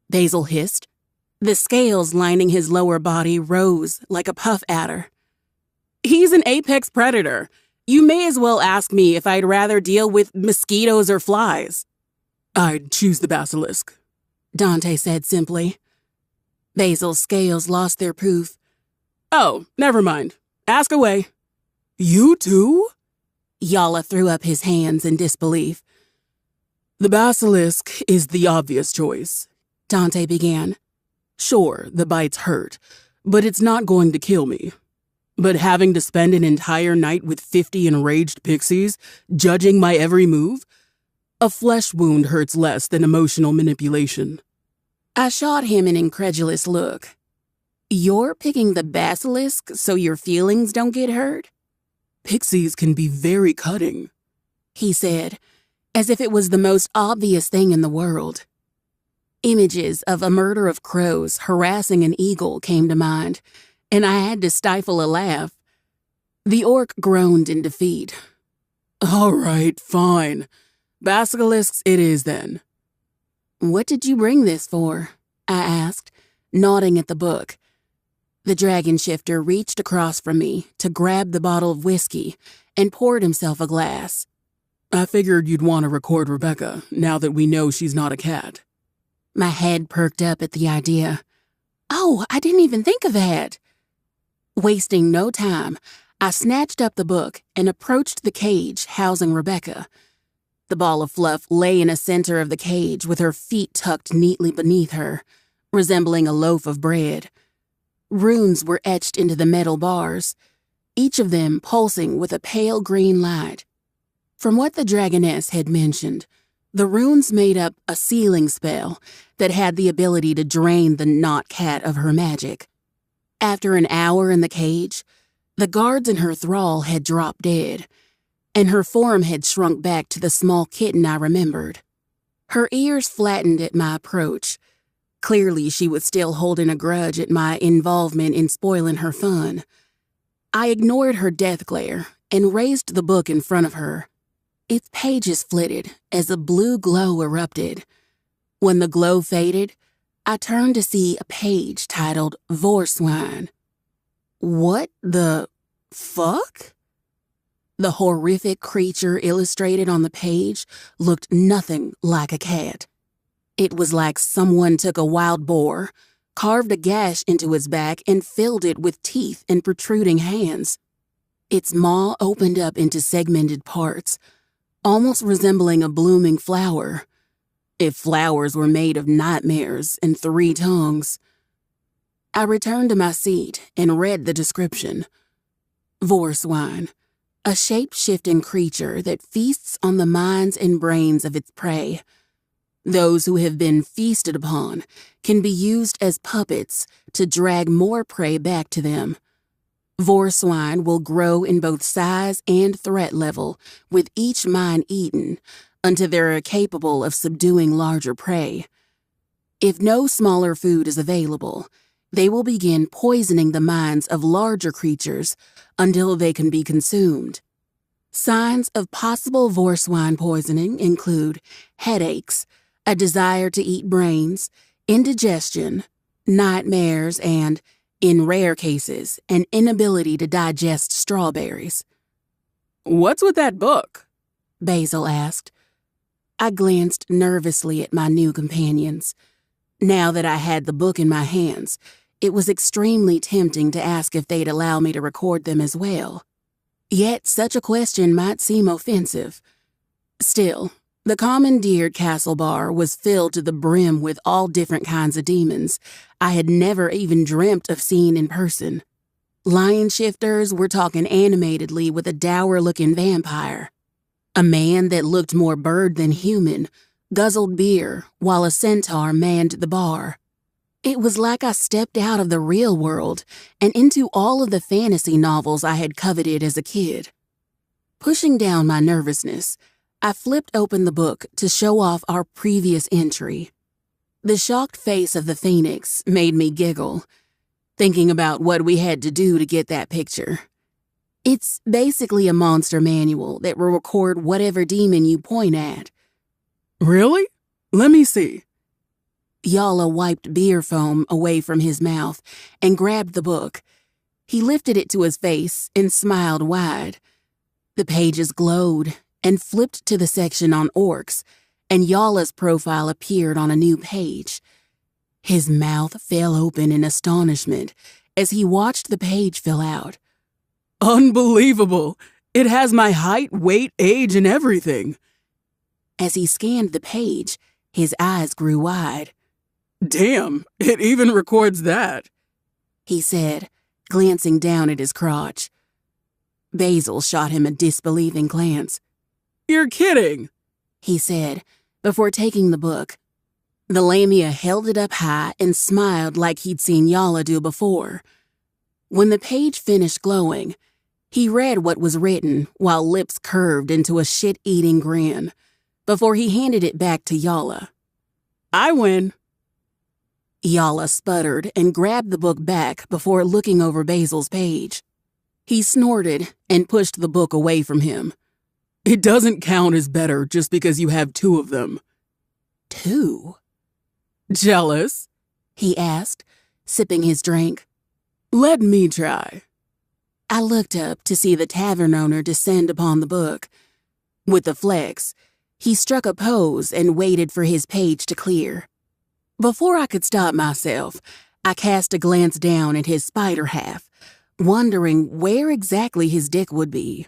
Basil hissed. The scales lining his lower body rose like a puff adder. He's an apex predator. You may as well ask me if I'd rather deal with mosquitoes or flies. I'd choose the basilisk, Dante said simply. Basil's scales lost their poof. Oh, never mind. Ask away. You too? Yala threw up his hands in disbelief. The basilisk is the obvious choice, Dante began. Sure, the bites hurt, but it's not going to kill me. But having to spend an entire night with 50 enraged pixies, judging my every move? A flesh wound hurts less than emotional manipulation. I shot him an incredulous look. You're picking the basilisk so your feelings don't get hurt? Pixies can be very cutting, he said, as if it was the most obvious thing in the world. Images of a murder of crows harassing an eagle came to mind, and I had to stifle a laugh. The orc groaned in defeat. All right, fine. Basilisks it is then. What did you bring this for? I asked, nodding at the book. The dragon shifter reached across from me to grab the bottle of whiskey and poured himself a glass. I figured you'd want to record Rebecca now that we know she's not a cat. My head perked up at the idea. Oh, I didn't even think of that. Wasting no time, I snatched up the book and approached the cage housing Rebecca. The ball of fluff lay in the center of the cage with her feet tucked neatly beneath her, resembling a loaf of bread. Runes were etched into the metal bars, each of them pulsing with a pale green light. From what the dragoness had mentioned, the runes made up a sealing spell that had the ability to drain the not cat of her magic. After an hour in the cage, the guards in her thrall had dropped dead, and her form had shrunk back to the small kitten I remembered. Her ears flattened at my approach. Clearly, she was still holding a grudge at my involvement in spoiling her fun. I ignored her death glare and raised the book in front of her. Its pages flitted as a blue glow erupted. When the glow faded, I turned to see a page titled Vorswine. What the fuck? The horrific creature illustrated on the page looked nothing like a cat. It was like someone took a wild boar, carved a gash into its back and filled it with teeth and protruding hands. Its maw opened up into segmented parts, almost resembling a blooming flower, if flowers were made of nightmares and 3 tongues. I returned to my seat and read the description. Vorswine, a shape-shifting creature that feasts on the minds and brains of its prey. Those who have been feasted upon can be used as puppets to drag more prey back to them. Vorswine will grow in both size and threat level with each mind eaten until they are capable of subduing larger prey. If no smaller food is available, they will begin poisoning the minds of larger creatures until they can be consumed. Signs of possible vorswine poisoning include headaches, a desire to eat brains, indigestion, nightmares, and, in rare cases, an inability to digest strawberries. "What's with that book?" Basil asked. I glanced nervously at my new companions. Now that I had the book in my hands, it was extremely tempting to ask if they'd allow me to record them as well. Yet such a question might seem offensive. Still, the commandeered castle bar was filled to the brim with all different kinds of demons I had never even dreamt of seeing in person. Lion shifters were talking animatedly with a dour-looking vampire. A man that looked more bird than human guzzled beer while a centaur manned the bar. It was like I stepped out of the real world and into all of the fantasy novels I had coveted as a kid. Pushing down my nervousness, I flipped open the book to show off our previous entry. The shocked face of the phoenix made me giggle, thinking about what we had to do to get that picture. It's basically a monster manual that will record whatever demon you point at. "Really? Let me see." Yala wiped beer foam away from his mouth and grabbed the book. He lifted it to his face and smiled wide. The pages glowed and flipped to the section on orcs, and Yala's profile appeared on a new page. His mouth fell open in astonishment as he watched the page fill out. "Unbelievable! It has my height, weight, age, and everything." As he scanned the page, his eyes grew wide. "Damn, it even records that," he said, glancing down at his crotch. Basil shot him a disbelieving glance. "You're kidding," he said, before taking the book. The Lamia held it up high and smiled like he'd seen Yala do before. When the page finished glowing, he read what was written while lips curved into a shit-eating grin, before he handed it back to Yala. "I win." Yala sputtered and grabbed the book back before looking over Basil's page. He snorted and pushed the book away from him. "It doesn't count as better just because you have 2 of them." "2?" "Jealous?" he asked, sipping his drink. "Let me try." I looked up to see the tavern owner descend upon the book. With a flex, he struck a pose and waited for his page to clear. Before I could stop myself, I cast a glance down at his spider half, wondering where exactly his dick would be.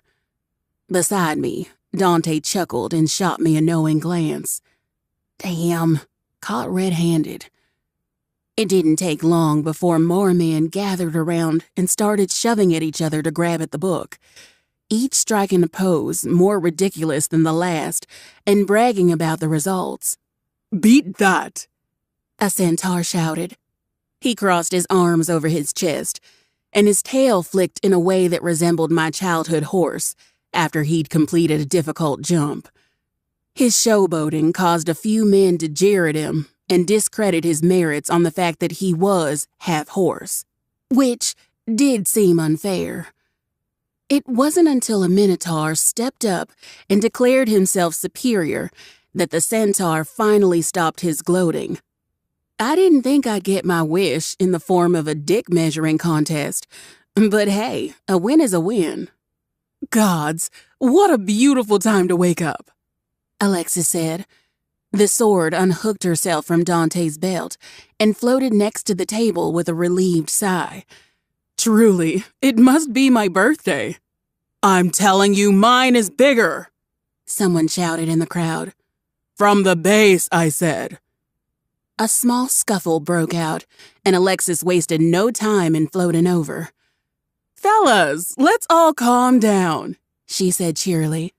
Beside me, Dante chuckled and shot me a knowing glance. Damn, caught red-handed. It didn't take long before more men gathered around and started shoving at each other to grab at the book, each striking a pose more ridiculous than the last and bragging about the results. "Beat that," a centaur shouted. He crossed his arms over his chest, and his tail flicked in a way that resembled my childhood horse after he'd completed a difficult jump. His showboating caused a few men to jeer at him and discredit his merits on the fact that he was half horse, which did seem unfair. It wasn't until a minotaur stepped up and declared himself superior that the centaur finally stopped his gloating. I didn't think I'd get my wish in the form of a dick measuring contest, but hey, a win is a win. "Gods, what a beautiful time to wake up," Alexis said. The sword unhooked herself from Dante's belt and floated next to the table with a relieved sigh. Truly, it must be my birthday. I'm telling you, mine is bigger, someone shouted in the crowd. From the base, I said. A small scuffle broke out, and Alexis wasted no time in floating over. Fellas, let's all calm down, she said cheerily.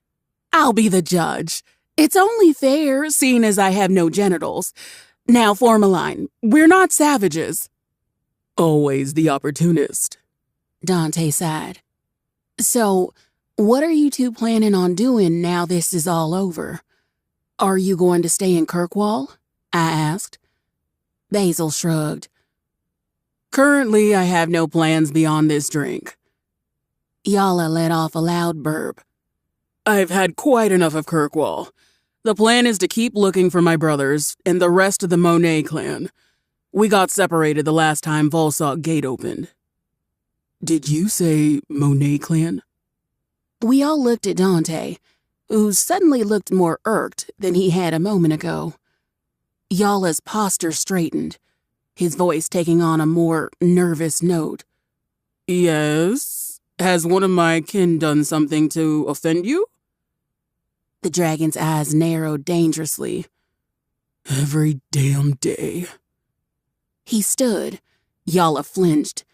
I'll be the judge. It's only fair, seeing as I have no genitals. Now form a line. We're not savages. Always the opportunist, Dante sighed. So, what are you two planning on doing now this is all over? Are you going to stay in Kirkwall? I asked. Basil shrugged. Currently, I have no plans beyond this drink. Yala let off a loud burp. I've had quite enough of Kirkwall. The plan is to keep looking for my brothers and the rest of the Monet clan. We got separated the last time Volsok Gate opened. Did you say Monet clan? We all looked at Dante, who suddenly looked more irked than he had a moment ago. Yala's posture straightened, his voice taking on a more nervous note. Yes? Has one of my kin done something to offend you? The dragon's eyes narrowed dangerously. Every damn day. He stood. Yala flinched.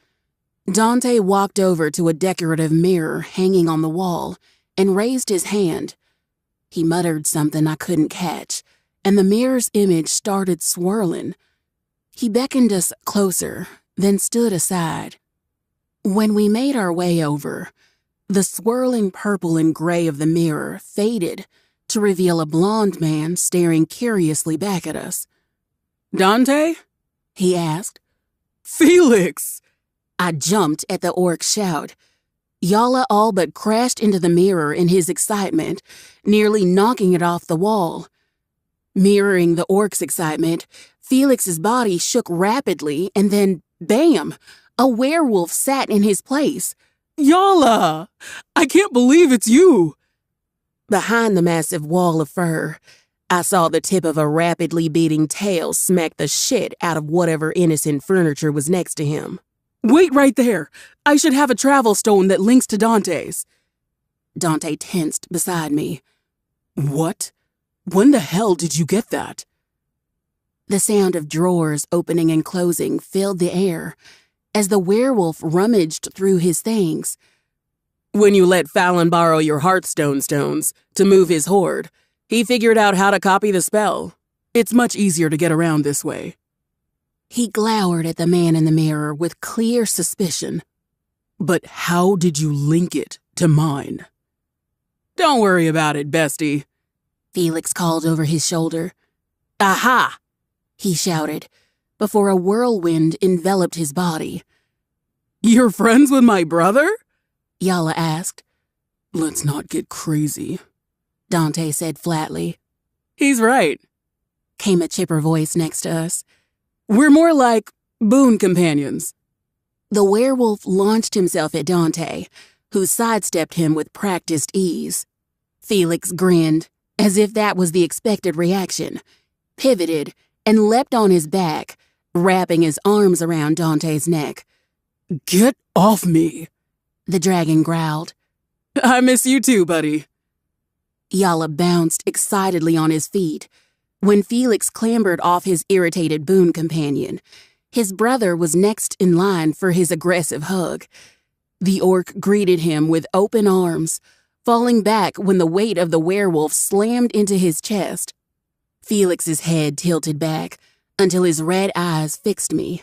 Dante walked over to a decorative mirror hanging on the wall and raised his hand. He muttered something I couldn't catch, and the mirror's image started swirling. He beckoned us closer, then stood aside. When we made our way over, the swirling purple and gray of the mirror faded to reveal a blond man staring curiously back at us. Dante? He asked. Felix! I jumped at the orc's shout. Yala all but crashed into the mirror in his excitement, nearly knocking it off the wall. Mirroring the orc's excitement, Felix's body shook rapidly and then, bam, a werewolf sat in his place. Yala! I can't believe it's you! Behind the massive wall of fur, I saw the tip of a rapidly beating tail smack the shit out of whatever innocent furniture was next to him. Wait right there. I should have a travel stone that links to Dante's. Dante tensed beside me. What? When the hell did you get that? The sound of drawers opening and closing filled the air as the werewolf rummaged through his things. When you let Fallon borrow your Hearthstone stones to move his hoard, he figured out how to copy the spell. It's much easier to get around this way. He glowered at the man in the mirror with clear suspicion. But how did you link it to mine? Don't worry about it, bestie, Felix called over his shoulder. Aha! He shouted, before a whirlwind enveloped his body. You're friends with my brother? Yala asked. Let's not get crazy, Dante said flatly. He's right, came a chipper voice next to us. We're more like boon companions. The werewolf launched himself at Dante, who sidestepped him with practiced ease. Felix grinned, as if that was the expected reaction, pivoted, and leapt on his back, wrapping his arms around Dante's neck. Get off me, the dragon growled. I miss you too, buddy. Yala bounced excitedly on his feet. When Felix clambered off his irritated boon companion, his brother was next in line for his aggressive hug. The orc greeted him with open arms, falling back when the weight of the werewolf slammed into his chest. Felix's head tilted back until his red eyes fixed me.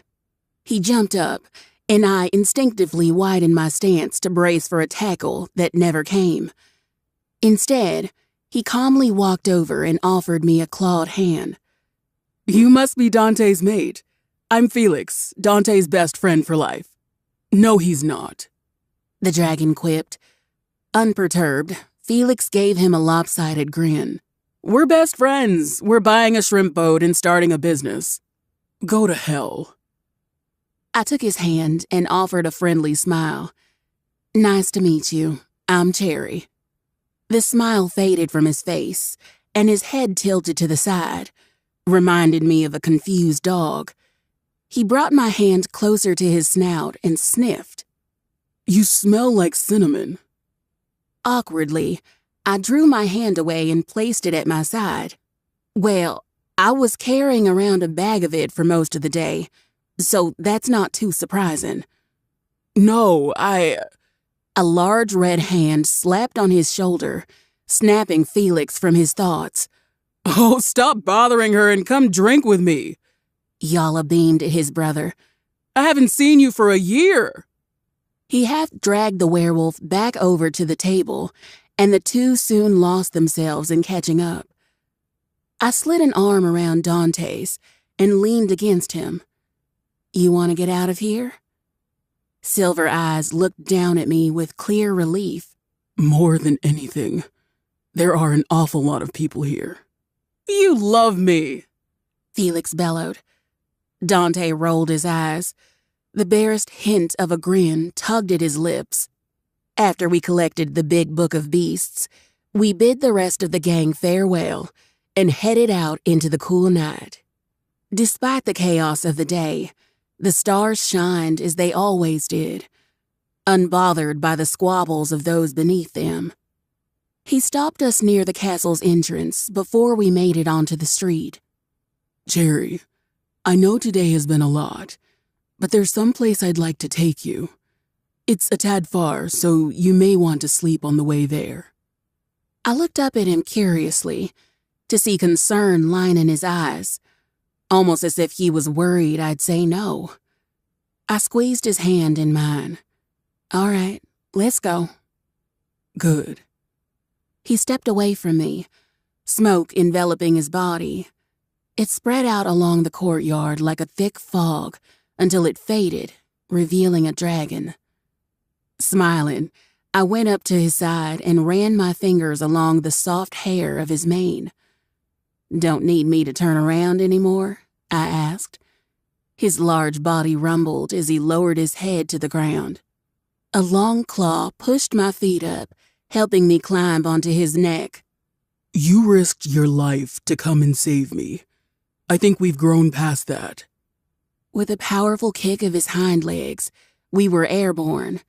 He jumped up, and I instinctively widened my stance to brace for a tackle that never came. Instead, he calmly walked over and offered me a clawed hand. You must be Dante's mate. I'm Felix, Dante's best friend for life. No, he's not, the dragon quipped. Unperturbed, Felix gave him a lopsided grin. We're best friends. We're buying a shrimp boat and starting a business. Go to hell. I took his hand and offered a friendly smile. Nice to meet you. I'm Cherry. The smile faded from his face, and his head tilted to the side, reminded me of a confused dog. He brought my hand closer to his snout and sniffed. You smell like cinnamon. Awkwardly, I drew my hand away and placed it at my side. Well, I was carrying around a bag of it for most of the day, so that's not too surprising. No, A large red hand slapped on his shoulder, snapping Felix from his thoughts. Oh, stop bothering her and come drink with me. Yala beamed at his brother. I haven't seen you for a year. He half dragged the werewolf back over to the table, and the two soon lost themselves in catching up. I slid an arm around Dante's and leaned against him. You want to get out of here? Silver eyes looked down at me with clear relief. More than anything, there are an awful lot of people here. You love me, Felix bellowed. Dante rolled his eyes. The barest hint of a grin tugged at his lips. After we collected the big book of beasts, we bid the rest of the gang farewell and headed out into the cool night. Despite the chaos of the day, the stars shined as they always did, unbothered by the squabbles of those beneath them. He stopped us near the castle's entrance before we made it onto the street. Jerry, I know today has been a lot, but there's some place I'd like to take you. It's a tad far, so you may want to sleep on the way there. I looked up at him curiously, to see concern line in his eyes, almost as if he was worried I'd say no. I squeezed his hand in mine. All right, let's go. Good. He stepped away from me, smoke enveloping his body. It spread out along the courtyard like a thick fog until it faded, revealing a dragon. Smiling, I went up to his side and ran my fingers along the soft hair of his mane. Don't need me to turn around anymore? I asked. His large body rumbled as he lowered his head to the ground. A long claw pushed my feet up, helping me climb onto his neck. You risked your life to come and save me. I think we've grown past that. With a powerful kick of his hind legs, we were airborne,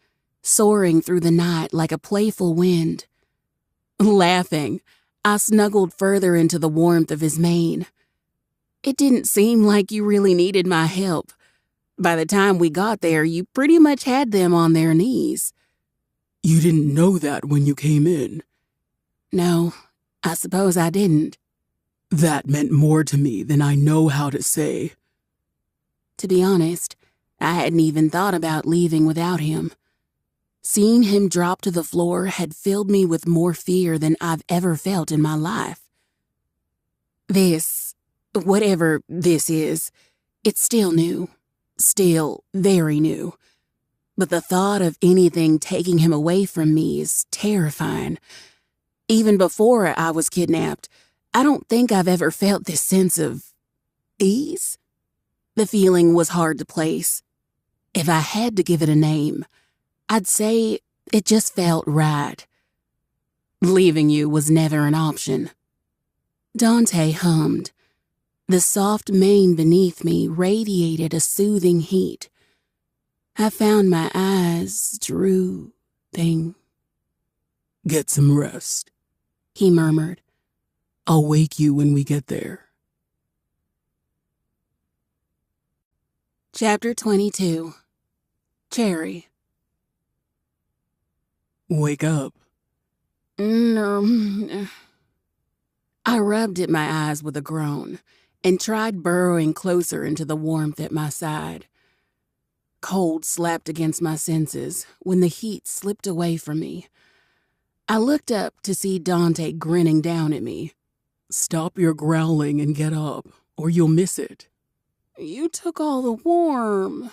soaring through the night like a playful wind. Laughing, I snuggled further into the warmth of his mane. It didn't seem like you really needed my help. By the time we got there, you pretty much had them on their knees. You didn't know that when you came in. No, I suppose I didn't. That meant more to me than I know how to say. To be honest, I hadn't even thought about leaving without him. Seeing him drop to the floor had filled me with more fear than I've ever felt in my life. This, whatever this is, it's still new. Still very new. But the thought of anything taking him away from me is terrifying. Even before I was kidnapped, I don't think I've ever felt this sense of ease. The feeling was hard to place. If I had to give it a name, I'd say it just felt right. Leaving you was never an option. Dante hummed. The soft mane beneath me radiated a soothing heat. I found my eyes drooping. Get some rest, he murmured. I'll wake you when we get there. Chapter 22. Cherry. Wake up. No. I rubbed at my eyes with a groan and tried burrowing closer into the warmth at my side. Cold slapped against my senses when the heat slipped away from me. I looked up to see Dante grinning down at me. Stop your growling and get up, or you'll miss it. You took all the warm,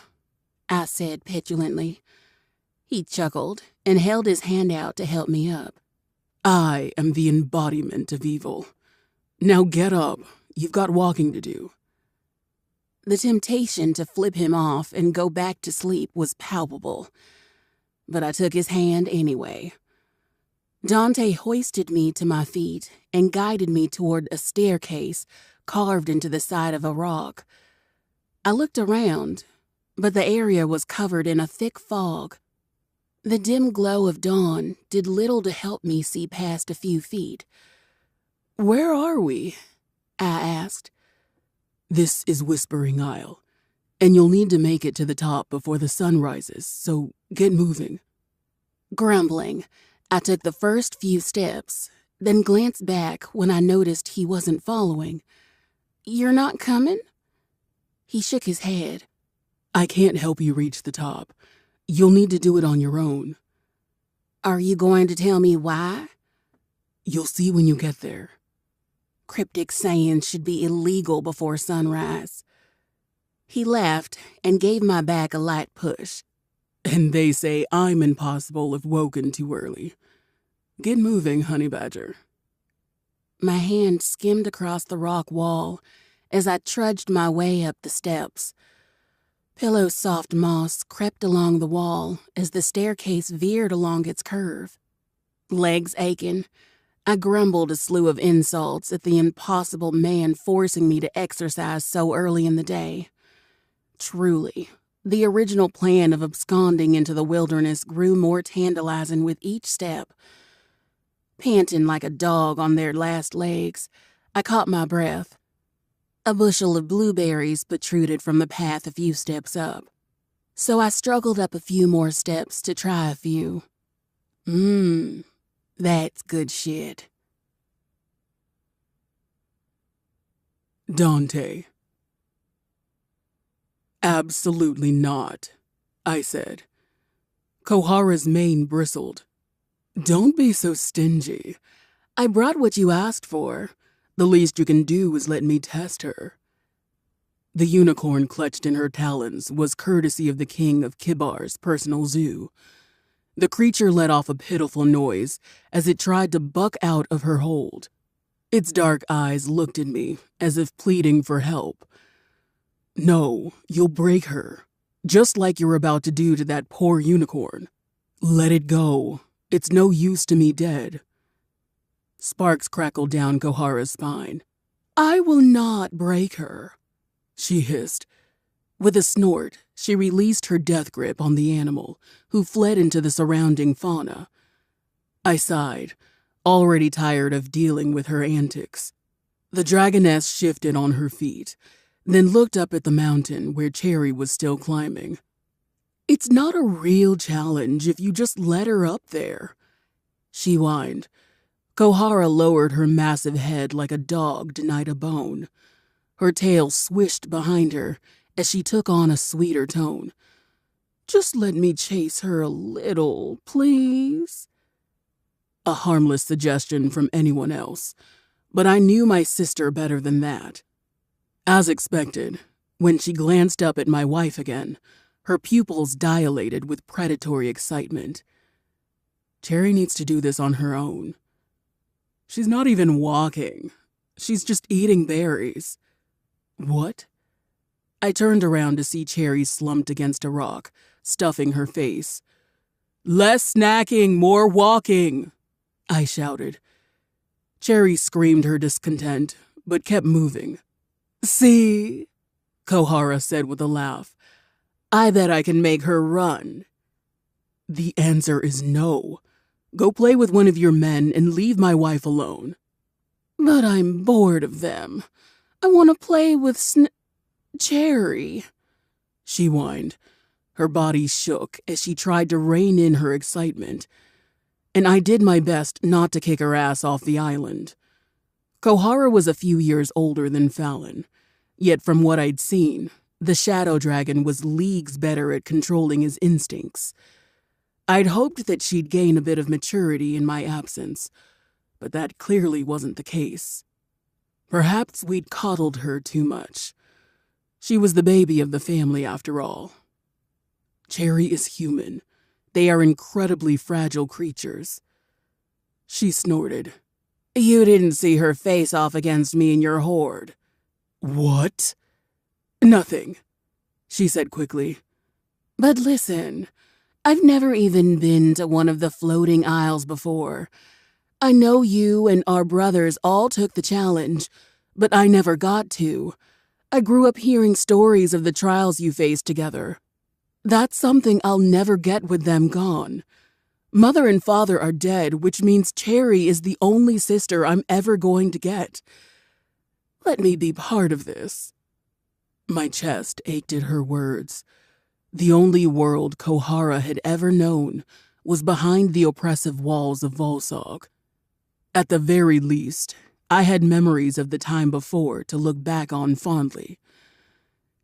I said petulantly. He chuckled and held his hand out to help me up. I am the embodiment of evil. Now get up. You've got walking to do. The temptation to flip him off and go back to sleep was palpable, but I took his hand anyway. Dante hoisted me to my feet and guided me toward a staircase carved into the side of a rock. I looked around, but the area was covered in a thick fog. The dim glow of dawn did little to help me see past a few feet. "Where are we?" I asked. "This is Whispering Isle, and you'll need to make it to the top before the sun rises, so get moving." Grumbling, I took the first few steps, then glanced back when I noticed he wasn't following. "You're not coming?" He shook his head. "I can't help you reach the top. You'll need to do it on your own." "Are you going to tell me why?" "You'll see when you get there." Cryptic sayings should be illegal before sunrise. He laughed and gave my back a light push. "And they say I'm impossible if woken too early. Get moving, honey badger." My hand skimmed across the rock wall as I trudged my way up the steps. Pillow-soft moss crept along the wall as the staircase veered along its curve. Legs aching, I grumbled a slew of insults at the impossible man forcing me to exercise so early in the day. Truly, the original plan of absconding into the wilderness grew more tantalizing with each step. Panting like a dog on their last legs, I caught my breath. A bushel of blueberries protruded from the path a few steps up, so I struggled up a few more steps to try a few. That's good shit. "Dante." "Absolutely not," I said. Kohara's mane bristled. "Don't be so stingy. I brought what you asked for. The least you can do is let me test her." The unicorn clutched in her talons was courtesy of the king of Kibar's personal zoo. The creature let off a pitiful noise as it tried to buck out of her hold. Its dark eyes looked at me as if pleading for help. "No, you'll break her, just like you're about to do to that poor unicorn. Let it go. It's no use to me dead." Sparks crackled down Kohara's spine. "I will not break her," she hissed. With a snort, she released her death grip on the animal, who fled into the surrounding fauna. I sighed, already tired of dealing with her antics. The dragoness shifted on her feet, then looked up at the mountain where Cherry was still climbing. "It's not a real challenge if you just let her up there," she whined. Kohara lowered her massive head like a dog denied a bone. Her tail swished behind her as she took on a sweeter tone. "Just let me chase her a little, please." A harmless suggestion from anyone else, but I knew my sister better than that. As expected, when she glanced up at my wife again, her pupils dilated with predatory excitement. Cherry needs to do this on her own. She's not even walking. She's just eating berries. What? I turned around to see Cherry slumped against a rock, stuffing her face. "Less snacking, more walking," I shouted. Cherry screamed her discontent, but kept moving. "See?" Kohara said with a laugh. "I bet I can make her run." "The answer is no. Go play with one of your men and leave my wife alone." "But I'm bored of them. I want to play with Cherry," she whined. Her body shook as she tried to rein in her excitement, and I did my best not to kick her ass off the island. Kohara was a few years older than Fallon, yet from what I'd seen, the shadow dragon was leagues better at controlling his instincts. I'd hoped that she'd gain a bit of maturity in my absence, but that clearly wasn't the case. Perhaps we'd coddled her too much. She was the baby of the family after all. Cherry is human. They are incredibly fragile creatures. She snorted. "You didn't see her face off against me in your horde." "What?" "Nothing," she said quickly. "But listen, I've never even been to one of the floating isles before. I know you and our brothers all took the challenge, but I never got to. I grew up hearing stories of the trials you faced together. That's something I'll never get with them gone. Mother and father are dead, which means Cherry is the only sister I'm ever going to get. Let me be part of this." My chest ached at her words. The only world Kohara had ever known was behind the oppressive walls of Volsog. At the very least, I had memories of the time before to look back on fondly.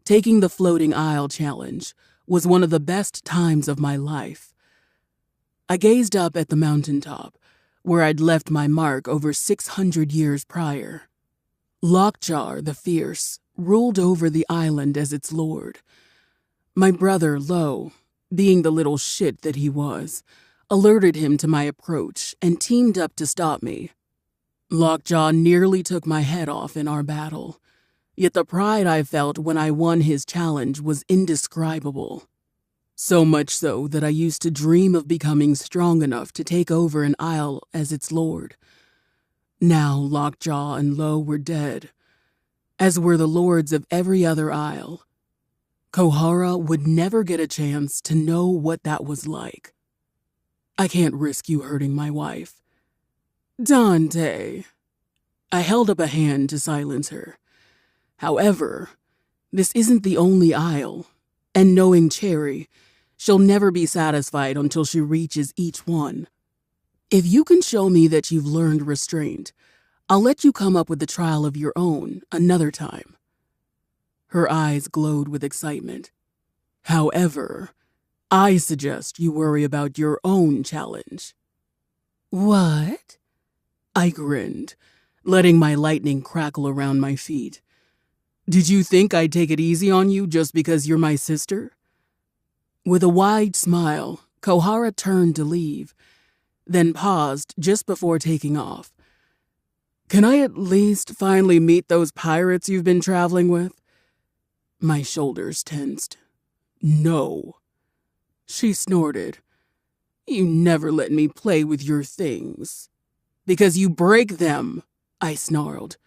Taking the floating isle challenge was one of the best times of my life. I gazed up at the mountaintop, where I'd left my mark over 600 years prior. Lockjaw the Fierce ruled over the island as its lord. My brother, Lo, being the little shit that he was, alerted him to my approach and teamed up to stop me. Lockjaw nearly took my head off in our battle, yet the pride I felt when I won his challenge was indescribable. So much so that I used to dream of becoming strong enough to take over an isle as its lord. Now Lockjaw and Lo were dead, as were the lords of every other isle. Kohara would never get a chance to know what that was like. I can't risk you hurting my wife. Dante. I held up a hand to silence her. However, this isn't the only isle, and knowing Cherry, she'll never be satisfied until she reaches each one. If you can show me that you've learned restraint, I'll let you come up with a trial of your own another time. Her eyes glowed with excitement. However, I suggest you worry about your own challenge. What? I grinned, letting my lightning crackle around my feet. Did you think I'd take it easy on you just because you're my sister? With a wide smile, Kohara turned to leave, then paused just before taking off. Can I at least finally meet those pirates you've been traveling with? My shoulders tensed. No. She snorted. You never let me play with your things. Because you break them, I snarled.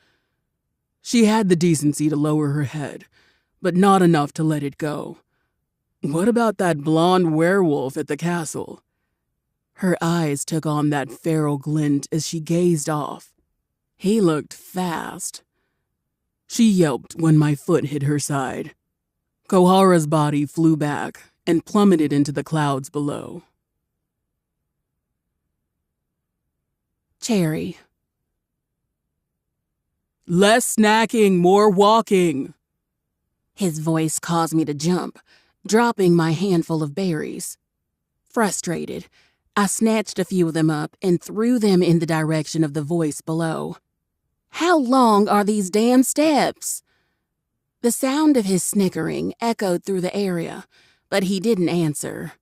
She had the decency to lower her head, but not enough to let it go. What about that blonde werewolf at the castle? Her eyes took on that feral glint as she gazed off. He looked fast. She yelped when my foot hit her side. Kohara's body flew back and plummeted into the clouds below. Cherry. Less snacking, more walking. His voice caused me to jump, dropping my handful of berries. Frustrated, I snatched a few of them up and threw them in the direction of the voice below. How long are these damn steps? The sound of his snickering echoed through the area, but he didn't answer.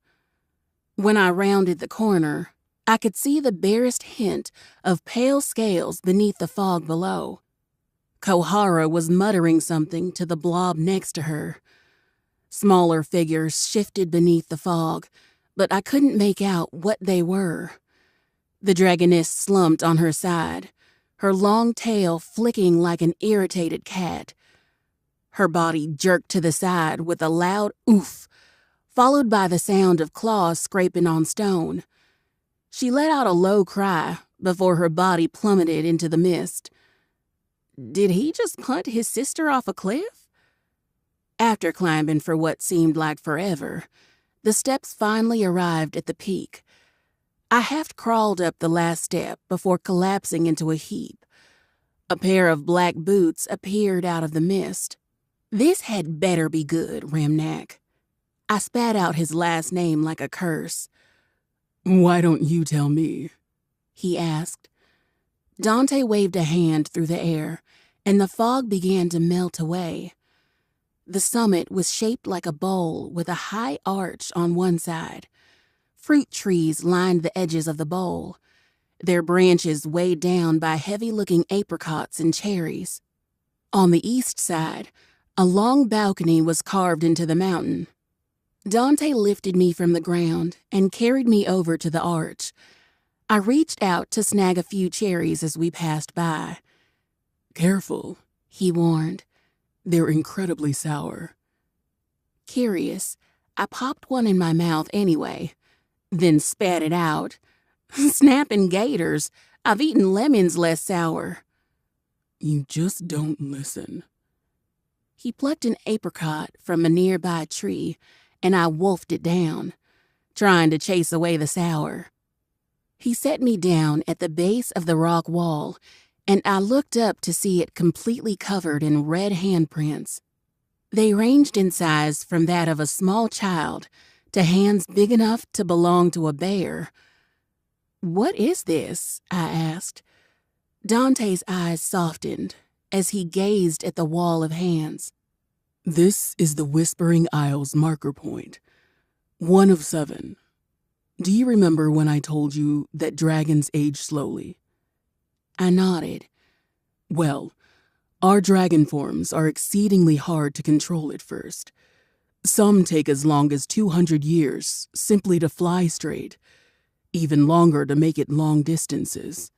When I rounded the corner, I could see the barest hint of pale scales beneath the fog below. Kohara was muttering something to the blob next to her. Smaller figures shifted beneath the fog, but I couldn't make out what they were. The dragoness slumped on her side, her long tail flicking like an irritated cat. Her body jerked to the side with a loud oof, followed by the sound of claws scraping on stone. She let out a low cry before her body plummeted into the mist. Did he just punt his sister off a cliff? After climbing for what seemed like forever, the steps finally arrived at the peak. I half-crawled up the last step before collapsing into a heap. A pair of black boots appeared out of the mist. This had better be good, Ramnak. I spat out his last name like a curse. Why don't you tell me? He asked. Dante waved a hand through the air, and the fog began to melt away. The summit was shaped like a bowl with a high arch on one side. Fruit trees lined the edges of the bowl, their branches weighed down by heavy-looking apricots and cherries. On the east side, a long balcony was carved into the mountain. Dante lifted me from the ground and carried me over to the arch. I reached out to snag a few cherries as we passed by. Careful, he warned. They're incredibly sour. Curious, I popped one in my mouth anyway, then spat it out. Snapping gators, I've eaten lemons less sour. You just don't listen. He plucked an apricot from a nearby tree, and I wolfed it down, trying to chase away the sour. He set me down at the base of the rock wall, and I looked up to see it completely covered in red handprints. They ranged in size from that of a small child to hands big enough to belong to a bear. "What is this?" I asked. Dante's eyes softened as he gazed at the wall of hands. This is the Whispering Isles marker point, 1 of 7. Do you remember when I told you that dragons age slowly? I nodded. Well, our dragon forms are exceedingly hard to control at first. Some take as long as 200 years simply to fly straight, even longer to make it long distances.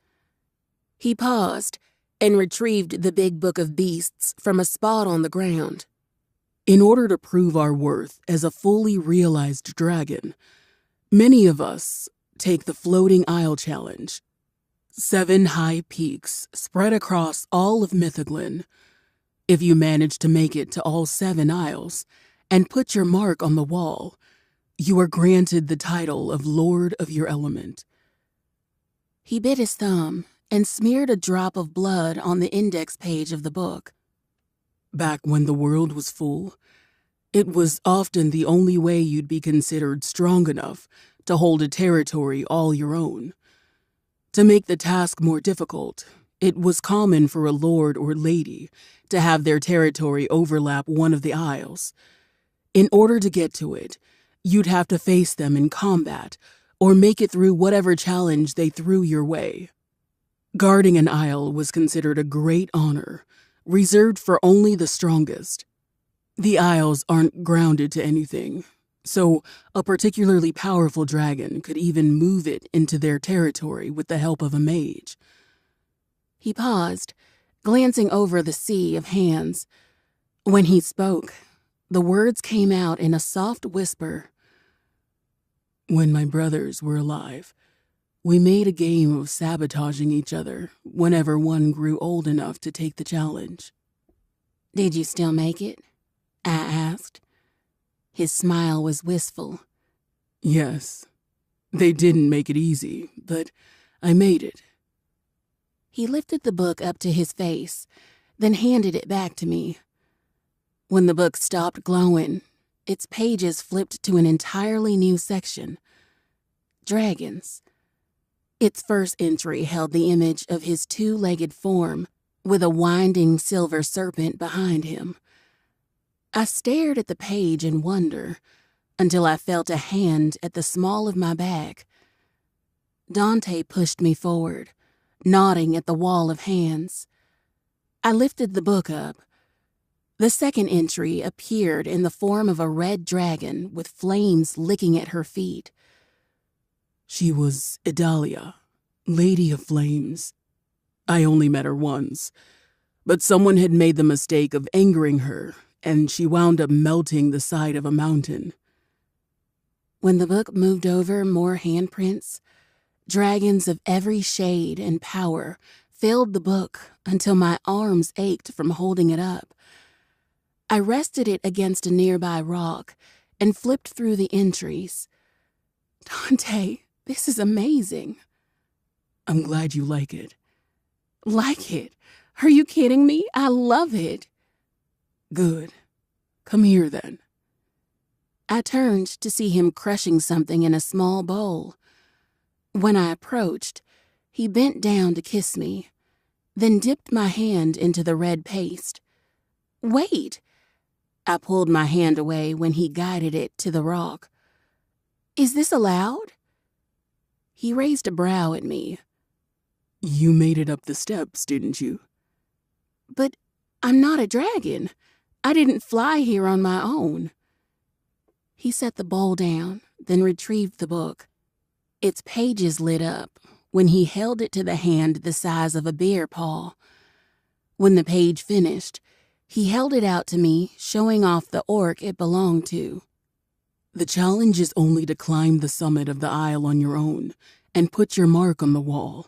He paused and retrieved the big book of beasts from a spot on the ground. In order to prove our worth as a fully realized dragon, many of us take the Floating Isle Challenge. 7 high peaks spread across all of Mythoglin. If you manage to make it to all 7 isles and put your mark on the wall, you are granted the title of Lord of your element. He bit his thumb and smeared a drop of blood on the index page of the book. Back when the world was full, it was often the only way you'd be considered strong enough to hold a territory all your own. To make the task more difficult, it was common for a lord or lady to have their territory overlap one of the isles. In order to get to it, you'd have to face them in combat or make it through whatever challenge they threw your way. Guarding an isle was considered a great honor, reserved for only the strongest. The isles aren't grounded to anything, so a particularly powerful dragon could even move it into their territory with the help of a mage. He paused, glancing over the sea of hands. When he spoke, the words came out in a soft whisper. When my brothers were alive, we made a game of sabotaging each other whenever one grew old enough to take the challenge. Did you still make it? I asked. His smile was wistful. Yes. They didn't make it easy, but I made it. He lifted the book up to his face, then handed it back to me. When the book stopped glowing, its pages flipped to an entirely new section. Dragons. Its first entry held the image of his 2-legged form, with a winding silver serpent behind him. I stared at the page in wonder until I felt a hand at the small of my back. Dante pushed me forward, nodding at the wall of hands. I lifted the book up. The second entry appeared in the form of a red dragon with flames licking at her feet. She was Idalia, Lady of Flames. I only met her once, but someone had made the mistake of angering her, and she wound up melting the side of a mountain. When the book moved over more handprints, dragons of every shade and power filled the book until my arms ached from holding it up. I rested it against a nearby rock and flipped through the entries. Dante, this is amazing. I'm glad you like it. Like it? Are you kidding me? I love it. Good. Come here, then. I turned to see him crushing something in a small bowl. When I approached, he bent down to kiss me, then dipped my hand into the red paste. Wait! I pulled my hand away when he guided it to the rock. Is this allowed? He raised a brow at me. You made it up the steps, didn't you? But I'm not a dragon. I didn't fly here on my own. He set the bowl down, then retrieved the book. Its pages lit up when he held it to the hand the size of a bear paw. When the page finished, he held it out to me, showing off the orc it belonged to. The challenge is only to climb the summit of the aisle on your own and put your mark on the wall.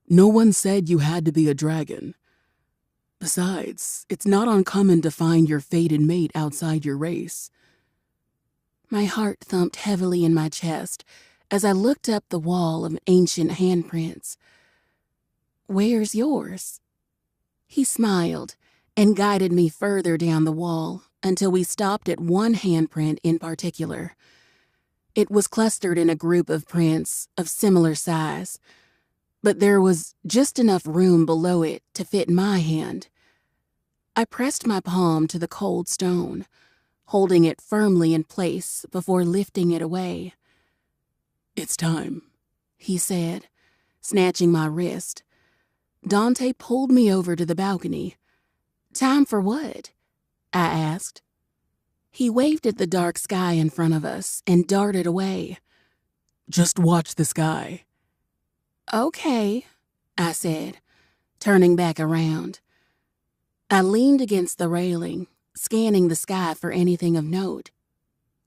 No one said you had to be a dragon. Besides, it's not uncommon to find your fated mate outside your race. My heart thumped heavily in my chest as I looked up the wall of ancient handprints. "Where's yours?" He smiled and guided me further down the wall until we stopped at one handprint in particular. It was clustered in a group of prints of similar size, but there was just enough room below it to fit my hand. I pressed my palm to the cold stone, holding it firmly in place before lifting it away. "It's time," he said, snatching my wrist. Dante pulled me over to the balcony. "Time for what?" I asked. He waved at the dark sky in front of us and darted away. "Just watch the sky." "Okay," I said, turning back around. I leaned against the railing, scanning the sky for anything of note.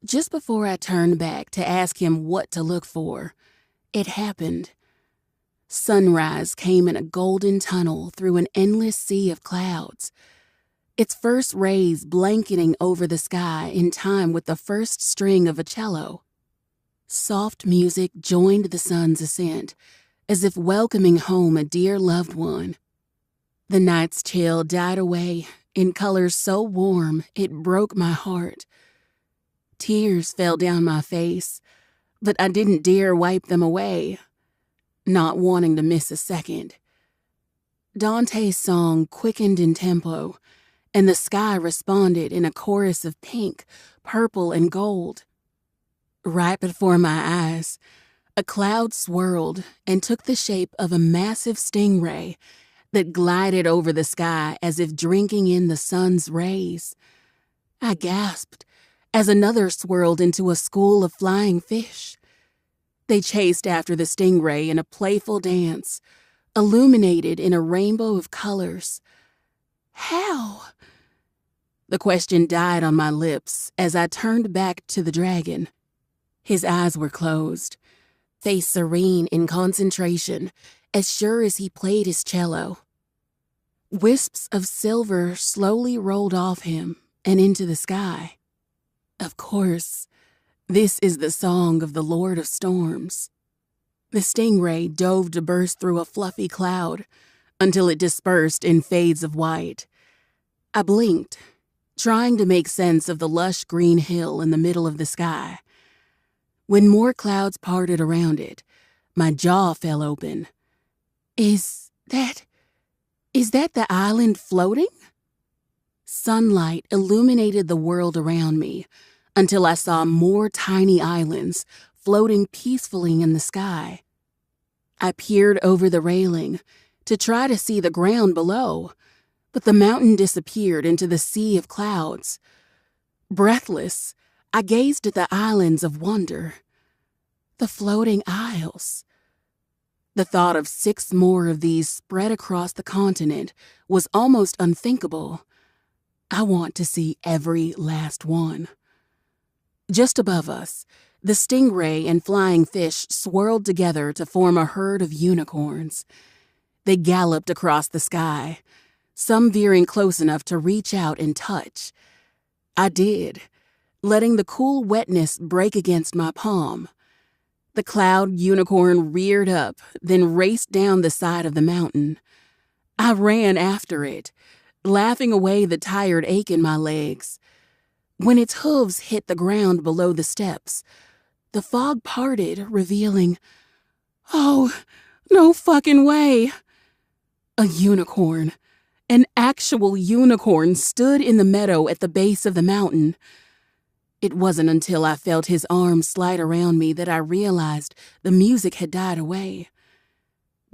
Just before I turned back to ask him what to look for, it happened. Sunrise came in a golden tunnel through an endless sea of clouds, its first rays blanketing over the sky in time with the first string of a cello. Soft music joined the sun's ascent, as if welcoming home a dear loved one. The night's chill died away in colors so warm it broke my heart. Tears fell down my face, but I didn't dare wipe them away, not wanting to miss a second. Dante's song quickened in tempo, and the sky responded in a chorus of pink, purple, and gold. Right before my eyes, a cloud swirled and took the shape of a massive stingray that glided over the sky as if drinking in the sun's rays. I gasped as another swirled into a school of flying fish. They chased after the stingray in a playful dance, illuminated in a rainbow of colors. How? The question died on my lips as I turned back to the dragon. His eyes were closed, face serene in concentration, as sure as he played his cello. Wisps of silver slowly rolled off him and into the sky. Of course, this is the song of the Lord of Storms. The stingray dove to burst through a fluffy cloud until it dispersed in fades of white. I blinked, trying to make sense of the lush green hill in the middle of the sky. When more clouds parted around it, my jaw fell open. Is that the island floating? Sunlight illuminated the world around me until I saw more tiny islands floating peacefully in the sky. I peered over the railing to try to see the ground below, but the mountain disappeared into the sea of clouds. Breathless, I gazed at the islands of wonder. The floating isles. The thought of 6 more of these spread across the continent was almost unthinkable. I want to see every last one. Just above us, the stingray and flying fish swirled together to form a herd of unicorns. They galloped across the sky, some veering close enough to reach out and touch. I did, letting the cool wetness break against my palm. The cloud unicorn reared up, then raced down the side of the mountain. I ran after it, laughing away the tired ache in my legs. When its hooves hit the ground below the steps, the fog parted, revealing, oh, no fucking way. A unicorn, an actual unicorn, stood in the meadow at the base of the mountain. It wasn't until I felt his arm slide around me that I realized the music had died away.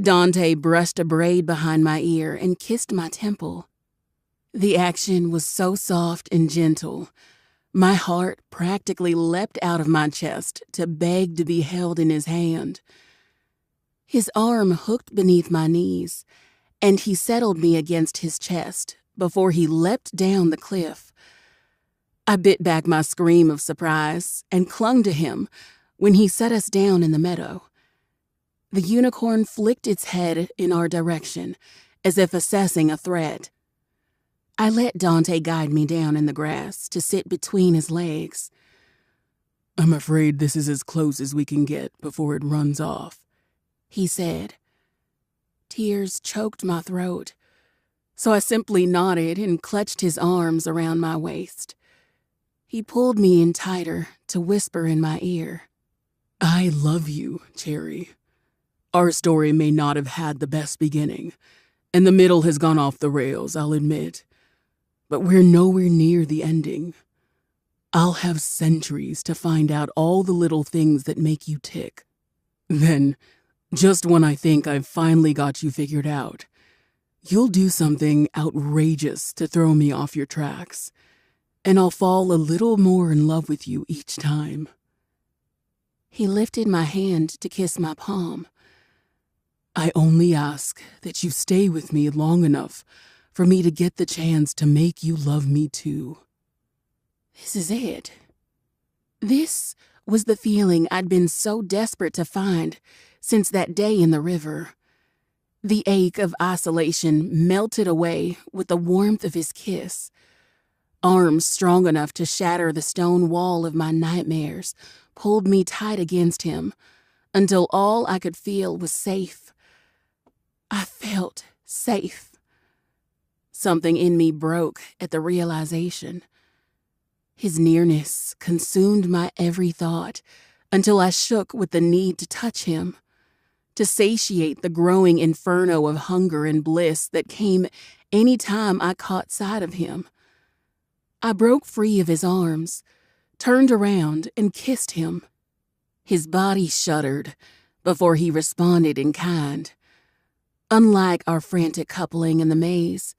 Dante brushed a braid behind my ear and kissed my temple. The action was so soft and gentle, My heart practically leapt out of my chest to beg to be held in his hand. His arm hooked beneath my knees, and he settled me against his chest before he leapt down the cliff. I bit back my scream of surprise and clung to him when he set us down in the meadow. The unicorn flicked its head in our direction, as if assessing a threat. I let Dante guide me down in the grass to sit between his legs. "I'm afraid this is as close as we can get before it runs off," he said. Tears choked my throat, so I simply nodded and clutched his arms around my waist. He pulled me in tighter to whisper in my ear. "I love you, Cherry. Our story may not have had the best beginning, and the middle has gone off the rails, I'll admit. But we're nowhere near the ending. I'll have centuries to find out all the little things that make you tick. Then, just when I think I've finally got you figured out, you'll do something outrageous to throw me off your tracks, and I'll fall a little more in love with you each time." He lifted my hand to kiss my palm. "I only ask that you stay with me long enough for me to get the chance to make you love me too." This is it. This was the feeling I'd been so desperate to find since that day in the river. The ache of isolation melted away with the warmth of his kiss. Arms strong enough to shatter the stone wall of my nightmares pulled me tight against him until all I could feel was safe. I felt safe. Something in me broke at the realization. His nearness consumed my every thought until I shook with the need to touch him, to satiate the growing inferno of hunger and bliss that came any time I caught sight of him. I broke free of his arms, turned around, and kissed him. His body shuddered before he responded in kind. Unlike our frantic coupling in the maze,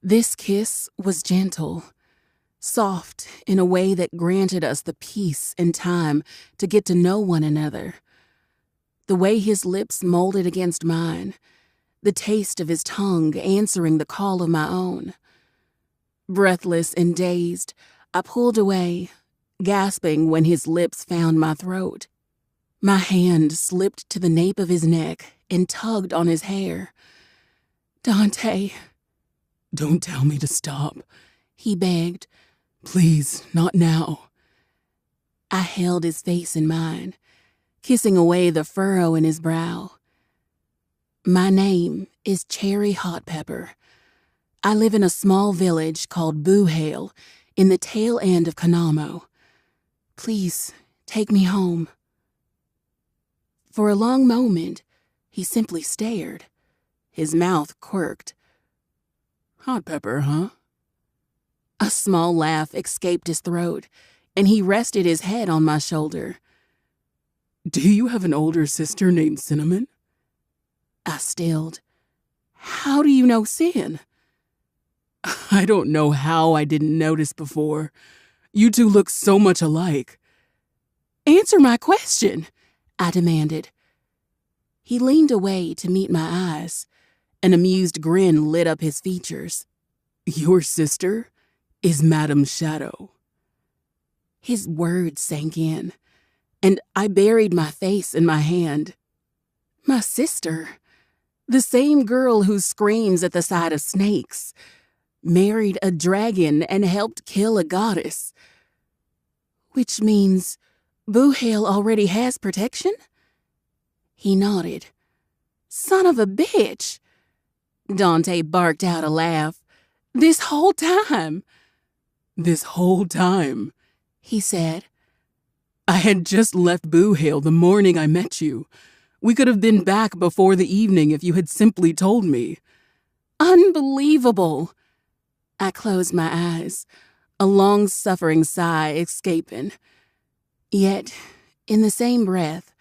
this kiss was gentle, soft in a way that granted us the peace and time to get to know one another. The way his lips molded against mine, the taste of his tongue answering the call of my own. Breathless and dazed, I pulled away, gasping when his lips found my throat. My hand slipped to the nape of his neck and tugged on his hair. "Dante." "Don't tell me to stop," he begged. "Please, not now." I held his face in mine, kissing away the furrow in his brow. "My name is Cherry Hot Pepper. I live in a small village called Boohale in the tail end of Kanamo. Please, take me home." For a long moment, he simply stared. His mouth quirked. "Hot pepper, huh?" A small laugh escaped his throat, and he rested his head on my shoulder. "Do you have an older sister named Cinnamon?" I stilled. "How do you know Sin?" "I don't know how I didn't notice before. You two look so much alike." "Answer my question," I demanded. He leaned away to meet my eyes. An amused grin lit up his features. "Your sister is Madame Shadow." His words sank in, and I buried my face in my hand. My sister, the same girl who screams at the sight of snakes, married a dragon and helped kill a goddess. Which means Boohale already has protection? He nodded. "Son of a bitch!" Dante barked out a laugh. "This whole time!" "This whole time," he said. "I had just left Boohale the morning I met you. We could have been back before the evening if you had simply told me." "Unbelievable!" I closed my eyes, a long-suffering sigh escaping. Yet, in the same breath,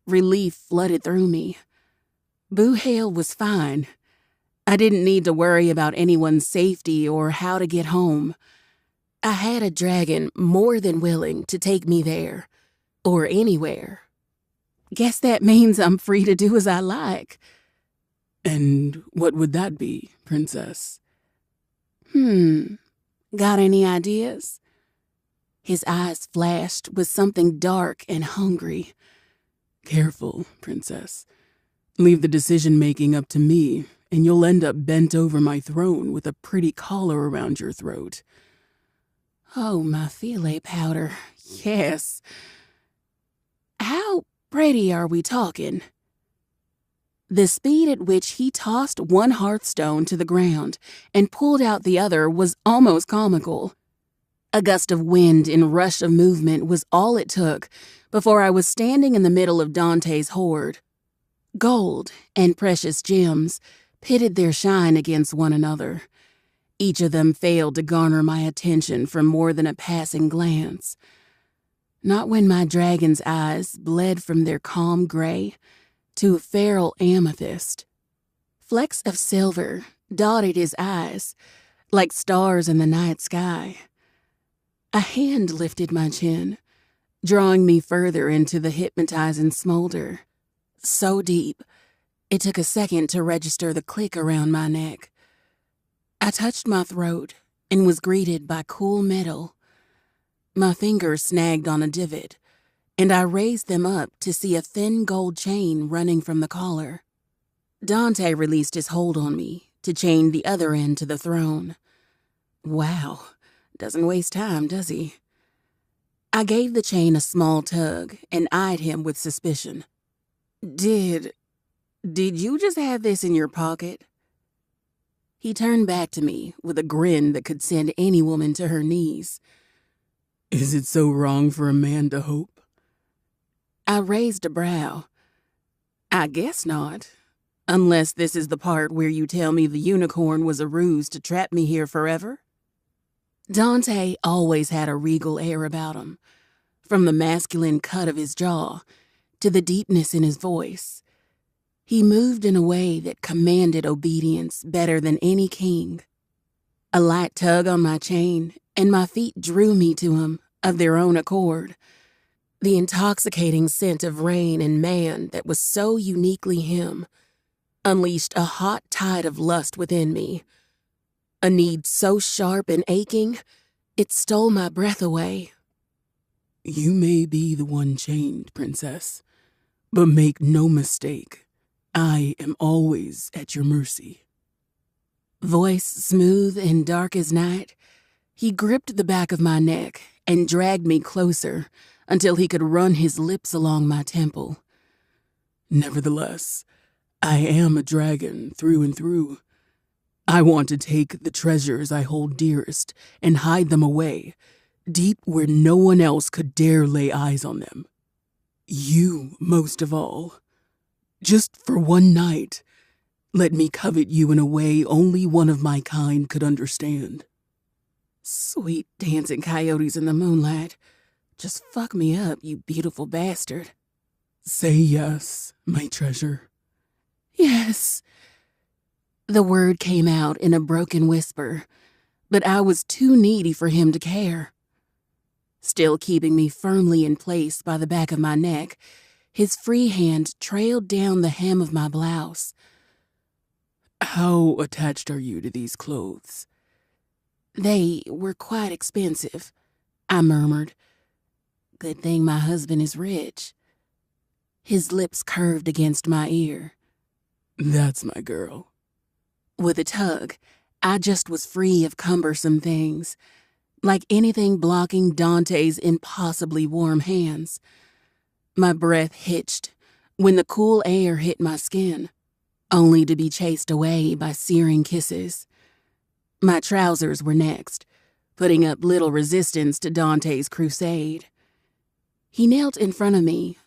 relief flooded through me. Boohale was fine. I didn't need to worry about anyone's safety or how to get home. I had a dragon more than willing to take me there, or anywhere. Guess that means I'm free to do as I like. And what would that be, princess? Got any ideas? His eyes flashed with something dark and hungry. Careful, princess. Leave the decision-making up to me, and you'll end up bent over my throne with a pretty collar around your throat. Oh, my filet powder. Yes. How pretty are we talking? The speed at which he tossed one hearthstone to the ground and pulled out the other was almost comical. A gust of wind and rush of movement was all it took before I was standing in the middle of Dante's hoard. Gold and precious gems pitted their shine against one another. Each of them failed to garner my attention for more than a passing glance. Not when my dragon's eyes bled from their calm gray to a feral amethyst. Flecks of silver dotted his eyes like stars in the night sky. A hand lifted my chin, drawing me further into the hypnotizing smolder. So deep, it took a second to register the click around my neck. I touched my throat and was greeted by cool metal. My fingers snagged on a divot, and I raised them up to see a thin gold chain running from the collar. Dante released his hold on me to chain the other end to the throne. Wow, doesn't waste time, does he? I gave the chain a small tug and eyed him with suspicion. Did you just have this in your pocket? He turned back to me with a grin that could send any woman to her knees. Is it so wrong for a man to hope? I raised a brow. I guess not. Unless this is the part where you tell me the unicorn was a ruse to trap me here forever? Dante always had a regal air about him, from the masculine cut of his jaw to the deepness in his voice. He moved in a way that commanded obedience better than any king. A light tug on my chain, and my feet drew me to him of their own accord. The intoxicating scent of rain and man that was so uniquely him unleashed a hot tide of lust within me. A need so sharp and aching, it stole my breath away. You may be the one chained, princess, but make no mistake, I am always at your mercy. Voice smooth and dark as night, he gripped the back of my neck and dragged me closer until he could run his lips along my temple. Nevertheless, I am a dragon through and through. I want to take the treasures I hold dearest and hide them away, deep where no one else could dare lay eyes on them. You most of all. Just for one night, let me covet you in a way only one of my kind could understand. Sweet dancing coyotes in the moonlight. Just fuck me up, you beautiful bastard. Say yes, my treasure. Yes. The word came out in a broken whisper, but I was too needy for him to care. Still keeping me firmly in place by the back of my neck, his free hand trailed down the hem of my blouse. How attached are you to these clothes? They were quite expensive, I murmured. Good thing my husband is rich. His lips curved against my ear. That's my girl. With a tug, I just was free of cumbersome things, like anything blocking Dante's impossibly warm hands. My breath hitched when the cool air hit my skin, only to be chased away by searing kisses. My trousers were next, putting up little resistance to Dante's crusade. He knelt in front of me,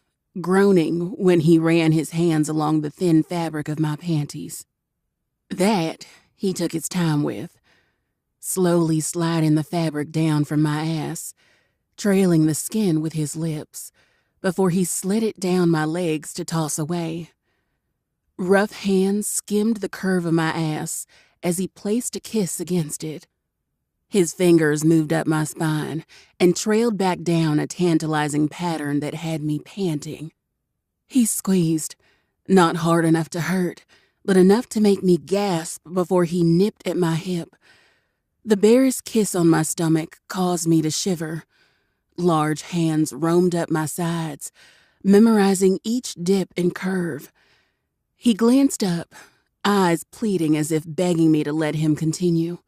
groaning when he ran his hands along the thin fabric of my panties. That he took his time with, slowly sliding the fabric down from my ass, trailing the skin with his lips, before he slid it down my legs to toss away. Rough hands skimmed the curve of my ass as he placed a kiss against it. His fingers moved up my spine and trailed back down a tantalizing pattern that had me panting. He squeezed, not hard enough to hurt, but enough to make me gasp before he nipped at my hip. The barest kiss on my stomach caused me to shiver. Large hands roamed up my sides, memorizing each dip and curve. He glanced up, eyes pleading as if begging me to let him continue.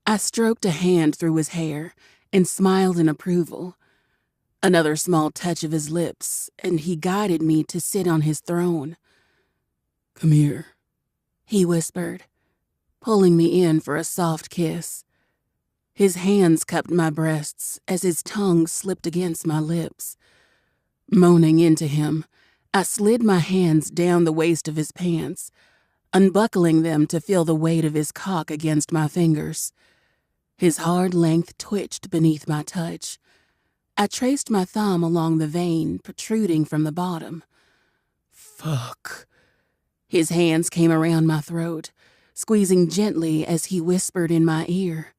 I stroked a hand through his hair and smiled in approval. Another small touch of his lips, and he guided me to sit on his throne. "Come here," he whispered, pulling me in for a soft kiss. His hands cupped my breasts as his tongue slipped against my lips. Moaning into him, I slid my hands down the waist of his pants, unbuckling them to feel the weight of his cock against my fingers. His hard length twitched beneath my touch. I traced my thumb along the vein protruding from the bottom. "Fuck." His hands came around my throat, squeezing gently as he whispered in my ear.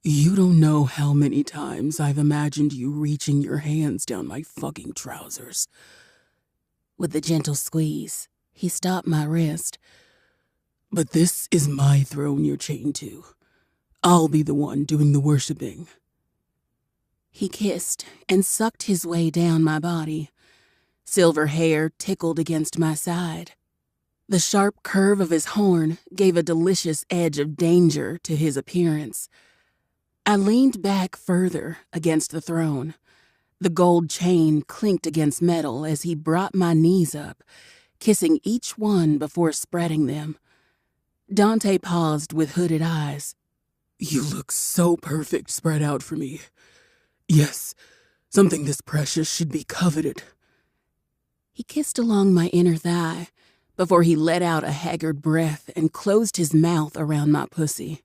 "You don't know how many times I've imagined you reaching your hands down my fucking trousers." With a gentle squeeze, he stopped my wrist. "But this is my throne you're chained to. I'll be the one doing the worshiping." He kissed and sucked his way down my body. Silver hair tickled against my side. The sharp curve of his horn gave a delicious edge of danger to his appearance. I leaned back further against the throne. The gold chain clinked against metal as he brought my knees up, kissing each one before spreading them. Dante paused with hooded eyes. "You look so perfect spread out for me. Yes, something this precious should be coveted." He kissed along my inner thigh before he let out a haggard breath and closed his mouth around my pussy.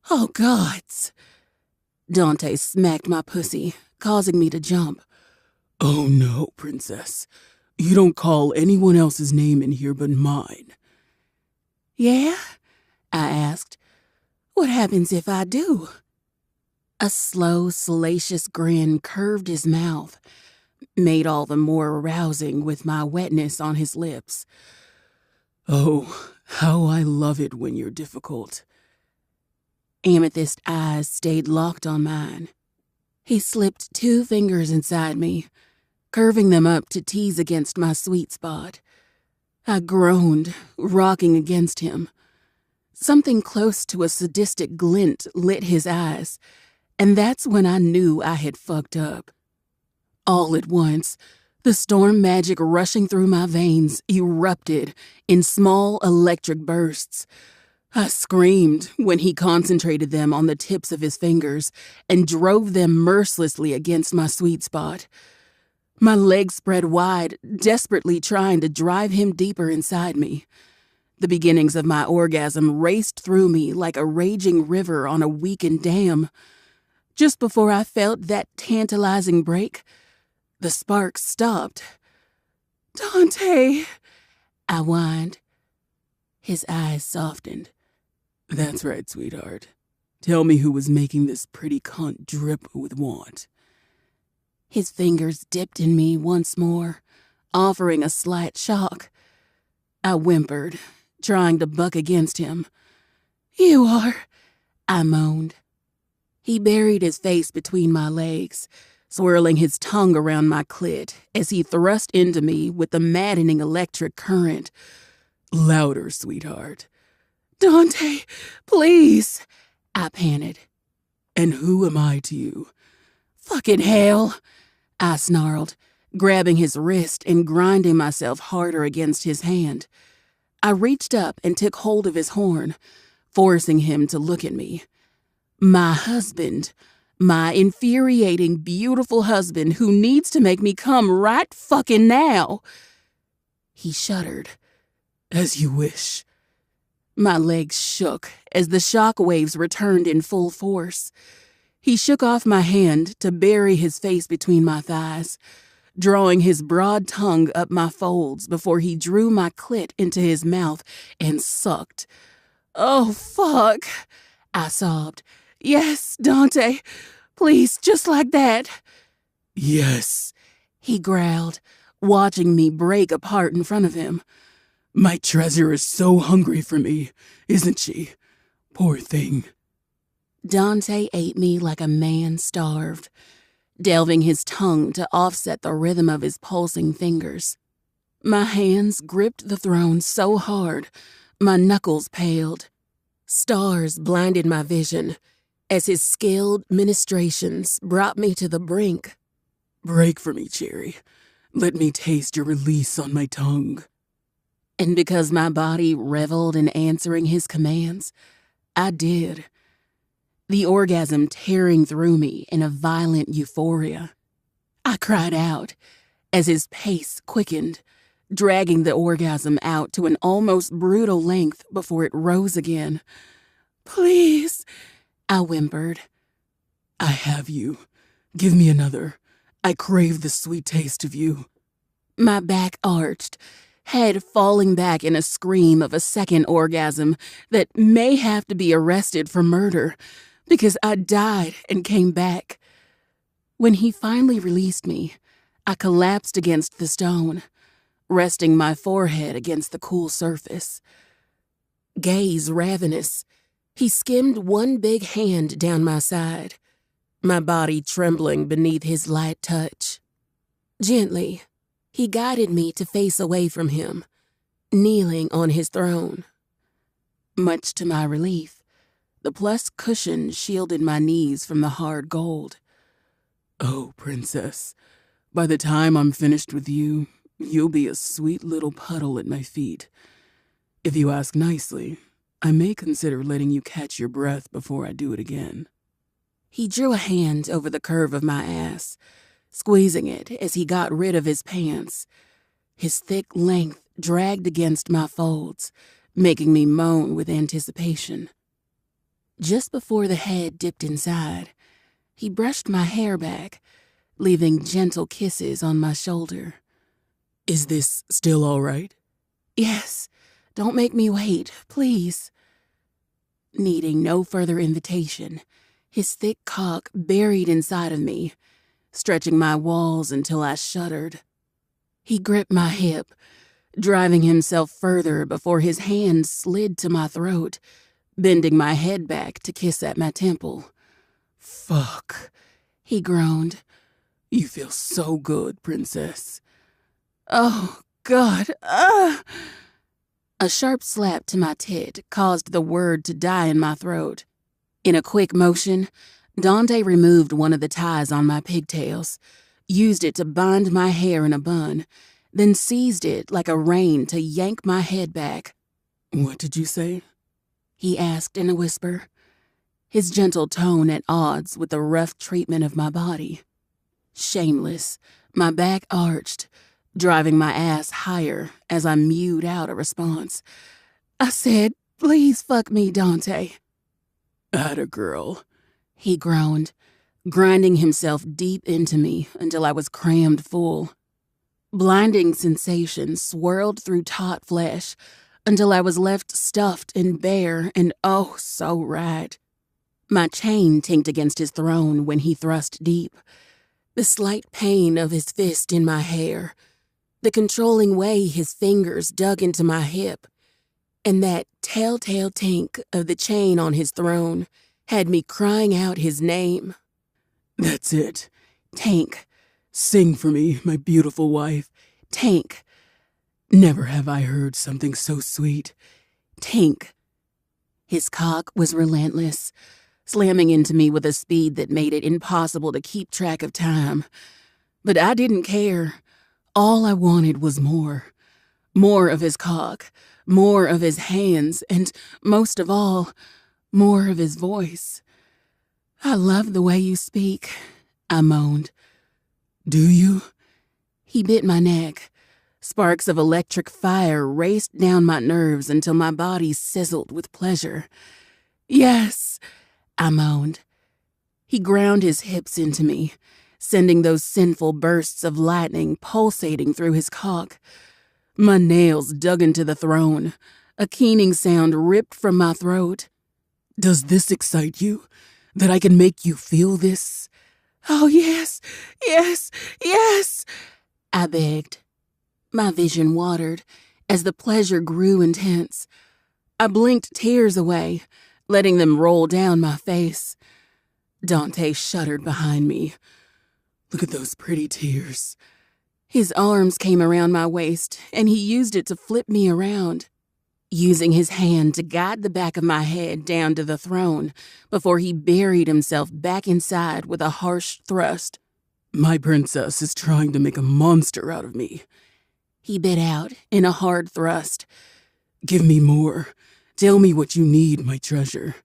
"Oh, gods!" Dante smacked my pussy, causing me to jump. "Oh no, princess. You don't call anyone else's name in here but mine." "Yeah?" I asked. "What happens if I do?" A slow, salacious grin curved his mouth, made all the more arousing with my wetness on his lips. "Oh, how I love it when you're difficult." Amethyst eyes stayed locked on mine. He slipped 2 fingers inside me, curving them up to tease against my sweet spot. I groaned, rocking against him. Something close to a sadistic glint lit his eyes, and that's when I knew I had fucked up. All at once, the storm magic rushing through my veins erupted in small electric bursts. I screamed when he concentrated them on the tips of his fingers and drove them mercilessly against my sweet spot. My legs spread wide, desperately trying to drive him deeper inside me. The beginnings of my orgasm raced through me like a raging river on a weakened dam. Just before I felt that tantalizing break, the sparks stopped. "Dante," I whined. His eyes softened. "That's right, sweetheart. Tell me who was making this pretty cunt drip with want." His fingers dipped in me once more, offering a slight shock. I whimpered, trying to buck against him. "You are," I moaned. He buried his face between my legs, swirling his tongue around my clit as he thrust into me with the maddening electric current. "Louder, sweetheart." "Dante, please," I panted. "And who am I to you?" "Fucking hell," I snarled, grabbing his wrist and grinding myself harder against his hand. I reached up and took hold of his horn, forcing him to look at me. My husband, my infuriating, beautiful husband who needs to make me come right fucking now. He shuddered. "As you wish." My legs shook as the shock waves returned in full force. He shook off my hand to bury his face between my thighs, drawing his broad tongue up my folds before he drew my clit into his mouth and sucked. "Oh, fuck," I sobbed. Yes, Dante. Please, just like that. Yes, He growled, watching me break apart in front of him. my treasure is so hungry for me, isn't she? Poor thing. Dante ate me like a man starved, delving his tongue to offset the rhythm of his pulsing fingers. My hands gripped the throne so hard, my knuckles paled. Stars blinded my vision as his skilled ministrations brought me to the brink. Break for me, Cherry. Let me taste your release on my tongue. And because my body reveled in answering his commands, I did. The orgasm tearing through me in a violent euphoria. I cried out as his pace quickened, dragging the orgasm out to an almost brutal length before it rose again. Please, I whimpered. I have you. Give me another. I crave the sweet taste of you. My back arched, head falling back in a scream of a second orgasm that may have to be arrested for murder because I died and came back. When he finally released me, I collapsed against the stone, resting my forehead against the cool surface. Gaze ravenous, he skimmed one big hand down my side, my body trembling beneath his light touch. Gently, he guided me to face away from him, kneeling on his throne. Much to my relief, the plush cushion shielded my knees from the hard gold. Oh, princess, by the time I'm finished with you, you'll be a sweet little puddle at my feet. If you ask nicely, I may consider letting you catch your breath before I do it again. He drew a hand over the curve of my ass, squeezing it as he got rid of his pants. His thick length dragged against my folds, making me moan with anticipation. Just before the head dipped inside, he brushed my hair back, leaving gentle kisses on my shoulder. Is this still all right? Yes, don't make me wait, please. Needing no further invitation, his thick cock buried inside of me, stretching my walls until I shuddered. He gripped my hip, driving himself further before his hand slid to my throat, bending my head back to kiss at my temple. Fuck, he groaned. You feel so good, princess. Oh, God, A sharp slap to my tit caused the word to die in my throat. In a quick motion, Dante removed one of the ties on my pigtails, used it to bind my hair in a bun, then seized it like a rein to yank my head back. What did you say? He asked in a whisper, his gentle tone at odds with the rough treatment of my body. Shameless, my back arched, driving my ass higher as I mewed out a response. I said, please fuck me, Dante. Atta girl, he groaned, grinding himself deep into me until I was crammed full. Blinding sensation swirled through taut flesh until I was left stuffed and bare and oh so right. My chain tinked against his throne when he thrust deep. The slight pain of his fist in my hair, the controlling way his fingers dug into my hip, and that telltale tink of the chain on his throne had me crying out his name. That's it. Tank. Sing for me, my beautiful wife. Tank. Never have I heard something so sweet. Tink. His cock was relentless, slamming into me with a speed that made it impossible to keep track of time. But I didn't care. All I wanted was more. More of his cock, more of his hands, and, most of all, more of his voice. I love the way you speak, I moaned. Do you? He bit my neck. Sparks of electric fire raced down my nerves until my body sizzled with pleasure. Yes, I moaned. He ground his hips into me, sending those sinful bursts of lightning pulsating through his cock. My nails dug into the throne. A keening sound ripped from my throat. Does this excite you? That I can make you feel this? Oh, yes, yes, yes, I begged. My vision watered as the pleasure grew intense. I blinked tears away, letting them roll down my face. Dante shuddered behind me. Look at those pretty tears. His arms came around my waist, and he used it to flip me around, using his hand to guide the back of my head down to the throne before he buried himself back inside with a harsh thrust. My princess is trying to make a monster out of me, he bit out in a hard thrust. Give me more. Tell me what you need, my treasure.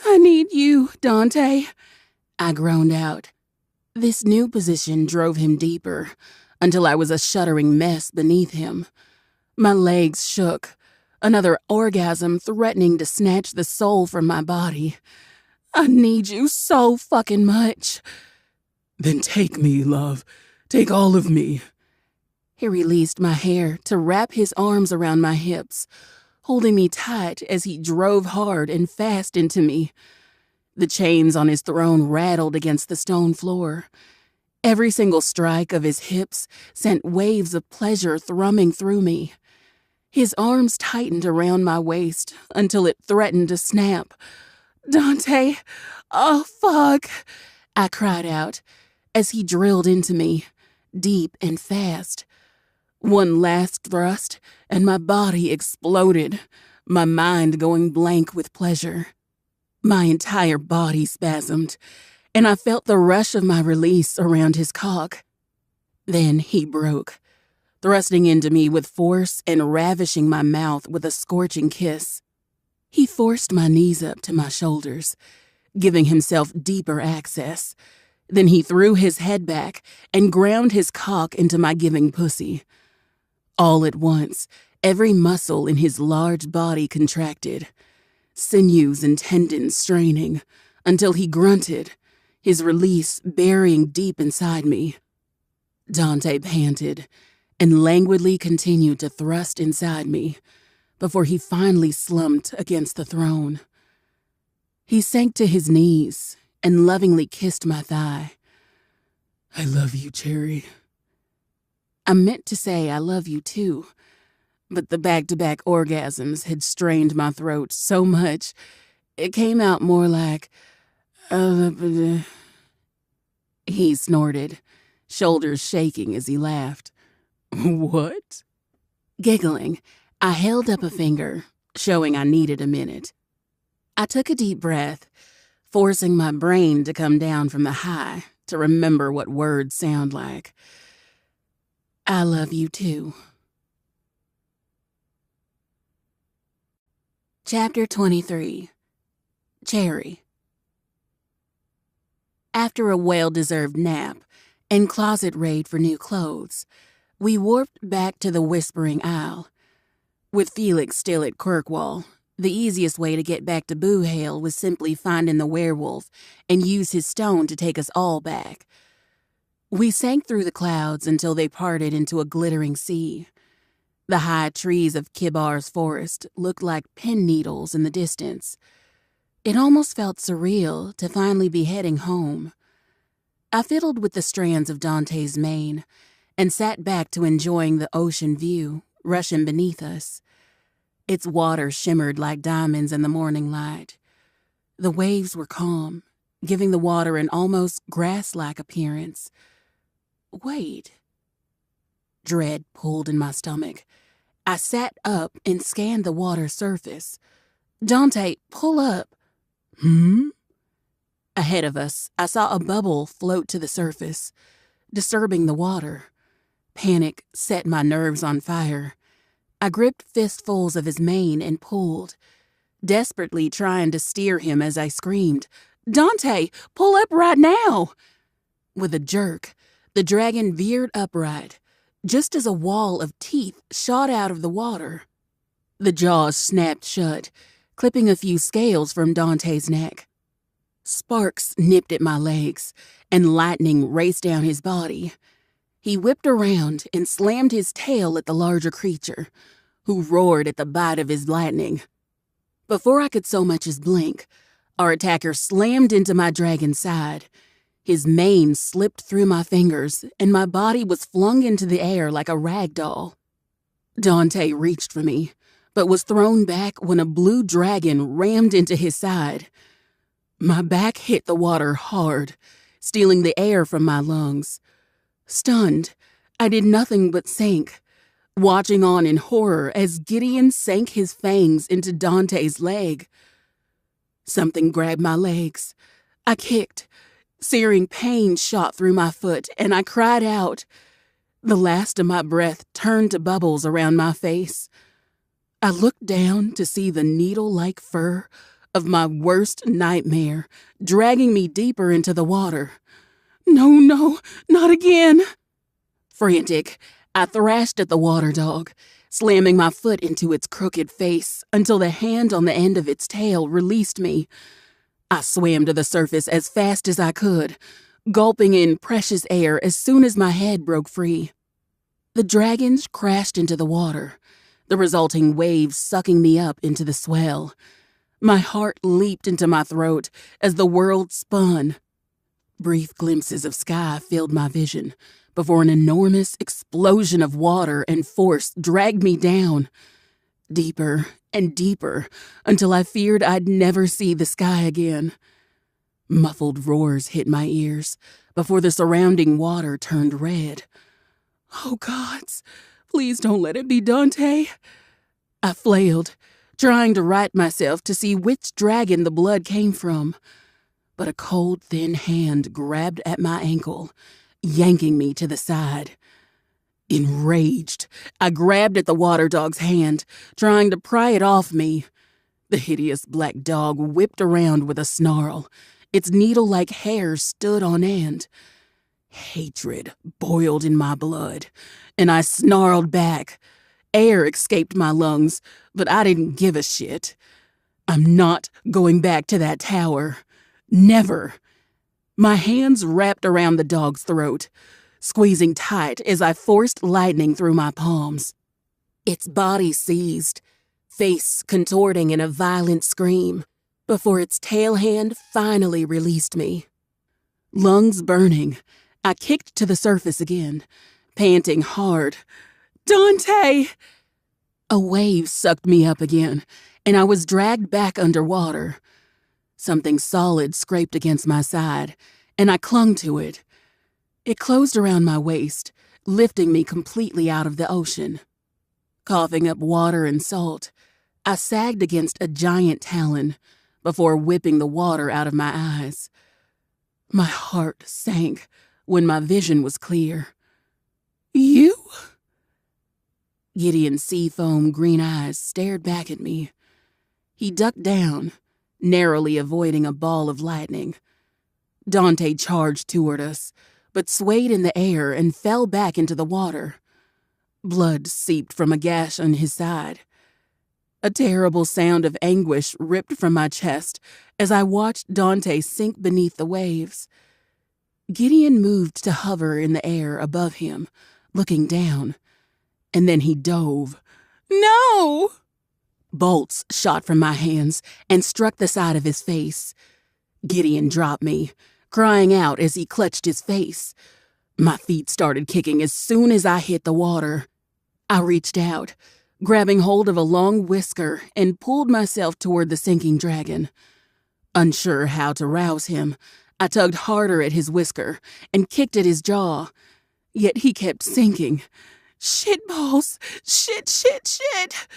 I need you, Dante, I groaned out. This new position drove him deeper until I was a shuddering mess beneath him. My legs shook, another orgasm threatening to snatch the soul from my body. I need you so fucking much. Then take me, love. Take all of me. He released my hair to wrap his arms around my hips, holding me tight as he drove hard and fast into me. The chains on his throne rattled against the stone floor. Every single strike of his hips sent waves of pleasure thrumming through me. His arms tightened around my waist until it threatened to snap. Dante, oh fuck, I cried out as he drilled into me, deep and fast. One last thrust, and my body exploded, my mind going blank with pleasure. My entire body spasmed, and I felt the rush of my release around his cock. Then he broke, thrusting into me with force and ravishing my mouth with a scorching kiss. He forced my knees up to my shoulders, giving himself deeper access. Then he threw his head back and ground his cock into my giving pussy. All at once, every muscle in his large body contracted, sinews and tendons straining, until he grunted, his release burying deep inside me. Dante panted and languidly continued to thrust inside me before he finally slumped against the throne. He sank to his knees and lovingly kissed my thigh. I love you, Cherry. I meant to say I love you too, but the back-to-back orgasms had strained my throat so much, it came out more like, he snorted, shoulders shaking as he laughed. What? Giggling, I held up a finger, showing I needed a minute. I took a deep breath, forcing my brain to come down from the high to remember what words sound like. I love you too. Chapter 23. Cherry. After a well-deserved nap and closet raid for new clothes, we warped back to the Whispering Isle. With Felix still at Kirkwall, the easiest way to get back to Boo Hale was simply finding the werewolf and use his stone to take us all back. We sank through the clouds until they parted into a glittering sea. The high trees of Kibar's forest looked like pin needles in the distance. It almost felt surreal to finally be heading home. I fiddled with the strands of Dante's mane and sat back to enjoying the ocean view rushing beneath us. Its water shimmered like diamonds in the morning light. The waves were calm, giving the water an almost grass-like appearance. Wait. Dread pulled in my stomach. I sat up and scanned the water surface. Dante, pull up. Ahead of us, I saw a bubble float to the surface, disturbing the water. Panic set my nerves on fire. I gripped fistfuls of his mane and pulled, desperately trying to steer him as I screamed, Dante, pull up right now! With a jerk, the dragon veered upright, just as a wall of teeth shot out of the water. The jaws snapped shut, clipping a few scales from Dante's neck. Sparks nipped at my legs, and lightning raced down his body. He whipped around and slammed his tail at the larger creature, who roared at the bite of his lightning. Before I could so much as blink, Our attacker slammed into my dragon's side. His mane slipped through my fingers, and my body was flung into the air like a rag doll. Dante reached for me, but was thrown back when a blue dragon rammed into his side. My back hit the water hard, stealing the air from my lungs. Stunned, I did nothing but sink, watching on in horror as Gideon sank his fangs into Dante's leg. Something grabbed my legs. I kicked. Searing pain shot through my foot, and I cried out. The last of my breath turned to bubbles around my face. I looked down to see the needle-like fur of my worst nightmare dragging me deeper into the water. No, not again. Frantic, I thrashed at the water dog, slamming my foot into its crooked face until the hand on the end of its tail released me. I swam to the surface as fast as I could, gulping in precious air as soon as my head broke free. The dragons crashed into the water, the resulting waves sucking me up into the swell. My heart leaped into my throat as the world spun. Brief glimpses of sky filled my vision before an enormous explosion of water and force dragged me down, deeper and deeper, until I feared I'd never see the sky again. Muffled roars hit my ears before the surrounding water turned red. Oh, gods, please don't let it be Dante. I flailed, trying to right myself to see which dragon the blood came from, but a cold, thin hand grabbed at my ankle, yanking me to the side. Enraged, I grabbed at the water dog's hand, trying to pry it off me. The hideous black dog whipped around with a snarl. Its needle-like hair stood on end. Hatred boiled in my blood, and I snarled back. Air escaped my lungs, but I didn't give a shit. I'm not going back to that tower. Never. My hands wrapped around the dog's throat, squeezing tight as I forced lightning through my palms. Its body seized, face contorting in a violent scream, before its tail hand finally released me. Lungs burning, I kicked to the surface again, panting hard. Dante! A wave sucked me up again, and I was dragged back underwater. Something solid scraped against my side, and I clung to it. It closed around my waist, lifting me completely out of the ocean. Coughing up water and salt, I sagged against a giant talon before whipping the water out of my eyes. My heart sank when my vision was clear. You? Gideon's seafoam green eyes stared back at me. He ducked down, narrowly avoiding a ball of lightning. Dante charged toward us, but swayed in the air and fell back into the water. Blood seeped from a gash on his side. A terrible sound of anguish ripped from my chest as I watched Dante sink beneath the waves. Gideon moved to hover in the air above him, looking down, and then he dove. No! Bolts shot from my hands and struck the side of his face. Gideon dropped me, crying out as he clutched his face. My feet started kicking as soon as I hit the water. I reached out, grabbing hold of a long whisker, and pulled myself toward the sinking dragon. Unsure how to rouse him, I tugged harder at his whisker and kicked at his jaw. Yet he kept sinking. Shitballs! Shit!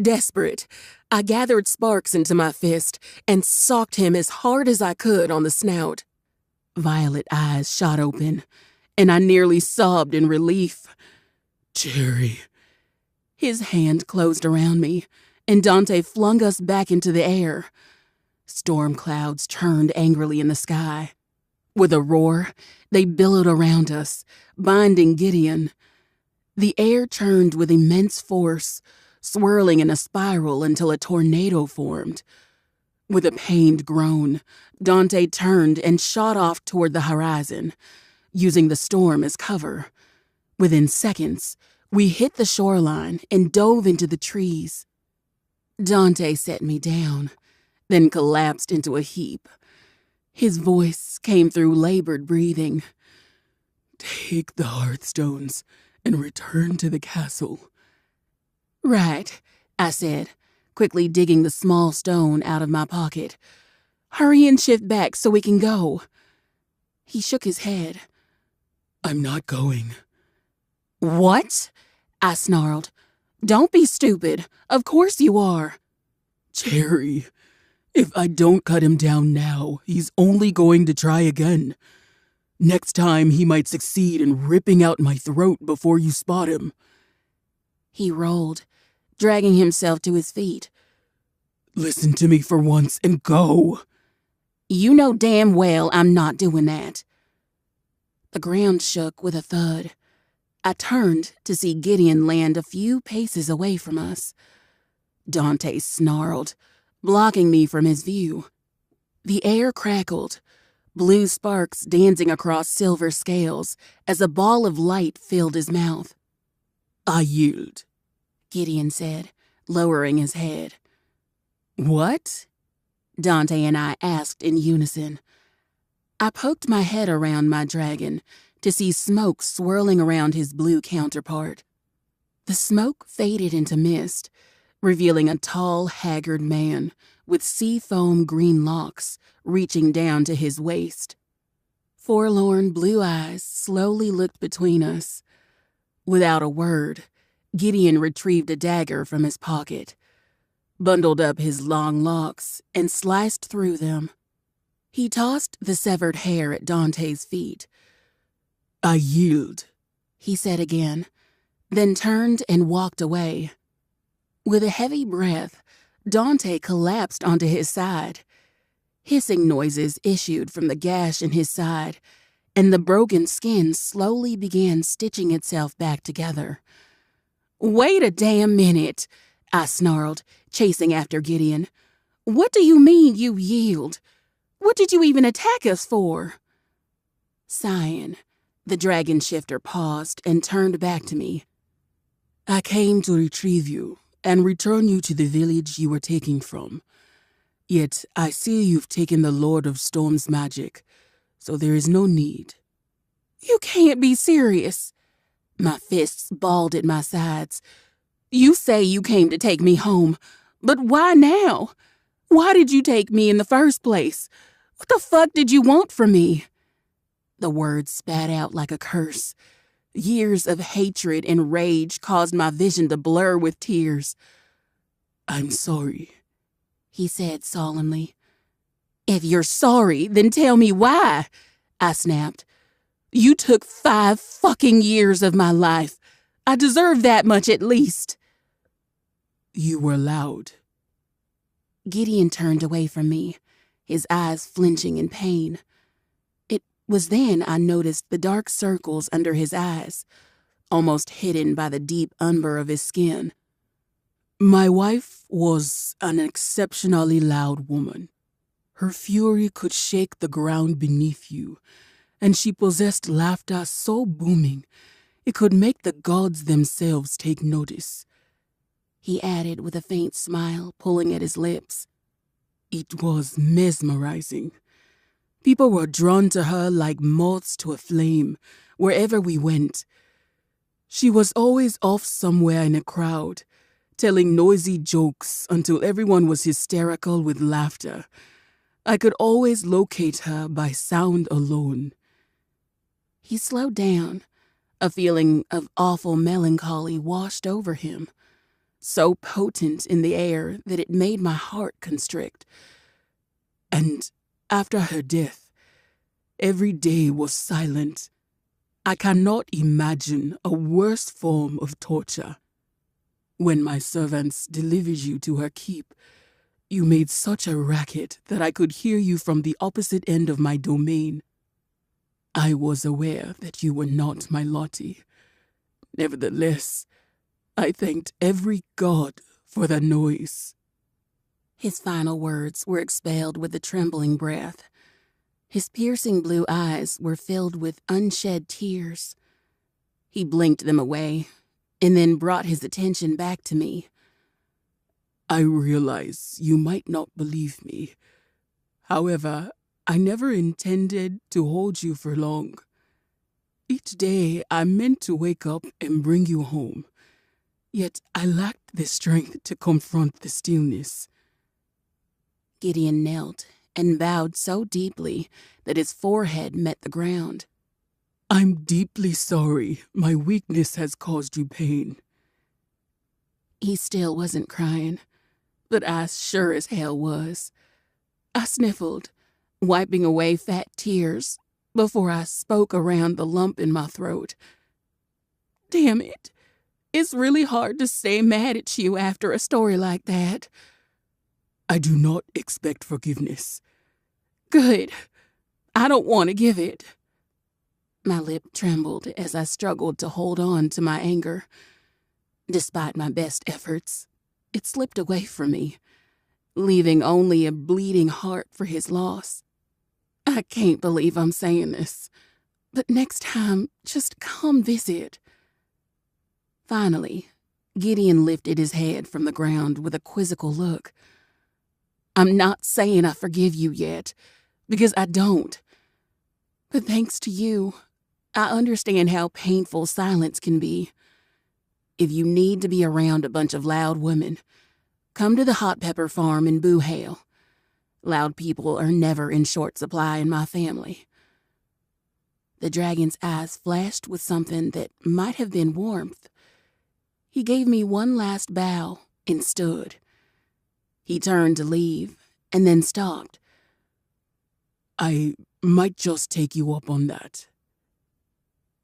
Desperate, I gathered sparks into my fist and socked him as hard as I could on the snout. Violet eyes shot open, and I nearly sobbed in relief. Jerry. His hand closed around me, and Dante flung us back into the air. Storm clouds churned angrily in the sky. With a roar, they billowed around us, binding Gideon. The air churned with immense force, swirling in a spiral until a tornado formed. With a pained groan, Dante turned and shot off toward the horizon, using the storm as cover. Within seconds, we hit the shoreline and dove into the trees. Dante set me down, then collapsed into a heap. His voice came through labored breathing. "Take the hearthstones and return to the castle." "Right," I said, quickly digging the small stone out of my pocket. "Hurry and shift back so we can go." He shook his head. "I'm not going." "What?" I snarled. "Don't be stupid. Of course you are." "Jerry, if I don't cut him down now, he's only going to try again. Next time, he might succeed in ripping out my throat before you spot him." He rolled, dragging himself to his feet. "Listen to me for once and go." "You know damn well I'm not doing that." The ground shook with a thud. I turned to see Gideon land a few paces away from us. Dante snarled, blocking me from his view. The air crackled, blue sparks dancing across silver scales as a ball of light filled his mouth. "I yield," Gideon said, lowering his head. "What?" Dante and I asked in unison. I poked my head around my dragon to see smoke swirling around his blue counterpart. The smoke faded into mist, revealing a tall, haggard man with sea-foam green locks reaching down to his waist. Forlorn blue eyes slowly looked between us. Without a word, Gideon retrieved a dagger from his pocket, bundled up his long locks, and sliced through them. He tossed the severed hair at Dante's feet. "I yield," he said again, then turned and walked away. With a heavy breath, Dante collapsed onto his side. Hissing noises issued from the gash in his side, and the broken skin slowly began stitching itself back together. "Wait a damn minute," I snarled, chasing after Gideon. "What do you mean you yield? What did you even attack us for?" Sighing, the dragon shifter paused and turned back to me. "I came to retrieve you and return you to the village you were taken from. Yet I see you've taken the Lord of Storm's magic, so there is no need." "You can't be serious." My fists balled at my sides. "You say you came to take me home, but why now? Why did you take me in the first place? What the fuck did you want from me?" The words spat out like a curse. Years of hatred and rage caused my vision to blur with tears. "I'm sorry," he said solemnly. "If you're sorry, then tell me why," I snapped. "You took 5 fucking years of my life. I deserve that much at least." "You were loud." Gideon turned away from me, his eyes flinching in pain. It was then I noticed the dark circles under his eyes, almost hidden by the deep umber of his skin. "My wife was an exceptionally loud woman. Her fury could shake the ground beneath you, and she possessed laughter so booming it could make the gods themselves take notice," he added with a faint smile, pulling at his lips. "It was mesmerizing. People were drawn to her like moths to a flame wherever we went. She was always off somewhere in a crowd, telling noisy jokes until everyone was hysterical with laughter. I could always locate her by sound alone." He slowed down. A feeling of awful melancholy washed over him, so potent in the air that it made my heart constrict. "And after her death, every day was silent. I cannot imagine a worse form of torture. When my servants delivered you to her keep, you made such a racket that I could hear you from the opposite end of my domain. I was aware that you were not my Lottie. Nevertheless, I thanked every god for the noise." His final words were expelled with a trembling breath. His piercing blue eyes were filled with unshed tears. He blinked them away, and then brought his attention back to me. I realize you might not believe me. However, I never intended to hold you for long. Each day I meant to wake up and bring you home, yet I lacked the strength to confront the stillness. Gideon knelt and bowed so deeply that his forehead met the ground. I'm deeply sorry my weakness has caused you pain. He still wasn't crying, but I sure as hell was. I sniffled, wiping away fat tears before I spoke around the lump in my throat. Damn it. It's really hard to stay mad at you after a story like that. I do not expect forgiveness. Good. I don't want to give it. My lip trembled as I struggled to hold on to my anger. Despite my best efforts, it slipped away from me, leaving only a bleeding heart for his loss. I can't believe I'm saying this, but next time, just come visit. Finally, Gideon lifted his head from the ground with a quizzical look. I'm not saying I forgive you yet, because I don't. But thanks to you, I understand how painful silence can be. If you need to be around a bunch of loud women, come to the hot pepper farm in Boo Hale. Loud people are never in short supply in my family. The dragon's eyes flashed with something that might have been warmth. He gave me one last bow and stood. He turned to leave and then stopped. I might just take you up on that.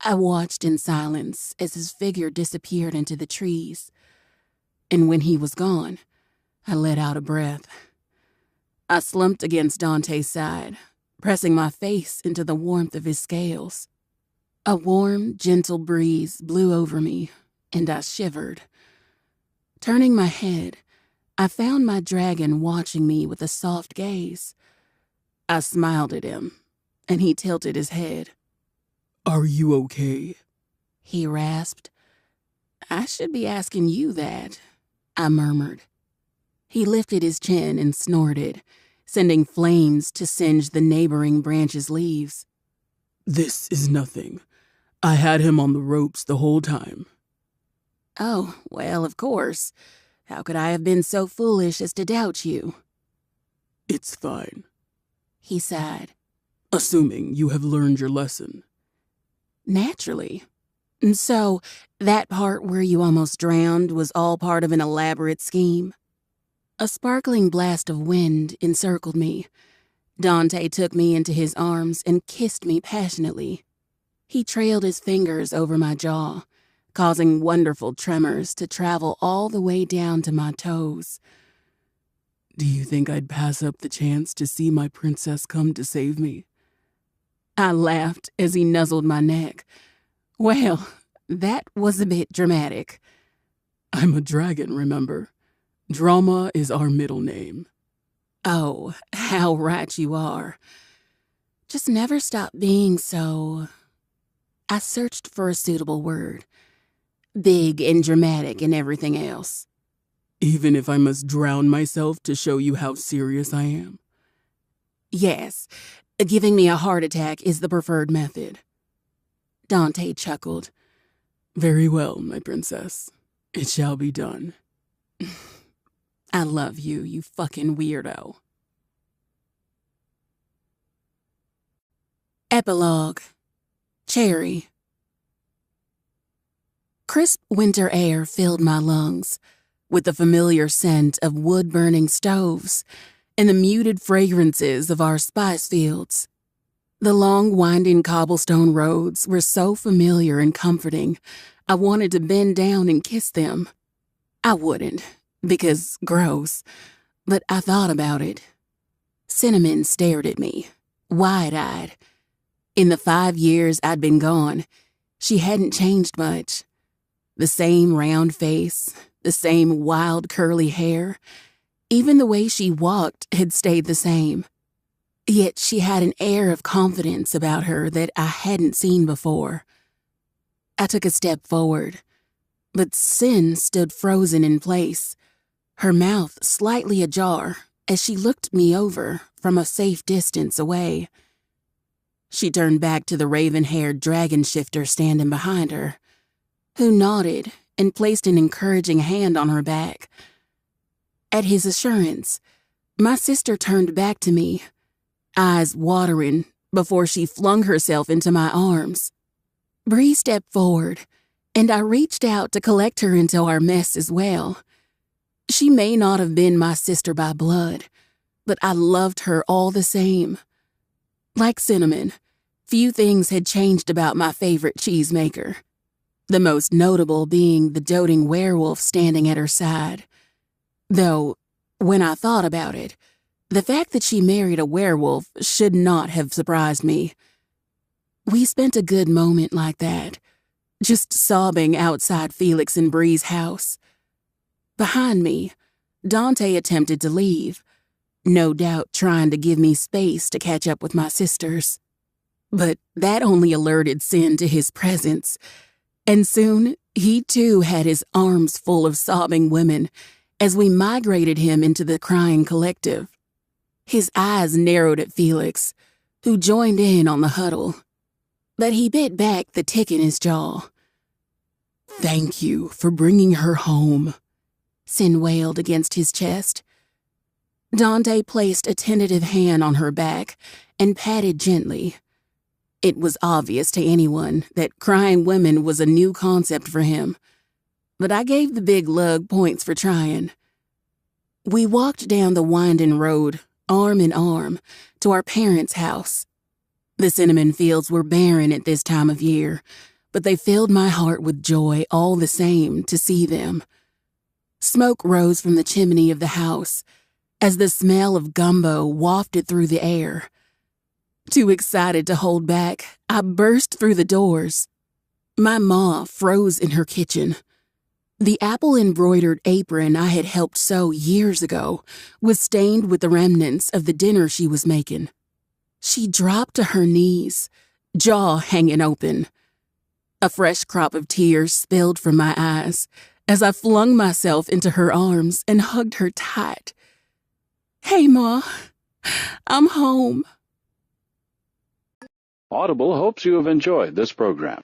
I watched in silence as his figure disappeared into the trees. And when he was gone, I let out a breath. I slumped against Dante's side, pressing my face into the warmth of his scales. A warm, gentle breeze blew over me, and I shivered. Turning my head, I found my dragon watching me with a soft gaze. I smiled at him, and he tilted his head. Are you okay? He rasped. I should be asking you that, I murmured. He lifted his chin and snorted, sending flames to singe the neighboring branches' leaves. This is nothing. I had him on the ropes the whole time. Oh, well, of course. How could I have been so foolish as to doubt you? It's fine. He sighed. Assuming you have learned your lesson. Naturally. And so, that part where you almost drowned was all part of an elaborate scheme? A sparkling blast of wind encircled me. Dante took me into his arms and kissed me passionately. He trailed his fingers over my jaw, causing wonderful tremors to travel all the way down to my toes. Do you think I'd pass up the chance to see my princess come to save me? I laughed as he nuzzled my neck. Well, that was a bit dramatic. I'm a dragon, remember? Drama is our middle name. Oh, how right you are. Just never stop being so... I searched for a suitable word. Big and dramatic and everything else. Even if I must drown myself to show you how serious I am? Yes, giving me a heart attack is the preferred method. Dante chuckled. Very well, my princess. It shall be done. I love you, you fucking weirdo. Epilogue. Cherry. Crisp winter air filled my lungs, with the familiar scent of wood-burning stoves and the muted fragrances of our spice fields. The long, winding cobblestone roads were so familiar and comforting, I wanted to bend down and kiss them. I wouldn't, because gross, but I thought about it. Cinnamon stared at me, wide-eyed. In the 5 years I'd been gone, she hadn't changed much. The same round face, the same wild curly hair, even the way she walked had stayed the same. Yet she had an air of confidence about her that I hadn't seen before. I took a step forward, but Sin stood frozen in place, her mouth slightly ajar as she looked me over from a safe distance away. She turned back to the raven-haired dragon shifter standing behind her, who nodded and placed an encouraging hand on her back. At his assurance, my sister turned back to me, eyes watering before she flung herself into my arms. Bree stepped forward, and I reached out to collect her into our mess as well. She may not have been my sister by blood, but I loved her all the same. Like Cinnamon, few things had changed about my favorite cheesemaker, the most notable being the doting werewolf standing at her side. Though, when I thought about it, the fact that she married a werewolf should not have surprised me. We spent a good moment like that, just sobbing outside Felix and Bree's house. Behind me, Dante attempted to leave, no doubt trying to give me space to catch up with my sisters. But that only alerted Sin to his presence, and soon he too had his arms full of sobbing women as we migrated him into the crying collective. His eyes narrowed at Felix, who joined in on the huddle, but he bit back the tick in his jaw. "Thank you for bringing her home," Sin wailed against his chest. Dante placed a tentative hand on her back and patted gently. It was obvious to anyone that crying women was a new concept for him, but I gave the big lug points for trying. We walked down the winding road, arm in arm, to our parents' house. The cinnamon fields were barren at this time of year, but they filled my heart with joy all the same to see them. Smoke rose from the chimney of the house as the smell of gumbo wafted through the air. Too excited to hold back, I burst through the doors. My ma froze in her kitchen. The apple-embroidered apron I had helped sew years ago was stained with the remnants of the dinner she was making. She dropped to her knees, jaw hanging open. A fresh crop of tears spilled from my eyes as I flung myself into her arms and hugged her tight. "Hey, Ma, I'm home." Audible hopes you have enjoyed this program.